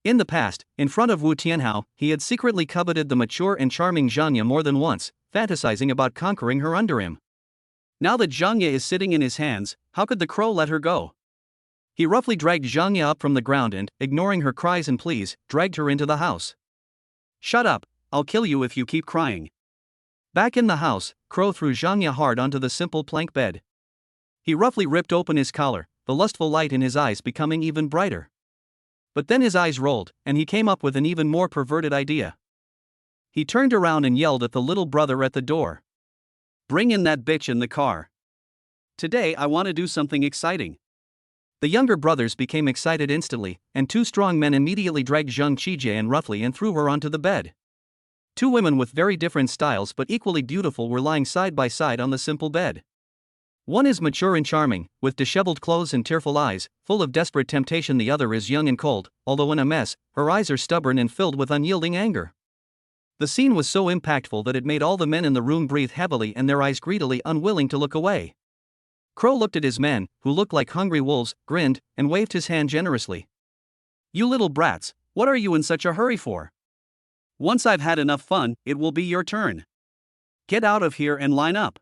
S1: In the past, in front of Wu Tianhao, he had secretly coveted the mature and charming Zhang Ye more than once, fantasizing about conquering her under him. Now that Zhang Ye is sitting in his hands, how could the crow let her go? He roughly dragged Zhang Ye up from the ground and, ignoring her cries and pleas, dragged her into the house. "Shut up, I'll kill you if you keep crying." Back in the house, Crow threw Zhang Ye hard onto the simple plank bed. He roughly ripped open his collar, the lustful light in his eyes becoming even brighter. But then his eyes rolled, and he came up with an even more perverted idea. He turned around and yelled at the little brother at the door. "Bring in that bitch in the car. Today I want to do something exciting." The younger brothers became excited instantly, and two strong men immediately dragged Zhang Qijie roughly and threw her onto the bed. Two women with very different styles but equally beautiful were lying side by side on the simple bed. One is mature and charming, with disheveled clothes and tearful eyes, full of desperate temptation. The other is young and cold, although in a mess, her eyes are stubborn and filled with unyielding anger. The scene was so impactful that it made all the men in the room breathe heavily and their eyes greedily, unwilling to look away. Crow looked at his men, who looked like hungry wolves, grinned, and waved his hand generously. "You little brats, what are you in such a hurry for? Once I've had enough fun, it will be your turn. Get out of here and line up."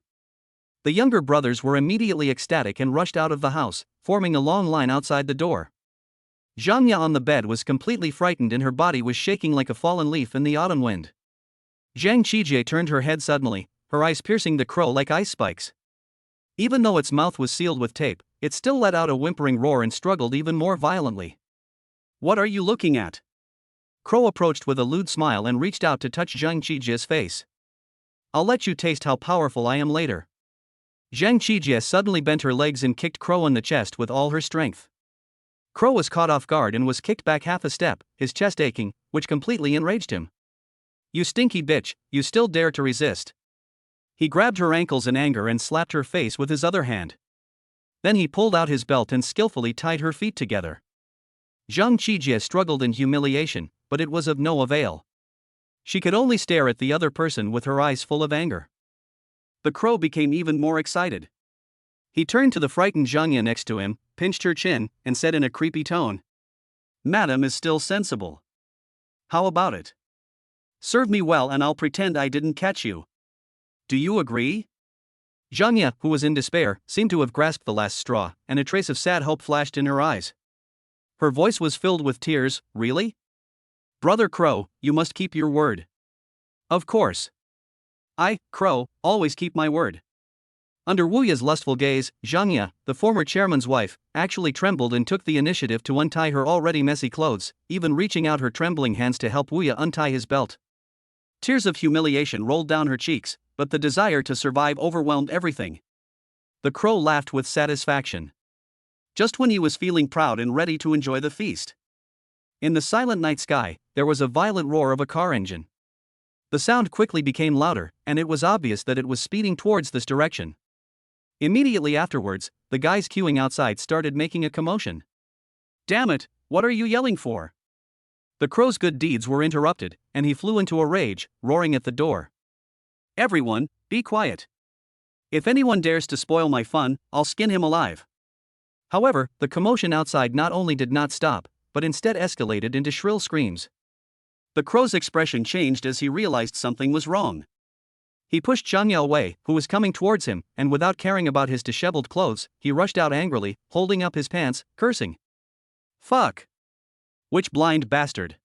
S1: The younger brothers were immediately ecstatic and rushed out of the house, forming a long line outside the door. Zhang Ye on the bed was completely frightened and her body was shaking like a fallen leaf in the autumn wind. Zhang Qijie turned her head suddenly, her eyes piercing the crow like ice spikes. Even though its mouth was sealed with tape, it still let out a whimpering roar and struggled even more violently. "What are you looking at?" Crow approached with a lewd smile and reached out to touch Zhang Qijie's face. "I'll let you taste how powerful I am later." Zhang Qijie suddenly bent her legs and kicked Crow in the chest with all her strength. Crow was caught off guard and was kicked back half a step, his chest aching, which completely enraged him. "You stinky bitch, you still dare to resist." He grabbed her ankles in anger and slapped her face with his other hand. Then he pulled out his belt and skillfully tied her feet together. Zhang Qijie struggled in humiliation, but it was of no avail. She could only stare at the other person with her eyes full of anger. The crow became even more excited. He turned to the frightened Zhang Ye next to him, pinched her chin, and said in a creepy tone, "Madam is still sensible. How about it? Serve me well and I'll pretend I didn't catch you. Do you agree?" Zhang Ye, who was in despair, seemed to have grasped the last straw, and a trace of sad hope flashed in her eyes. Her voice was filled with tears. "Really? Brother Crow, you must keep your word." "Of course. I, Crow, always keep my word." Under Wu Ye's lustful gaze, Zhang Ye, the former chairman's wife, actually trembled and took the initiative to untie her already messy clothes, even reaching out her trembling hands to help Wu Ye untie his belt. Tears of humiliation rolled down her cheeks, but the desire to survive overwhelmed everything. The crow laughed with satisfaction. Just when he was feeling proud and ready to enjoy the feast. In the silent night sky, there was a violent roar of a car engine. The sound quickly became louder, and it was obvious that it was speeding towards this direction. Immediately afterwards, the guys queuing outside started making a commotion. "Damn it, what are you yelling for?" The crow's good deeds were interrupted, and he flew into a rage, roaring at the door. "Everyone, be quiet. If anyone dares to spoil my fun, I'll skin him alive." However, the commotion outside not only did not stop, but instead escalated into shrill screams. The crow's expression changed as he realized something was wrong. He pushed Zhang Ye away, who was coming towards him, and without caring about his disheveled clothes, he rushed out angrily, holding up his pants, cursing. "Fuck! Which blind bastard!"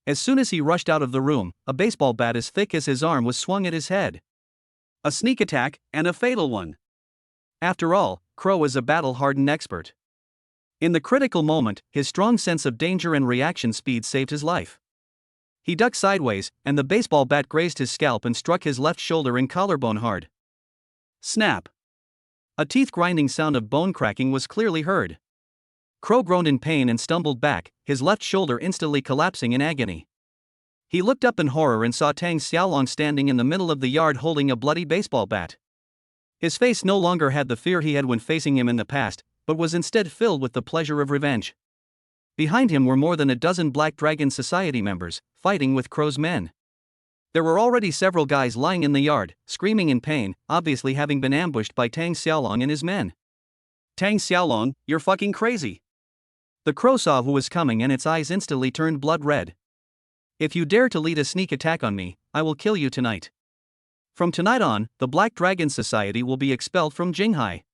S1: As soon as he rushed out of the room, a baseball bat as thick as his arm was swung at his head. A sneak attack, and a fatal one. After all, Crow is a battle-hardened expert. In the critical moment, his strong sense of danger and reaction speed saved his life. He ducked sideways, and the baseball bat grazed his scalp and struck his left shoulder and collarbone hard. Snap! A teeth-grinding sound of bone cracking was clearly heard. Crow groaned in pain and stumbled back, his left shoulder instantly collapsing in agony. He looked up in horror and saw Tang Xiaolong standing in the middle of the yard holding a bloody baseball bat. His face no longer had the fear he had when facing him in the past, but was instead filled with the pleasure of revenge. Behind him were more than a dozen Black Dragon Society members, fighting with Crow's men. There were already several guys lying in the yard, screaming in pain, obviously having been ambushed by Tang Xiaolong and his men. Tang Xiaolong, you're fucking crazy. The crow saw who was coming and its eyes instantly turned blood red. If you dare to lead a sneak attack on me, I will kill you tonight. From tonight on, the Black Dragon Society will be expelled from Jinghai.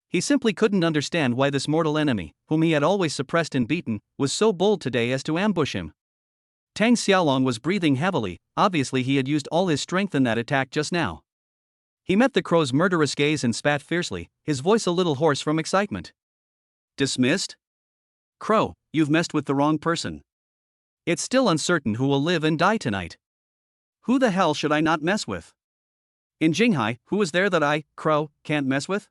S1: He simply couldn't understand why this mortal enemy, whom he had always suppressed and beaten, was so bold today as to ambush him. Tang Xiaolong was breathing heavily, obviously he had used all his strength in that attack just now. He met the crow's murderous gaze and spat fiercely, his voice a little hoarse from excitement. Dismissed? Crow, you've messed with the wrong person. It's still uncertain who will live and die tonight. Who the hell should I not mess with? In Jinghai, who is there that I, Crow, can't mess with?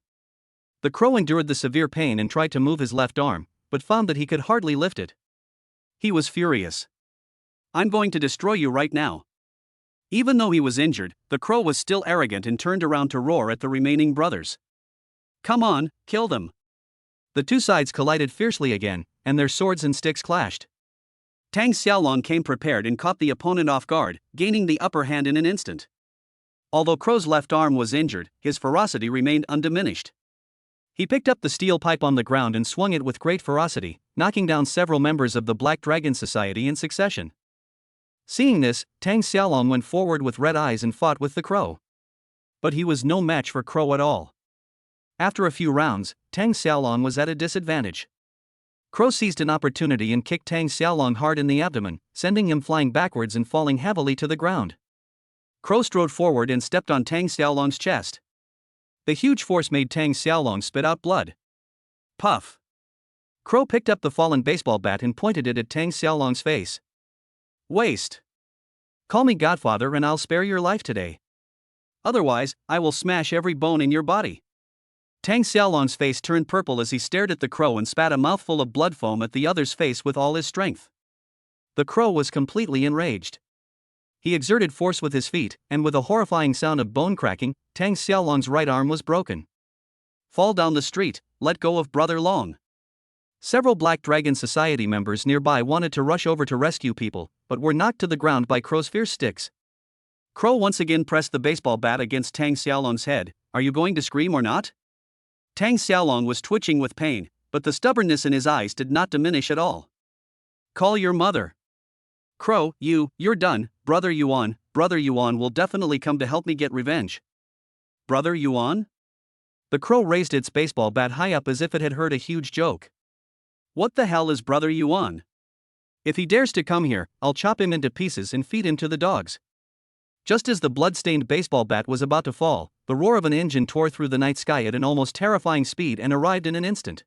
S1: The crow endured the severe pain and tried to move his left arm, but found that he could hardly lift it. He was furious. I'm going to destroy you right now. Even though he was injured, the crow was still arrogant and turned around to roar at the remaining brothers. Come on, kill them. The two sides collided fiercely again, and their swords and sticks clashed. Tang Xiaolong came prepared and caught the opponent off guard, gaining the upper hand in an instant. Although Crow's left arm was injured, his ferocity remained undiminished. He picked up the steel pipe on the ground and swung it with great ferocity, knocking down several members of the Black Dragon Society in succession. Seeing this, Tang Xiaolong went forward with red eyes and fought with the crow. But he was no match for Crow at all. After a few rounds, Tang Xiaolong was at a disadvantage. Crow seized an opportunity and kicked Tang Xiaolong hard in the abdomen, sending him flying backwards and falling heavily to the ground. Crow strode forward and stepped on Tang Xiaolong's chest. The huge force made Tang Xiaolong spit out blood. Puff! Crow picked up the fallen baseball bat and pointed it at Tang Xiaolong's face. Waste! Call me Godfather and I'll spare your life today. Otherwise, I will smash every bone in your body. Tang Xiaolong's face turned purple as he stared at the crow and spat a mouthful of blood foam at the other's face with all his strength. The crow was completely enraged. He exerted force with his feet, and with a horrifying sound of bone cracking, Tang Xiaolong's right arm was broken. Fall down the street, let go of Brother Long. Several Black Dragon Society members nearby wanted to rush over to rescue people, but were knocked to the ground by Crow's fierce sticks. Crow once again pressed the baseball bat against Tang Xiaolong's head. Are you going to scream or not? Tang Xiaolong was twitching with pain, but the stubbornness in his eyes did not diminish at all. Call your mother. Crow, you're done. Brother Yuan will definitely come to help me get revenge. Brother Yuan? The crow raised its baseball bat high up as if it had heard a huge joke. What the hell is Brother Yuan? If he dares to come here, I'll chop him into pieces and feed him to the dogs. Just as the blood-stained baseball bat was about to fall, the roar of an engine tore through the night sky at an almost terrifying speed and arrived in an instant.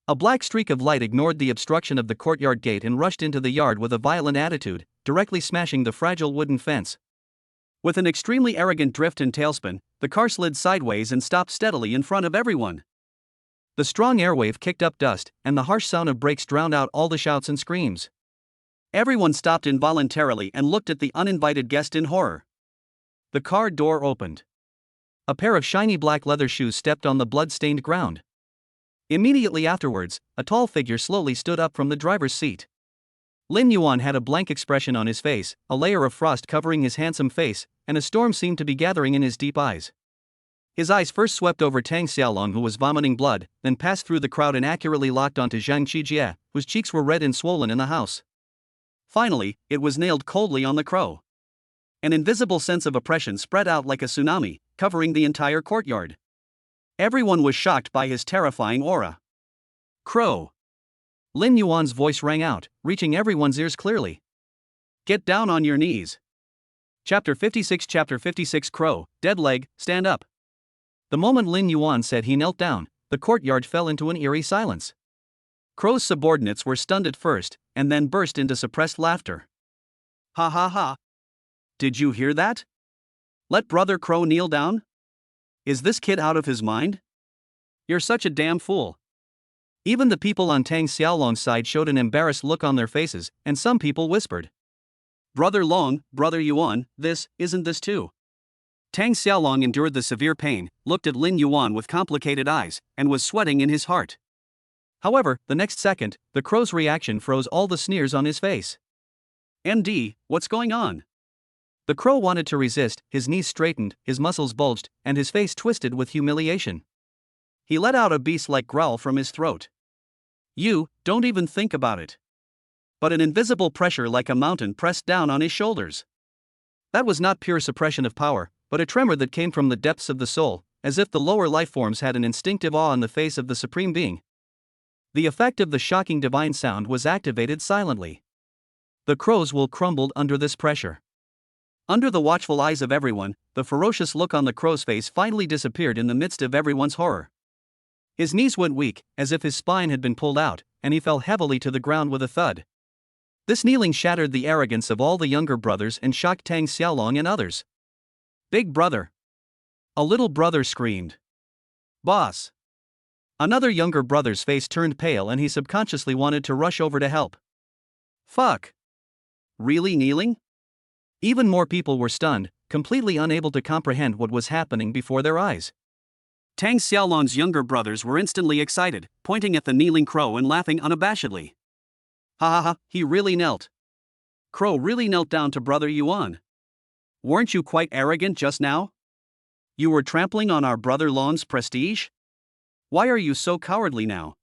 S1: A black streak of light ignored the obstruction of the courtyard gate and rushed into the yard with a violent attitude, directly smashing the fragile wooden fence. With an extremely arrogant drift and tailspin, the car slid sideways and stopped steadily in front of everyone. The strong airwave kicked up dust, and the harsh sound of brakes drowned out all the shouts and screams. Everyone stopped involuntarily and looked at the uninvited guest in horror. The car door opened. A pair of shiny black leather shoes stepped on the blood-stained ground. Immediately afterwards, a tall figure slowly stood up from the driver's seat. Lin Yuan had a blank expression on his face, a layer of frost covering his handsome face, and a storm seemed to be gathering in his deep eyes. His eyes first swept over Tang Xiaolong, who was vomiting blood, then passed through the crowd and accurately locked onto Zhang Qijie, whose cheeks were red and swollen in the house. Finally, it was nailed coldly on the crow. An invisible sense of oppression spread out like a tsunami, covering the entire courtyard. Everyone was shocked by his terrifying aura. Crow! Lin Yuan's voice rang out, reaching everyone's ears clearly. Get down on your knees. Chapter 56 Crow, dead leg, stand up. The moment Lin Yuan said he knelt down, the courtyard fell into an eerie silence. Crow's subordinates were stunned at first, and then burst into suppressed laughter. Ha ha ha! Did you hear that? Let Brother Crow kneel down? Is this kid out of his mind? You're such a damn fool. Even the people on Tang Xiaolong's side showed an embarrassed look on their faces, and some people whispered. Brother Long, Brother Yuan, isn't this too? Tang Xiaolong endured the severe pain, looked at Lin Yuan with complicated eyes, and was sweating in his heart. However, the next second, the crow's reaction froze all the sneers on his face. MD, what's going on? The crow wanted to resist, his knees straightened, his muscles bulged, and his face twisted with humiliation. He let out a beast-like growl from his throat. You, don't even think about it. But an invisible pressure like a mountain pressed down on his shoulders. That was not pure suppression of power, but a tremor that came from the depths of the soul, as if the lower lifeforms had an instinctive awe in the face of the Supreme Being. The effect of the shocking divine sound was activated silently. The crow's will crumbled under this pressure. Under the watchful eyes of everyone, the ferocious look on the crow's face finally disappeared in the midst of everyone's horror. His knees went weak, as if his spine had been pulled out, and he fell heavily to the ground with a thud. This kneeling shattered the arrogance of all the younger brothers and shocked Tang Xiaolong and others. Big brother! A little brother screamed. Boss! Another younger brother's face turned pale and he subconsciously wanted to rush over to help. Fuck! Really kneeling? Even more people were stunned, completely unable to comprehend what was happening before their eyes. Tang Xiaolong's younger brothers were instantly excited, pointing at the kneeling crow and laughing unabashedly. Ha ha ha, he really knelt. Crow really knelt down to Brother Yuan. Weren't you quite arrogant just now? You were trampling on our Brother Long's prestige? Why are you so cowardly now?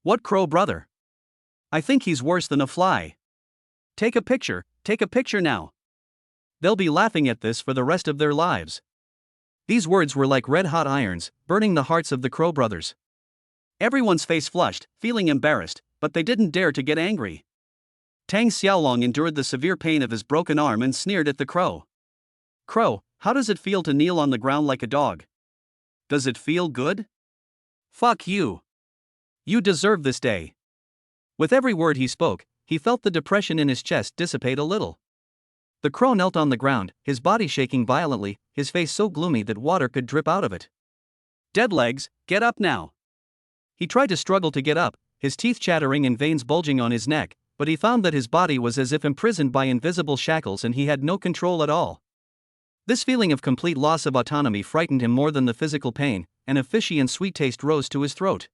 S1: What crow brother? I think he's worse than a fly. Take a picture now. They'll be laughing at this for the rest of their lives. These words were like red-hot irons, burning the hearts of the Crow brothers. Everyone's face flushed, feeling embarrassed, but they didn't dare to get angry. Tang Xiaolong endured the severe pain of his broken arm and sneered at the crow. Crow, how does it feel to kneel on the ground like a dog? Does it feel good? Fuck you. You deserve this day. With every word he spoke, he felt the depression in his chest dissipate a little. The crow knelt on the ground, his body shaking violently, his face so gloomy that water could drip out of it. Dead legs, get up now. He tried to struggle to get up, his teeth chattering and veins bulging on his neck, but he found that his body was as if imprisoned by invisible shackles and he had no control at all. This feeling of complete loss of autonomy frightened him more than the physical pain, and a fishy and sweet taste rose to his throat.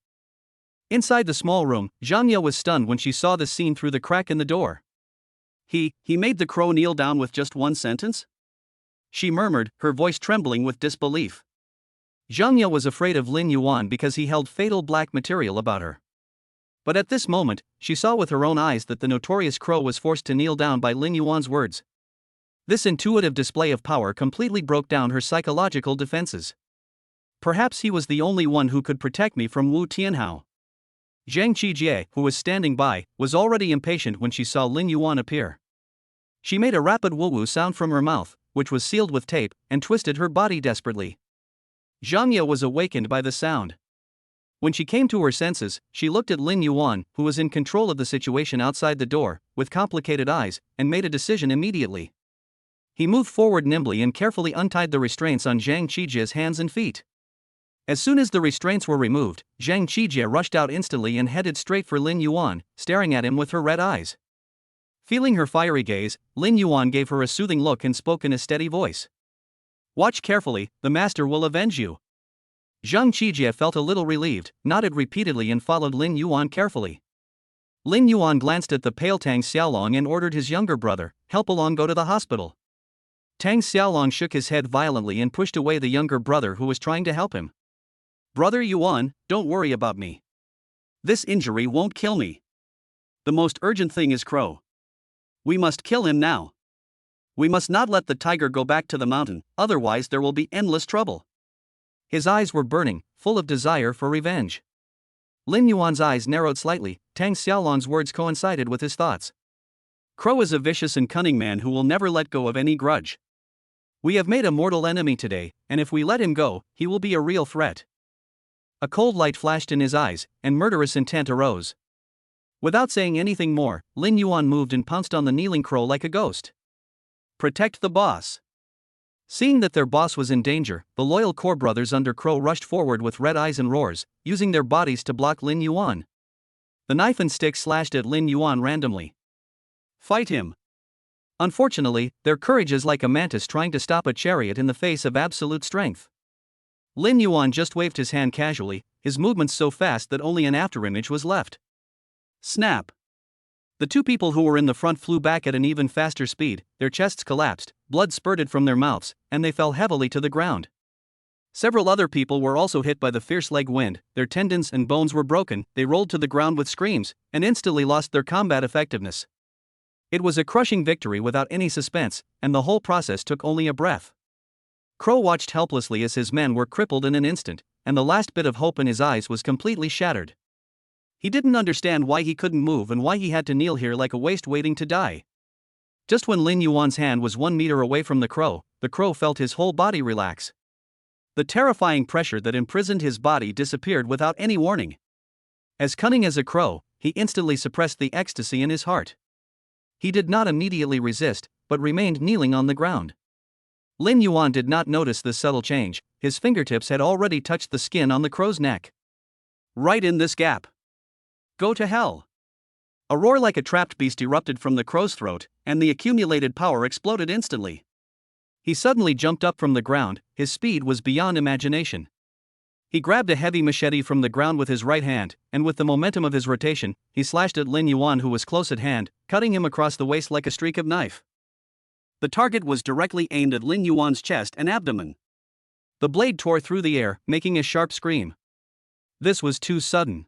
S1: Inside the small room, Zhangya was stunned when she saw this scene through the crack in the door. He made the crow kneel down with just one sentence? She murmured, her voice trembling with disbelief. Zhangya was afraid of Lin Yuan because he held fatal black material about her. But at this moment, she saw with her own eyes that the notorious crow was forced to kneel down by Lin Yuan's words. This intuitive display of power completely broke down her psychological defenses. Perhaps he was the only one who could protect me from Wu Tianhao. Zhang Qijie, who was standing by, was already impatient when she saw Lin Yuan appear. She made a rapid woo-woo sound from her mouth, which was sealed with tape, and twisted her body desperately. Zhangya was awakened by the sound. When she came to her senses, she looked at Lin Yuan, who was in control of the situation outside the door, with complicated eyes, and made a decision immediately. He moved forward nimbly and carefully untied the restraints on Zhang Qijie's hands and feet. As soon as the restraints were removed, Zhang Qijie rushed out instantly and headed straight for Lin Yuan, staring at him with her red eyes. Feeling her fiery gaze, Lin Yuan gave her a soothing look and spoke in a steady voice. Watch carefully, the master will avenge you. Zhang Qijie felt a little relieved, nodded repeatedly and followed Lin Yuan carefully. Lin Yuan glanced at the pale Tang Xiaolong and ordered his younger brother, help along go to the hospital. Tang Xiaolong shook his head violently and pushed away the younger brother who was trying to help him. Brother Yuan, don't worry about me. This injury won't kill me. The most urgent thing is Crow. We must kill him now. We must not let the tiger go back to the mountain, otherwise there will be endless trouble. His eyes were burning, full of desire for revenge. Lin Yuan's eyes narrowed slightly, Tang Xiaolong's words coincided with his thoughts. Crow is a vicious and cunning man who will never let go of any grudge. We have made a mortal enemy today, and if we let him go, he will be a real threat. A cold light flashed in his eyes, and murderous intent arose. Without saying anything more, Lin Yuan moved and pounced on the kneeling crow like a ghost. Protect the boss. Seeing that their boss was in danger, the loyal core brothers under Crow rushed forward with red eyes and roars, using their bodies to block Lin Yuan. The knife and stick slashed at Lin Yuan randomly. Fight him. Unfortunately, their courage is like a mantis trying to stop a chariot in the face of absolute strength. Lin Yuan just waved his hand casually, his movements so fast that only an afterimage was left. Snap! The two people who were in the front flew back at an even faster speed, their chests collapsed, blood spurted from their mouths, and they fell heavily to the ground. Several other people were also hit by the fierce leg wind, their tendons and bones were broken, they rolled to the ground with screams, and instantly lost their combat effectiveness. It was a crushing victory without any suspense, and the whole process took only a breath. Crow watched helplessly as his men were crippled in an instant, and the last bit of hope in his eyes was completely shattered. He didn't understand why he couldn't move and why he had to kneel here like a waste waiting to die. Just when Lin Yuan's hand was 1 meter away from the crow felt his whole body relax. The terrifying pressure that imprisoned his body disappeared without any warning. As cunning as a crow, he instantly suppressed the ecstasy in his heart. He did not immediately resist, but remained kneeling on the ground. Lin Yuan did not notice this subtle change, his fingertips had already touched the skin on the crow's neck. Right in this gap. Go to hell! A roar like a trapped beast erupted from the crow's throat, and the accumulated power exploded instantly. He suddenly jumped up from the ground, his speed was beyond imagination. He grabbed a heavy machete from the ground with his right hand, and with the momentum of his rotation, he slashed at Lin Yuan, who was close at hand, cutting him across the waist like a streak of knife. The target was directly aimed at Lin Yuan's chest and abdomen. The blade tore through the air, making a sharp scream. This was too sudden.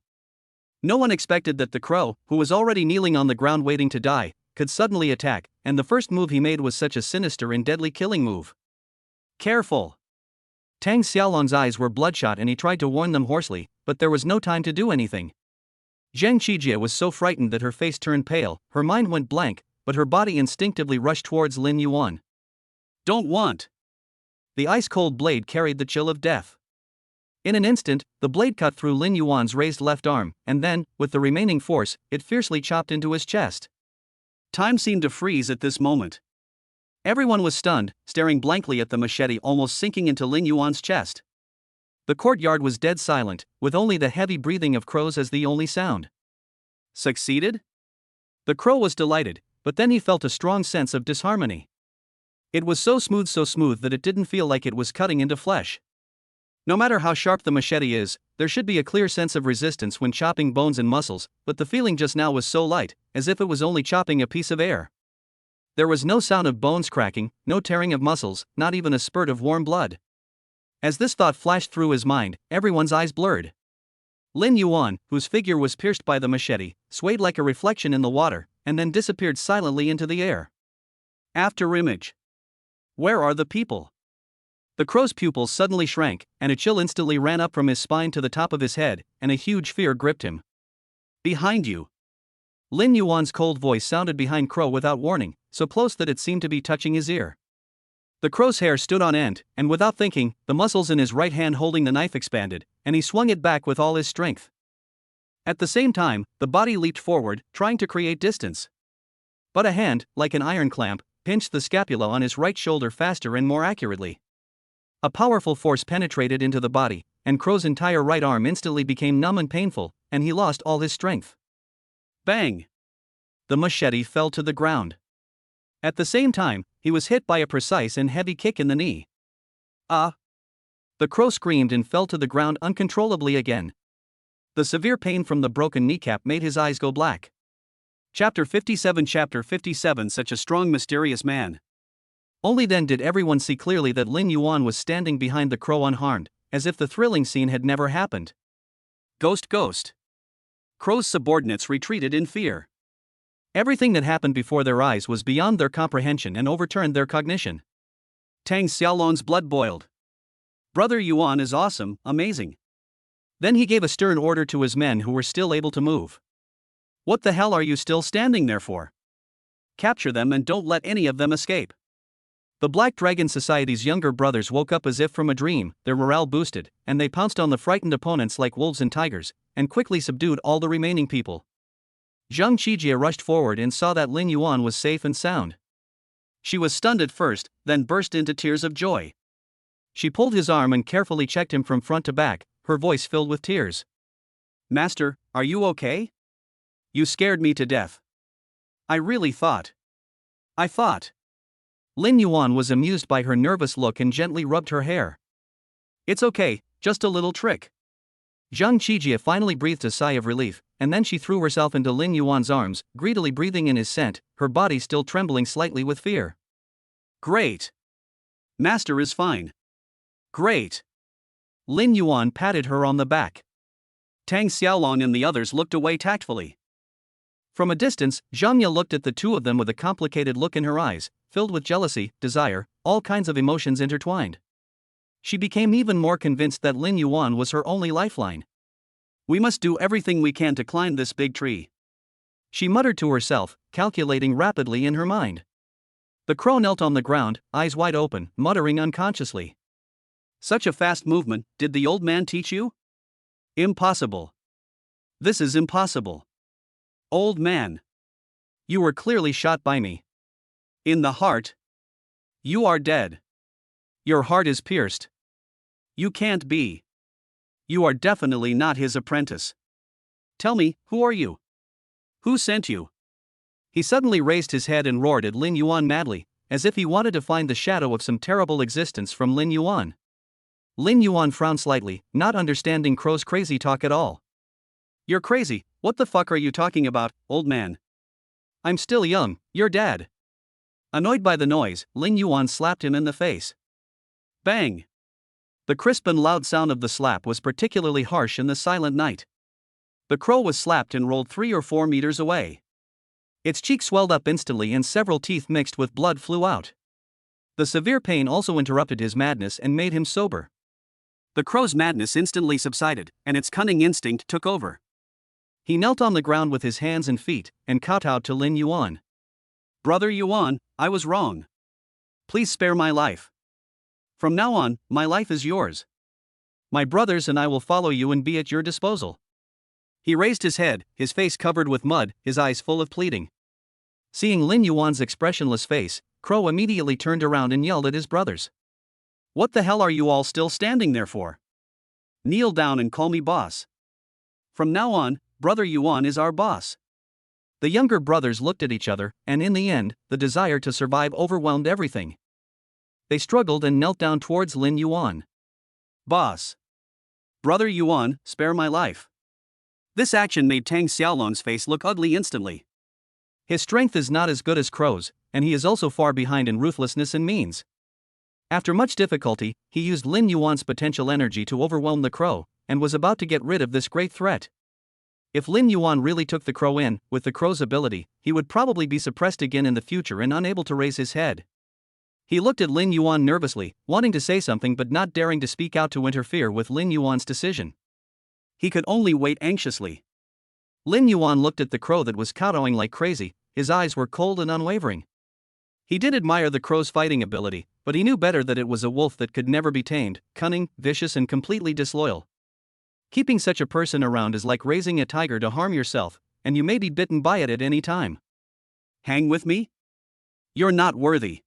S1: No one expected that the crow, who was already kneeling on the ground waiting to die, could suddenly attack, and the first move he made was such a sinister and deadly killing move. Careful! Tang Xiaolong's eyes were bloodshot and he tried to warn them hoarsely, but there was no time to do anything. Zhang Qijie was so frightened that her face turned pale, her mind went blank, but her body instinctively rushed towards Lin Yuan. Don't want! The ice-cold blade carried the chill of death. In an instant, the blade cut through Lin Yuan's raised left arm, and then, with the remaining force, it fiercely chopped into his chest. Time seemed to freeze at this moment. Everyone was stunned, staring blankly at the machete almost sinking into Lin Yuan's chest. The courtyard was dead silent, with only the heavy breathing of crows as the only sound. Succeeded? The crow was delighted, but then he felt a strong sense of disharmony. It was so smooth that it didn't feel like it was cutting into flesh. No matter how sharp the machete is, there should be a clear sense of resistance when chopping bones and muscles, but the feeling just now was so light, as if it was only chopping a piece of air. There was no sound of bones cracking, no tearing of muscles, not even a spurt of warm blood. As this thought flashed through his mind, everyone's eyes blurred. Lin Yuan, whose figure was pierced by the machete, swayed like a reflection in the water, and then disappeared silently into the air. After image. Where are the people? The crow's pupils suddenly shrank, and a chill instantly ran up from his spine to the top of his head, and a huge fear gripped him. Behind you! Lin Yuan's cold voice sounded behind Crow without warning, so close that it seemed to be touching his ear. The crow's hair stood on end, and without thinking, the muscles in his right hand holding the knife expanded, and he swung it back with all his strength. At the same time, the body leaped forward, trying to create distance. But a hand, like an iron clamp, pinched the scapula on his right shoulder faster and more accurately. A powerful force penetrated into the body, and Crow's entire right arm instantly became numb and painful, and he lost all his strength. Bang! The machete fell to the ground. At the same time, he was hit by a precise and heavy kick in the knee. Ah! The crow screamed and fell to the ground uncontrollably again. The severe pain from the broken kneecap made his eyes go black. Chapter 57 Such a strong mysterious man. Only then did everyone see clearly that Lin Yuan was standing behind the crow unharmed, as if the thrilling scene had never happened. Ghost. Crow's subordinates retreated in fear. Everything that happened before their eyes was beyond their comprehension and overturned their cognition. Tang Xiaolong's blood boiled. Brother Yuan is awesome, amazing. Then he gave a stern order to his men who were still able to move. What the hell are you still standing there for? Capture them and don't let any of them escape. The Black Dragon Society's younger brothers woke up as if from a dream, their morale boosted, and they pounced on the frightened opponents like wolves and tigers, and quickly subdued all the remaining people. Zhang Qijie rushed forward and saw that Lin Yuan was safe and sound. She was stunned at first, then burst into tears of joy. She pulled his arm and carefully checked him from front to back, her voice filled with tears. Master, are you okay? You scared me to death. I really thought. I thought. Lin Yuan was amused by her nervous look and gently rubbed her hair. It's okay, just a little trick. Zhang Qijie finally breathed a sigh of relief, and then she threw herself into Lin Yuan's arms, greedily breathing in his scent, her body still trembling slightly with fear. Great. Master is fine. Great. Lin Yuan patted her on the back. Tang Xiaolong and the others looked away tactfully. From a distance, Zhang Ye looked at the two of them with a complicated look in her eyes, filled with jealousy, desire, all kinds of emotions intertwined. She became even more convinced that Lin Yuan was her only lifeline. We must do everything we can to climb this big tree. She muttered to herself, calculating rapidly in her mind. The crow knelt on the ground, eyes wide open, muttering unconsciously. Such a fast movement, did the old man teach you? Impossible. This is impossible. Old man. You were clearly shot by me. In the heart. You are dead. Your heart is pierced. You can't be. You are definitely not his apprentice. Tell me, who are you? Who sent you? He suddenly raised his head and roared at Lin Yuan madly, as if he wanted to find the shadow of some terrible existence from Lin Yuan. Lin Yuan frowned slightly, not understanding Crow's crazy talk at all. You're crazy, what the fuck are you talking about, old man? I'm still young, your dad. Annoyed by the noise, Lin Yuan slapped him in the face. Bang! The crisp and loud sound of the slap was particularly harsh in the silent night. The crow was slapped and rolled 3 or 4 meters away. Its cheek swelled up instantly and several teeth mixed with blood flew out. The severe pain also interrupted his madness and made him sober. The crow's madness instantly subsided, and its cunning instinct took over. He knelt on the ground with his hands and feet, and kowtowed to Lin Yuan. Brother Yuan, I was wrong. Please spare my life. From now on, my life is yours. My brothers and I will follow you and be at your disposal. He raised his head, his face covered with mud, his eyes full of pleading. Seeing Lin Yuan's expressionless face, Crow immediately turned around and yelled at his brothers. What the hell are you all still standing there for? Kneel down and call me boss. From now on, Brother Yuan is our boss. The younger brothers looked at each other, and in the end, the desire to survive overwhelmed everything. They struggled and knelt down towards Lin Yuan. Boss. Brother Yuan, spare my life. This action made Tang Xiaolong's face look ugly instantly. His strength is not as good as Crow's, and he is also far behind in ruthlessness and means. After much difficulty, he used Lin Yuan's potential energy to overwhelm the crow, and was about to get rid of this great threat. If Lin Yuan really took the crow in, with the crow's ability, he would probably be suppressed again in the future and unable to raise his head. He looked at Lin Yuan nervously, wanting to say something but not daring to speak out to interfere with Lin Yuan's decision. He could only wait anxiously. Lin Yuan looked at the crow that was kowtowing like crazy, his eyes were cold and unwavering. He did admire the crow's fighting ability, but he knew better that it was a wolf that could never be tamed, cunning, vicious and completely disloyal. Keeping such a person around is like raising a tiger to harm yourself, and you may be bitten by it at any time. Hang with me? You're not worthy.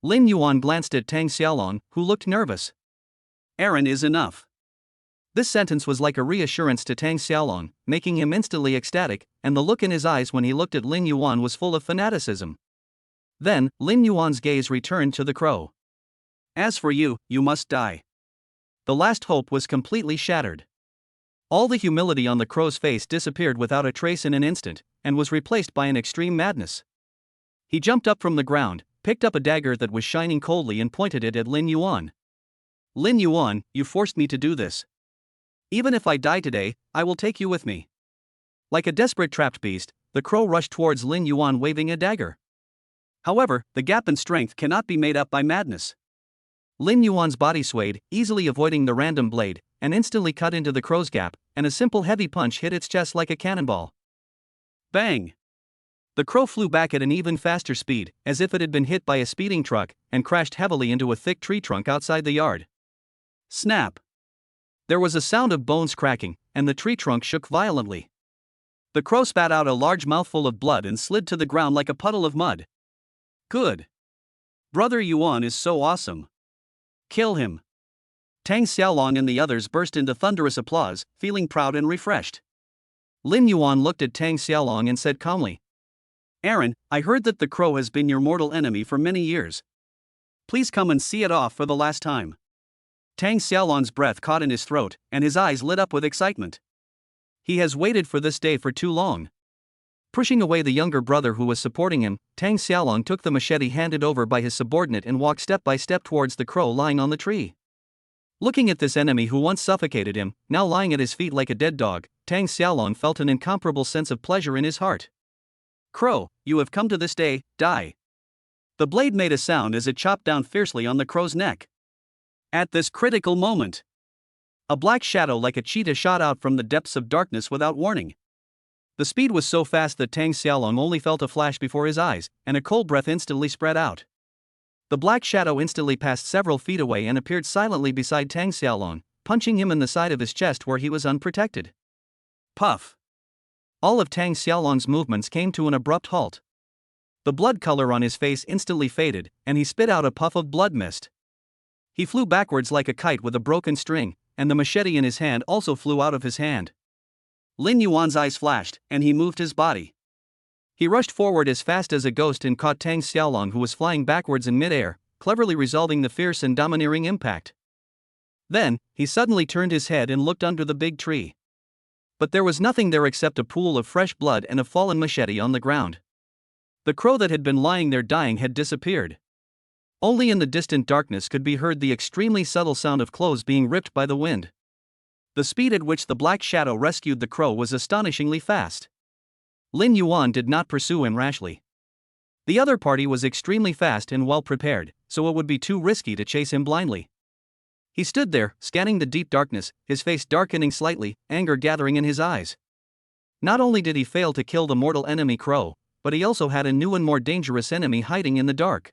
S1: Lin Yuan glanced at Tang Xiaolong, who looked nervous. Aaron is enough. This sentence was like a reassurance to Tang Xiaolong, making him instantly ecstatic, and the look in his eyes when he looked at Lin Yuan was full of fanaticism. Then, Lin Yuan's gaze returned to the crow. As for you, you must die. The last hope was completely shattered. All the humility on the crow's face disappeared without a trace in an instant, and was replaced by an extreme madness. He jumped up from the ground, picked up a dagger that was shining coldly and pointed it at Lin Yuan. Lin Yuan, you forced me to do this. Even if I die today, I will take you with me. Like a desperate trapped beast, the crow rushed towards Lin Yuan waving a dagger. However, the gap in strength cannot be made up by madness. Lin Yuan's body swayed, easily avoiding the random blade, and instantly cut into the crow's gap, and a simple heavy punch hit its chest like a cannonball. Bang! The crow flew back at an even faster speed, as if it had been hit by a speeding truck, and crashed heavily into a thick tree trunk outside the yard. Snap! There was a sound of bones cracking, and the tree trunk shook violently. The crow spat out a large mouthful of blood and slid to the ground like a puddle of mud. Good. Brother Yuan is so awesome. Kill him. Tang Xiaolong and the others burst into thunderous applause, feeling proud and refreshed. Lin Yuan looked at Tang Xiaolong and said calmly, Aaron, I heard that the crow has been your mortal enemy for many years. Please come and see it off for the last time. Tang Xiaolong's breath caught in his throat, and his eyes lit up with excitement. He has waited for this day for too long. Pushing away the younger brother who was supporting him, Tang Xiaolong took the machete handed over by his subordinate and walked step by step towards the crow lying on the tree. Looking at this enemy who once suffocated him, now lying at his feet like a dead dog, Tang Xiaolong felt an incomparable sense of pleasure in his heart. Crow, you have come to this day, die. The blade made a sound as it chopped down fiercely on the crow's neck. At this critical moment, a black shadow like a cheetah shot out from the depths of darkness without warning. The speed was so fast that Tang Xiaolong only felt a flash before his eyes, and a cold breath instantly spread out. The black shadow instantly passed several feet away and appeared silently beside Tang Xiaolong, punching him in the side of his chest where he was unprotected. Puff! All of Tang Xiaolong's movements came to an abrupt halt. The blood color on his face instantly faded, and he spit out a puff of blood mist. He flew backwards like a kite with a broken string, and the machete in his hand also flew out of his hand. Lin Yuan's eyes flashed, and he moved his body. He rushed forward as fast as a ghost and caught Tang Xiaolong, who was flying backwards in midair, cleverly resolving the fierce and domineering impact. Then, he suddenly turned his head and looked under the big tree. But there was nothing there except a pool of fresh blood and a fallen machete on the ground. The crow that had been lying there dying had disappeared. Only in the distant darkness could be heard the extremely subtle sound of clothes being ripped by the wind. The speed at which the black shadow rescued the crow was astonishingly fast. Lin Yuan did not pursue him rashly. The other party was extremely fast and well prepared, so it would be too risky to chase him blindly. He stood there, scanning the deep darkness, his face darkening slightly, anger gathering in his eyes. Not only did he fail to kill the mortal enemy crow, but he also had a new and more dangerous enemy hiding in the dark.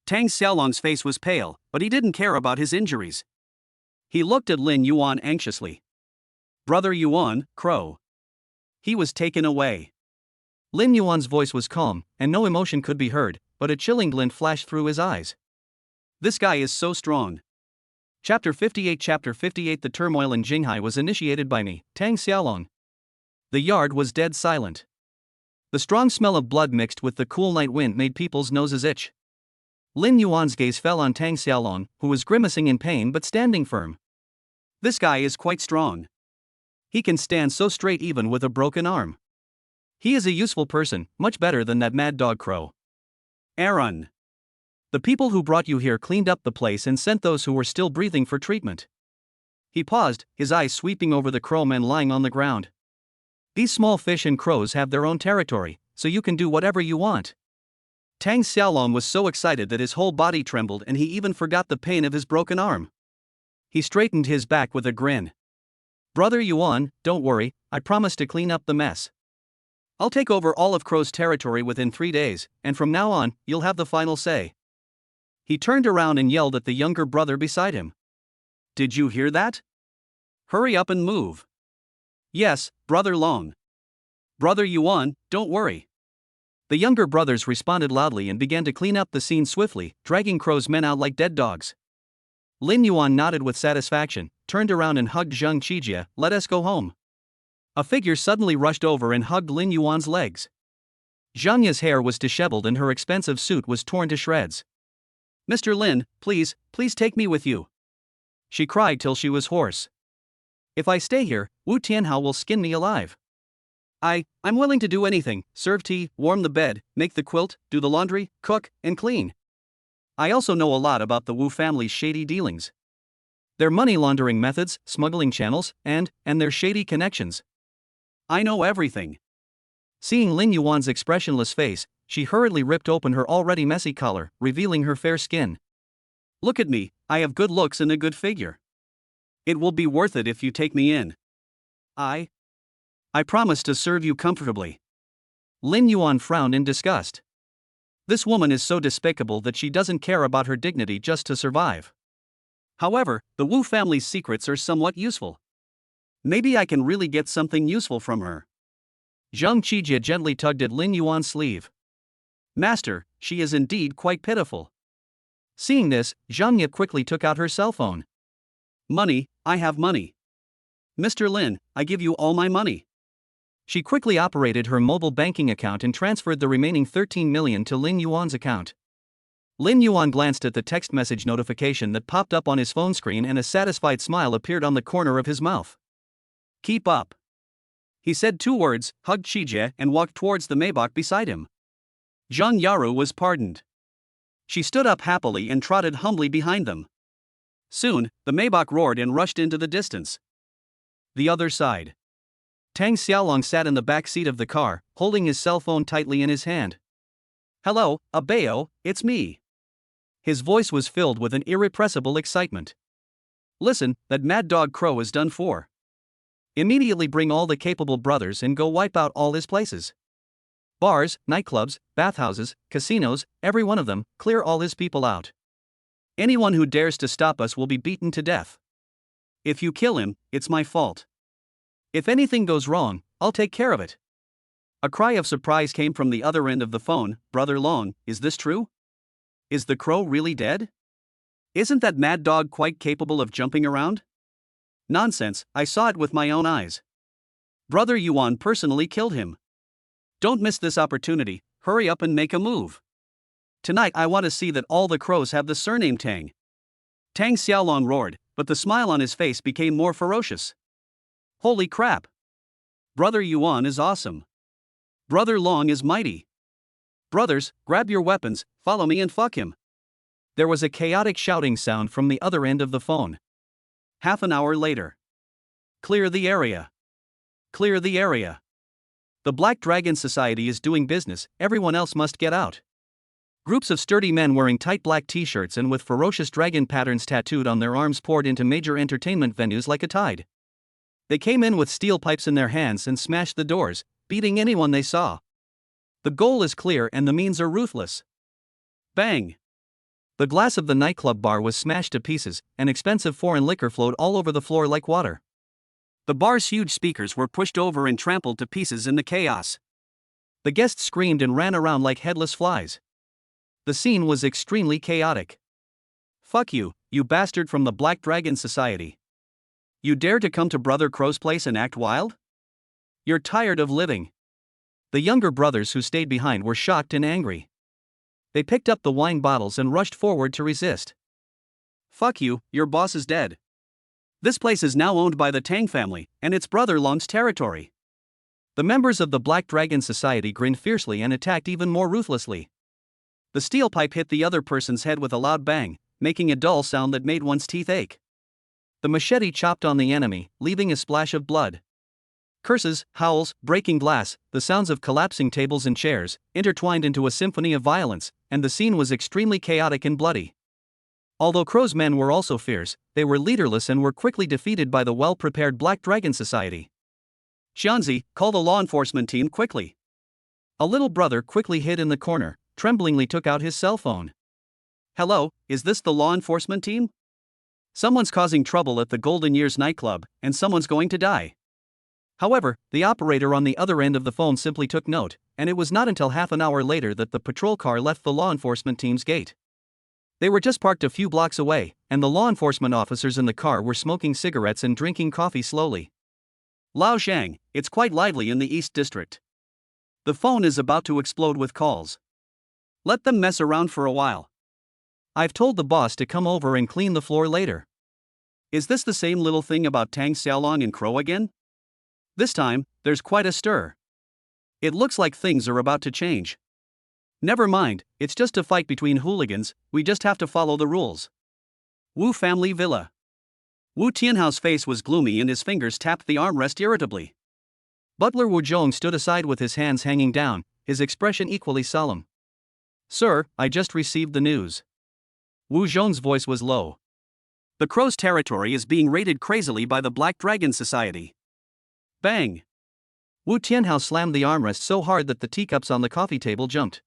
S1: Tang Xiaolong's face was pale, but he didn't care about his injuries. He looked at Lin Yuan anxiously. Brother Yuan, crow. He was taken away. Lin Yuan's voice was calm, and no emotion could be heard, but a chilling glint flashed through his eyes. This guy is so strong. Chapter 58 The turmoil in Jinghai was initiated by me, Tang Xiaolong. The yard was dead silent. The strong smell of blood mixed with the cool night wind made people's noses itch. Lin Yuan's gaze fell on Tang Xiaolong, who was grimacing in pain but standing firm. This guy is quite strong. He can stand so straight even with a broken arm. He is a useful person, much better than that mad dog crow. Aaron. The people who brought you here cleaned up the place and sent those who were still breathing for treatment. He paused, his eyes sweeping over the crowmen lying on the ground. These small fish and crows have their own territory, so you can do whatever you want. Tang Xiaolong was so excited that his whole body trembled and he even forgot the pain of his broken arm. He straightened his back with a grin. Brother Yuan, don't worry, I promise to clean up the mess. I'll take over all of Crow's territory within 3 days, and from now on, you'll have the final say. He turned around and yelled at the younger brother beside him. Did you hear that? Hurry up and move. Yes, Brother Long. Brother Yuan, don't worry. The younger brothers responded loudly and began to clean up the scene swiftly, dragging Crow's men out like dead dogs. Lin Yuan nodded with satisfaction, turned around and hugged Zhang Qijie. Let us go home. A figure suddenly rushed over and hugged Lin Yuan's legs. Zhang's hair was disheveled and her expensive suit was torn to shreds. Mr. Lin, please take me with you. She cried till she was hoarse. If I stay here, Wu Tianhao will skin me alive. I'm willing to do anything, serve tea, warm the bed, make the quilt, do the laundry, cook, and clean. I also know a lot about the Wu family's shady dealings. Their money laundering methods, smuggling channels, and their shady connections. I know everything. Seeing Lin Yuan's expressionless face, she hurriedly ripped open her already messy collar, revealing her fair skin. Look at me, I have good looks and a good figure. It will be worth it if you take me in. I promise to serve you comfortably. Lin Yuan frowned in disgust. This woman is so despicable that she doesn't care about her dignity just to survive. However, the Wu family's secrets are somewhat useful. Maybe I can really get something useful from her. Zhang Qijie gently tugged at Lin Yuan's sleeve. Master, she is indeed quite pitiful. Seeing this, Zhang Ye quickly took out her cell phone. Money, I have money. Mr. Lin, I give you all my money. She quickly operated her mobile banking account and transferred the remaining 13 million to Lin Yuan's account. Lin Yuan glanced at the text message notification that popped up on his phone screen and a satisfied smile appeared on the corner of his mouth. Keep up. He said 2 words, hugged Shijie, and walked towards the Maybach beside him. Zhang Yaru was pardoned. She stood up happily and trotted humbly behind them. Soon, the Maybach roared and rushed into the distance. The other side. Tang Xiaolong sat in the back seat of the car, holding his cell phone tightly in his hand. Hello, Abayo, it's me. His voice was filled with an irrepressible excitement. Listen, that mad dog Crow is done for. Immediately bring all the capable brothers and go wipe out all his places. Bars, nightclubs, bathhouses, casinos, every one of them, clear all his people out. Anyone who dares to stop us will be beaten to death. If you kill him, it's my fault. If anything goes wrong, I'll take care of it. A cry of surprise came from the other end of the phone. Brother Long, is this true? Is the crow really dead? Isn't that mad dog quite capable of jumping around? Nonsense, I saw it with my own eyes. Brother Yuan personally killed him. Don't miss this opportunity, hurry up and make a move. Tonight I want to see that all the crows have the surname Tang. Tang Xiaolong roared, but the smile on his face became more ferocious. Holy crap! Brother Yuan is awesome. Brother Long is mighty. Brothers, grab your weapons, follow me and fuck him. There was a chaotic shouting sound from the other end of the phone. Half an hour later. Clear the area. Clear the area. The Black Dragon Society is doing business, everyone else must get out. Groups of sturdy men wearing tight black t-shirts and with ferocious dragon patterns tattooed on their arms poured into major entertainment venues like a tide. They came in with steel pipes in their hands and smashed the doors, beating anyone they saw. The goal is clear and the means are ruthless. Bang! The glass of the nightclub bar was smashed to pieces, and expensive foreign liquor flowed all over the floor like water. The bar's huge speakers were pushed over and trampled to pieces in the chaos. The guests screamed and ran around like headless flies. The scene was extremely chaotic. Fuck you, you bastard from the Black Dragon Society. You dare to come to Brother Crow's place and act wild? You're tired of living. The younger brothers who stayed behind were shocked and angry. They picked up the wine bottles and rushed forward to resist. Fuck you, your boss is dead. This place is now owned by the Tang family, and it's Brother Long's territory. The members of the Black Dragon Society grinned fiercely and attacked even more ruthlessly. The steel pipe hit the other person's head with a loud bang, making a dull sound that made one's teeth ache. The machete chopped on the enemy, leaving a splash of blood. Curses, howls, breaking glass, the sounds of collapsing tables and chairs, intertwined into a symphony of violence, and the scene was extremely chaotic and bloody. Although Crow's men were also fierce, they were leaderless and were quickly defeated by the well-prepared Black Dragon Society. Xianzi, call the law enforcement team quickly. A little brother quickly hid in the corner, tremblingly took out his cell phone. Hello, is this the law enforcement team? Someone's causing trouble at the Golden Years nightclub, and someone's going to die. However, the operator on the other end of the phone simply took note, and it was not until half an hour later that the patrol car left the law enforcement team's gate. They were just parked a few blocks away, and the law enforcement officers in the car were smoking cigarettes and drinking coffee slowly. Lao Zhang, it's quite lively in the East District. The phone is about to explode with calls. Let them mess around for a while. I've told the boss to come over and clean the floor later. Is this the same little thing about Tang Xiaolong and Crow again? This time, there's quite a stir. It looks like things are about to change. Never mind, it's just a fight between hooligans, we just have to follow the rules. Wu family villa. Wu Tianhao's face was gloomy and his fingers tapped the armrest irritably. Butler Wu Zhong stood aside with his hands hanging down, his expression equally solemn. Sir, I just received the news. Wu Zhong's voice was low. The Crow's territory is being raided crazily by the Black Dragon Society. Bang! Wu Tianhao slammed the armrest so hard that the teacups on the coffee table jumped.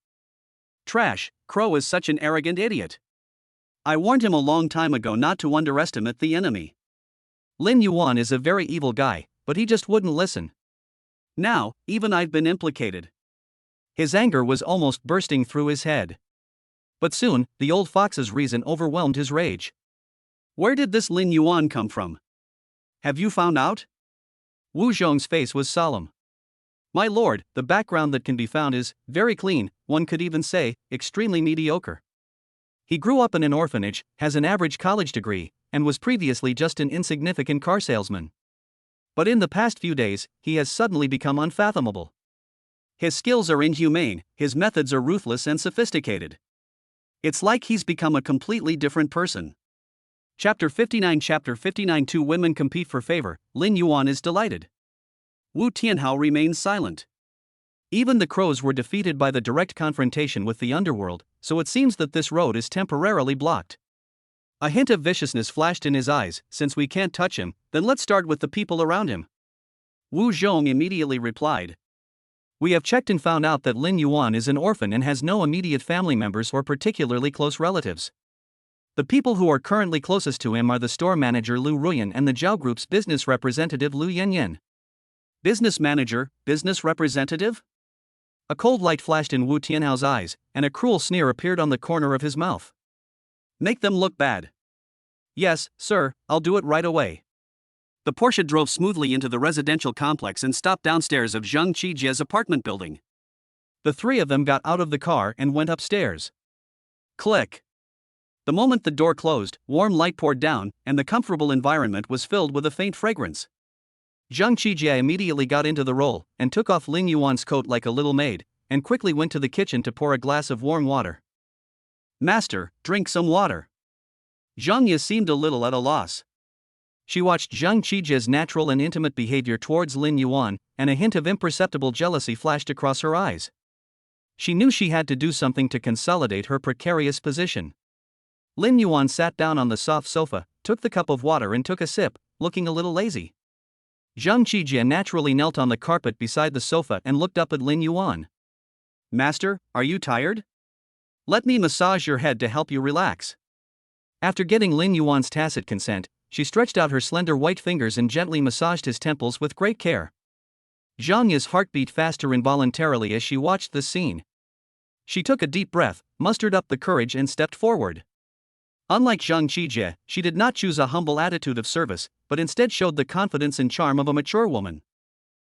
S1: Trash, Crow is such an arrogant idiot. I warned him a long time ago not to underestimate the enemy. Lin Yuan is a very evil guy, but he just wouldn't listen. Now, even I've been implicated. His anger was almost bursting through his head. But soon, the old fox's reason overwhelmed his rage. Where did this Lin Yuan come from? Have you found out? Wu Zhong's face was solemn. My lord, the background that can be found is very clean, one could even say, extremely mediocre. He grew up in an orphanage, has an average college degree, and was previously just an insignificant car salesman. But in the past few days, he has suddenly become unfathomable. His skills are inhumane, his methods are ruthless and sophisticated. It's like he's become a completely different person. Chapter 59. Two women compete for favor. Lin Yuan is delighted. Wu Tianhao remains silent. Even the crows were defeated by the direct confrontation with the underworld, so it seems that this road is temporarily blocked. A hint of viciousness flashed in his eyes. Since we can't touch him, then let's start with the people around him. Wu Zhong immediately replied. We have checked and found out that Lin Yuan is an orphan and has no immediate family members or particularly close relatives. The people who are currently closest to him are the store manager Lu Ruyan and the Zhao Group's business representative Lu Yanyan. Business manager, business representative? A cold light flashed in Wu Tianhao's eyes, and a cruel sneer appeared on the corner of his mouth. Make them look bad. Yes, sir, I'll do it right away. The Porsche drove smoothly into the residential complex and stopped downstairs of Zhang Qijie's apartment building. The three of them got out of the car and went upstairs. Click. The moment the door closed, warm light poured down, and the comfortable environment was filled with a faint fragrance. Zhang Qijie immediately got into the role, and took off Lin Yuan's coat like a little maid, and quickly went to the kitchen to pour a glass of warm water. Master, drink some water. Zhang Ye seemed a little at a loss. She watched Zhang Qijie's natural and intimate behavior towards Lin Yuan, and a hint of imperceptible jealousy flashed across her eyes. She knew she had to do something to consolidate her precarious position. Lin Yuan sat down on the soft sofa, took the cup of water and took a sip, looking a little lazy. Zhang Qijie naturally knelt on the carpet beside the sofa and looked up at Lin Yuan. Master, are you tired? Let me massage your head to help you relax. After getting Lin Yuan's tacit consent, she stretched out her slender white fingers and gently massaged his temples with great care. Zhang Ye's heart beat faster involuntarily as she watched this scene. She took a deep breath, mustered up the courage and stepped forward. Unlike Zhang Qijie, she did not choose a humble attitude of service, but instead showed the confidence and charm of a mature woman.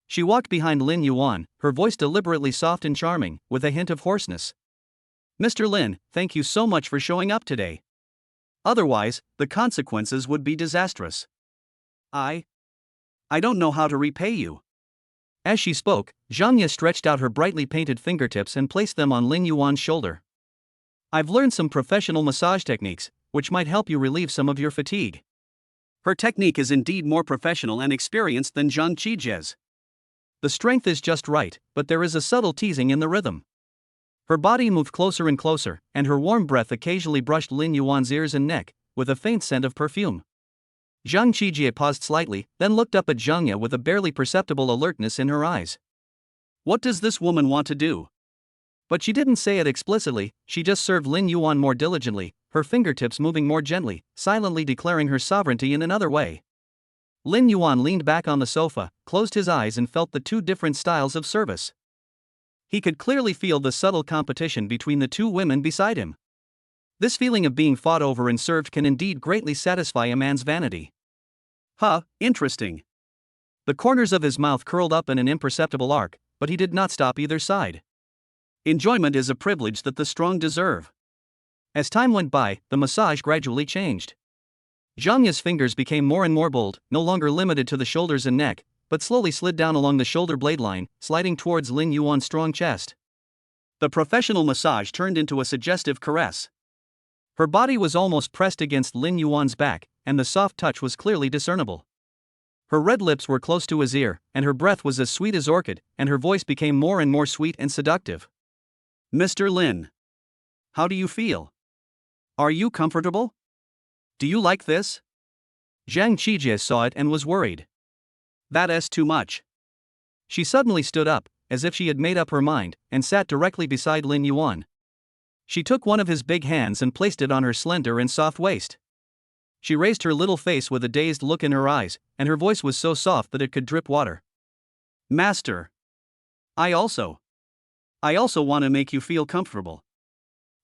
S1: She walked behind Lin Yuan, her voice deliberately soft and charming, with a hint of hoarseness. Mr. Lin, thank you so much for showing up today. Otherwise, the consequences would be disastrous. I don't know how to repay you. As she spoke, Zhang Ye stretched out her brightly painted fingertips and placed them on Lin Yuan's shoulder. I've learned some professional massage techniques, which might help you relieve some of your fatigue. Her technique is indeed more professional and experienced than Zhang Qijie's. The strength is just right, but there is a subtle teasing in the rhythm. Her body moved closer and closer, and her warm breath occasionally brushed Lin Yuan's ears and neck, with a faint scent of perfume. Zhang Qijie paused slightly, then looked up at Zhang Ye with a barely perceptible alertness in her eyes. What does this woman want to do? But she didn't say it explicitly, she just served Lin Yuan more diligently, her fingertips moving more gently, silently declaring her sovereignty in another way. Lin Yuan leaned back on the sofa, closed his eyes and felt the two different styles of service. He could clearly feel the subtle competition between the two women beside him. This feeling of being fought over and served can indeed greatly satisfy a man's vanity. Interesting. The corners of his mouth curled up in an imperceptible arc, but he did not stop either side. Enjoyment is a privilege that the strong deserve. As time went by, the massage gradually changed. Zhang Ye's fingers became more and more bold, no longer limited to the shoulders and neck, but slowly slid down along the shoulder blade line, sliding towards Lin Yuan's strong chest. The professional massage turned into a suggestive caress. Her body was almost pressed against Lin Yuan's back, and the soft touch was clearly discernible. Her red lips were close to his ear, and her breath was as sweet as orchid, and her voice became more and more sweet and seductive. Mr. Lin. How do you feel? Are you comfortable? Do you like this? Zhang Qijie saw it and was worried. That's too much. She suddenly stood up, as if she had made up her mind, and sat directly beside Lin Yuan. She took one of his big hands and placed it on her slender and soft waist. She raised her little face with a dazed look in her eyes, and her voice was so soft that it could drip water. Master. I also want to make you feel comfortable.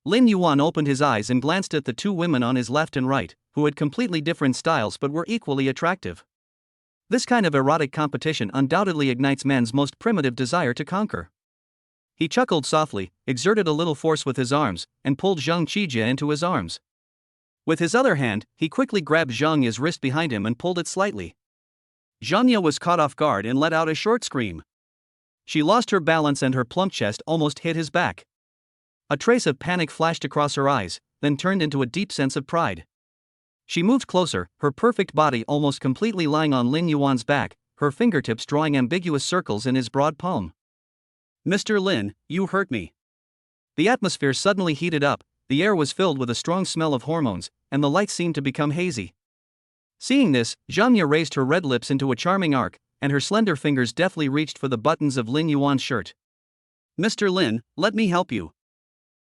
S1: Lin Yuan opened his eyes and glanced at the two women on his left and right, who had completely different styles but were equally attractive. This kind of erotic competition undoubtedly ignites man's most primitive desire to conquer. He chuckled softly, exerted a little force with his arms, and pulled Zhang Qijie into his arms. With his other hand, he quickly grabbed Zhang Ye's wrist behind him and pulled it slightly. Zhang Ye was caught off guard and let out a short scream. She lost her balance and her plump chest almost hit his back. A trace of panic flashed across her eyes, then turned into a deep sense of pride. She moved closer, her perfect body almost completely lying on Lin Yuan's back, her fingertips drawing ambiguous circles in his broad palm. "Mr. Lin, you hurt me." The atmosphere suddenly heated up, the air was filled with a strong smell of hormones, and the lights seemed to become hazy. Seeing this, Zhang Ye raised her red lips into a charming arc, and her slender fingers deftly reached for the buttons of Lin Yuan's shirt. "Mr. Lin, let me help you."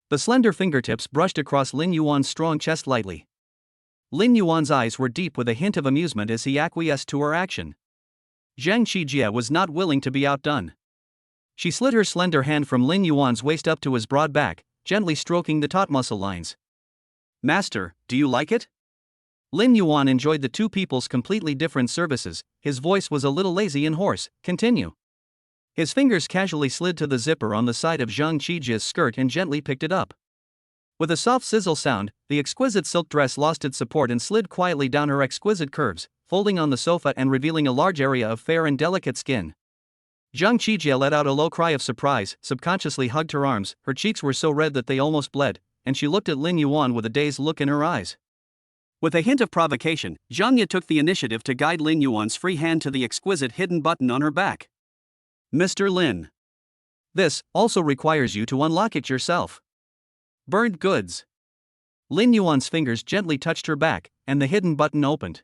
S1: The slender fingertips brushed across Lin Yuan's strong chest lightly. Lin Yuan's eyes were deep with a hint of amusement as he acquiesced to her action. Zhang Qijie was not willing to be outdone. She slid her slender hand from Lin Yuan's waist up to his broad back, gently stroking the taut muscle lines. "Master, do you like it?" Lin Yuan enjoyed the two people's completely different services. His voice was a little lazy and hoarse. "Continue." His fingers casually slid to the zipper on the side of Zhang Qijie's skirt and gently picked it up. With a soft sizzle sound, the exquisite silk dress lost its support and slid quietly down her exquisite curves, folding on the sofa and revealing a large area of fair and delicate skin. Zhang Qijie let out a low cry of surprise, subconsciously hugged her arms. Her cheeks were so red that they almost bled, and she looked at Lin Yuan with a dazed look in her eyes. With a hint of provocation, Zhang Ye took the initiative to guide Lin Yuan's free hand to the exquisite hidden button on her back. "Mr. Lin, this also requires you to unlock it yourself." "Burned goods." Lin Yuan's fingers gently touched her back, and the hidden button opened.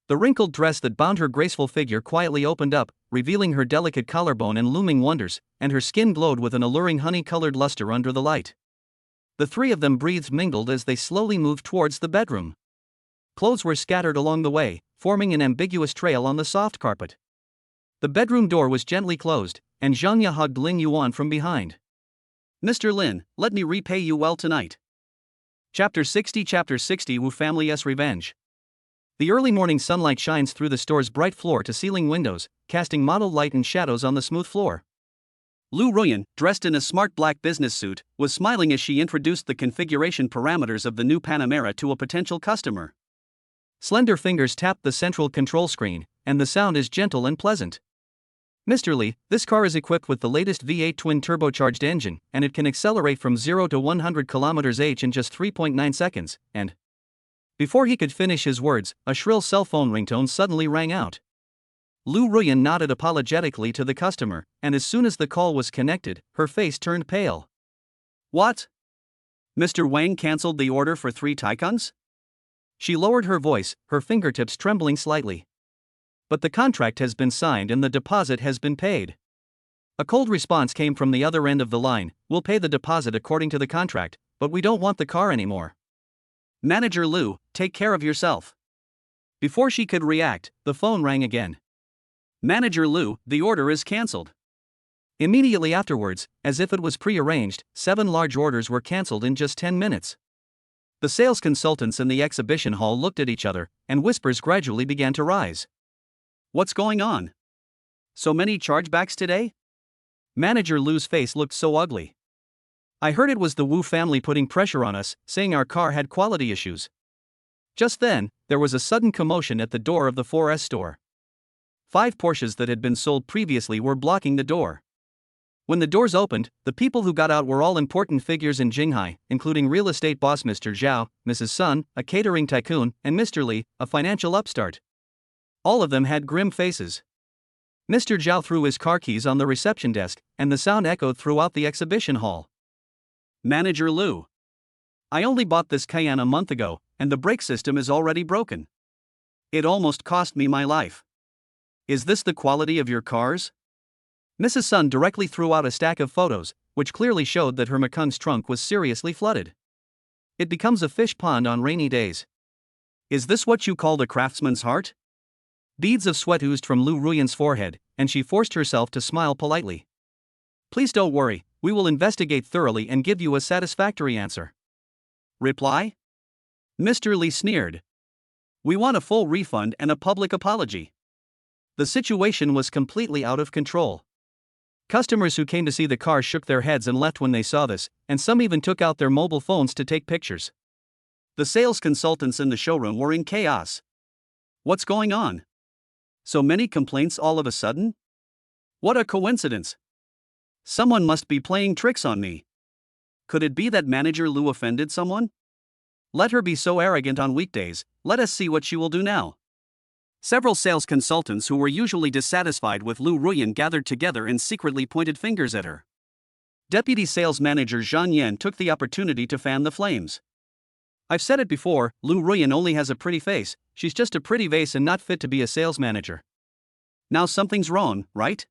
S1: The wrinkled dress that bound her graceful figure quietly opened up, revealing her delicate collarbone and looming wonders, and her skin glowed with an alluring honey-colored luster under the light. The three of them breathed mingled as they slowly moved towards the bedroom. Clothes were scattered along the way, forming an ambiguous trail on the soft carpet. The bedroom door was gently closed, and Zhang Ye hugged Lin Yuan from behind. "Mr. Lin, let me repay you well tonight." Chapter 60 Wu Family's Revenge. The early morning sunlight shines through the store's bright floor-to-ceiling windows, casting mottled light and shadows on the smooth floor. Lu Ruyan, dressed in a smart black business suit, was smiling as she introduced the configuration parameters of the new Panamera to a potential customer. Slender fingers tapped the central control screen, and the sound is gentle and pleasant. "Mr. Li, this car is equipped with the latest V8 twin-turbocharged engine, and it can accelerate from 0 to 100 km/h in just 3.9 seconds, and..." Before he could finish his words, a shrill cell phone ringtone suddenly rang out. Lu Ruyan nodded apologetically to the customer, and as soon as the call was connected, her face turned pale. "What? Mr. Wang cancelled the order for 3 Taikons?" She lowered her voice, her fingertips trembling slightly. "But the contract has been signed and the deposit has been paid." A cold response came from the other end of the line. "We'll pay the deposit according to the contract, but we don't want the car anymore." "Manager Lu, take care of yourself." Before she could react, the phone rang again. "Manager Lu, the order is cancelled." Immediately afterwards, as if it was pre-arranged, 7 large orders were cancelled in just 10 minutes. The sales consultants in the exhibition hall looked at each other, and whispers gradually began to rise. "What's going on? So many chargebacks today?" Manager Lu's face looked so ugly. "I heard it was the Wu family putting pressure on us, saying our car had quality issues." Just then, there was a sudden commotion at the door of the 4S store. 5 Porsches that had been sold previously were blocking the door. When the doors opened, the people who got out were all important figures in Jinghai, including real estate boss Mr. Zhao, Mrs. Sun, a catering tycoon, and Mr. Li, a financial upstart. All of them had grim faces. Mr. Zhao threw his car keys on the reception desk, and the sound echoed throughout the exhibition hall. "Manager Lu, I only bought this Cayenne a month ago, and the brake system is already broken. It almost cost me my life. Is this the quality of your cars?" Mrs. Sun directly threw out a stack of photos, which clearly showed that her Mekong's trunk was seriously flooded. It becomes a fish pond on rainy days. "Is this what you call the craftsman's heart?" Beads of sweat oozed from Lu Ruyan's forehead, and she forced herself to smile politely. "Please don't worry, we will investigate thoroughly and give you a satisfactory answer." Reply? Mr. Li sneered. "We want a full refund and a public apology." The situation was completely out of control. Customers who came to see the car shook their heads and left when they saw this, and some even took out their mobile phones to take pictures. The sales consultants in the showroom were in chaos. What's going on? So many complaints all of a sudden? What a coincidence. Someone must be playing tricks on me. Could it be that Manager Lou offended someone? Let her be so arrogant on weekdays, let us see what she will do now. Several sales consultants who were usually dissatisfied with Lu Ruyan gathered together and secretly pointed fingers at her. Deputy Sales Manager Zhang Yan took the opportunity to fan the flames. I've said it before, Lu Ruyan only has a pretty face, she's just a pretty vase and not fit to be a sales manager. Now something's wrong, right?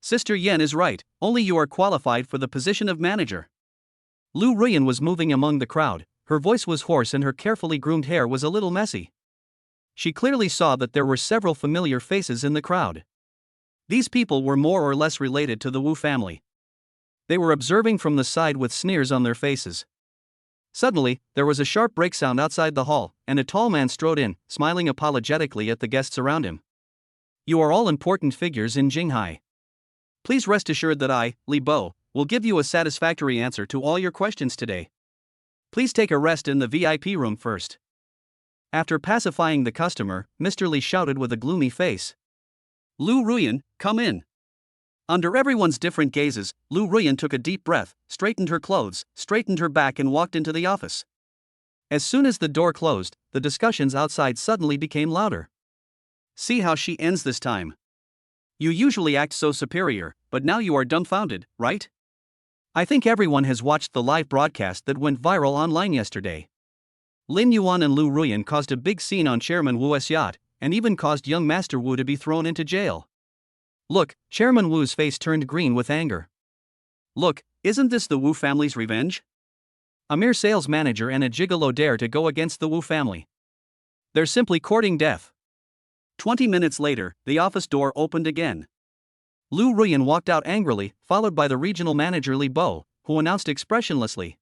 S1: Sister Yan is right, only you are qualified for the position of manager. Lu Ruyan was moving among the crowd, her voice was hoarse and her carefully groomed hair was a little messy. She clearly saw that there were several familiar faces in the crowd. These people were more or less related to the Wu family. They were observing from the side with sneers on their faces. Suddenly, there was a sharp break sound outside the hall, and a tall man strode in, smiling apologetically at the guests around him. You are all important figures in Jinghai. Please rest assured that I, Li Bo, will give you a satisfactory answer to all your questions today. Please take a rest in the VIP room first. After pacifying the customer, Mr. Li shouted with a gloomy face. Lu Ruyan, come in. Under everyone's different gazes, Lu Ruyan took a deep breath, straightened her clothes, straightened her back and walked into the office. As soon as the door closed, the discussions outside suddenly became louder. See how she ends this time. You usually act so superior, but now you are dumbfounded, right? I think everyone has watched the live broadcast that went viral online yesterday. Lin Yuan and Lu Ruyan caused a big scene on Chairman Wu's yacht, and even caused young Master Wu to be thrown into jail. Look, Chairman Wu's face turned green with anger. Look, isn't this the Wu family's revenge? A mere sales manager and a gigolo dare to go against the Wu family. They're simply courting death. 20 minutes later, the office door opened again. Lu Ruyan walked out angrily, followed by the regional manager Li Bo, who announced expressionlessly.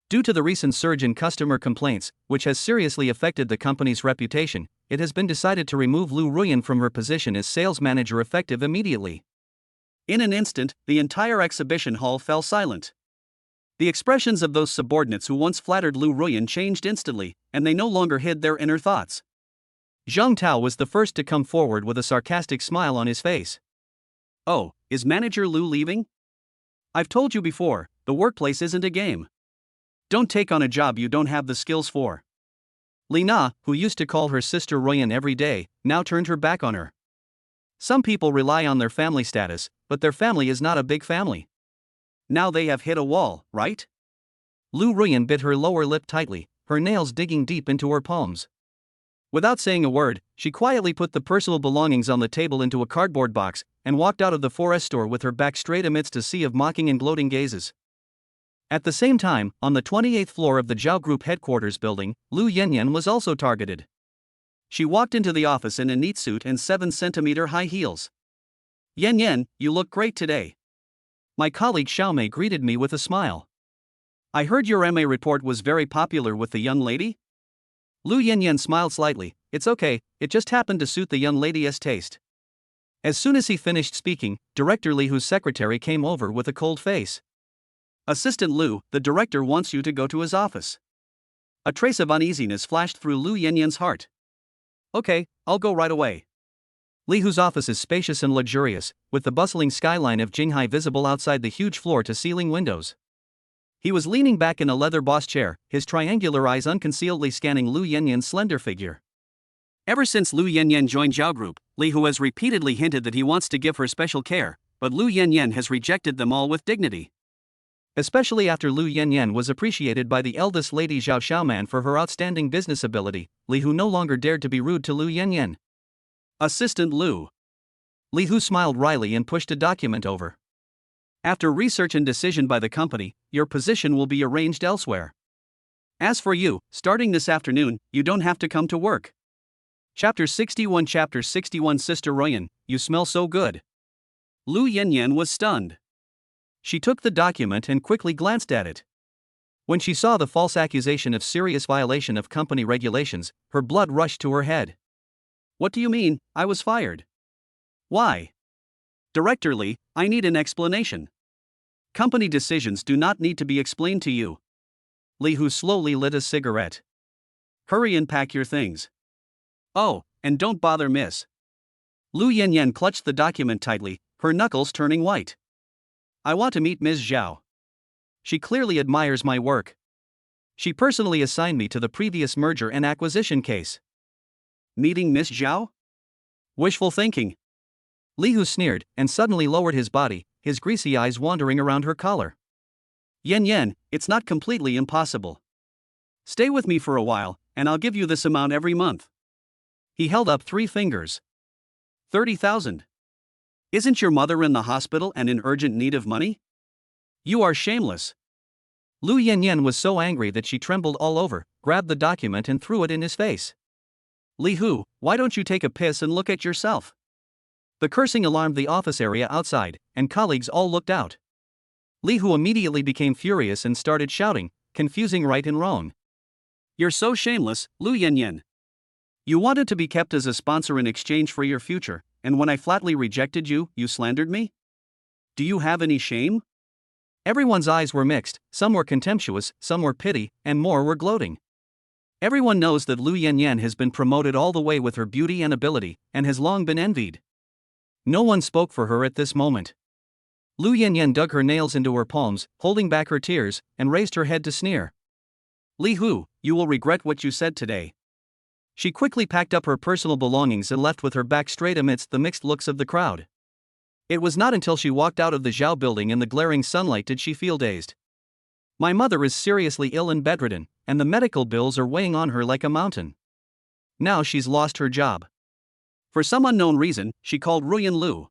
S1: Due to the recent surge in customer complaints, which has seriously affected the company's reputation, it has been decided to remove Lu Ruyan from her position as sales manager effective immediately. In an instant, the entire exhibition hall fell silent. The expressions of those subordinates who once flattered Lu Ruyan changed instantly, and they no longer hid their inner thoughts. Zhang Tao was the first to come forward with a sarcastic smile on his face. Oh, is Manager Lu leaving? I've told you before, the workplace isn't a game. Don't take on a job you don't have the skills for. Li Na, who used to call her sister Ruyan every day, now turned her back on her. Some people rely on their family status, but their family is not a big family. Now they have hit a wall, right? Lu Ruyan bit her lower lip tightly, her nails digging deep into her palms. Without saying a word, she quietly put the personal belongings on the table into a cardboard box, and walked out of the forest store with her back straight amidst a sea of mocking and gloating gazes. At the same time, on the 28th floor of the Zhao Group headquarters building, Lu Yanyan was also targeted. She walked into the office in a neat suit and 7-centimeter high heels. Yanyan, you look great today. My colleague Xiaomei greeted me with a smile. I heard your MA report was very popular with the young lady? Lu Yanyan smiled slightly. It's okay, it just happened to suit the young lady's taste. As soon as he finished speaking, Director Li Hu's secretary came over with a cold face. Assistant Lu, the director wants you to go to his office. A trace of uneasiness flashed through Lu Yanyan's heart. Okay, I'll go right away. Li Hu's office is spacious and luxurious, with the bustling skyline of Jinghai visible outside the huge floor-to-ceiling windows. He was leaning back in a leather boss chair, his triangular eyes unconcealedly scanning Lu Yanyan's slender figure. Ever since Lu Yanyan joined Zhao Group, Li Hu has repeatedly hinted that he wants to give her special care, but Lu Yanyan has rejected them all with dignity. Especially after Lu Yanyan was appreciated by the eldest lady Zhao Xiaoman for her outstanding business ability, Li Hu no longer dared to be rude to Lu Yanyan. Assistant Lu. Li Hu smiled wryly and pushed a document over. After research and decision by the company, your position will be arranged elsewhere. As for you, starting this afternoon, you don't have to come to work. Chapter 61 Sister Ruyan, you smell so good. Lu Yanyan was stunned. She took the document and quickly glanced at it. When she saw the false accusation of serious violation of company regulations, her blood rushed to her head. What do you mean, I was fired? Why? Director Lee, I need an explanation. Company decisions do not need to be explained to you. Li Hu slowly lit a cigarette. Hurry and pack your things. Oh, and don't bother Miss. Lu Yanyan clutched the document tightly, her knuckles turning white. I want to meet Ms. Zhao. She clearly admires my work. She personally assigned me to the previous merger and acquisition case. Meeting Miss Zhao? Wishful thinking. Li Hu sneered and suddenly lowered his body, his greasy eyes wandering around her collar. Yan, it's not completely impossible. Stay with me for a while, and I'll give you this amount every month. He held up 3 fingers. 30,000. Isn't your mother in the hospital and in urgent need of money? You are shameless. Lu Yanyan was so angry that she trembled all over, grabbed the document and threw it in his face. Li Hu, why don't you take a piss and look at yourself? The cursing alarmed the office area outside, and colleagues all looked out. Li Hu immediately became furious and started shouting, confusing right and wrong. You're so shameless, Lu Yanyan. You wanted to be kept as a sponsor in exchange for your future, and when I flatly rejected you, you slandered me? Do you have any shame? Everyone's eyes were mixed, some were contemptuous, some were pity, and more were gloating. Everyone knows that Lu Yanyan has been promoted all the way with her beauty and ability, and has long been envied. No one spoke for her at this moment. Lu Yanyan dug her nails into her palms, holding back her tears, and raised her head to sneer. Li Hu, you will regret what you said today. She quickly packed up her personal belongings and left with her back straight amidst the mixed looks of the crowd. It was not until she walked out of the Zhao building in the glaring sunlight did she feel dazed. My mother is seriously ill and bedridden, and the medical bills are weighing on her like a mountain. Now she's lost her job. For some unknown reason, she called Ruyan Lu.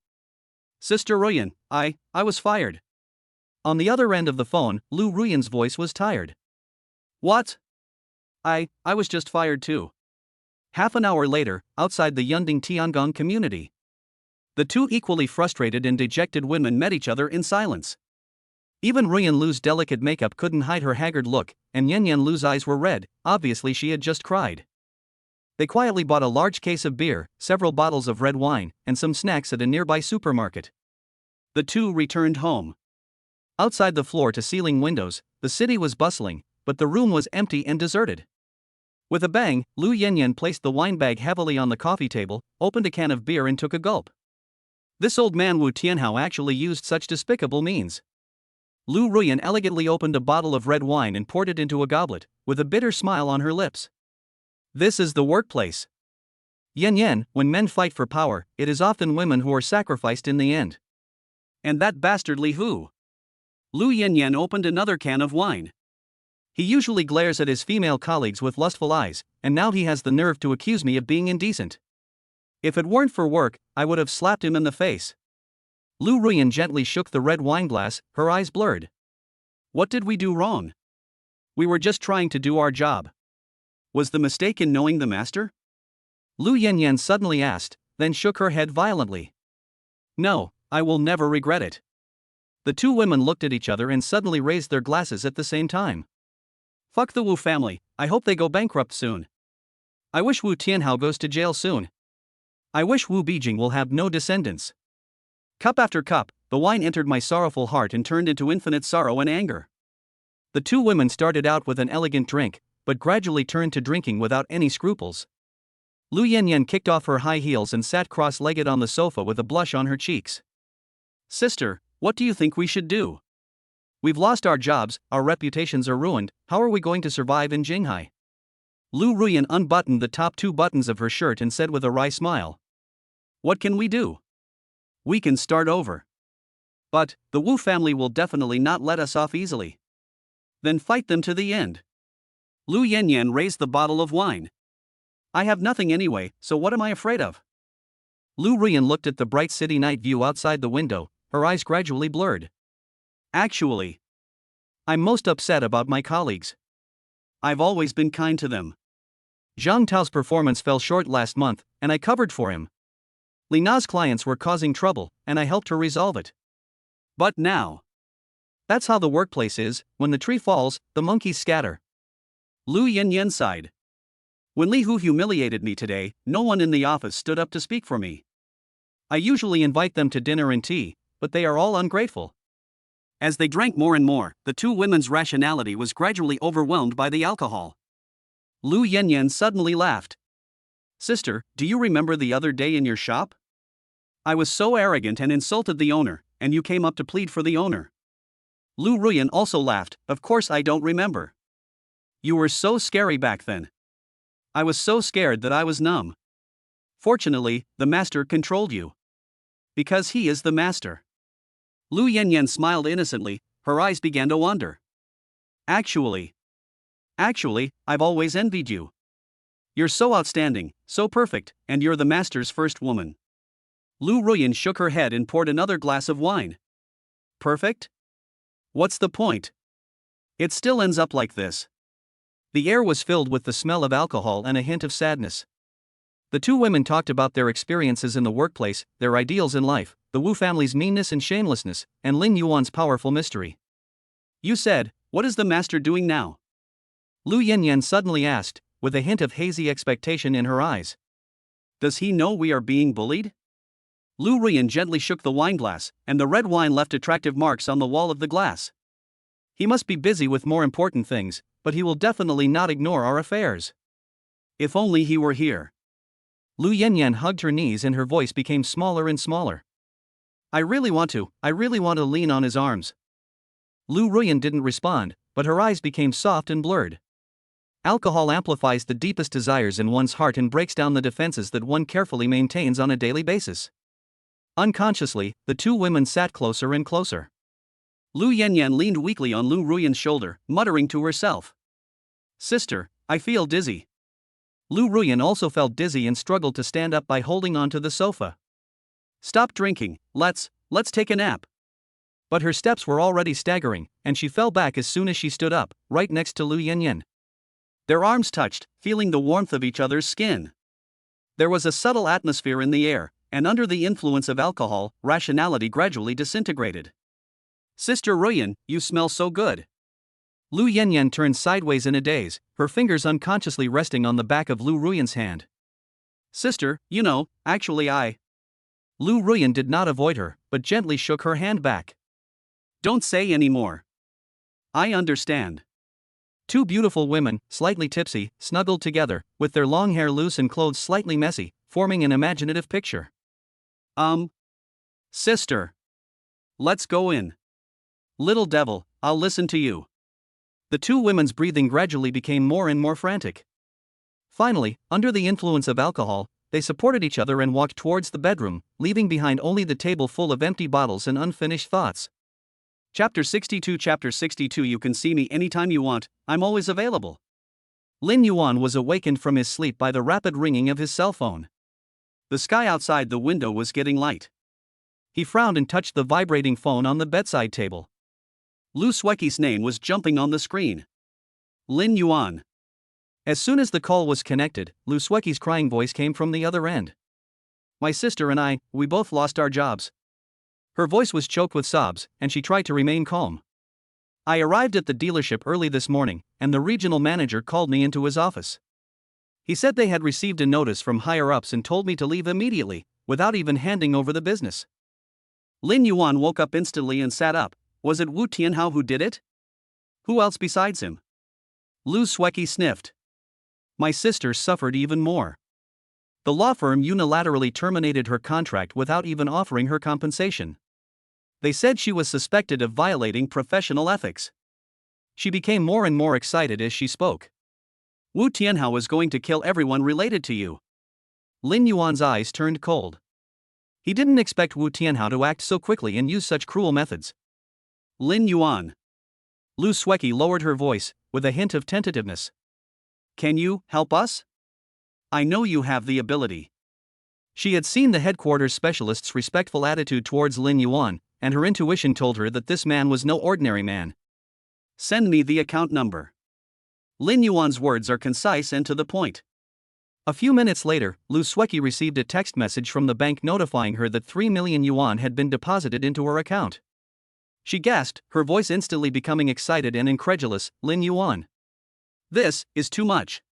S1: Sister Ruyan, I was fired. On the other end of the phone, Lu Ruyan's voice was tired. What? I was just fired too. Half an hour later, outside the Yunding Tiangong community. The 2 equally frustrated and dejected women met each other in silence. Even Ruyan Lu's delicate makeup couldn't hide her haggard look, and Yanyan Lu's eyes were red, obviously she had just cried. They quietly bought a large case of beer, several bottles of red wine, and some snacks at a nearby supermarket. The 2 returned home. Outside the floor-to-ceiling windows, the city was bustling, but the room was empty and deserted. With a bang, Lu Yanyan placed the wine bag heavily on the coffee table, opened a can of beer and took a gulp. This old man Wu Tianhao actually used such despicable means. Lu Ruyan elegantly opened a bottle of red wine and poured it into a goblet, with a bitter smile on her lips. This is the workplace. Yan, when men fight for power, it is often women who are sacrificed in the end. And that bastard Li Hu. Lu Yanyan opened another can of wine. He usually glares at his female colleagues with lustful eyes, and now he has the nerve to accuse me of being indecent. If it weren't for work, I would have slapped him in the face. Lu Ruyan gently shook the red wine glass, her eyes blurred. What did we do wrong? We were just trying to do our job. Was the mistake in knowing the master? Lu Yanyan suddenly asked, then shook her head violently. No, I will never regret it. The 2 women looked at each other and suddenly raised their glasses at the same time. Fuck the Wu family, I hope they go bankrupt soon. I wish Wu Tianhao goes to jail soon. I wish Wu Beijing will have no descendants. Cup after cup, the wine entered my sorrowful heart and turned into infinite sorrow and anger. The 2 women started out with an elegant drink, but gradually turned to drinking without any scruples. Lu Yanyan kicked off her high heels and sat cross-legged on the sofa with a blush on her cheeks. Sister, what do you think we should do? We've lost our jobs, our reputations are ruined, how are we going to survive in Jinghai? Lu Ruyan unbuttoned the top 2 buttons of her shirt and said with a wry smile. What can we do? We can start over. But, the Wu family will definitely not let us off easily. Then fight them to the end. Lu Yanyan raised the bottle of wine. I have nothing anyway, so what am I afraid of? Lu Ruyan looked at the bright city night view outside the window, her eyes gradually blurred. Actually, I'm most upset about my colleagues. I've always been kind to them. Zhang Tao's performance fell short last month, and I covered for him. Li Na's clients were causing trouble, and I helped her resolve it. But now. That's how the workplace is, when the tree falls, the monkeys scatter. Lu Yanyan sighed. When Li Hu humiliated me today, no one in the office stood up to speak for me. I usually invite them to dinner and tea, but they are all ungrateful. As they drank more and more, the two women's rationality was gradually overwhelmed by the alcohol. Lu Yanyan suddenly laughed. Sister, do you remember the other day in your shop? I was so arrogant and insulted the owner, and you came up to plead for the owner. Lu Ruyan also laughed. Of course I don't remember. You were so scary back then. I was so scared that I was numb. Fortunately, the master controlled you. Because he is the master. Lu Yanyan smiled innocently, her eyes began to wander. Actually, I've always envied you. You're so outstanding, so perfect, and you're the master's first woman. Lu Ruyan shook her head and poured another glass of wine. Perfect? What's the point? It still ends up like this. The air was filled with the smell of alcohol and a hint of sadness. The two women talked about their experiences in the workplace, their ideals in life, the Wu family's meanness and shamelessness, and Lin Yuan's powerful mystery. You said, what is the master doing now? Lu Yanyan suddenly asked, with a hint of hazy expectation in her eyes. Does he know we are being bullied? Lu Ruyan gently shook the wineglass, and the red wine left attractive marks on the wall of the glass. He must be busy with more important things, but he will definitely not ignore our affairs. If only he were here. Lu Yanyan hugged her knees and her voice became smaller and smaller. I really want to lean on his arms. Lu Ruyan didn't respond, but her eyes became soft and blurred. Alcohol amplifies the deepest desires in one's heart and breaks down the defenses that one carefully maintains on a daily basis. Unconsciously, the two women sat closer and closer. Lu Yanyan leaned weakly on Lu Ruyan's shoulder, muttering to herself. Sister, I feel dizzy. Lu Ruyan also felt dizzy and struggled to stand up by holding onto the sofa. Stop drinking, let's take a nap. But her steps were already staggering, and she fell back as soon as she stood up, right next to Lu Yanyan. Their arms touched, feeling the warmth of each other's skin. There was a subtle atmosphere in the air, and under the influence of alcohol, rationality gradually disintegrated. Sister Ruyan, you smell so good. Lu Yanyan turned sideways in a daze, her fingers unconsciously resting on the back of Lu Ruyan's hand. Sister, actually Lu Ruyan did not avoid her, but gently shook her hand back. Don't say any more. I understand. Two beautiful women, slightly tipsy, snuggled together, with their long hair loose and clothes slightly messy, forming an imaginative picture. Sister. Let's go in. Little devil, I'll listen to you. The two women's breathing gradually became more and more frantic. Finally, under the influence of alcohol, they supported each other and walked towards the bedroom, leaving behind only the table full of empty bottles and unfinished thoughts. Chapter 62. You can see me anytime you want, I'm always available. Lin Yuan was awakened from his sleep by the rapid ringing of his cell phone. The sky outside the window was getting light. He frowned and touched the vibrating phone on the bedside table. Lu Sueki's name was jumping on the screen. Lin Yuan. As soon as the call was connected, Lu Sueki's crying voice came from the other end. My sister and we both lost our jobs. Her voice was choked with sobs, and she tried to remain calm. I arrived at the dealership early this morning, and the regional manager called me into his office. He said they had received a notice from higher-ups and told me to leave immediately, without even handing over the business. Lin Yuan woke up instantly and sat up. Was it Wu Tianhao who did it? Who else besides him? Lu Sueki sniffed. My sister suffered even more. The law firm unilaterally terminated her contract without even offering her compensation. They said she was suspected of violating professional ethics. She became more and more excited as she spoke. Wu Tianhao is going to kill everyone related to you. Lin Yuan's eyes turned cold. He didn't expect Wu Tianhao to act so quickly and use such cruel methods. Lin Yuan. Lu Sueki lowered her voice, with a hint of tentativeness. Can you help us? I know you have the ability. She had seen the headquarters specialist's respectful attitude towards Lin Yuan, and her intuition told her that this man was no ordinary man. Send me the account number. Lin Yuan's words are concise and to the point. A few minutes later, Lu Sueki received a text message from the bank notifying her that 3 million yuan had been deposited into her account. She gasped, her voice instantly becoming excited and incredulous. Lin Yuan. This is too much.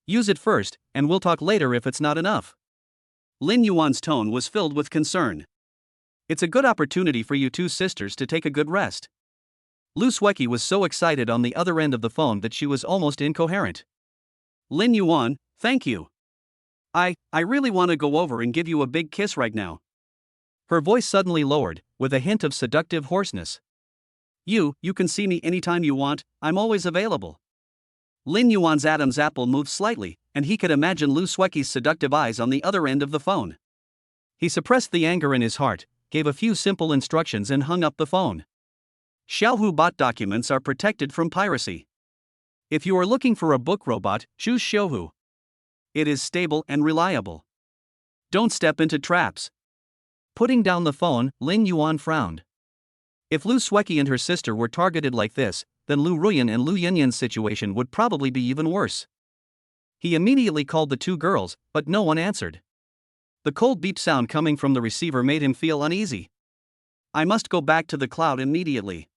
S1: Use it first, and we'll talk later if it's not enough. Lin Yuan's tone was filled with concern. It's a good opportunity for you two sisters to take a good rest. Lu Sueki was so excited on the other end of the phone that she was almost incoherent. Lin Yuan, thank you. I really want to go over and give you a big kiss right now. Her voice suddenly lowered, with a hint of seductive hoarseness. You can see me anytime you want, I'm always available. Lin Yuan's Adam's apple moved slightly, and he could imagine Lu Sueki's seductive eyes on the other end of the phone. He suppressed the anger in his heart, gave a few simple instructions and hung up the phone. Xiaohu bot documents are protected from piracy. If you are looking for a book robot, choose Xiaohu. It is stable and reliable. Don't step into traps. Putting down the phone, Lin Yuan frowned. If Lu Sueki and her sister were targeted like this, then Lu Ruyan and Lu Yinyan's situation would probably be even worse. He immediately called the two girls, but no one answered. The cold beep sound coming from the receiver made him feel uneasy. I must go back to the cloud immediately.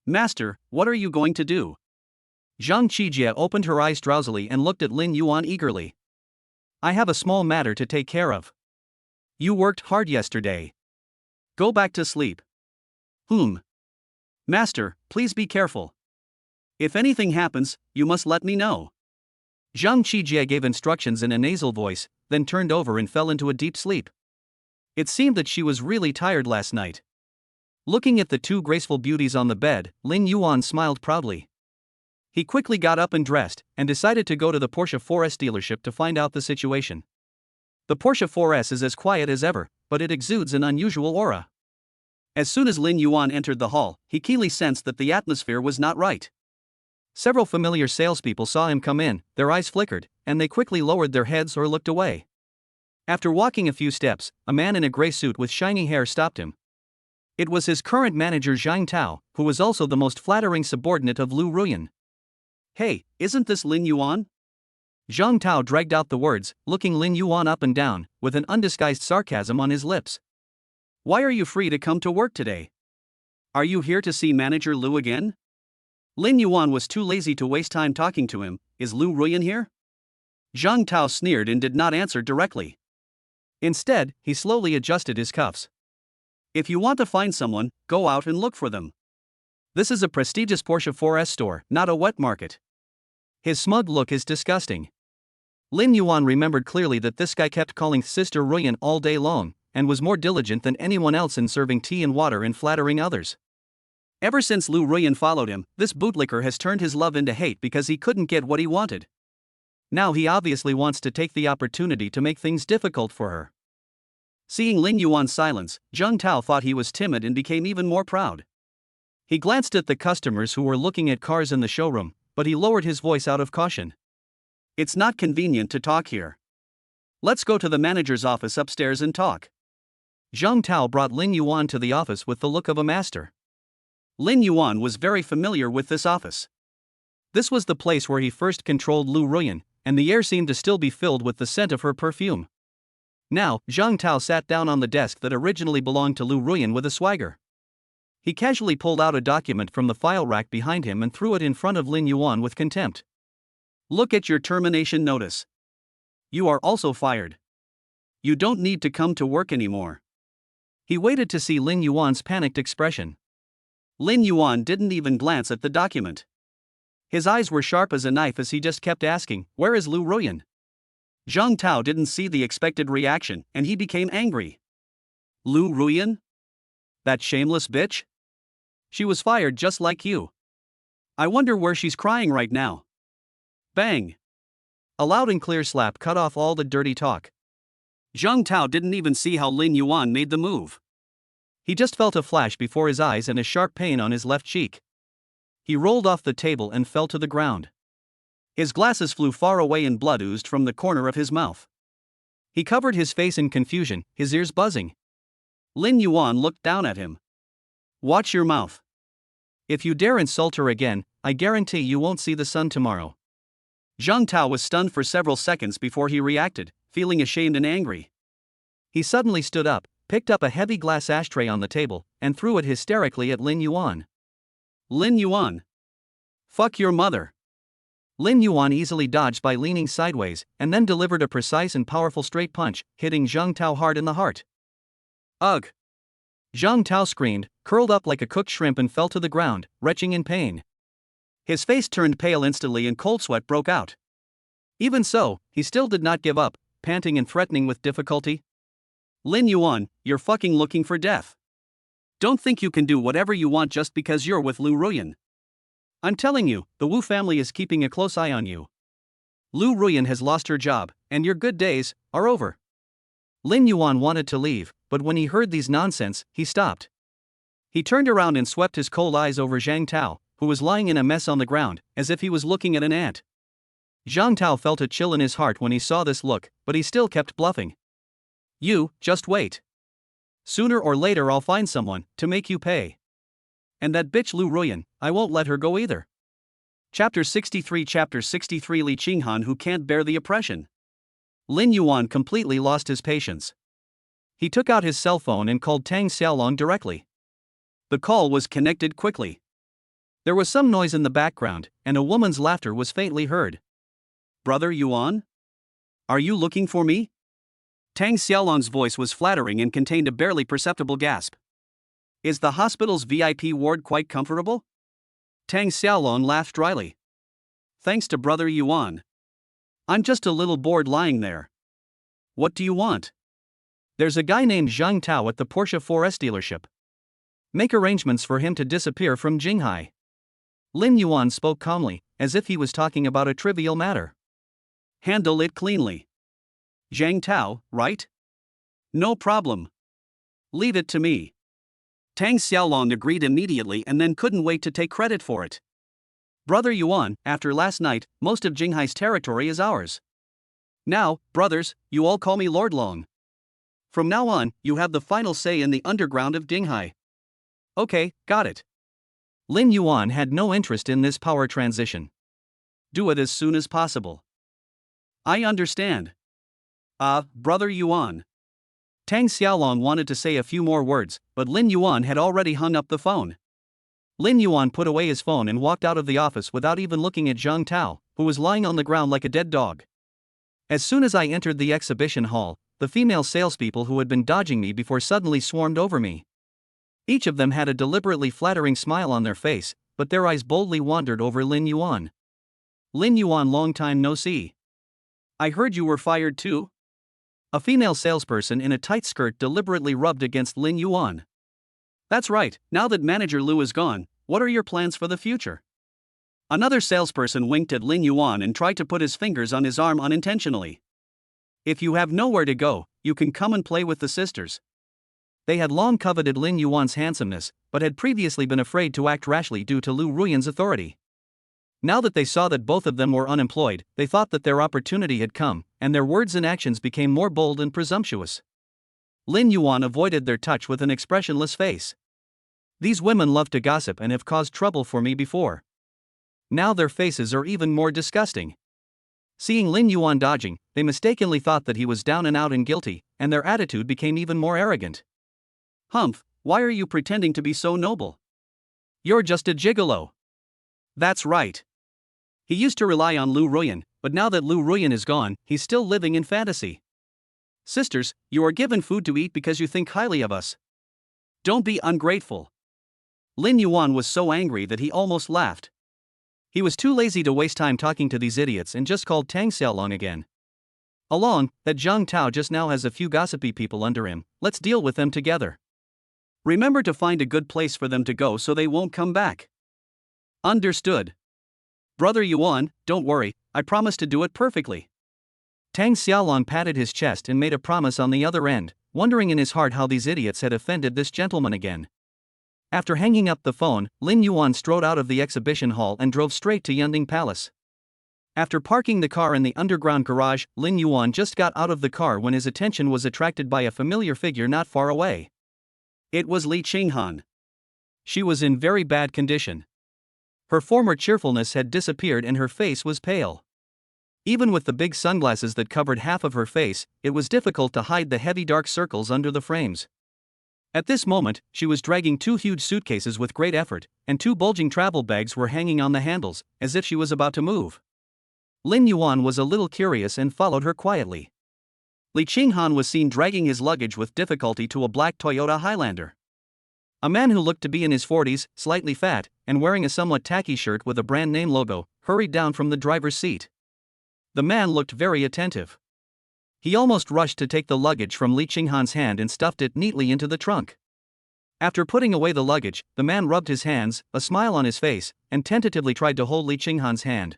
S1: Master, what are you going to do? Zhang Qijie opened her eyes drowsily and looked at Lin Yuan eagerly. I have a small matter to take care of. You worked hard yesterday. Go back to sleep. Master, please be careful. If anything happens, you must let me know. Zhang Qijie gave instructions in a nasal voice, then turned over and fell into a deep sleep. It seemed that she was really tired last night. Looking at the two graceful beauties on the bed, Lin Yuan smiled proudly. He quickly got up and dressed, and decided to go to the Porsche 4S dealership to find out the situation. The Porsche 4S is as quiet as ever, but it exudes an unusual aura. As soon as Lin Yuan entered the hall, he keenly sensed that the atmosphere was not right. Several familiar salespeople saw him come in, their eyes flickered, and they quickly lowered their heads or looked away. After walking a few steps, a man in a gray suit with shiny hair stopped him. It was his current manager Zhang Tao, who was also the most flattering subordinate of Lu Ruyan. Hey, isn't this Lin Yuan? Zhang Tao dragged out the words, looking Lin Yuan up and down, with an undisguised sarcasm on his lips. Why are you free to come to work today? Are you here to see manager Lu again? Lin Yuan was too lazy to waste time talking to him. Is Lu Ruyan here? Zhang Tao sneered and did not answer directly. Instead, he slowly adjusted his cuffs. If you want to find someone, go out and look for them. This is a prestigious Porsche 4S store, not a wet market. His smug look is disgusting. Lin Yuan remembered clearly that this guy kept calling Sister Ruyan all day long, and was more diligent than anyone else in serving tea and water and flattering others. Ever since Lu Ruyan followed him, this bootlicker has turned his love into hate because he couldn't get what he wanted. Now he obviously wants to take the opportunity to make things difficult for her. Seeing Lin Yuan's silence, Zhang Tao thought he was timid and became even more proud. He glanced at the customers who were looking at cars in the showroom, but he lowered his voice out of caution. It's not convenient to talk here. Let's go to the manager's office upstairs and talk. Zhang Tao brought Lin Yuan to the office with the look of a master. Lin Yuan was very familiar with this office. This was the place where he first controlled Lu Ruyan, and the air seemed to still be filled with the scent of her perfume. Now, Zhang Tao sat down on the desk that originally belonged to Lu Ruyan with a swagger. He casually pulled out a document from the file rack behind him and threw it in front of Lin Yuan with contempt. Look at your termination notice. You are also fired. You don't need to come to work anymore. He waited to see Lin Yuan's panicked expression. Lin Yuan didn't even glance at the document. His eyes were sharp as a knife as he just kept asking, "Where is Lu Ruyan?" Zhang Tao didn't see the expected reaction, and he became angry. Lu Ruyan? That shameless bitch? She was fired just like you. I wonder where she's crying right now. Bang! A loud and clear slap cut off all the dirty talk. Zhang Tao didn't even see how Lin Yuan made the move. He just felt a flash before his eyes and a sharp pain on his left cheek. He rolled off the table and fell to the ground. His glasses flew far away and blood oozed from the corner of his mouth. He covered his face in confusion, his ears buzzing. Lin Yuan looked down at him. Watch your mouth. If you dare insult her again, I guarantee you won't see the sun tomorrow. Zhang Tao was stunned for several seconds before he reacted, feeling ashamed and angry. He suddenly stood up, picked up a heavy glass ashtray on the table, and threw it hysterically at Lin Yuan. Lin Yuan. Fuck your mother. Lin Yuan easily dodged by leaning sideways, and then delivered a precise and powerful straight punch, hitting Zhang Tao hard in the heart. Ugh! Zhang Tao screamed, curled up like a cooked shrimp and fell to the ground, retching in pain. His face turned pale instantly and cold sweat broke out. Even so, he still did not give up, panting and threatening with difficulty. Lin Yuan, you're fucking looking for death. Don't think you can do whatever you want just because you're with Lu Ruyan. I'm telling you, the Wu family is keeping a close eye on you. Lu Ruyan has lost her job, and your good days are over. Lin Yuan wanted to leave, but when he heard these nonsense, he stopped. He turned around and swept his cold eyes over Zhang Tao, who was lying in a mess on the ground, as if he was looking at an ant. Zhang Tao felt a chill in his heart when he saw this look, but he still kept bluffing. You, just wait. Sooner or later I'll find someone to make you pay. And that bitch Lu Ruyan, I won't let her go either. Chapter 63 Li Qinghan who can't bear the oppression. Lin Yuan completely lost his patience. He took out his cell phone and called Tang Xiaolong directly. The call was connected quickly. There was some noise in the background, and a woman's laughter was faintly heard. Brother Yuan? Are you looking for me? Tang Xiaolong's voice was flattering and contained a barely perceptible gasp. Is the hospital's VIP ward quite comfortable? Tang Xiaolong laughed dryly. Thanks to Brother Yuan. I'm just a little bored lying there. What do you want? There's a guy named Zhang Tao at the Porsche 4S dealership. Make arrangements for him to disappear from Jinghai. Lin Yuan spoke calmly, as if he was talking about a trivial matter. Handle it cleanly. Zhang Tao, right? No problem. Leave it to me. Tang Xiaolong agreed immediately and then couldn't wait to take credit for it. Brother Yuan, after last night, most of Jinghai's territory is ours. Now, brothers, you all call me Lord Long. From now on, you have the final say in the underground of Jinghai. Okay, got it. Lin Yuan had no interest in this power transition. Do it as soon as possible. I understand. Brother Yuan. Tang Xiaolong wanted to say a few more words, but Lin Yuan had already hung up the phone. Lin Yuan put away his phone and walked out of the office without even looking at Zhang Tao, who was lying on the ground like a dead dog. As soon as I entered the exhibition hall, the female salespeople who had been dodging me before suddenly swarmed over me. Each of them had a deliberately flattering smile on their face, but their eyes boldly wandered over Lin Yuan. Lin Yuan, long time no see. I heard you were fired too? A female salesperson in a tight skirt deliberately rubbed against Lin Yuan. That's right, now that Manager Lu is gone, what are your plans for the future? Another salesperson winked at Lin Yuan and tried to put his fingers on his arm unintentionally. If you have nowhere to go, you can come and play with the sisters. They had long coveted Lin Yuan's handsomeness, but had previously been afraid to act rashly due to Lu Ruyan's authority. Now that they saw that both of them were unemployed, they thought that their opportunity had come, and their words and actions became more bold and presumptuous. Lin Yuan avoided their touch with an expressionless face. These women love to gossip and have caused trouble for me before. Now their faces are even more disgusting. Seeing Lin Yuan dodging, they mistakenly thought that he was down and out and guilty, and their attitude became even more arrogant. Humph, why are you pretending to be so noble? You're just a gigolo. That's right. He used to rely on Lu Ruyan, but now that Lu Ruyan is gone, he's still living in fantasy. Sisters, you are given food to eat because you think highly of us. Don't be ungrateful. Lin Yuan was so angry that he almost laughed. He was too lazy to waste time talking to these idiots and just called Tang Xiaolong again. Along, that Zhang Tao just now has a few gossipy people under him, let's deal with them together. Remember to find a good place for them to go so they won't come back. Understood. Brother Yuan, don't worry, I promise to do it perfectly. Tang Xiaolong patted his chest and made a promise on the other end, wondering in his heart how these idiots had offended this gentleman again. After hanging up the phone, Lin Yuan strode out of the exhibition hall and drove straight to Yunding Palace. After parking the car in the underground garage, Lin Yuan just got out of the car when his attention was attracted by a familiar figure not far away. It was Li Qinghan. She was in very bad condition. Her former cheerfulness had disappeared and her face was pale. Even with the big sunglasses that covered half of her face, it was difficult to hide the heavy dark circles under the frames. At this moment, she was dragging two huge suitcases with great effort, and two bulging travel bags were hanging on the handles, as if she was about to move. Lin Yuan was a little curious and followed her quietly. Li Qinghan was seen dragging his luggage with difficulty to a black Toyota Highlander. A man who looked to be in his 40s, slightly fat, and wearing a somewhat tacky shirt with a brand name logo, hurried down from the driver's seat. The man looked very attentive. He almost rushed to take the luggage from Li Qinghan's hand and stuffed it neatly into the trunk. After putting away the luggage, the man rubbed his hands, a smile on his face, and tentatively tried to hold Li Qinghan's hand.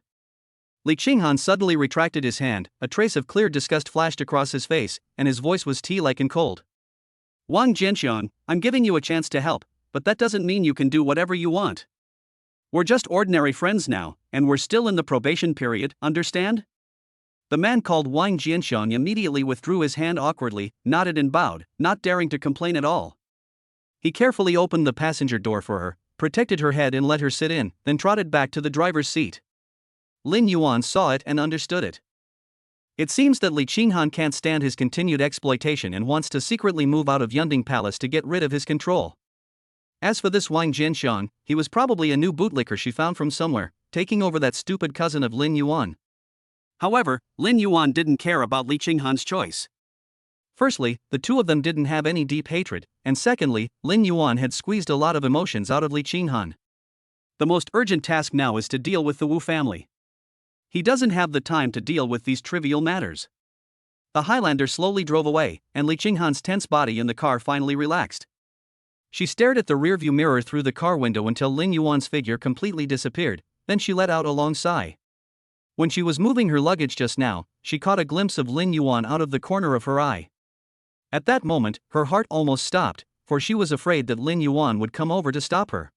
S1: Li Qinghan suddenly retracted his hand, a trace of clear disgust flashed across his face, and his voice was tea-like and cold. Wang Jianxiang, I'm giving you a chance to help, but that doesn't mean you can do whatever you want. We're just ordinary friends now, and we're still in the probation period, understand? The man called Wang Jianxiang immediately withdrew his hand awkwardly, nodded and bowed, not daring to complain at all. He carefully opened the passenger door for her, protected her head and let her sit in, then trotted back to the driver's seat. Lin Yuan saw it and understood it. It seems that Li Qinghan can't stand his continued exploitation and wants to secretly move out of Yunding Palace to get rid of his control. As for this Wang Jianxiang, he was probably a new bootlicker she found from somewhere, taking over that stupid cousin of Lin Yuan. However, Lin Yuan didn't care about Li Qinghan's choice. Firstly, the two of them didn't have any deep hatred, and secondly, Lin Yuan had squeezed a lot of emotions out of Li Qinghan. The most urgent task now is to deal with the Wu family. He doesn't have the time to deal with these trivial matters. The Highlander slowly drove away, and Li Qinghan's tense body in the car finally relaxed. She stared at the rearview mirror through the car window until Lin Yuan's figure completely disappeared, then she let out a long sigh. When she was moving her luggage just now, she caught a glimpse of Lin Yuan out of the corner of her eye. At that moment, her heart almost stopped, for she was afraid that Lin Yuan would come over to stop her.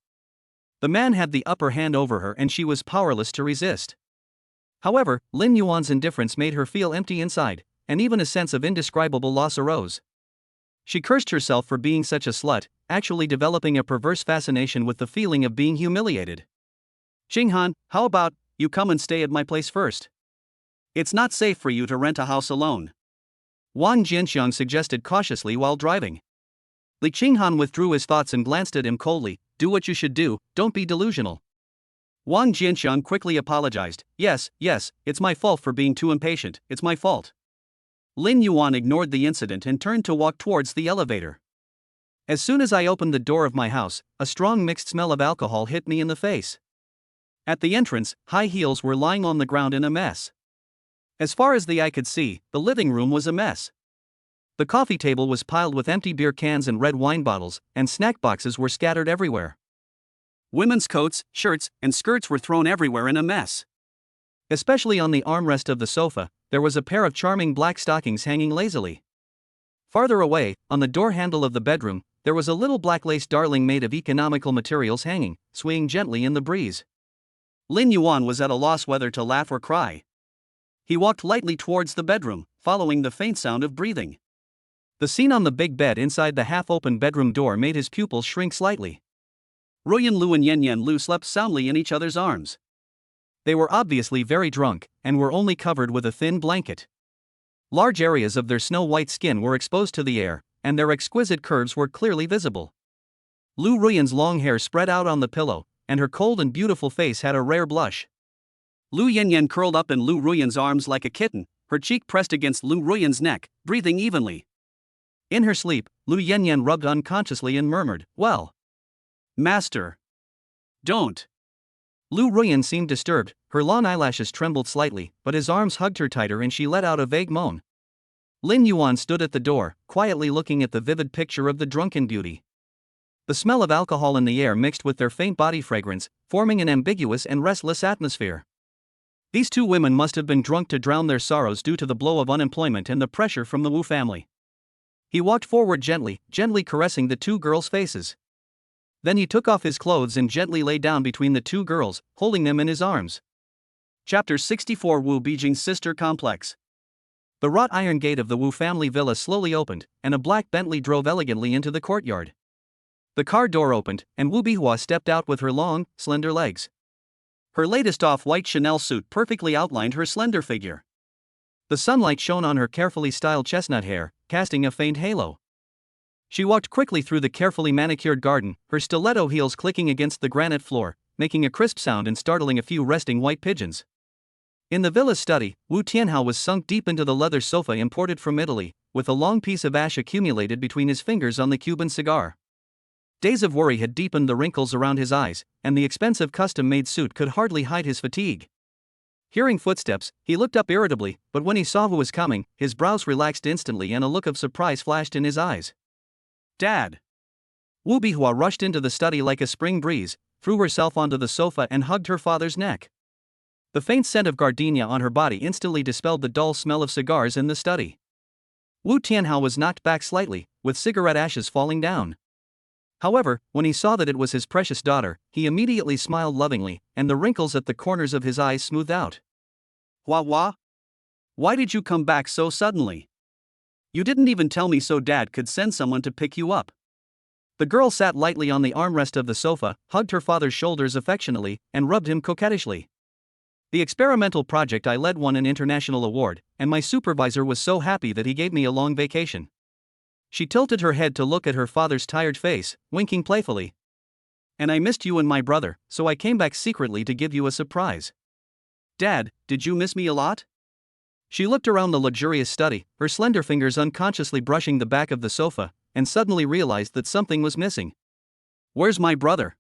S1: The man had the upper hand over her and she was powerless to resist. However, Lin Yuan's indifference made her feel empty inside, and even a sense of indescribable loss arose. She cursed herself for being such a slut, actually developing a perverse fascination with the feeling of being humiliated. Qinghan, how about you come and stay at my place first? It's not safe for you to rent a house alone. Wang Jianxiang suggested cautiously while driving. Li Qinghan withdrew his thoughts and glanced at him coldly. Do what you should do, don't be delusional. Wang Jianxiang quickly apologized. Yes, it's my fault for being too impatient, it's my fault. Lin Yuan ignored the incident and turned to walk towards the elevator. As soon as I opened the door of my house, a strong mixed smell of alcohol hit me in the face. At the entrance, high heels were lying on the ground in a mess. As far as the eye could see, the living room was a mess. The coffee table was piled with empty beer cans and red wine bottles, and snack boxes were scattered everywhere. Women's coats, shirts, and skirts were thrown everywhere in a mess. Especially on the armrest of the sofa, there was a pair of charming black stockings hanging lazily. Farther away, on the door handle of the bedroom, there was a little black lace darling made of economical materials hanging, swaying gently in the breeze. Lin Yuan was at a loss whether to laugh or cry. He walked lightly towards the bedroom, following the faint sound of breathing. The scene on the big bed inside the half-open bedroom door made his pupils shrink slightly. Ruyan Lu and Yan Lu slept soundly in each other's arms. They were obviously very drunk, and were only covered with a thin blanket. Large areas of their snow-white skin were exposed to the air, and their exquisite curves were clearly visible. Lu Ruyan's long hair spread out on the pillow, and her cold and beautiful face had a rare blush. Lu Yanyan curled up in Lu Ruyan's arms like a kitten, her cheek pressed against Lu Ruyan's neck, breathing evenly. In her sleep, Lu Yanyan rubbed unconsciously and murmured, "Well, master, don't." Lu Ruyan seemed disturbed, her long eyelashes trembled slightly, but his arms hugged her tighter and she let out a vague moan. Lin Yuan stood at the door, quietly looking at the vivid picture of the drunken beauty. The smell of alcohol in the air mixed with their faint body fragrance, forming an ambiguous and restless atmosphere. These two women must have been drunk to drown their sorrows due to the blow of unemployment and the pressure from the Wu family. He walked forward gently caressing the two girls' faces. Then he took off his clothes and gently lay down between the two girls, holding them in his arms. Chapter 64 Wu Beijing's Sister Complex. The wrought iron gate of the Wu family villa slowly opened, and a black Bentley drove elegantly into the courtyard. The car door opened, and Wu Bihua stepped out with her long, slender legs. Her latest off-white Chanel suit perfectly outlined her slender figure. The sunlight shone on her carefully styled chestnut hair, casting a faint halo. She walked quickly through the carefully manicured garden, her stiletto heels clicking against the granite floor, making a crisp sound and startling a few resting white pigeons. In the villa's study, Wu Tianhao was sunk deep into the leather sofa imported from Italy, with a long piece of ash accumulated between his fingers on the Cuban cigar. Days of worry had deepened the wrinkles around his eyes, and the expensive custom-made suit could hardly hide his fatigue. Hearing footsteps, he looked up irritably, but when he saw who was coming, his brows relaxed instantly and a look of surprise flashed in his eyes. "Dad!" Wu Bihua rushed into the study like a spring breeze, threw herself onto the sofa and hugged her father's neck. The faint scent of gardenia on her body instantly dispelled the dull smell of cigars in the study. Wu Tianhao was knocked back slightly, with cigarette ashes falling down. However, when he saw that it was his precious daughter, he immediately smiled lovingly, and the wrinkles at the corners of his eyes smoothed out. "Hua, why did you come back so suddenly? You didn't even tell me so Dad could send someone to pick you up." The girl sat lightly on the armrest of the sofa, hugged her father's shoulders affectionately, and rubbed him coquettishly. "The experimental project I led won an international award, and my supervisor was so happy that he gave me a long vacation." She tilted her head to look at her father's tired face, winking playfully. "And I missed you and my brother, so I came back secretly to give you a surprise." "Dad, did you miss me a lot?" She looked around the luxurious study, her slender fingers unconsciously brushing the back of the sofa, and suddenly realized that something was missing. "Where's my brother?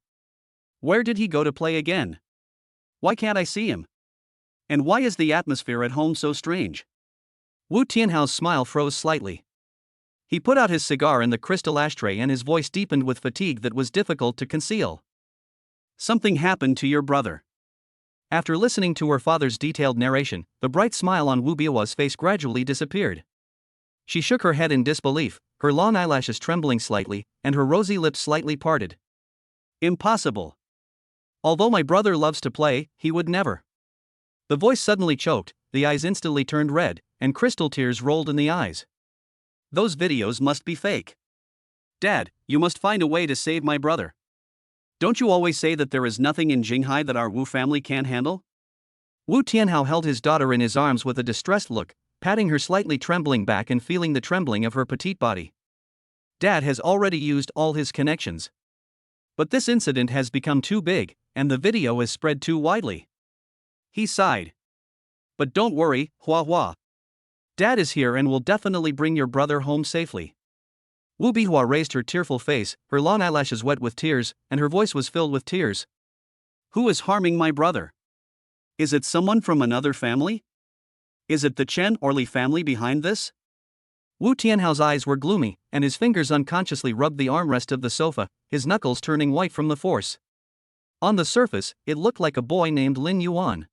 S1: Where did he go to play again? Why can't I see him? And why is the atmosphere at home so strange?" Wu Tianhao's smile froze slightly. He put out his cigar in the crystal ashtray and his voice deepened with fatigue that was difficult to conceal. "Something happened to your brother." After listening to her father's detailed narration, the bright smile on Wu Bihua's face gradually disappeared. She shook her head in disbelief, her long eyelashes trembling slightly, and her rosy lips slightly parted. "Impossible. Although my brother loves to play, he would never." The voice suddenly choked, the eyes instantly turned red, and crystal tears rolled in the eyes. "Those videos must be fake. Dad, you must find a way to save my brother. Don't you always say that there is nothing in Jinghai that our Wu family can't handle?" Wu Tianhao held his daughter in his arms with a distressed look, patting her slightly trembling back and feeling the trembling of her petite body. "Dad has already used all his connections. But this incident has become too big, and the video has spread too widely." He sighed. "But don't worry, Hua. Dad is here and will definitely bring your brother home safely." Wu Bihua raised her tearful face, her long eyelashes wet with tears, and her voice was filled with tears. "Who is harming my brother? Is it someone from another family? Is it the Chen or Li family behind this?" Wu Tianhao's eyes were gloomy, and his fingers unconsciously rubbed the armrest of the sofa, his knuckles turning white from the force. On the surface, it looked like a boy named Lin Yuan.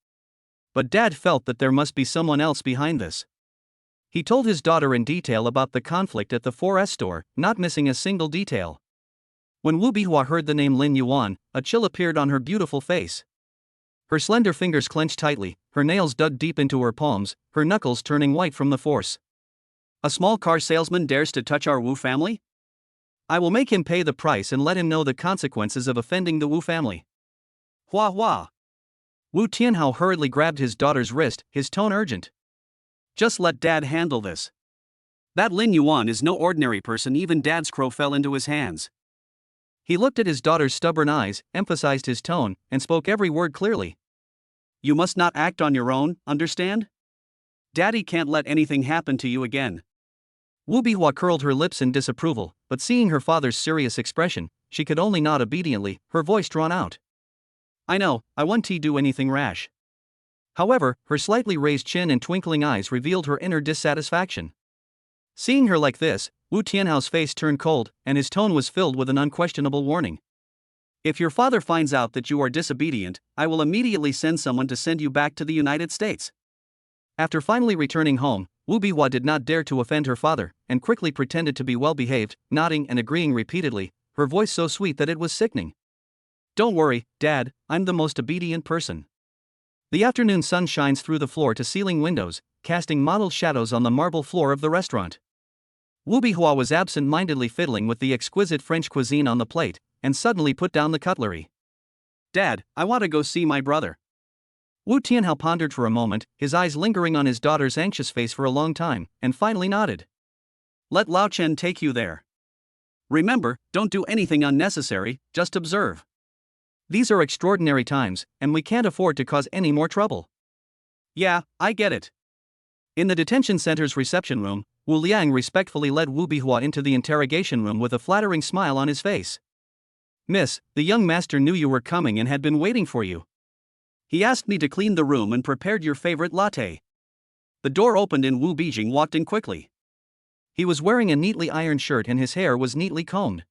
S1: But Dad felt that there must be someone else behind this. He told his daughter in detail about the conflict at the 4S store, not missing a single detail. When Wu Bihua heard the name Lin Yuan, a chill appeared on her beautiful face. Her slender fingers clenched tightly, her nails dug deep into her palms, her knuckles turning white from the force. "A small car salesman dares to touch our Wu family? I will make him pay the price and let him know the consequences of offending the Wu family." Hua. Wu Tianhao hurriedly grabbed his daughter's wrist, his tone urgent. "Just let Dad handle this. That Lin Yuan is no ordinary person, even Dad's crow fell into his hands." He looked at his daughter's stubborn eyes, emphasized his tone, and spoke every word clearly. "You must not act on your own, understand? Daddy can't let anything happen to you again." Wu Bihua curled her lips in disapproval, but seeing her father's serious expression, she could only nod obediently, her voice drawn out. "I know, I won't do anything rash." However, her slightly raised chin and twinkling eyes revealed her inner dissatisfaction. Seeing her like this, Wu Tianhao's face turned cold, and his tone was filled with an unquestionable warning. "If your father finds out that you are disobedient, I will immediately send someone to send you back to the United States." After finally returning home, Wu Bihua did not dare to offend her father, and quickly pretended to be well behaved, nodding and agreeing repeatedly, her voice so sweet that it was sickening. "Don't worry, Dad, I'm the most obedient person." The afternoon sun shines through the floor to ceiling windows, casting mottled shadows on the marble floor of the restaurant. Wu Bihua was absent-mindedly fiddling with the exquisite French cuisine on the plate, and suddenly put down the cutlery. "Dad, I want to go see my brother." Wu Tianhao pondered for a moment, his eyes lingering on his daughter's anxious face for a long time, and finally nodded. "Let Lao Chen take you there. Remember, don't do anything unnecessary, just observe. These are extraordinary times, and we can't afford to cause any more trouble." Yeah, I get it. In the detention center's reception room, Wu Liang respectfully led Wu Bihua into the interrogation room with a flattering smile on his face. Miss, the young master knew you were coming and had been waiting for you. He asked me to clean the room and prepared your favorite latte. The door opened and Wu Bijing walked in quickly. He was wearing a neatly ironed shirt and his hair was neatly combed.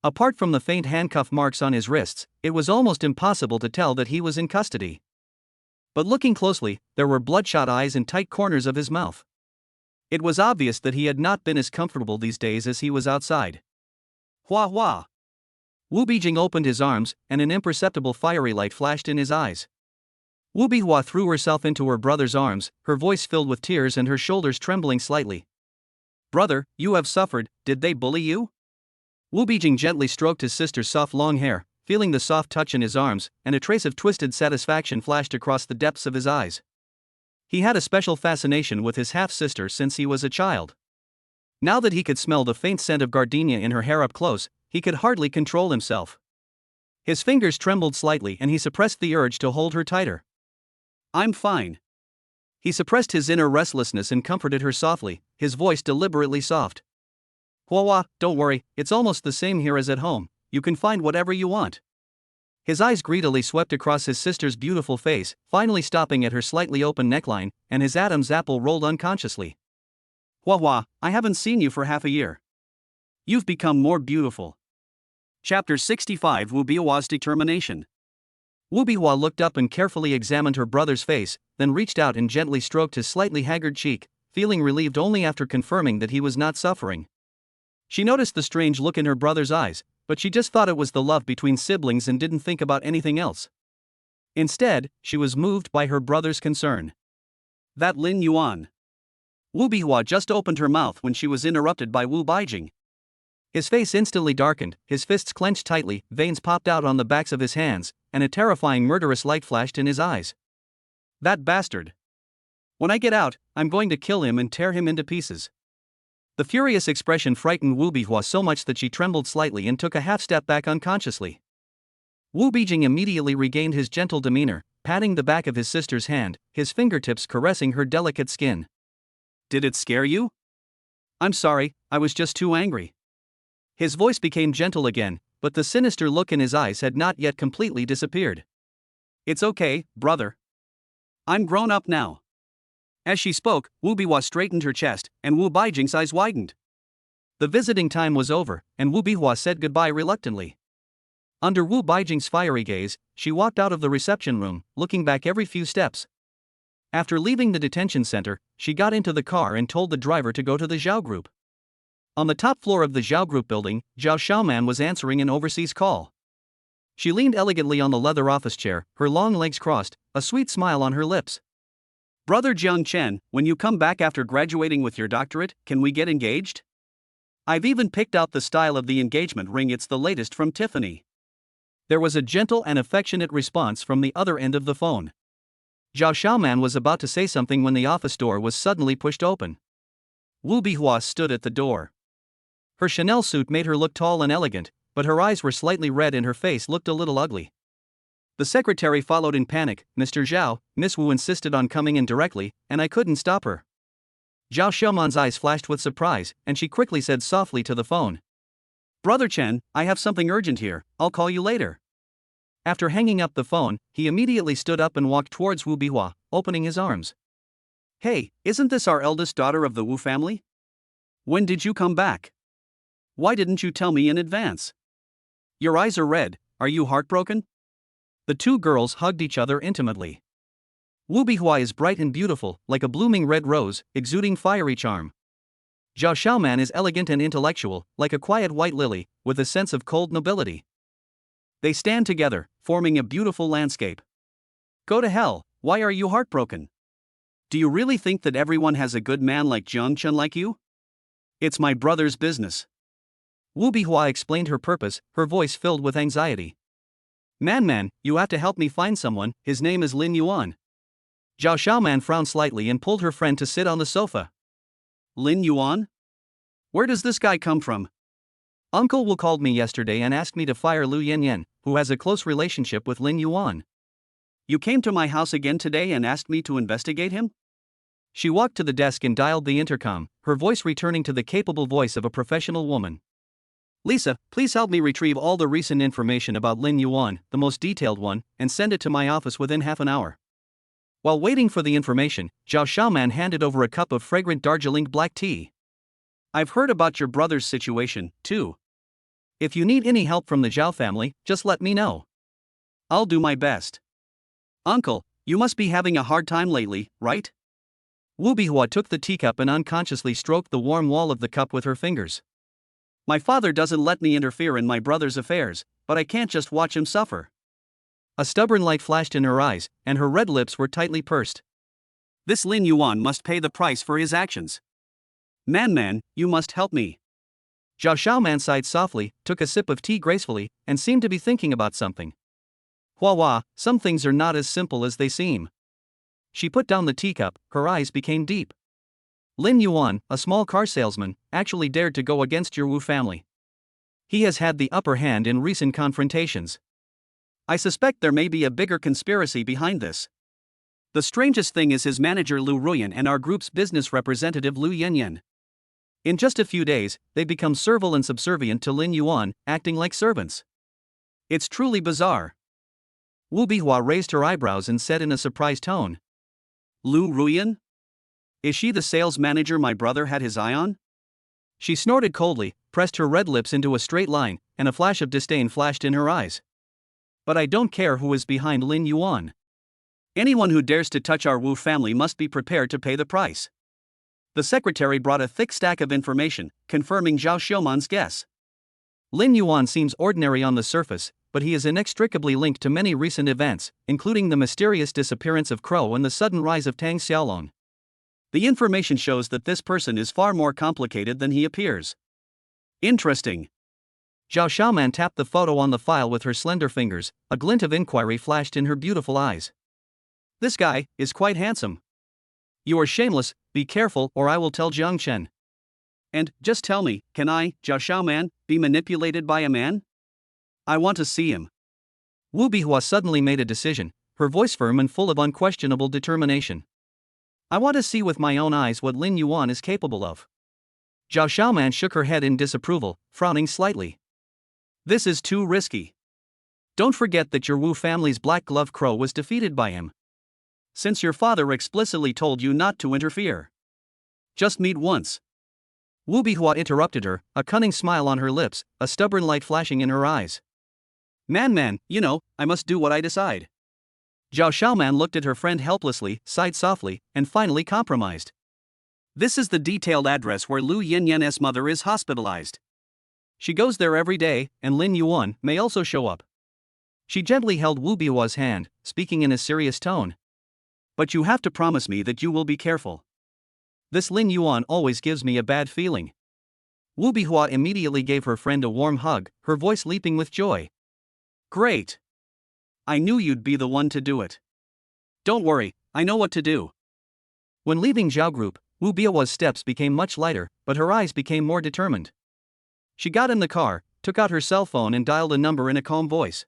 S1: Apart from the faint handcuff marks on his wrists, it was almost impossible to tell that he was in custody. But looking closely, there were bloodshot eyes and tight corners of his mouth. It was obvious that he had not been as comfortable these days as he was outside. Hua hua! Wu Bijing opened his arms, and an imperceptible fiery light flashed in his eyes. Wu Bihua threw herself into her brother's arms, her voice filled with tears and her shoulders trembling slightly. Brother, you have suffered, did they bully you? Wu Bijing gently stroked his sister's soft long hair, feeling the soft touch in his arms, and a trace of twisted satisfaction flashed across the depths of his eyes. He had a special fascination with his half-sister since he was a child. Now that he could smell the faint scent of gardenia in her hair up close, he could hardly control himself. His fingers trembled slightly and he suppressed the urge to hold her tighter. I'm fine. He suppressed his inner restlessness and comforted her softly, his voice deliberately soft. Hua, don't worry, it's almost the same here as at home, you can find whatever you want. His eyes greedily swept across his sister's beautiful face, finally stopping at her slightly open neckline, and his Adam's apple rolled unconsciously. Hua, I haven't seen you for half a year. You've become more beautiful. Chapter 65 Wu Bihua's Determination. Wu Bihua looked up and carefully examined her brother's face, then reached out and gently stroked his slightly haggard cheek, feeling relieved only after confirming that he was not suffering. She noticed the strange look in her brother's eyes, but she just thought it was the love between siblings and didn't think about anything else. Instead, she was moved by her brother's concern. That Lin Yuan. Wu Bihua just opened her mouth when she was interrupted by Wu Bijing. His face instantly darkened, his fists clenched tightly, veins popped out on the backs of his hands, and a terrifying murderous light flashed in his eyes. That bastard. When I get out, I'm going to kill him and tear him into pieces. The furious expression frightened Wu Bihua so much that she trembled slightly and took a half step back unconsciously. Wu Bijing immediately regained his gentle demeanor, patting the back of his sister's hand, his fingertips caressing her delicate skin. Did it scare you? I'm sorry, I was just too angry. His voice became gentle again, but the sinister look in his eyes had not yet completely disappeared. It's okay, brother. I'm grown up now. As she spoke, Wu Bihua straightened her chest, and Wu Bijing's eyes widened. The visiting time was over, and Wu Bihua said goodbye reluctantly. Under Wu Bijing's fiery gaze, she walked out of the reception room, looking back every few steps. After leaving the detention center, she got into the car and told the driver to go to the Zhao Group. On the top floor of the Zhao Group building, Zhao Xiaoman was answering an overseas call. She leaned elegantly on the leather office chair, her long legs crossed, a sweet smile on her lips. Brother Jiang Chen, when you come back after graduating with your doctorate, can we get engaged? I've even picked out the style of the engagement ring, it's the latest from Tiffany. There was a gentle and affectionate response from the other end of the phone. Zhao Xiaoman was about to say something when the office door was suddenly pushed open. Wu Bihua stood at the door. Her Chanel suit made her look tall and elegant, but her eyes were slightly red and her face looked a little ugly. The secretary followed in panic. Mr. Zhao, Miss Wu insisted on coming in directly, and I couldn't stop her. Zhao Xiaoman's eyes flashed with surprise, and she quickly said softly to the phone. Brother Chen, I have something urgent here, I'll call you later. After hanging up the phone, he immediately stood up and walked towards Wu Bihua, opening his arms. Hey, isn't this our eldest daughter of the Wu family? When did you come back? Why didn't you tell me in advance? Your eyes are red, are you heartbroken? The two girls hugged each other intimately. Wu Bihua is bright and beautiful, like a blooming red rose, exuding fiery charm. Zhao Xiaoman is elegant and intellectual, like a quiet white lily, with a sense of cold nobility. They stand together, forming a beautiful landscape. Go to hell, why are you heartbroken? Do you really think that everyone has a good man like Jiang Chen like you? It's my brother's business. Wu Bihua explained her purpose, her voice filled with anxiety. Man, you have to help me find someone, his name is Lin Yuan. Zhao Xiaoman frowned slightly and pulled her friend to sit on the sofa. Lin Yuan? Where does this guy come from? Uncle Wu called me yesterday and asked me to fire Lu Yanyan, who has a close relationship with Lin Yuan. You came to my house again today and asked me to investigate him? She walked to the desk and dialed the intercom, her voice returning to the capable voice of a professional woman. Lisa, please help me retrieve all the recent information about Lin Yuan, the most detailed one, and send it to my office within half an hour. While waiting for the information, Zhao Xiaoman handed over a cup of fragrant Darjeeling black tea. I've heard about your brother's situation, too. If you need any help from the Zhao family, just let me know. I'll do my best. Uncle, you must be having a hard time lately, right? Wu Bihua took the teacup and unconsciously stroked the warm wall of the cup with her fingers. My father doesn't let me interfere in my brother's affairs, but I can't just watch him suffer. A stubborn light flashed in her eyes, and her red lips were tightly pursed. This Lin Yuan must pay the price for his actions. Man, you must help me. Zhao Xiaoman sighed softly, took a sip of tea gracefully, and seemed to be thinking about something. Hua, some things are not as simple as they seem. She put down the teacup, her eyes became deep. Lin Yuan, a small car salesman, actually dared to go against your Wu family. He has had the upper hand in recent confrontations. I suspect there may be a bigger conspiracy behind this. The strangest thing is his manager Lu Ruyan and our group's business representative Lu Yanyan. In just a few days, they become servile and subservient to Lin Yuan, acting like servants. It's truly bizarre. Wu Bihua raised her eyebrows and said in a surprised tone. Lu Ruyan? Is she the sales manager my brother had his eye on? She snorted coldly, pressed her red lips into a straight line, and a flash of disdain flashed in her eyes. But I don't care who is behind Lin Yuan. Anyone who dares to touch our Wu family must be prepared to pay the price. The secretary brought a thick stack of information, confirming Zhao Xiaoman's guess. Lin Yuan seems ordinary on the surface, but he is inextricably linked to many recent events, including the mysterious disappearance of Crow and the sudden rise of Tang Xiaolong. The information shows that this person is far more complicated than he appears. Interesting. Zhao Xiaoman tapped the photo on the file with her slender fingers, a glint of inquiry flashed in her beautiful eyes. This guy is quite handsome. You are shameless, be careful or I will tell Jiang Chen. And, just tell me, can I, Zhao Xiaoman, be manipulated by a man? I want to see him. Wu Bihua suddenly made a decision, her voice firm and full of unquestionable determination. I want to see with my own eyes what Lin Yuan is capable of. Zhao Xiaoman shook her head in disapproval, frowning slightly. This is too risky. Don't forget that your Wu family's black glove Crow was defeated by him. Since your father explicitly told you not to interfere. Just meet once. Wu Bihua interrupted her, a cunning smile on her lips, a stubborn light flashing in her eyes. Man, I must do what I decide. Zhao Xiaoman looked at her friend helplessly, sighed softly, and finally compromised. This is the detailed address where Lu Yanyan's mother is hospitalized. She goes there every day, and Lin Yuan may also show up. She gently held Wu Bihua's hand, speaking in a serious tone. But you have to promise me that you will be careful. This Lin Yuan always gives me a bad feeling. Wu Bihua immediately gave her friend a warm hug, her voice leaping with joy. Great! I knew you'd be the one to do it. Don't worry, I know what to do. When leaving Zhao Group, Wu Bihua's steps became much lighter, but her eyes became more determined. She got in the car, took out her cell phone and dialed a number in a calm voice.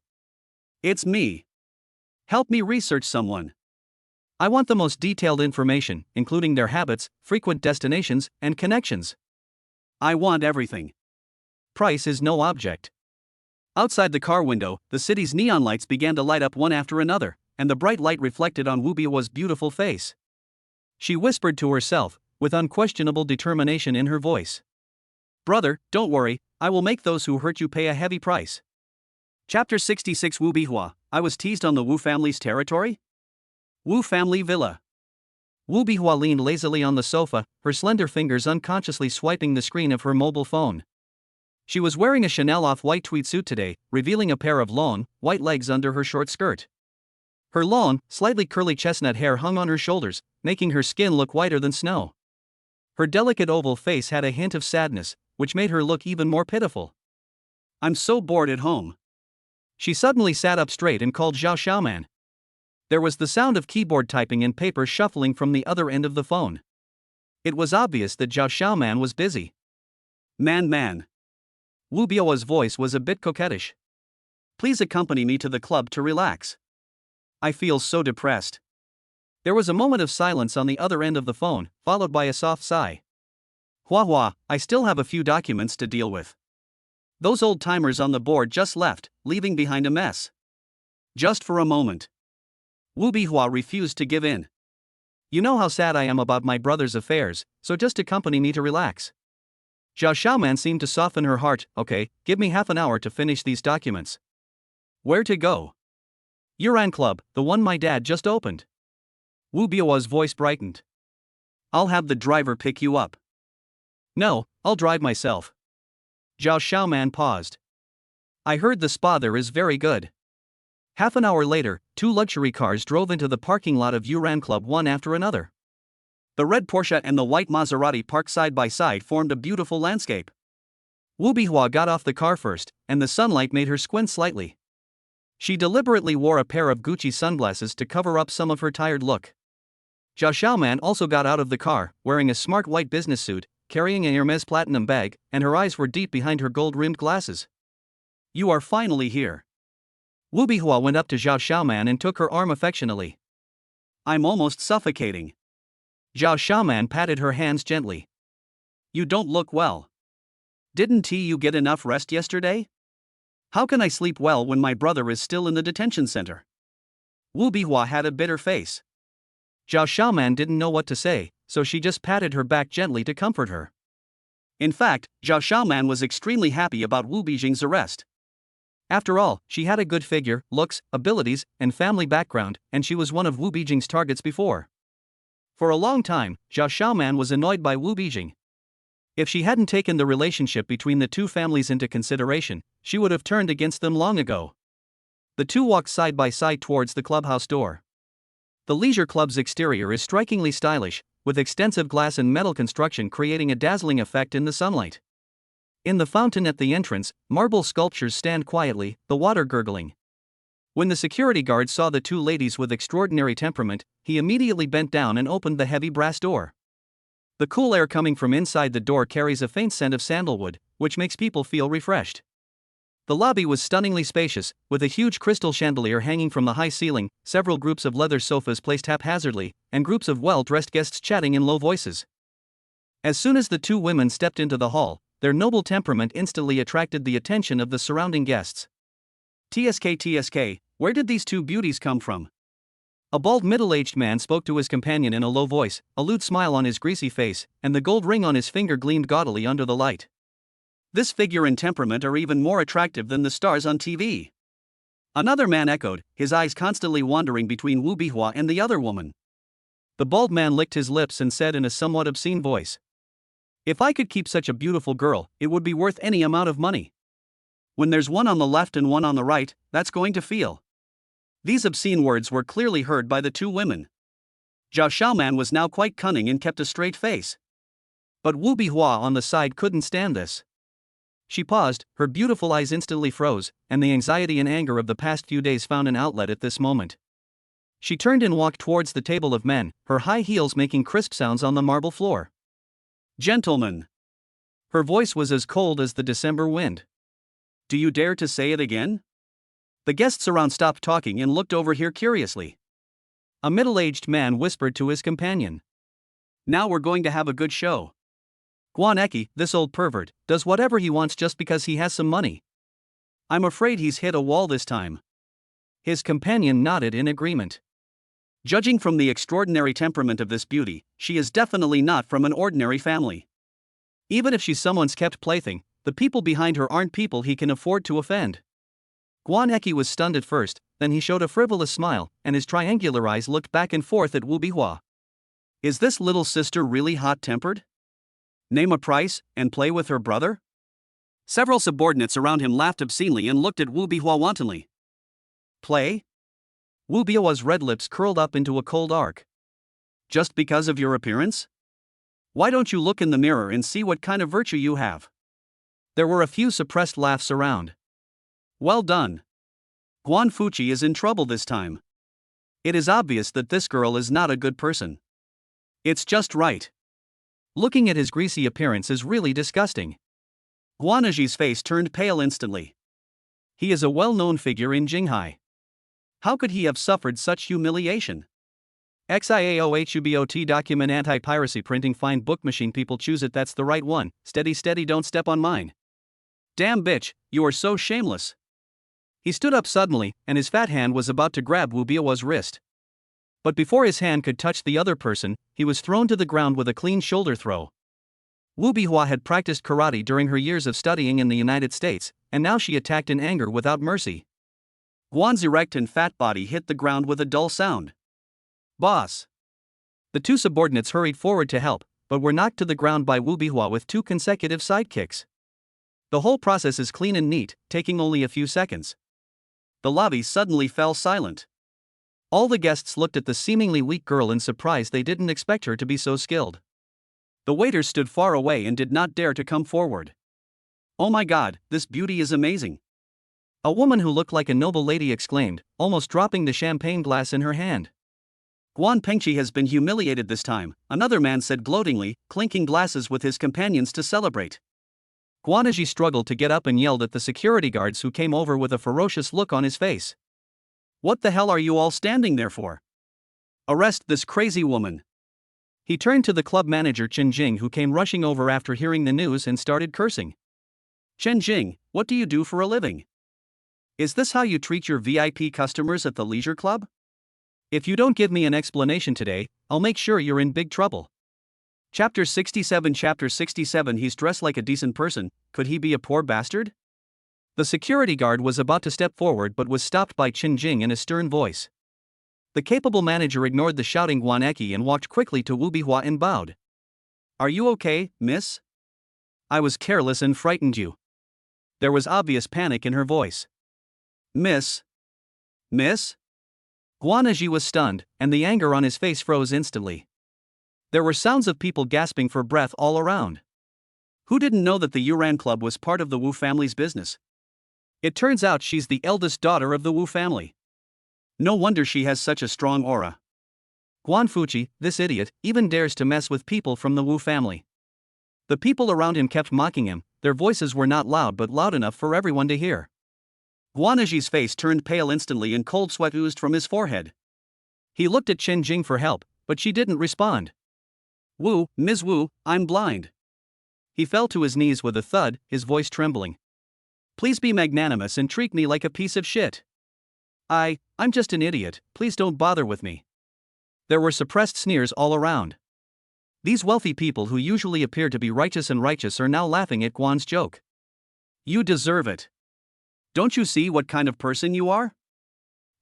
S1: It's me. Help me research someone. I want the most detailed information, including their habits, frequent destinations, and connections. I want everything. Price is no object. Outside the car window, the city's neon lights began to light up one after another, and the bright light reflected on Wu Bihua's beautiful face. She whispered to herself, with unquestionable determination in her voice. Brother, don't worry, I will make those who hurt you pay a heavy price. Chapter 66 Wu Bihua, I was teased on the Wu family's territory? Wu family villa. Wu Bihua leaned lazily on the sofa, her slender fingers unconsciously swiping the screen of her mobile phone. She was wearing a Chanel off-white tweed suit today, revealing a pair of long, white legs under her short skirt. Her long, slightly curly chestnut hair hung on her shoulders, making her skin look whiter than snow. Her delicate oval face had a hint of sadness, which made her look even more pitiful. I'm so bored at home. She suddenly sat up straight and called Zhao Xiaoman. There was the sound of keyboard typing and paper shuffling from the other end of the phone. It was obvious that Zhao Xiaoman was busy. Man. Wu Bihua's voice was a bit coquettish. Please accompany me to the club to relax. I feel so depressed. There was a moment of silence on the other end of the phone, followed by a soft sigh. Hua, I still have a few documents to deal with. Those old timers on the board just left, leaving behind a mess. Just for a moment. Wu Bihua refused to give in. You know how sad I am about my brother's affairs, so just accompany me to relax. Zhao Xiaoman seemed to soften her heart. Okay, give me half an hour to finish these documents. Where to go? Yuran Club, the one my dad just opened. Wu Bihua's voice brightened. I'll have the driver pick you up. No, I'll drive myself. Zhao Xiaoman paused. I heard the spa there is very good. Half an hour later, 2 luxury cars drove into the parking lot of Yuran Club one after another. The red Porsche and the white Maserati parked side by side formed a beautiful landscape. Wu Bihua got off the car first, and the sunlight made her squint slightly. She deliberately wore a pair of Gucci sunglasses to cover up some of her tired look. Zhao Xiaoman also got out of the car, wearing a smart white business suit, carrying an Hermes platinum bag, and her eyes were deep behind her gold-rimmed glasses. You are finally here. Wu Bihua went up to Zhao Xiaoman and took her arm affectionately. I'm almost suffocating. Zhao Xiaoman patted her hands gently. You don't look well. Didn't you get enough rest yesterday? How can I sleep well when my brother is still in the detention center? Wu Bihua had a bitter face. Zhao Xiaoman didn't know what to say, so she just patted her back gently to comfort her. In fact, Zhao Xiaoman was extremely happy about Wu Bijing's arrest. After all, she had a good figure, looks, abilities, and family background, and she was one of Wu Bijing's targets before. For a long time, Zhao Xiaoman was annoyed by Wu Bijing. If she hadn't taken the relationship between the two families into consideration, she would have turned against them long ago. The two walked side by side towards the clubhouse door. The leisure club's exterior is strikingly stylish, with extensive glass and metal construction creating a dazzling effect in the sunlight. In the fountain at the entrance, marble sculptures stand quietly, the water gurgling. When the security guard saw the two ladies with extraordinary temperament, he immediately bent down and opened the heavy brass door. The cool air coming from inside the door carries a faint scent of sandalwood, which makes people feel refreshed. The lobby was stunningly spacious, with a huge crystal chandelier hanging from the high ceiling, several groups of leather sofas placed haphazardly, and groups of well-dressed guests chatting in low voices. As soon as the two women stepped into the hall, their noble temperament instantly attracted the attention of the surrounding guests. TSK, where did these two beauties come from? A bald middle-aged man spoke to his companion in a low voice, a lewd smile on his greasy face, and the gold ring on his finger gleamed gaudily under the light. This figure and temperament are even more attractive than the stars on TV. Another man echoed, his eyes constantly wandering between Wu Bihua and the other woman. The bald man licked his lips and said in a somewhat obscene voice, If I could keep such a beautiful girl, it would be worth any amount of money. When there's one on the left and one on the right, that's going to feel. These obscene words were clearly heard by the two women. Zhao Xiaoman was now quite cunning and kept a straight face. But Wu Bihua on the side couldn't stand this. She paused, her beautiful eyes instantly froze, and the anxiety and anger of the past few days found an outlet at this moment. She turned and walked towards the table of men, her high heels making crisp sounds on the marble floor. Gentlemen. Her voice was as cold as the December wind. Do you dare to say it again? The guests around stopped talking and looked over here curiously. A middle-aged man whispered to his companion. Now we're going to have a good show. Guan Eki, this old pervert, does whatever he wants just because he has some money. I'm afraid he's hit a wall this time. His companion nodded in agreement. Judging from the extraordinary temperament of this beauty, she is definitely not from an ordinary family. Even if she's someone's kept plaything, the people behind her aren't people he can afford to offend. Guan Eki was stunned at first, then he showed a frivolous smile, and his triangular eyes looked back and forth at Wu Bihua. Is this little sister really hot-tempered? Name a price, and play with her brother? Several subordinates around him laughed obscenely and looked at Wu Bihua wantonly. Play? Wu Bihua's red lips curled up into a cold arc. Just because of your appearance? Why don't you look in the mirror and see what kind of virtue you have? There were a few suppressed laughs around. Well done. Guan Fuqi is in trouble this time. It is obvious that this girl is not a good person. It's just right. Looking at his greasy appearance is really disgusting. Guan Aji's face turned pale instantly. He is a well-known figure in Jinghai. How could he have suffered such humiliation? XIAOHUBOT document anti-piracy printing find book machine people choose it, that's the right one, steady steady don't step on mine. Damn bitch, you are so shameless. He stood up suddenly, and his fat hand was about to grab Wu Biao's wrist. But before his hand could touch the other person, he was thrown to the ground with a clean shoulder throw. Wu Bihua had practiced karate during her years of studying in the United States, and now she attacked in anger without mercy. Guan's erect and fat body hit the ground with a dull sound. Boss! The two subordinates hurried forward to help, but were knocked to the ground by Wu Bihua with 2 consecutive side kicks. The whole process is clean and neat, taking only a few seconds. The lobby suddenly fell silent. All the guests looked at the seemingly weak girl in surprise. They didn't expect her to be so skilled. The waiters stood far away and did not dare to come forward. Oh my god, this beauty is amazing! A woman who looked like a noble lady exclaimed, almost dropping the champagne glass in her hand. Guan Pengqi has been humiliated this time, another man said gloatingly, clinking glasses with his companions to celebrate. Guan Aji struggled to get up and yelled at the security guards who came over with a ferocious look on his face. What the hell are you all standing there for? Arrest this crazy woman! He turned to the club manager Chen Jing, who came rushing over after hearing the news and started cursing. Chen Jing, what do you do for a living? Is this how you treat your VIP customers at the leisure club? If you don't give me an explanation today, I'll make sure you're in big trouble. Chapter 67. Chapter 67. He's dressed like a decent person, could he be a poor bastard? The security guard was about to step forward but was stopped by Chen Jing in a stern voice. The capable manager ignored the shouting Guan Eki and walked quickly to Wu Bihua and bowed. Are you okay, miss? I was careless and frightened you. There was obvious panic in her voice. Miss? Guan Aji was stunned, and the anger on his face froze instantly. There were sounds of people gasping for breath all around. Who didn't know that the Yuran Club was part of the Wu family's business? It turns out she's the eldest daughter of the Wu family. No wonder she has such a strong aura. Guan Fuqi, this idiot, even dares to mess with people from the Wu family. The people around him kept mocking him, their voices were not loud but loud enough for everyone to hear. Guan Aji's face turned pale instantly and cold sweat oozed from his forehead. He looked at Chen Jing for help, but she didn't respond. Wu, Ms. Wu, I'm blind. He fell to his knees with a thud, his voice trembling. Please be magnanimous and treat me like a piece of shit. I'm just an idiot, please don't bother with me. There were suppressed sneers all around. These wealthy people who usually appear to be righteous are now laughing at Guan's joke. You deserve it. Don't you see what kind of person you are?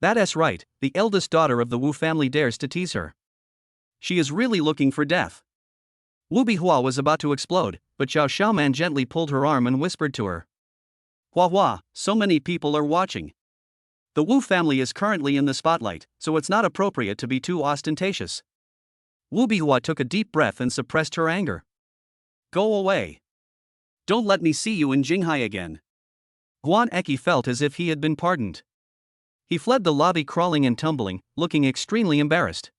S1: That's right, the eldest daughter of the Wu family dares to tease her. She is really looking for death. Wu Bihua was about to explode, but Xiao Xiaoman gently pulled her arm and whispered to her. Hua Hua, so many people are watching. The Wu family is currently in the spotlight, so it's not appropriate to be too ostentatious. Wu Bihua took a deep breath and suppressed her anger. Go away. Don't let me see you in Jinghai again. Guan Eki felt as if he had been pardoned. He fled the lobby crawling and tumbling, looking extremely embarrassed.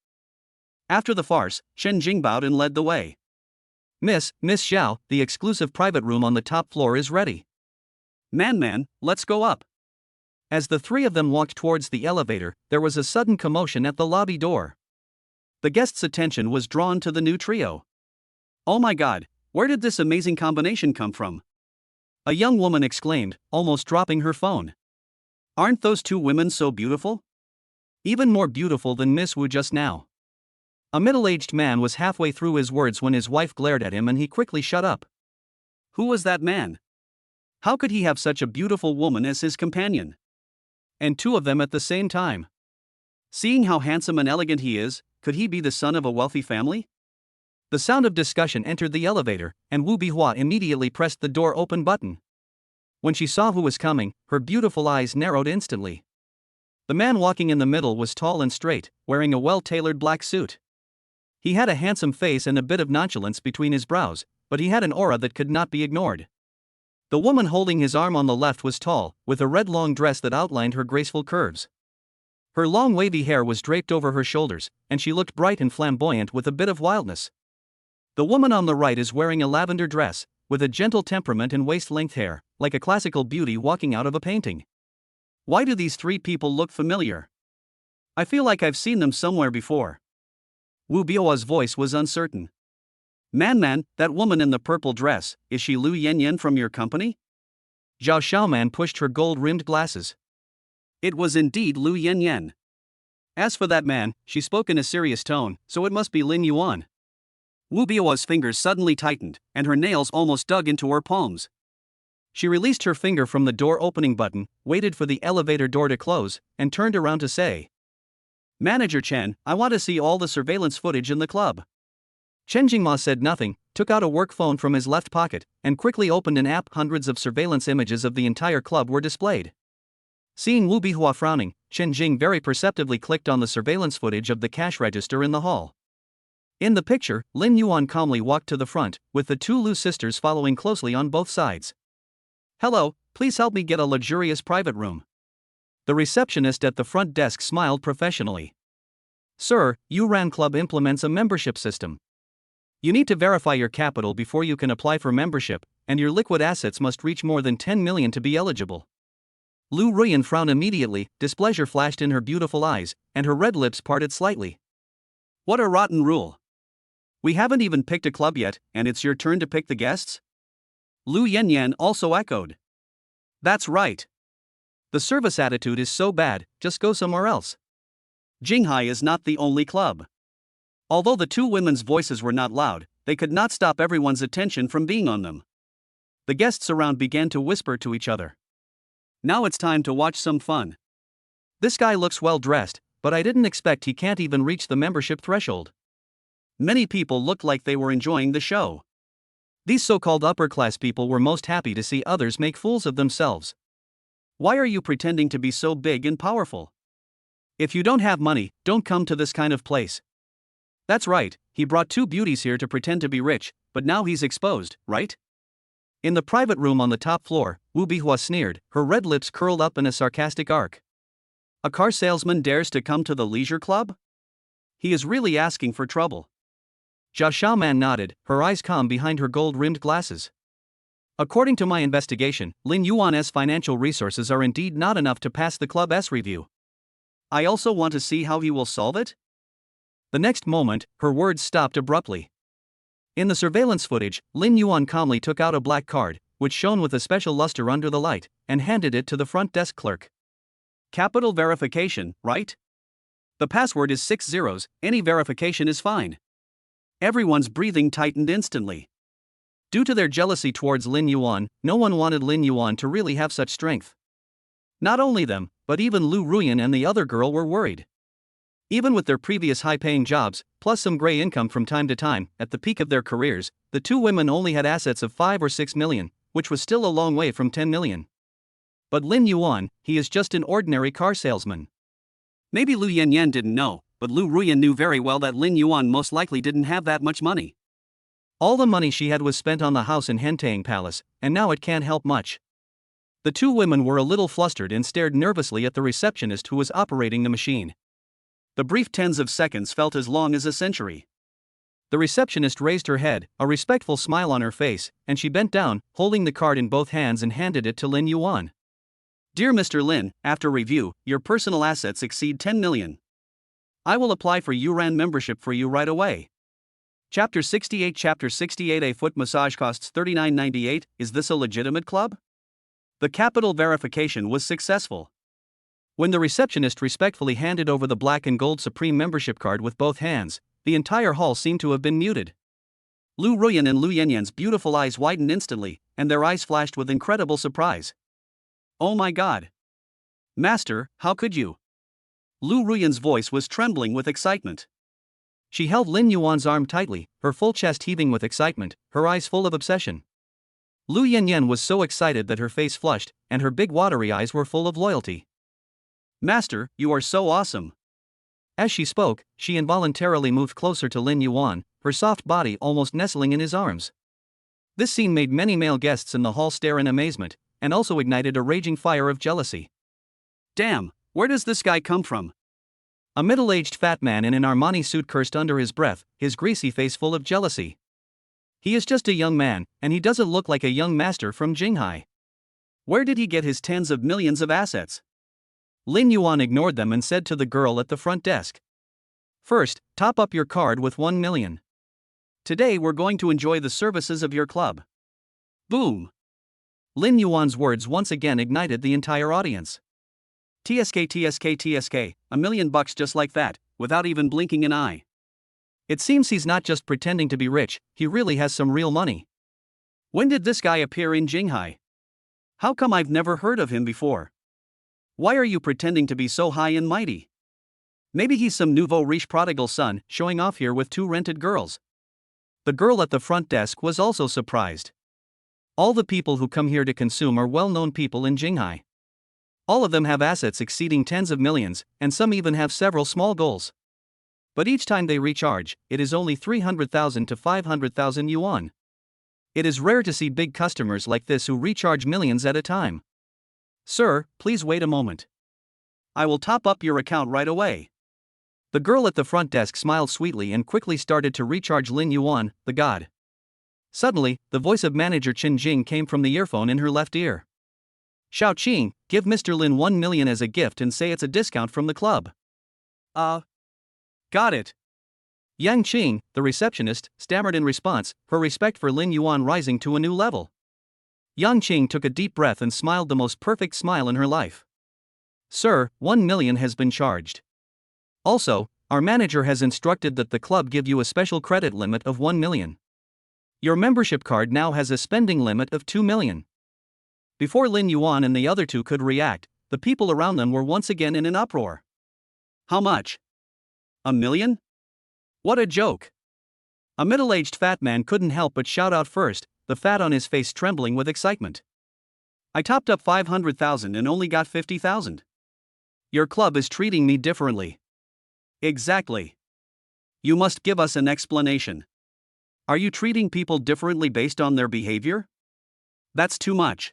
S1: After the farce, Chen Jing bowed and led the way. Miss Xiao, the exclusive private room on the top floor is ready. Man, let's go up. As the three of them walked towards the elevator, there was a sudden commotion at the lobby door. The guests' attention was drawn to the new trio. Oh my god, where did this amazing combination come from? A young woman exclaimed, almost dropping her phone. Aren't those two women so beautiful? Even more beautiful than Miss Wu just now. A middle-aged man was halfway through his words when his wife glared at him and he quickly shut up. Who was that man? How could he have such a beautiful woman as his companion? And two of them at the same time. Seeing how handsome and elegant he is, could he be the son of a wealthy family? The sound of discussion entered the elevator, and Wu Bihua immediately pressed the door open button. When she saw who was coming, her beautiful eyes narrowed instantly. The man walking in the middle was tall and straight, wearing a well-tailored black suit. He had a handsome face and a bit of nonchalance between his brows, but he had an aura that could not be ignored. The woman holding his arm on the left was tall, with a red long dress that outlined her graceful curves. Her long wavy hair was draped over her shoulders, and she looked bright and flamboyant with a bit of wildness. The woman on the right is wearing a lavender dress, with a gentle temperament and waist-length hair, like a classical beauty walking out of a painting. Why do these three people look familiar? I feel like I've seen them somewhere before. Wu Biao's voice was uncertain. Man, that woman in the purple dress, is she Lu Yanyan from your company? Zhao Xiaoman pushed her gold-rimmed glasses. It was indeed Lu Yanyan. As for that man, she spoke in a serious tone, so it must be Lin Yuan. Wu Biao's fingers suddenly tightened, and her nails almost dug into her palms. She released her finger from the door opening button, waited for the elevator door to close, and turned around to say, Manager Chen, I want to see all the surveillance footage in the club. Chen Jingma said nothing, took out a work phone from his left pocket, and quickly opened an app. Hundreds of surveillance images of the entire club were displayed. Seeing Wu Bihua frowning, Chen Jing very perceptively clicked on the surveillance footage of the cash register in the hall. In the picture, Lin Yuan calmly walked to the front, with the two Lu sisters following closely on both sides. Hello, please help me get a luxurious private room. The receptionist at the front desk smiled professionally. Sir, Yuran Club implements a membership system. You need to verify your capital before you can apply for membership, and your liquid assets must reach more than 10 million to be eligible. Lu Ruyan frowned immediately, displeasure flashed in her beautiful eyes, and her red lips parted slightly. What a rotten rule. We haven't even picked a club yet, and it's your turn to pick the guests? Lu Yanyan also echoed. That's right. The service attitude is so bad, just go somewhere else. Jinghai is not the only club. Although the two women's voices were not loud, they could not stop everyone's attention from being on them. The guests around began to whisper to each other. Now it's time to watch some fun. This guy looks well dressed, but I didn't expect he can't even reach the membership threshold. Many people looked like they were enjoying the show. These so-called upper-class people were most happy to see others make fools of themselves. Why are you pretending to be so big and powerful? If you don't have money, don't come to this kind of place. That's right, he brought two beauties here to pretend to be rich, but now he's exposed, right? In the private room on the top floor, Wu Bihua sneered, her red lips curled up in a sarcastic arc. A car salesman dares to come to the leisure club? He is really asking for trouble. Zhao Xiaoman nodded, her eyes calm behind her gold-rimmed glasses. According to my investigation, Lin Yuan's financial resources are indeed not enough to pass the club's review. I also want to see how he will solve it. The next moment, her words stopped abruptly. In the surveillance footage, Lin Yuan calmly took out a black card, which shone with a special luster under the light, and handed it to the front desk clerk. Capital verification, right? The password is 6 zeros, any verification is fine. Everyone's breathing tightened instantly. Due to their jealousy towards Lin Yuan, no one wanted Lin Yuan to really have such strength. Not only them, but even Lu Ruyan and the other girl were worried. Even with their previous high-paying jobs, plus some gray income from time to time, at the peak of their careers, the two women only had assets of 5 or 6 million, which was still a long way from 10 million. But Lin Yuan, he is just an ordinary car salesman. Maybe Lu Yanyan didn't know, but Lu Ruyan knew very well that Lin Yuan most likely didn't have that much money. All the money she had was spent on the house in Hentang Palace, and now it can't help much. The two women were a little flustered and stared nervously at the receptionist who was operating the machine. The brief tens of seconds felt as long as a century. The receptionist raised her head, a respectful smile on her face, and she bent down, holding the card in both hands and handed it to Lin Yuan. Dear Mr. Lin, after review, your personal assets exceed 10 million. I will apply for Yuran membership for you right away. Chapter 68 A foot massage costs $39.98. Is this a legitimate club? The capital verification was successful. When the receptionist respectfully handed over the black and gold Supreme membership card with both hands, the entire hall seemed to have been muted. Lu Ruyan and Lu Yanyan's beautiful eyes widened instantly, and their eyes flashed with incredible surprise. Oh my god! Master, how could you? Lu Ruyan's voice was trembling with excitement. She held Lin Yuan's arm tightly, her full chest heaving with excitement, her eyes full of obsession. Lu Yanyan was so excited that her face flushed, and her big watery eyes were full of loyalty. Master, you are so awesome. As she spoke, she involuntarily moved closer to Lin Yuan, her soft body almost nestling in his arms. This scene made many male guests in the hall stare in amazement, and also ignited a raging fire of jealousy. Damn, where does this guy come from? A middle-aged fat man in an Armani suit cursed under his breath, his greasy face full of jealousy. He is just a young man, and he doesn't look like a young master from Jinghai. Where did he get his tens of millions of assets? Lin Yuan ignored them and said to the girl at the front desk. First, top up your card with 1 million. Today we're going to enjoy the services of your club. Boom! Lin Yuan's words once again ignited the entire audience. TSK, $1 million just like that, without even blinking an eye. It seems he's not just pretending to be rich, he really has some real money. When did this guy appear in Jinghai? How come I've never heard of him before? Why are you pretending to be so high and mighty? Maybe he's some nouveau riche prodigal son, showing off here with 2 rented girls. The girl at the front desk was also surprised. All the people who come here to consume are well-known people in Jinghai. All of them have assets exceeding tens of millions, and some even have several small goals. But each time they recharge, it is only 300,000 to 500,000 yuan. It is rare to see big customers like this who recharge millions at a time. Sir, please wait a moment. I will top up your account right away. The girl at the front desk smiled sweetly and quickly started to recharge Lin Yuan, the god. Suddenly, the voice of manager Chen Jing came from the earphone in her left ear. Xiao Qing, give Mr. Lin 1 million as a gift and say it's a discount from the club. Got it. Yang Qing, the receptionist, stammered in response, her respect for Lin Yuan rising to a new level. Yang Qing took a deep breath and smiled the most perfect smile in her life. Sir, 1 million has been charged. Also, our manager has instructed that the club give you a special credit limit of 1 million. Your membership card now has a spending limit of 2 million. Before Lin Yuan and the other two could react, the people around them were once again in an uproar. How much? 1 million? What a joke! A middle-aged fat man couldn't help but shout out first, the fat on his face trembling with excitement. I topped up 500,000 and only got 50,000. Your club is treating me differently. Exactly. You must give us an explanation. Are you treating people differently based on their behavior? That's too much.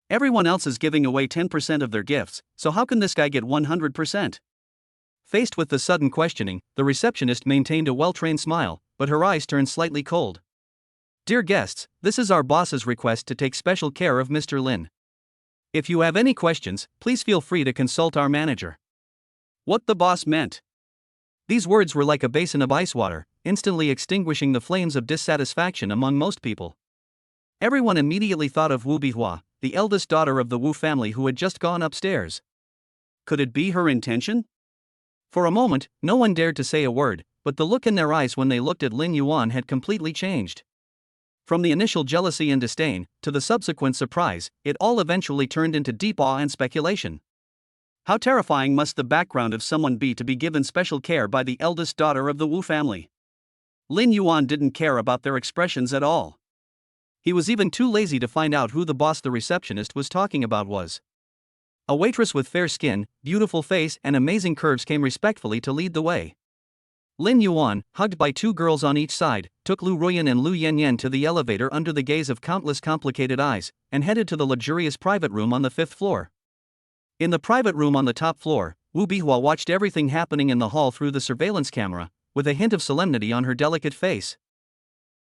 S1: Everyone else is giving away 10% of their gifts, so how can this guy get 100%? Faced with the sudden questioning, the receptionist maintained a well-trained smile, but her eyes turned slightly cold. Dear guests, this is our boss's request to take special care of Mr. Lin. If you have any questions, please feel free to consult our manager. What the boss meant. These words were like a basin of ice water, instantly extinguishing the flames of dissatisfaction among most people. Everyone immediately thought of Wu Bihua, the eldest daughter of the Wu family who had just gone upstairs. Could it be her intention? For a moment, no one dared to say a word, but the look in their eyes when they looked at Lin Yuan had completely changed. From the initial jealousy and disdain, to the subsequent surprise, it all eventually turned into deep awe and speculation. How terrifying must the background of someone be to be given special care by the eldest daughter of the Wu family? Lin Yuan didn't care about their expressions at all. He was even too lazy to find out who the boss the receptionist was talking about was. A waitress with fair skin, beautiful face and amazing curves came respectfully to lead the way. Lin Yuan, hugged by 2 girls on each side, took Lu Ruyan and Lu Yanyan to the elevator under the gaze of countless complicated eyes, and headed to the luxurious private room on the 5th floor. In the private room on the top floor, Wu Bihua watched everything happening in the hall through the surveillance camera, with a hint of solemnity on her delicate face.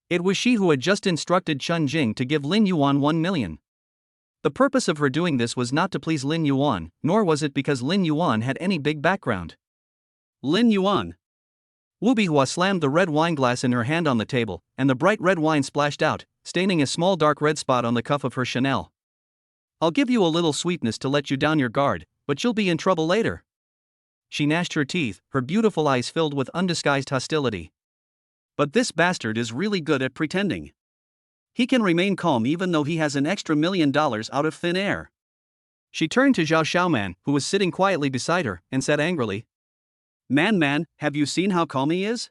S1: It was she who had just instructed Chen Jing to give Lin Yuan 1 million. The purpose of her doing this was not to please Lin Yuan, nor was it because Lin Yuan had any big background. Lin Yuan. Wu Bihua slammed the red wine glass in her hand on the table, and the bright red wine splashed out, staining a small dark red spot on the cuff of her Chanel. I'll give you a little sweetness to let you down your guard, but you'll be in trouble later. She gnashed her teeth, her beautiful eyes filled with undisguised hostility. But this bastard is really good at pretending. He can remain calm even though he has an extra $1 million out of thin air. She turned to Zhao Xiaoman, who was sitting quietly beside her, and said angrily, Man, have you seen how calm he is?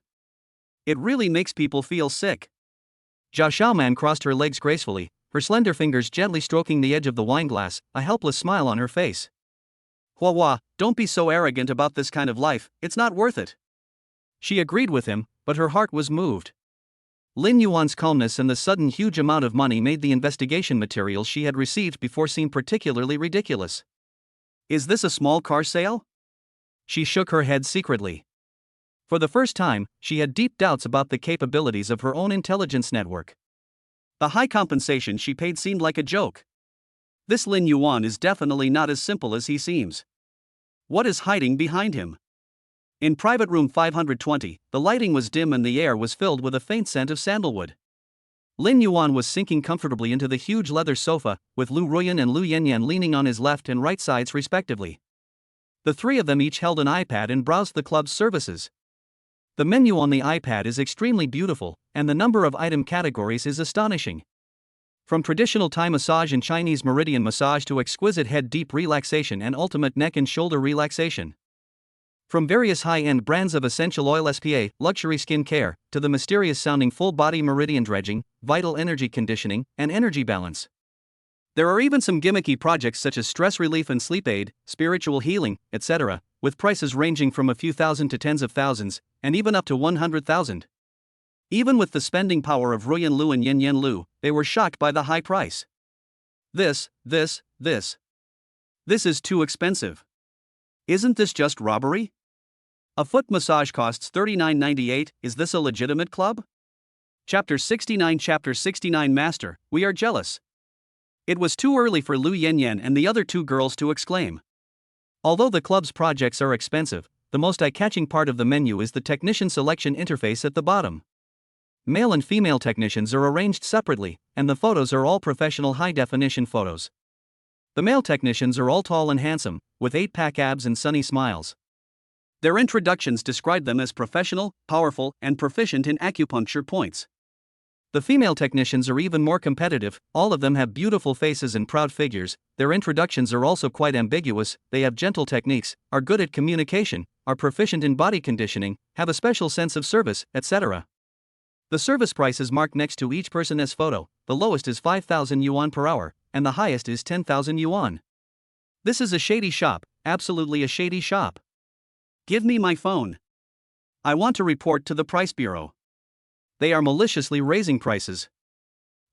S1: It really makes people feel sick. Zhao Xiaoman crossed her legs gracefully, her slender fingers gently stroking the edge of the wineglass, a helpless smile on her face. Hua, don't be so arrogant about this kind of life, it's not worth it. She agreed with him, but her heart was moved. Lin Yuan's calmness and the sudden huge amount of money made the investigation materials she had received before seem particularly ridiculous. Is this a small car sale? She shook her head secretly. For the first time, she had deep doubts about the capabilities of her own intelligence network. The high compensation she paid seemed like a joke. This Lin Yuan is definitely not as simple as he seems. What is hiding behind him? In private room 520, the lighting was dim and the air was filled with a faint scent of sandalwood. Lin Yuan was sinking comfortably into the huge leather sofa, with Lu Ruyan and Lu Yanyan leaning on his left and right sides respectively. The three of them each held an iPad and browsed the club's services. The menu on the iPad is extremely beautiful, and the number of item categories is astonishing. From traditional Thai massage and Chinese meridian massage to exquisite head deep relaxation and ultimate neck and shoulder relaxation. From various high-end brands of essential oil SPA, luxury skin care, to the mysterious-sounding full-body meridian dredging, vital energy conditioning, and energy balance. There are even some gimmicky projects such as stress relief and sleep aid, spiritual healing, etc., with prices ranging from a few thousand to tens of thousands, and even up to 100,000. Even with the spending power of Ruyan Lu and Yen Yen Lu, they were shocked by the high price. This is too expensive. Isn't this just robbery? A foot massage costs $39.98, is this a legitimate club? Chapter 69 Master, we are jealous. It was too early for Lu Yanyan and the other two girls to exclaim. Although the club's projects are expensive, the most eye-catching part of the menu is the technician selection interface at the bottom. Male and female technicians are arranged separately, and the photos are all professional high-definition photos. The male technicians are all tall and handsome, with 8-pack abs and sunny smiles. Their introductions describe them as professional, powerful, and proficient in acupuncture points. The female technicians are even more competitive, all of them have beautiful faces and proud figures, their introductions are also quite ambiguous, they have gentle techniques, are good at communication, are proficient in body conditioning, have a special sense of service, etc. The service price is marked next to each person's photo, the lowest is 5,000 yuan per hour, and the highest is 10,000 yuan. This is a shady shop, absolutely a shady shop. Give me my phone. I want to report to the price bureau. They are maliciously raising prices.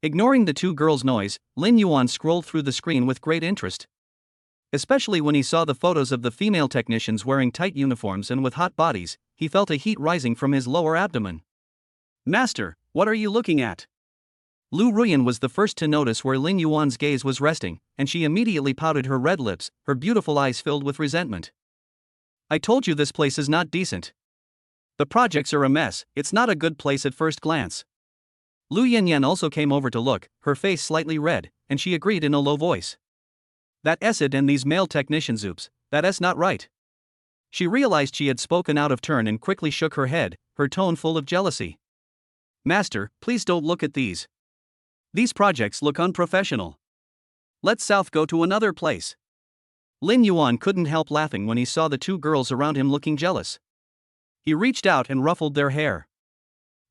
S1: Ignoring the two girls' noise, Lin Yuan scrolled through the screen with great interest. Especially when he saw the photos of the female technicians wearing tight uniforms and with hot bodies, he felt a heat rising from his lower abdomen. Master, what are you looking at? Lu Ruyan was the first to notice where Lin Yuan's gaze was resting, and she immediately pouted her red lips, her beautiful eyes filled with resentment. I told you this place is not decent. The projects are a mess, it's not a good place at first glance. Lu Yanyan also came over to look, her face slightly red, and she agreed in a low voice. That acid and these male technicians, oops, that's not right. She realized she had spoken out of turn and quickly shook her head, her tone full of jealousy. Master, please don't look at these. These projects look unprofessional. Let's south go to another place. Lin Yuan couldn't help laughing when he saw the two girls around him looking jealous. He reached out and ruffled their hair.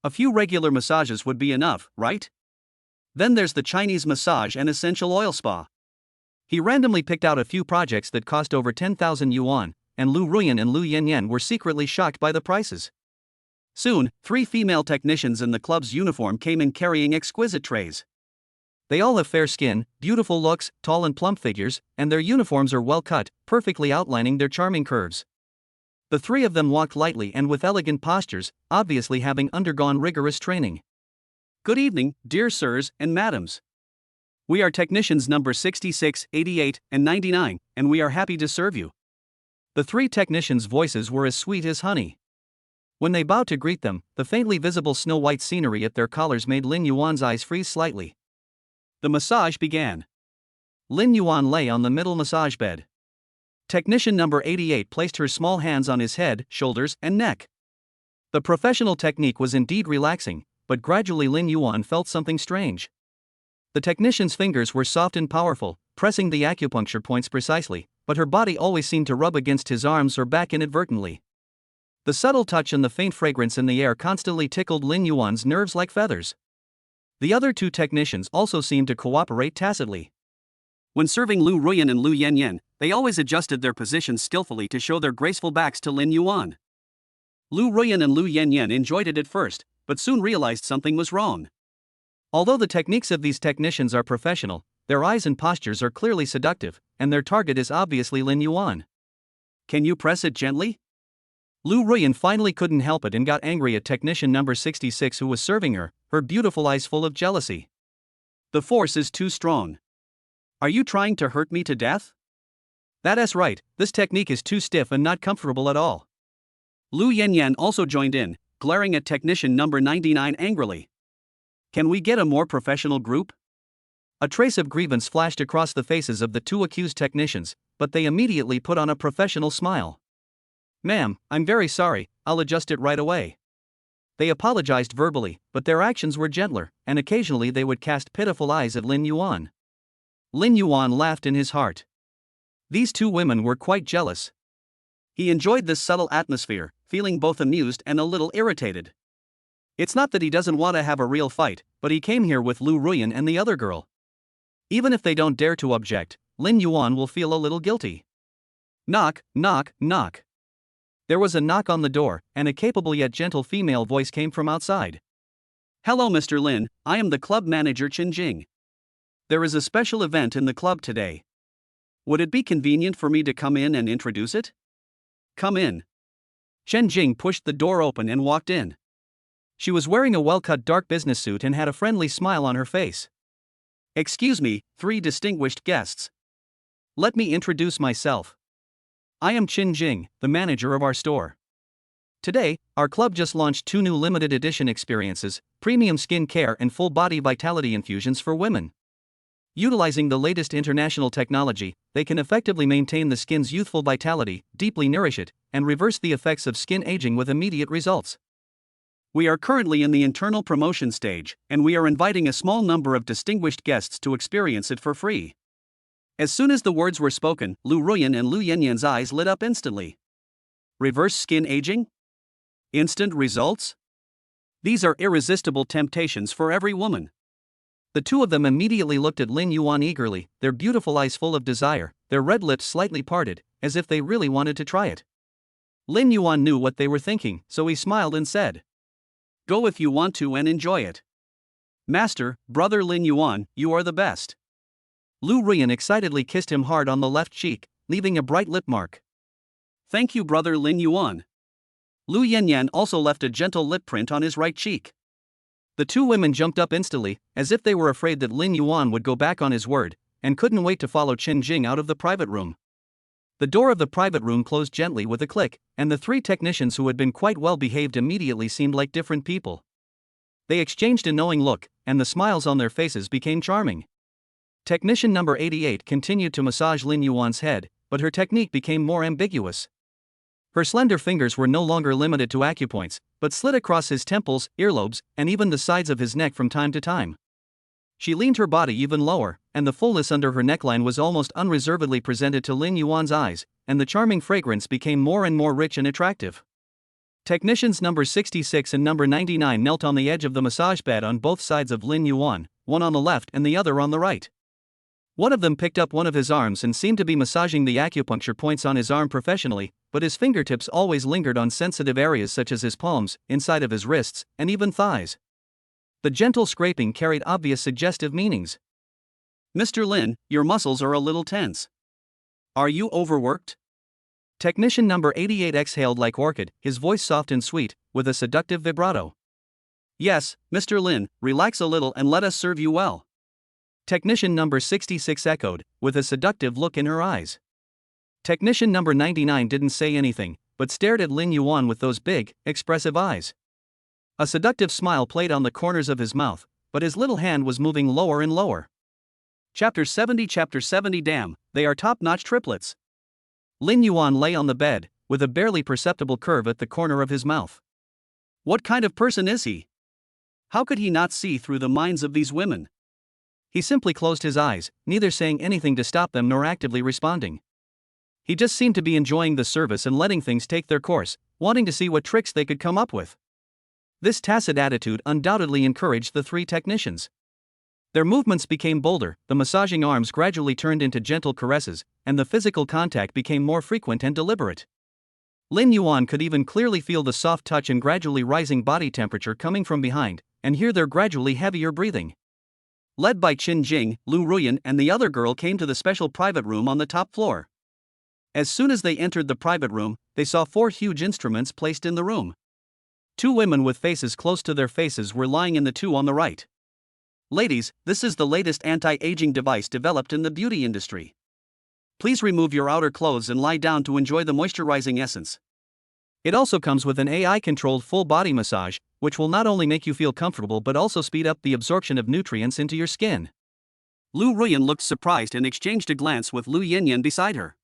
S1: A few regular massages would be enough, right? Then there's the Chinese massage and essential oil spa. He randomly picked out a few projects that cost over 10,000 yuan, and Lu Ruyan and Lu Yanyan were secretly shocked by the prices. Soon, 3 female technicians in the club's uniform came in carrying exquisite trays. They all have fair skin, beautiful looks, tall and plump figures, and their uniforms are well cut, perfectly outlining their charming curves. The 3 of them walked lightly and with elegant postures, obviously having undergone rigorous training. Good evening, dear sirs and madams. We are technicians number 66, 88, and 99, and we are happy to serve you. The 3 technicians' voices were as sweet as honey. When they bowed to greet them, the faintly visible snow-white scenery at their collars made Lin Yuan's eyes freeze slightly. The massage began. Lin Yuan lay on the middle massage bed. Technician number 88 placed her small hands on his head, shoulders, and neck. The professional technique was indeed relaxing, but gradually Lin Yuan felt something strange. The technician's fingers were soft and powerful, pressing the acupuncture points precisely, but her body always seemed to rub against his arms or back inadvertently. The subtle touch and the faint fragrance in the air constantly tickled Lin Yuan's nerves like feathers. The other 2 technicians also seemed to cooperate tacitly. When serving Lu Ruyan and Lu Yanyan, they always adjusted their positions skillfully to show their graceful backs to Lin Yuan. Lu Ruyan and Lu Yanyan enjoyed it at first, but soon realized something was wrong. Although the techniques of these technicians are professional, their eyes and postures are clearly seductive, and their target is obviously Lin Yuan. Can you press it gently? Lu Ruyan finally couldn't help it and got angry at technician number 66 who was serving her, her beautiful eyes full of jealousy. The force is too strong. Are you trying to hurt me to death? That's right, this technique is too stiff and not comfortable at all. Lu Yanyan also joined in, glaring at technician number 99 angrily. Can we get a more professional group? A trace of grievance flashed across the faces of the two accused technicians, but they immediately put on a professional smile. Ma'am, I'm very sorry, I'll adjust it right away. They apologized verbally, but their actions were gentler, and occasionally they would cast pitiful eyes at Lin Yuan. Lin Yuan laughed in his heart. These two women were quite jealous. He enjoyed this subtle atmosphere, feeling both amused and a little irritated. It's not that he doesn't want to have a real fight, but he came here with Lu Ruyan and the other girl. Even if they don't dare to object, Lin Yuan will feel a little guilty. Knock, knock, knock. There was a knock on the door, and a capable yet gentle female voice came from outside. Hello Mr. Lin, I am the club manager Chen Jing. There is a special event in the club today. Would it be convenient for me to come in and introduce it? Come in. Chen Jing pushed the door open and walked in. She was wearing a well-cut dark business suit and had a friendly smile on her face. Excuse me, three distinguished guests. Let me introduce myself. I am Chen Jing, the manager of our store. Today, our club just launched 2 new limited edition experiences, premium skin care and full body vitality infusions for women. Utilizing the latest international technology, they can effectively maintain the skin's youthful vitality, deeply nourish it, and reverse the effects of skin aging with immediate results. We are currently in the internal promotion stage, and we are inviting a small number of distinguished guests to experience it for free. As soon as the words were spoken, Lu Ruyan and Lu Yanyan's eyes lit up instantly. Reverse skin aging? Instant results? These are irresistible temptations for every woman. The two of them immediately looked at Lin Yuan eagerly, their beautiful eyes full of desire, their red lips slightly parted, as if they really wanted to try it. Lin Yuan knew what they were thinking, so he smiled and said, Go if you want to and enjoy it. Master, brother Lin Yuan, you are the best. Lu Ruyan excitedly kissed him hard on the left cheek, leaving a bright lip mark. Thank you brother Lin Yuan. Lu Yanyan also left a gentle lip print on his right cheek. The two women jumped up instantly, as if they were afraid that Lin Yuan would go back on his word, and couldn't wait to follow Chen Jing out of the private room. The door of the private room closed gently with a click, and the three technicians who had been quite well behaved immediately seemed like different people. They exchanged a knowing look, and the smiles on their faces became charming. Technician number 88 continued to massage Lin Yuan's head, but her technique became more ambiguous. Her slender fingers were no longer limited to acupoints, but slid across his temples, earlobes, and even the sides of his neck from time to time. She leaned her body even lower, and the fullness under her neckline was almost unreservedly presented to Lin Yuan's eyes, and the charming fragrance became more and more rich and attractive. Technicians number 66 and number 99 knelt on the edge of the massage bed on both sides of Lin Yuan, one on the left and the other on the right. One of them picked up one of his arms and seemed to be massaging the acupuncture points on his arm professionally, but his fingertips always lingered on sensitive areas such as his palms, inside of his wrists, and even thighs. The gentle scraping carried obvious suggestive meanings. Mr. Lin, your muscles are a little tense. Are you overworked? Technician number 88 exhaled like orchid, his voice soft and sweet, with a seductive vibrato. Yes, Mr. Lin, relax a little and let us serve you well. Technician number 66 echoed, with a seductive look in her eyes. Technician number 99 didn't say anything, but stared at Lin Yuan with those big, expressive eyes. A seductive smile played on the corners of his mouth, but his little hand was moving lower and lower. Chapter 70 Damn, they are top-notch triplets. Lin Yuan lay on the bed, with a barely perceptible curve at the corner of his mouth. What kind of person is he? How could he not see through the minds of these women? He simply closed his eyes, neither saying anything to stop them nor actively responding. He just seemed to be enjoying the service and letting things take their course, wanting to see what tricks they could come up with. This tacit attitude undoubtedly encouraged the three technicians. Their movements became bolder, the massaging arms gradually turned into gentle caresses, and the physical contact became more frequent and deliberate. Lin Yuan could even clearly feel the soft touch and gradually rising body temperature coming from behind, and hear their gradually heavier breathing. Led by Chen Jing, Lu Ruyan and the other girl came to the special private room on the top floor. As soon as they entered the private room, they saw 4 huge instruments placed in the room. 2 women with faces close to their faces were lying in the 2 on the right. Ladies, this is the latest anti-aging device developed in the beauty industry. Please remove your outer clothes and lie down to enjoy the moisturizing essence. It also comes with an AI-controlled full-body massage, which will not only make you feel comfortable but also speed up the absorption of nutrients into your skin. Lu Ruyan looked surprised and exchanged a glance with Lu Yanyan beside her.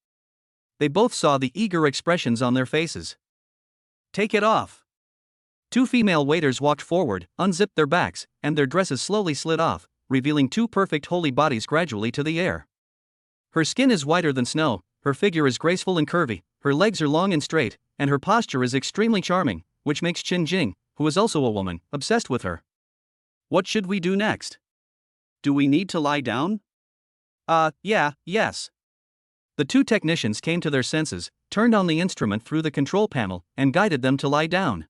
S1: They both saw the eager expressions on their faces. Take it off. Two female waiters walked forward, unzipped their backs, and their dresses slowly slid off, revealing two perfect holy bodies gradually to the air. Her skin is whiter than snow, her figure is graceful and curvy, her legs are long and straight, and her posture is extremely charming, which makes Chen Jing, who is also a woman, obsessed with her. What should we do next? Do we need to lie down? Yes. The two technicians came to their senses, turned on the instrument through the control panel, and guided them to lie down.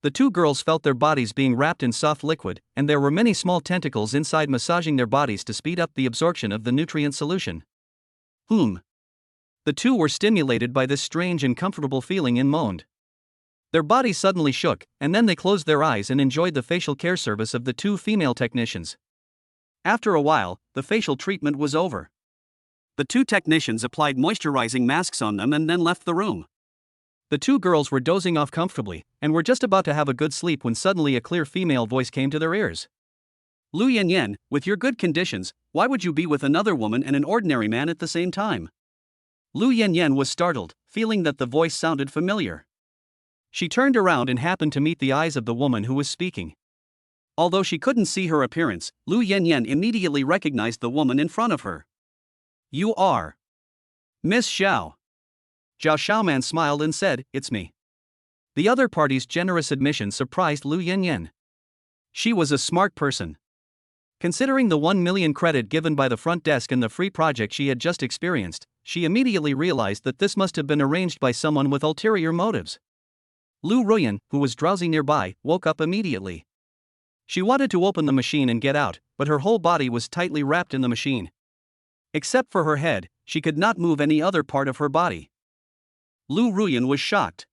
S1: The two girls felt their bodies being wrapped in soft liquid, and there were many small tentacles inside massaging their bodies to speed up the absorption of the nutrient solution. The two were stimulated by this strange and comfortable feeling and moaned. Their bodies suddenly shook, and then they closed their eyes and enjoyed the facial care service of the two female technicians. After a while, the facial treatment was over. The two technicians applied moisturizing masks on them and then left the room. The two girls were dozing off comfortably, and were just about to have a good sleep when suddenly a clear female voice came to their ears. Lu Yanyan, with your good conditions, why would you be with another woman and an ordinary man at the same time? Lu Yanyan was startled, feeling that the voice sounded familiar. She turned around and happened to meet the eyes of the woman who was speaking. Although she couldn't see her appearance, Lu Yanyan immediately recognized the woman in front of her. You are Miss Xiao. Zhao Xiaoman smiled and said, It's me. The other party's generous admission surprised Lu Yanyan. She was a smart person. Considering the 1 million credit given by the front desk and the free project she had just experienced, she immediately realized that this must have been arranged by someone with ulterior motives. Lu Ruyan, who was drowsy nearby, woke up immediately. She wanted to open the machine and get out, but her whole body was tightly wrapped in the machine. Except for her head, she could not move any other part of her body. Lu Ruyan was shocked.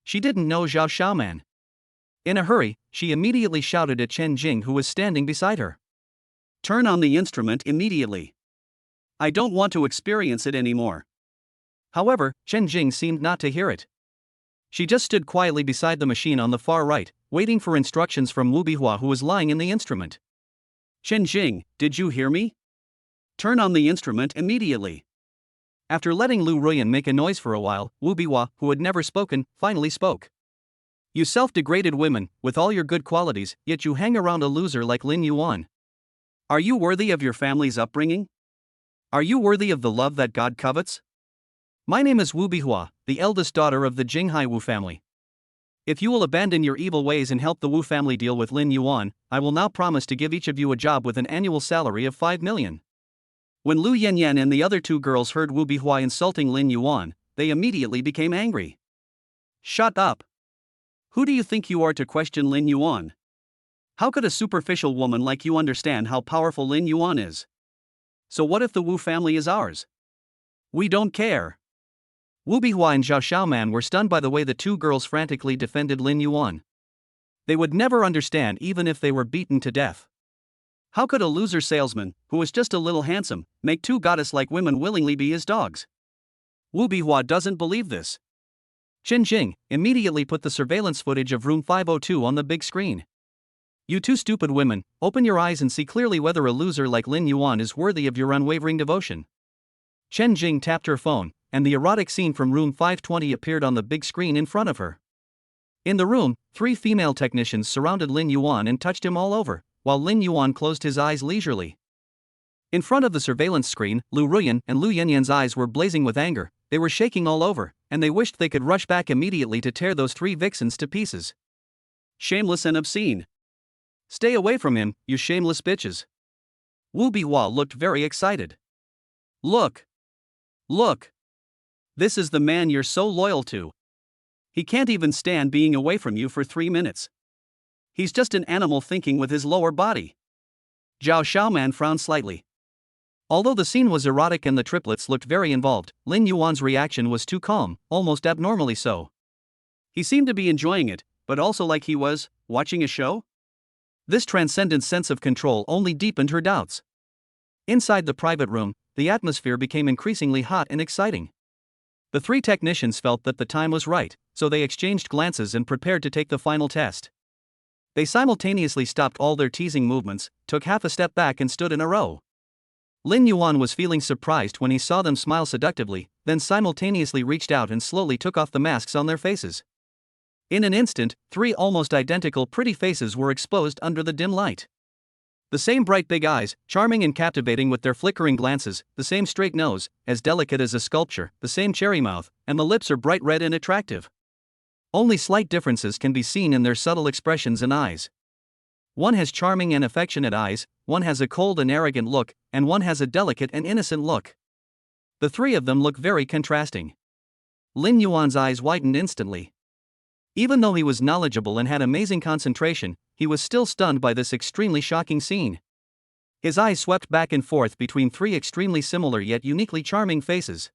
S1: She didn't know Zhao Xiaoman. In a hurry, she immediately shouted at Chen Jing, who was standing beside her. Turn on the instrument immediately. I don't want to experience it anymore. However, Chen Jing seemed not to hear it. She just stood quietly beside the machine on the far right, waiting for instructions from Wu Bihua, who was lying in the instrument. Chen Jing, did you hear me? Turn on the instrument immediately. After letting Lu Ruyan make a noise for a while, Wu Bihua, who had never spoken, finally spoke. You self-degraded women, with all your good qualities, yet you hang around a loser like Lin Yuan. Are you worthy of your family's upbringing? Are you worthy of the love that God covets? My name is Wu Bihua, the eldest daughter of the Jinghai Wu family. If you will abandon your evil ways and help the Wu family deal with Lin Yuan, I will now promise to give each of you a job with an annual salary of 5 million. When Lu Yanyan and the other two girls heard Wu Bihua insulting Lin Yuan, they immediately became angry. Shut up! Who do you think you are to question Lin Yuan? How could a superficial woman like you understand how powerful Lin Yuan is? So what if the Wu family is ours? We don't care. Wu Bihua and Zhao Xiaoman were stunned by the way the two girls frantically defended Lin Yuan. They would never understand even if they were beaten to death. How could a loser salesman, who was just a little handsome, make two goddess-like women willingly be his dogs? Wu Bihua doesn't believe this. Chen Jing immediately put the surveillance footage of room 502 on the big screen. You two stupid women, open your eyes and see clearly whether a loser like Lin Yuan is worthy of your unwavering devotion. Chen Jing tapped her phone, and the erotic scene from room 520 appeared on the big screen in front of her. In the room, 3 female technicians surrounded Lin Yuan and touched him all over, while Lin Yuan closed his eyes leisurely. In front of the surveillance screen, Lu Ruyan and Lu Yanyan's eyes were blazing with anger. They were shaking all over, and they wished they could rush back immediately to tear those 3 vixens to pieces. Shameless and obscene. Stay away from him, you shameless bitches. Wu Bihua looked very excited. Look! This is the man you're so loyal to. He can't even stand being away from you for 3 minutes. He's just an animal thinking with his lower body. Zhao Xiaoman frowned slightly. Although the scene was erotic and the triplets looked very involved, Lin Yuan's reaction was too calm, almost abnormally so. He seemed to be enjoying it, but also like he was watching a show? This transcendent sense of control only deepened her doubts. Inside the private room, the atmosphere became increasingly hot and exciting. The three technicians felt that the time was right, so they exchanged glances and prepared to take the final test. They simultaneously stopped all their teasing movements, took half a step back and stood in a row. Lin Yuan was feeling surprised when he saw them smile seductively, then simultaneously reached out and slowly took off the masks on their faces. In an instant, three almost identical pretty faces were exposed under the dim light. The same bright big eyes, charming and captivating with their flickering glances, the same straight nose, as delicate as a sculpture, the same cherry mouth, and the lips are bright red and attractive. Only slight differences can be seen in their subtle expressions and eyes. One has charming and affectionate eyes, one has a cold and arrogant look, and one has a delicate and innocent look. The three of them look very contrasting. Lin Yuan's eyes widened instantly. Even though he was knowledgeable and had amazing concentration, he was still stunned by this extremely shocking scene. His eyes swept back and forth between three extremely similar yet uniquely charming faces.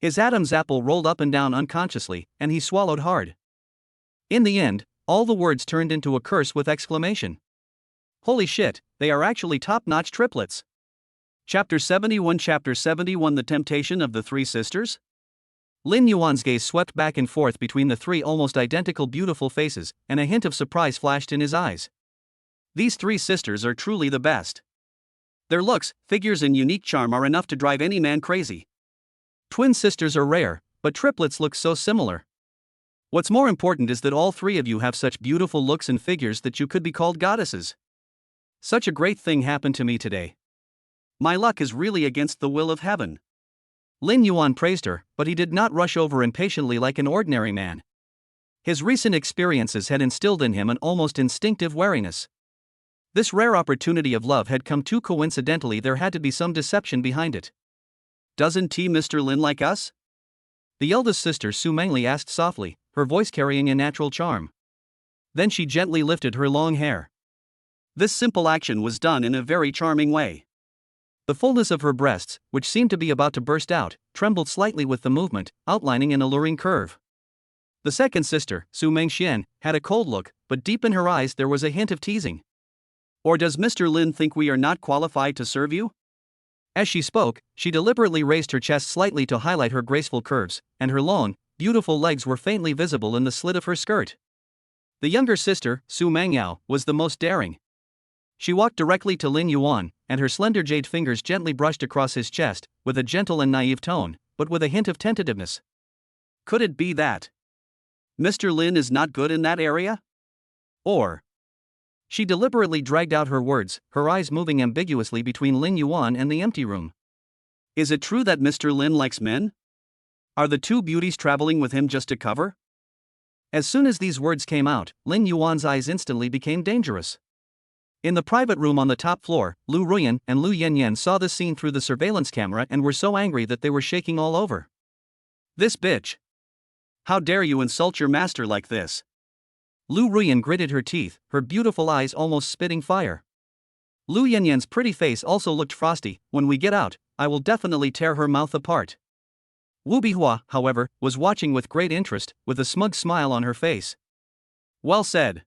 S1: His Adam's apple rolled up and down unconsciously, and he swallowed hard. In the end, all the words turned into a curse with exclamation. Holy shit, they are actually top-notch triplets. Chapter 71 The Temptation of the Three Sisters? Lin Yuan's gaze swept back and forth between the three almost identical beautiful faces, and a hint of surprise flashed in his eyes. These three sisters are truly the best. Their looks, figures and unique charm are enough to drive any man crazy. Twin sisters are rare, but triplets look so similar. What's more important is that all three of you have such beautiful looks and figures that you could be called goddesses. Such a great thing happened to me today. My luck is really against the will of heaven. Lin Yuan praised her, but he did not rush over impatiently like an ordinary man. His recent experiences had instilled in him an almost instinctive wariness. This rare opportunity of love had come too coincidentally. There had to be some deception behind it. Doesn't Mr. Lin like us? The eldest sister Su Mengli asked softly, her voice carrying a natural charm. Then she gently lifted her long hair. This simple action was done in a very charming way. The fullness of her breasts, which seemed to be about to burst out, trembled slightly with the movement, outlining an alluring curve. The second sister, Su Mengxian, had a cold look, but deep in her eyes there was a hint of teasing. Or does Mr. Lin think we are not qualified to serve you? As she spoke, she deliberately raised her chest slightly to highlight her graceful curves, and her long, beautiful legs were faintly visible in the slit of her skirt. The younger sister, Su Mengyao, was the most daring. She walked directly to Lin Yuan, and her slender jade fingers gently brushed across his chest, with a gentle and naive tone, but with a hint of tentativeness. Could it be that Mr. Lin is not good in that area? Or... She deliberately dragged out her words, her eyes moving ambiguously between Lin Yuan and the empty room. Is it true that Mr. Lin likes men? Are the two beauties traveling with him just to cover? As soon as these words came out, Lin Yuan's eyes instantly became dangerous. In the private room on the top floor, Lu Ruyan and Lu Yanyan saw the scene through the surveillance camera and were so angry that they were shaking all over. This bitch! How dare you insult your master like this? Lu Ruyan gritted her teeth, her beautiful eyes almost spitting fire. Lu Yanyan's pretty face also looked frosty. When we get out, I will definitely tear her mouth apart. Wu Bihua, however, was watching with great interest, with a smug smile on her face. Well said.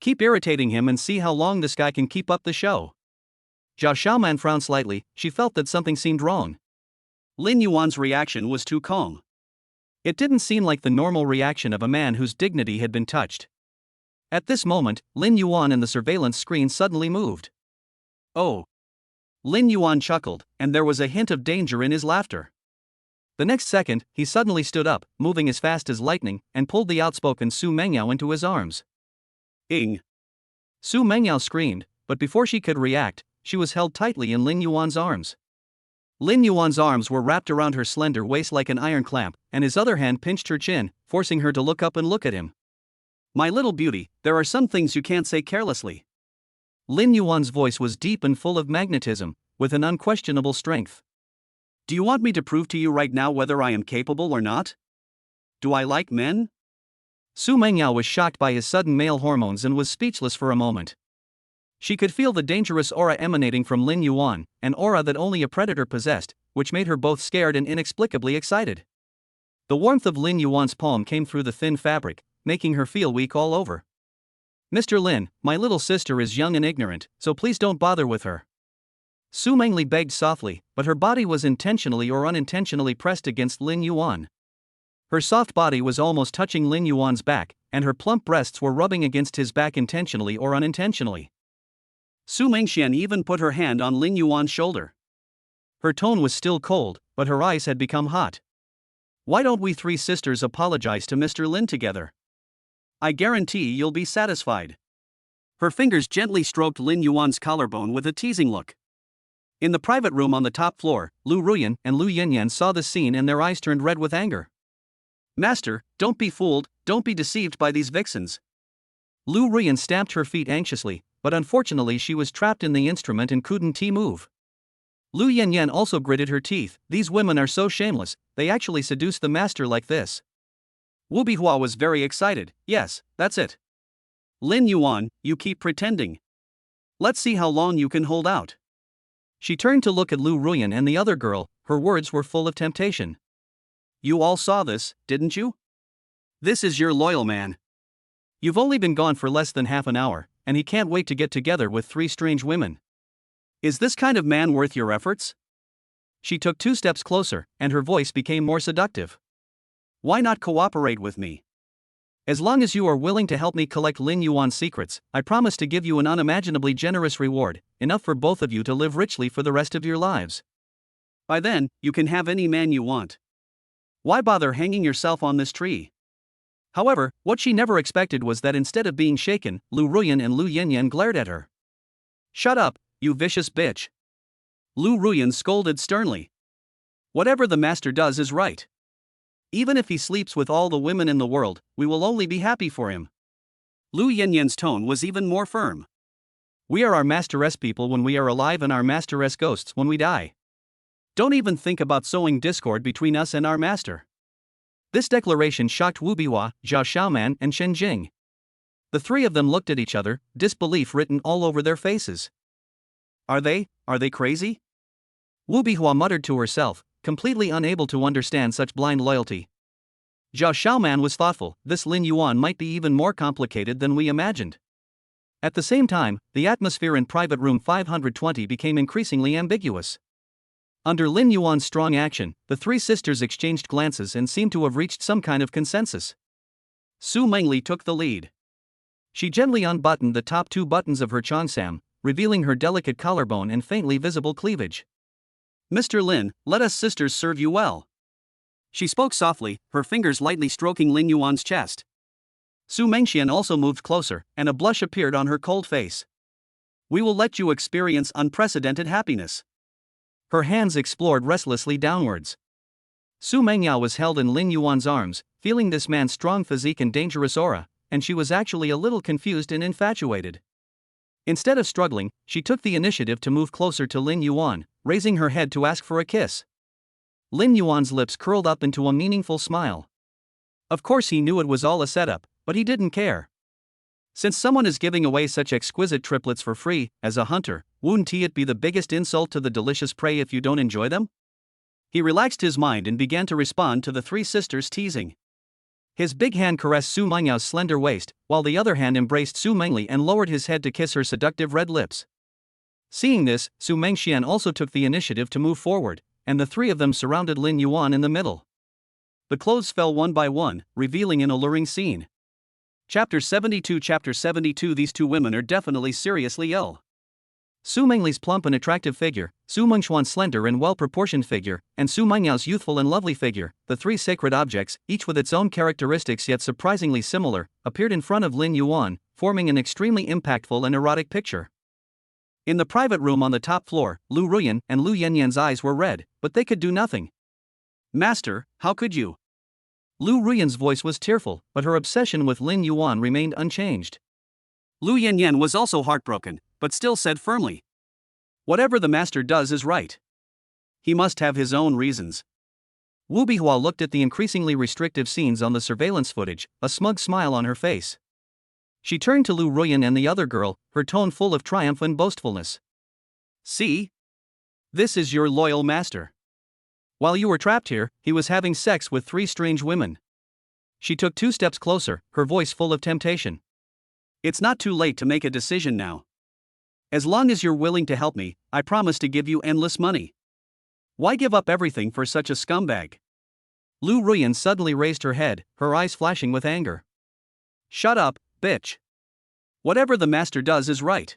S1: Keep irritating him and see how long this guy can keep up the show. Zhao Xiaoman frowned slightly. She felt that something seemed wrong. Lin Yuan's reaction was too calm. It didn't seem like the normal reaction of a man whose dignity had been touched. At this moment, Lin Yuan and the surveillance screen suddenly moved. Oh! Lin Yuan chuckled, and there was a hint of danger in his laughter. The next second, he suddenly stood up, moving as fast as lightning, and pulled the outspoken Su Mengyao into his arms. Ing! Su Mengyao screamed, but before she could react, she was held tightly in Lin Yuan's arms. Lin Yuan's arms were wrapped around her slender waist like an iron clamp, and his other hand pinched her chin, forcing her to look up and look at him. My little beauty, there are some things you can't say carelessly. Lin Yuan's voice was deep and full of magnetism, with an unquestionable strength. Do you want me to prove to you right now whether I am capable or not? Do I like men? Su Mengyao was shocked by his sudden male hormones and was speechless for a moment. She could feel the dangerous aura emanating from Lin Yuan, an aura that only a predator possessed, which made her both scared and inexplicably excited. The warmth of Lin Yuan's palm came through the thin fabric, making her feel weak all over. Mr. Lin, my little sister is young and ignorant, so please don't bother with her. Su Mengli begged softly, but her body was intentionally or unintentionally pressed against Lin Yuan. Her soft body was almost touching Lin Yuan's back, and her plump breasts were rubbing against his back intentionally or unintentionally. Su Mengxian even put her hand on Lin Yuan's shoulder. Her tone was still cold, but her eyes had become hot. Why don't we three sisters apologize to Mr. Lin together? I guarantee you'll be satisfied. Her fingers gently stroked Lin Yuan's collarbone with a teasing look. In the private room on the top floor, Lu Ruyan and Lu Yanyan saw the scene and their eyes turned red with anger. Master, don't be fooled, don't be deceived by these vixens. Lu Ruyan stamped her feet anxiously, but unfortunately she was trapped in the instrument and couldn't move. Lu Yanyan also gritted her teeth. These women are so shameless, they actually seduce the master like this. Wu Bihua was very excited. Yes, that's it. Lin Yuan, you keep pretending. Let's see how long you can hold out. She turned to look at Lu Ruyan and the other girl. Her words were full of temptation. You all saw this, didn't you? This is your loyal man. You've only been gone for less than half an hour, and he can't wait to get together with three strange women. Is this kind of man worth your efforts? She took 2 steps closer, and her voice became more seductive. Why not cooperate with me? As long as you are willing to help me collect Lin Yuan's secrets, I promise to give you an unimaginably generous reward, enough for both of you to live richly for the rest of your lives. By then, you can have any man you want. Why bother hanging yourself on this tree? However, what she never expected was that instead of being shaken, Lu Ruyan and Lu Yanyan glared at her. Shut up, you vicious bitch. Lu Ruyan scolded sternly. Whatever the master does is right. Even if he sleeps with all the women in the world, we will only be happy for him. Lu Yanyan's tone was even more firm. We are our masteress people when we are alive and our masteress ghosts when we die. Don't even think about sowing discord between us and our master. This declaration shocked Wu Bihua, Zhao Xiaoman, and Shen Jing. The three of them looked at each other, disbelief written all over their faces. Are they crazy? Wu Bihua muttered to herself, completely unable to understand such blind loyalty. Zhao Xiaoman was thoughtful. This Lin Yuan might be even more complicated than we imagined. At the same time, the atmosphere in private room 520 became increasingly ambiguous. Under Lin Yuan's strong action, the three sisters exchanged glances and seemed to have reached some kind of consensus. Su Mengli took the lead. She gently unbuttoned the top 2 buttons of her cheongsam, revealing her delicate collarbone and faintly visible cleavage. Mr. Lin, let us sisters serve you well. She spoke softly, her fingers lightly stroking Lin Yuan's chest. Su Mengxian also moved closer, and a blush appeared on her cold face. We will let you experience unprecedented happiness. Her hands explored restlessly downwards. Su Mengyao was held in Lin Yuan's arms, feeling this man's strong physique and dangerous aura, and she was actually a little confused and infatuated. Instead of struggling, she took the initiative to move closer to Lin Yuan, raising her head to ask for a kiss. Lin Yuan's lips curled up into a meaningful smile. Of course he knew it was all a setup, but he didn't care. Since someone is giving away such exquisite triplets for free, as a hunter, wouldn't it be the biggest insult to the delicious prey if you don't enjoy them? He relaxed his mind and began to respond to the three sisters' teasing. His big hand caressed Su Mengyao's slender waist, while the other hand embraced Su Mengli and lowered his head to kiss her seductive red lips. Seeing this, Su Mengxian also took the initiative to move forward, and the three of them surrounded Lin Yuan in the middle. The clothes fell one by one, revealing an alluring scene. Chapter 72. These two women are definitely seriously ill. Su Mengli's plump and attractive figure, Su Mengshuan's slender and well-proportioned figure, and Su Mengyao's youthful and lovely figure, the three sacred objects, each with its own characteristics yet surprisingly similar, appeared in front of Lin Yuan, forming an extremely impactful and erotic picture. In the private room on the top floor, Lu Ruyan and Lu Yanyan's eyes were red, but they could do nothing. Master, how could you? Lu Ruyan's voice was tearful, but her obsession with Lin Yuan remained unchanged. Lu Yanyan was also heartbroken, but still said firmly, whatever the master does is right. He must have his own reasons. Wu Bihua looked at the increasingly restrictive scenes on the surveillance footage, a smug smile on her face. She turned to Lu Ruyan and the other girl, her tone full of triumph and boastfulness. See? This is your loyal master. While you were trapped here, he was having sex with three strange women. She took 2 steps closer, her voice full of temptation. It's not too late to make a decision now. As long as you're willing to help me, I promise to give you endless money. Why give up everything for such a scumbag? Lu Ruyan suddenly raised her head, her eyes flashing with anger. Shut up, bitch. Whatever the master does is right.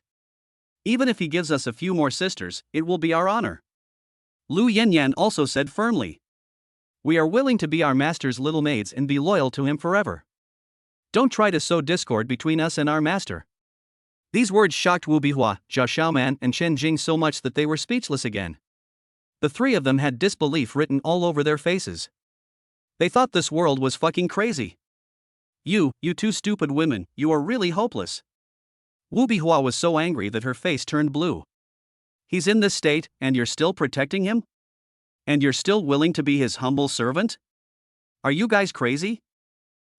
S1: Even if he gives us a few more sisters, it will be our honor. Lu Yanyan also said firmly. We are willing to be our master's little maids and be loyal to him forever. Don't try to sow discord between us and our master. These words shocked Wu Bihua, Zhao Xiaoman, and Chen Jing so much that they were speechless again. The three of them had disbelief written all over their faces. They thought this world was fucking crazy. You two stupid women, you are really hopeless. Wu Bihua was so angry that her face turned blue. He's in this state, and you're still protecting him? And you're still willing to be his humble servant? Are you guys crazy?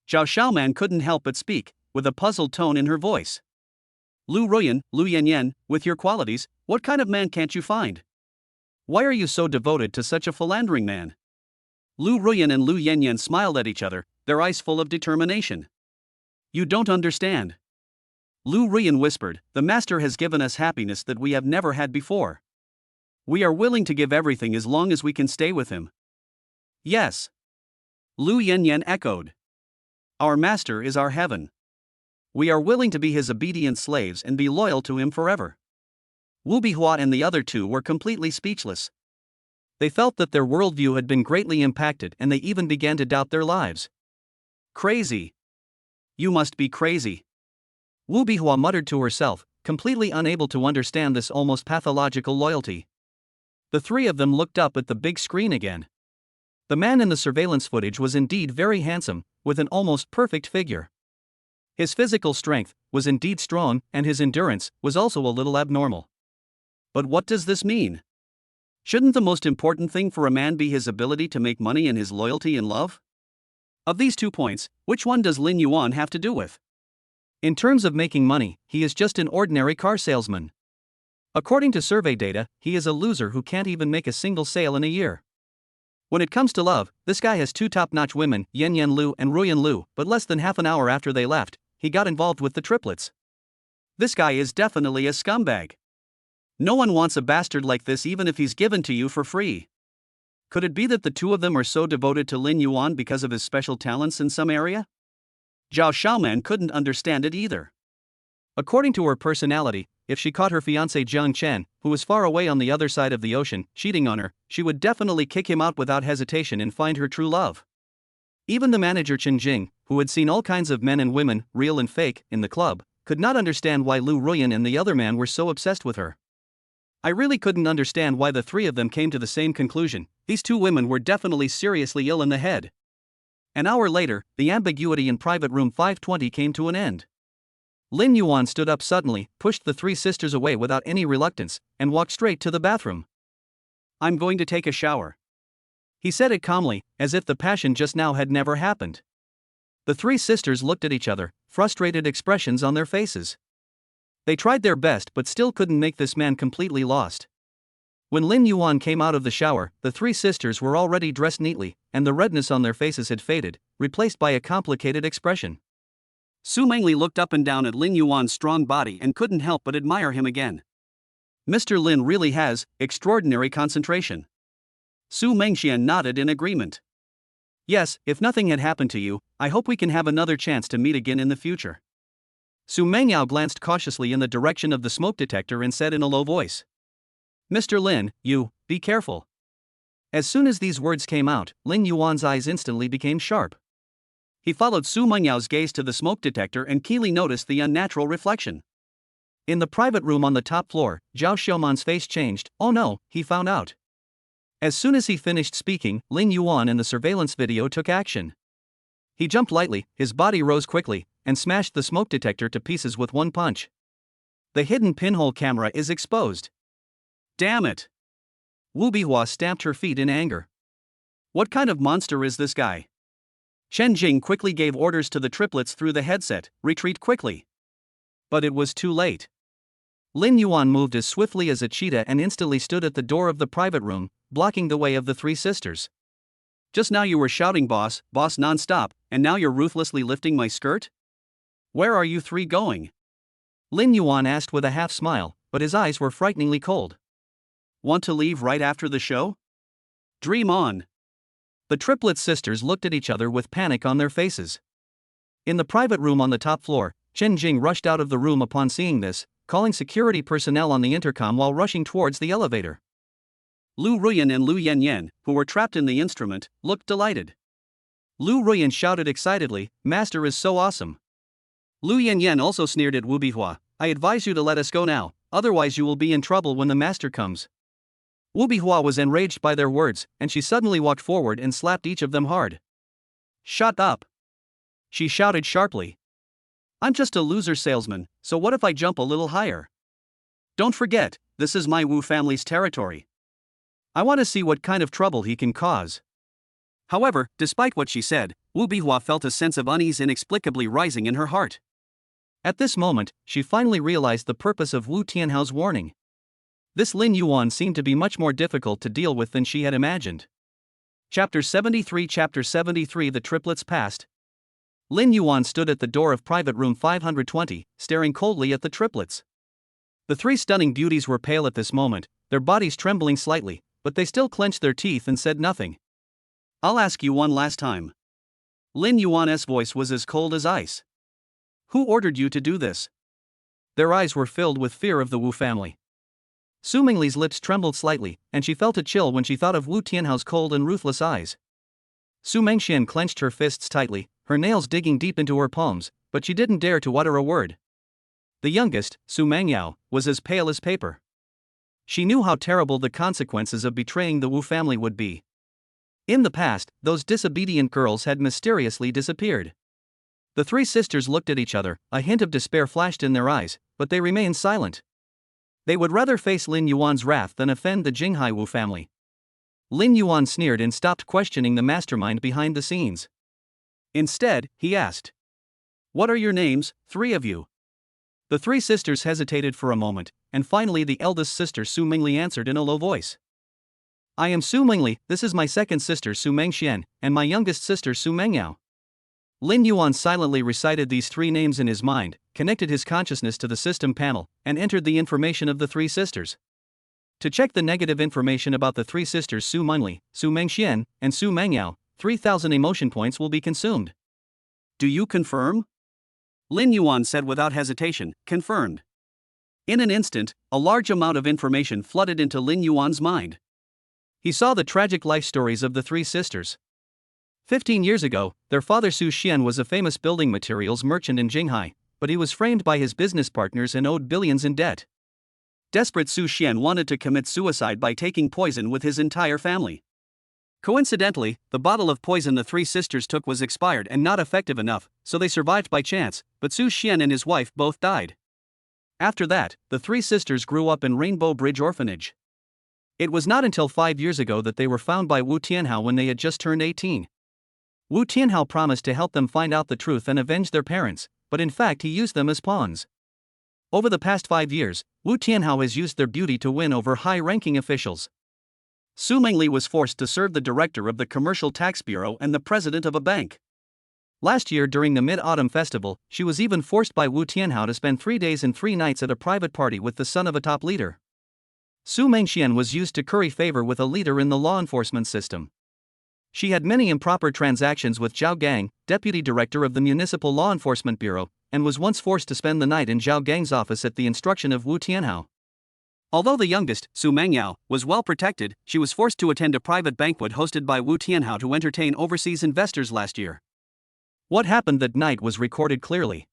S1: Zhao Xiaoman couldn't help but speak, with a puzzled tone in her voice. Lu Ruyan, Lu Yanyan, with your qualities, what kind of man can't you find? Why are you so devoted to such a philandering man? Lu Ruyan and Lu Yanyan smiled at each other, their eyes full of determination. You don't understand. Lu Ruyan whispered, the master has given us happiness that we have never had before. We are willing to give everything as long as we can stay with him. Yes. Lu Yanyan echoed. Our master is our heaven. We are willing to be his obedient slaves and be loyal to him forever. Wu Bihua and the other two were completely speechless. They felt that their worldview had been greatly impacted and they even began to doubt their lives. Crazy. You must be crazy. Wu Bihua muttered to herself, completely unable to understand this almost pathological loyalty. The three of them looked up at the big screen again. The man in the surveillance footage was indeed very handsome, with an almost perfect figure. His physical strength was indeed strong, and his endurance was also a little abnormal. But what does this mean? Shouldn't the most important thing for a man be his ability to make money and his loyalty and love? Of these 2 points, which one does Lin Yuan have to do with? In terms of making money, he is just an ordinary car salesman. According to survey data, he is a loser who can't even make a single sale in a year. When it comes to love, this guy has 2 top-notch women, Yanyan Lu and Ruyan Lu, but less than half an hour after they left, he got involved with the triplets. This guy is definitely a scumbag. No one wants a bastard like this even if he's given to you for free. Could it be that the 2 of them are so devoted to Lin Yuan because of his special talents in some area? Zhao Xiaoman couldn't understand it either. According to her personality, if she caught her fiancé Jiang Chen, who was far away on the other side of the ocean, cheating on her, she would definitely kick him out without hesitation and find her true love. Even the manager Chen Jing, who had seen all kinds of men and women, real and fake, in the club, could not understand why Lu Ruyan and the other man were so obsessed with her. I really couldn't understand why the 3 of them came to the same conclusion. These 2 women were definitely seriously ill in the head. An hour later, the ambiguity in private room 520 came to an end. Lin Yuan stood up suddenly, pushed the 3 sisters away without any reluctance, and walked straight to the bathroom. I'm going to take a shower. He said it calmly, as if the passion just now had never happened. The 3 sisters looked at each other, frustrated expressions on their faces. They tried their best but still couldn't make this man completely lost. When Lin Yuan came out of the shower, the 3 sisters were already dressed neatly, and the redness on their faces had faded, replaced by a complicated expression. Su Mengli looked up and down at Lin Yuan's strong body and couldn't help but admire him again. Mr. Lin really has extraordinary concentration. Su Mengxian nodded in agreement. Yes, if nothing had happened to you, I hope we can have another chance to meet again in the future. Su Mengyao glanced cautiously in the direction of the smoke detector and said in a low voice. Mr. Lin, be careful. As soon as these words came out, Lin Yuan's eyes instantly became sharp. He followed Su Mengyao's gaze to the smoke detector and keenly noticed the unnatural reflection. In the private room on the top floor, Zhao Xiaoman's face changed. Oh no, he found out. As soon as he finished speaking, Lin Yuan in the surveillance video took action. He jumped lightly, his body rose quickly, and smashed the smoke detector to pieces with one punch. The hidden pinhole camera is exposed. Damn it! Wu Bihua stamped her feet in anger. What kind of monster is this guy? Chen Jing quickly gave orders to the triplets through the headset, retreat quickly. But it was too late. Lin Yuan moved as swiftly as a cheetah and instantly stood at the door of the private room, blocking the way of the 3 sisters. Just now you were shouting boss, boss non-stop, and now you're ruthlessly lifting my skirt? Where are you 3 going? Lin Yuan asked with a half smile, but his eyes were frighteningly cold.
S2: Want to leave right after the show? Dream on.
S1: The triplet sisters looked at each other with panic on their faces. In the private room on the top floor, Chen Jing rushed out of the room upon seeing this, calling security personnel on the intercom while rushing towards the elevator.
S2: Lu Ruyan and Lu Yanyan, who were trapped in the instrument, looked delighted.
S1: Lu Ruyan shouted excitedly, "Master is so awesome."
S2: Lu Yanyan also sneered at Wu Bihua, "I advise you to let us go now, otherwise you will be in trouble when the master comes."
S1: Wu Bihua was enraged by their words, and she suddenly walked forward and slapped each of them hard.
S2: "Shut up!"
S1: she shouted sharply.
S2: "I'm just a loser salesman, so what if I jump a little higher? Don't forget, this is my Wu family's territory.
S1: I want to see what kind of trouble he can cause."
S2: However, despite what she said, Wu Bihua felt a sense of unease inexplicably rising in her heart.
S1: At this moment, she finally realized the purpose of Wu Tianhao's warning. This Lin Yuan seemed to be much more difficult to deal with than she had imagined.
S2: Chapter 73 The triplets passed.
S1: Lin Yuan stood at the door of private room 520, staring coldly at the triplets. The three stunning beauties were pale at this moment, their bodies trembling slightly, but they still clenched their teeth and said nothing.
S2: "I'll ask you one last time." Lin Yuan's voice was as cold as ice. "Who ordered you to do this?"
S1: Their eyes were filled with fear of the Wu family. Su Mingli's lips trembled slightly, and she felt a chill when she thought of Wu Tianhao's cold and ruthless eyes. Su Mengxian clenched her fists tightly, her nails digging deep into her palms, but she didn't dare to utter a word. The youngest, Su Mengyao, was as pale as paper. She knew how terrible the consequences of betraying the Wu family would be. In the past, those disobedient girls had mysteriously disappeared. The three sisters looked at each other, a hint of despair flashed in their eyes, but they remained silent. They would rather face Lin Yuan's wrath than offend the Jinghai Wu family. Lin Yuan sneered and stopped questioning the mastermind behind the scenes.
S2: Instead, he asked, "What are your names, three of you?"
S1: The three sisters hesitated for a moment, and finally the eldest sister Su Mingli answered in a low voice. "I am Su Mingli, this is my second sister Su Mengxian, and my youngest sister Su Mengyao." Lin Yuan silently recited these three names in his mind, connected his consciousness to the system panel, and entered the information of the three sisters. To check the negative information about the three sisters Su Mingli, Su Mengxian, and Su Mengyao, 3,000 emotion points will be consumed.
S2: "Do you confirm?" Lin Yuan said without hesitation, "Confirmed." In an instant, a large amount of information flooded into Lin Yuan's mind.
S1: He saw the tragic life stories of the three sisters. 15 years ago, their father Su Xian was a famous building materials merchant in Jinghai, but he was framed by his business partners and owed billions in debt.
S2: Desperate Su Xian wanted to commit suicide by taking poison with his entire family. Coincidentally, the bottle of poison the three sisters took was expired and not effective enough, so they survived by chance, but Su Xian and his wife both died. After that, the three sisters grew up in Rainbow Bridge Orphanage. It was not until 5 years ago that they were found by Wu Tianhao when they had just turned 18. Wu Tianhao promised to help them find out the truth and avenge their parents, but in fact he used them as pawns. Over the past 5 years, Wu Tianhao has used their beauty to win over high-ranking officials. Su Mingli was forced to serve the director of the Commercial Tax Bureau and the president of a bank.
S1: Last year during the Mid-Autumn Festival, she was even forced by Wu Tianhao to spend 3 days and 3 nights at a private party with the son of a top leader. Su Mengxian was used to curry favor with a leader in the law enforcement system. She had many improper transactions with Zhao Gang, deputy director of the Municipal Law Enforcement Bureau, and was once forced to spend the night in Zhao Gang's office at the instruction of Wu Tianhao.
S2: Although the youngest, Su Mengyao, was well protected, she was forced to attend a private banquet hosted by Wu Tianhao to entertain overseas investors last year.
S1: What happened that night was recorded clearly.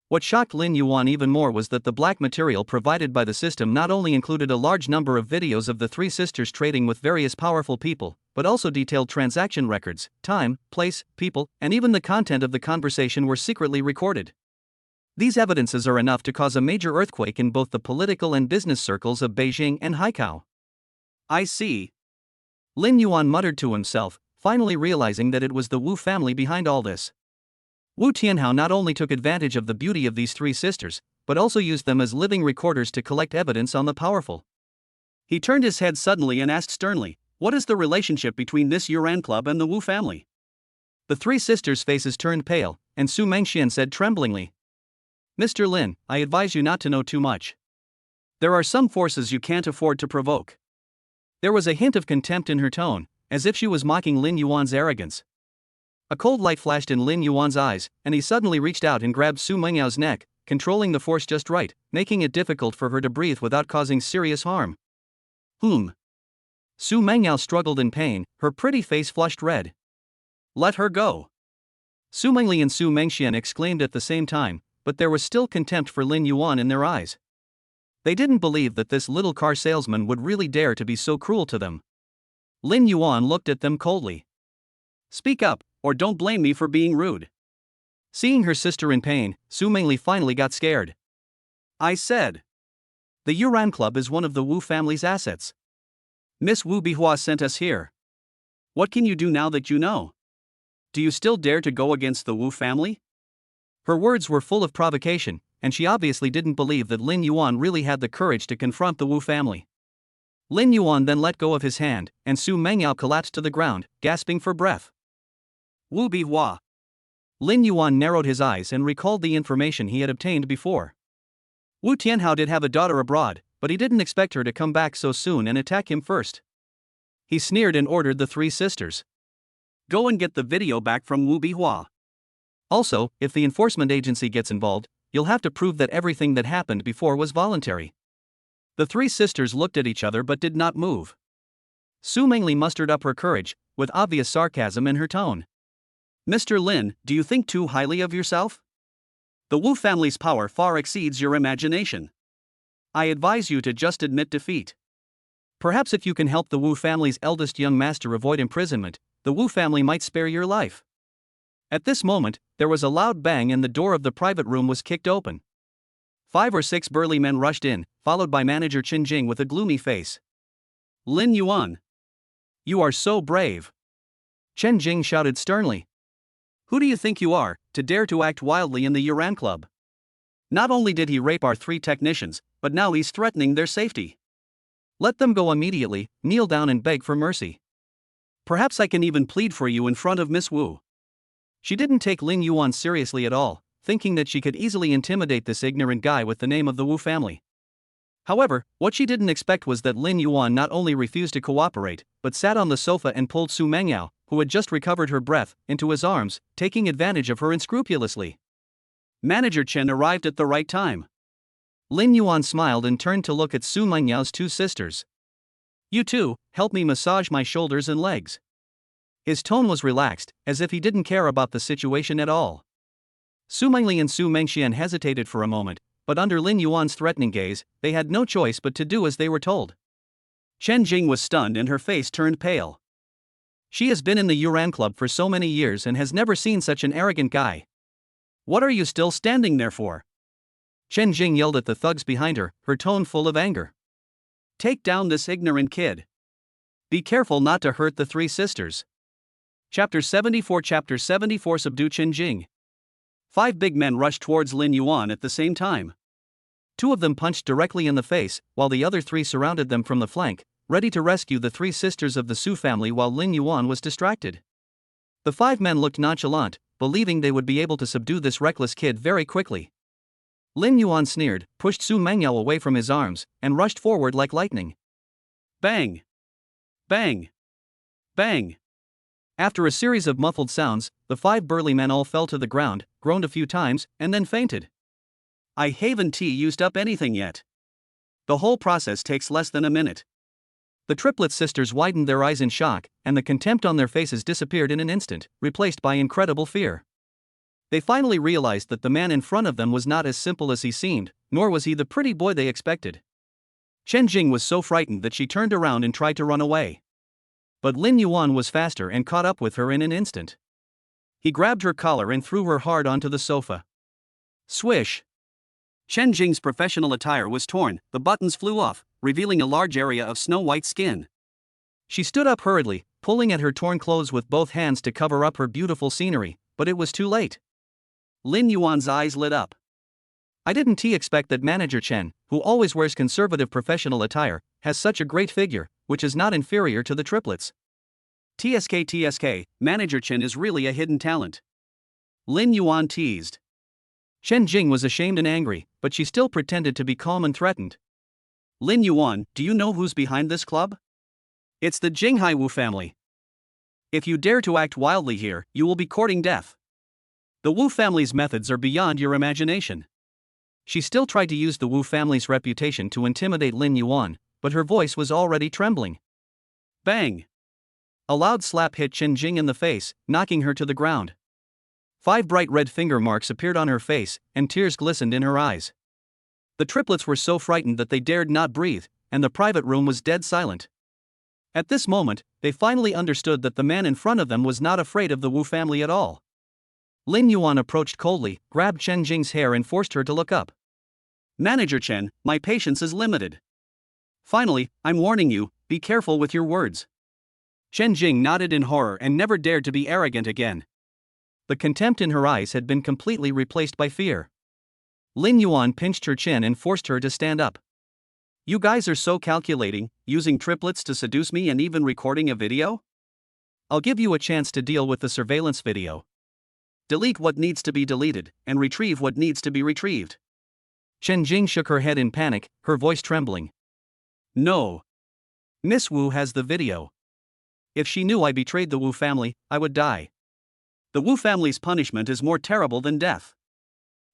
S1: What shocked Lin Yuan even more was that the black material provided by the system not only included a large number of videos of the three sisters trading with various powerful people, but also detailed transaction records, time, place, people, and even the content of the conversation were secretly recorded. These evidences are enough to cause a major earthquake in both the political and business circles of Beijing and Haikao.
S2: "I see,"
S1: Lin Yuan muttered to himself, finally realizing that it was the Wu family behind all this. Wu Tianhao not only took advantage of the beauty of these three sisters, but also used them as living recorders to collect evidence on the powerful.
S2: He turned his head suddenly and asked sternly, "What is the relationship between this Yuan club and the Wu family?"
S1: The three sisters' faces turned pale, and Su Mengxian said tremblingly, "Mr. Lin, I advise you not to know too much."
S2: There are some forces you can't afford to provoke.
S1: There was a hint of contempt in her tone, as if she was mocking Lin Yuan's arrogance. A cold light flashed in Lin Yuan's eyes, and he suddenly reached out and grabbed Su Mengyao's neck, controlling the force just right, making it difficult for her to breathe without causing serious harm. Su Mengyao struggled in pain, her pretty face flushed red.
S2: Let her go.
S1: Su Mengli and Su Mengxian exclaimed at the same time, but there was still contempt for Lin Yuan in their eyes. They didn't believe that this little car salesman would really dare to be so cruel to them. Lin Yuan looked at them coldly.
S2: Speak up, or don't blame me for being rude.
S1: Seeing her sister in pain, Su Mengli finally got scared.
S2: I said.
S1: The Yuran Club is one of the Wu family's assets.
S2: Miss Wu Bihua sent us here. What can you do now that you know? Do you still dare to go against the Wu family?
S1: Her words were full of provocation, and she obviously didn't believe that Lin Yuan really had the courage to confront the Wu family. Lin Yuan then let go of his hand, and Su Mengyao collapsed to the ground, gasping for breath.
S2: Wu Bihua.
S1: Lin Yuan narrowed his eyes and recalled the information he had obtained before. Wu Tianhao did have a daughter abroad, but he didn't expect her to come back so soon and attack him first. He sneered and ordered the three sisters.
S2: Go and get the video back from Wu Bihua.
S1: Also, if the enforcement agency gets involved, you'll have to prove that everything that happened before was voluntary. The three sisters looked at each other but did not move. Su Mengli mustered up her courage, with obvious sarcasm in her tone.
S2: Mr. Lin, do you think too highly of yourself? The Wu family's power far exceeds your imagination. I advise you to just admit defeat.
S1: Perhaps if you can help the Wu family's eldest young master avoid imprisonment, the Wu family might spare your life. At this moment, there was a loud bang and the door of the private room was kicked open. 5 or 6 burly men rushed in, followed by manager Qin Jing with a gloomy face.
S2: Lin Yuan.
S1: You are so brave. Chen Jing shouted sternly.
S2: Who do you think you are, to dare to act wildly in the Yuran Club? Not only did he rape our 3 technicians, but now he's threatening their safety.
S1: Let them go immediately, kneel down and beg for mercy.
S2: Perhaps I can even plead for you in front of Miss Wu.
S1: She didn't take Lin Yuan seriously at all, thinking that she could easily intimidate this ignorant guy with the name of the Wu family. However, what she didn't expect was that Lin Yuan not only refused to cooperate, but sat on the sofa and pulled Su Mengyao, who had just recovered her breath, into his arms, taking advantage of her unscrupulously.
S2: Manager Chen arrived at the right time.
S1: Lin Yuan smiled and turned to look at Su Mengyao's 2 sisters. You two, help me massage my shoulders and legs. His tone was relaxed, as if he didn't care about the situation at all. Su Mengli and Su Mengxian hesitated for a moment, but under Lin Yuan's threatening gaze, they had no choice but to do as they were told.
S2: Chen Jing was stunned and her face turned pale.
S1: She has been in the Yuran Club for so many years and has never seen such an arrogant guy.
S2: What are you still standing there for?
S1: Chen Jing yelled at the thugs behind her, her tone full of anger.
S2: Take down this ignorant kid. Be careful not to hurt the 3 sisters.
S1: Chapter 74 Subdue Chen Jing.
S2: 5 big men rushed towards Lin Yuan at the same time.
S1: 2 of them punched directly in the face, while the other 3 surrounded them from the flank, ready to rescue the 3 sisters of the Su family while Lin Yuan was distracted. The 5 men looked nonchalant, believing they would be able to subdue this reckless kid very quickly. Lin Yuan sneered, pushed Su Mengyao away from his arms, and rushed forward like lightning.
S2: Bang! Bang! Bang!
S1: After a series of muffled sounds, the 5 burly men all fell to the ground, groaned a few times, and then fainted.
S2: I haven't used up anything yet. The whole process takes less than a minute.
S1: The triplet sisters widened their eyes in shock, and the contempt on their faces disappeared in an instant, replaced by incredible fear. They finally realized that the man in front of them was not as simple as he seemed, nor was he the pretty boy they expected. Chen Jing was so frightened that she turned around and tried to run away. But Lin Yuan was faster and caught up with her in an instant. He grabbed her collar and threw her hard onto the sofa. Swish!
S2: Chen Jing's professional attire was torn, the buttons flew off, revealing a large area of snow-white skin.
S1: She stood up hurriedly, pulling at her torn clothes with both hands to cover up her beautiful scenery, but it was too late.
S2: Lin Yuan's eyes lit up.
S1: I didn't expect that Manager Chen, who always wears conservative professional attire, has such a great figure, which is not inferior to the triplets.
S2: TSK, Manager Chen is really a hidden talent. Lin Yuan teased.
S1: Chen Jing was ashamed and angry, but she still pretended to be calm and threatened.
S2: Lin Yuan, do you know who's behind this club? It's the Jinghai Wu family. If you dare to act wildly here, you will be courting death. The Wu family's methods are beyond your imagination. She still tried to use the Wu family's reputation to intimidate Lin Yuan, but her voice was already trembling. Bang! A loud slap hit Chen Jing in the face, knocking her to the ground. 5 bright red finger marks appeared on her face, and tears glistened in her eyes. The triplets were so frightened that they dared not breathe, and the private room was dead silent. At this moment, they finally understood that the man in front of them was not afraid of the Wu family at all. Lin Yuan approached coldly, grabbed Chen Jing's hair and forced her to look up. Manager Chen, my patience is limited. Finally, I'm warning you, be careful with your words. Chen Jing nodded in horror and never dared to be arrogant again. The contempt in her eyes had been completely replaced by fear. Lin Yuan pinched her chin and forced her to stand up. You guys are so calculating, using triplets to seduce me and even recording a video? I'll give you a chance to deal with the surveillance video. Delete what needs to be deleted, and retrieve what needs to be retrieved. Chen Jing shook her head in panic, her voice trembling. No. Miss Wu has the video. If she knew I betrayed the Wu family, I would die. The Wu family's punishment is more terrible than death.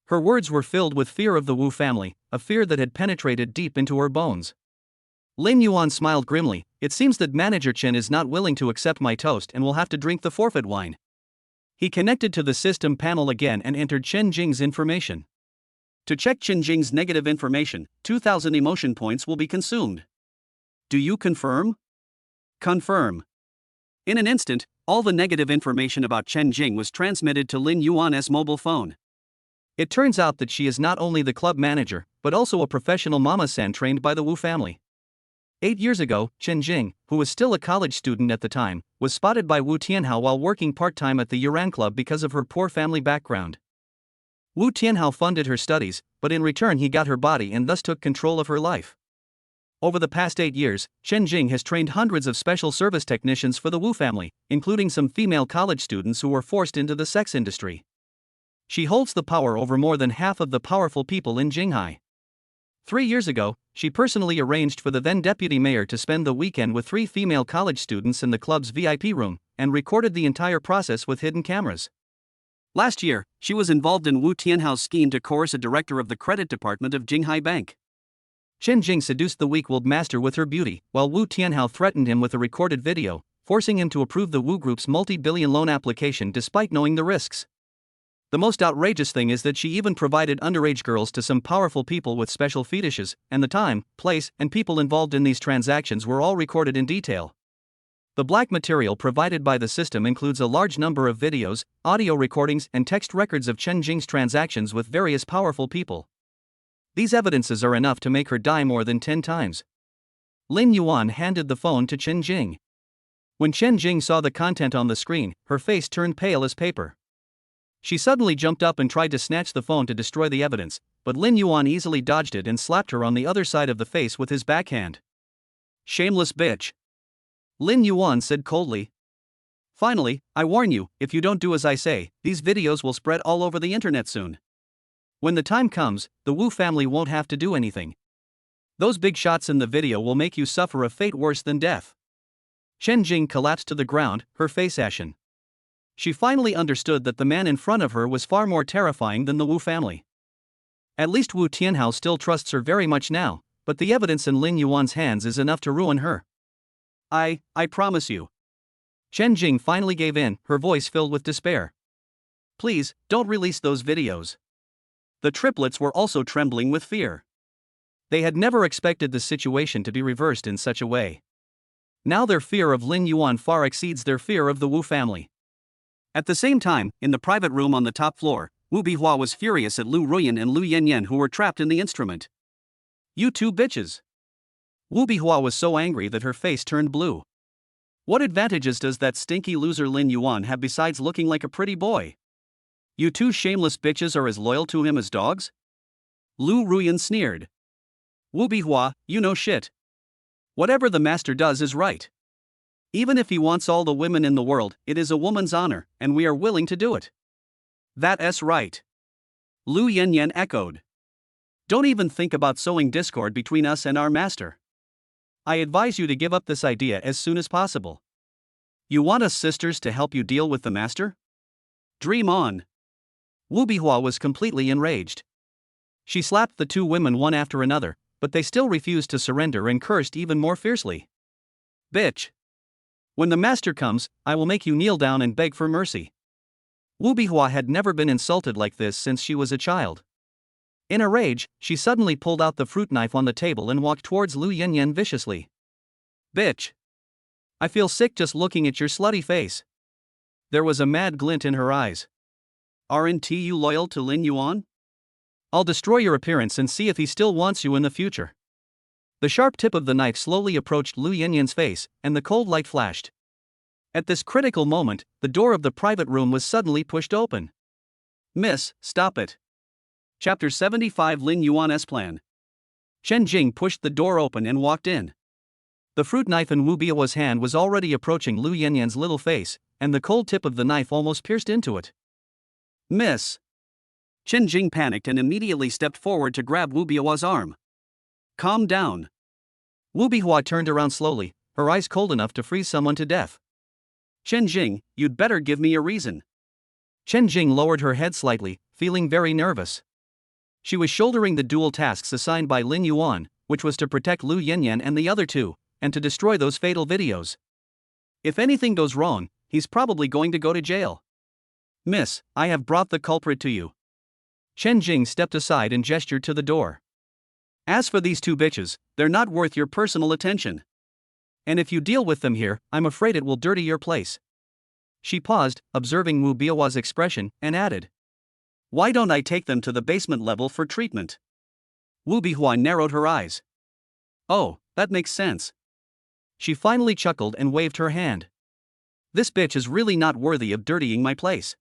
S2: Her words were filled with fear of the Wu family, a fear that had penetrated deep into her bones. Lin Yuan smiled grimly. It seems that Manager Chen is not willing to accept my toast and will have to drink the forfeit wine. He connected to the system panel again and entered Chen Jing's information. To check Chen Jing's negative information, 2,000 emotion points will be consumed. Do you confirm? Confirm. In an instant, all the negative information about Chen Jing was transmitted to Lin Yuan's mobile phone. It turns out that she is not only the club manager, but also a professional mama-san trained by the Wu family. 8 years ago, Chen Jing, who was still a college student at the time, was spotted by Wu Tianhao while working part-time at the Yuran Club because of her poor family background. Wu Tianhao funded her studies, but in return he got her body and thus took control of her life. Over the past 8 years, Chen Jing has trained hundreds of special service technicians for the Wu family, including some female college students who were forced into the sex industry. She holds the power over more than half of the powerful people in Jinghai. 3 years ago, she personally arranged for the then deputy mayor to spend the weekend with 3 female college students in the club's VIP room, and recorded the entire process with hidden cameras. Last year, she was involved in Wu Tianhao's scheme to coerce a director of the credit department of Jinghai Bank. Chen Jing seduced the weak-willed master with her beauty, while Wu Tianhao threatened him with a recorded video, forcing him to approve the Wu Group's multi-billion loan application despite knowing the risks. The most outrageous thing is that she even provided underage girls to some powerful people with special fetishes, and the time, place, and people involved in these transactions were all recorded in detail. The black material provided by the system includes a large number of videos, audio recordings, and text records of Chen Jing's transactions with various powerful people. These evidences are enough to make her die more than 10 times. Lin Yuan handed the phone to Chen Jing. When Chen Jing saw the content on the screen, her face turned pale as paper. She suddenly jumped up and tried to snatch the phone to destroy the evidence, but Lin Yuan easily dodged it and slapped her on the other side of the face with his backhand. Shameless bitch. Lin Yuan said coldly. Finally, I warn you, if you don't do as I say, these videos will spread all over the internet soon. When the time comes, the Wu family won't have to do anything. Those big shots in the video will make you suffer a fate worse than death. Chen Jing collapsed to the ground, her face ashen. She finally understood that the man in front of her was far more terrifying than the Wu family. At least Wu Tianhao still trusts her very much now, but the evidence in Lin Yuan's hands is enough to ruin her. I promise you. Chen Jing finally gave in, her voice filled with despair. Please, don't release those videos. The triplets were also trembling with fear. They had never expected the situation to be reversed in such a way. Now their fear of Lin Yuan far exceeds their fear of the Wu family. At the same time, in the private room on the top floor, Wu Bihua was furious at Lu Ruyan and Lu Yanyan who were trapped in the instrument. You two bitches! Wu Bihua was so angry that her face turned blue. What advantages does that stinky loser Lin Yuan have besides looking like a pretty boy? You two shameless bitches are as loyal to him as dogs? Lu Ruyan sneered. Wu Bihua, you know shit. Whatever the master does is right. Even if he wants all the women in the world, it is a woman's honor, and we are willing to do it. That's right. Lu Yanyan echoed. Don't even think about sowing discord between us and our master. I advise you to give up this idea as soon as possible. You want us sisters to help you deal with the master? Dream on. Wu Bihua was completely enraged. She slapped the two women one after another, but they still refused to surrender and cursed even more fiercely. Bitch! When the master comes, I will make you kneel down and beg for mercy. Wu Bihua had never been insulted like this since she was a child. In a rage, she suddenly pulled out the fruit knife on the table and walked towards Lu Yanyan viciously. Bitch! I feel sick just looking at your slutty face. There was a mad glint in her eyes. Aren't you loyal to Lin Yuan? I'll destroy your appearance and see if he still wants you in the future. The sharp tip of the knife slowly approached Lu Yanyan's face, and the cold light flashed. At this critical moment, the door of the private room was suddenly pushed open. Miss, stop it. Chapter 75 Lin Yuan's Plan. Chen Jing pushed the door open and walked in. The fruit knife in Wu Biao's hand was already approaching Lu Yanyan's little face, and the cold tip of the knife almost pierced into it. Miss. Chen Jing panicked and immediately stepped forward to grab Wu Biao's arm. Calm down. Wu Bihua turned around slowly, her eyes cold enough to freeze someone to death. Chen Jing, you'd better give me a reason. Chen Jing lowered her head slightly, feeling very nervous. She was shouldering the dual tasks assigned by Lin Yuan, which was to protect Lu Yanyan and the other two, and to destroy those fatal videos. If anything goes wrong, he's probably going to go to jail. Miss, I have brought the culprit to you. Chen Jing stepped aside and gestured to the door. As for these two bitches, they're not worth your personal attention. And if you deal with them here, I'm afraid it will dirty your place. She paused, observing Wu Biao's expression, and added. Why don't I take them to the basement level for treatment? Wu Bihua narrowed her eyes. Oh, that makes sense. She finally chuckled and waved her hand. This bitch is really not worthy of dirtying my place.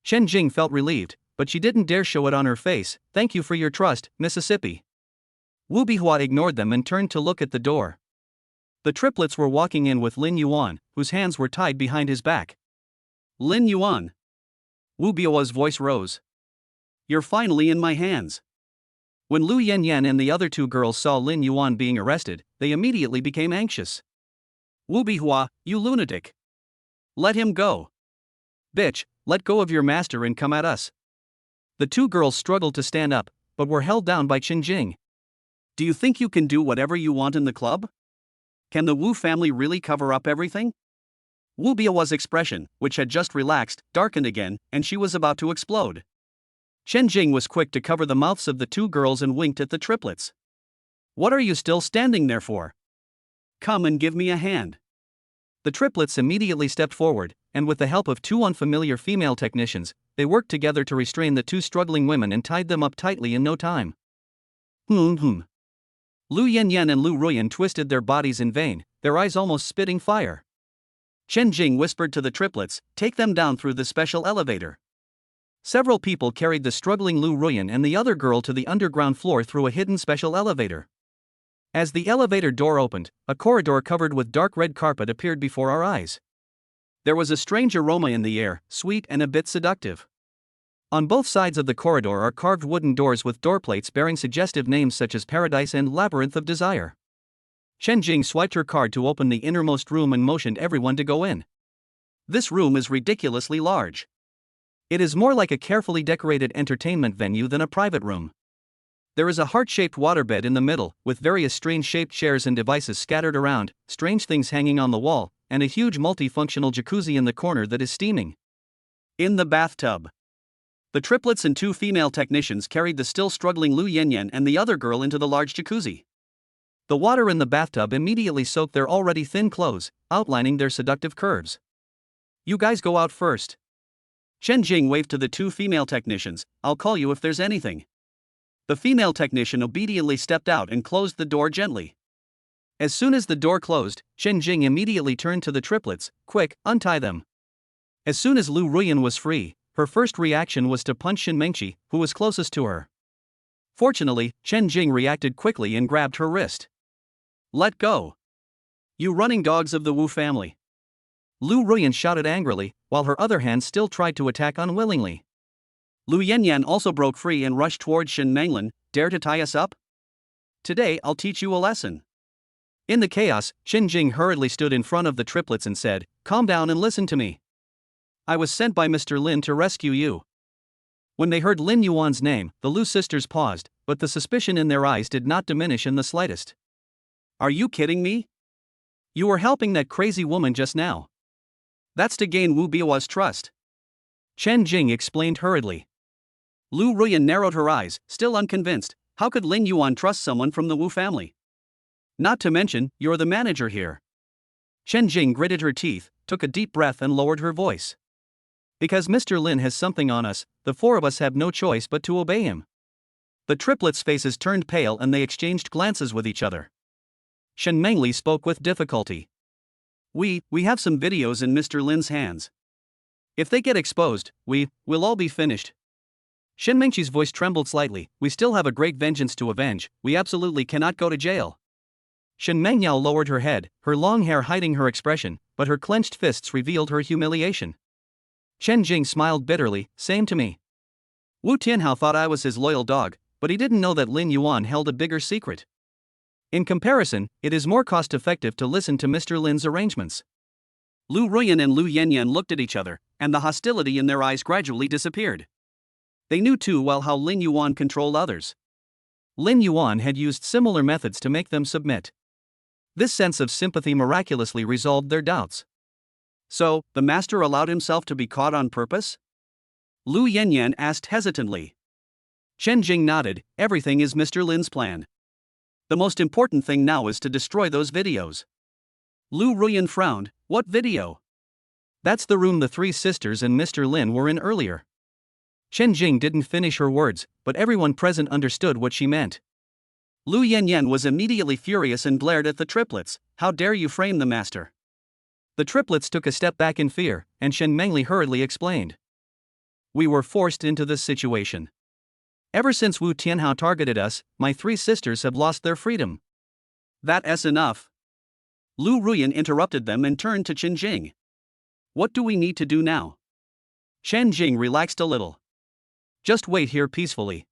S2: Chen Jing felt relieved, but she didn't dare show it on her face. Thank you for your trust, Mississippi. Wu Bihua ignored them and turned to look at the door. The triplets were walking in with Lin Yuan, whose hands were tied behind his back. Lin Yuan. Wu Biao's voice rose. You're finally in my hands. When Lu Yanyan and the other two girls saw Lin Yuan being arrested, they immediately became anxious. Wu Bihua, you lunatic. Let him go. Bitch, let go of your master and come at us. The two girls struggled to stand up, but were held down by Chen Jing. Do you think you can do whatever you want in the club? Can the Wu family really cover up everything? Wu Biao's expression, which had just relaxed, darkened again, and she was about to explode. Chen Jing was quick to cover the mouths of the two girls and winked at the triplets. What are you still standing there for? Come and give me a hand. The triplets immediately stepped forward, and with the help of two unfamiliar female technicians, they worked together to restrain the two struggling women and tied them up tightly in no time. Lu Yanyan and Lu Ruyan twisted their bodies in vain, their eyes almost spitting fire. Chen Jing whispered to the triplets, take them down through the special elevator. Several people carried the struggling Lu Ruyan and the other girl to the underground floor through a hidden special elevator. As the elevator door opened, a corridor covered with dark red carpet appeared before our eyes. There was a strange aroma in the air, sweet and a bit seductive. On both sides of the corridor are carved wooden doors with door plates bearing suggestive names such as Paradise and Labyrinth of Desire. Chen Jing swiped her card to open the innermost room and motioned everyone to go in. This room is ridiculously large. It is more like a carefully decorated entertainment venue than a private room. There is a heart-shaped waterbed in the middle, with various strange-shaped chairs and devices scattered around, strange things hanging on the wall, and a huge multifunctional jacuzzi in the corner that is steaming. In the bathtub. The triplets and two female technicians carried the still struggling Lu Yanyan and the other girl into the large jacuzzi. The water in the bathtub immediately soaked their already thin clothes, outlining their seductive curves. You guys go out first. Chen Jing waved to the two female technicians, I'll call you if there's anything. The female technician obediently stepped out and closed the door gently. As soon as the door closed, Chen Jing immediately turned to the triplets, quick, untie them. As soon as Lu Ruyan was free, her first reaction was to punch Shin Mengqi, who was closest to her. Fortunately, Chen Jing reacted quickly and grabbed her wrist. Let go. You running dogs of the Wu family. Lu Ruyan shouted angrily, while her other hand still tried to attack unwillingly. Lu Yanyan also broke free and rushed towards Shen Manglin. Dare to tie us up? Today I'll teach you a lesson.
S1: In the chaos, Shen Jing hurriedly stood in front of the triplets and said, "Calm down and listen to me. I was sent by Mr. Lin to rescue you." When they heard Lin Yuan's name, the Lu sisters paused, but the suspicion in their eyes did not diminish in the slightest.
S2: Are you kidding me?
S1: You were helping that crazy woman just now.
S2: That's to gain Wu Biao's trust.
S1: Chen Jing explained hurriedly.
S2: Lu Ruyan narrowed her eyes, still unconvinced. How could Lin Yuan trust someone from the Wu family?
S1: Not to mention, you're the manager here. Chen Jing gritted her teeth, took a deep breath and lowered her voice. Because Mr. Lin has something on us, the four of us have no choice but to obey him. The triplets' faces turned pale and they exchanged glances with each other. Shen Mengli spoke with difficulty.
S2: We have some videos in Mr. Lin's hands.
S1: If they get exposed, we'll all be finished. Shen Mengqi's voice trembled slightly. We still have a great vengeance to avenge, we absolutely cannot go to jail. Shen Mengyao lowered her head, her long hair hiding her expression, but her clenched fists revealed her humiliation. Chen Jing smiled bitterly, same to me. Wu Tianhao thought I was his loyal dog, but he didn't know that Lin Yuan held a bigger secret. In comparison, it is more cost-effective to listen to Mr. Lin's arrangements.
S2: Lu Ruyan and Lu Yanyan looked at each other, and the hostility in their eyes gradually disappeared. They knew too well how Lin Yuan controlled others.
S1: Lin Yuan had used similar methods to make them submit. This sense of sympathy miraculously resolved their doubts.
S2: So, the master allowed himself to be caught on purpose? Lu Yanyan asked hesitantly.
S1: Chen Jing nodded. Everything is Mr. Lin's plan.
S2: The most important thing now is to destroy those videos. Lu Ruyan frowned. What video?
S1: That's the room the three sisters and Mr. Lin were in earlier. Chen Jing didn't finish her words, but everyone present understood what she meant.
S2: Lu Yanyan was immediately furious and glared at the triplets. How dare you frame the master?
S1: The triplets took a step back in fear, and Shen Mengli hurriedly explained. We were forced into this situation. Ever since Wu Tianhao targeted us, my three sisters have lost their freedom.
S2: That's enough. Lu Ruyan interrupted them and turned to Chen Jing. What do we need to do now?
S1: Chen Jing relaxed a little. Just wait here peacefully.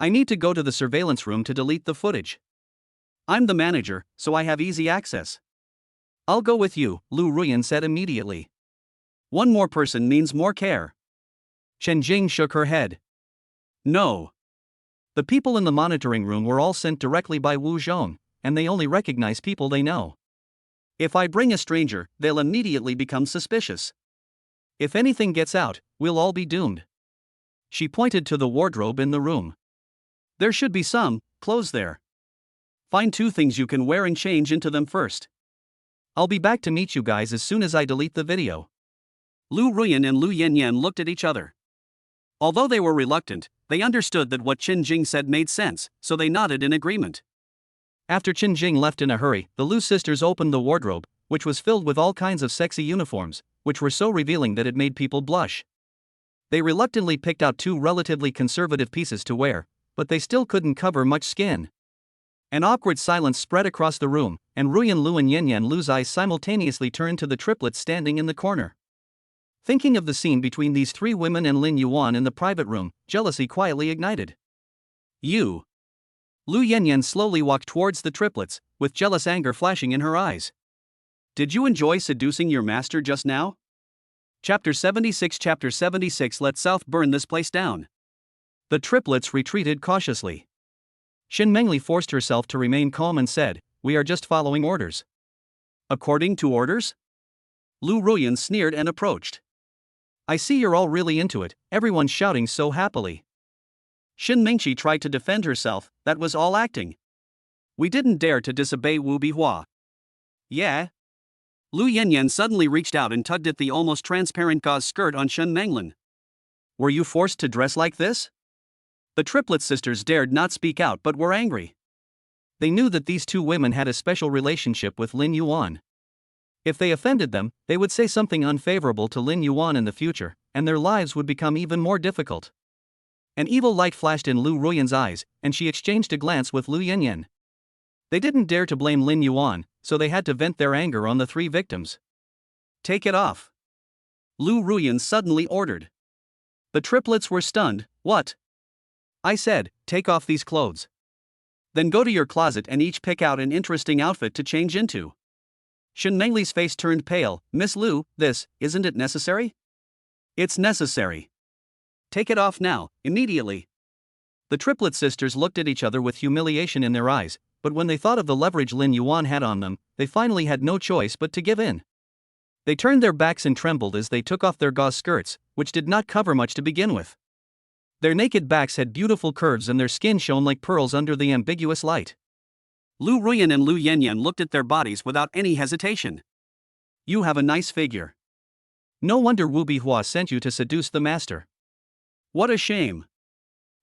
S1: I need to go to the surveillance room to delete the footage.
S2: I'm the manager, so I have easy access.
S1: I'll go with you, Lu Ruyan said immediately.
S2: One more person means more care.
S1: Chen Jing shook her head.
S2: No.
S1: The people in the monitoring room were all sent directly by Wu Zhong, and they only recognize people they know.
S2: If I bring a stranger, they'll immediately become suspicious.
S1: If anything gets out, we'll all be doomed. She pointed to the wardrobe in the room.
S2: There should be some clothes there. Find 2 things you can wear and change into them first.
S1: I'll be back to meet you guys as soon as I delete the video.
S2: Lu Ruyan and Lu Yanyan looked at each other. Although they were reluctant, they understood that what Chen Jing said made sense, so they nodded in agreement.
S1: After Chen Jing left in a hurry, the Lu sisters opened the wardrobe, which was filled with all kinds of sexy uniforms, which were so revealing that it made people blush. They reluctantly picked out 2 relatively conservative pieces to wear, but they still couldn't cover much skin. An awkward silence spread across the room, and Ruyan Lu and Yanyan Lu's eyes simultaneously turned to the triplets standing in the corner. Thinking of the scene between these 3 women and Lin Yuan in the private room, jealousy quietly ignited.
S2: You.
S1: Lu Yanyan slowly walked towards the triplets, with jealous anger flashing in her eyes.
S2: Did you enjoy seducing your master just now?
S1: Chapter 76 Let's South burn this place down. The triplets retreated cautiously. Shen Mengli forced herself to remain calm and said, We are just following orders.
S2: According to orders?
S1: Lu Ruyan sneered and approached. I see you're all really into it, everyone's shouting so happily.
S2: Shen Mengqi tried to defend herself, that was all acting. We didn't dare to disobey Wu Bihua.
S1: Yeah?
S2: Lu Yanyan suddenly reached out and tugged at the almost transparent gauze skirt on Shen Menglin.
S1: Were you forced to dress like this? The triplet sisters dared not speak out but were angry. They knew that these 2 women had a special relationship with Lin Yuan. If they offended them, they would say something unfavorable to Lin Yuan in the future, and their lives would become even more difficult. An evil light flashed in Lu Ruyan's eyes, and she exchanged a glance with Lu Yanyan. They didn't dare to blame Lin Yuan, so they had to vent their anger on the 3 victims.
S2: Take it off. Lu Ruyan suddenly ordered. The triplets were stunned. What? I said, take off these clothes. Then go to your closet and each pick out an interesting outfit to change into. Shen Mengli's face turned pale. Miss Lu, isn't it necessary? It's necessary. Take it off now, immediately. The triplet sisters looked at each other with humiliation in their eyes, but when they thought of the leverage Lin Yuan had on them, they finally had no choice but to give in. They turned their backs and trembled as they took off their gauze skirts, which did not cover much to begin with. Their naked backs had beautiful curves and their skin shone like pearls under the ambiguous light. Lu Ruyan and Lu Yanyan looked at their bodies without any hesitation. You have a nice figure. No wonder Wu Bihua sent you to seduce the master. What a shame.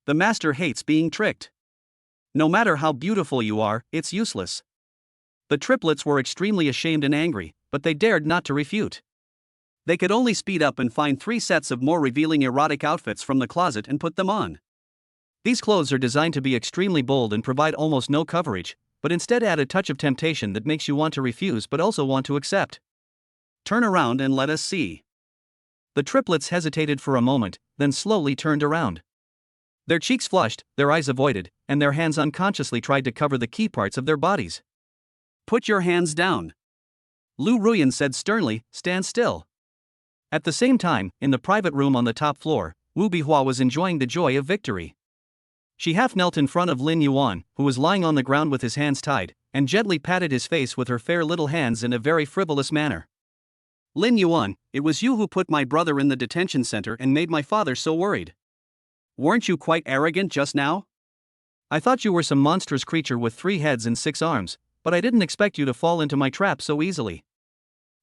S2: The master hates being tricked. No matter how beautiful you are, it's useless. The triplets were extremely ashamed and angry, but they dared not to refute. They could only speed up and find 3 sets of more revealing erotic outfits from the closet and put them on. These clothes are designed to be extremely bold and provide almost no coverage, but instead add a touch of temptation that makes you want to refuse but also want to accept. Turn around and let us see. The triplets hesitated for a moment, then slowly turned around. Their cheeks flushed, their eyes avoided, and their hands unconsciously tried to cover the key parts of their bodies. Put your hands down. Lu Ruyan said sternly, stand still. At the same time, in the private room on the top floor, Wu Bihua was enjoying the joy of victory. She half knelt in front of Lin Yuan, who was lying on the ground with his hands tied, and gently patted his face with her fair little hands in a very frivolous manner. Lin Yuan, it was you who put my brother in the detention center and made my father so worried. Weren't you quite arrogant just now? I thought you were some monstrous creature with 3 heads and 6 arms, but I didn't expect you to fall into my trap so easily.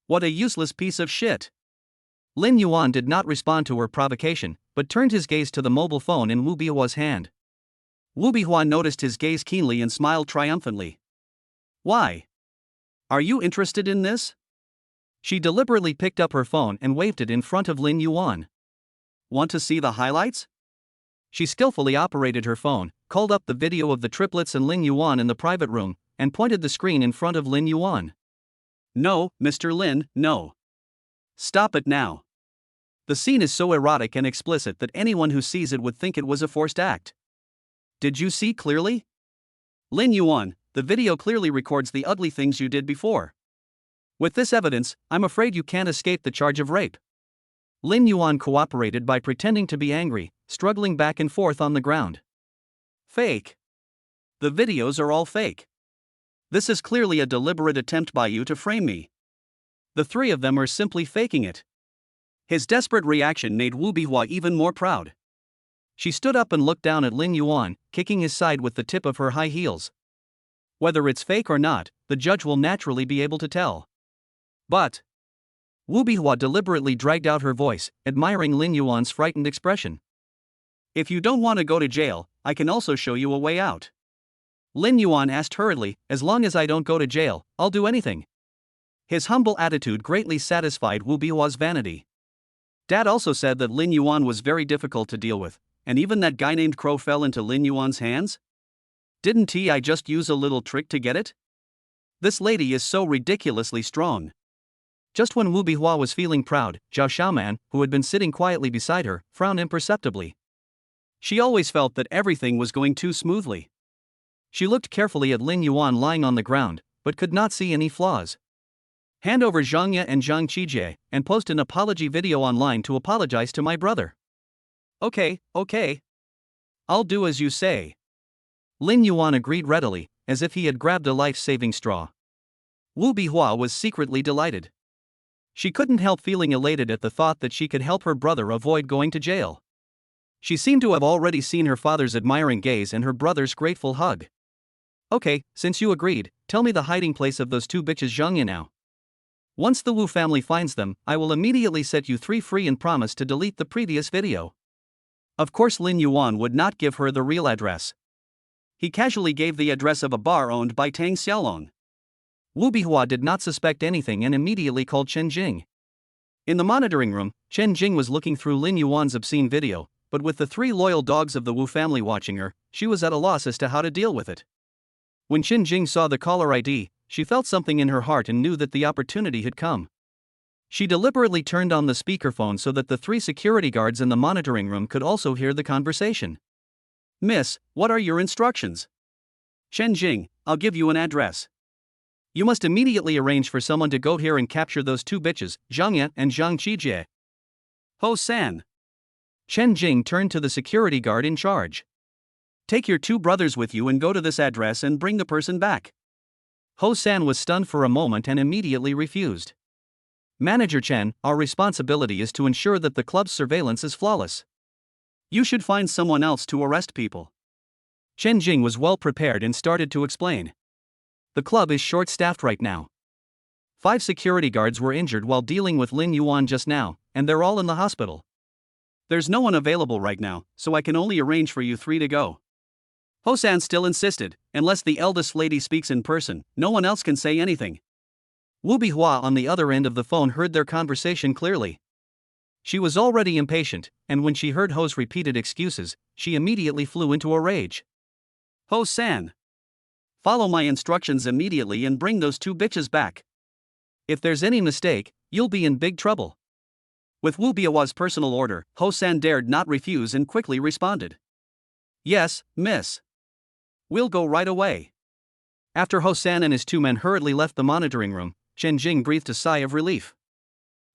S2: What a useless piece of shit. Lin Yuan did not respond to her provocation, but turned his gaze to the mobile phone in Wu Bihua's hand. Wu Bihua noticed his gaze keenly and smiled triumphantly. Why? Are you interested in this? She deliberately picked up her phone and waved it in front of Lin Yuan. Want to see the highlights? She skillfully operated her phone, called up the video of the triplets and Lin Yuan in the private room, and pointed the screen in front of Lin Yuan. No, Mr. Lin, no. Stop it now. The scene is so erotic and explicit that anyone who sees it would think it was a forced act. Did you see clearly? Lin Yuan, the video clearly records the ugly things you did before. With this evidence, I'm afraid you can't escape the charge of rape. Lin Yuan cooperated by pretending to be angry, struggling back and forth on the ground. Fake. The videos are all fake. This is clearly a deliberate attempt by you to frame me. The 3 of them are simply faking it. His desperate reaction made Wu Bihua even more proud. She stood up and looked down at Lin Yuan, kicking his side with the tip of her high heels. Whether it's fake or not, the judge will naturally be able to tell. But Wu Bihua deliberately dragged out her voice, admiring Lin Yuan's frightened expression. If you don't want to go to jail, I can also show you a way out. Lin Yuan asked hurriedly, as long as I don't go to jail, I'll do anything. His humble attitude greatly satisfied Wu Bihua's vanity. Dad also said that Lin Yuan was very difficult to deal with, and even that guy named Crow fell into Lin Yuan's hands? Didn't I just use a little trick to get it? This lady is so ridiculously strong. Just when Wu Bihua was feeling proud, Zhao Xiaoman, who had been sitting quietly beside her, frowned imperceptibly. She always felt that everything was going too smoothly. She looked carefully at Lin Yuan lying on the ground, but could not see any flaws. Hand over Zhang Ye and Zhang Qijie, and post an apology video online to apologize to my brother. Okay. I'll do as you say. Lin Yuan agreed readily, as if he had grabbed a life-saving straw. Wu Bihua was secretly delighted. She couldn't help feeling elated at the thought that she could help her brother avoid going to jail. She seemed to have already seen her father's admiring gaze and her brother's grateful hug. Okay, since you agreed, tell me the hiding place of those 2 bitches Zhang Ye now. Once the Wu family finds them, I will immediately set you 3 free and promise to delete the previous video. Of course Lin Yuan would not give her the real address. He casually gave the address of a bar owned by Tang Xiaolong. Wu Bihua did not suspect anything and immediately called Chen Jing. In the monitoring room, Chen Jing was looking through Lin Yuan's obscene video, but with the 3 loyal dogs of the Wu family watching her, she was at a loss as to how to deal with it. When Chen Jing saw the caller ID, she felt something in her heart and knew that the opportunity had come.
S1: She deliberately turned on the speakerphone so that the 3 security guards in the monitoring room could also hear the conversation.
S2: Miss, what are your instructions? Chen Jing, I'll give you an address.
S1: You must immediately arrange for someone to go here and capture those 2 bitches, Zhang Yan and Zhang Qijie.
S2: Ho-san.
S1: Chen Jing turned to the security guard in charge.
S2: Take your 2 brothers with you and go to this address and bring the person back.
S1: Ho-san was stunned for a moment and immediately refused. Manager Chen, our responsibility is to ensure that the club's surveillance is flawless.
S2: You should find someone else to arrest people.
S1: Chen Jing was well prepared and started to explain. The club is short-staffed right now. 5 security guards were injured while dealing with Lin Yuan just now, and they're all in the hospital.
S2: There's no one available right now, so I can only arrange for you 3 to go. Ho-san still insisted, unless the eldest lady speaks in person, no one else can say anything.
S1: Wu Bihua on the other end of the phone heard their conversation clearly. She was already impatient, and when she heard Ho's repeated excuses, she immediately flew into a rage.
S2: Ho-san! Follow my instructions immediately and bring those 2 bitches back.
S1: If there's any mistake, you'll be in big trouble.
S2: With Wu Bihua's personal order, Ho-san dared not refuse and quickly responded. Yes, miss. We'll go right away.
S1: After Ho-san and his 2 men hurriedly left the monitoring room, Chen Jing breathed a sigh of relief.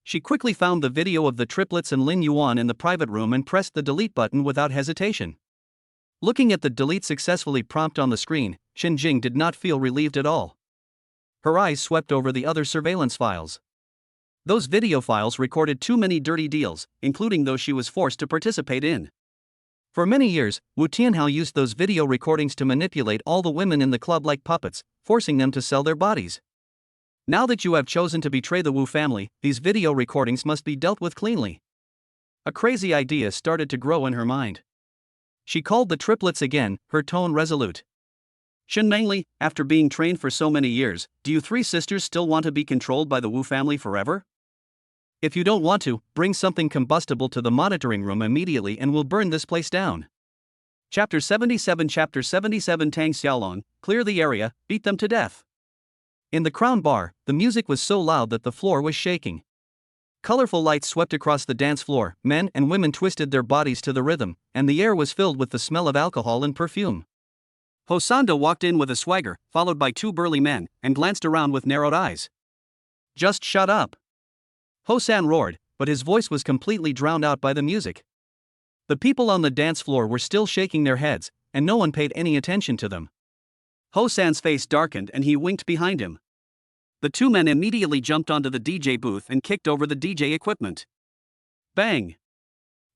S1: She quickly found the video of the triplets and Lin Yuan in the private room and pressed the delete button without hesitation. Looking at the delete successfully prompt on the screen, Chen Jing did not feel relieved at all. Her eyes swept over the other surveillance files. Those video files recorded too many dirty deals, including those she was forced to participate in. For many years, Wu Tianhao used those video recordings to manipulate all the women in the club like puppets, forcing them to sell their bodies. Now that you have chosen to betray the Wu family, these video recordings must be dealt with cleanly. A crazy idea started to grow in her mind. She called the triplets again, her tone resolute.
S2: Shen Mengli, after being trained for so many years, do you 3 sisters still want to be controlled by the Wu family forever?
S1: If you don't want to, bring something combustible to the monitoring room immediately and we'll burn this place down.
S2: Chapter 77 Tang Xiaolong, clear the area, beat them to death.
S1: In the Crown Bar, the music was so loud that the floor was shaking. Colorful lights swept across the dance floor, men and women twisted their bodies to the rhythm, and the air was filled with the smell of alcohol and perfume.
S2: Hosanda walked in with a swagger, followed by 2 burly men, and glanced around with narrowed eyes.
S1: Just shut up! Ho-san roared, but his voice was completely drowned out by the music. The people on the dance floor were still shaking their heads, and no one paid any attention to them.
S2: Ho-san's face darkened and he winked behind him. The 2 men immediately jumped onto the DJ booth and kicked over the DJ equipment. Bang!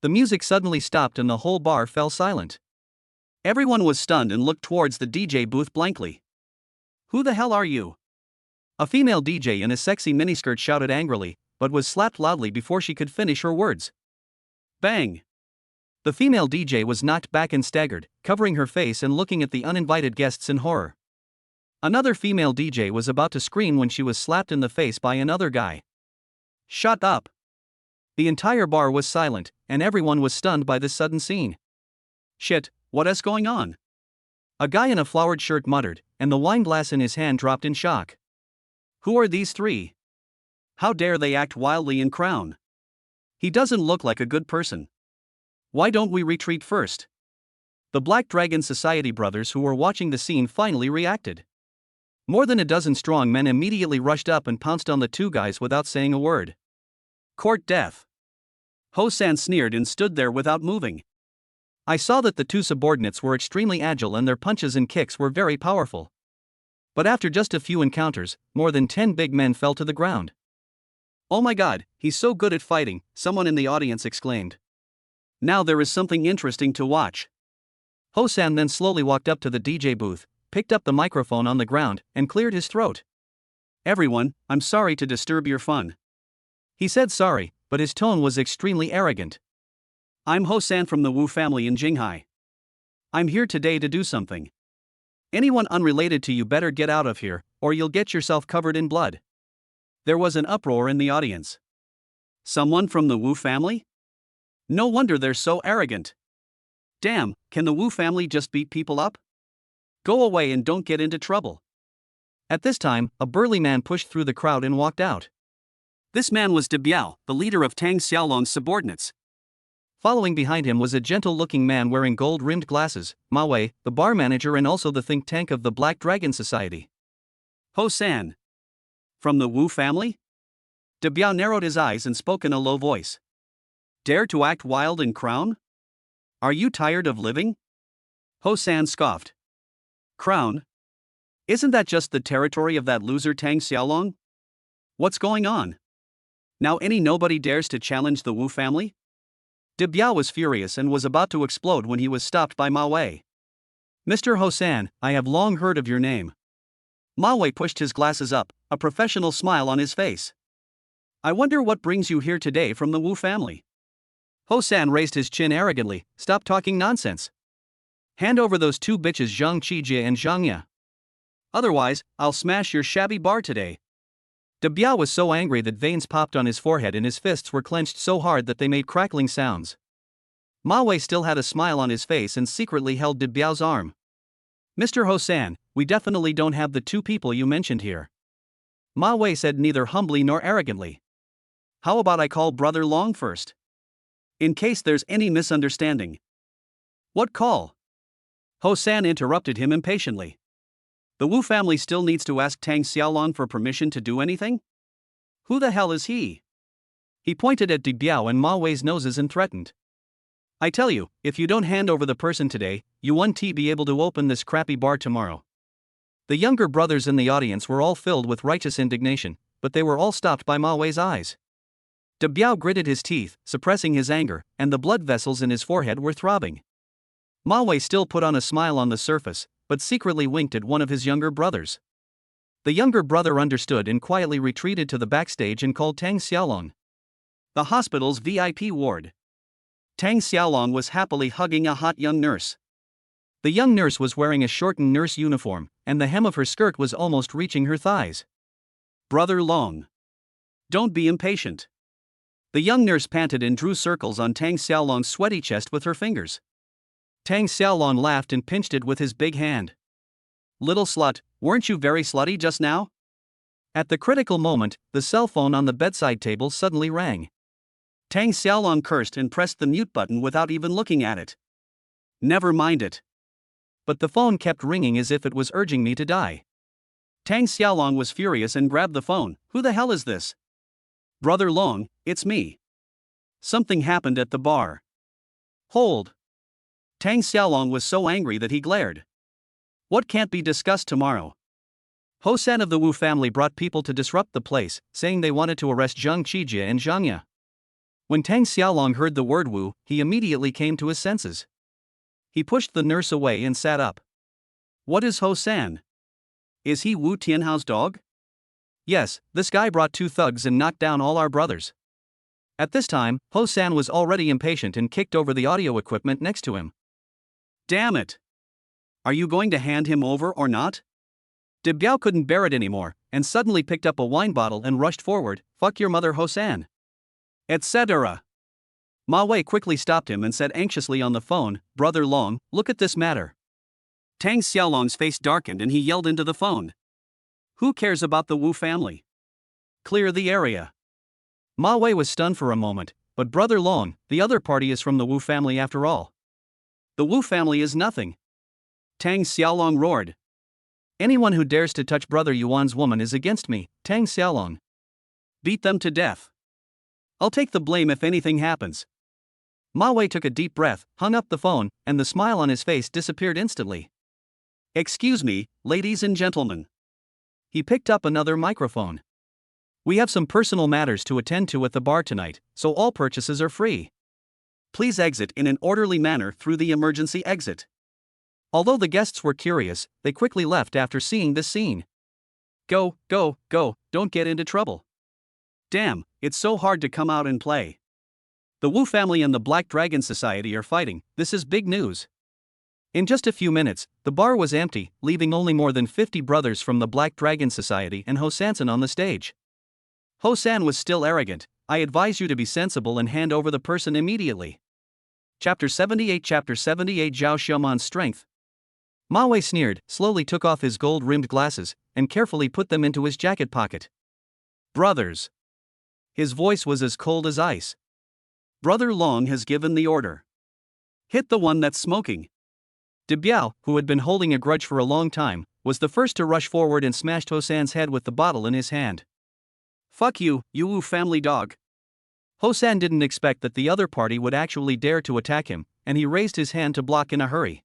S1: The music suddenly stopped and the whole bar fell silent.
S2: Everyone was stunned and looked towards the DJ booth blankly. Who the hell are you?
S1: A female DJ in a sexy miniskirt shouted angrily, but was slapped loudly before she could finish her words.
S2: Bang!
S1: The female DJ was knocked back and staggered, covering her face and looking at the uninvited guests in horror. Another female DJ was about to scream when she was slapped in the face by another guy.
S2: Shut up!
S1: The entire bar was silent, and everyone was stunned by this sudden scene.
S2: Shit, what is going on?
S1: A guy in a flowered shirt muttered, and the wine glass in his hand dropped in shock.
S2: Who are these 3? How dare they act wildly in Crown? He doesn't look like a good person. Why don't we retreat first?
S1: The Black Dragon Society brothers who were watching the scene finally reacted. More than a dozen strong men immediately rushed up and pounced on the 2 guys without saying a word.
S2: Court death. Ho-san sneered and stood there without moving.
S1: I saw that the 2 subordinates were extremely agile and their punches and kicks were very powerful. But after just a few encounters, more than 10 big men fell to the ground.
S2: Oh my god, he's so good at fighting, someone in the audience exclaimed. Now there is something interesting to watch.
S1: Ho-san then slowly walked up to the DJ booth, picked up the microphone on the ground, and cleared his throat.
S2: Everyone, I'm sorry to disturb your fun.
S1: He said sorry, but his tone was extremely arrogant.
S2: I'm Ho-san from the Wu family in Jinghai. I'm here today to do something. Anyone unrelated to you better get out of here, or you'll get yourself covered in blood. There was an uproar in the audience. Someone from the Wu family? No wonder they're so arrogant. Damn, can the Wu family just beat people up? Go away and don't get into trouble.
S1: At this time, a burly man pushed through the crowd and walked out.
S2: This man was De Biao, the leader of Tang Xiaolong's subordinates.
S1: Following behind him was a gentle-looking man wearing gold-rimmed glasses, Ma Wei, the bar manager and also the think tank of the Black Dragon Society.
S2: Ho San. From the Wu family? De Biao narrowed his eyes and spoke in a low voice. Dare to act wild in crown? Are you tired of living? Ho San scoffed. Crown? Isn't that just the territory of that loser Tang Xiaolong? What's going on? Now any nobody dares to challenge the Wu family? De Biao was furious and was about to explode when he was stopped by Ma Wei.
S1: Mr. Ho San, I have long heard of your name.
S2: Ma Wei pushed his glasses up, a professional smile on his face. I wonder what brings you here today from the Wu family.
S1: Ho San raised his chin arrogantly. Stop talking nonsense. Hand over those two bitches Zhang Qijie and Zhang Ya.
S2: Otherwise, I'll smash your shabby bar today.
S1: De Biao was so angry that veins popped on his forehead and his fists were clenched so hard that they made crackling sounds. Ma Wei still had a smile on his face and secretly held De Biao's arm.
S2: Mr. Ho San, we definitely don't have the two people you mentioned here.
S1: Ma Wei said neither humbly nor arrogantly.
S2: How about I call Brother Long first? In case there's any misunderstanding.
S1: What call?
S2: Ho San interrupted him impatiently. The Wu family still needs to ask Tang Xiaolong for permission to do anything? Who the hell is he?
S1: He pointed at De Biao and Ma Wei's noses and threatened. I tell you, if you don't hand over the person today, you won't be able to open this crappy bar tomorrow. The younger brothers in the audience were all filled with righteous indignation, but they were all stopped by Ma Wei's eyes. De Biao gritted his teeth, suppressing his anger, and the blood vessels in his forehead were throbbing. Ma Wei still put on a smile on the surface, but secretly winked at one of his younger brothers. The younger brother understood and quietly retreated to the backstage and called Tang Xiaolong.
S2: The hospital's VIP ward. Tang Xiaolong was happily hugging a hot young nurse.
S1: The young nurse was wearing a shortened nurse uniform, and the hem of her skirt was almost reaching her thighs.
S2: Brother Long. Don't be impatient. The young nurse panted and drew circles on Tang Xiaolong's sweaty chest with her fingers.
S1: Tang Xiaolong laughed and pinched it with his big hand.
S2: Little slut, weren't you very slutty just now?
S1: At the critical moment, the cell phone on the bedside table suddenly rang.
S2: Tang Xiaolong cursed and pressed the mute button without even looking at it. Never mind it.
S1: But the phone kept ringing as if it was urging me to die.
S2: Tang Xiaolong was furious and grabbed the phone. Who the hell is this? Brother Long, it's me. Something happened at the bar.
S1: Hold.
S2: Tang Xiaolong was so angry that he glared. What can't be discussed tomorrow?
S1: Ho San of the Wu family brought people to disrupt the place, saying they wanted to arrest Zhang Qijie and Zhang Ya. When Tang Xiaolong heard the word Wu, he immediately came to his senses. He pushed the nurse away and sat up.
S2: What is Ho San? Is he Wu Tianhao's dog?
S1: Yes, this guy brought two thugs and knocked down all our brothers. At this time, Ho San was already impatient and kicked over the audio equipment next to him.
S2: Damn it! Are you going to hand him over or not?
S1: De Biao couldn't bear it anymore, and suddenly picked up a wine bottle and rushed forward. Fuck your mother, Ho San.
S2: Etc.
S1: Ma Wei quickly stopped him and said anxiously on the phone, Brother Long, look at this matter.
S2: Tang Xiaolong's face darkened and he yelled into the phone. Who cares about the Wu family? Clear the area.
S1: Ma Wei was stunned for a moment, but Brother Long, the other party is from the Wu family after all.
S2: The Wu family is nothing. Tang Xiaolong roared.
S1: Anyone who dares to touch Brother Yuan's woman is against me, Tang Xiaolong.
S2: Beat them to death. I'll take the blame if anything happens.
S1: Ma Wei took a deep breath, hung up the phone, and the smile on his face disappeared instantly.
S2: Excuse me, ladies and gentlemen.
S1: He picked up another microphone. We have some personal matters to attend to at the bar tonight, so all purchases are free.
S2: Please exit in an orderly manner through the emergency exit.
S1: Although the guests were curious, they quickly left after seeing this scene.
S2: Go, go, go, don't get into trouble. Damn, it's so hard to come out and play. The Wu family and the Black Dragon Society are fighting. This is big news.
S1: In just a few minutes, the bar was empty, leaving only more than 50 brothers from the Black Dragon Society and Ho San on the stage. Ho San was still arrogant. I advise you to be sensible and hand over the person immediately. Chapter 78 Zhao Xiaoman's strength. Ma Wei sneered, slowly took off his gold-rimmed glasses, and carefully put them into his jacket pocket.
S2: Brothers. His voice was as cold as ice. Brother Long has given the order. Hit the one that's smoking.
S1: De Biao, who had been holding a grudge for a long time, was the first to rush forward and smashed Hosan's head with the bottle in his hand.
S2: Fuck you, you Wu family dog.
S1: Hosan didn't expect that the other party would actually dare to attack him, and he raised his hand to block in a hurry.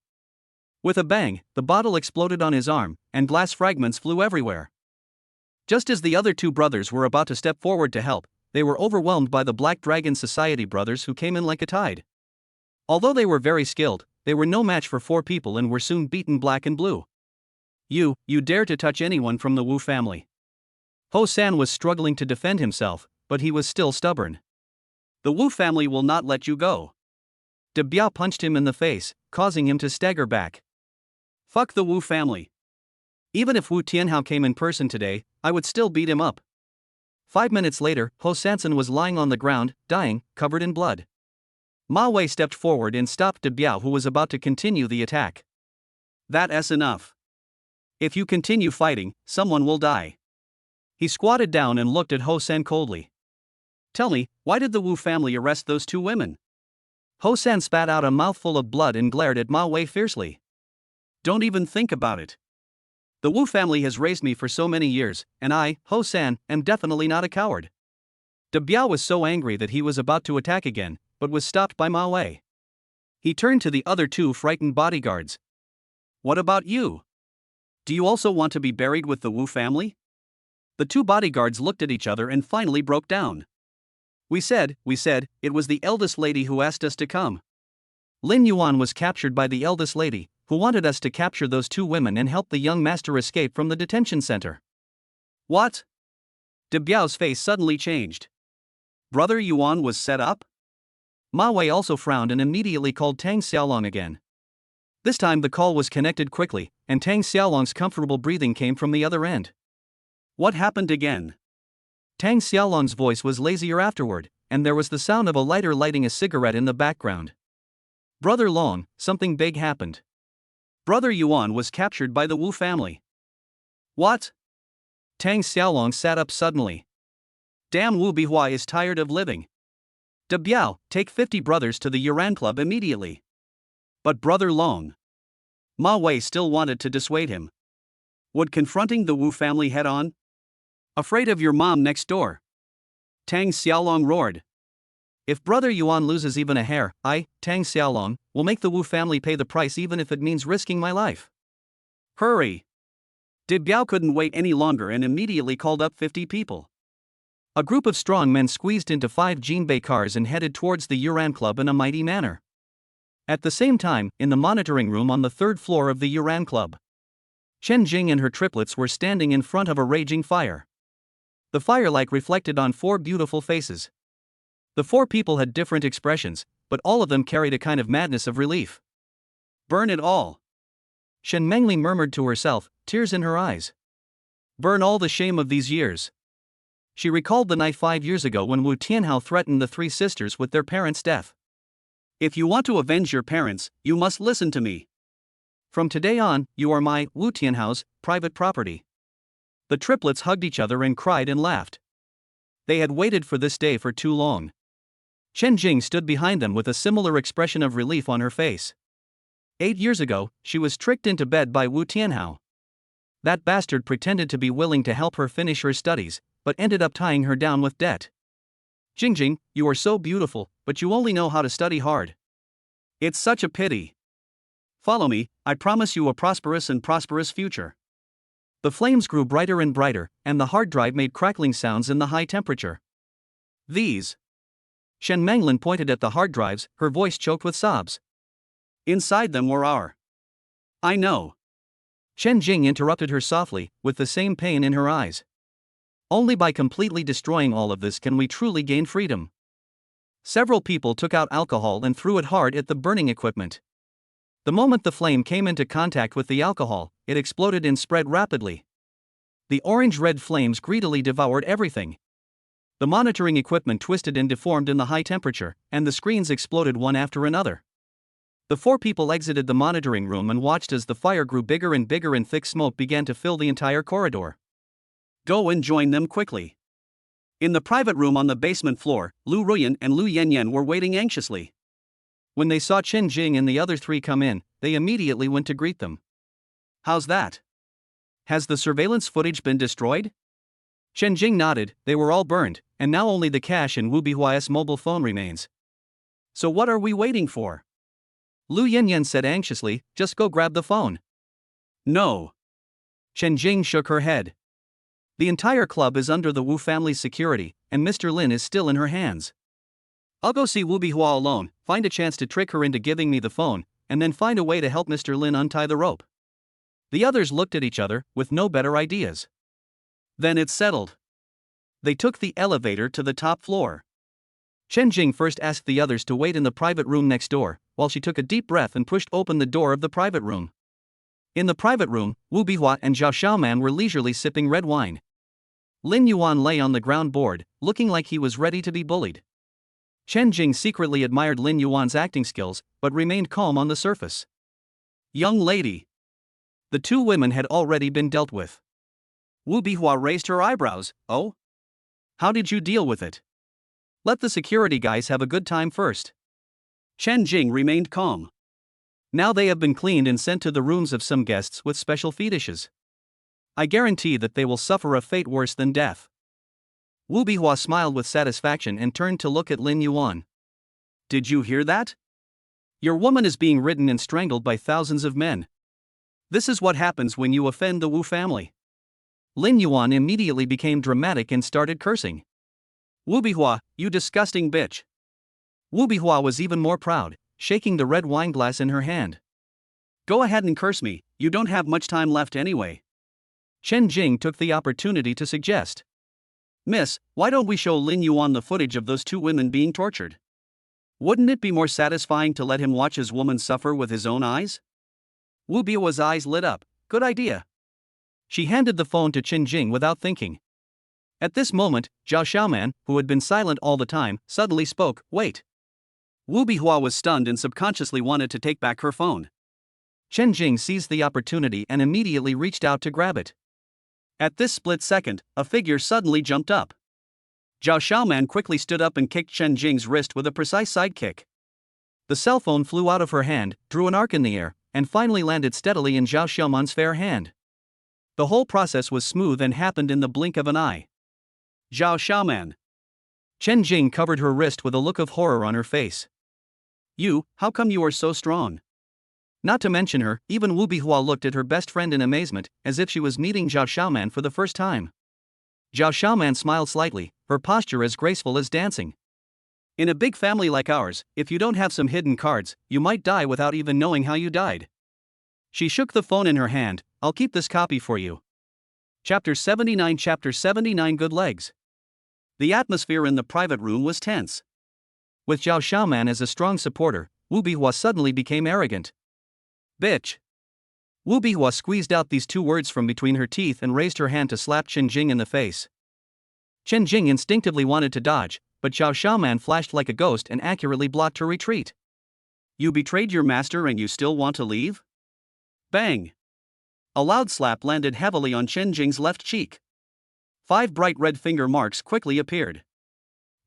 S1: With a bang, the bottle exploded on his arm, and glass fragments flew everywhere. Just as the other two brothers were about to step forward to help, they were overwhelmed by the Black Dragon Society brothers who came in like a tide. Although they were very skilled, they were no match for 4 people and were soon beaten black and blue. You dare to touch anyone from the Wu family. Hosan was struggling to defend himself, but he was still stubborn.
S2: The Wu family will not let you go.
S1: De Biao punched him in the face, causing him to stagger back.
S2: Fuck the Wu family.
S1: Even if Wu Tianhao came in person today, I would still beat him up. 5 minutes later, Hosanson was lying on the ground, dying, covered in blood. Ma Wei stepped forward and stopped De Biao, who was about to continue the attack.
S2: That's enough.
S1: If you continue fighting, someone will die. He squatted down and looked at Hosan coldly.
S2: Tell me, why did the Wu family arrest those 2 women?
S1: Hosan spat out a mouthful of blood and glared at Ma Wei fiercely.
S2: Don't even think about it. The Wu family has raised me for so many years, and I, Hosan, am definitely not a coward.
S1: De Biao was so angry that he was about to attack again, but was stopped by Ma Wei. He turned to the other 2 frightened bodyguards.
S2: What about you? Do you also want to be buried with the Wu family?
S1: The 2 bodyguards looked at each other and finally broke down.
S2: We said, it was the eldest lady who asked us to come.
S1: Lin Yuan was captured by the eldest lady, who wanted us to capture those 2 women and help the young master escape from the detention center.
S2: What? De Biao's face suddenly changed. Brother Yuan was set up?
S1: Ma Wei also frowned and immediately called Tang Xiaolong again. This time the call was connected quickly, and Tang Xiaolong's comfortable breathing came from the other end.
S2: What happened again?
S1: Tang Xiaolong's voice was lazier afterward, and there was the sound of a lighter lighting a cigarette in the background. Brother Long, something big happened.
S2: Brother Yuan was captured by the Wu family. What?
S1: Tang Xiaolong sat up suddenly.
S2: Damn, Wu Bihua is tired of living.
S1: De Biao, take 50 brothers to the Yuran Club immediately.
S2: But Brother Long. Ma Wei still wanted to dissuade him. Would confronting the Wu family head on? Afraid of your mom next door? Tang Xiaolong roared.
S1: If Brother Yuan loses even a hair, I, Tang Xiaolong, will make the Wu family pay the price even if it means risking my life.
S2: Hurry! De Biao couldn't wait any longer and immediately called up 50 people.
S1: A group of strong men squeezed into 5 Jinbei cars and headed towards the Yuran Club in a mighty manner. At the same time, in the monitoring room on the 3rd floor of the Yuran Club, Chen Jing and her triplets were standing in front of a raging fire. The firelight reflected on 4 beautiful faces. The 4 people had different expressions, but all of them carried a kind of madness of relief.
S2: Burn it all.
S1: Shen Mengli murmured to herself, tears in her eyes. Burn all the shame of these years. She recalled the night 5 years ago when Wu Tianhao threatened the 3 sisters with their parents' death.
S2: If you want to avenge your parents, you must listen to me.
S1: From today on, you are my, Wu Tianhao's, private property. The triplets hugged each other and cried and laughed. They had waited for this day for too long. Chen Jing stood behind them with a similar expression of relief on her face. 8 years ago, she was tricked into bed by Wu Tianhao. That bastard pretended to be willing to help her finish her studies, but ended up tying her down with debt. Jingjing, you are so beautiful, but you only know how to study hard.
S2: It's such a pity. Follow me, I promise you a prosperous future.
S1: The flames grew brighter and brighter, and the hard drive made crackling sounds in the high temperature.
S2: These.
S1: Shen Manglin pointed at the hard drives, her voice choked with sobs.
S2: Inside them were our. I know.
S1: Chen Jing interrupted her softly, with the same pain in her eyes. Only by completely destroying all of this can we truly gain freedom. Several people took out alcohol and threw it hard at the burning equipment. The moment the flame came into contact with the alcohol, it exploded and spread rapidly. The orange-red flames greedily devoured everything. The monitoring equipment twisted and deformed in the high temperature, and the screens exploded one after another. The 4 people exited the monitoring room and watched as the fire grew bigger and bigger and thick smoke began to fill the entire corridor.
S2: Go and join them quickly. In the private room on the basement floor, Lu Ruyan and Lu Yanyan were waiting anxiously.
S1: When they saw Chen Jing and the other three come in, they immediately went to greet them.
S2: How's that? Has the surveillance footage been destroyed?
S1: Chen Jing nodded. They were all burned, and now only the cache in Wu Bihua's mobile phone remains.
S2: So what are we waiting for?
S1: Lu Yanyan said anxiously, just go grab the phone.
S2: No.
S1: Chen Jing shook her head. The entire club is under the Wu family's security, and Mr. Lin is still in her hands. I'll go see Wu Bihua alone, find a chance to trick her into giving me the phone, and then find a way to help Mr. Lin untie the rope. The others looked at each other, with no better ideas.
S2: Then it's settled. They took the elevator to the top floor.
S1: Chen Jing first asked the others to wait in the private room next door, while she took a deep breath and pushed open the door of the private room. In the private room, Wu Bihua and Zhao Xiaoman were leisurely sipping red wine. Lin Yuan lay on the ground bored, looking like he was ready to be bullied. Chen Jing secretly admired Lin Yuan's acting skills, but remained calm on the surface.
S2: Young lady.
S1: The two women had already been dealt with.
S2: Wu Bihua raised her eyebrows. Oh?
S1: How did you deal with it? Let the security guys have a good time first.
S2: Chen Jing remained calm.
S1: Now they have been cleaned and sent to the rooms of some guests with special fetishes. I guarantee that they will suffer a fate worse than death. Wu Bihua smiled with satisfaction and turned to look at Lin Yuan.
S2: Did you hear that?
S1: Your woman is being ridden and strangled by thousands of men. This is what happens when you offend the Wu family. Lin Yuan immediately became dramatic and started cursing.
S2: Wu Bihua, you disgusting bitch.
S1: Wu Bihua was even more proud, shaking the red wine glass in her hand.
S2: Go ahead and curse me, you don't have much time left anyway.
S1: Chen Jing took the opportunity to suggest.
S2: Miss, why don't we show Lin Yuan the footage of those two women being tortured? Wouldn't it be more satisfying to let him watch his woman suffer with his own eyes?
S1: Wu Bihua's eyes lit up. Good idea. She handed the phone to Chen Jing without thinking. At this moment, Zhao Xiaoman, who had been silent all the time, suddenly spoke. Wait.
S2: Wu Bihua was stunned and subconsciously wanted to take back her phone.
S1: Chen Jing seized the opportunity and immediately reached out to grab it.
S2: At this split second, a figure suddenly jumped up. Zhao Xiaoman quickly stood up and kicked Chen Jing's wrist with a precise side kick.
S1: The cell phone flew out of her hand, drew an arc in the air, and finally landed steadily in Zhao Xiaoman's fair hand. The whole process was smooth and happened in the blink of an eye.
S2: Zhao Xiaoman.
S1: Chen Jing covered her wrist with a look of horror on her face.
S2: You, how come you are so strong?
S1: Not to mention her, even Wu Bihua looked at her best friend in amazement, as if she was meeting Zhao Xiaoman for the first time. Zhao Xiaoman smiled slightly, her posture as graceful as dancing.
S2: In a big family like ours, if you don't have some hidden cards, you might die without even knowing how you died.
S1: She shook the phone in her hand. I'll keep this copy for you.
S2: Chapter 79 Good legs. The atmosphere in the private room was tense.
S1: With Zhao Xiaoman as a strong supporter, Wu Bihua suddenly became arrogant.
S2: Bitch.
S1: Wu Bihua squeezed out these two words from between her teeth and raised her hand to slap Chen Jing in the face. Chen Jing instinctively wanted to dodge, but Zhao Xiaoman flashed like a ghost and accurately blocked her retreat.
S2: You betrayed your master and you still want to leave? Bang! A loud slap landed heavily on Chen Jing's left cheek. 5 bright red finger marks quickly appeared.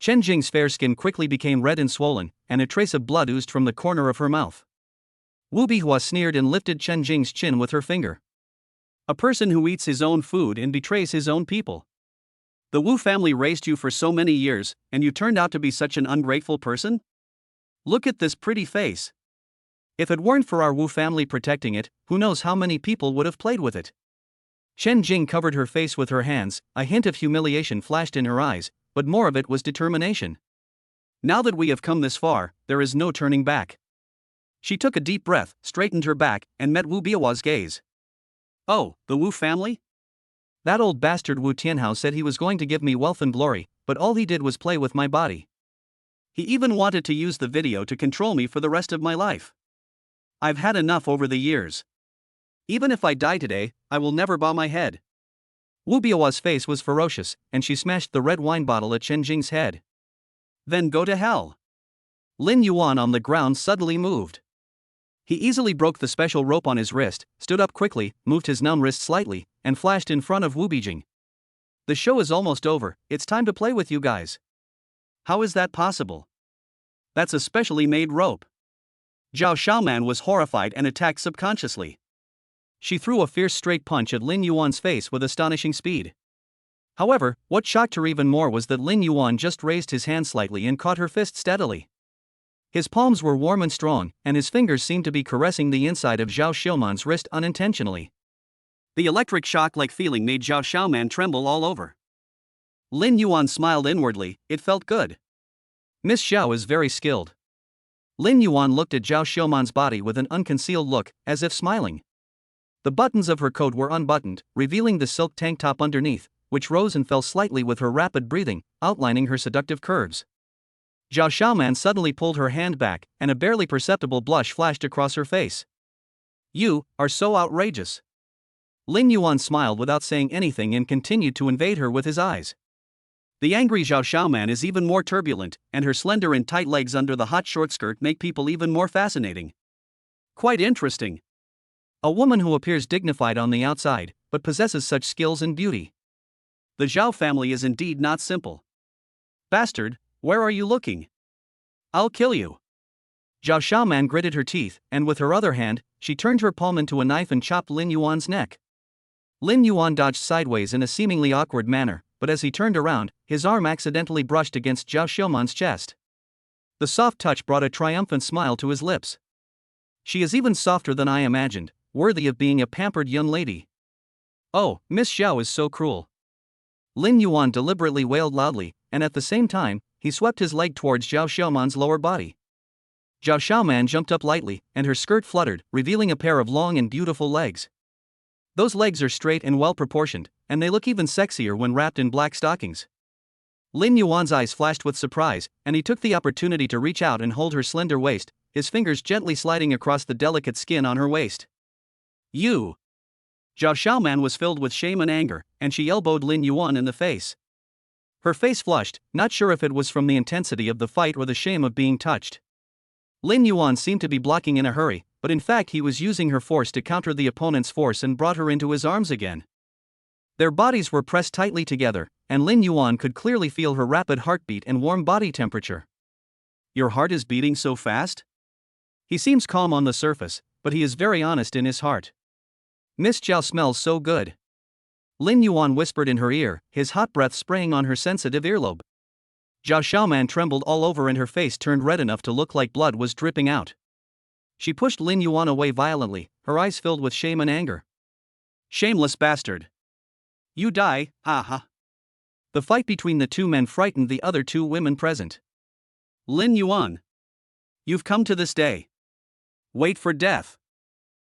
S1: Chen Jing's fair skin quickly became red and swollen, and a trace of blood oozed from the corner of her mouth. Wu Bihua sneered and lifted Chen Jing's chin with her finger.
S2: A person who eats his own food and betrays his own people. The Wu family raised you for so many years, and you turned out to be such an ungrateful person? Look at this pretty face.
S1: If it weren't for our Wu family protecting it, who knows how many people would have played with it. Chen Jing covered her face with her hands, a hint of humiliation flashed in her eyes, but more of it was determination.
S2: Now that we have come this far, there is no turning back. She took a deep breath, straightened her back, and met Wu Bihua's gaze. Oh, the Wu family?
S1: That old bastard Wu Tianhao said he was going to give me wealth and glory, but all he did was play with my body.
S2: He even wanted to use the video to control me for the rest of my life. I've had enough over the years. Even if I die today, I will never bow my head.
S1: Wu Bihua's face was ferocious, and she smashed the red wine bottle at Chen Jing's head.
S2: Then go to hell.
S1: Lin Yuan on the ground suddenly moved. He easily broke the special rope on his wrist, stood up quickly, moved his numb wrist slightly, and flashed in front of Wu Bijing.
S2: The show is almost over, it's time to play with you guys. How is that possible? That's a specially made rope. Zhao Xiaoman was horrified and attacked subconsciously. She threw a fierce straight punch at Lin Yuan's face with astonishing speed. However, what shocked her even more was that Lin Yuan just raised his hand slightly and caught her fist steadily. His palms were warm and strong, and his fingers seemed to be caressing the inside of Zhao Xiaoman's wrist unintentionally. The electric shock-like feeling made Zhao Xiaoman tremble all over. Lin Yuan smiled inwardly, it felt good. Miss Zhao is very skilled. Lin Yuan looked at Zhao Xiaoman's body with an unconcealed look, as if smiling. The buttons of her coat were unbuttoned, revealing the silk tank top underneath, which rose and fell slightly with her rapid breathing, outlining her seductive curves. Zhao Xiaoman suddenly pulled her hand back, and a barely perceptible blush flashed across her face. You are so outrageous. Lin Yuan smiled without saying anything and continued to invade her with his eyes. The angry Zhao Xiaoman is even more turbulent, and her slender and tight legs under the hot short skirt make people even more fascinating. Quite interesting. A woman who appears dignified on the outside, but possesses such skills and beauty. The Zhao family is indeed not simple. Bastard, where are you looking? I'll kill you. Zhao Xiaoman gritted her teeth, and with her other hand, she turned her palm into a knife and chopped Lin Yuan's neck. Lin Yuan dodged sideways in a seemingly awkward manner, but as he turned around, his arm accidentally brushed against Zhao Xiaoman's chest. The soft touch brought a triumphant smile to his lips. She is even softer than I imagined, worthy of being a pampered young lady. Oh, Miss Zhao is so cruel. Lin Yuan deliberately wailed loudly, and at the same time, he swept his leg towards Zhao Xiaoman's lower body. Zhao Xiaoman jumped up lightly, and her skirt fluttered, revealing a pair of long and beautiful legs. Those legs are straight and well-proportioned, and they look even sexier when wrapped in black stockings. Lin Yuan's eyes flashed with surprise, and he took the opportunity to reach out and hold her slender waist, his fingers gently sliding across the delicate skin on her waist. You! Zhao Xiaoman was filled with shame and anger, and she elbowed Lin Yuan in the face. Her face flushed, not sure if it was from the intensity of the fight or the shame of being touched. Lin Yuan seemed to be blocking in a hurry, but in fact he was using her force to counter the opponent's force and brought her into his arms again. Their bodies were pressed tightly together, and Lin Yuan could clearly feel her rapid heartbeat and warm body temperature. Your heart is beating so fast? He seems calm on the surface, but he is very honest in his heart. Miss Zhao smells so good. Lin Yuan whispered in her ear, his hot breath spraying on her sensitive earlobe. Zhao Xiaoman trembled all over and her face turned red enough to look like blood was dripping out. She pushed Lin Yuan away violently, her eyes filled with shame and anger. Shameless bastard. You die, haha. The fight between the two men frightened the other two women present. Lin Yuan. You've come to this day. Wait for death.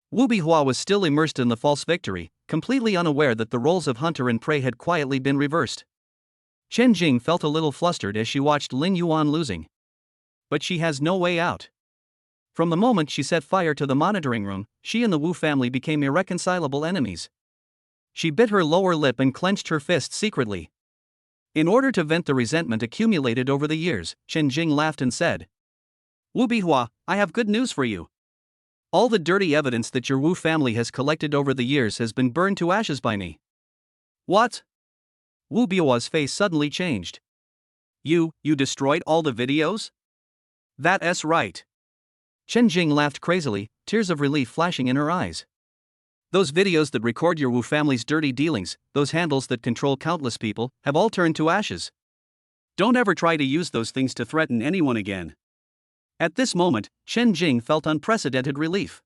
S2: Wu Bihua was still immersed in the false victory, completely unaware that the roles of hunter and prey had quietly been reversed. Chen Jing felt a little flustered as she watched Lin Yuan losing. But she has no way out. From the moment she set fire to the monitoring room, she and the Wu family became irreconcilable enemies. She bit her lower lip and clenched her fist secretly. In order to vent the resentment accumulated over the years, Chen Jing laughed and said, Wu Bihua, I have good news for you. All the dirty evidence that your Wu family has collected over the years has been burned to ashes by me. What? Wu Bihua's face suddenly changed. You destroyed all the videos? That's right. Chen Jing laughed crazily, tears of relief flashing in her eyes. Those videos that record your Wu family's dirty dealings, those handles that control countless people, have all turned to ashes. Don't ever try to use those things to threaten anyone again. At this moment, Chen Jing felt unprecedented relief.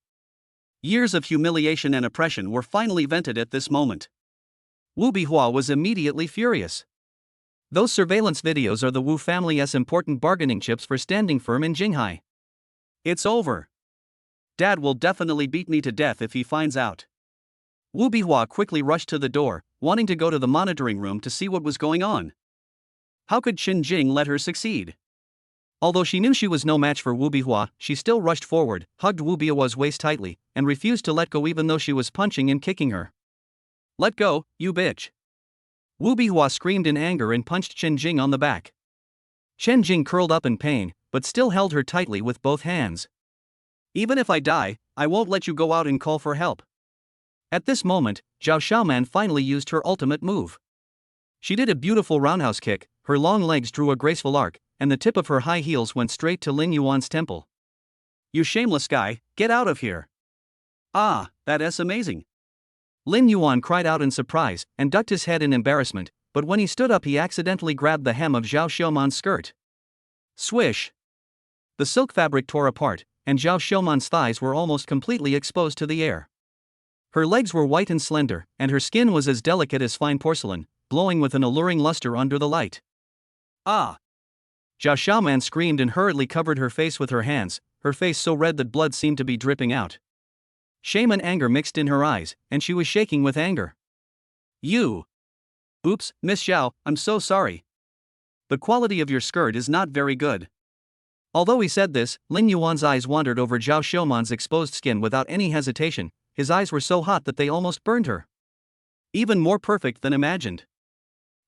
S2: Years of humiliation and oppression were finally vented at this moment. Wu Bihua was immediately furious. Those surveillance videos are the Wu family's important bargaining chips for standing firm in Jinghai. It's over. Dad will definitely beat me to death if he finds out. Wu Bihua quickly rushed to the door, wanting to go to the monitoring room to see what was going on. How could Chen Jing let her succeed? Although she knew she was no match for Wu Bihua, she still rushed forward, hugged Wu Bihua's waist tightly, and refused to let go even though she was punching and kicking her. Let go, you bitch. Wu Bihua screamed in anger and punched Chen Jing on the back. Chen Jing curled up in pain, but still held her tightly with both hands. Even if I die, I won't let you go out and call for help. At this moment, Zhao Xiaoman finally used her ultimate move.
S1: She did a beautiful roundhouse kick, her long legs drew a graceful arc, and the tip of her high heels went straight to Lin Yuan's temple.
S2: You shameless guy, get out of here. Ah, that is amazing.
S1: Lin Yuan cried out in surprise and ducked his head in embarrassment, but when he stood up he accidentally grabbed the hem of Zhao Xiuman's skirt. Swish! The silk fabric tore apart, and Zhao Xiuman's thighs were almost completely exposed to the air. Her legs were white and slender, and her skin was as delicate as fine porcelain, glowing with an alluring luster under the light.
S2: Ah!
S1: Zhao Xiaoman screamed and hurriedly covered her face with her hands, her face so red that blood seemed to be dripping out. Shame and anger mixed in her eyes, and she was shaking with anger.
S2: You! Oops, Miss Zhao, I'm so sorry. The quality of your skirt is not very good.
S1: Although he said this, Lin Yuan's eyes wandered over Zhao Xiuman's exposed skin without any hesitation. His eyes were so hot that they almost burned her.
S2: Even more perfect than imagined.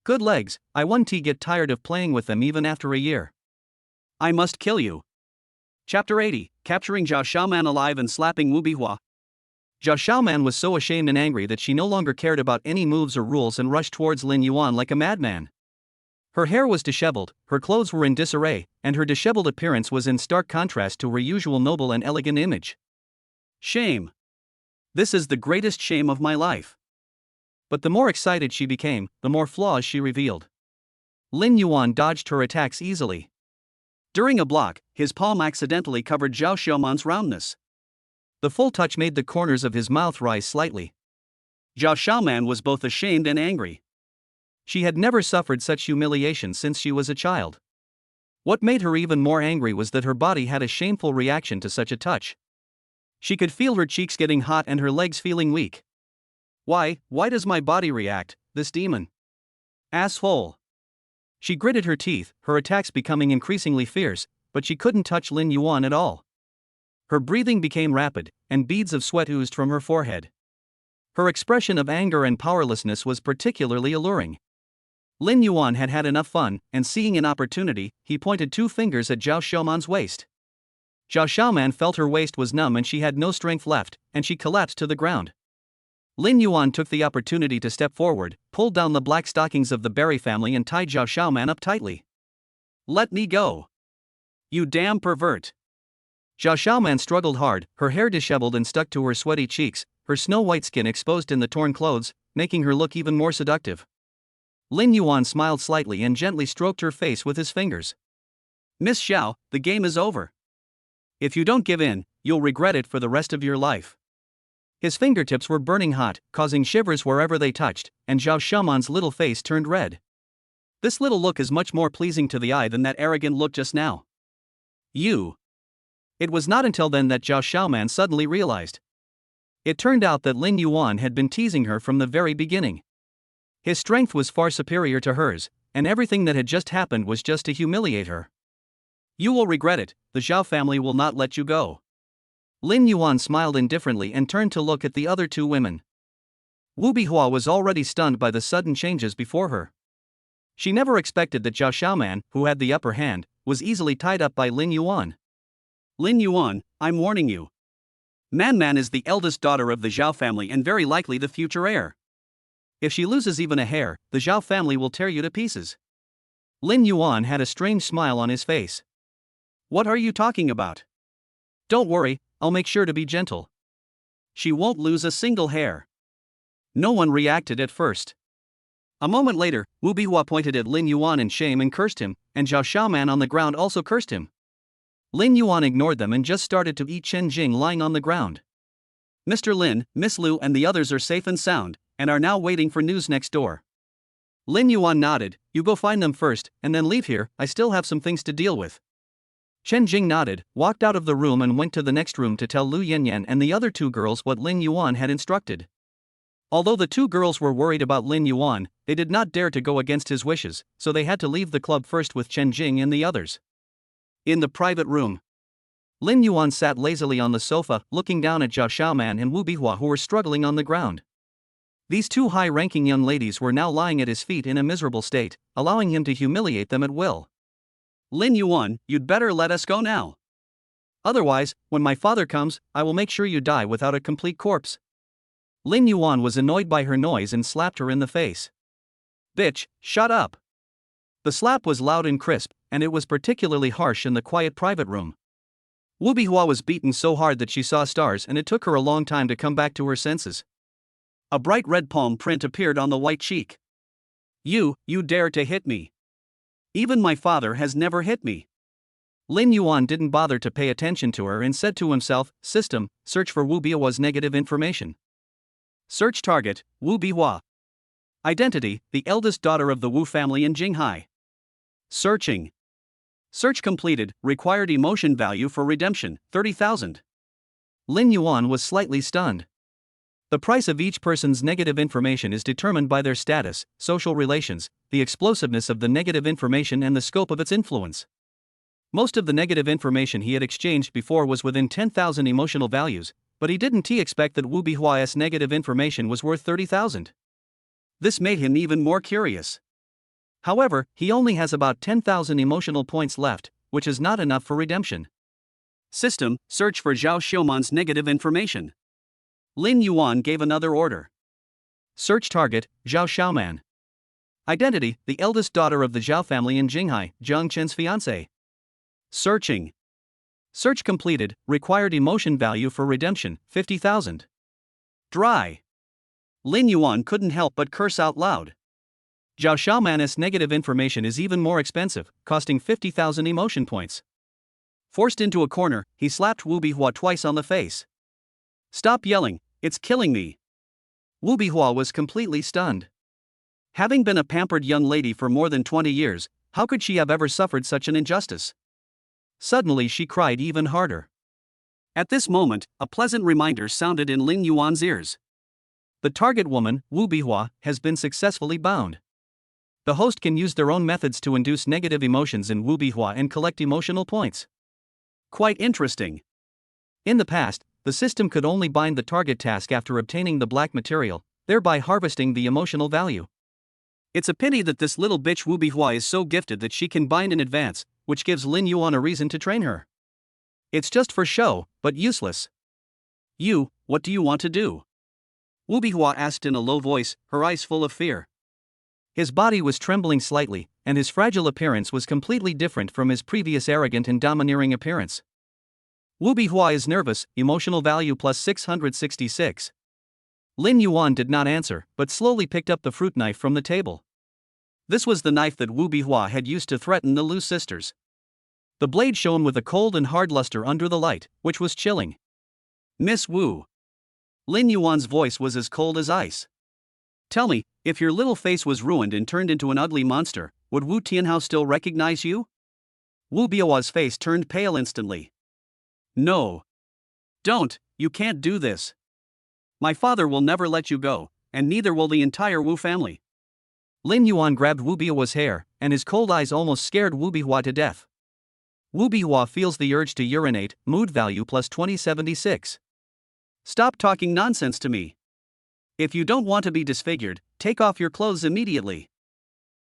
S1: Good legs, I won't get tired of playing with them even after a year.
S2: I must kill you. Chapter 80, Capturing Zhao Xiaoman Alive and Slapping Wu Bihua.
S1: Zhao Xiaoman was so ashamed and angry that she no longer cared about any moves or rules and rushed towards Lin Yuan like a madman. Her hair was disheveled, her clothes were in disarray, and her disheveled appearance was in stark contrast to her usual noble and elegant image.
S2: Shame. This is the greatest shame of my life.
S1: But the more excited she became, the more flaws she revealed. Lin Yuan dodged her attacks easily.
S2: During a block, his palm accidentally covered Zhao Xiuman's roundness.
S1: The full touch made the corners of his mouth rise slightly.
S2: Zhao Xiaoman was both ashamed and angry.
S1: She had never suffered such humiliation since she was a child. What made her even more angry was that her body had a shameful reaction to such a touch. She could feel her cheeks getting hot and her legs feeling weak.
S2: Why does my body react, this demon? Asshole.
S1: She gritted her teeth, her attacks becoming increasingly fierce, but she couldn't touch Lin Yuan at all. Her breathing became rapid, and beads of sweat oozed from her forehead. Her expression of anger and powerlessness was particularly alluring. Lin Yuan had had enough fun, and seeing an opportunity, he pointed two fingers at Zhao Xiuman's waist. Zhao Xiaoman felt her waist was numb and she had no strength left, and she collapsed to the ground. Lin Yuan took the opportunity to step forward, pulled down the black stockings of the Berry family and tied Zhao Xiaoman up tightly.
S2: Let me go. You damn pervert.
S1: Zhao Xiaoman struggled hard, her hair disheveled and stuck to her sweaty cheeks, her snow-white skin exposed in the torn clothes, making her look even more seductive. Lin Yuan smiled slightly and gently stroked her face with his fingers.
S2: Miss Zhao, the game is over. If you don't give in, you'll regret it for the rest of your life.
S1: His fingertips were burning hot, causing shivers wherever they touched, and Zhao Xiaoman's little face turned red.
S2: This little look is much more pleasing to the eye than that arrogant look just now. You.
S1: It was not until then that Zhao Xiaoman suddenly realized. It turned out that Lin Yuan had been teasing her from the very beginning. His strength was far superior to hers, and everything that had just happened was just to humiliate her.
S2: You will regret it, the Zhao family will not let you go.
S1: Lin Yuan smiled indifferently and turned to look at the other two women. Wu Bihua was already stunned by the sudden changes before her. She never expected that Zhao Xiaoman, who had the upper hand, was easily tied up by Lin Yuan.
S2: Lin Yuan, I'm warning you. Man is the eldest daughter of the Zhao family and very likely the future heir. If she loses even a hair, the Zhao family will tear you to pieces.
S1: Lin Yuan had a strange smile on his face.
S2: What are you talking about?
S1: Don't worry, I'll make sure to be gentle.
S2: She won't lose a single hair.
S1: No one reacted at first.
S2: A moment later, Wu Bihua pointed at Lin Yuan in shame and cursed him, and Zhao Xiaoman on the ground also cursed him.
S1: Lin Yuan ignored them and just started to eat Chen Jing lying on the ground.
S2: Mr. Lin, Miss Lu and the others are safe and sound, and are now waiting for news next door.
S1: Lin Yuan nodded. You go find them first, and then leave here, I still have some things to deal with. Chen Jing nodded, walked out of the room and went to the next room to tell Lu Yanyan and the other two girls what Lin Yuan had instructed. Although the two girls were worried about Lin Yuan, they did not dare to go against his wishes, so they had to leave the club first with Chen Jing and the others.
S2: In the private room,
S1: Lin Yuan sat lazily on the sofa, looking down at Zhao Xiaoman and Wu Bihua who were struggling on the ground. These two high-ranking young ladies were now lying at his feet in a miserable state, allowing him to humiliate them at will.
S2: Lin Yuan, you'd better let us go now.
S1: Otherwise, when my father comes, I will make sure you die without a complete corpse. Lin Yuan was annoyed by her noise and slapped her in the face. Bitch, shut up. The slap was loud and crisp, and it was particularly harsh in the quiet private room. Wu Bihua was beaten so hard that she saw stars, and it took her a long time to come back to her senses.
S2: A bright red palm print appeared on the white cheek. You dare to hit me. Even my father has never hit me.
S1: Lin Yuan didn't bother to pay attention to her and said to himself, System, search for Wu Bihua's negative information.
S2: Search target, Wu Bihua. Identity, the eldest daughter of the Wu family in Jinghai. Searching. Search completed, required emotion value for redemption, 30,000.
S1: Lin Yuan was slightly stunned. The price of each person's negative information is determined by their status, social relations, the explosiveness of the negative information, and the scope of its influence. Most of the negative information he had exchanged before was within 10,000 emotional values, but he didn't expect that Wu Bihua's negative information was worth 30,000.
S2: This made him even more curious.
S1: However, he only has about 10,000 emotional points left, which is not enough for redemption.
S2: System, search for Zhao Xiuman's negative information. Lin Yuan gave another order.
S1: Search target, Zhao Xiaoman. Identity, the eldest daughter of the Zhao family in Jinghai, Zhang Chen's fiancé.
S2: Searching.
S1: Search completed, required emotion value for redemption, 50,000.
S2: Dry. Lin Yuan couldn't help but curse out loud.
S1: Zhao Xiaoman's negative information is even more expensive, costing 50,000 emotion points.
S2: Forced into a corner, he slapped Wu Bihua twice on the face. Stop yelling, it's killing me.
S1: Wu Bihua was completely stunned.
S2: Having been a pampered young lady for more than 20 years, how could she have ever suffered such an injustice?
S1: Suddenly she cried even harder.
S2: At this moment, a pleasant reminder sounded in Lin Yuan's ears.
S1: The target woman, Wu Bihua, has been successfully bound. The host can use their own methods to induce negative emotions in Wu Bihua and collect emotional points.
S2: Quite interesting.
S1: In the past, the system could only bind the target task after obtaining the black material, thereby harvesting the emotional value.
S2: It's a pity that this little bitch Wu Bihua is so gifted that she can bind in advance, which gives Lin Yuan a reason to train her.
S1: It's just for show, but useless.
S2: What do you want to do? Wu Bihua asked in a low voice, her eyes full of fear.
S1: His body was trembling slightly, and his fragile appearance was completely different from his previous arrogant and domineering appearance.
S2: Wu Bihua is nervous, emotional value plus 666.
S1: Lin Yuan did not answer, but slowly picked up the fruit knife from the table.
S2: This was the knife that Wu Bihua had used to threaten the Lu sisters.
S1: The blade shone with a cold and hard luster under the light, which was chilling.
S2: Miss Wu. Lin Yuan's voice was as cold as ice. Tell me, if your little face was ruined and turned into an ugly monster, would Wu Tianhao still recognize you? Wu Bihua's face turned pale instantly. No. Don't, you can't do this. My father will never let you go, and neither will the entire Wu family.
S1: Lin Yuan grabbed Wu Bihua's hair, and his cold eyes almost scared Wu Bihua to death. Wu Bihua feels the urge to urinate, mood value plus 2076.
S2: Stop talking nonsense to me. If you don't want to be disfigured, take off your clothes immediately.